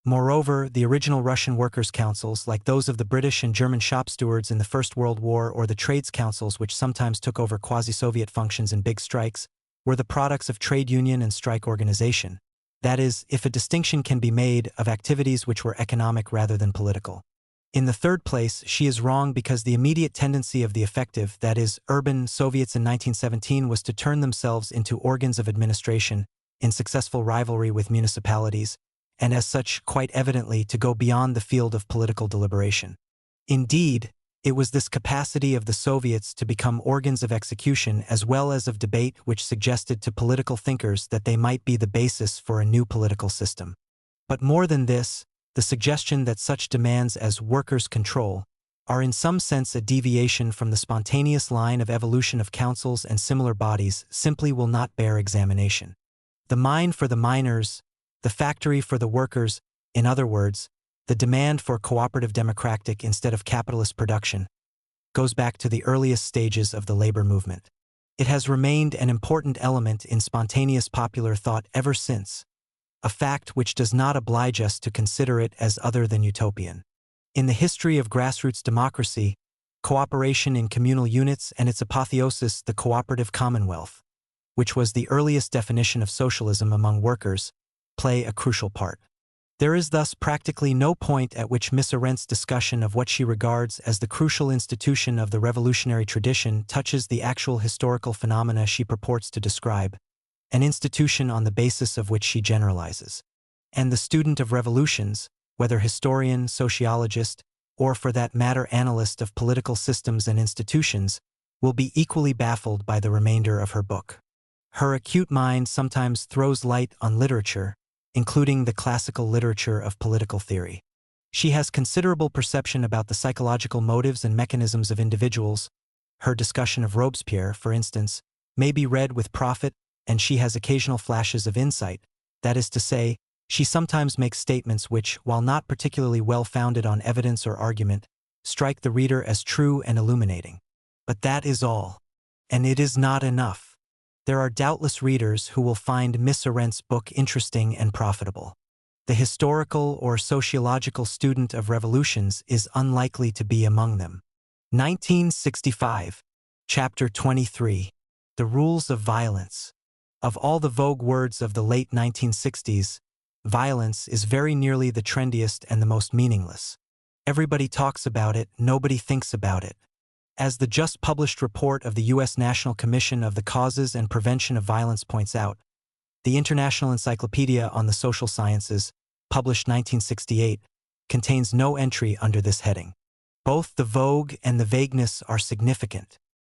Moreover, the original Russian workers' councils, like those of the British and German shop stewards in the First World War or the trades councils which sometimes took over quasi-Soviet functions in big strikes, were the products of trade union and strike organization. That is, if a distinction can be made, of activities which were economic rather than political. In the third place, she is wrong because the immediate tendency of the effective, that is, urban Soviets in 1917 was to turn themselves into organs of administration, in successful rivalry with municipalities, and as such quite evidently to go beyond the field of political deliberation. Indeed, it was this capacity of the Soviets to become organs of execution as well as of debate which suggested to political thinkers that they might be the basis for a new political system. But more than this, the suggestion that such demands as workers' control are in some sense a deviation from the spontaneous line of evolution of councils and similar bodies simply will not bear examination. The mine for the miners, the factory for the workers, in other words, the demand for cooperative democratic instead of capitalist production, goes back to the earliest stages of the labor movement. It has remained an important element in spontaneous popular thought ever since, a fact which does not oblige us to consider it as other than utopian. In the history of grassroots democracy, cooperation in communal units and its apotheosis, the cooperative commonwealth, which was the earliest definition of socialism among workers, play a crucial part. There is thus practically no point at which Miss Arendt's discussion of what she regards as the crucial institution of the revolutionary tradition touches the actual historical phenomena she purports to describe, an institution on the basis of which she generalizes. And the student of revolutions, whether historian, sociologist, or for that matter analyst of political systems and institutions, will be equally baffled by the remainder of her book. Her acute mind sometimes throws light on literature, including the classical literature of political theory. She has considerable perception about the psychological motives and mechanisms of individuals. Her discussion of Robespierre, for instance, may be read with profit, and she has occasional flashes of insight. That is to say, she sometimes makes statements which, while not particularly well-founded on evidence or argument, strike the reader as true and illuminating. But that is all. And it is not enough. There are doubtless readers who will find Miss Arendt's book interesting and profitable. The historical or sociological student of revolutions is unlikely to be among them. 1965, Chapter 23, The Rules of Violence. Of all the vogue words of the late 1960s, violence is very nearly the trendiest and the most meaningless. Everybody talks about it, nobody thinks about it. As the just published report of the U.S. National Commission of the Causes and Prevention of Violence points out, the International Encyclopedia on the Social Sciences, published 1968, contains no entry under this heading. Both the vogue and the vagueness are significant.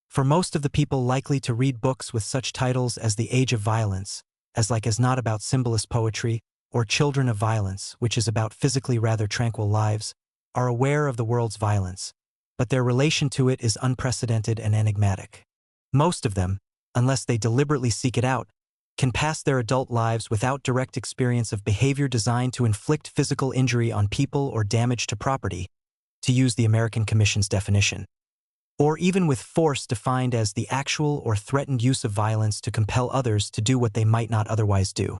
For most of the people likely to read books with such titles as The Age of Violence, as not about symbolist poetry, or Children of Violence, which is about physically rather tranquil lives, are aware of the world's violence, but their relation to it is unprecedented and enigmatic. Most of them, unless they deliberately seek it out, can pass their adult lives without direct experience of behavior designed to inflict physical injury on people or damage to property, to use the American Commission's definition, or even with force defined as the actual or threatened use of violence to compel others to do what they might not otherwise do.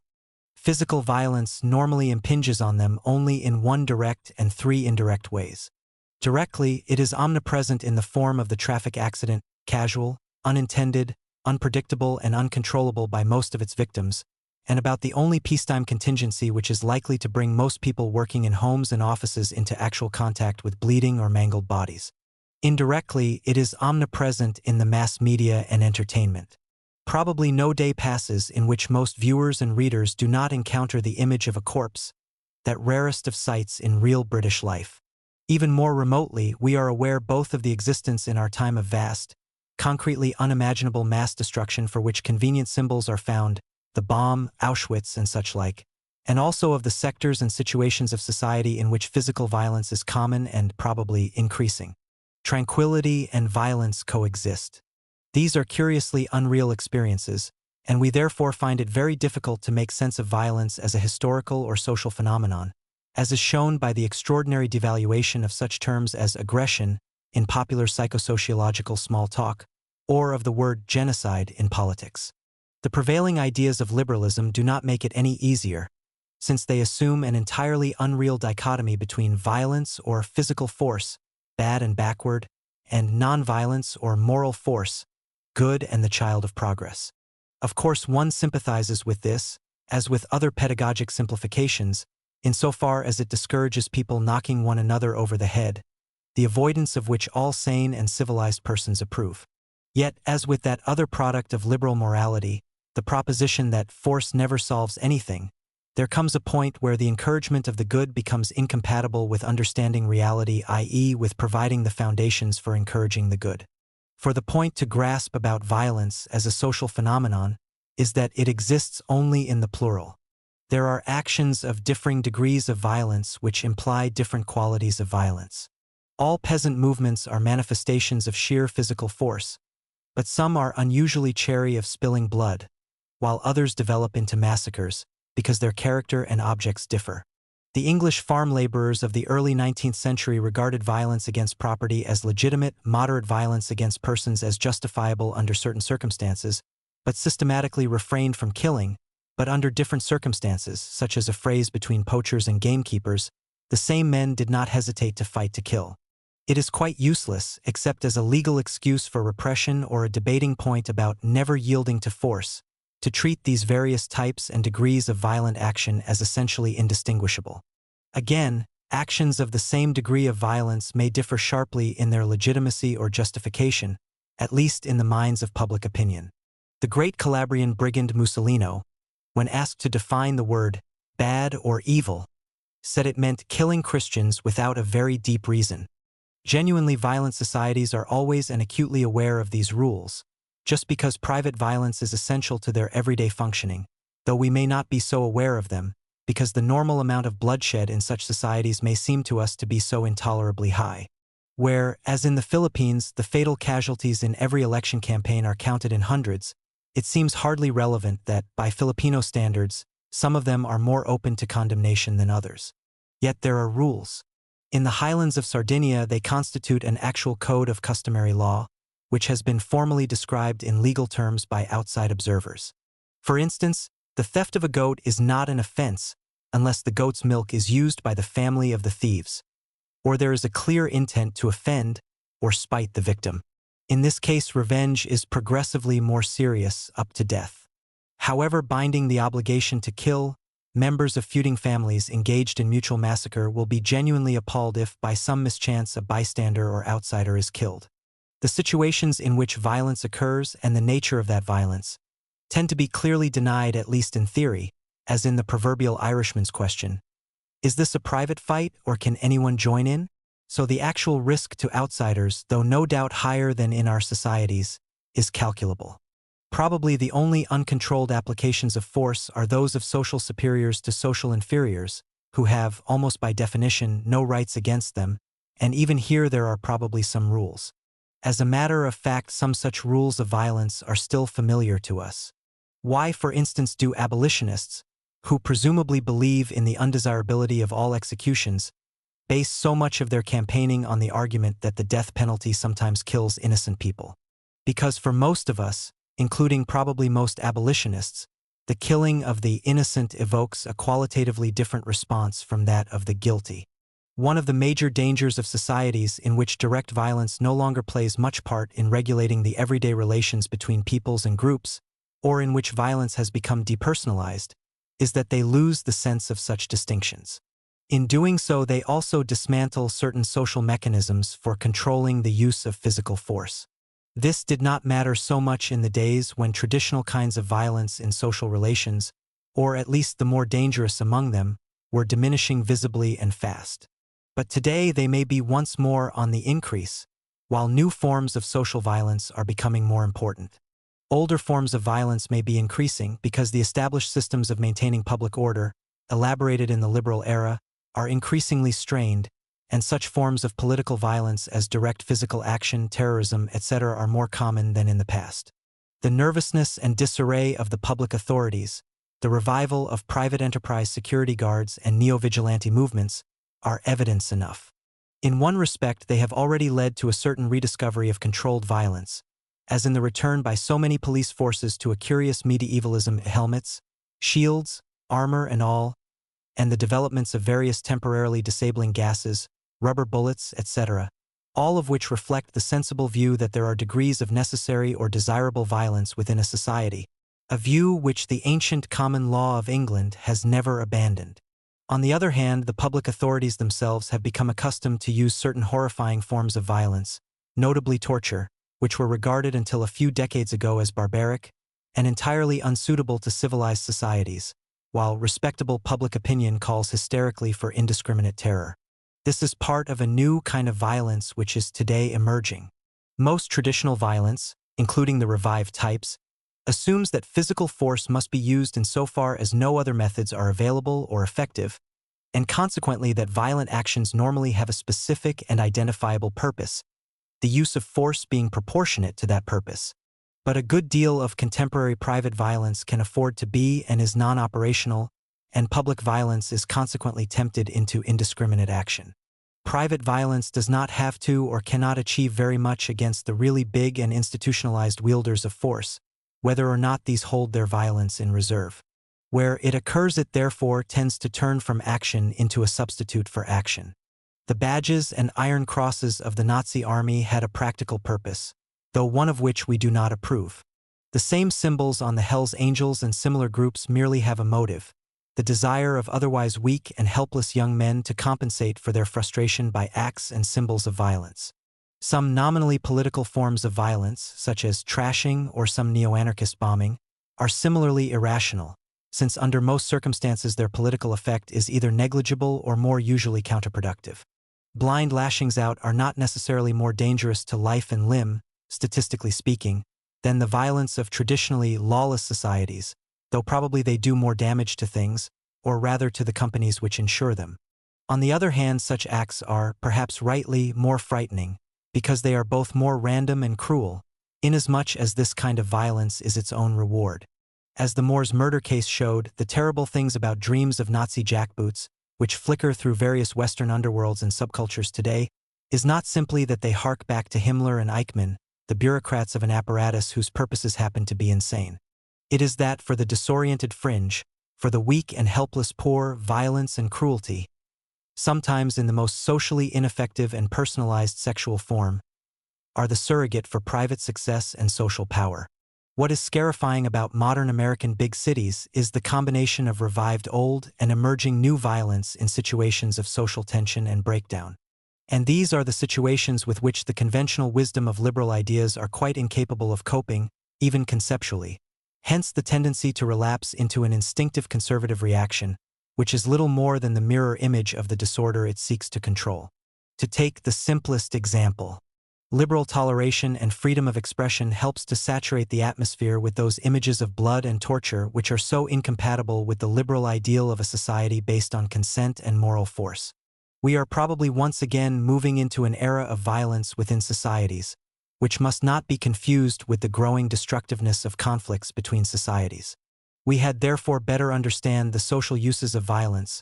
Physical violence normally impinges on them only in one direct and three indirect ways. Directly, it is omnipresent in the form of the traffic accident, casual, unintended, unpredictable, and uncontrollable by most of its victims, and about the only peacetime contingency which is likely to bring most people working in homes and offices into actual contact with bleeding or mangled bodies. Indirectly, it is omnipresent in the mass media and entertainment. Probably no day passes in which most viewers and readers do not encounter the image of a corpse, that rarest of sights in real British life. Even more remotely, we are aware both of the existence in our time of vast, concretely unimaginable mass destruction for which convenient symbols are found, the bomb, Auschwitz, and such like, and also of the sectors and situations of society in which physical violence is common and probably increasing. Tranquility and violence coexist. These are curiously unreal experiences, and we therefore find it very difficult to make sense of violence as a historical or social phenomenon, as is shown by the extraordinary devaluation of such terms as aggression in popular psychosociological small talk, or of the word genocide in politics. The prevailing ideas of liberalism do not make it any easier, since they assume an entirely unreal dichotomy between violence or physical force, bad and backward, and nonviolence or moral force, good and the child of progress. Of course, one sympathizes with this, as with other pedagogic simplifications, insofar as it discourages people knocking one another over the head, the avoidance of which all sane and civilized persons approve. Yet, as with that other product of liberal morality, the proposition that force never solves anything, there comes a point where the encouragement of the good becomes incompatible with understanding reality, i.e., with providing the foundations for encouraging the good. For the point to grasp about violence as a social phenomenon is that it exists only in the plural. There are actions of differing degrees of violence which imply different qualities of violence. All peasant movements are manifestations of sheer physical force, but some are unusually chary of spilling blood, while others develop into massacres because their character and objects differ. The English farm laborers of the early 19th century regarded violence against property as legitimate, moderate violence against persons as justifiable under certain circumstances, but systematically refrained from killing, but under different circumstances, such as a phrase between poachers and gamekeepers, the same men did not hesitate to fight to kill. It is quite useless, except as a legal excuse for repression or a debating point about never yielding to force, to treat these various types and degrees of violent action as essentially indistinguishable. Again, actions of the same degree of violence may differ sharply in their legitimacy or justification, at least in the minds of public opinion. The great Calabrian brigand Musolino, when asked to define the word bad or evil, said it meant killing Christians without a very deep reason. Genuinely violent societies are always and acutely aware of these rules, just because private violence is essential to their everyday functioning, though we may not be so aware of them, because the normal amount of bloodshed in such societies may seem to us to be so intolerably high. Where, as in the Philippines, the fatal casualties in every election campaign are counted in hundreds, it seems hardly relevant that, by Filipino standards, some of them are more open to condemnation than others. Yet there are rules. In the highlands of Sardinia, they constitute an actual code of customary law, which has been formally described in legal terms by outside observers. For instance, the theft of a goat is not an offense unless the goat's milk is used by the family of the thieves, or there is a clear intent to offend or spite the victim. In this case, revenge is progressively more serious, up to death. However binding the obligation to kill, members of feuding families engaged in mutual massacre will be genuinely appalled if, by some mischance, a bystander or outsider is killed. The situations in which violence occurs and the nature of that violence tend to be clearly denied, at least in theory, as in the proverbial Irishman's question. Is this a private fight, or can anyone join in? So the actual risk to outsiders, though no doubt higher than in our societies, is calculable. Probably the only uncontrolled applications of force are those of social superiors to social inferiors, who have, almost by definition, no rights against them, and even here there are probably some rules. As a matter of fact, some such rules of violence are still familiar to us. Why, for instance, do abolitionists, who presumably believe in the undesirability of all executions, base so much of their campaigning on the argument that the death penalty sometimes kills innocent people? Because for most of us, including probably most abolitionists, the killing of the innocent evokes a qualitatively different response from that of the guilty. One of the major dangers of societies in which direct violence no longer plays much part in regulating the everyday relations between peoples and groups, or in which violence has become depersonalized, is that they lose the sense of such distinctions. In doing so, they also dismantle certain social mechanisms for controlling the use of physical force. This did not matter so much in the days when traditional kinds of violence in social relations, or at least the more dangerous among them, were diminishing visibly and fast. But today they may be once more on the increase, while new forms of social violence are becoming more important. Older forms of violence may be increasing because the established systems of maintaining public order, elaborated in the liberal era, are increasingly strained, and such forms of political violence as direct physical action, terrorism, etc. are more common than in the past. The nervousness and disarray of the public authorities, the revival of private enterprise security guards and neo-vigilante movements, are evidence enough. In one respect, they have already led to a certain rediscovery of controlled violence, as in the return by so many police forces to a curious medievalism: helmets, shields, armor and all, and the developments of various temporarily disabling gases, rubber bullets, etc., all of which reflect the sensible view that there are degrees of necessary or desirable violence within a society, a view which the ancient common law of England has never abandoned. On the other hand, the public authorities themselves have become accustomed to use certain horrifying forms of violence, notably torture, which were regarded until a few decades ago as barbaric and entirely unsuitable to civilized societies, while respectable public opinion calls hysterically for indiscriminate terror. This is part of a new kind of violence which is today emerging. Most traditional violence, including the revived types, assumes that physical force must be used insofar as no other methods are available or effective, and consequently that violent actions normally have a specific and identifiable purpose, the use of force being proportionate to that purpose. But a good deal of contemporary private violence can afford to be and is non-operational, and public violence is consequently tempted into indiscriminate action. Private violence does not have to or cannot achieve very much against the really big and institutionalized wielders of force, whether or not these hold their violence in reserve. Where it occurs, it therefore tends to turn from action into a substitute for action. The badges and iron crosses of the Nazi army had a practical purpose, though one of which we do not approve. The same symbols on the Hells Angels and similar groups merely have a motive: the desire of otherwise weak and helpless young men to compensate for their frustration by acts and symbols of violence. Some nominally political forms of violence, such as trashing or some neo-anarchist bombing, are similarly irrational, since under most circumstances their political effect is either negligible or more usually counterproductive. Blind lashings out are not necessarily more dangerous to life and limb, statistically speaking, than the violence of traditionally lawless societies, though probably they do more damage to things, or rather to the companies which insure them. On the other hand, such acts are, perhaps rightly, more frightening, because they are both more random and cruel, inasmuch as this kind of violence is its own reward. As the Moors murder case showed, the terrible things about dreams of Nazi jackboots, which flicker through various Western underworlds and subcultures today, is not simply that they hark back to Himmler and Eichmann, the bureaucrats of an apparatus whose purposes happen to be insane. It is that for the disoriented fringe, for the weak and helpless poor, violence and cruelty, sometimes in the most socially ineffective and personalized sexual form, are the surrogate for private success and social power. What is scarifying about modern American big cities is the combination of revived old and emerging new violence in situations of social tension and breakdown. And these are the situations with which the conventional wisdom of liberal ideas are quite incapable of coping, even conceptually. Hence the tendency to relapse into an instinctive conservative reaction, which is little more than the mirror image of the disorder it seeks to control. To take the simplest example, liberal toleration and freedom of expression helps to saturate the atmosphere with those images of blood and torture which are so incompatible with the liberal ideal of a society based on consent and moral force. We are probably once again moving into an era of violence within societies, which must not be confused with the growing destructiveness of conflicts between societies. We had therefore better understand the social uses of violence,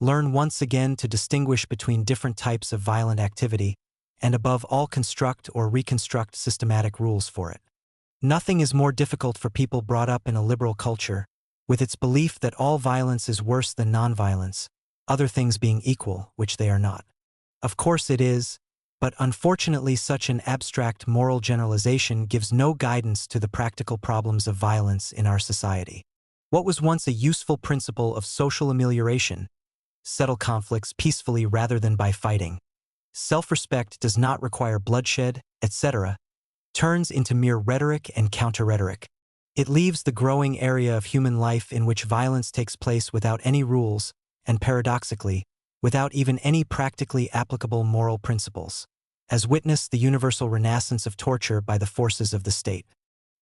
learn once again to distinguish between different types of violent activity, and above all construct or reconstruct systematic rules for it. Nothing is more difficult for people brought up in a liberal culture, with its belief that all violence is worse than nonviolence, other things being equal, which they are not. Of course it is, but unfortunately such an abstract moral generalization gives no guidance to the practical problems of violence in our society. What was once a useful principle of social amelioration, settle conflicts peacefully rather than by fighting, self-respect does not require bloodshed, etc., turns into mere rhetoric and counter-rhetoric. It leaves the growing area of human life in which violence takes place without any rules, and paradoxically, without even any practically applicable moral principles, as witness the universal renascence of torture by the forces of the state.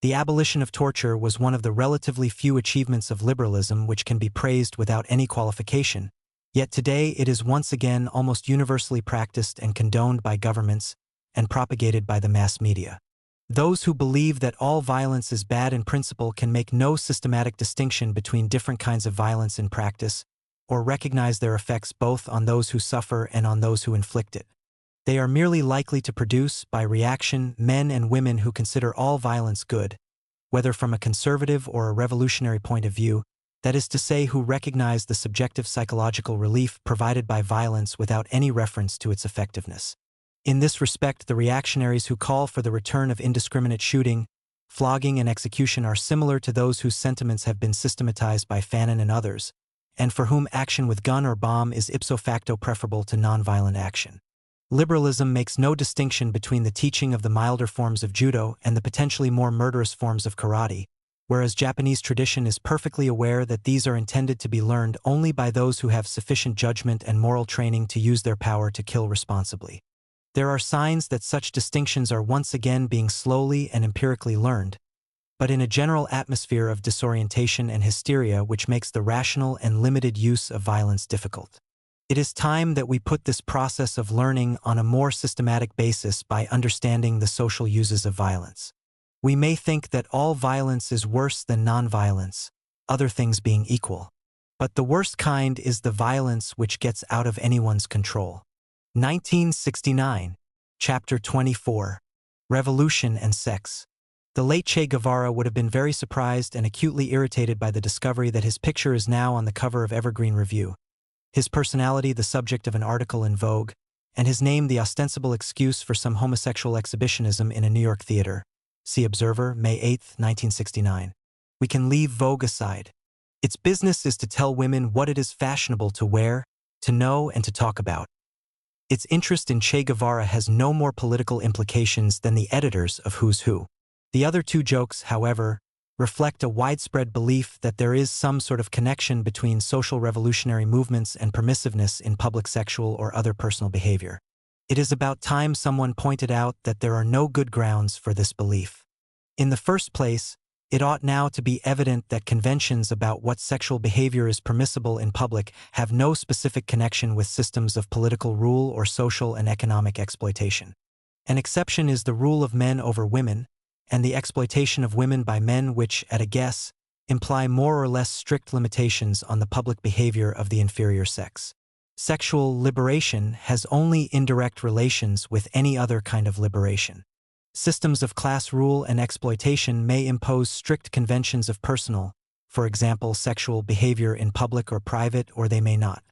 The abolition of torture was one of the relatively few achievements of liberalism which can be praised without any qualification, yet today it is once again almost universally practiced and condoned by governments and propagated by the mass media. Those who believe that all violence is bad in principle can make no systematic distinction between different kinds of violence in practice, or recognize their effects both on those who suffer and on those who inflict it. They are merely likely to produce, by reaction, men and women who consider all violence good, whether from a conservative or a revolutionary point of view, that is to say, who recognize the subjective psychological relief provided by violence without any reference to its effectiveness. In this respect, the reactionaries who call for the return of indiscriminate shooting, flogging and execution are similar to those whose sentiments have been systematized by Fanon and others, and for whom action with gun or bomb is ipso facto preferable to nonviolent action. Liberalism makes no distinction between the teaching of the milder forms of judo and the potentially more murderous forms of karate, whereas Japanese tradition is perfectly aware that these are intended to be learned only by those who have sufficient judgment and moral training to use their power to kill responsibly. There are signs that such distinctions are once again being slowly and empirically learned, but in a general atmosphere of disorientation and hysteria which makes the rational and limited use of violence difficult. It is time that we put this process of learning on a more systematic basis by understanding the social uses of violence. We may think that all violence is worse than nonviolence, other things being equal. But the worst kind is the violence which gets out of anyone's control. 1969, Chapter 24, Revolution and Sex. The late Che Guevara would have been very surprised and acutely irritated by the discovery that his picture is now on the cover of Evergreen Review, his personality the subject of an article in Vogue, and his name the ostensible excuse for some homosexual exhibitionism in a New York theater. See Observer, May 8, 1969. We can leave Vogue aside. Its business is to tell women what it is fashionable to wear, to know, and to talk about. Its interest in Che Guevara has no more political implications than the editors of Who's Who. The other two jokes, however, reflect a widespread belief that there is some sort of connection between social revolutionary movements and permissiveness in public sexual or other personal behavior. It is about time someone pointed out that there are no good grounds for this belief. In the first place, it ought now to be evident that conventions about what sexual behavior is permissible in public have no specific connection with systems of political rule or social and economic exploitation. An exception is the rule of men over women, and the exploitation of women by men which, at a guess, imply more or less strict limitations on the public behavior of the inferior sex. Sexual liberation has only indirect relations with any other kind of liberation. Systems of class rule and exploitation may impose strict conventions of personal, for example, sexual behavior in public or private, or they may not.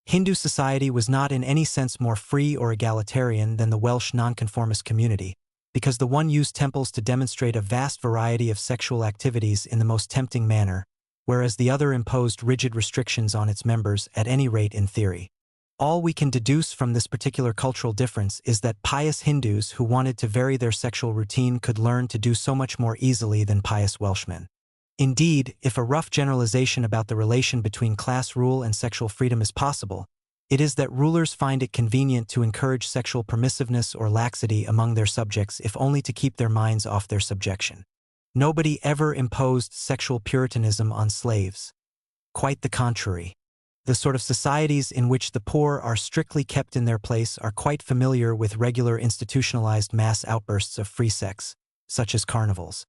Hindu society was not in any sense more free or egalitarian than the Welsh nonconformist community, because the one used temples to demonstrate a vast variety of sexual activities in the most tempting manner, whereas the other imposed rigid restrictions on its members, at any rate in theory. All we can deduce from this particular cultural difference is that pious Hindus who wanted to vary their sexual routine could learn to do so much more easily than pious Welshmen. Indeed, if a rough generalization about the relation between class rule and sexual freedom is possible, it is that rulers find it convenient to encourage sexual permissiveness or laxity among their subjects if only to keep their minds off their subjection. Nobody ever imposed sexual puritanism on slaves. Quite the contrary. The sort of societies in which the poor are strictly kept in their place are quite familiar with regular institutionalized mass outbursts of free sex, such as carnivals.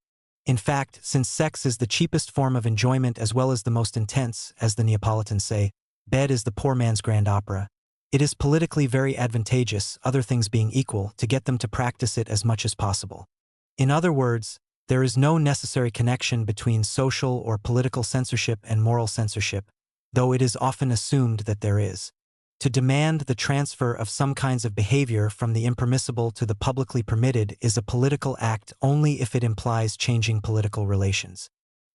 In fact, since sex is the cheapest form of enjoyment as well as the most intense, as the Neapolitans say, bed is the poor man's grand opera, it is politically very advantageous, other things being equal, to get them to practice it as much as possible. In other words, there is no necessary connection between social or political censorship and moral censorship, though it is often assumed that there is. To demand the transfer of some kinds of behavior from the impermissible to the publicly permitted is a political act only if it implies changing political relations.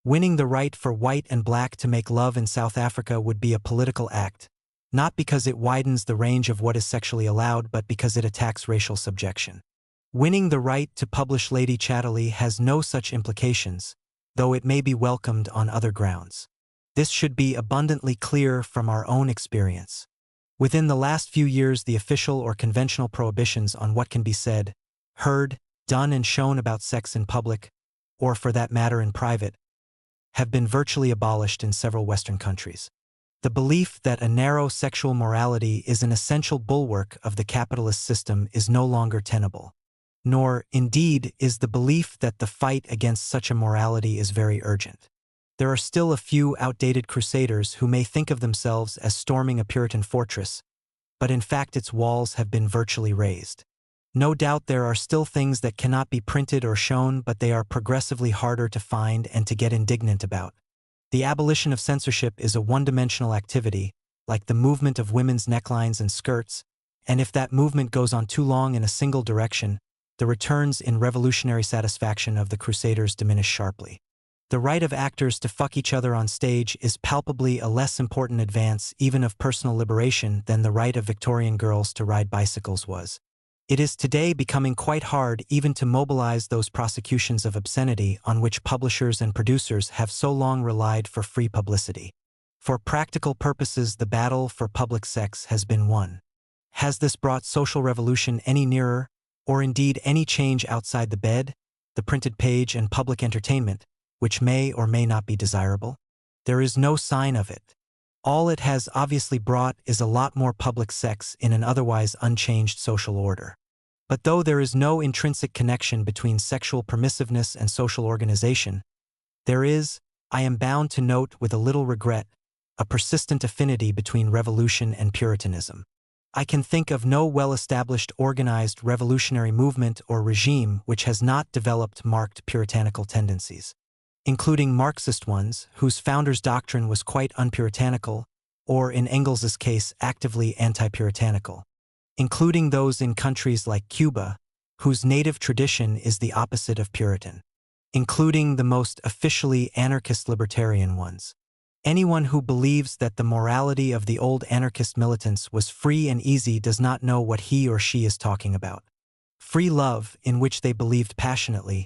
Winning the right for white and black to make love in South Africa would be a political act, not because it widens the range of what is sexually allowed, but because it attacks racial subjection. Winning the right to publish Lady Chatterley has no such implications, though it may be welcomed on other grounds. This should be abundantly clear from our own experience. Within the last few years, the official or conventional prohibitions on what can be said, heard, done and shown about sex in public, or for that matter in private, have been virtually abolished in several Western countries. The belief that a narrow sexual morality is an essential bulwark of the capitalist system is no longer tenable. Nor, indeed, is the belief that the fight against such a morality is very urgent. There are still a few outdated crusaders who may think of themselves as storming a Puritan fortress, but in fact its walls have been virtually razed. No doubt there are still things that cannot be printed or shown, but they are progressively harder to find and to get indignant about. The abolition of censorship is a one-dimensional activity, like the movement of women's necklines and skirts, and if that movement goes on too long in a single direction, the returns in revolutionary satisfaction of the crusaders diminish sharply. The right of actors to fuck each other on stage is palpably a less important advance even of personal liberation than the right of Victorian girls to ride bicycles was. It is today becoming quite hard even to mobilize those prosecutions of obscenity on which publishers and producers have so long relied for free publicity. For practical purposes, the battle for public sex has been won. Has this brought social revolution any nearer, or indeed any change outside the bed, the printed page and public entertainment, which may or may not be desirable? There is no sign of it. All it has obviously brought is a lot more public sex in an otherwise unchanged social order. But though there is no intrinsic connection between sexual permissiveness and social organization, there is, I am bound to note with a little regret, a persistent affinity between revolution and Puritanism. I can think of no well-established organized revolutionary movement or regime which has not developed marked puritanical tendencies, including Marxist ones whose founders' doctrine was quite unpuritanical, or in Engels's case actively anti-puritanical, including those in countries like Cuba, whose native tradition is the opposite of Puritan, including the most officially anarchist libertarian ones. Anyone who believes that the morality of the old anarchist militants was free and easy does not know what he or she is talking about. Free love, in which they believed passionately,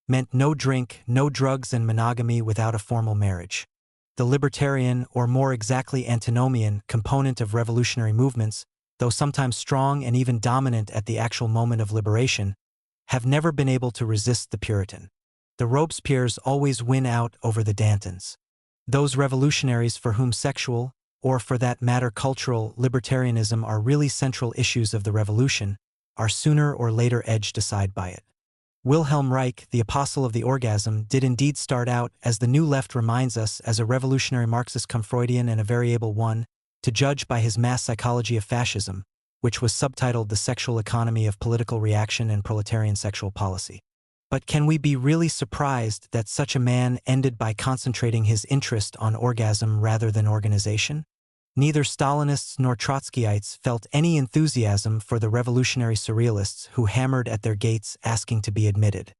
meant no drink, no drugs, and monogamy without a formal marriage. The libertarian, or more exactly antinomian, component of revolutionary movements, though sometimes strong and even dominant at the actual moment of liberation, have never been able to resist the Puritan. The Robespierres always win out over the Dantons. Those revolutionaries for whom sexual, or for that matter cultural, libertarianism are really central issues of the revolution, are sooner or later edged aside by it. Wilhelm Reich, the apostle of the orgasm, did indeed start out, as the New Left reminds us, as a revolutionary Marxist cum Freudian and a very able one, to judge by his mass psychology of fascism, which was subtitled The Sexual Economy of Political Reaction and Proletarian Sexual Policy. But can we be really surprised that such a man ended by concentrating his interest on orgasm rather than organization? Neither Stalinists nor Trotskyites felt any enthusiasm for the revolutionary surrealists who hammered at their gates asking to be admitted.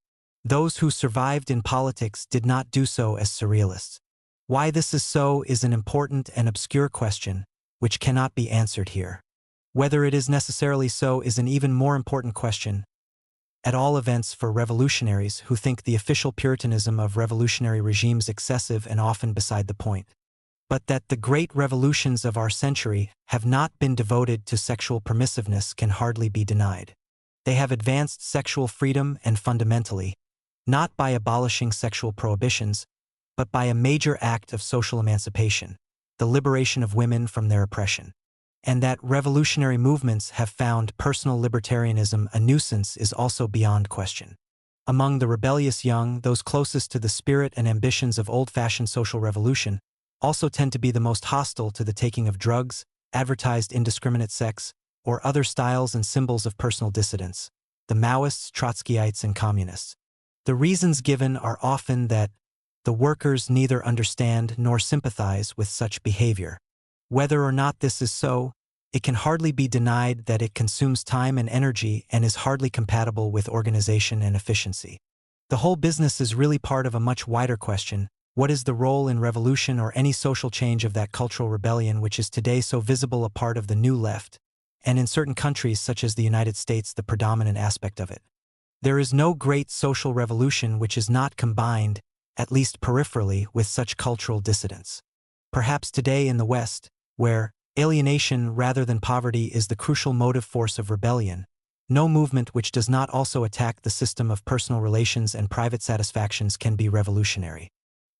Those who survived in politics did not do so as surrealists. Why this is so is an important and obscure question, which cannot be answered here. Whether it is necessarily so is an even more important question, at all events for revolutionaries who think the official Puritanism of revolutionary regimes excessive and often beside the point. But that the great revolutions of our century have not been devoted to sexual permissiveness can hardly be denied. They have advanced sexual freedom and fundamentally, not by abolishing sexual prohibitions, but by a major act of social emancipation, the liberation of women from their oppression. And that revolutionary movements have found personal libertarianism a nuisance is also beyond question. Among the rebellious young, those closest to the spirit and ambitions of old-fashioned social revolution also tend to be the most hostile to the taking of drugs, advertised indiscriminate sex, or other styles and symbols of personal dissidence, the Maoists, Trotskyites, and Communists. The reasons given are often that the workers neither understand nor sympathize with such behavior. Whether or not this is so, it can hardly be denied that it consumes time and energy and is hardly compatible with organization and efficiency. The whole business is really part of a much wider question: what is the role in revolution or any social change of that cultural rebellion which is today so visible a part of the New Left, and in certain countries such as the United States the predominant aspect of it? There is no great social revolution which is not combined, at least peripherally, with such cultural dissidence. Perhaps today in the West, where alienation rather than poverty is the crucial motive force of rebellion, no movement which does not also attack the system of personal relations and private satisfactions can be revolutionary.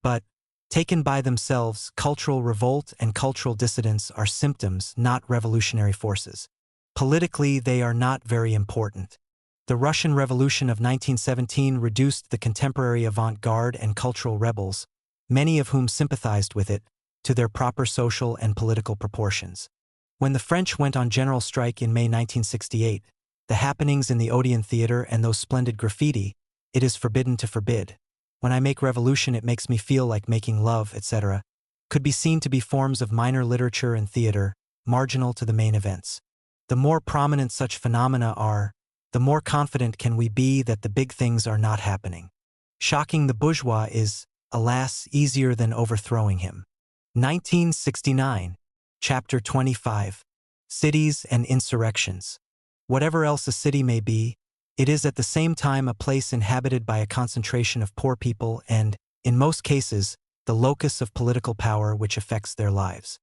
But, taken by themselves, cultural revolt and cultural dissidence are symptoms, not revolutionary forces. Politically, they are not very important. The Russian Revolution of 1917 reduced the contemporary avant-garde and cultural rebels, many of whom sympathized with it, to their proper social and political proportions. When the French went on general strike in May 1968, the happenings in the Odeon Theater and those splendid graffiti, "It is forbidden to forbid. When I make revolution it makes me feel like making love," etc., could be seen to be forms of minor literature and theater, marginal to the main events. The more prominent such phenomena are, the more confident can we be that the big things are not happening. Shocking the bourgeois is, alas, easier than overthrowing him. 1969, Chapter 25. Cities and Insurrections. Whatever else a city may be, it is at the same time a place inhabited by a concentration of poor people and, in most cases, the locus of political power which affects their lives.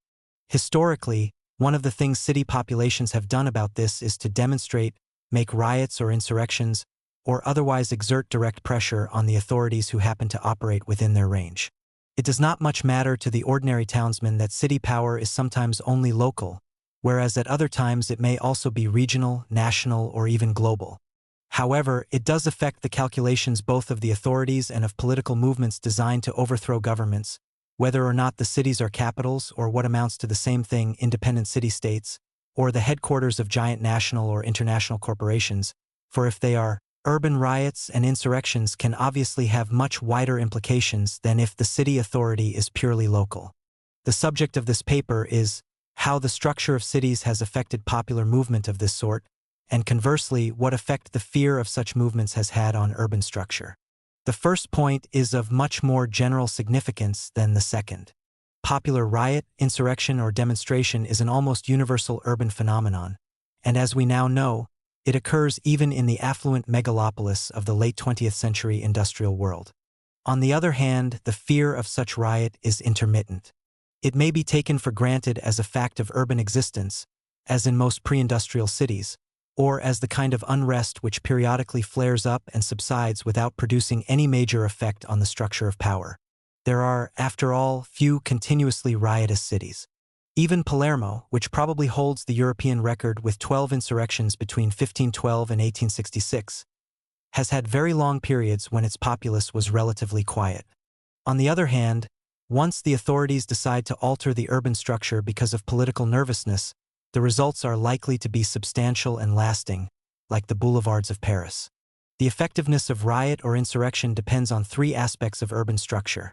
Historically, one of the things city populations have done about this is to demonstrate, make riots or insurrections, or otherwise exert direct pressure on the authorities who happen to operate within their range. It does not much matter to the ordinary townsman that city power is sometimes only local, whereas at other times it may also be regional, national, or even global. However, it does affect the calculations both of the authorities and of political movements designed to overthrow governments, whether or not the cities are capitals or what amounts to the same thing, independent city-states, or the headquarters of giant national or international corporations, for if they are, urban riots and insurrections can obviously have much wider implications than if the city authority is purely local. The subject of this paper is how the structure of cities has affected popular movement of this sort, and conversely, what effect the fear of such movements has had on urban structure. The first point is of much more general significance than the second. Popular riot, insurrection, or demonstration is an almost universal urban phenomenon, and as we now know, it occurs even in the affluent megalopolis of the late 20th century industrial world. On the other hand, the fear of such riot is intermittent. It may be taken for granted as a fact of urban existence, as in most pre-industrial cities, or as the kind of unrest which periodically flares up and subsides without producing any major effect on the structure of power. There are, after all, few continuously riotous cities. Even Palermo, which probably holds the European record with 12 insurrections between 1512 and 1866, has had very long periods when its populace was relatively quiet. On the other hand, once the authorities decide to alter the urban structure because of political nervousness, the results are likely to be substantial and lasting, like the boulevards of Paris. The effectiveness of riot or insurrection depends on three aspects of urban structure: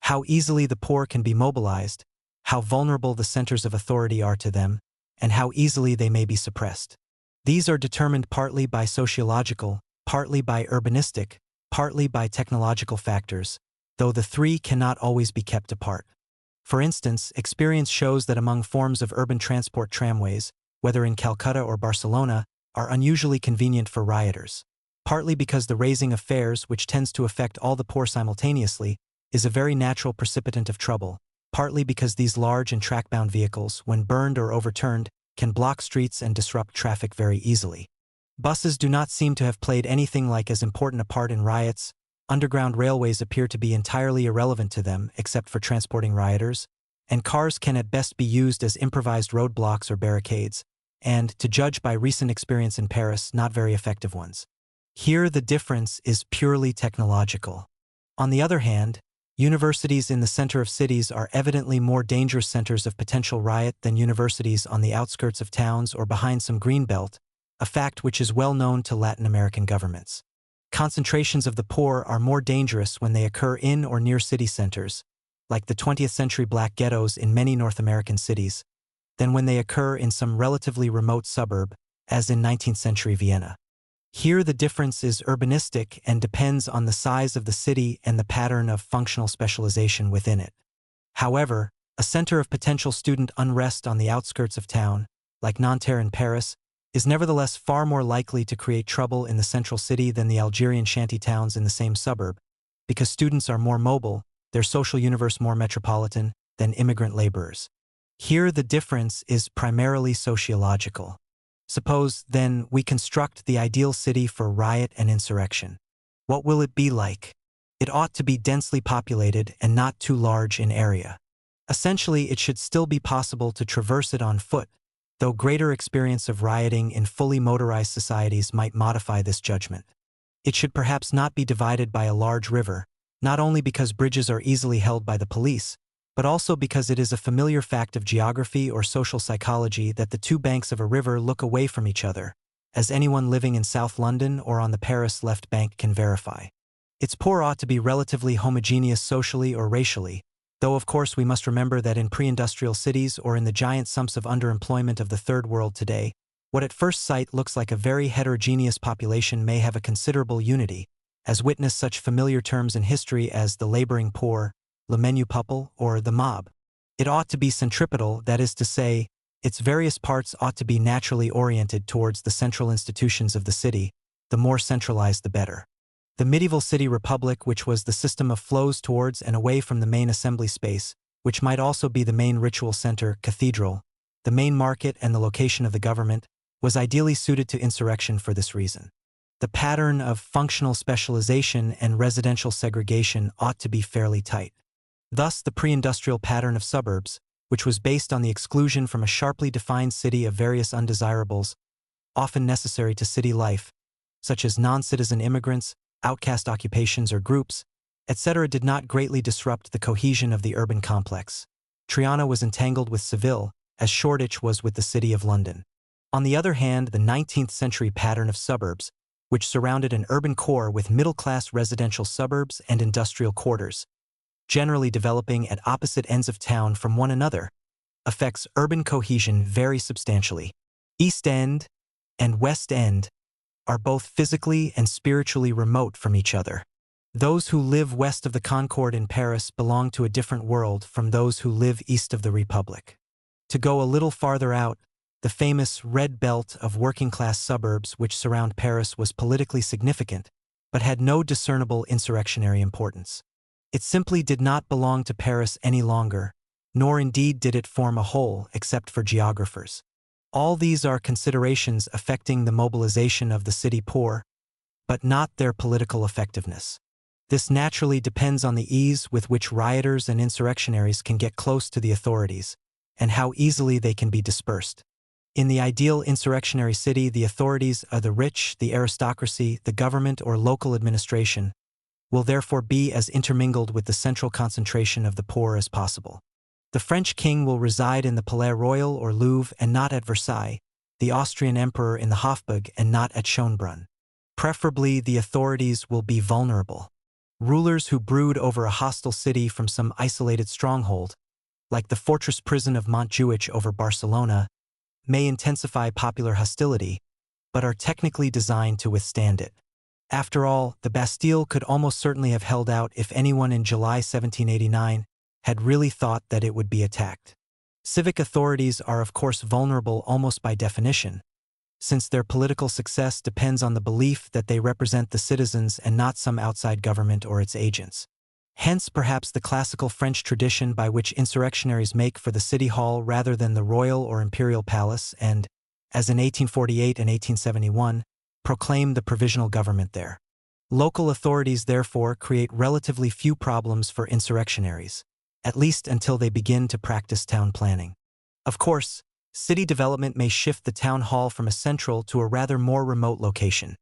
how easily the poor can be mobilized, how vulnerable the centers of authority are to them, and how easily they may be suppressed. These are determined partly by sociological, partly by urbanistic, partly by technological factors, though the three cannot always be kept apart. For instance, experience shows that among forms of urban transport, tramways, whether in Calcutta or Barcelona, are unusually convenient for rioters. Partly because the raising of fares, which tends to affect all the poor simultaneously, is a very natural precipitant of trouble, partly because these large and track-bound vehicles, when burned or overturned, can block streets and disrupt traffic very easily. Buses do not seem to have played anything like as important a part in riots. Underground railways appear to be entirely irrelevant to them except for transporting rioters, and cars can at best be used as improvised roadblocks or barricades, and, to judge by recent experience in Paris, not very effective ones. Here the difference is purely technological. On the other hand, universities in the center of cities are evidently more dangerous centers of potential riot than universities on the outskirts of towns or behind some green belt, a fact which is well known to Latin American governments. Concentrations of the poor are more dangerous when they occur in or near city centers, like the 20th century black ghettos in many North American cities, than when they occur in some relatively remote suburb, as in 19th century Vienna. Here the difference is urbanistic and depends on the size of the city and the pattern of functional specialization within it. However, a center of potential student unrest on the outskirts of town, like Nanterre in Paris, is nevertheless far more likely to create trouble in the central city than the Algerian shanty towns in the same suburb, because students are more mobile, their social universe more metropolitan, than immigrant laborers. Here the difference is primarily sociological. Suppose, then, we construct the ideal city for riot and insurrection. What will it be like? It ought to be densely populated and not too large in area. Essentially, it should still be possible to traverse it on foot, though greater experience of rioting in fully motorized societies might modify this judgment. It should perhaps not be divided by a large river, not only because bridges are easily held by the police, but also because it is a familiar fact of geography or social psychology that the two banks of a river look away from each other, as anyone living in South London or on the Paris left bank can verify. Its poor ought to be relatively homogeneous socially or racially, though of course we must remember that in pre-industrial cities or in the giant sumps of underemployment of the Third World today, what at first sight looks like a very heterogeneous population may have a considerable unity, as witness such familiar terms in history as the laboring poor, le menu peuple, or the mob. It ought to be centripetal, that is to say, its various parts ought to be naturally oriented towards the central institutions of the city, the more centralized the better. The medieval city republic, which was the system of flows towards and away from the main assembly space, which might also be the main ritual center, cathedral, the main market and the location of the government, was ideally suited to insurrection for this reason. The pattern of functional specialization and residential segregation ought to be fairly tight. Thus, the pre-industrial pattern of suburbs, which was based on the exclusion from a sharply defined city of various undesirables, often necessary to city life, such as non-citizen immigrants, outcast occupations or groups, etc. did not greatly disrupt the cohesion of the urban complex. Triana was entangled with Seville, as Shoreditch was with the City of London. On the other hand, the 19th century pattern of suburbs, which surrounded an urban core with middle-class residential suburbs and industrial quarters, generally developing at opposite ends of town from one another, affects urban cohesion very substantially. East End and West End are both physically and spiritually remote from each other. Those who live west of the Concorde in Paris belong to a different world from those who live east of the Republic. To go a little farther out, the famous red belt of working-class suburbs which surround Paris was politically significant, but had no discernible insurrectionary importance. It simply did not belong to Paris any longer, nor indeed did it form a whole except for geographers. All these are considerations affecting the mobilization of the city poor, but not their political effectiveness. This naturally depends on the ease with which rioters and insurrectionaries can get close to the authorities, and how easily they can be dispersed. In the ideal insurrectionary city, the authorities are the rich, the aristocracy, the government or local administration, will therefore be as intermingled with the central concentration of the poor as possible. The French king will reside in the Palais Royal or Louvre and not at Versailles, the Austrian emperor in the Hofburg and not at Schönbrunn. Preferably, the authorities will be vulnerable. Rulers who brood over a hostile city from some isolated stronghold, like the fortress prison of Montjuich over Barcelona, may intensify popular hostility, but are technically designed to withstand it. After all, the Bastille could almost certainly have held out if anyone in July 1789 had really thought that it would be attacked. Civic authorities are of course vulnerable almost by definition, since their political success depends on the belief that they represent the citizens and not some outside government or its agents. Hence perhaps the classical French tradition by which insurrectionaries make for the city hall rather than the royal or imperial palace and, as in 1848 and 1871, proclaim the provisional government there. Local authorities therefore create relatively few problems for insurrectionaries, at least until they begin to practice town planning. Of course, city development may shift the town hall from a central to a rather more remote location.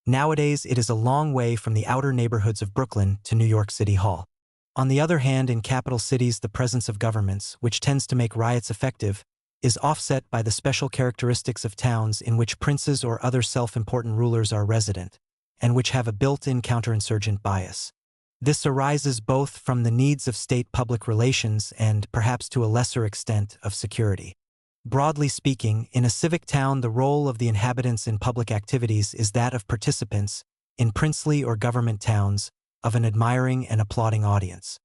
Nowadays, it is a long way from the outer neighborhoods of Brooklyn to New York City Hall. On the other hand, in capital cities, the presence of governments, which tends to make riots effective, is offset by the special characteristics of towns in which princes or other self-important rulers are resident, and which have a built-in counterinsurgent bias. This arises both from the needs of state public relations and, perhaps to a lesser extent, of security. Broadly speaking, in a civic town, the role of the inhabitants in public activities is that of participants, in princely or government towns, of an admiring and applauding audience.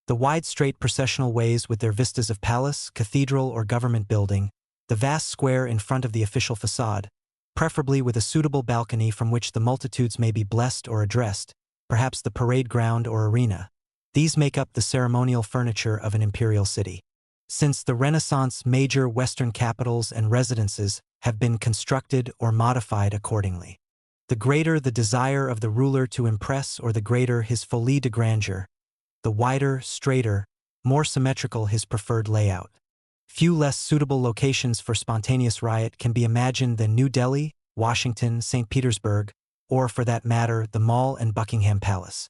The wide straight processional ways with their vistas of palace, cathedral or government building, the vast square in front of the official facade, preferably with a suitable balcony from which the multitudes may be blessed or addressed, perhaps the parade ground or arena. These make up the ceremonial furniture of an imperial city. Since the Renaissance, major Western capitals and residences have been constructed or modified accordingly. The greater the desire of the ruler to impress or the greater his folie de grandeur, the wider, straighter, more symmetrical his preferred layout. Few less suitable locations for spontaneous riot can be imagined than New Delhi, Washington, St. Petersburg, or for that matter, the Mall and Buckingham Palace.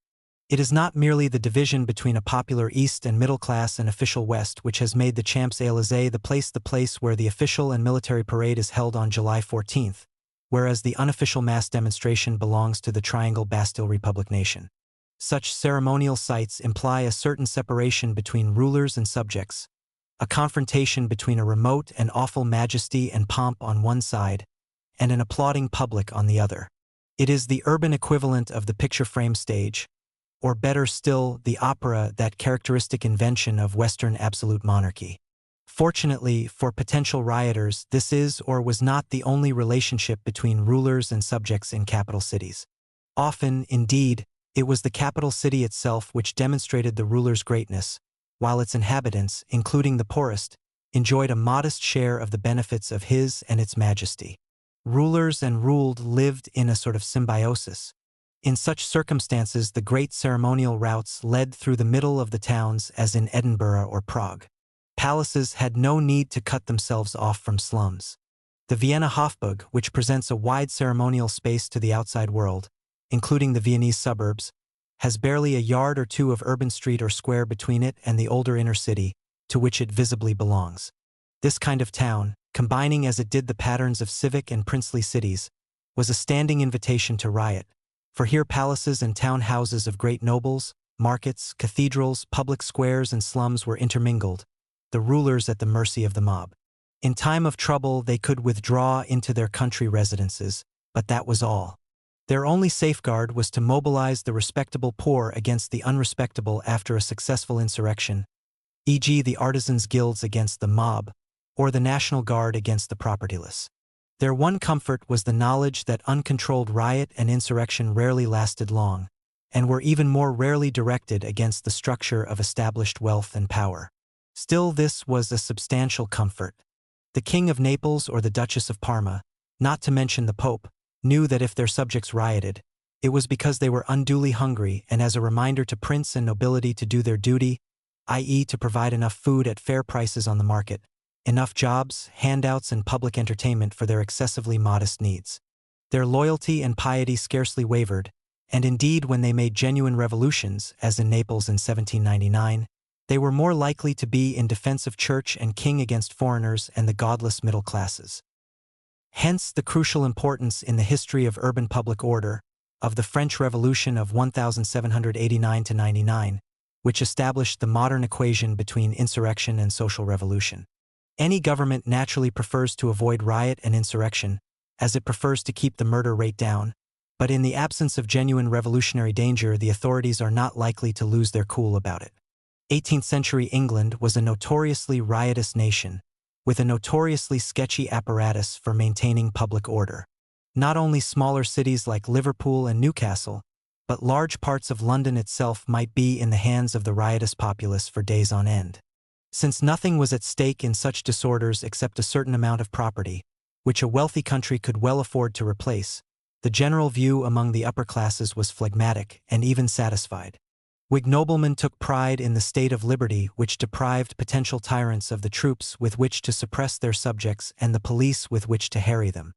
It is not merely the division between a popular East and middle class and official West which has made the Champs-Élysées the place where the official and military parade is held on July 14th, whereas the unofficial mass demonstration belongs to the Triangle Bastille Republic nation. Such ceremonial sites imply a certain separation between rulers and subjects, a confrontation between a remote and awful majesty and pomp on one side, and an applauding public on the other. It is the urban equivalent of the picture frame stage, or better still, the opera, that characteristic invention of Western absolute monarchy. Fortunately for potential rioters, this is or was not the only relationship between rulers and subjects in capital cities. Often, indeed, it was the capital city itself which demonstrated the ruler's greatness, while its inhabitants, including the poorest, enjoyed a modest share of the benefits of his and its majesty. Rulers and ruled lived in a sort of symbiosis. In such circumstances, the great ceremonial routes led through the middle of the towns as in Edinburgh or Prague. Palaces had no need to cut themselves off from slums. The Vienna Hofburg, which presents a wide ceremonial space to the outside world, including the Viennese suburbs, has barely a yard or two of urban street or square between it and the older inner city, to which it visibly belongs. This kind of town, combining as it did the patterns of civic and princely cities, was a standing invitation to riot, for here palaces and town houses of great nobles, markets, cathedrals, public squares and slums were intermingled, the rulers at the mercy of the mob. In time of trouble they could withdraw into their country residences, but that was all. Their only safeguard was to mobilize the respectable poor against the unrespectable after a successful insurrection, e.g. the artisans' guilds against the mob, or the National Guard against the propertyless. Their one comfort was the knowledge that uncontrolled riot and insurrection rarely lasted long, and were even more rarely directed against the structure of established wealth and power. Still, this was a substantial comfort. The King of Naples or the Duchess of Parma, not to mention the Pope, knew that if their subjects rioted, it was because they were unduly hungry and as a reminder to prince and nobility to do their duty, i.e. to provide enough food at fair prices on the market, enough jobs, handouts and public entertainment for their excessively modest needs. Their loyalty and piety scarcely wavered, and indeed when they made genuine revolutions, as in Naples in 1799, they were more likely to be in defense of church and king against foreigners and the godless middle classes. Hence the crucial importance in the history of urban public order of the French Revolution of 1789–99, which established the modern equation between insurrection and social revolution. Any government naturally prefers to avoid riot and insurrection, as it prefers to keep the murder rate down, but in the absence of genuine revolutionary danger the authorities are not likely to lose their cool about it. 18th century England was a notoriously riotous nation, with a notoriously sketchy apparatus for maintaining public order. Not only smaller cities like Liverpool and Newcastle, but large parts of London itself might be in the hands of the riotous populace for days on end. Since nothing was at stake in such disorders except a certain amount of property, which a wealthy country could well afford to replace, the general view among the upper classes was phlegmatic and even satisfied. Whig noblemen took pride in the state of liberty which deprived potential tyrants of the troops with which to suppress their subjects and the police with which to harry them.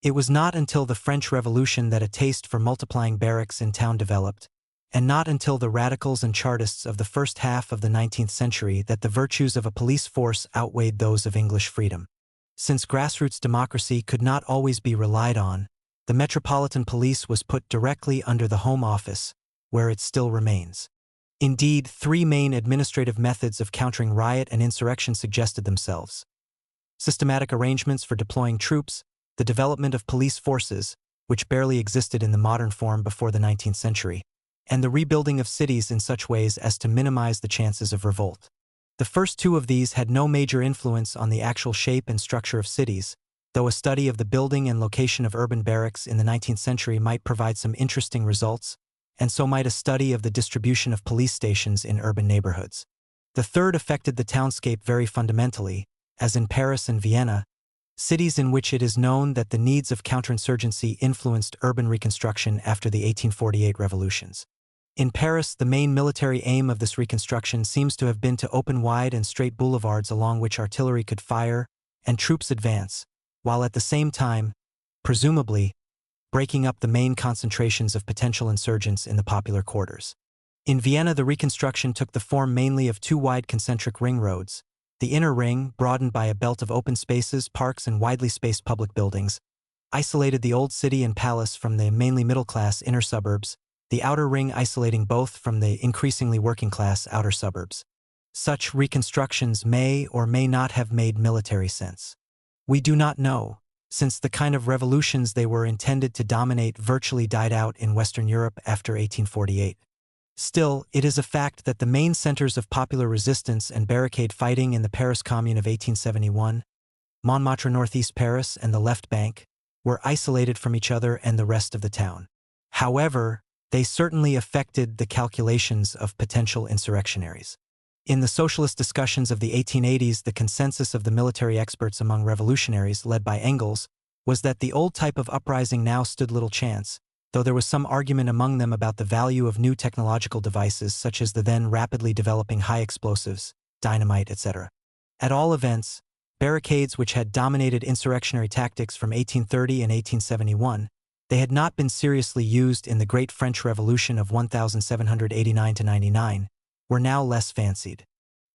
It was not until the French Revolution that a taste for multiplying barracks in town developed, and not until the radicals and Chartists of the first half of the 19th century that the virtues of a police force outweighed those of English freedom. Since grassroots democracy could not always be relied on, the Metropolitan Police was put directly under the Home Office, where it still remains. Indeed, three main administrative methods of countering riot and insurrection suggested themselves: systematic arrangements for deploying troops, the development of police forces, which barely existed in the modern form before the 19th century, and the rebuilding of cities in such ways as to minimize the chances of revolt. The first two of these had no major influence on the actual shape and structure of cities, though a study of the building and location of urban barracks in the 19th century might provide some interesting results, and so might a study of the distribution of police stations in urban neighborhoods. The third affected the townscape very fundamentally, as in Paris and Vienna, cities in which it is known that the needs of counterinsurgency influenced urban reconstruction after the 1848 revolutions. In Paris, the main military aim of this reconstruction seems to have been to open wide and straight boulevards along which artillery could fire and troops advance, while at the same time, presumably, breaking up the main concentrations of potential insurgents in the popular quarters. In Vienna, the reconstruction took the form mainly of two wide concentric ring roads. The inner ring, broadened by a belt of open spaces, parks, and widely spaced public buildings, isolated the old city and palace from the mainly middle-class inner suburbs, the outer ring isolating both from the increasingly working-class outer suburbs. Such reconstructions may or may not have made military sense. We do not know, since the kind of revolutions they were intended to dominate virtually died out in Western Europe after 1848. Still, it is a fact that the main centers of popular resistance and barricade fighting in the Paris Commune of 1871, Montmartre, northeast Paris, and the left bank, were isolated from each other and the rest of the town. However, they certainly affected the calculations of potential insurrectionaries. In the socialist discussions of the 1880s, the consensus of the military experts among revolutionaries, led by Engels, was that the old type of uprising now stood little chance, though there was some argument among them about the value of new technological devices such as the then rapidly developing high explosives, dynamite, etc. At all events, barricades which had dominated insurrectionary tactics from 1830 and 1871, They had not been seriously used in the Great French Revolution of 1789–99, were now less fancied.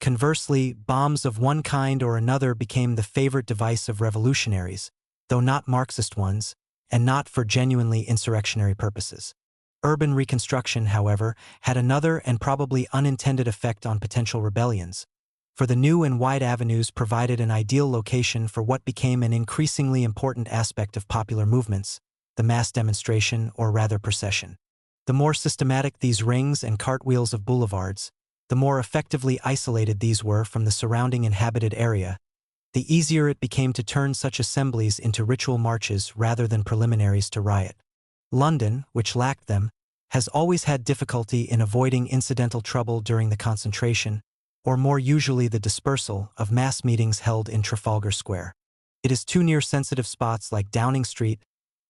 Conversely, bombs of one kind or another became the favorite device of revolutionaries, though not Marxist ones, and not for genuinely insurrectionary purposes. Urban reconstruction, however, had another and probably unintended effect on potential rebellions, for the new and wide avenues provided an ideal location for what became an increasingly important aspect of popular movements, the mass demonstration or rather procession. The more systematic these rings and cartwheels of boulevards, the more effectively isolated these were from the surrounding inhabited area, the easier it became to turn such assemblies into ritual marches rather than preliminaries to riot. London, which lacked them, has always had difficulty in avoiding incidental trouble during the concentration, or more usually the dispersal, of mass meetings held in Trafalgar Square. It is too near sensitive spots like Downing Street,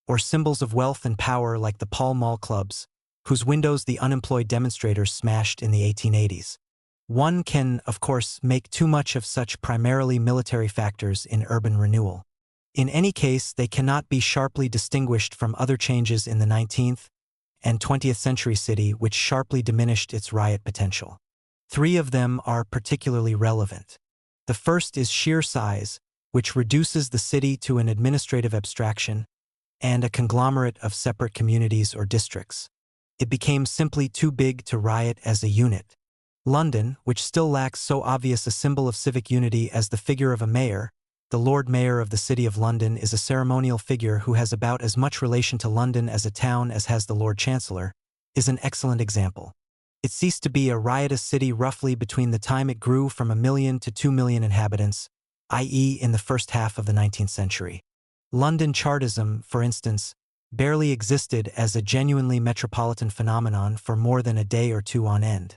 or symbols of wealth and power like the Pall Mall clubs, whose windows the unemployed demonstrators smashed in the 1880s. One can, of course, make too much of such primarily military factors in urban renewal. In any case, they cannot be sharply distinguished from other changes in the 19th and 20th century city which sharply diminished its riot potential. Three of them are particularly relevant. The first is sheer size, which reduces the city to an administrative abstraction and a conglomerate of separate communities or districts. It became simply too big to riot as a unit. London, which still lacks so obvious a symbol of civic unity as the figure of a mayor, the Lord Mayor of the City of London is a ceremonial figure who has about as much relation to London as a town as has the Lord Chancellor, is an excellent example. It ceased to be a riotous city roughly between the time it grew from 1 million to 2 million inhabitants, i.e. in the first half of the 19th century. London Chartism, for instance, barely existed as a genuinely metropolitan phenomenon for more than a day or two on end.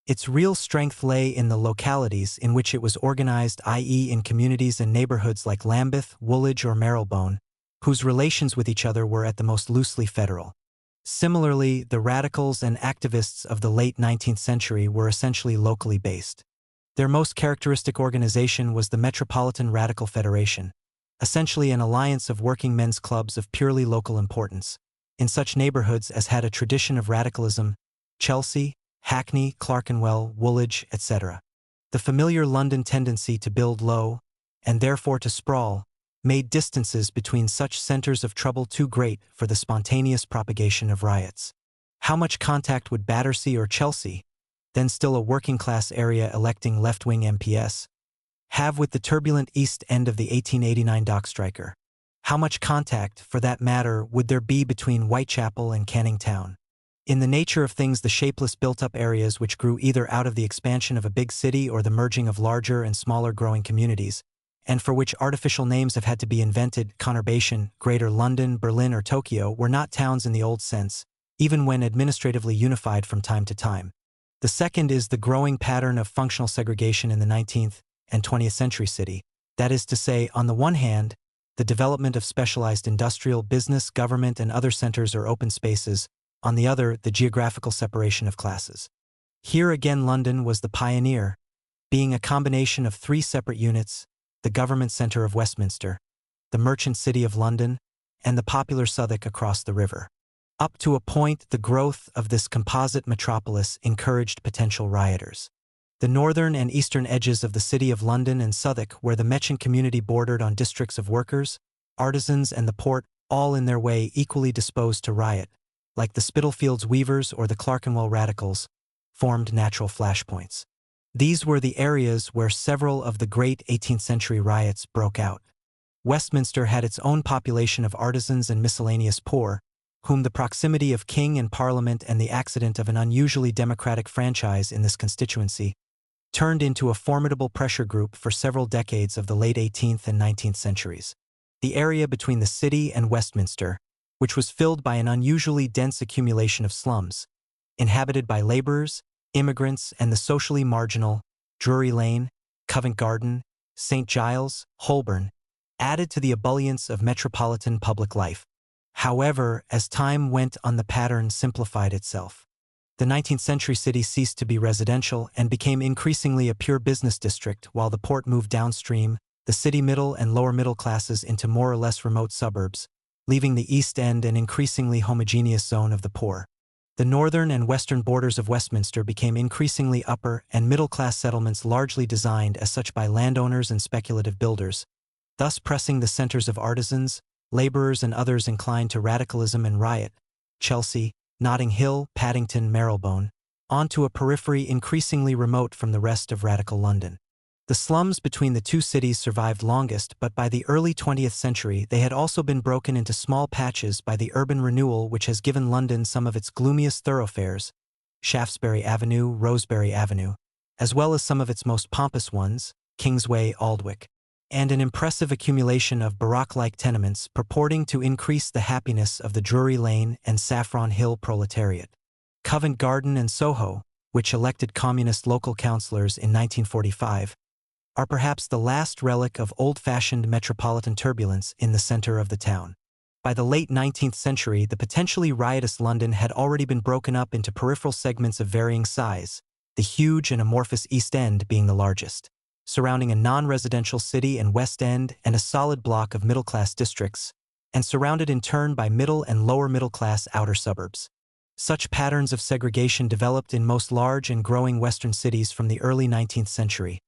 Its real strength lay in the localities in which it was organized, i.e. in communities and neighborhoods like Lambeth, Woolwich or Marylebone, whose relations with each other were at the most loosely federal. Similarly, the radicals and activists of the late 19th century were essentially locally based. Their most characteristic organization was the Metropolitan Radical Federation, essentially an alliance of working men's clubs of purely local importance, in such neighborhoods as had a tradition of radicalism: Chelsea, Hackney, Clerkenwell, Woolwich, etc. The familiar London tendency to build low, and therefore to sprawl, made distances between such centers of trouble too great for the spontaneous propagation of riots. How much contact would Battersea or Chelsea, then still a working-class area electing left-wing MPs, have with the turbulent East End of the 1889 dock striker? How much contact, for that matter, would there be between Whitechapel and Canning Town? In the nature of things, the shapeless built-up areas which grew either out of the expansion of a big city or the merging of larger and smaller growing communities, and for which artificial names have had to be invented, conurbation, Greater London, Berlin or Tokyo, were not towns in the old sense, even when administratively unified from time to time. The second is the growing pattern of functional segregation in the 19th and 20th century city, that is to say, on the one hand, the development of specialized industrial, business, government and other centers or open spaces, on the other, the geographical separation of classes. Here again London was the pioneer, being a combination of three separate units: the government centre of Westminster, the merchant city of London, and the popular Southwark across the river. Up to a point, the growth of this composite metropolis encouraged potential rioters. The northern and eastern edges of the city of London and Southwark, where the merchant community bordered on districts of workers, artisans and the port, all in their way equally disposed to riot, like the Spitalfields weavers or the Clerkenwell radicals, formed natural flashpoints. These were the areas where several of the great 18th century riots broke out. Westminster had its own population of artisans and miscellaneous poor, whom the proximity of King and Parliament and the accident of an unusually democratic franchise in this constituency turned into a formidable pressure group for several decades of the late 18th and 19th centuries. The area between the city and Westminster, which was filled by an unusually dense accumulation of slums, inhabited by laborers, immigrants, and the socially marginal, Drury Lane, Covent Garden, St. Giles, Holborn, added to the ebullience of metropolitan public life. However, as time went on, the pattern simplified itself. The 19th century city ceased to be residential and became increasingly a pure business district, while the port moved downstream, the city middle and lower middle classes into more or less remote suburbs, leaving the East End an increasingly homogeneous zone of the poor. The northern and western borders of Westminster became increasingly upper and middle-class settlements largely designed as such by landowners and speculative builders, thus pressing the centers of artisans, laborers and others inclined to radicalism and riot, Chelsea, Notting Hill, Paddington, Marylebone, onto a periphery increasingly remote from the rest of radical London. The slums between the two cities survived longest, but by the early 20th century they had also been broken into small patches by the urban renewal which has given London some of its gloomiest thoroughfares, Shaftesbury Avenue, Rosebery Avenue, as well as some of its most pompous ones, Kingsway, Aldwych, and an impressive accumulation of Baroque-like tenements purporting to increase the happiness of the Drury Lane and Saffron Hill proletariat. Covent Garden and Soho, which elected communist local councillors in 1945, are perhaps the last relic of old-fashioned metropolitan turbulence in the center of the town. By the late 19th century, the potentially riotous London had already been broken up into peripheral segments of varying size, the huge and amorphous East End being the largest, surrounding a non-residential city and West End and a solid block of middle-class districts, and surrounded in turn by middle and lower middle-class outer suburbs. Such patterns of segregation developed in most large and growing Western cities from the early 19th century,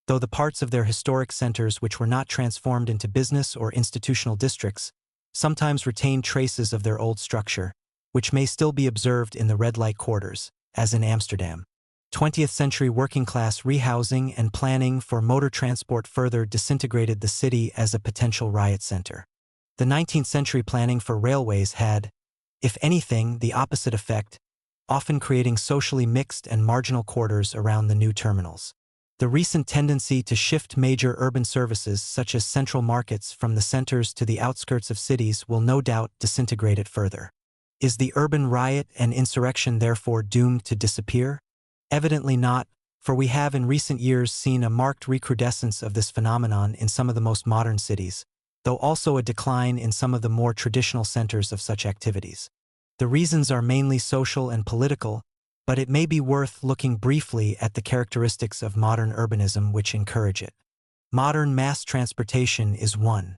though the parts of their historic centers which were not transformed into business or institutional districts sometimes retained traces of their old structure, which may still be observed in the red light quarters, as in Amsterdam. 20th century working-class rehousing and planning for motor transport further disintegrated the city as a potential riot center. The 19th century planning for railways had, if anything, the opposite effect, often creating socially mixed and marginal quarters around the new terminals. The recent tendency to shift major urban services such as central markets from the centers to the outskirts of cities will no doubt disintegrate it further. Is the urban riot and insurrection therefore doomed to disappear? Evidently not, for we have in recent years seen a marked recrudescence of this phenomenon in some of the most modern cities, though also a decline in some of the more traditional centers of such activities. The reasons are mainly social and political, but it may be worth looking briefly at the characteristics of modern urbanism which encourage it. Modern mass transportation is one.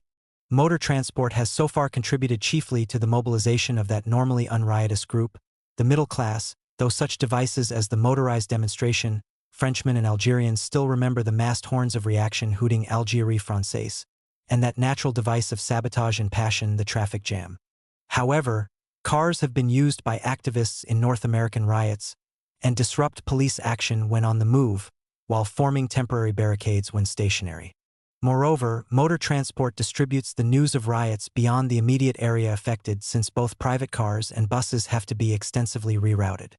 Motor transport has so far contributed chiefly to the mobilization of that normally unriotous group, the middle class, though such devices as the motorized demonstration, Frenchmen and Algerians still remember the massed horns of reaction hooting Algérie Française, and that natural device of sabotage and passion, the traffic jam. However, cars have been used by activists in North American riots and disrupt police action when on the move, while forming temporary barricades when stationary. Moreover, motor transport distributes the news of riots beyond the immediate area affected since both private cars and buses have to be extensively rerouted.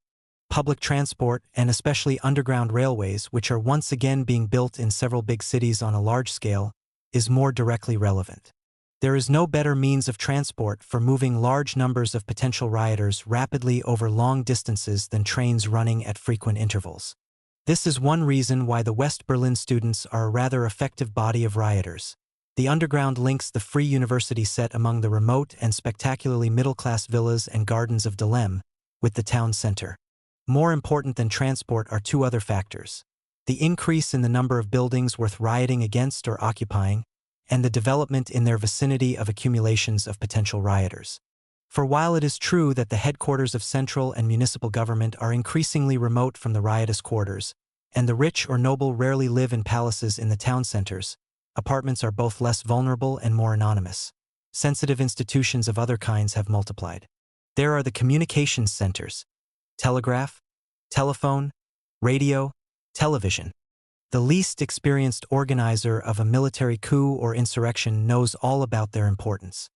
Public transport, and especially underground railways, which are once again being built in several big cities on a large scale, is more directly relevant. There is no better means of transport for moving large numbers of potential rioters rapidly over long distances than trains running at frequent intervals. This is one reason why the West Berlin students are a rather effective body of rioters. The underground links the free university set among the remote and spectacularly middle-class villas and gardens of Dahlem with the town center. More important than transport are two other factors: the increase in the number of buildings worth rioting against or occupying, and the development in their vicinity of accumulations of potential rioters. For while it is true that the headquarters of central and municipal government are increasingly remote from the riotous quarters, and the rich or noble rarely live in palaces in the town centers, apartments are both less vulnerable and more anonymous. Sensitive institutions of other kinds have multiplied. There are the communications centers: telegraph, telephone, radio, television. The least experienced organizer of a military coup or insurrection knows all about their importance.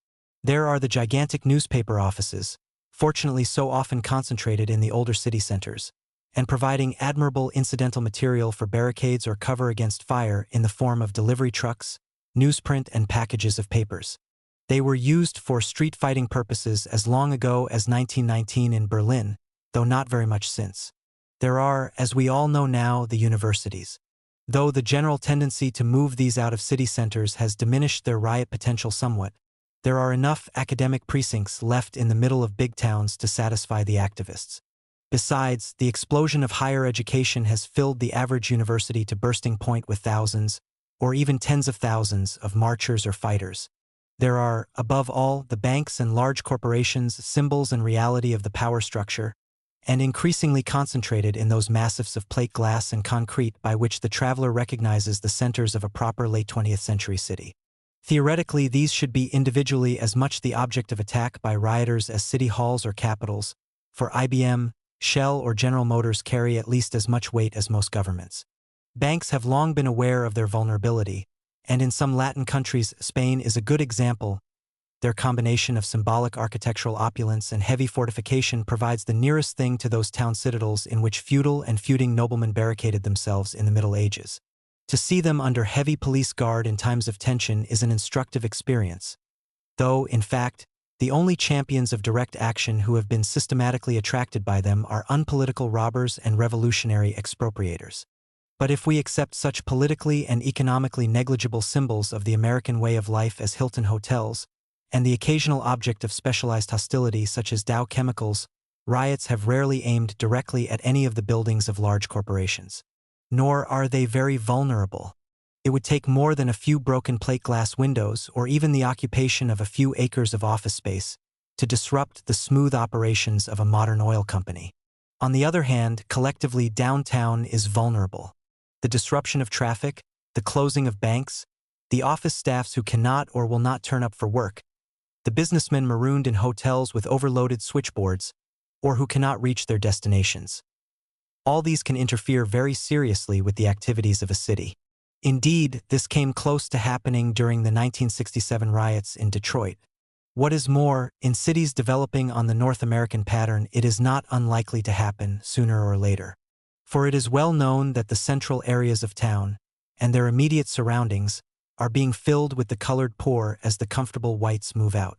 There are the gigantic newspaper offices, fortunately so often concentrated in the older city centers, and providing admirable incidental material for barricades or cover against fire in the form of delivery trucks, newsprint, and packages of papers. They were used for street fighting purposes as long ago as 1919 in Berlin, though not very much since. There are, as we all know now, the universities. Though the general tendency to move these out of city centers has diminished their riot potential somewhat, there are enough academic precincts left in the middle of big towns to satisfy the activists. Besides, the explosion of higher education has filled the average university to bursting point with thousands, or even tens of thousands, of marchers or fighters. There are, above all, the banks and large corporations, symbols and reality of the power structure, and increasingly concentrated in those massifs of plate glass and concrete by which the traveler recognizes the centers of a proper late 20th century city. Theoretically, these should be individually as much the object of attack by rioters as city halls or capitals, for IBM, Shell or General Motors carry at least as much weight as most governments. Banks have long been aware of their vulnerability, and in some Latin countries, Spain is a good example. Their combination of symbolic architectural opulence and heavy fortification provides the nearest thing to those town citadels in which feudal and feuding noblemen barricaded themselves in the Middle Ages. To see them under heavy police guard in times of tension is an instructive experience. Though, in fact, the only champions of direct action who have been systematically attracted by them are unpolitical robbers and revolutionary expropriators. But if we accept such politically and economically negligible symbols of the American way of life as Hilton hotels, and the occasional object of specialized hostility such as Dow Chemicals, riots have rarely aimed directly at any of the buildings of large corporations. Nor are they very vulnerable. It would take more than a few broken plate glass windows or even the occupation of a few acres of office space to disrupt the smooth operations of a modern oil company. On the other hand, collectively, downtown is vulnerable. The disruption of traffic, the closing of banks, the office staffs who cannot or will not turn up for work, the businessmen marooned in hotels with overloaded switchboards, or who cannot reach their destinations. All these can interfere very seriously with the activities of a city. Indeed, this came close to happening during the 1967 riots in Detroit. What is more, in cities developing on the North American pattern, it is not unlikely to happen sooner or later. For it is well known that the central areas of town, and their immediate surroundings, are being filled with the colored poor as the comfortable whites move out.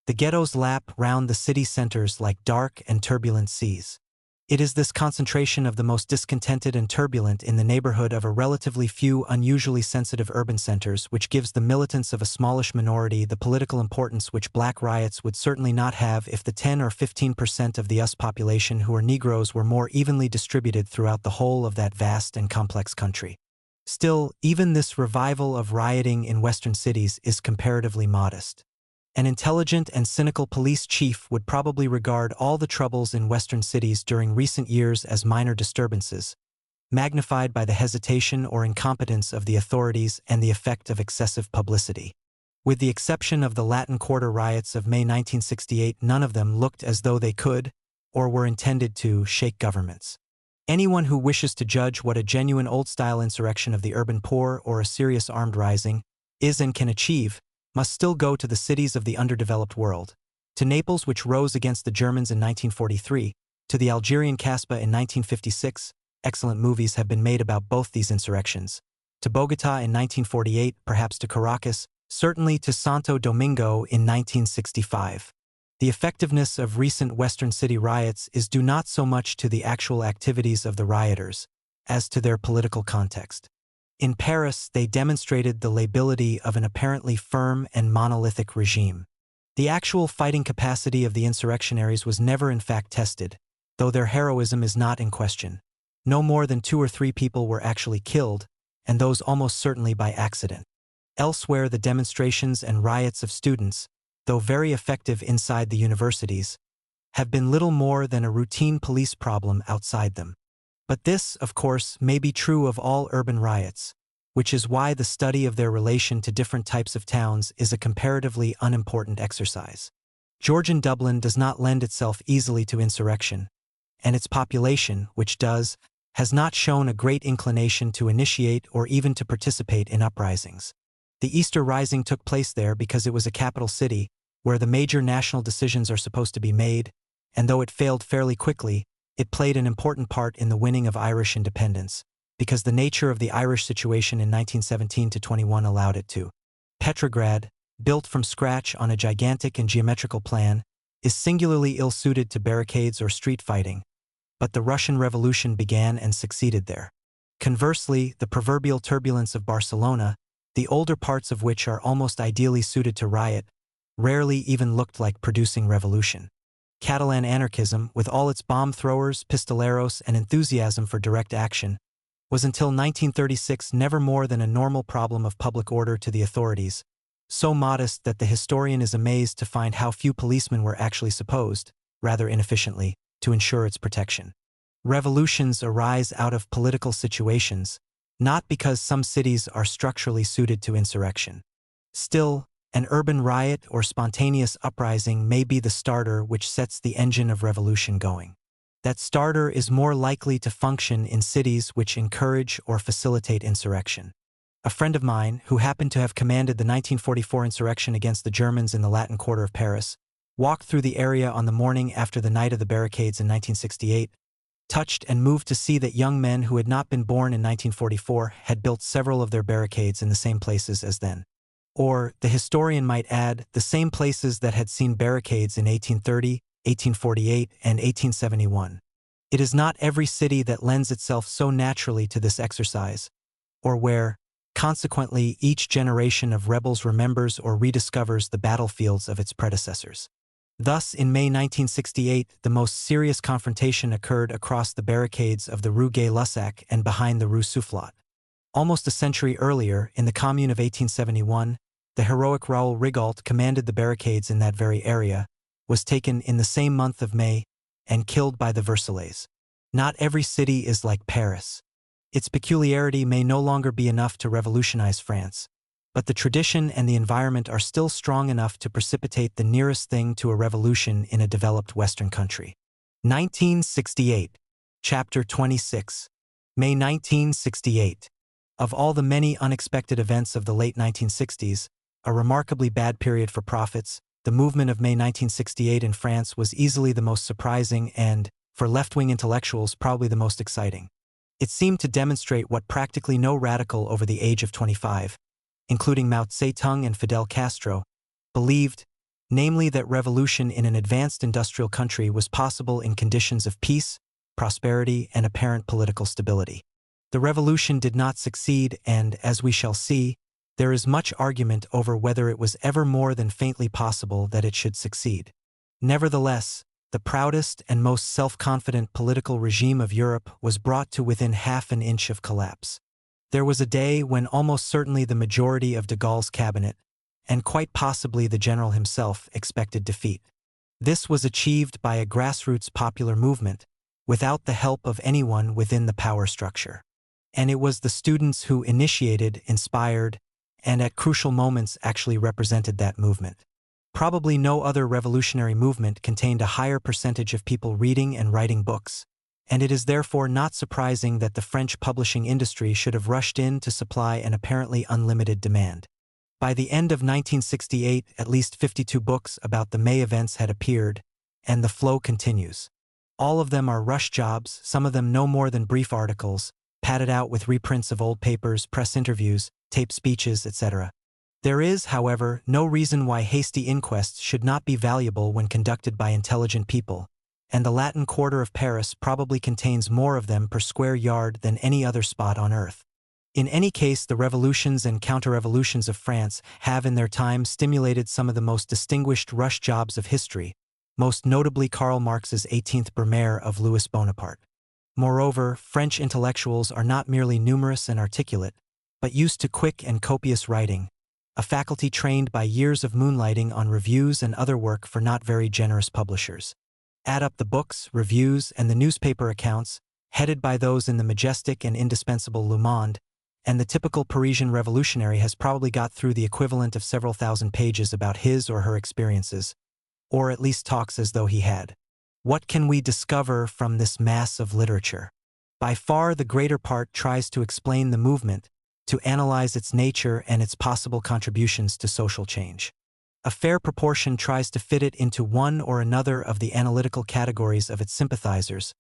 The ghettos lap round the city centers like dark and turbulent seas. It is this concentration of the most discontented and turbulent in the neighborhood of a relatively few unusually sensitive urban centers which gives the militants of a smallish minority the political importance which black riots would certainly not have if the 10 or 15% of the US population who are Negroes were more evenly distributed throughout the whole of that vast and complex country. Still, even this revival of rioting in Western cities is comparatively modest. An intelligent and cynical police chief would probably regard all the troubles in Western cities during recent years as minor disturbances, magnified by the hesitation or incompetence of the authorities and the effect of excessive publicity. With the exception of the Latin Quarter riots of May 1968, none of them looked as though they could, or were intended to, shake governments. Anyone who wishes to judge what a genuine old-style insurrection of the urban poor or a serious armed rising is and can achieve must still go to the cities of the underdeveloped world, to Naples, which rose against the Germans in 1943, to the Algerian Casbah in 1956, excellent movies have been made about both these insurrections, to Bogotá in 1948, perhaps to Caracas, certainly to Santo Domingo in 1965. The effectiveness of recent Western city riots is due not so much to the actual activities of the rioters, as to their political context. In Paris, they demonstrated the lability of an apparently firm and monolithic regime. The actual fighting capacity of the insurrectionaries was never in fact tested, though their heroism is not in question. No more than 2 or 3 people were actually killed, and those almost certainly by accident. Elsewhere, the demonstrations and riots of students, though very effective inside the universities, have been little more than a routine police problem outside them. But this, of course, may be true of all urban riots, which is why the study of their relation to different types of towns is a comparatively unimportant exercise. Georgian Dublin does not lend itself easily to insurrection, and its population, which does, has not shown a great inclination to initiate or even to participate in uprisings. The Easter Rising took place there because it was a capital city, where the major national decisions are supposed to be made, and though it failed fairly quickly, it played an important part in the winning of Irish independence, because the nature of the Irish situation in 1917-21 allowed it to. Petrograd, built from scratch on a gigantic and geometrical plan, is singularly ill-suited to barricades or street fighting, but the Russian Revolution began and succeeded there. Conversely, the proverbial turbulence of Barcelona, the older parts of which are almost ideally suited to riot, rarely even looked like producing revolution. Catalan anarchism, with all its bomb throwers, pistoleros, and enthusiasm for direct action, was until 1936 never more than a normal problem of public order to the authorities, so modest that the historian is amazed to find how few policemen were actually supposed, rather inefficiently, to ensure its protection. Revolutions arise out of political situations, not because some cities are structurally suited to insurrection. Still, an urban riot or spontaneous uprising may be the starter which sets the engine of revolution going. That starter is more likely to function in cities which encourage or facilitate insurrection. A friend of mine, who happened to have commanded the 1944 insurrection against the Germans in the Latin Quarter of Paris, walked through the area on the morning after the night of the barricades in 1968, touched and moved to see that young men who had not been born in 1944 had built several of their barricades in the same places as then. Or, the historian might add, the same places that had seen barricades in 1830, 1848, and 1871. It is not every city that lends itself so naturally to this exercise, or where, consequently, each generation of rebels remembers or rediscovers the battlefields of its predecessors. Thus, in May 1968, the most serious confrontation occurred across the barricades of the Rue Gay-Lussac and behind the Rue Soufflot. Almost a century earlier, in the Commune of 1871, the heroic Raoul Rigault commanded the barricades in that very area, was taken in the same month of May, and killed by the Versaillais. Not every city is like Paris. Its peculiarity may no longer be enough to revolutionize France, but the tradition and the environment are still strong enough to precipitate the nearest thing to a revolution in a developed Western country. 1968. Chapter 26. May 1968. Of all the many unexpected events of the late 1960s, a remarkably bad period for prophets, the movement of May 1968 in France was easily the most surprising and, for left-wing intellectuals, probably the most exciting. It seemed to demonstrate what practically no radical over the age of 25, including Mao Zedong and Fidel Castro, believed, namely that revolution in an advanced industrial country was possible in conditions of peace, prosperity, and apparent political stability. The revolution did not succeed, and, as we shall see, there is much argument over whether it was ever more than faintly possible that it should succeed. Nevertheless, the proudest and most self-confident political regime of Europe was brought to within half an inch of collapse. There was a day when almost certainly the majority of de Gaulle's cabinet, and quite possibly the general himself, expected defeat. This was achieved by a grassroots popular movement, without the help of anyone within the power structure. And it was the students who initiated, inspired, and at crucial moments actually represented that movement. Probably no other revolutionary movement contained a higher percentage of people reading and writing books, and it is therefore not surprising that the French publishing industry should have rushed in to supply an apparently unlimited demand. By the end of 1968, at least 52 books about the May events had appeared, and the flow continues. All of them are rush jobs, some of them no more than brief articles, padded out with reprints of old papers, press interviews, taped speeches, etc. There is, however, no reason why hasty inquests should not be valuable when conducted by intelligent people, and the Latin Quarter of Paris probably contains more of them per square yard than any other spot on earth. In any case, the revolutions and counter-revolutions of France have in their time stimulated some of the most distinguished rush jobs of history, most notably Karl Marx's 18th Brumaire of Louis Bonaparte. Moreover, French intellectuals are not merely numerous and articulate, but used to quick and copious writing, a faculty trained by years of moonlighting on reviews and other work for not very generous publishers. Add up the books, reviews, and the newspaper accounts, headed by those in the majestic and indispensable Le Monde, and the typical Parisian revolutionary has probably got through the equivalent of several thousand pages about his or her experiences, or at least talks as though he had. What can we discover from this mass of literature? By far the greater part tries to explain the movement, to analyze its nature and its possible contributions to social change. A fair proportion tries to fit it into one or another of the analytical categories of its sympathizers,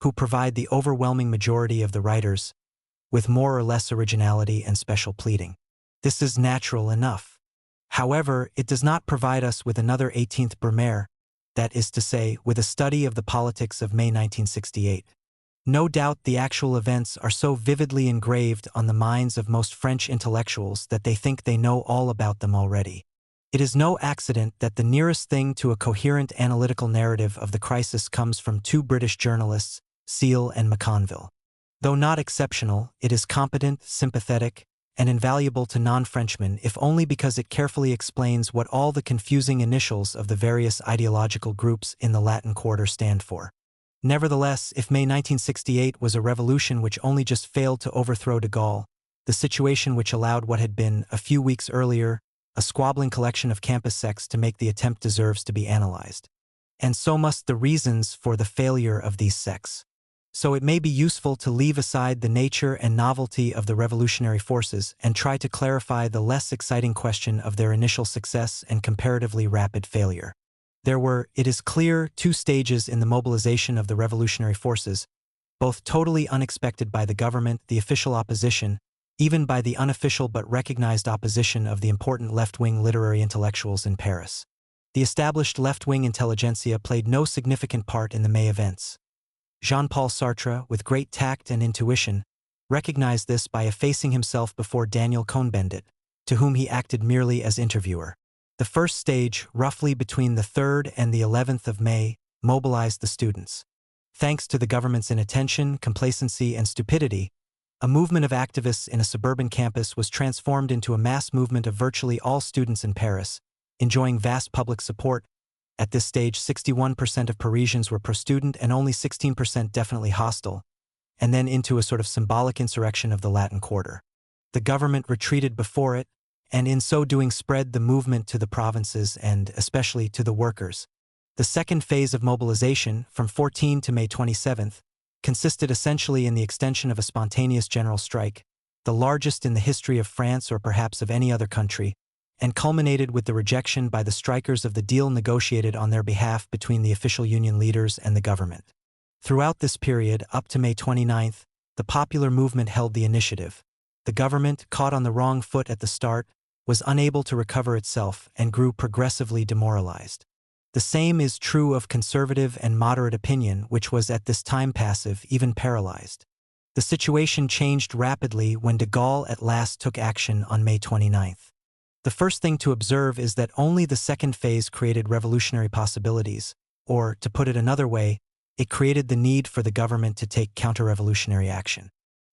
who provide the overwhelming majority of the writers, with more or less originality and special pleading. This is natural enough. However, it does not provide us with another 18th Brumaire, that is to say, with a study of the politics of May 1968. No doubt the actual events are so vividly engraved on the minds of most French intellectuals that they think they know all about them already. It is no accident that the nearest thing to a coherent analytical narrative of the crisis comes from two British journalists, Seale and McConville. Though not exceptional, it is competent, sympathetic, and invaluable to non-Frenchmen if only because it carefully explains what all the confusing initials of the various ideological groups in the Latin Quarter stand for. Nevertheless, if May 1968 was a revolution which only just failed to overthrow de Gaulle, the situation which allowed what had been, a few weeks earlier, a squabbling collection of campus sects to make the attempt deserves to be analyzed. And so must the reasons for the failure of these sects. So it may be useful to leave aside the nature and novelty of the revolutionary forces and try to clarify the less exciting question of their initial success and comparatively rapid failure. There were, it is clear, two stages in the mobilization of the revolutionary forces, both totally unexpected by the government, the official opposition, even by the unofficial but recognized opposition of the important left-wing literary intellectuals in Paris. The established left-wing intelligentsia played no significant part in the May events. Jean-Paul Sartre, with great tact and intuition, recognized this by effacing himself before Daniel Cohn-Bendit, to whom he acted merely as interviewer. The first stage, roughly between the 3rd and the 11th of May, mobilized the students. Thanks to the government's inattention, complacency, and stupidity, a movement of activists in a suburban campus was transformed into a mass movement of virtually all students in Paris, enjoying vast public support. At this stage, 61% of Parisians were pro-student and only 16% definitely hostile, and then into a sort of symbolic insurrection of the Latin Quarter. The government retreated before it, and in so doing spread the movement to the provinces and, especially, to the workers. The second phase of mobilization, from 14 to May 27th, consisted essentially in the extension of a spontaneous general strike, the largest in the history of France or perhaps of any other country, and culminated with the rejection by the strikers of the deal negotiated on their behalf between the official union leaders and the government. Throughout this period, up to May 29th, the popular movement held the initiative. The government, caught on the wrong foot at the start, was unable to recover itself and grew progressively demoralized. The same is true of conservative and moderate opinion, which was at this time passive, even paralyzed. The situation changed rapidly when de Gaulle at last took action on May 29th. The first thing to observe is that only the second phase created revolutionary possibilities, or, to put it another way, it created the need for the government to take counter-revolutionary action.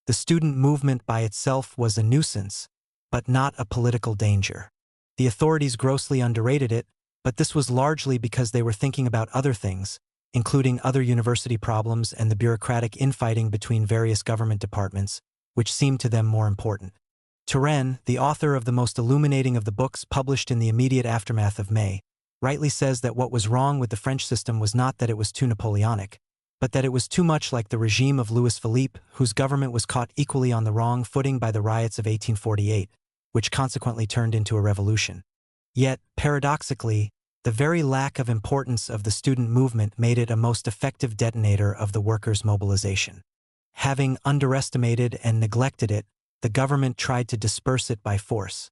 The student movement by itself was a nuisance, but not a political danger. The authorities grossly underrated it, but this was largely because they were thinking about other things, including other university problems and the bureaucratic infighting between various government departments, which seemed to them more important. Turenne, the author of the most illuminating of the books published in the immediate aftermath of May, rightly says that what was wrong with the French system was not that it was too Napoleonic, but that it was too much like the regime of Louis Philippe, whose government was caught equally on the wrong footing by the riots of 1848, which consequently turned into a revolution. Yet, paradoxically, the very lack of importance of the student movement made it a most effective detonator of the workers' mobilization. Having underestimated and neglected it, the government tried to disperse it by force.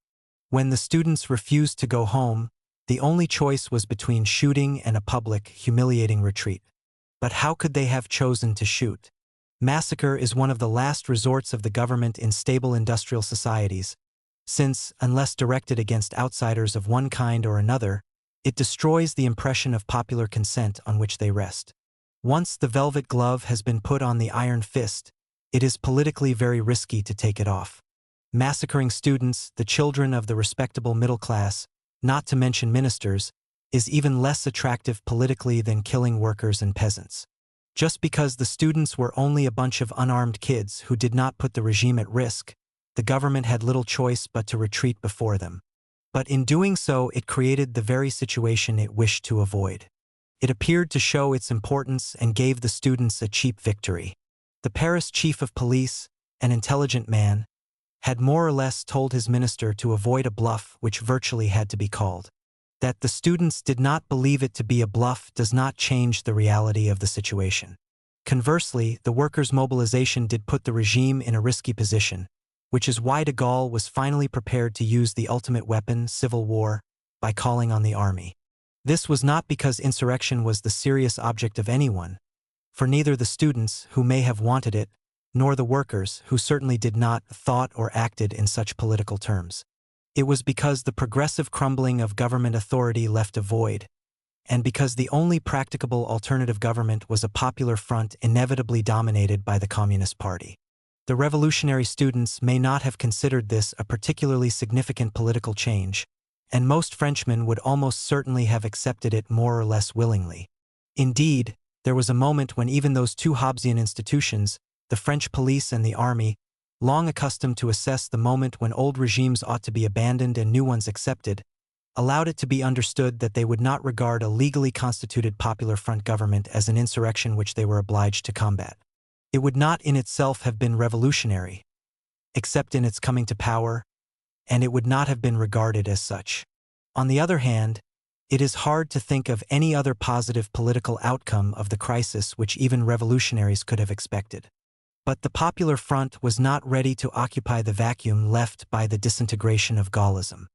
When the students refused to go home, the only choice was between shooting and a public, humiliating retreat. But how could they have chosen to shoot? Massacre is one of the last resorts of the government in stable industrial societies, since, unless directed against outsiders of one kind or another, it destroys the impression of popular consent on which they rest. Once the velvet glove has been put on the iron fist, it is politically very risky to take it off. Massacring students, the children of the respectable middle class, not to mention ministers, is even less attractive politically than killing workers and peasants. Just because the students were only a bunch of unarmed kids who did not put the regime at risk, the government had little choice but to retreat before them. But in doing so, it created the very situation it wished to avoid. It appeared to show its importance and gave the students a cheap victory. The Paris chief of police, an intelligent man, had more or less told his minister to avoid a bluff which virtually had to be called. That the students did not believe it to be a bluff does not change the reality of the situation. Conversely, the workers' mobilization did put the regime in a risky position, which is why de Gaulle was finally prepared to use the ultimate weapon, civil war, by calling on the army. This was not because insurrection was the serious object of anyone, for neither the students, who may have wanted it, nor the workers, who certainly did not, thought or acted in such political terms. It was because the progressive crumbling of government authority left a void, and because the only practicable alternative government was a popular front inevitably dominated by the Communist Party. The revolutionary students may not have considered this a particularly significant political change, and most Frenchmen would almost certainly have accepted it more or less willingly. Indeed, there was a moment when even those two Hobbesian institutions, the French police and the army, long accustomed to assess the moment when old regimes ought to be abandoned and new ones accepted, allowed it to be understood that they would not regard a legally constituted Popular Front government as an insurrection which they were obliged to combat. It would not in itself have been revolutionary, except in its coming to power, and it would not have been regarded as such. On the other hand, it is hard to think of any other positive political outcome of the crisis which even revolutionaries could have expected. But the Popular Front was not ready to occupy the vacuum left by the disintegration of Gaullism.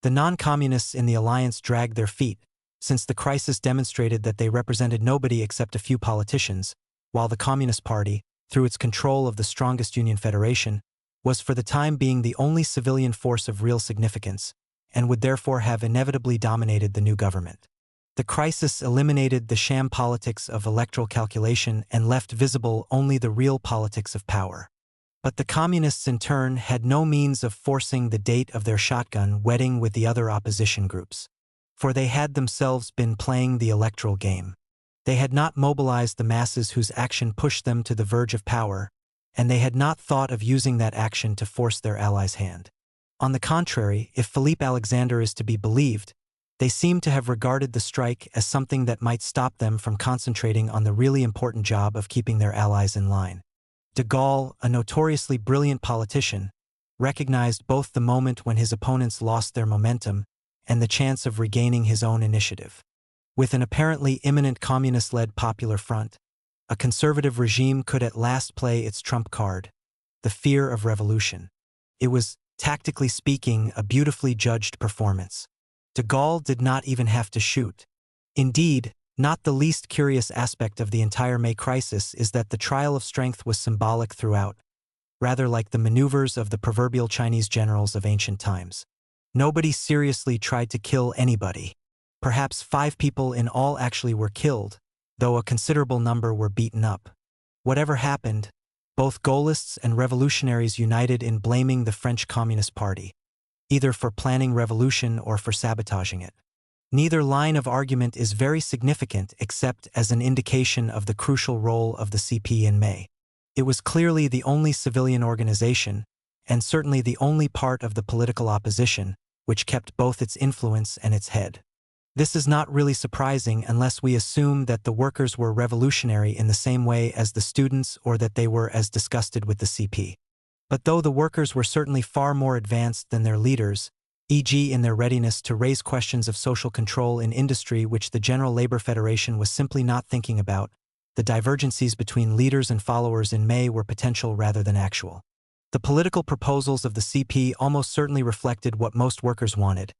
The non-communists in the alliance dragged their feet, since the crisis demonstrated that they represented nobody except a few politicians, while the Communist Party, through its control of the strongest Union Federation, was for the time being the only civilian force of real significance, and would therefore have inevitably dominated the new government. The crisis eliminated the sham politics of electoral calculation and left visible only the real politics of power. But the communists in turn had no means of forcing the date of their shotgun wedding with the other opposition groups, for they had themselves been playing the electoral game. They had not mobilized the masses whose action pushed them to the verge of power, and they had not thought of using that action to force their allies' hand. On the contrary, if Philippe Alexander is to be believed, they seem to have regarded the strike as something that might stop them from concentrating on the really important job of keeping their allies in line. De Gaulle, a notoriously brilliant politician, recognized both the moment when his opponents lost their momentum and the chance of regaining his own initiative. With an apparently imminent communist-led Popular Front, a conservative regime could at last play its trump card, the fear of revolution. It was, tactically speaking, a beautifully judged performance. De Gaulle did not even have to shoot. Indeed, not the least curious aspect of the entire May crisis is that the trial of strength was symbolic throughout, rather like the maneuvers of the proverbial Chinese generals of ancient times. Nobody seriously tried to kill anybody. Perhaps 5 people in all actually were killed, though a considerable number were beaten up. Whatever happened, both Gaullists and revolutionaries united in blaming the French Communist Party, either for planning revolution or for sabotaging it. Neither line of argument is very significant except as an indication of the crucial role of the CP in May. It was clearly the only civilian organization, and certainly the only part of the political opposition, which kept both its influence and its head. This is not really surprising unless we assume that the workers were revolutionary in the same way as the students or that they were as disgusted with the CP. But though the workers were certainly far more advanced than their leaders, e.g. in their readiness to raise questions of social control in industry which the General Labor Federation was simply not thinking about, the divergencies between leaders and followers in May were potential rather than actual. The political proposals of the CP almost certainly reflected what most workers wanted,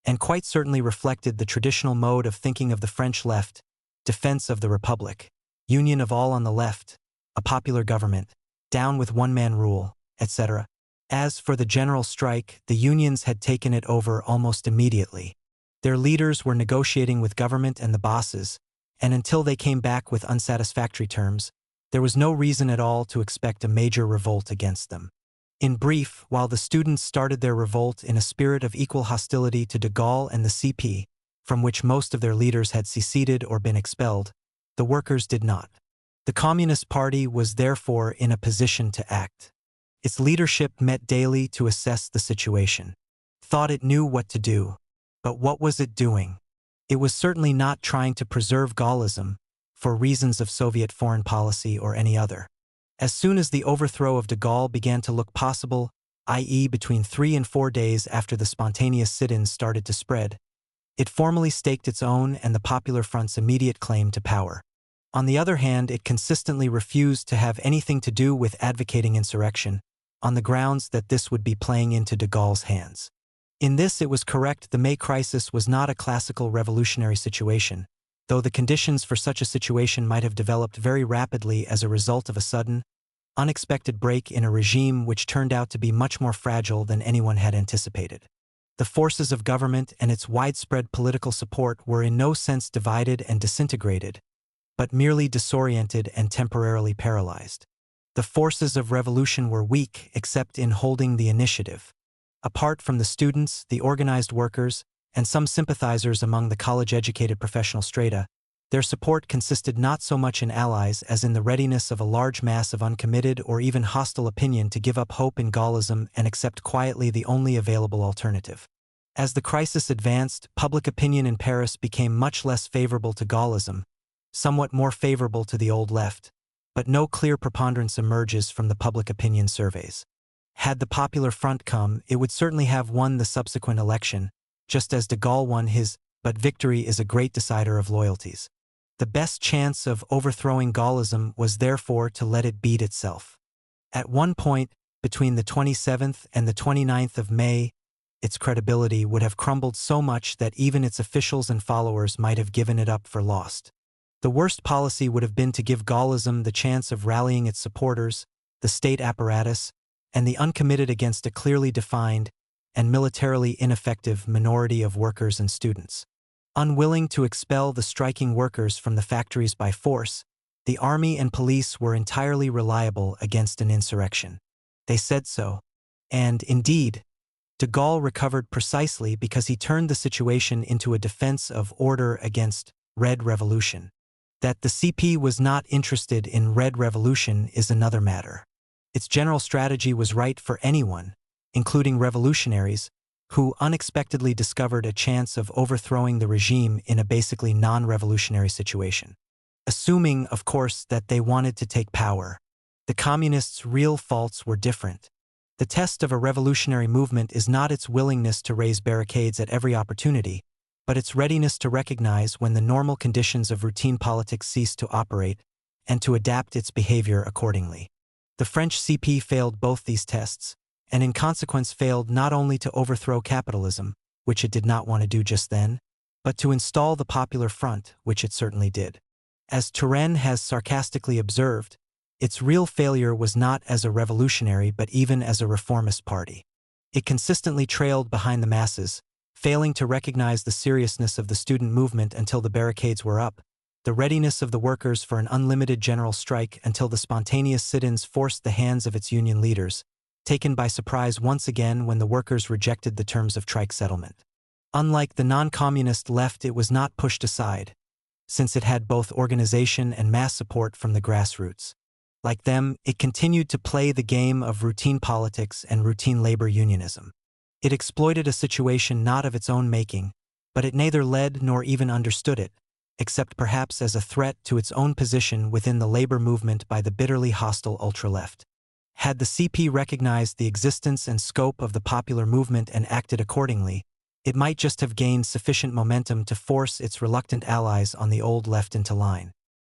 and quite certainly reflected the traditional mode of thinking of the French left: defense of the Republic, union of all on the left, a popular government, down with one-man rule, etc. As for the general strike, the unions had taken it over almost immediately. Their leaders were negotiating with government and the bosses, and until they came back with unsatisfactory terms, there was no reason at all to expect a major revolt against them. In brief, while the students started their revolt in a spirit of equal hostility to de Gaulle and the CP, from which most of their leaders had seceded or been expelled, the workers did not. The Communist Party was therefore in a position to act. Its leadership met daily to assess the situation. Thought it knew what to do. But what was it doing? It was certainly not trying to preserve Gaullism, for reasons of Soviet foreign policy or any other. As soon as the overthrow of de Gaulle began to look possible, i.e. between 3 and 4 days after the spontaneous sit-ins started to spread, it formally staked its own and the Popular Front's immediate claim to power. On the other hand, it consistently refused to have anything to do with advocating insurrection, on the grounds that this would be playing into de Gaulle's hands. In this it was correct. The May crisis was not a classical revolutionary situation, though the conditions for such a situation might have developed very rapidly as a result of a sudden, unexpected break in a regime which turned out to be much more fragile than anyone had anticipated. The forces of government and its widespread political support were in no sense divided and disintegrated, but merely disoriented and temporarily paralyzed. The forces of revolution were weak except in holding the initiative. Apart from the students, the organized workers, and some sympathizers among the college-educated professional strata, their support consisted not so much in allies as in the readiness of a large mass of uncommitted or even hostile opinion to give up hope in Gaullism and accept quietly the only available alternative. As the crisis advanced, public opinion in Paris became much less favorable to Gaullism, somewhat more favorable to the old left, but no clear preponderance emerges from the public opinion surveys. Had the Popular Front come, it would certainly have won the subsequent election, just as de Gaulle won his, but victory is a great decider of loyalties. The best chance of overthrowing Gaullism was therefore to let it beat itself. At one point, between the 27th and the 29th of May, its credibility would have crumbled so much that even its officials and followers might have given it up for lost. The worst policy would have been to give Gaullism the chance of rallying its supporters, the state apparatus, and the uncommitted against a clearly defined and militarily ineffective minority of workers and students. Unwilling to expel the striking workers from the factories by force, the army and police were entirely reliable against an insurrection. They said so. And, indeed, de Gaulle recovered precisely because he turned the situation into a defense of order against Red Revolution. That the CP was not interested in Red Revolution is another matter. Its general strategy was right for anyone, including revolutionaries, who unexpectedly discovered a chance of overthrowing the regime in a basically non-revolutionary situation. Assuming, of course, that they wanted to take power. The communists' real faults were different. The test of a revolutionary movement is not its willingness to raise barricades at every opportunity, but its readiness to recognize when the normal conditions of routine politics cease to operate, and to adapt its behavior accordingly. The French CP failed both these tests, and in consequence failed not only to overthrow capitalism, which it did not want to do just then, but to install the Popular Front, which it certainly did. As Turenne has sarcastically observed, its real failure was not as a revolutionary but even as a reformist party. It consistently trailed behind the masses, failing to recognize the seriousness of the student movement until the barricades were up, the readiness of the workers for an unlimited general strike until the spontaneous sit-ins forced the hands of its union leaders, taken by surprise once again when the workers rejected the terms of trike settlement. Unlike the non-communist left, it was not pushed aside, since it had both organization and mass support from the grassroots. Like them, it continued to play the game of routine politics and routine labor unionism. It exploited a situation not of its own making, but it neither led nor even understood it, except perhaps as a threat to its own position within the labor movement by the bitterly hostile ultra-left. Had the CP recognized the existence and scope of the popular movement and acted accordingly, it might just have gained sufficient momentum to force its reluctant allies on the old left into line.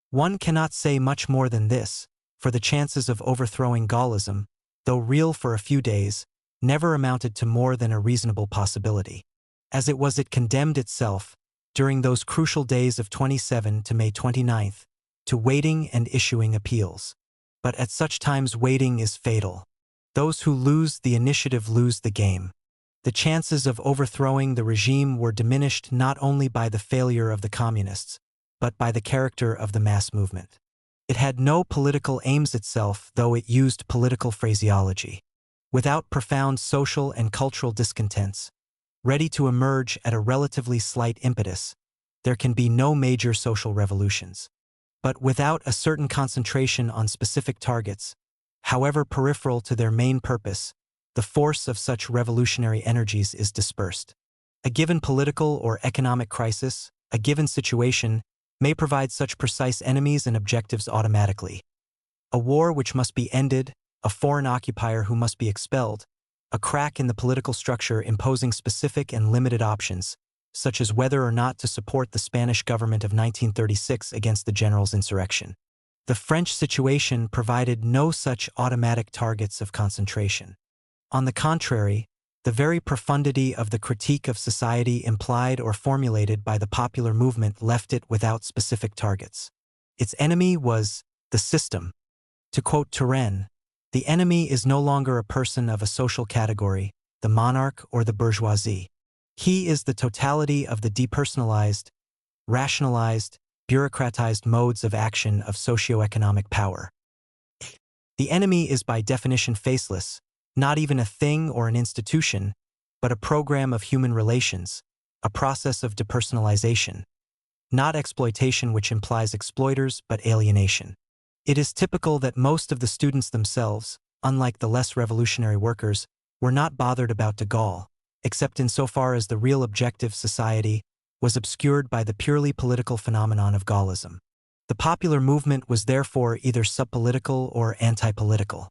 One cannot say much more than this, for the chances of overthrowing Gaullism, though real for a few days, never amounted to more than a reasonable possibility. As it condemned itself, during those crucial days of 27 to May 29th, to waiting and issuing appeals. But at such times waiting is fatal. Those who lose the initiative lose the game. The chances of overthrowing the regime were diminished not only by the failure of the communists, but by the character of the mass movement. It had no political aims itself, though it used political phraseology. Without profound social and cultural discontents, ready to emerge at a relatively slight impetus, there can be no major social revolutions. But without a certain concentration on specific targets, however peripheral to their main purpose, the force of such revolutionary energies is dispersed. A given political or economic crisis, a given situation, may provide such precise enemies and objectives automatically. A war which must be ended, a foreign occupier who must be expelled, a crack in the political structure imposing specific and limited options, such as whether or not to support the Spanish government of 1936 against the general's insurrection. The French situation provided no such automatic targets of concentration. On the contrary, the very profundity of the critique of society implied or formulated by the popular movement left it without specific targets. Its enemy was the system. To quote Turenne, the enemy is no longer a person of a social category, the monarch or the bourgeoisie. He is the totality of the depersonalized, rationalized, bureaucratized modes of action of socio-economic power. The enemy is by definition faceless, not even a thing or an institution, but a program of human relations, a process of depersonalization. Not exploitation, which implies exploiters, but alienation. It is typical that most of the students themselves, unlike the less revolutionary workers, were not bothered about de Gaulle, except insofar as the real objective, society, was obscured by the purely political phenomenon of Gaullism. The popular movement was therefore either subpolitical or anti-political.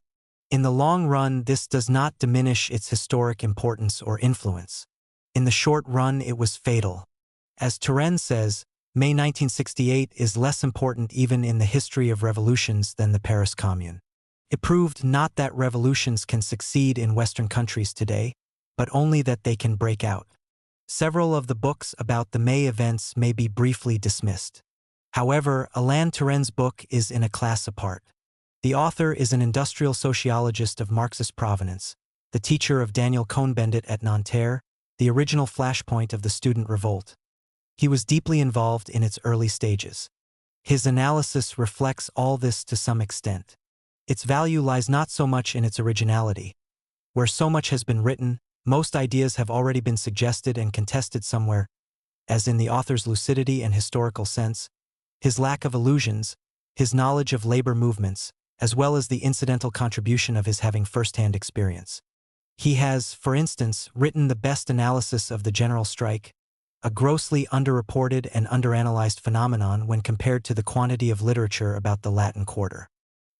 In the long run, this does not diminish its historic importance or influence. In the short run, it was fatal. As Turenne says, May 1968 is less important even in the history of revolutions than the Paris Commune. It proved not that revolutions can succeed in Western countries today, but only that they can break out. Several of the books about the May events may be briefly dismissed. However, Alain Turenne's book is in a class apart. The author is an industrial sociologist of Marxist provenance, the teacher of Daniel Cohn-Bendit at Nanterre, the original flashpoint of the student revolt. He was deeply involved in its early stages. His analysis reflects all this to some extent. Its value lies not so much in its originality. Where so much has been written, most ideas have already been suggested and contested somewhere, as in the author's lucidity and historical sense, his lack of illusions, his knowledge of labor movements, as well as the incidental contribution of his having first-hand experience. He has, for instance, written the best analysis of the general strike, a grossly underreported and underanalyzed phenomenon when compared to the quantity of literature about the Latin Quarter.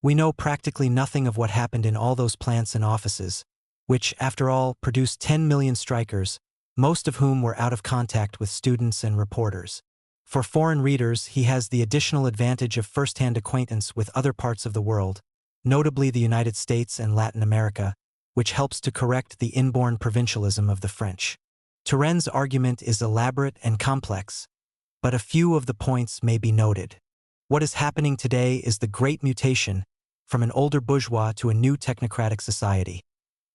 We know practically nothing of what happened in all those plants and offices, which, after all, produced 10 million strikers, most of whom were out of contact with students and reporters. For foreign readers, he has the additional advantage of first-hand acquaintance with other parts of the world, notably the United States and Latin America, which helps to correct the inborn provincialism of the French. Turenne's argument is elaborate and complex, but a few of the points may be noted. What is happening today is the great mutation from an older bourgeois to a new technocratic society.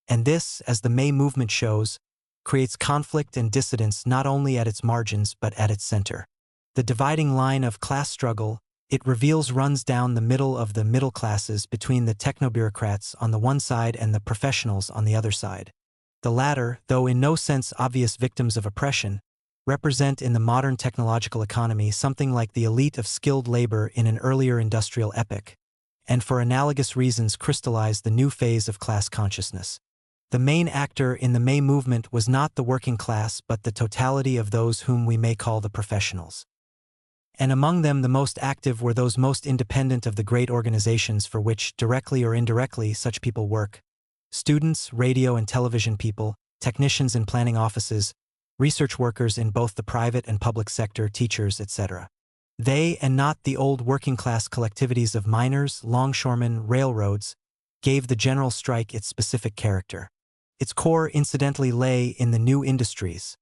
And this, as the May movement shows, creates conflict and dissidence not only at its margins but at its center. The dividing line of class struggle it reveals runs down the middle of the middle classes between the technobureaucrats on the one side and the professionals on the other side. The latter, though in no sense obvious victims of oppression, represent in the modern technological economy something like the elite of skilled labor in an earlier industrial epoch, and for analogous reasons crystallize the new phase of class consciousness. The main actor in the May movement was not the working class but the totality of those whom we may call the professionals. And among them the most active were those most independent of the great organizations for which, directly or indirectly, such people work: students, radio and television people, technicians in planning offices, research workers in both the private and public sector, teachers, etc. They, and not the old working-class collectivities of miners, longshoremen, railroads, gave the general strike its specific character. Its core incidentally lay in the new industries,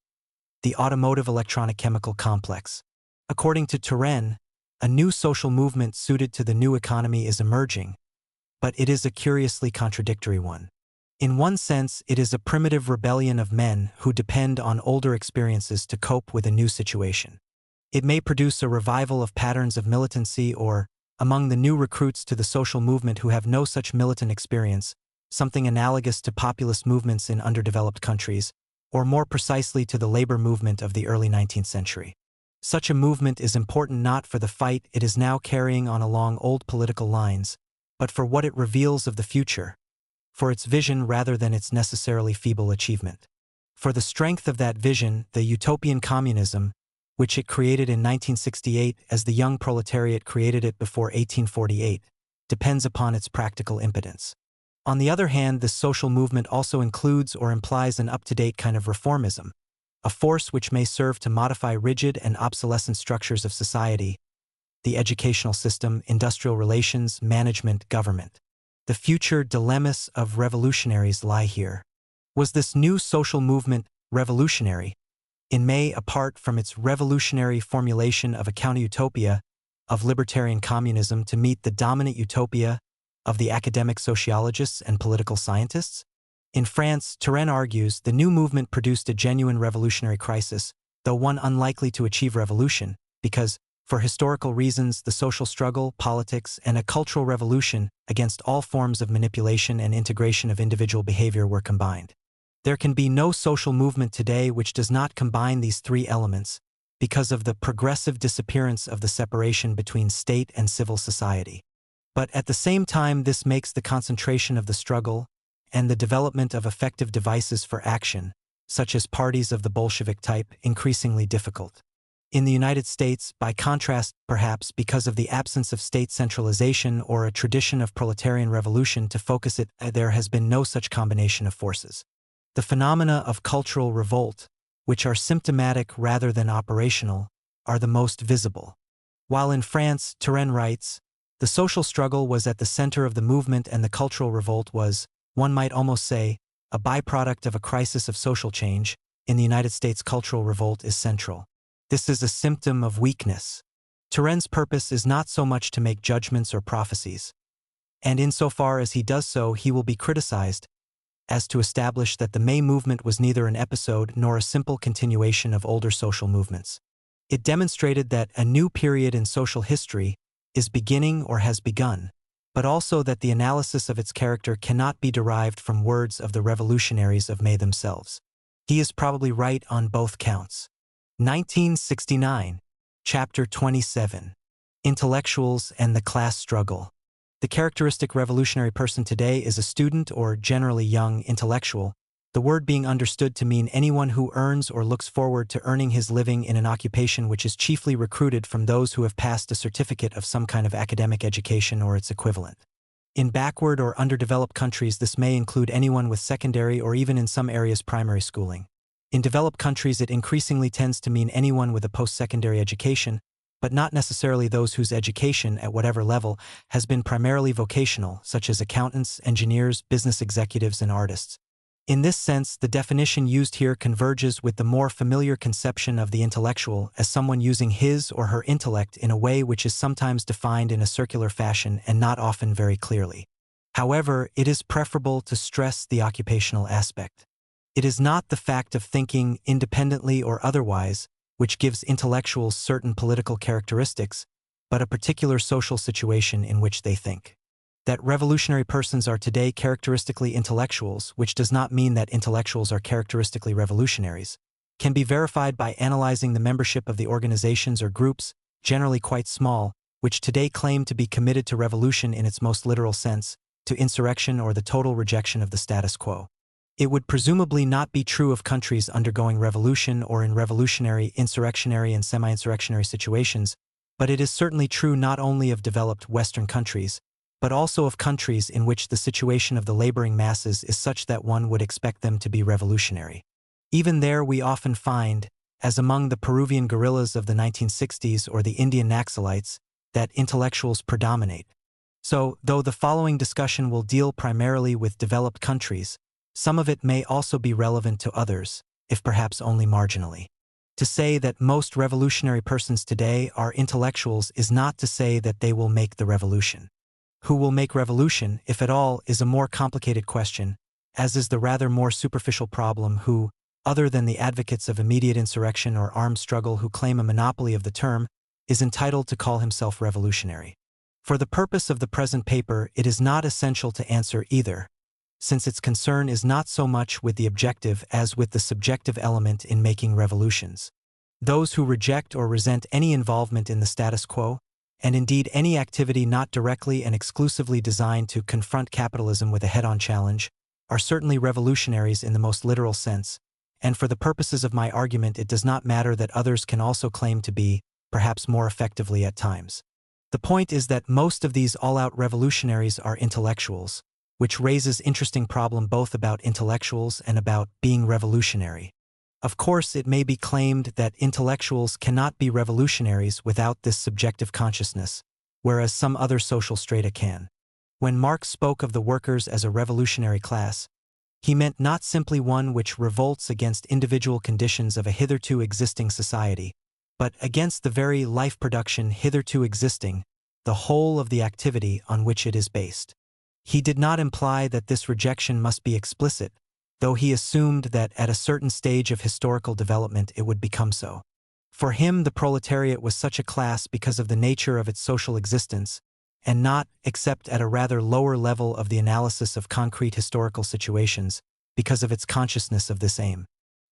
the automotive electronic chemical complex. According to Turenne, a new social movement suited to the new economy is emerging, but it is a curiously contradictory one. In one sense, it is a primitive rebellion of men who depend on older experiences to cope with a new situation. It may produce a revival of patterns of militancy or, among the new recruits to the social movement who have no such militant experience, something analogous to populist movements in underdeveloped countries, or more precisely to the labor movement of the early 19th century. Such a movement is important not for the fight it is now carrying on along old political lines, but for what it reveals of the future, for its vision rather than its necessarily feeble achievement. For the strength of that vision, the utopian communism, which it created in 1968 as the young proletariat created it before 1848, depends upon its practical impotence. On the other hand, this social movement also includes or implies an up-to-date kind of reformism, a force which may serve to modify rigid and obsolescent structures of society, the educational system, industrial relations, management, government. The future dilemmas of revolutionaries lie here. Was this new social movement revolutionary? In May, apart from its revolutionary formulation of a counter-utopia of libertarian communism to meet the dominant utopia of the academic sociologists and political scientists? In France, Turenne argues, the new movement produced a genuine revolutionary crisis, though one unlikely to achieve revolution, because, For historical reasons, the social struggle, politics, and a cultural revolution against all forms of manipulation and integration of individual behavior were combined. There can be no social movement today which does not combine these three elements because of the progressive disappearance of the separation between state and civil society. But at the same time, this makes the concentration of the struggle and the development of effective devices for action, such as parties of the Bolshevik type, increasingly difficult. In the United States, by contrast, perhaps because of the absence of state centralization or a tradition of proletarian revolution to focus it, there has been no such combination of forces. The phenomena of cultural revolt, which are symptomatic rather than operational, are the most visible. While in France, Turenne writes, the social struggle was at the center of the movement and the cultural revolt was, one might almost say, a byproduct of a crisis of social change. In the United States, cultural revolt is central. This is a symptom of weakness. Turenne's purpose is not so much to make judgments or prophecies, and insofar as he does so, he will be criticized, as to establish that the May movement was neither an episode nor a simple continuation of older social movements. It demonstrated that a new period in social history is beginning or has begun, but also that the analysis of its character cannot be derived from words of the revolutionaries of May themselves. He is probably right on both counts. 1969, Chapter 27. Intellectuals and the Class Struggle. The characteristic revolutionary person today is a student or generally young intellectual, the word being understood to mean anyone who earns or looks forward to earning his living in an occupation which is chiefly recruited from those who have passed a certificate of some kind of academic education or its equivalent. In backward or underdeveloped countries, this may include anyone with secondary or even in some areas primary schooling. In developed countries, it increasingly tends to mean anyone with a post-secondary education, but not necessarily those whose education, at whatever level, has been primarily vocational, such as accountants, engineers, business executives, and artists. In this sense, the definition used here converges with the more familiar conception of the intellectual as someone using his or her intellect in a way which is sometimes defined in a circular fashion and not often very clearly. However, it is preferable to stress the occupational aspect. It is not the fact of thinking independently or otherwise which gives intellectuals certain political characteristics, but a particular social situation in which they think. That revolutionary persons are today characteristically intellectuals, which does not mean that intellectuals are characteristically revolutionaries, can be verified by analyzing the membership of the organizations or groups, generally quite small, which today claim to be committed to revolution in its most literal sense, to insurrection or the total rejection of the status quo. It would presumably not be true of countries undergoing revolution or in revolutionary, insurrectionary, and semi-insurrectionary situations, but it is certainly true not only of developed Western countries, but also of countries in which the situation of the laboring masses is such that one would expect them to be revolutionary. Even there we often find, as among the Peruvian guerrillas of the 1960s or the Indian Naxalites, that intellectuals predominate. So, though the following discussion will deal primarily with developed countries, some of it may also be relevant to others, if perhaps only marginally. To say that most revolutionary persons today are intellectuals is not to say that they will make the revolution. Who will make revolution, if at all, is a more complicated question, as is the rather more superficial problem who, other than the advocates of immediate insurrection or armed struggle who claim a monopoly of the term, is entitled to call himself revolutionary. For the purpose of the present paper, it is not essential to answer either, since its concern is not so much with the objective as with the subjective element in making revolutions. Those who reject or resent any involvement in the status quo, and indeed any activity not directly and exclusively designed to confront capitalism with a head-on challenge, are certainly revolutionaries in the most literal sense, and for the purposes of my argument it does not matter that others can also claim to be, perhaps more effectively at times. The point is that most of these all-out revolutionaries are intellectuals, which raises interesting problem both about intellectuals and about being revolutionary. Of course, it may be claimed that intellectuals cannot be revolutionaries without this subjective consciousness, whereas some other social strata can. When Marx spoke of the workers as a revolutionary class, he meant not simply one which revolts against individual conditions of a hitherto existing society, but against the very life production hitherto existing, the whole of the activity on which it is based. He did not imply that this rejection must be explicit, though he assumed that at a certain stage of historical development it would become so. For him, the proletariat was such a class because of the nature of its social existence, and not, except at a rather lower level of the analysis of concrete historical situations, because of its consciousness of this aim.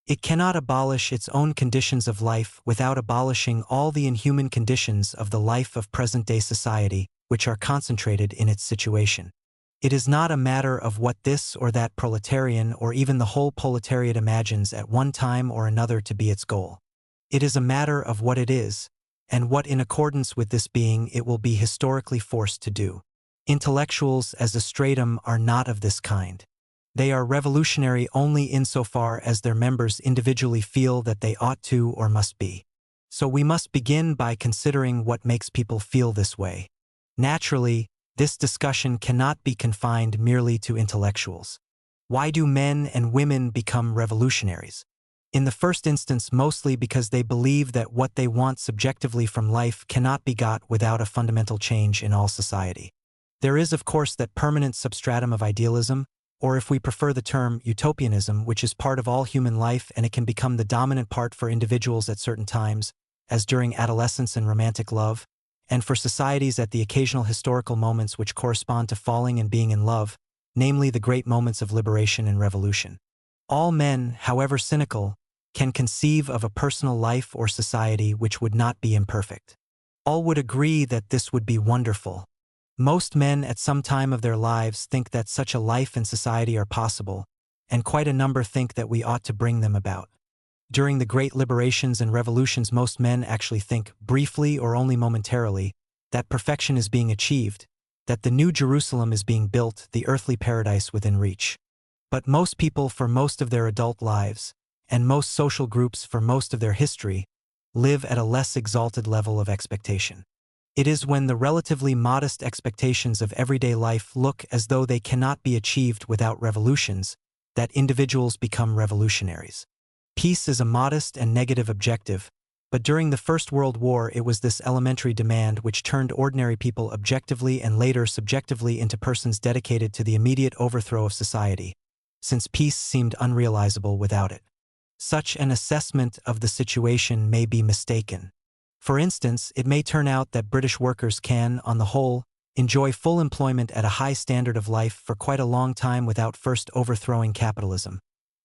It cannot abolish its own conditions of life without abolishing all the inhuman conditions of the life of present-day society, which are concentrated in its situation. It is not a matter of what this or that proletarian or even the whole proletariat imagines at one time or another to be its goal. It is a matter of what it is, and what in accordance with this being it will be historically forced to do. Intellectuals as a stratum are not of this kind. They are revolutionary only insofar as their members individually feel that they ought to or must be. So we must begin by considering what makes people feel this way. Naturally, this discussion cannot be confined merely to intellectuals. Why do men and women become revolutionaries? In the first instance, mostly because they believe that what they want subjectively from life cannot be got without a fundamental change in all society. There is, of course, that permanent substratum of idealism, or if we prefer the term, utopianism, which is part of all human life and it can become the dominant part for individuals at certain times, as during adolescence and romantic love, and for societies at the occasional historical moments which correspond to falling and being in love, namely the great moments of liberation and revolution. All men, however cynical, can conceive of a personal life or society which would not be imperfect. All would agree that this would be wonderful. Most men at some time of their lives think that such a life and society are possible, and quite a number think that we ought to bring them about. During the great liberations and revolutions, most men actually think, briefly or only momentarily, that perfection is being achieved, that the New Jerusalem is being built, the earthly paradise within reach. But most people for most of their adult lives, and most social groups for most of their history, live at a less exalted level of expectation. It is when the relatively modest expectations of everyday life look as though they cannot be achieved without revolutions that individuals become revolutionaries. Peace is a modest and negative objective, but during the First World War it was this elementary demand which turned ordinary people objectively and later subjectively into persons dedicated to the immediate overthrow of society, since peace seemed unrealizable without it. Such an assessment of the situation may be mistaken. For instance, it may turn out that British workers can, on the whole, enjoy full employment at a high standard of life for quite a long time without first overthrowing capitalism,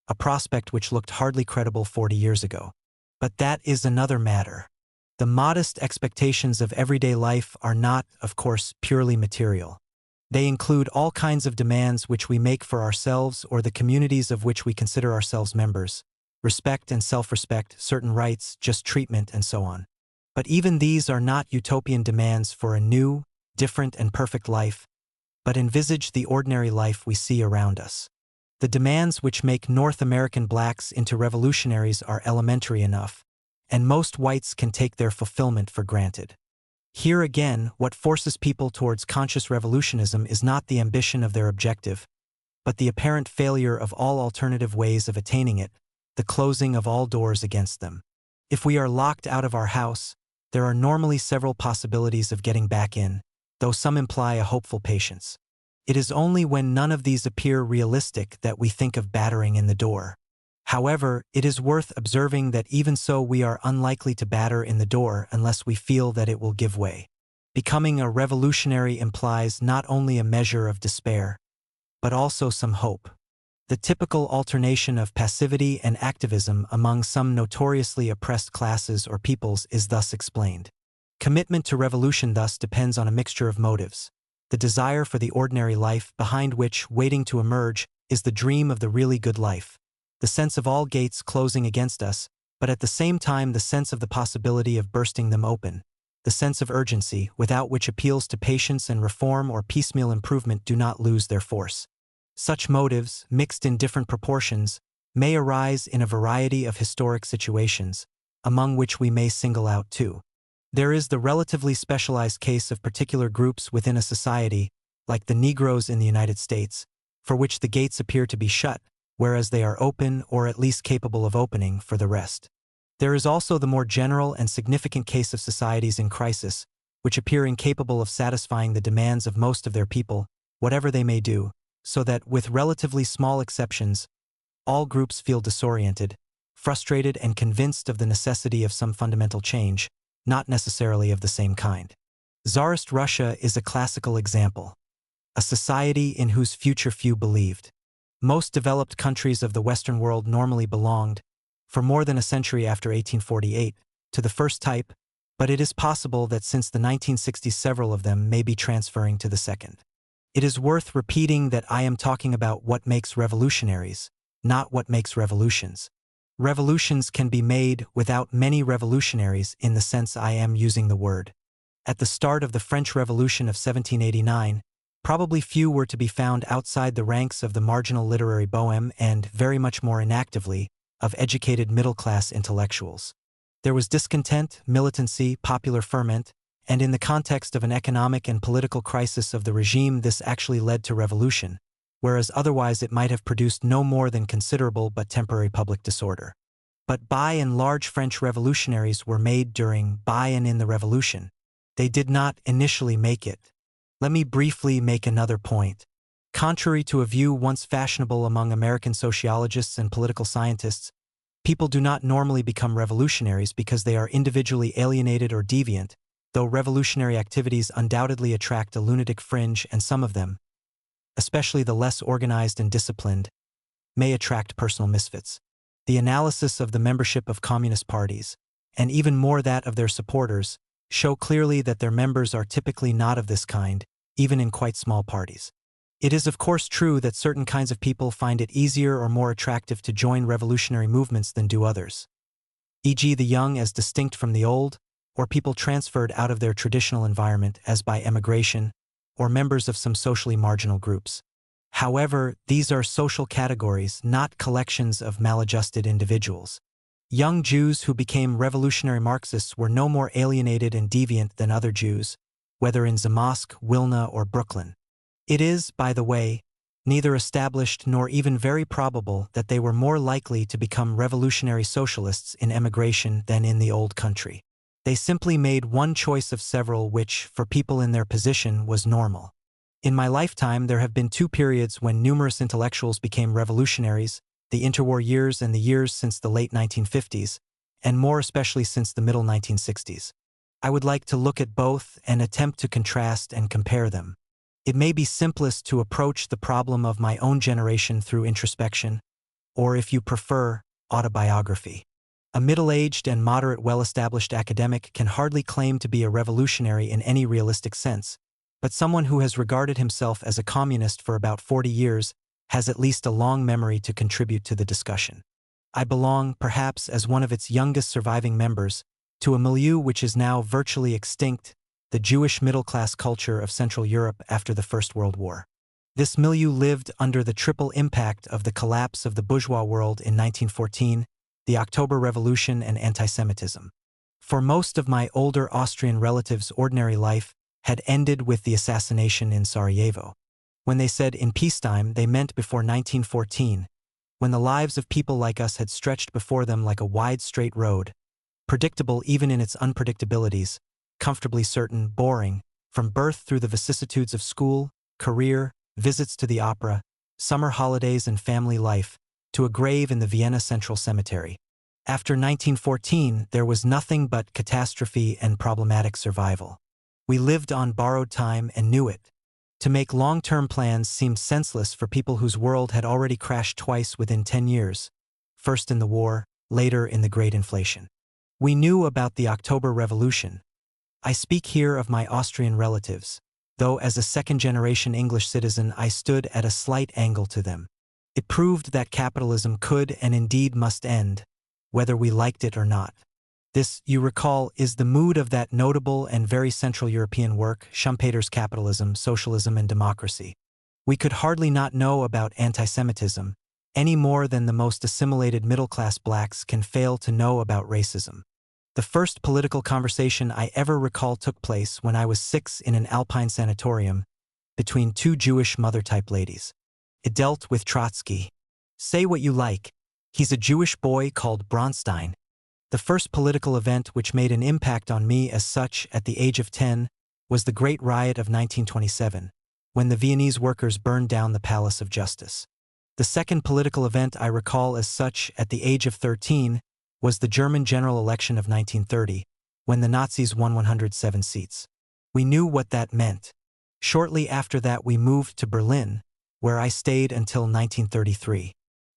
a prospect which looked hardly credible 40 years ago. But that is another matter. The modest expectations of everyday life are not, of course, purely material. They include all kinds of demands which we make for ourselves or the communities of which we consider ourselves members: respect and self-respect, certain rights, just treatment, and so on. But even these are not utopian demands for a new, different, and perfect life, but envisage the ordinary life we see around us. The demands which make North American blacks into revolutionaries are elementary enough, and most whites can take their fulfillment for granted. Here again, what forces people towards conscious revolutionism is not the ambition of their objective, but the apparent failure of all alternative ways of attaining it, the closing of all doors against them. If we are locked out of our house, there are normally several possibilities of getting back in, though some imply a hopeful patience. It is only when none of these appear realistic that we think of battering in the door. However, it is worth observing that even so we are unlikely to batter in the door unless we feel that it will give way. Becoming a revolutionary implies not only a measure of despair, but also some hope. The typical alternation of passivity and activism among some notoriously oppressed classes or peoples is thus explained. Commitment to revolution thus depends on a mixture of motives: the desire for the ordinary life, behind which, waiting to emerge, is the dream of the really good life; the sense of all gates closing against us, but at the same time the sense of the possibility of bursting them open; the sense of urgency, without which appeals to patience and reform or piecemeal improvement do not lose their force. Such motives, mixed in different proportions, may arise in a variety of historic situations, among which we may single out two. There is the relatively specialized case of particular groups within a society, like the Negroes in the United States, for which the gates appear to be shut, whereas they are open, or at least capable of opening, for the rest. There is also the more general and significant case of societies in crisis, which appear incapable of satisfying the demands of most of their people, whatever they may do, so that, with relatively small exceptions, all groups feel disoriented, frustrated and convinced of the necessity of some fundamental change, not necessarily of the same kind. Tsarist Russia is a classical example, a society in whose future few believed. Most developed countries of the Western world normally belonged, for more than a century after 1848, to the first type, but it is possible that since the 1960s several of them may be transferring to the second. It is worth repeating that I am talking about what makes revolutionaries, not what makes revolutions. Revolutions can be made without many revolutionaries in the sense I am using the word. At the start of the French Revolution of 1789, probably few were to be found outside the ranks of the marginal literary bohème and, very much more inactively, of educated middle-class intellectuals. There was discontent, militancy, popular ferment, and in the context of an economic and political crisis of the regime this actually led to revolution, whereas otherwise it might have produced no more than considerable but temporary public disorder. But by and large French revolutionaries were made during, by and in the revolution. They did not initially make it. Let me briefly make another point. Contrary to a view once fashionable among American sociologists and political scientists, people do not normally become revolutionaries because they are individually alienated or deviant, though revolutionary activities undoubtedly attract a lunatic fringe and some of them, especially the less organized and disciplined, may attract personal misfits. The analysis of the membership of communist parties, and even more that of their supporters, show clearly that their members are typically not of this kind, even in quite small parties. It is of course true that certain kinds of people find it easier or more attractive to join revolutionary movements than do others, e.g. the young as distinct from the old, or people transferred out of their traditional environment as by emigration, or members of some socially marginal groups. However, these are social categories, not collections of maladjusted individuals. Young Jews who became revolutionary Marxists were no more alienated and deviant than other Jews, whether in Zamosk, Wilna, or Brooklyn. It is, by the way, neither established nor even very probable that they were more likely to become revolutionary socialists in emigration than in the old country. They simply made one choice of several which, for people in their position, was normal. In my lifetime there have been two periods when numerous intellectuals became revolutionaries, the interwar years and the years since the late 1950s, and more especially since the middle 1960s. I would like to look at both and attempt to contrast and compare them. It may be simplest to approach the problem of my own generation through introspection, or if you prefer, autobiography. A middle-aged and moderate well-established academic can hardly claim to be a revolutionary in any realistic sense, but someone who has regarded himself as a communist for about 40 years has at least a long memory to contribute to the discussion. I belong, perhaps as one of its youngest surviving members, to a milieu which is now virtually extinct, the Jewish middle-class culture of Central Europe after the First World War. This milieu lived under the triple impact of the collapse of the bourgeois world in 1914, the October Revolution, and anti-Semitism. For most of my older Austrian relatives' ordinary life had ended with the assassination in Sarajevo. When they said in peacetime, they meant before 1914, when the lives of people like us had stretched before them like a wide straight road, predictable even in its unpredictabilities, comfortably certain, boring, from birth through the vicissitudes of school, career, visits to the opera, summer holidays and family life, to a grave in the Vienna Central Cemetery. After 1914, there was nothing but catastrophe and problematic survival. We lived on borrowed time and knew it. To make long-term plans seemed senseless for people whose world had already crashed twice within 10 years, first in the war, later in the Great Inflation. We knew about the October Revolution. I speak here of my Austrian relatives, though as a second-generation English citizen I stood at a slight angle to them. It proved that capitalism could and indeed must end, whether we liked it or not. This, you recall, is the mood of that notable and very Central European work, Schumpeter's Capitalism, Socialism and Democracy. We could hardly not know about anti-Semitism, any more than the most assimilated middle-class blacks can fail to know about racism. The first political conversation I ever recall took place when I was 6 in an Alpine sanatorium, between two Jewish mother-type ladies. It dealt with Trotsky. Say what you like, he's a Jewish boy called Bronstein. The first political event which made an impact on me as such at the age of 10 was the Great Riot of 1927, when the Viennese workers burned down the Palace of Justice. The second political event I recall as such at the age of 13 was the German general election of 1930, when the Nazis won 107 seats. We knew what that meant. Shortly after that we moved to Berlin, where I stayed until 1933.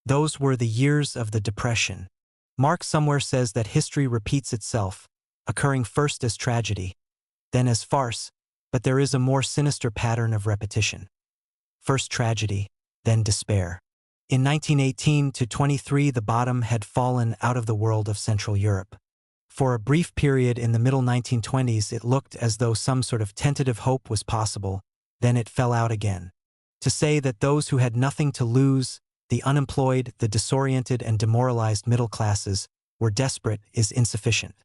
Those were the years of the Depression. Marx somewhere says that history repeats itself, occurring first as tragedy, then as farce, but there is a more sinister pattern of repetition. First tragedy, then despair. In 1918 to 23 the bottom had fallen out of the world of Central Europe. For a brief period in the middle 1920s it looked as though some sort of tentative hope was possible, then it fell out again. To say that those who had nothing to lose, the unemployed, the disoriented and demoralized middle classes, were desperate is insufficient.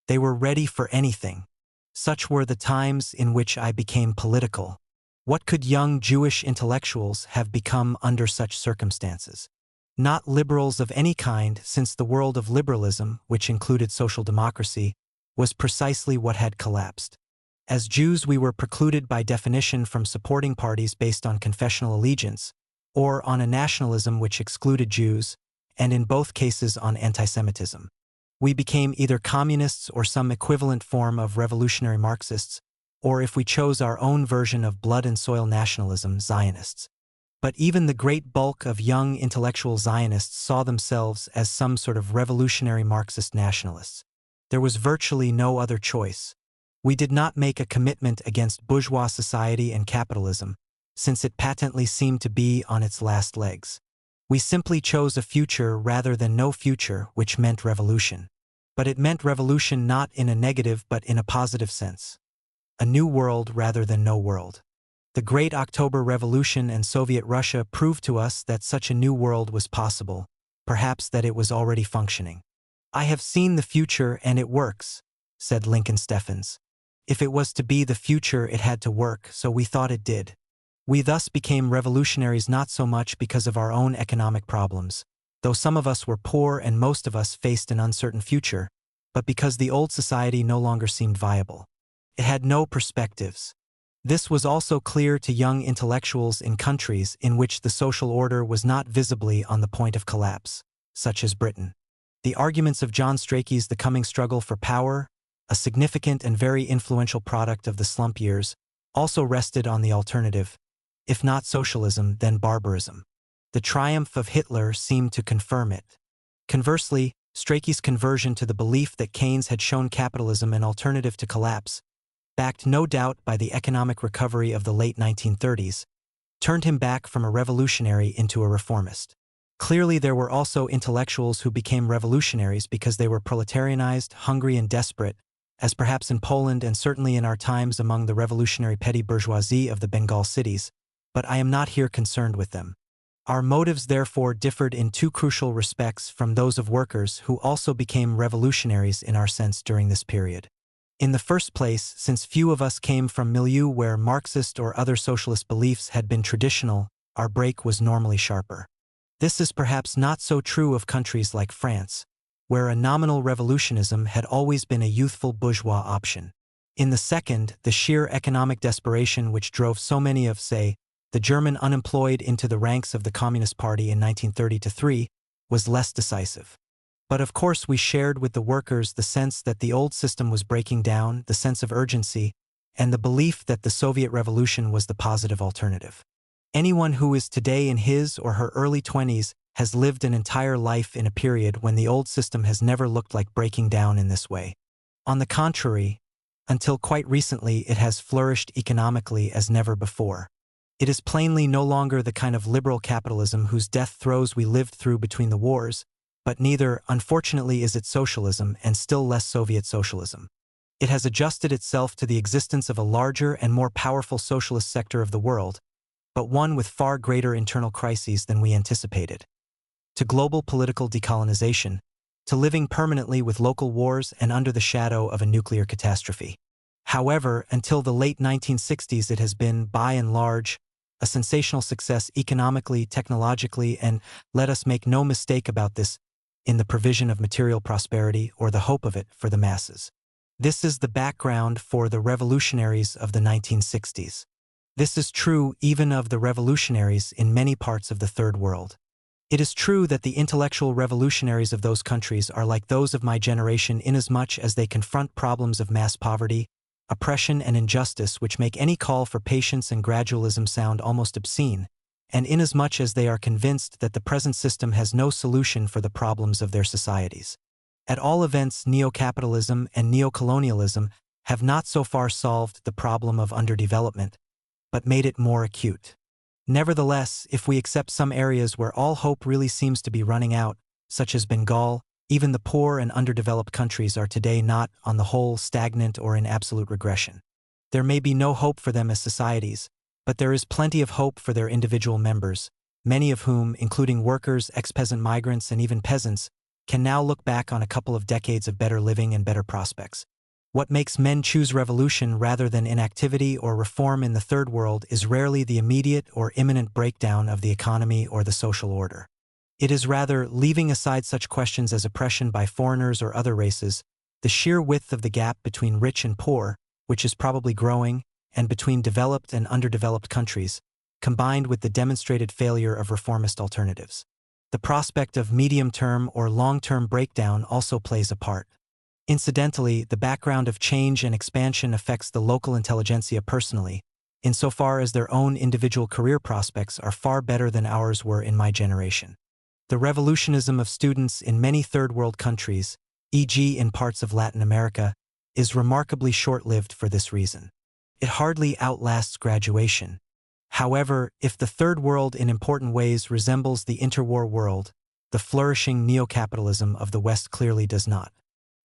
They were ready for anything. Such were the times in which I became political. What could young Jewish intellectuals have become under such circumstances? Not liberals of any kind, since the world of liberalism, which included social democracy, was precisely what had collapsed. As Jews we were precluded by definition from supporting parties based on confessional allegiance, or on a nationalism which excluded Jews, and in both cases on antisemitism. We became either communists or some equivalent form of revolutionary Marxists, or if we chose our own version of blood and soil nationalism, Zionists. But even the great bulk of young intellectual Zionists saw themselves as some sort of revolutionary Marxist nationalists. There was virtually no other choice. We did not make a commitment against bourgeois society and capitalism, since it patently seemed to be on its last legs. We simply chose a future rather than no future, which meant revolution. But it meant revolution not in a negative but in a positive sense. A new world rather than no world. The Great October Revolution and Soviet Russia proved to us that such a new world was possible, perhaps that it was already functioning. "I have seen the future and it works," said Lincoln Steffens. If it was to be the future it had to work, so we thought it did. We thus became revolutionaries not so much because of our own economic problems, though some of us were poor and most of us faced an uncertain future, but because the old society no longer seemed viable. It had no perspectives. This was also clear to young intellectuals in countries in which the social order was not visibly on the point of collapse, such as Britain. The arguments of John Strachey's The Coming Struggle for Power, a significant and very influential product of the slump years, also rested on the alternative, if not socialism, then barbarism. The triumph of Hitler seemed to confirm it. Conversely, Strachey's conversion to the belief that Keynes had shown capitalism an alternative to collapse, backed no doubt by the economic recovery of the late 1930s, turned him back from a revolutionary into a reformist. Clearly there were also intellectuals who became revolutionaries because they were proletarianized, hungry and desperate, as perhaps in Poland and certainly in our times among the revolutionary petty bourgeoisie of the Bengal cities, but I am not here concerned with them. Our motives therefore differed in two crucial respects from those of workers who also became revolutionaries in our sense during this period. In the first place, since few of us came from milieu where Marxist or other socialist beliefs had been traditional, our break was normally sharper. This is perhaps not so true of countries like France, where a nominal revolutionism had always been a youthful bourgeois option. In the second, the sheer economic desperation which drove so many of, say, the German unemployed into the ranks of the Communist Party in 1930-3 was less decisive. But of course we shared with the workers the sense that the old system was breaking down, the sense of urgency, and the belief that the Soviet Revolution was the positive alternative. Anyone who is today in his or her early 20s has lived an entire life in a period when the old system has never looked like breaking down in this way. On the contrary, until quite recently it has flourished economically as never before. It is plainly no longer the kind of liberal capitalism whose death throes we lived through between the wars, but neither, unfortunately, is it socialism and still less Soviet socialism. It has adjusted itself to the existence of a larger and more powerful socialist sector of the world, but one with far greater internal crises than we anticipated. To global political decolonization, to living permanently with local wars and under the shadow of a nuclear catastrophe. However, until the late 1960s it has been, by and large, a sensational success economically, technologically, and, let us make no mistake about this, in the provision of material prosperity or the hope of it for the masses. This is the background for the revolutionaries of the 1960s. This is true even of the revolutionaries in many parts of the Third World. It is true that the intellectual revolutionaries of those countries are like those of my generation inasmuch as they confront problems of mass poverty, oppression and injustice which make any call for patience and gradualism sound almost obscene, and inasmuch as they are convinced that the present system has no solution for the problems of their societies. At all events, neo-capitalism and neo-colonialism have not so far solved the problem of underdevelopment, but made it more acute. Nevertheless, if we accept some areas where all hope really seems to be running out, such as Bengal, even the poor and underdeveloped countries are today not, on the whole, stagnant or in absolute regression. There may be no hope for them as societies, but there is plenty of hope for their individual members, many of whom, including workers, ex-peasant migrants, and even peasants, can now look back on a couple of decades of better living and better prospects. What makes men choose revolution rather than inactivity or reform in the Third World is rarely the immediate or imminent breakdown of the economy or the social order. It is rather, leaving aside such questions as oppression by foreigners or other races, the sheer width of the gap between rich and poor, which is probably growing, and between developed and underdeveloped countries, combined with the demonstrated failure of reformist alternatives. The prospect of medium-term or long-term breakdown also plays a part. Incidentally, the background of change and expansion affects the local intelligentsia personally, insofar as their own individual career prospects are far better than ours were in my generation. The revolutionism of students in many third-world countries, e.g. in parts of Latin America, is remarkably short-lived for this reason. It hardly outlasts graduation. However, if the Third World in important ways resembles the interwar world, the flourishing neo-capitalism of the West clearly does not.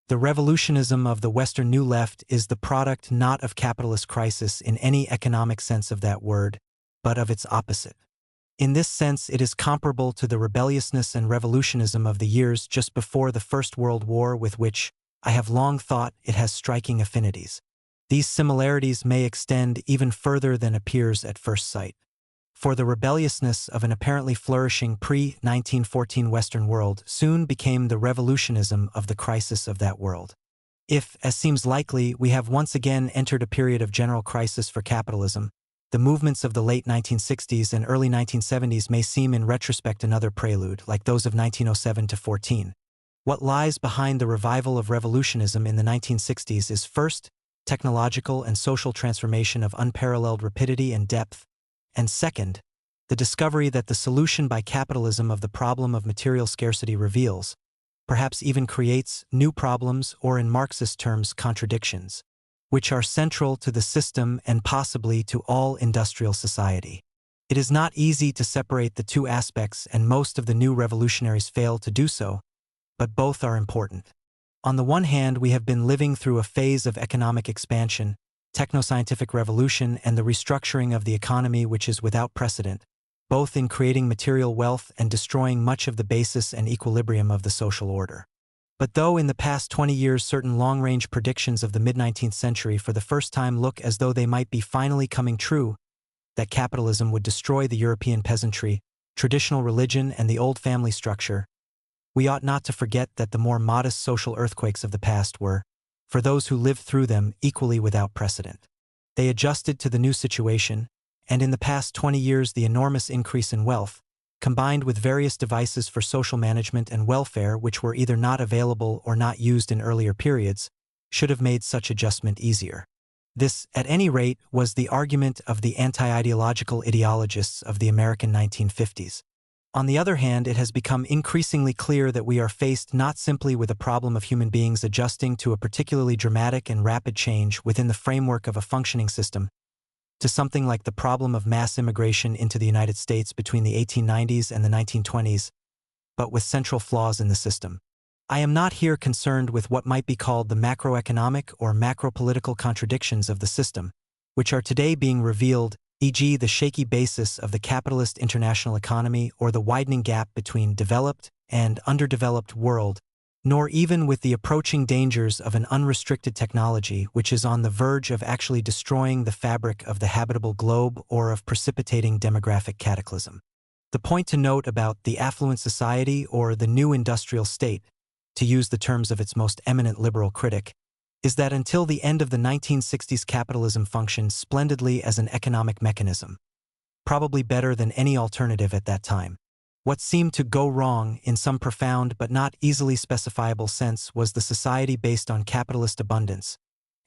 The revolutionism of the Western New Left is the product not of capitalist crisis in any economic sense of that word, but of its opposite. In this sense, it is comparable to the rebelliousness and revolutionism of the years just before the First World War, with which, I have long thought, it has striking affinities. These similarities may extend even further than appears at first sight. For the rebelliousness of an apparently flourishing pre-1914 Western world soon became the revolutionism of the crisis of that world. If, as seems likely, we have once again entered a period of general crisis for capitalism, the movements of the late 1960s and early 1970s may seem in retrospect another prelude, like those of 1907 to 14. What lies behind the revival of revolutionism in the 1960s is first, technological and social transformation of unparalleled rapidity and depth, and second, the discovery that the solution by capitalism of the problem of material scarcity reveals, perhaps even creates, new problems or in Marxist terms contradictions, which are central to the system and possibly to all industrial society. It is not easy to separate the two aspects, and most of the new revolutionaries fail to do so, but both are important. On the one hand, we have been living through a phase of economic expansion, technoscientific revolution, and the restructuring of the economy which is without precedent, both in creating material wealth and destroying much of the basis and equilibrium of the social order. But though in the past 20 years certain long-range predictions of the mid-19th century for the first time look as though they might be finally coming true, that capitalism would destroy the European peasantry, traditional religion, and the old family structure, we ought not to forget that the more modest social earthquakes of the past were, for those who lived through them, equally without precedent. They adjusted to the new situation, and in the past 20 years the enormous increase in wealth, combined with various devices for social management and welfare which were either not available or not used in earlier periods, should have made such adjustment easier. This, at any rate, was the argument of the anti-ideological ideologists of the American 1950s. On the other hand, it has become increasingly clear that we are faced not simply with a problem of human beings adjusting to a particularly dramatic and rapid change within the framework of a functioning system, to something like the problem of mass immigration into the United States between the 1890s and the 1920s, but with central flaws in the system. I am not here concerned with what might be called the macroeconomic or macropolitical contradictions of the system, which are today being revealed, e.g. the shaky basis of the capitalist international economy or the widening gap between developed and underdeveloped world, nor even with the approaching dangers of an unrestricted technology which is on the verge of actually destroying the fabric of the habitable globe or of precipitating demographic cataclysm. The point to note about the affluent society or the new industrial state, to use the terms of its most eminent liberal critic, is that until the end of the 1960s capitalism functioned splendidly as an economic mechanism, probably better than any alternative at that time. What seemed to go wrong in some profound but not easily specifiable sense was the society based on capitalist abundance,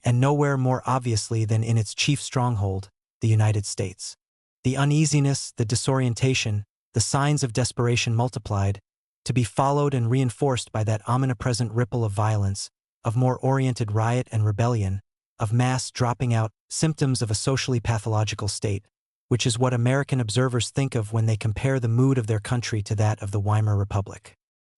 and nowhere more obviously than in its chief stronghold, the United States. The uneasiness, the disorientation, the signs of desperation multiplied, to be followed and reinforced by that omnipresent ripple of violence, of more oriented riot and rebellion, of mass dropping out, symptoms of a socially pathological state, which is what American observers think of when they compare the mood of their country to that of the Weimar Republic.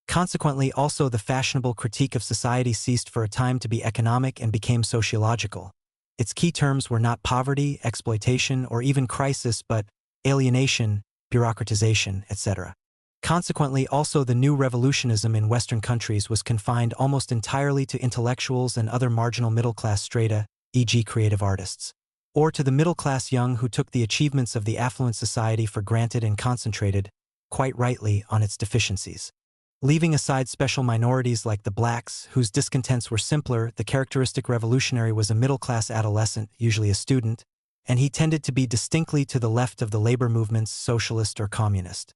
Consequently, also the fashionable critique of society ceased for a time to be economic and became sociological. Its key terms were not poverty, exploitation, or even crisis, but alienation, bureaucratization, etc. Consequently, also the new revolutionism in Western countries was confined almost entirely to intellectuals and other marginal middle-class strata, e.g. creative artists, or to the middle-class young who took the achievements of the affluent society for granted and concentrated, quite rightly, on its deficiencies. Leaving aside special minorities like the blacks, whose discontents were simpler, the characteristic revolutionary was a middle-class adolescent, usually a student, and he tended to be distinctly to the left of the labor movements, socialist or communist.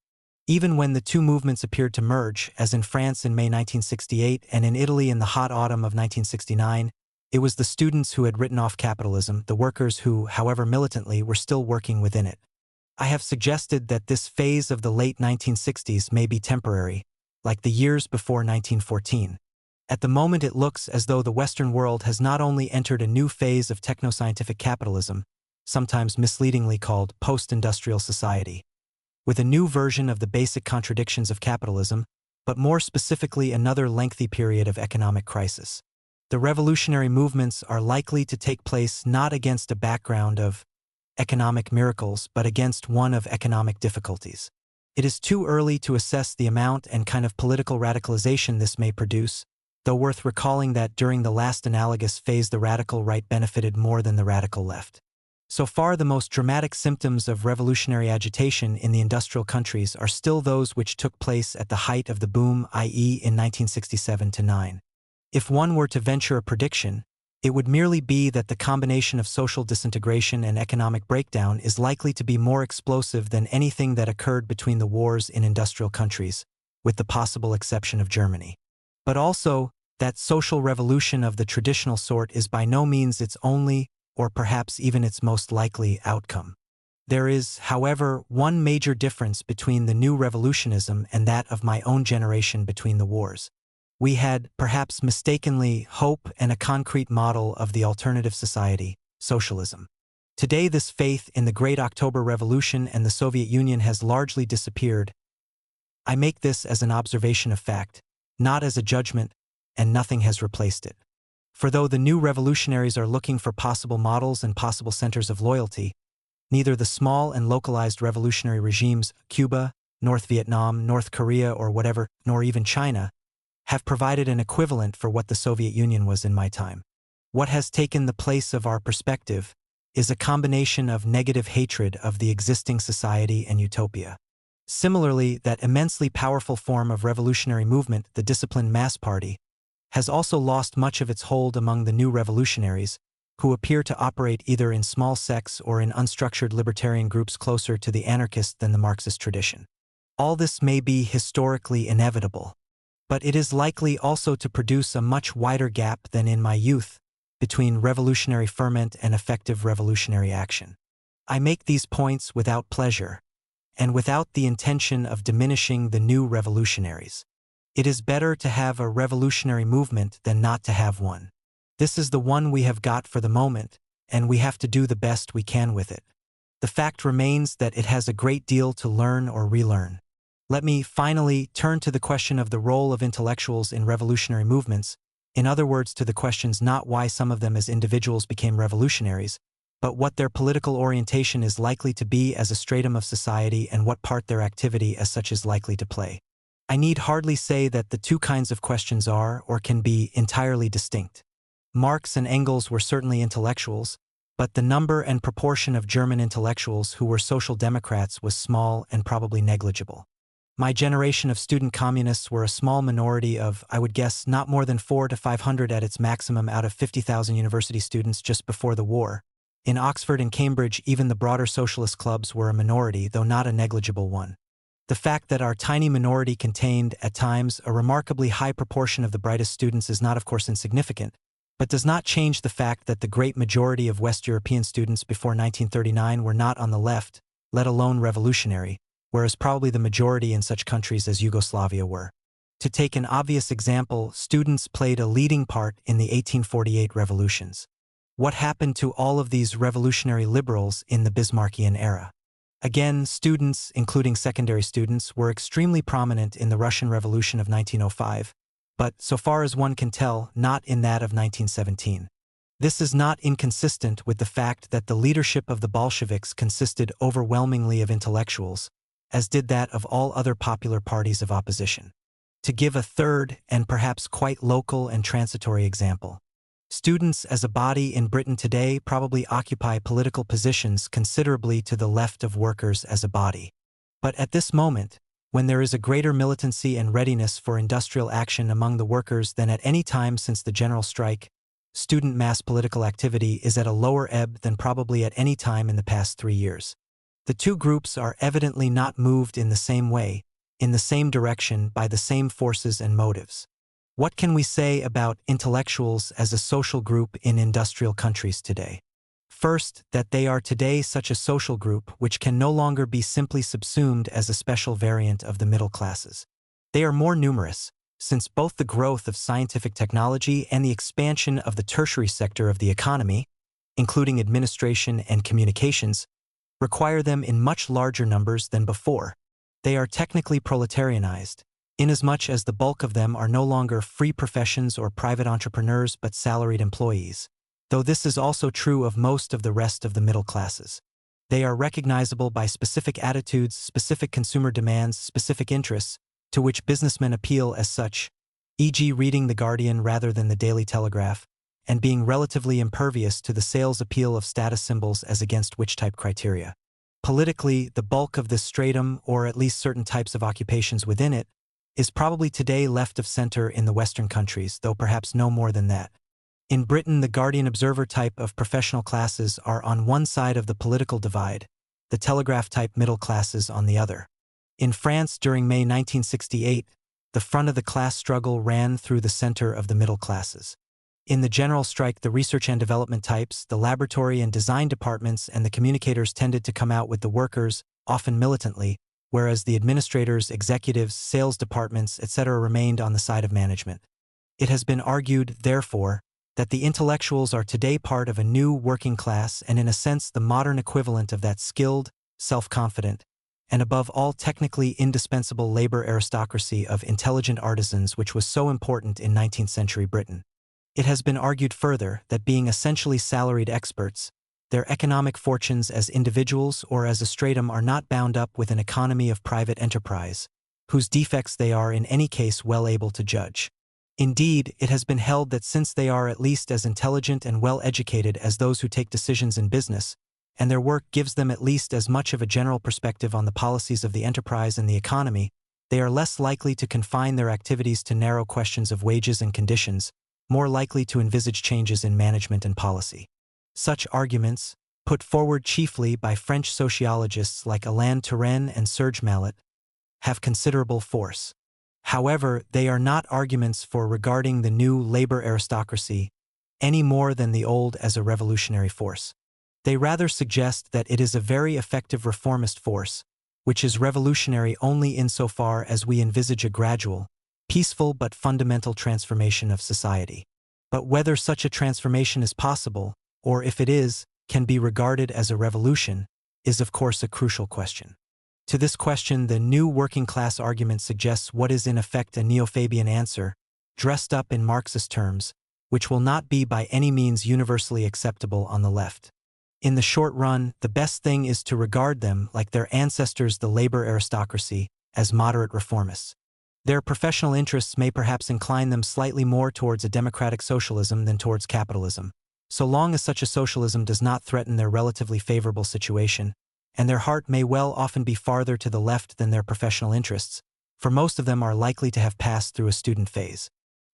Even when the two movements appeared to merge, as in France in May 1968 and in Italy in the hot autumn of 1969, it was the students who had written off capitalism, the workers who, however militantly, were still working within it. I have suggested that this phase of the late 1960s may be temporary, like the years before 1914. At the moment it looks as though the Western world has not only entered a new phase of technoscientific capitalism, sometimes misleadingly called post-industrial society, with a new version of the basic contradictions of capitalism, but more specifically another lengthy period of economic crisis. The revolutionary movements are likely to take place not against a background of economic miracles, but against one of economic difficulties. It is too early to assess the amount and kind of political radicalization this may produce, though worth recalling that during the last analogous phase the radical right benefited more than the radical left. So far, the most dramatic symptoms of revolutionary agitation in the industrial countries are still those which took place at the height of the boom, i.e. in 1967-9. If one were to venture a prediction, it would merely be that the combination of social disintegration and economic breakdown is likely to be more explosive than anything that occurred between the wars in industrial countries, with the possible exception of Germany. But also, that social revolution of the traditional sort is by no means its only, or perhaps even its most likely, outcome. There is, however, one major difference between the new revolutionism and that of my own generation between the wars. We had, perhaps mistakenly, hope and a concrete model of the alternative society, socialism. Today this faith in the Great October Revolution and the Soviet Union has largely disappeared. I make this as an observation of fact, not as a judgment, and nothing has replaced it. For though the new revolutionaries are looking for possible models and possible centers of loyalty, neither the small and localized revolutionary regimes, Cuba, North Vietnam, North Korea or whatever, nor even China, have provided an equivalent for what the Soviet Union was in my time. What has taken the place of our perspective is a combination of negative hatred of the existing society and utopia. Similarly, that immensely powerful form of revolutionary movement, the disciplined mass party, has also lost much of its hold among the new revolutionaries, who appear to operate either in small sects or in unstructured libertarian groups closer to the anarchist than the Marxist tradition. All this may be historically inevitable, but it is likely also to produce a much wider gap than in my youth between revolutionary ferment and effective revolutionary action. I make these points without pleasure, and without the intention of diminishing the new revolutionaries. It is better to have a revolutionary movement than not to have one. This is the one we have got for the moment, and we have to do the best we can with it. The fact remains that it has a great deal to learn or relearn. Let me, finally, turn to the question of the role of intellectuals in revolutionary movements, in other words to the questions not why some of them as individuals became revolutionaries, but what their political orientation is likely to be as a stratum of society and what part their activity as such is likely to play. I need hardly say that the two kinds of questions are, or can be, entirely distinct. Marx and Engels were certainly intellectuals, but the number and proportion of German intellectuals who were social democrats was small and probably negligible. My generation of student communists were a small minority of, I would guess, not more than 400 to 500 at its maximum out of 50,000 university students just before the war. In Oxford and Cambridge, even the broader socialist clubs were a minority, though not a negligible one. The fact that our tiny minority contained, at times, a remarkably high proportion of the brightest students is not of course insignificant, but does not change the fact that the great majority of West European students before 1939 were not on the left, let alone revolutionary, whereas probably the majority in such countries as Yugoslavia were. To take an obvious example, students played a leading part in the 1848 revolutions. What happened to all of these revolutionary liberals in the Bismarckian era? Again, students, including secondary students, were extremely prominent in the Russian Revolution of 1905, but, so far as one can tell, not in that of 1917. This is not inconsistent with the fact that the leadership of the Bolsheviks consisted overwhelmingly of intellectuals, as did that of all other popular parties of opposition. To give a third, and perhaps quite local and transitory example, students as a body in Britain today probably occupy political positions considerably to the left of workers as a body. But at this moment, when there is a greater militancy and readiness for industrial action among the workers than at any time since the general strike, student mass political activity is at a lower ebb than probably at any time in the past 3 years. The two groups are evidently not moved in the same way, in the same direction by the same forces and motives. What can we say about intellectuals as a social group in industrial countries today? First, that they are today such a social group which can no longer be simply subsumed as a special variant of the middle classes. They are more numerous, since both the growth of scientific technology and the expansion of the tertiary sector of the economy, including administration and communications, require them in much larger numbers than before. They are technically proletarianized, inasmuch as the bulk of them are no longer free professions or private entrepreneurs but salaried employees, though this is also true of most of the rest of the middle classes. They are recognizable by specific attitudes, specific consumer demands, specific interests, to which businessmen appeal as such, e.g. reading The Guardian rather than the Daily Telegraph, and being relatively impervious to the sales appeal of status symbols as against which type criteria. Politically, the bulk of this stratum, or at least certain types of occupations within it, is probably today left of center in the Western countries, though perhaps no more than that. In Britain, the Guardian Observer type of professional classes are on one side of the political divide, the Telegraph type middle classes on the other. In France during May 1968, the front of the class struggle ran through the center of the middle classes. In the general strike, the research and development types, the laboratory and design departments, and the communicators tended to come out with the workers, often militantly, whereas the administrators, executives, sales departments, etc. remained on the side of management. It has been argued, therefore, that the intellectuals are today part of a new working class and in a sense the modern equivalent of that skilled, self-confident, and above all technically indispensable labor aristocracy of intelligent artisans which was so important in 19th century Britain. It has been argued further that being essentially salaried experts, their economic fortunes as individuals or as a stratum are not bound up with an economy of private enterprise, whose defects they are in any case well able to judge. Indeed, it has been held that since they are at least as intelligent and well-educated as those who take decisions in business, and their work gives them at least as much of a general perspective on the policies of the enterprise and the economy, they are less likely to confine their activities to narrow questions of wages and conditions, more likely to envisage changes in management and policy. Such arguments, put forward chiefly by French sociologists like Alain Touraine and Serge Mallet, have considerable force. However, they are not arguments for regarding the new labor aristocracy any more than the old as a revolutionary force. They rather suggest that it is a very effective reformist force, which is revolutionary only insofar as we envisage a gradual, peaceful but fundamental transformation of society. But whether such a transformation is possible, or if it is, can be regarded as a revolution, is of course a crucial question. To this question, the new working class argument suggests what is in effect a neo-Fabian answer, dressed up in Marxist terms, which will not be by any means universally acceptable on the left. In the short run, the best thing is to regard them, like their ancestors the labor aristocracy, as moderate reformists. Their professional interests may perhaps incline them slightly more towards a democratic socialism than towards capitalism, so long as such a socialism does not threaten their relatively favorable situation, and their heart may well often be farther to the left than their professional interests, for most of them are likely to have passed through a student phase.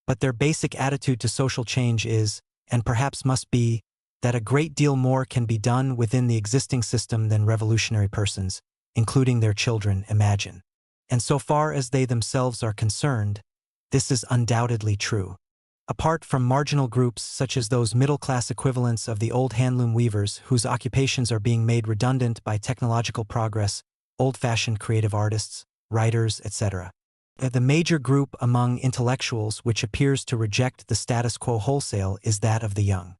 But their basic attitude to social change is, and perhaps must be, that a great deal more can be done within the existing system than revolutionary persons, including their children, imagine. And so far as they themselves are concerned, this is undoubtedly true. Apart from marginal groups such as those middle-class equivalents of the old handloom weavers whose occupations are being made redundant by technological progress, old-fashioned creative artists, writers, etc. The major group among intellectuals which appears to reject the status quo wholesale is that of the young.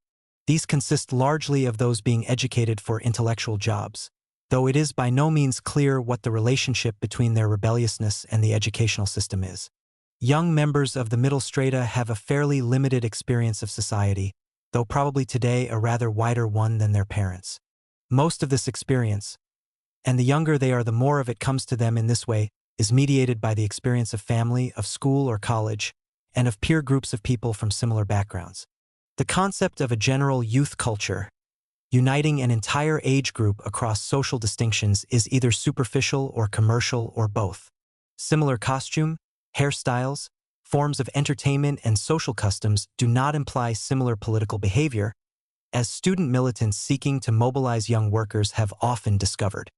These consist largely of those being educated for intellectual jobs, though it is by no means clear what the relationship between their rebelliousness and the educational system is. Young members of the middle strata have a fairly limited experience of society, though probably today a rather wider one than their parents. Most of this experience, and the younger they are the more of it comes to them in this way, is mediated by the experience of family, of school or college, and of peer groups of people from similar backgrounds. The concept of a general youth culture, uniting an entire age group across social distinctions, is either superficial or commercial or both. Similar costume, hairstyles, forms of entertainment and social customs do not imply similar political behavior, as student militants seeking to mobilize young workers have often discovered.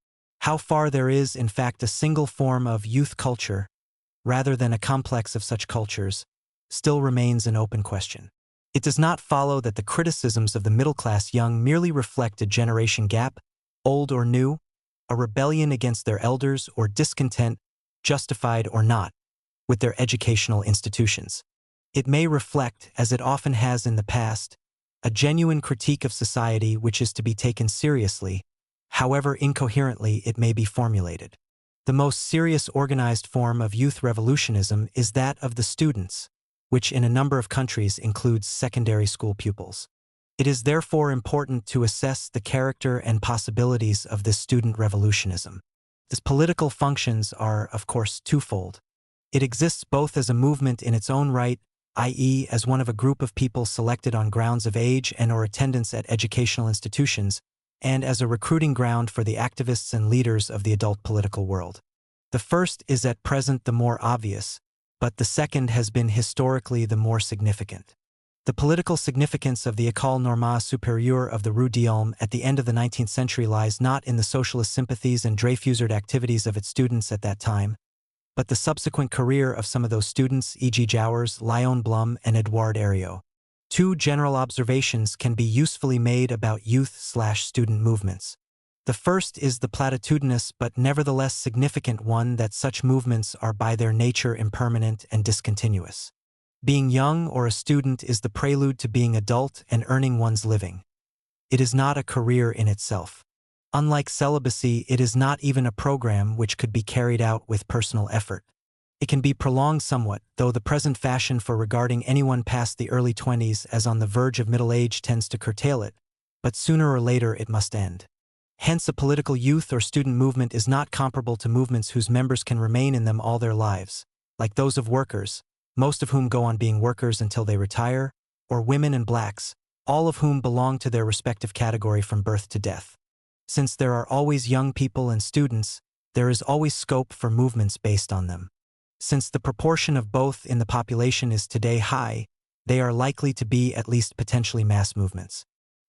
How far there is, in fact, a single form of youth culture, rather than a complex of such cultures, still remains an open question. It does not follow that the criticisms of the middle-class young merely reflect a generation gap, old or new, a rebellion against their elders or discontent, justified or not, with their educational institutions. It may reflect, as it often has in the past, a genuine critique of society which is to be taken seriously, however incoherently it may be formulated. The most serious organized form of youth revolutionism is that of the students, which in a number of countries includes secondary school pupils. It is therefore important to assess the character and possibilities of this student revolutionism. Its political functions are, of course, twofold. It exists both as a movement in its own right, i.e., as one of a group of people selected on grounds of age and/or attendance at educational institutions, and as a recruiting ground for the activists and leaders of the adult political world. The first is at present the more obvious, but the second has been historically the more significant. The political significance of the École Normale Supérieure of the Rue d'Ulm at the end of the 19th century lies not in the socialist sympathies and Dreyfusard activities of its students at that time, but the subsequent career of some of those students, e.g. Jouwers, Léon Blum, and Édouard Herriot. Two general observations can be usefully made about youth/student movements. The first is the platitudinous but nevertheless significant one that such movements are by their nature impermanent and discontinuous. Being young or a student is the prelude to being adult and earning one's living. It is not a career in itself. Unlike celibacy, it is not even a program which could be carried out with personal effort. It can be prolonged somewhat, though the present fashion for regarding anyone past the early 20s as on the verge of middle age tends to curtail it, but sooner or later it must end. Hence, a political youth or student movement is not comparable to movements whose members can remain in them all their lives, like those of workers, most of whom go on being workers until they retire, or women and blacks, all of whom belong to their respective category from birth to death. Since there are always young people and students, there is always scope for movements based on them. Since the proportion of both in the population is today high, they are likely to be at least potentially mass movements.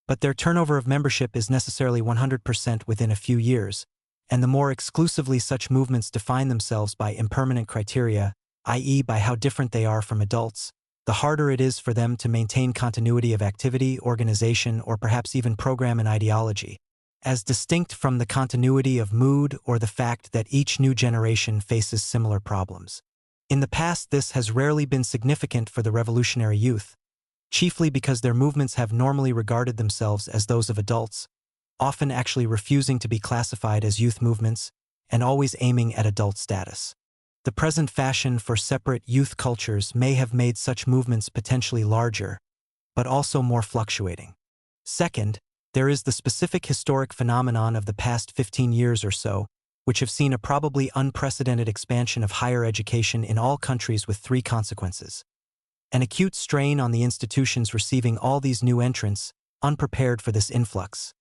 But their turnover of membership is necessarily 100% within a few years, and the more exclusively such movements define themselves by impermanent criteria, i.e. by how different they are from adults, the harder it is for them to maintain continuity of activity, organization, or perhaps even program and ideology, as distinct from the continuity of mood or the fact that each new generation faces similar problems. In the past, this has rarely been significant for the revolutionary youth, chiefly because their movements have normally regarded themselves as those of adults, often actually refusing to be classified as youth movements and always aiming at adult status. The present fashion for separate youth cultures may have made such movements potentially larger, but also more fluctuating. Second, there is the specific historic phenomenon of the past 15 years or so, which have seen a probably unprecedented expansion of higher education in all countries with three consequences. An acute strain on the institutions receiving all these new entrants, unprepared for this influx.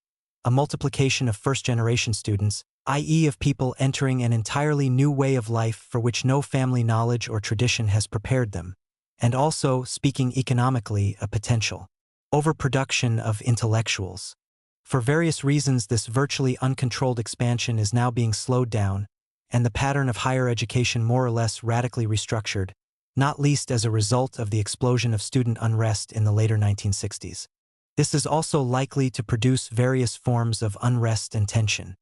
A multiplication of first-generation students, i.e. of people entering an entirely new way of life for which no family knowledge or tradition has prepared them. And also, speaking economically, a potential overproduction of intellectuals. For various reasons, this virtually uncontrolled expansion is now being slowed down, and the pattern of higher education more or less radically restructured, not least as a result of the explosion of student unrest in the later 1960s. This is also likely to produce various forms of unrest and tension.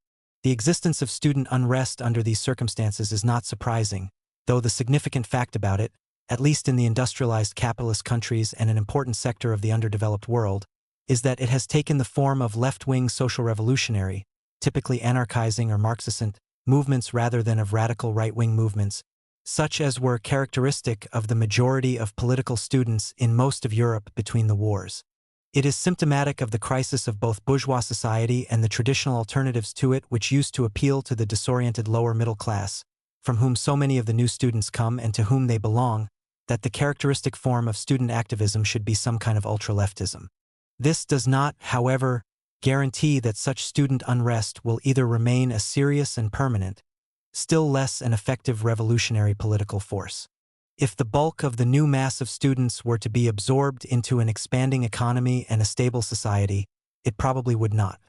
The existence of student unrest under these circumstances is not surprising, though the significant fact about it, at least in the industrialized capitalist countries and an important sector of the underdeveloped world, is that it has taken the form of left-wing social revolutionary, typically anarchizing or Marxist movements rather than of radical right-wing movements, such as were characteristic of the majority of political students in most of Europe between the wars. It is symptomatic of the crisis of both bourgeois society and the traditional alternatives to it which used to appeal to the disoriented lower middle class, from whom so many of the new students come and to whom they belong, that the characteristic form of student activism should be some kind of ultra-leftism. This does not, however, guarantee that such student unrest will either remain a serious and permanent, still less an effective revolutionary political force. If the bulk of the new mass of students were to be absorbed into an expanding economy and a stable society, it probably would not.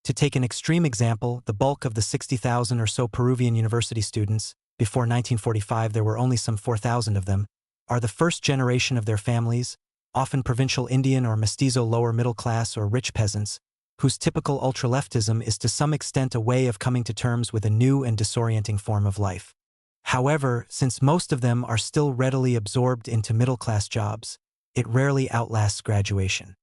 To take an extreme example, the bulk of the 60,000 or so Peruvian university students, before 1945 there were only some 4,000 of them, are the first generation of their families, often provincial Indian or mestizo lower middle class or rich peasants, whose typical ultra-leftism is to some extent a way of coming to terms with a new and disorienting form of life. However, since most of them are still readily absorbed into middle-class jobs, it rarely outlasts graduation.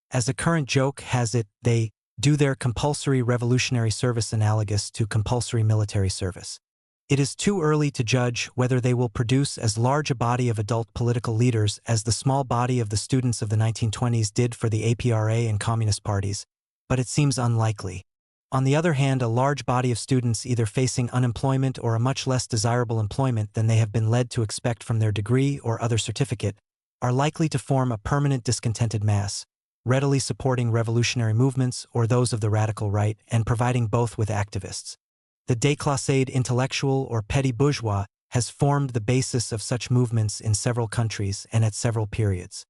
As a current joke has it, they do their compulsory revolutionary service analogous to compulsory military service. It is too early to judge whether they will produce as large a body of adult political leaders as the small body of the students of the 1920s did for the APRA and communist parties, but it seems unlikely. On the other hand, a large body of students either facing unemployment or a much less desirable employment than they have been led to expect from their degree or other certificate are likely to form a permanent discontented mass, readily supporting revolutionary movements or those of the radical right and providing both with activists. The déclassé intellectual or petty bourgeois has formed the basis of such movements in several countries and at several periods.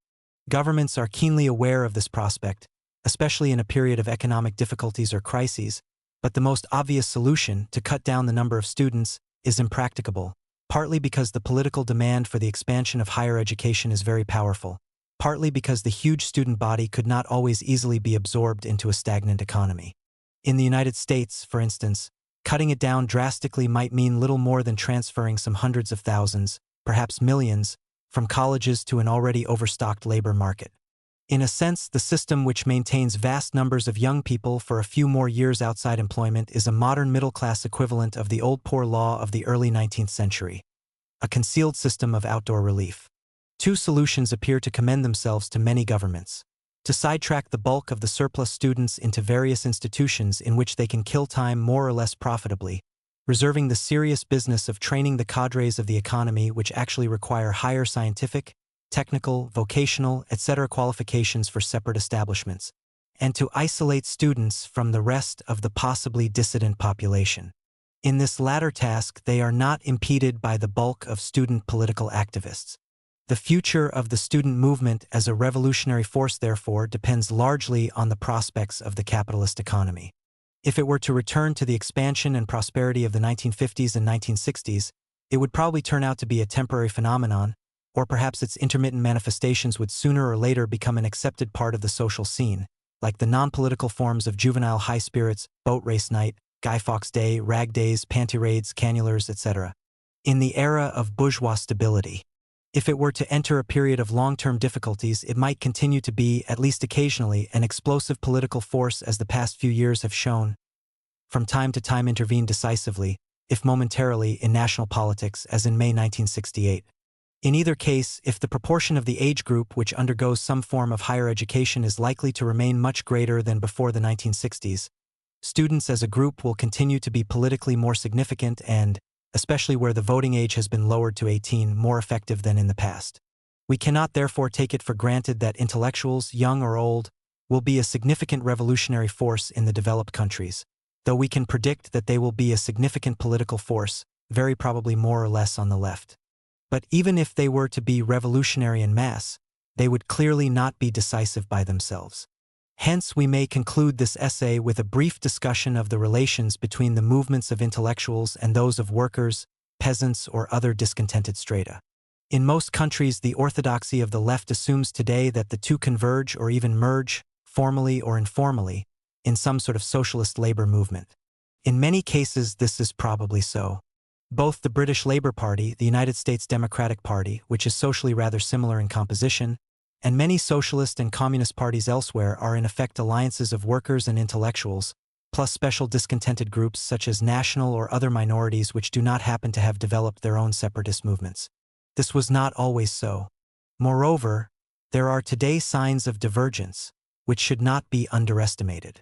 Governments are keenly aware of this prospect, especially in a period of economic difficulties or crises, but the most obvious solution, to cut down the number of students, is impracticable, partly because the political demand for the expansion of higher education is very powerful, partly because the huge student body could not always easily be absorbed into a stagnant economy. In the United States, for instance, cutting it down drastically might mean little more than transferring some hundreds of thousands, perhaps millions, from colleges to an already overstocked labor market. In a sense, the system which maintains vast numbers of young people for a few more years outside employment is a modern middle-class equivalent of the old poor law of the early 19th century, a concealed system of outdoor relief. Two solutions appear to commend themselves to many governments: to sidetrack the bulk of the surplus students into various institutions in which they can kill time more or less profitably, reserving the serious business of training the cadres of the economy which actually require higher scientific, technical, vocational, etc. qualifications for separate establishments, and to isolate students from the rest of the possibly dissident population. In this latter task, they are not impeded by the bulk of student political activists. The future of the student movement as a revolutionary force, therefore, depends largely on the prospects of the capitalist economy. If it were to return to the expansion and prosperity of the 1950s and 1960s, it would probably turn out to be a temporary phenomenon, or perhaps its intermittent manifestations would sooner or later become an accepted part of the social scene, like the non-political forms of juvenile high spirits, boat race night, Guy Fawkes Day, rag days, panty raids, cannulars, etc. In the era of bourgeois stability, if it were to enter a period of long-term difficulties, it might continue to be, at least occasionally, an explosive political force, as the past few years have shown. From time to time intervene decisively, if momentarily, in national politics, as in May 1968. In either case, if the proportion of the age group which undergoes some form of higher education is likely to remain much greater than before the 1960s, students as a group will continue to be politically more significant and, especially where the voting age has been lowered to 18, more effective than in the past. We cannot therefore take it for granted that intellectuals, young or old, will be a significant revolutionary force in the developed countries, though we can predict that they will be a significant political force, very probably more or less on the left. But even if they were to be revolutionary en masse, they would clearly not be decisive by themselves. Hence, we may conclude this essay with a brief discussion of the relations between the movements of intellectuals and those of workers, peasants, or other discontented strata. In most countries, the orthodoxy of the left assumes today that the two converge or even merge, formally or informally, in some sort of socialist labor movement. In many cases, this is probably so. Both the British Labour Party, the United States Democratic Party, which is socially rather similar in composition, and many socialist and communist parties elsewhere are in effect alliances of workers and intellectuals, plus special discontented groups such as national or other minorities which do not happen to have developed their own separatist movements. This was not always so. Moreover, there are today signs of divergence, which should not be underestimated.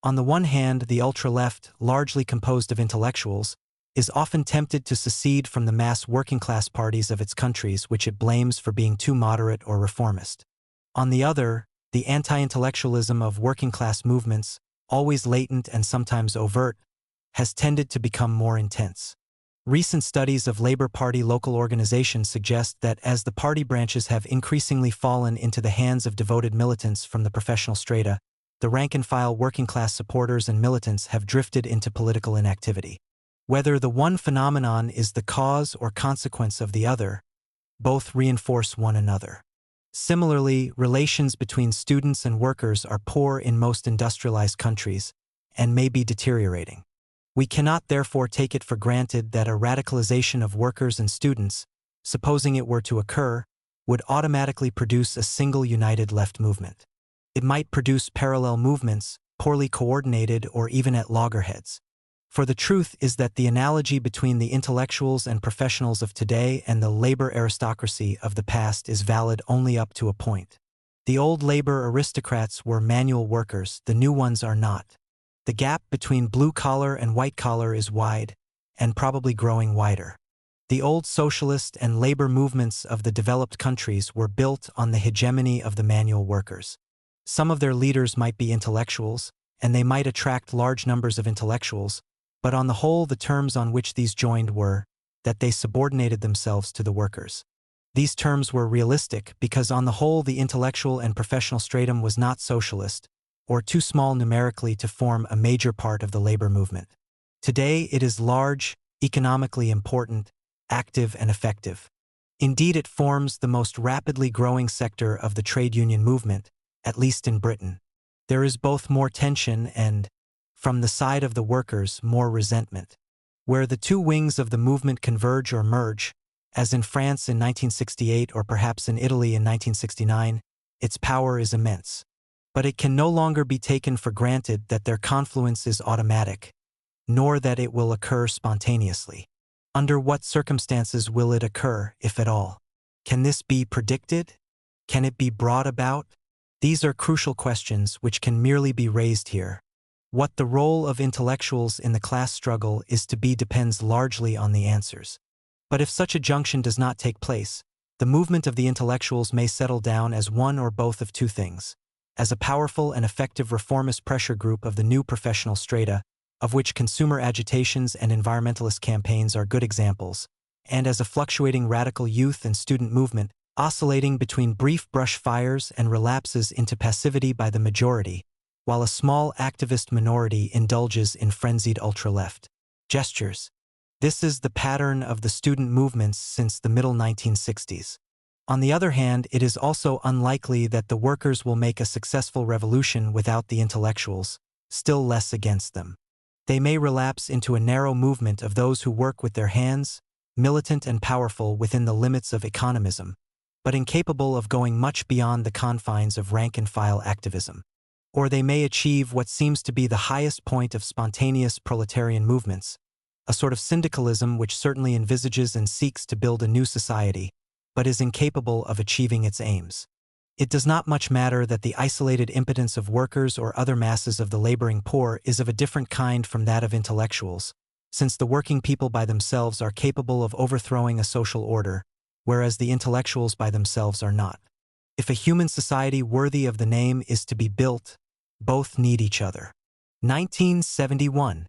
On the one hand, the ultra-left, largely composed of intellectuals, is often tempted to secede from the mass working-class parties of its countries which it blames for being too moderate or reformist. On the other, the anti-intellectualism of working-class movements, always latent and sometimes overt, has tended to become more intense. Recent studies of Labour Party local organizations suggest that as the party branches have increasingly fallen into the hands of devoted militants from the professional strata, the rank-and-file working-class supporters and militants have drifted into political inactivity. Whether the one phenomenon is the cause or consequence of the other, both reinforce one another. Similarly, relations between students and workers are poor in most industrialized countries and may be deteriorating. We cannot therefore take it for granted that a radicalization of workers and students, supposing it were to occur, would automatically produce a single united left movement. It might produce parallel movements, poorly coordinated or even at loggerheads. For the truth is that the analogy between the intellectuals and professionals of today and the labor aristocracy of the past is valid only up to a point. The old labor aristocrats were manual workers, the new ones are not. The gap between blue-collar and white-collar is wide, and probably growing wider. The old socialist and labor movements of the developed countries were built on the hegemony of the manual workers. Some of their leaders might be intellectuals, and they might attract large numbers of intellectuals, but on the whole the terms on which these joined were that they subordinated themselves to the workers. These terms were realistic because on the whole the intellectual and professional stratum was not socialist, or too small numerically to form a major part of the labor movement. Today it is large, economically important, active and effective. Indeed, it forms the most rapidly growing sector of the trade union movement, at least in Britain. There is both more tension and, from the side of the workers, more resentment. Where the two wings of the movement converge or merge, as in France in 1968 or perhaps in Italy in 1969, its power is immense. But it can no longer be taken for granted that their confluence is automatic, nor that it will occur spontaneously. Under what circumstances will it occur, if at all? Can this be predicted? Can it be brought about? These are crucial questions which can merely be raised here. What the role of intellectuals in the class struggle is to be depends largely on the answers. But if such a junction does not take place, the movement of the intellectuals may settle down as one or both of two things: as a powerful and effective reformist pressure group of the new professional strata, of which consumer agitations and environmentalist campaigns are good examples, and as a fluctuating radical youth and student movement, oscillating between brief brush fires and relapses into passivity by the majority, while a small activist minority indulges in frenzied ultra-left gestures. This is the pattern of the student movements since the middle 1960s. On the other hand, it is also unlikely that the workers will make a successful revolution without the intellectuals, still less against them. They may relapse into a narrow movement of those who work with their hands, militant and powerful within the limits of economism, but incapable of going much beyond the confines of rank-and-file activism. Or they may achieve what seems to be the highest point of spontaneous proletarian movements, a sort of syndicalism which certainly envisages and seeks to build a new society, but is incapable of achieving its aims. It does not much matter that the isolated impotence of workers or other masses of the laboring poor is of a different kind from that of intellectuals, since the working people by themselves are capable of overthrowing a social order, whereas the intellectuals by themselves are not. If a human society worthy of the name is to be built, both need each other. 1971.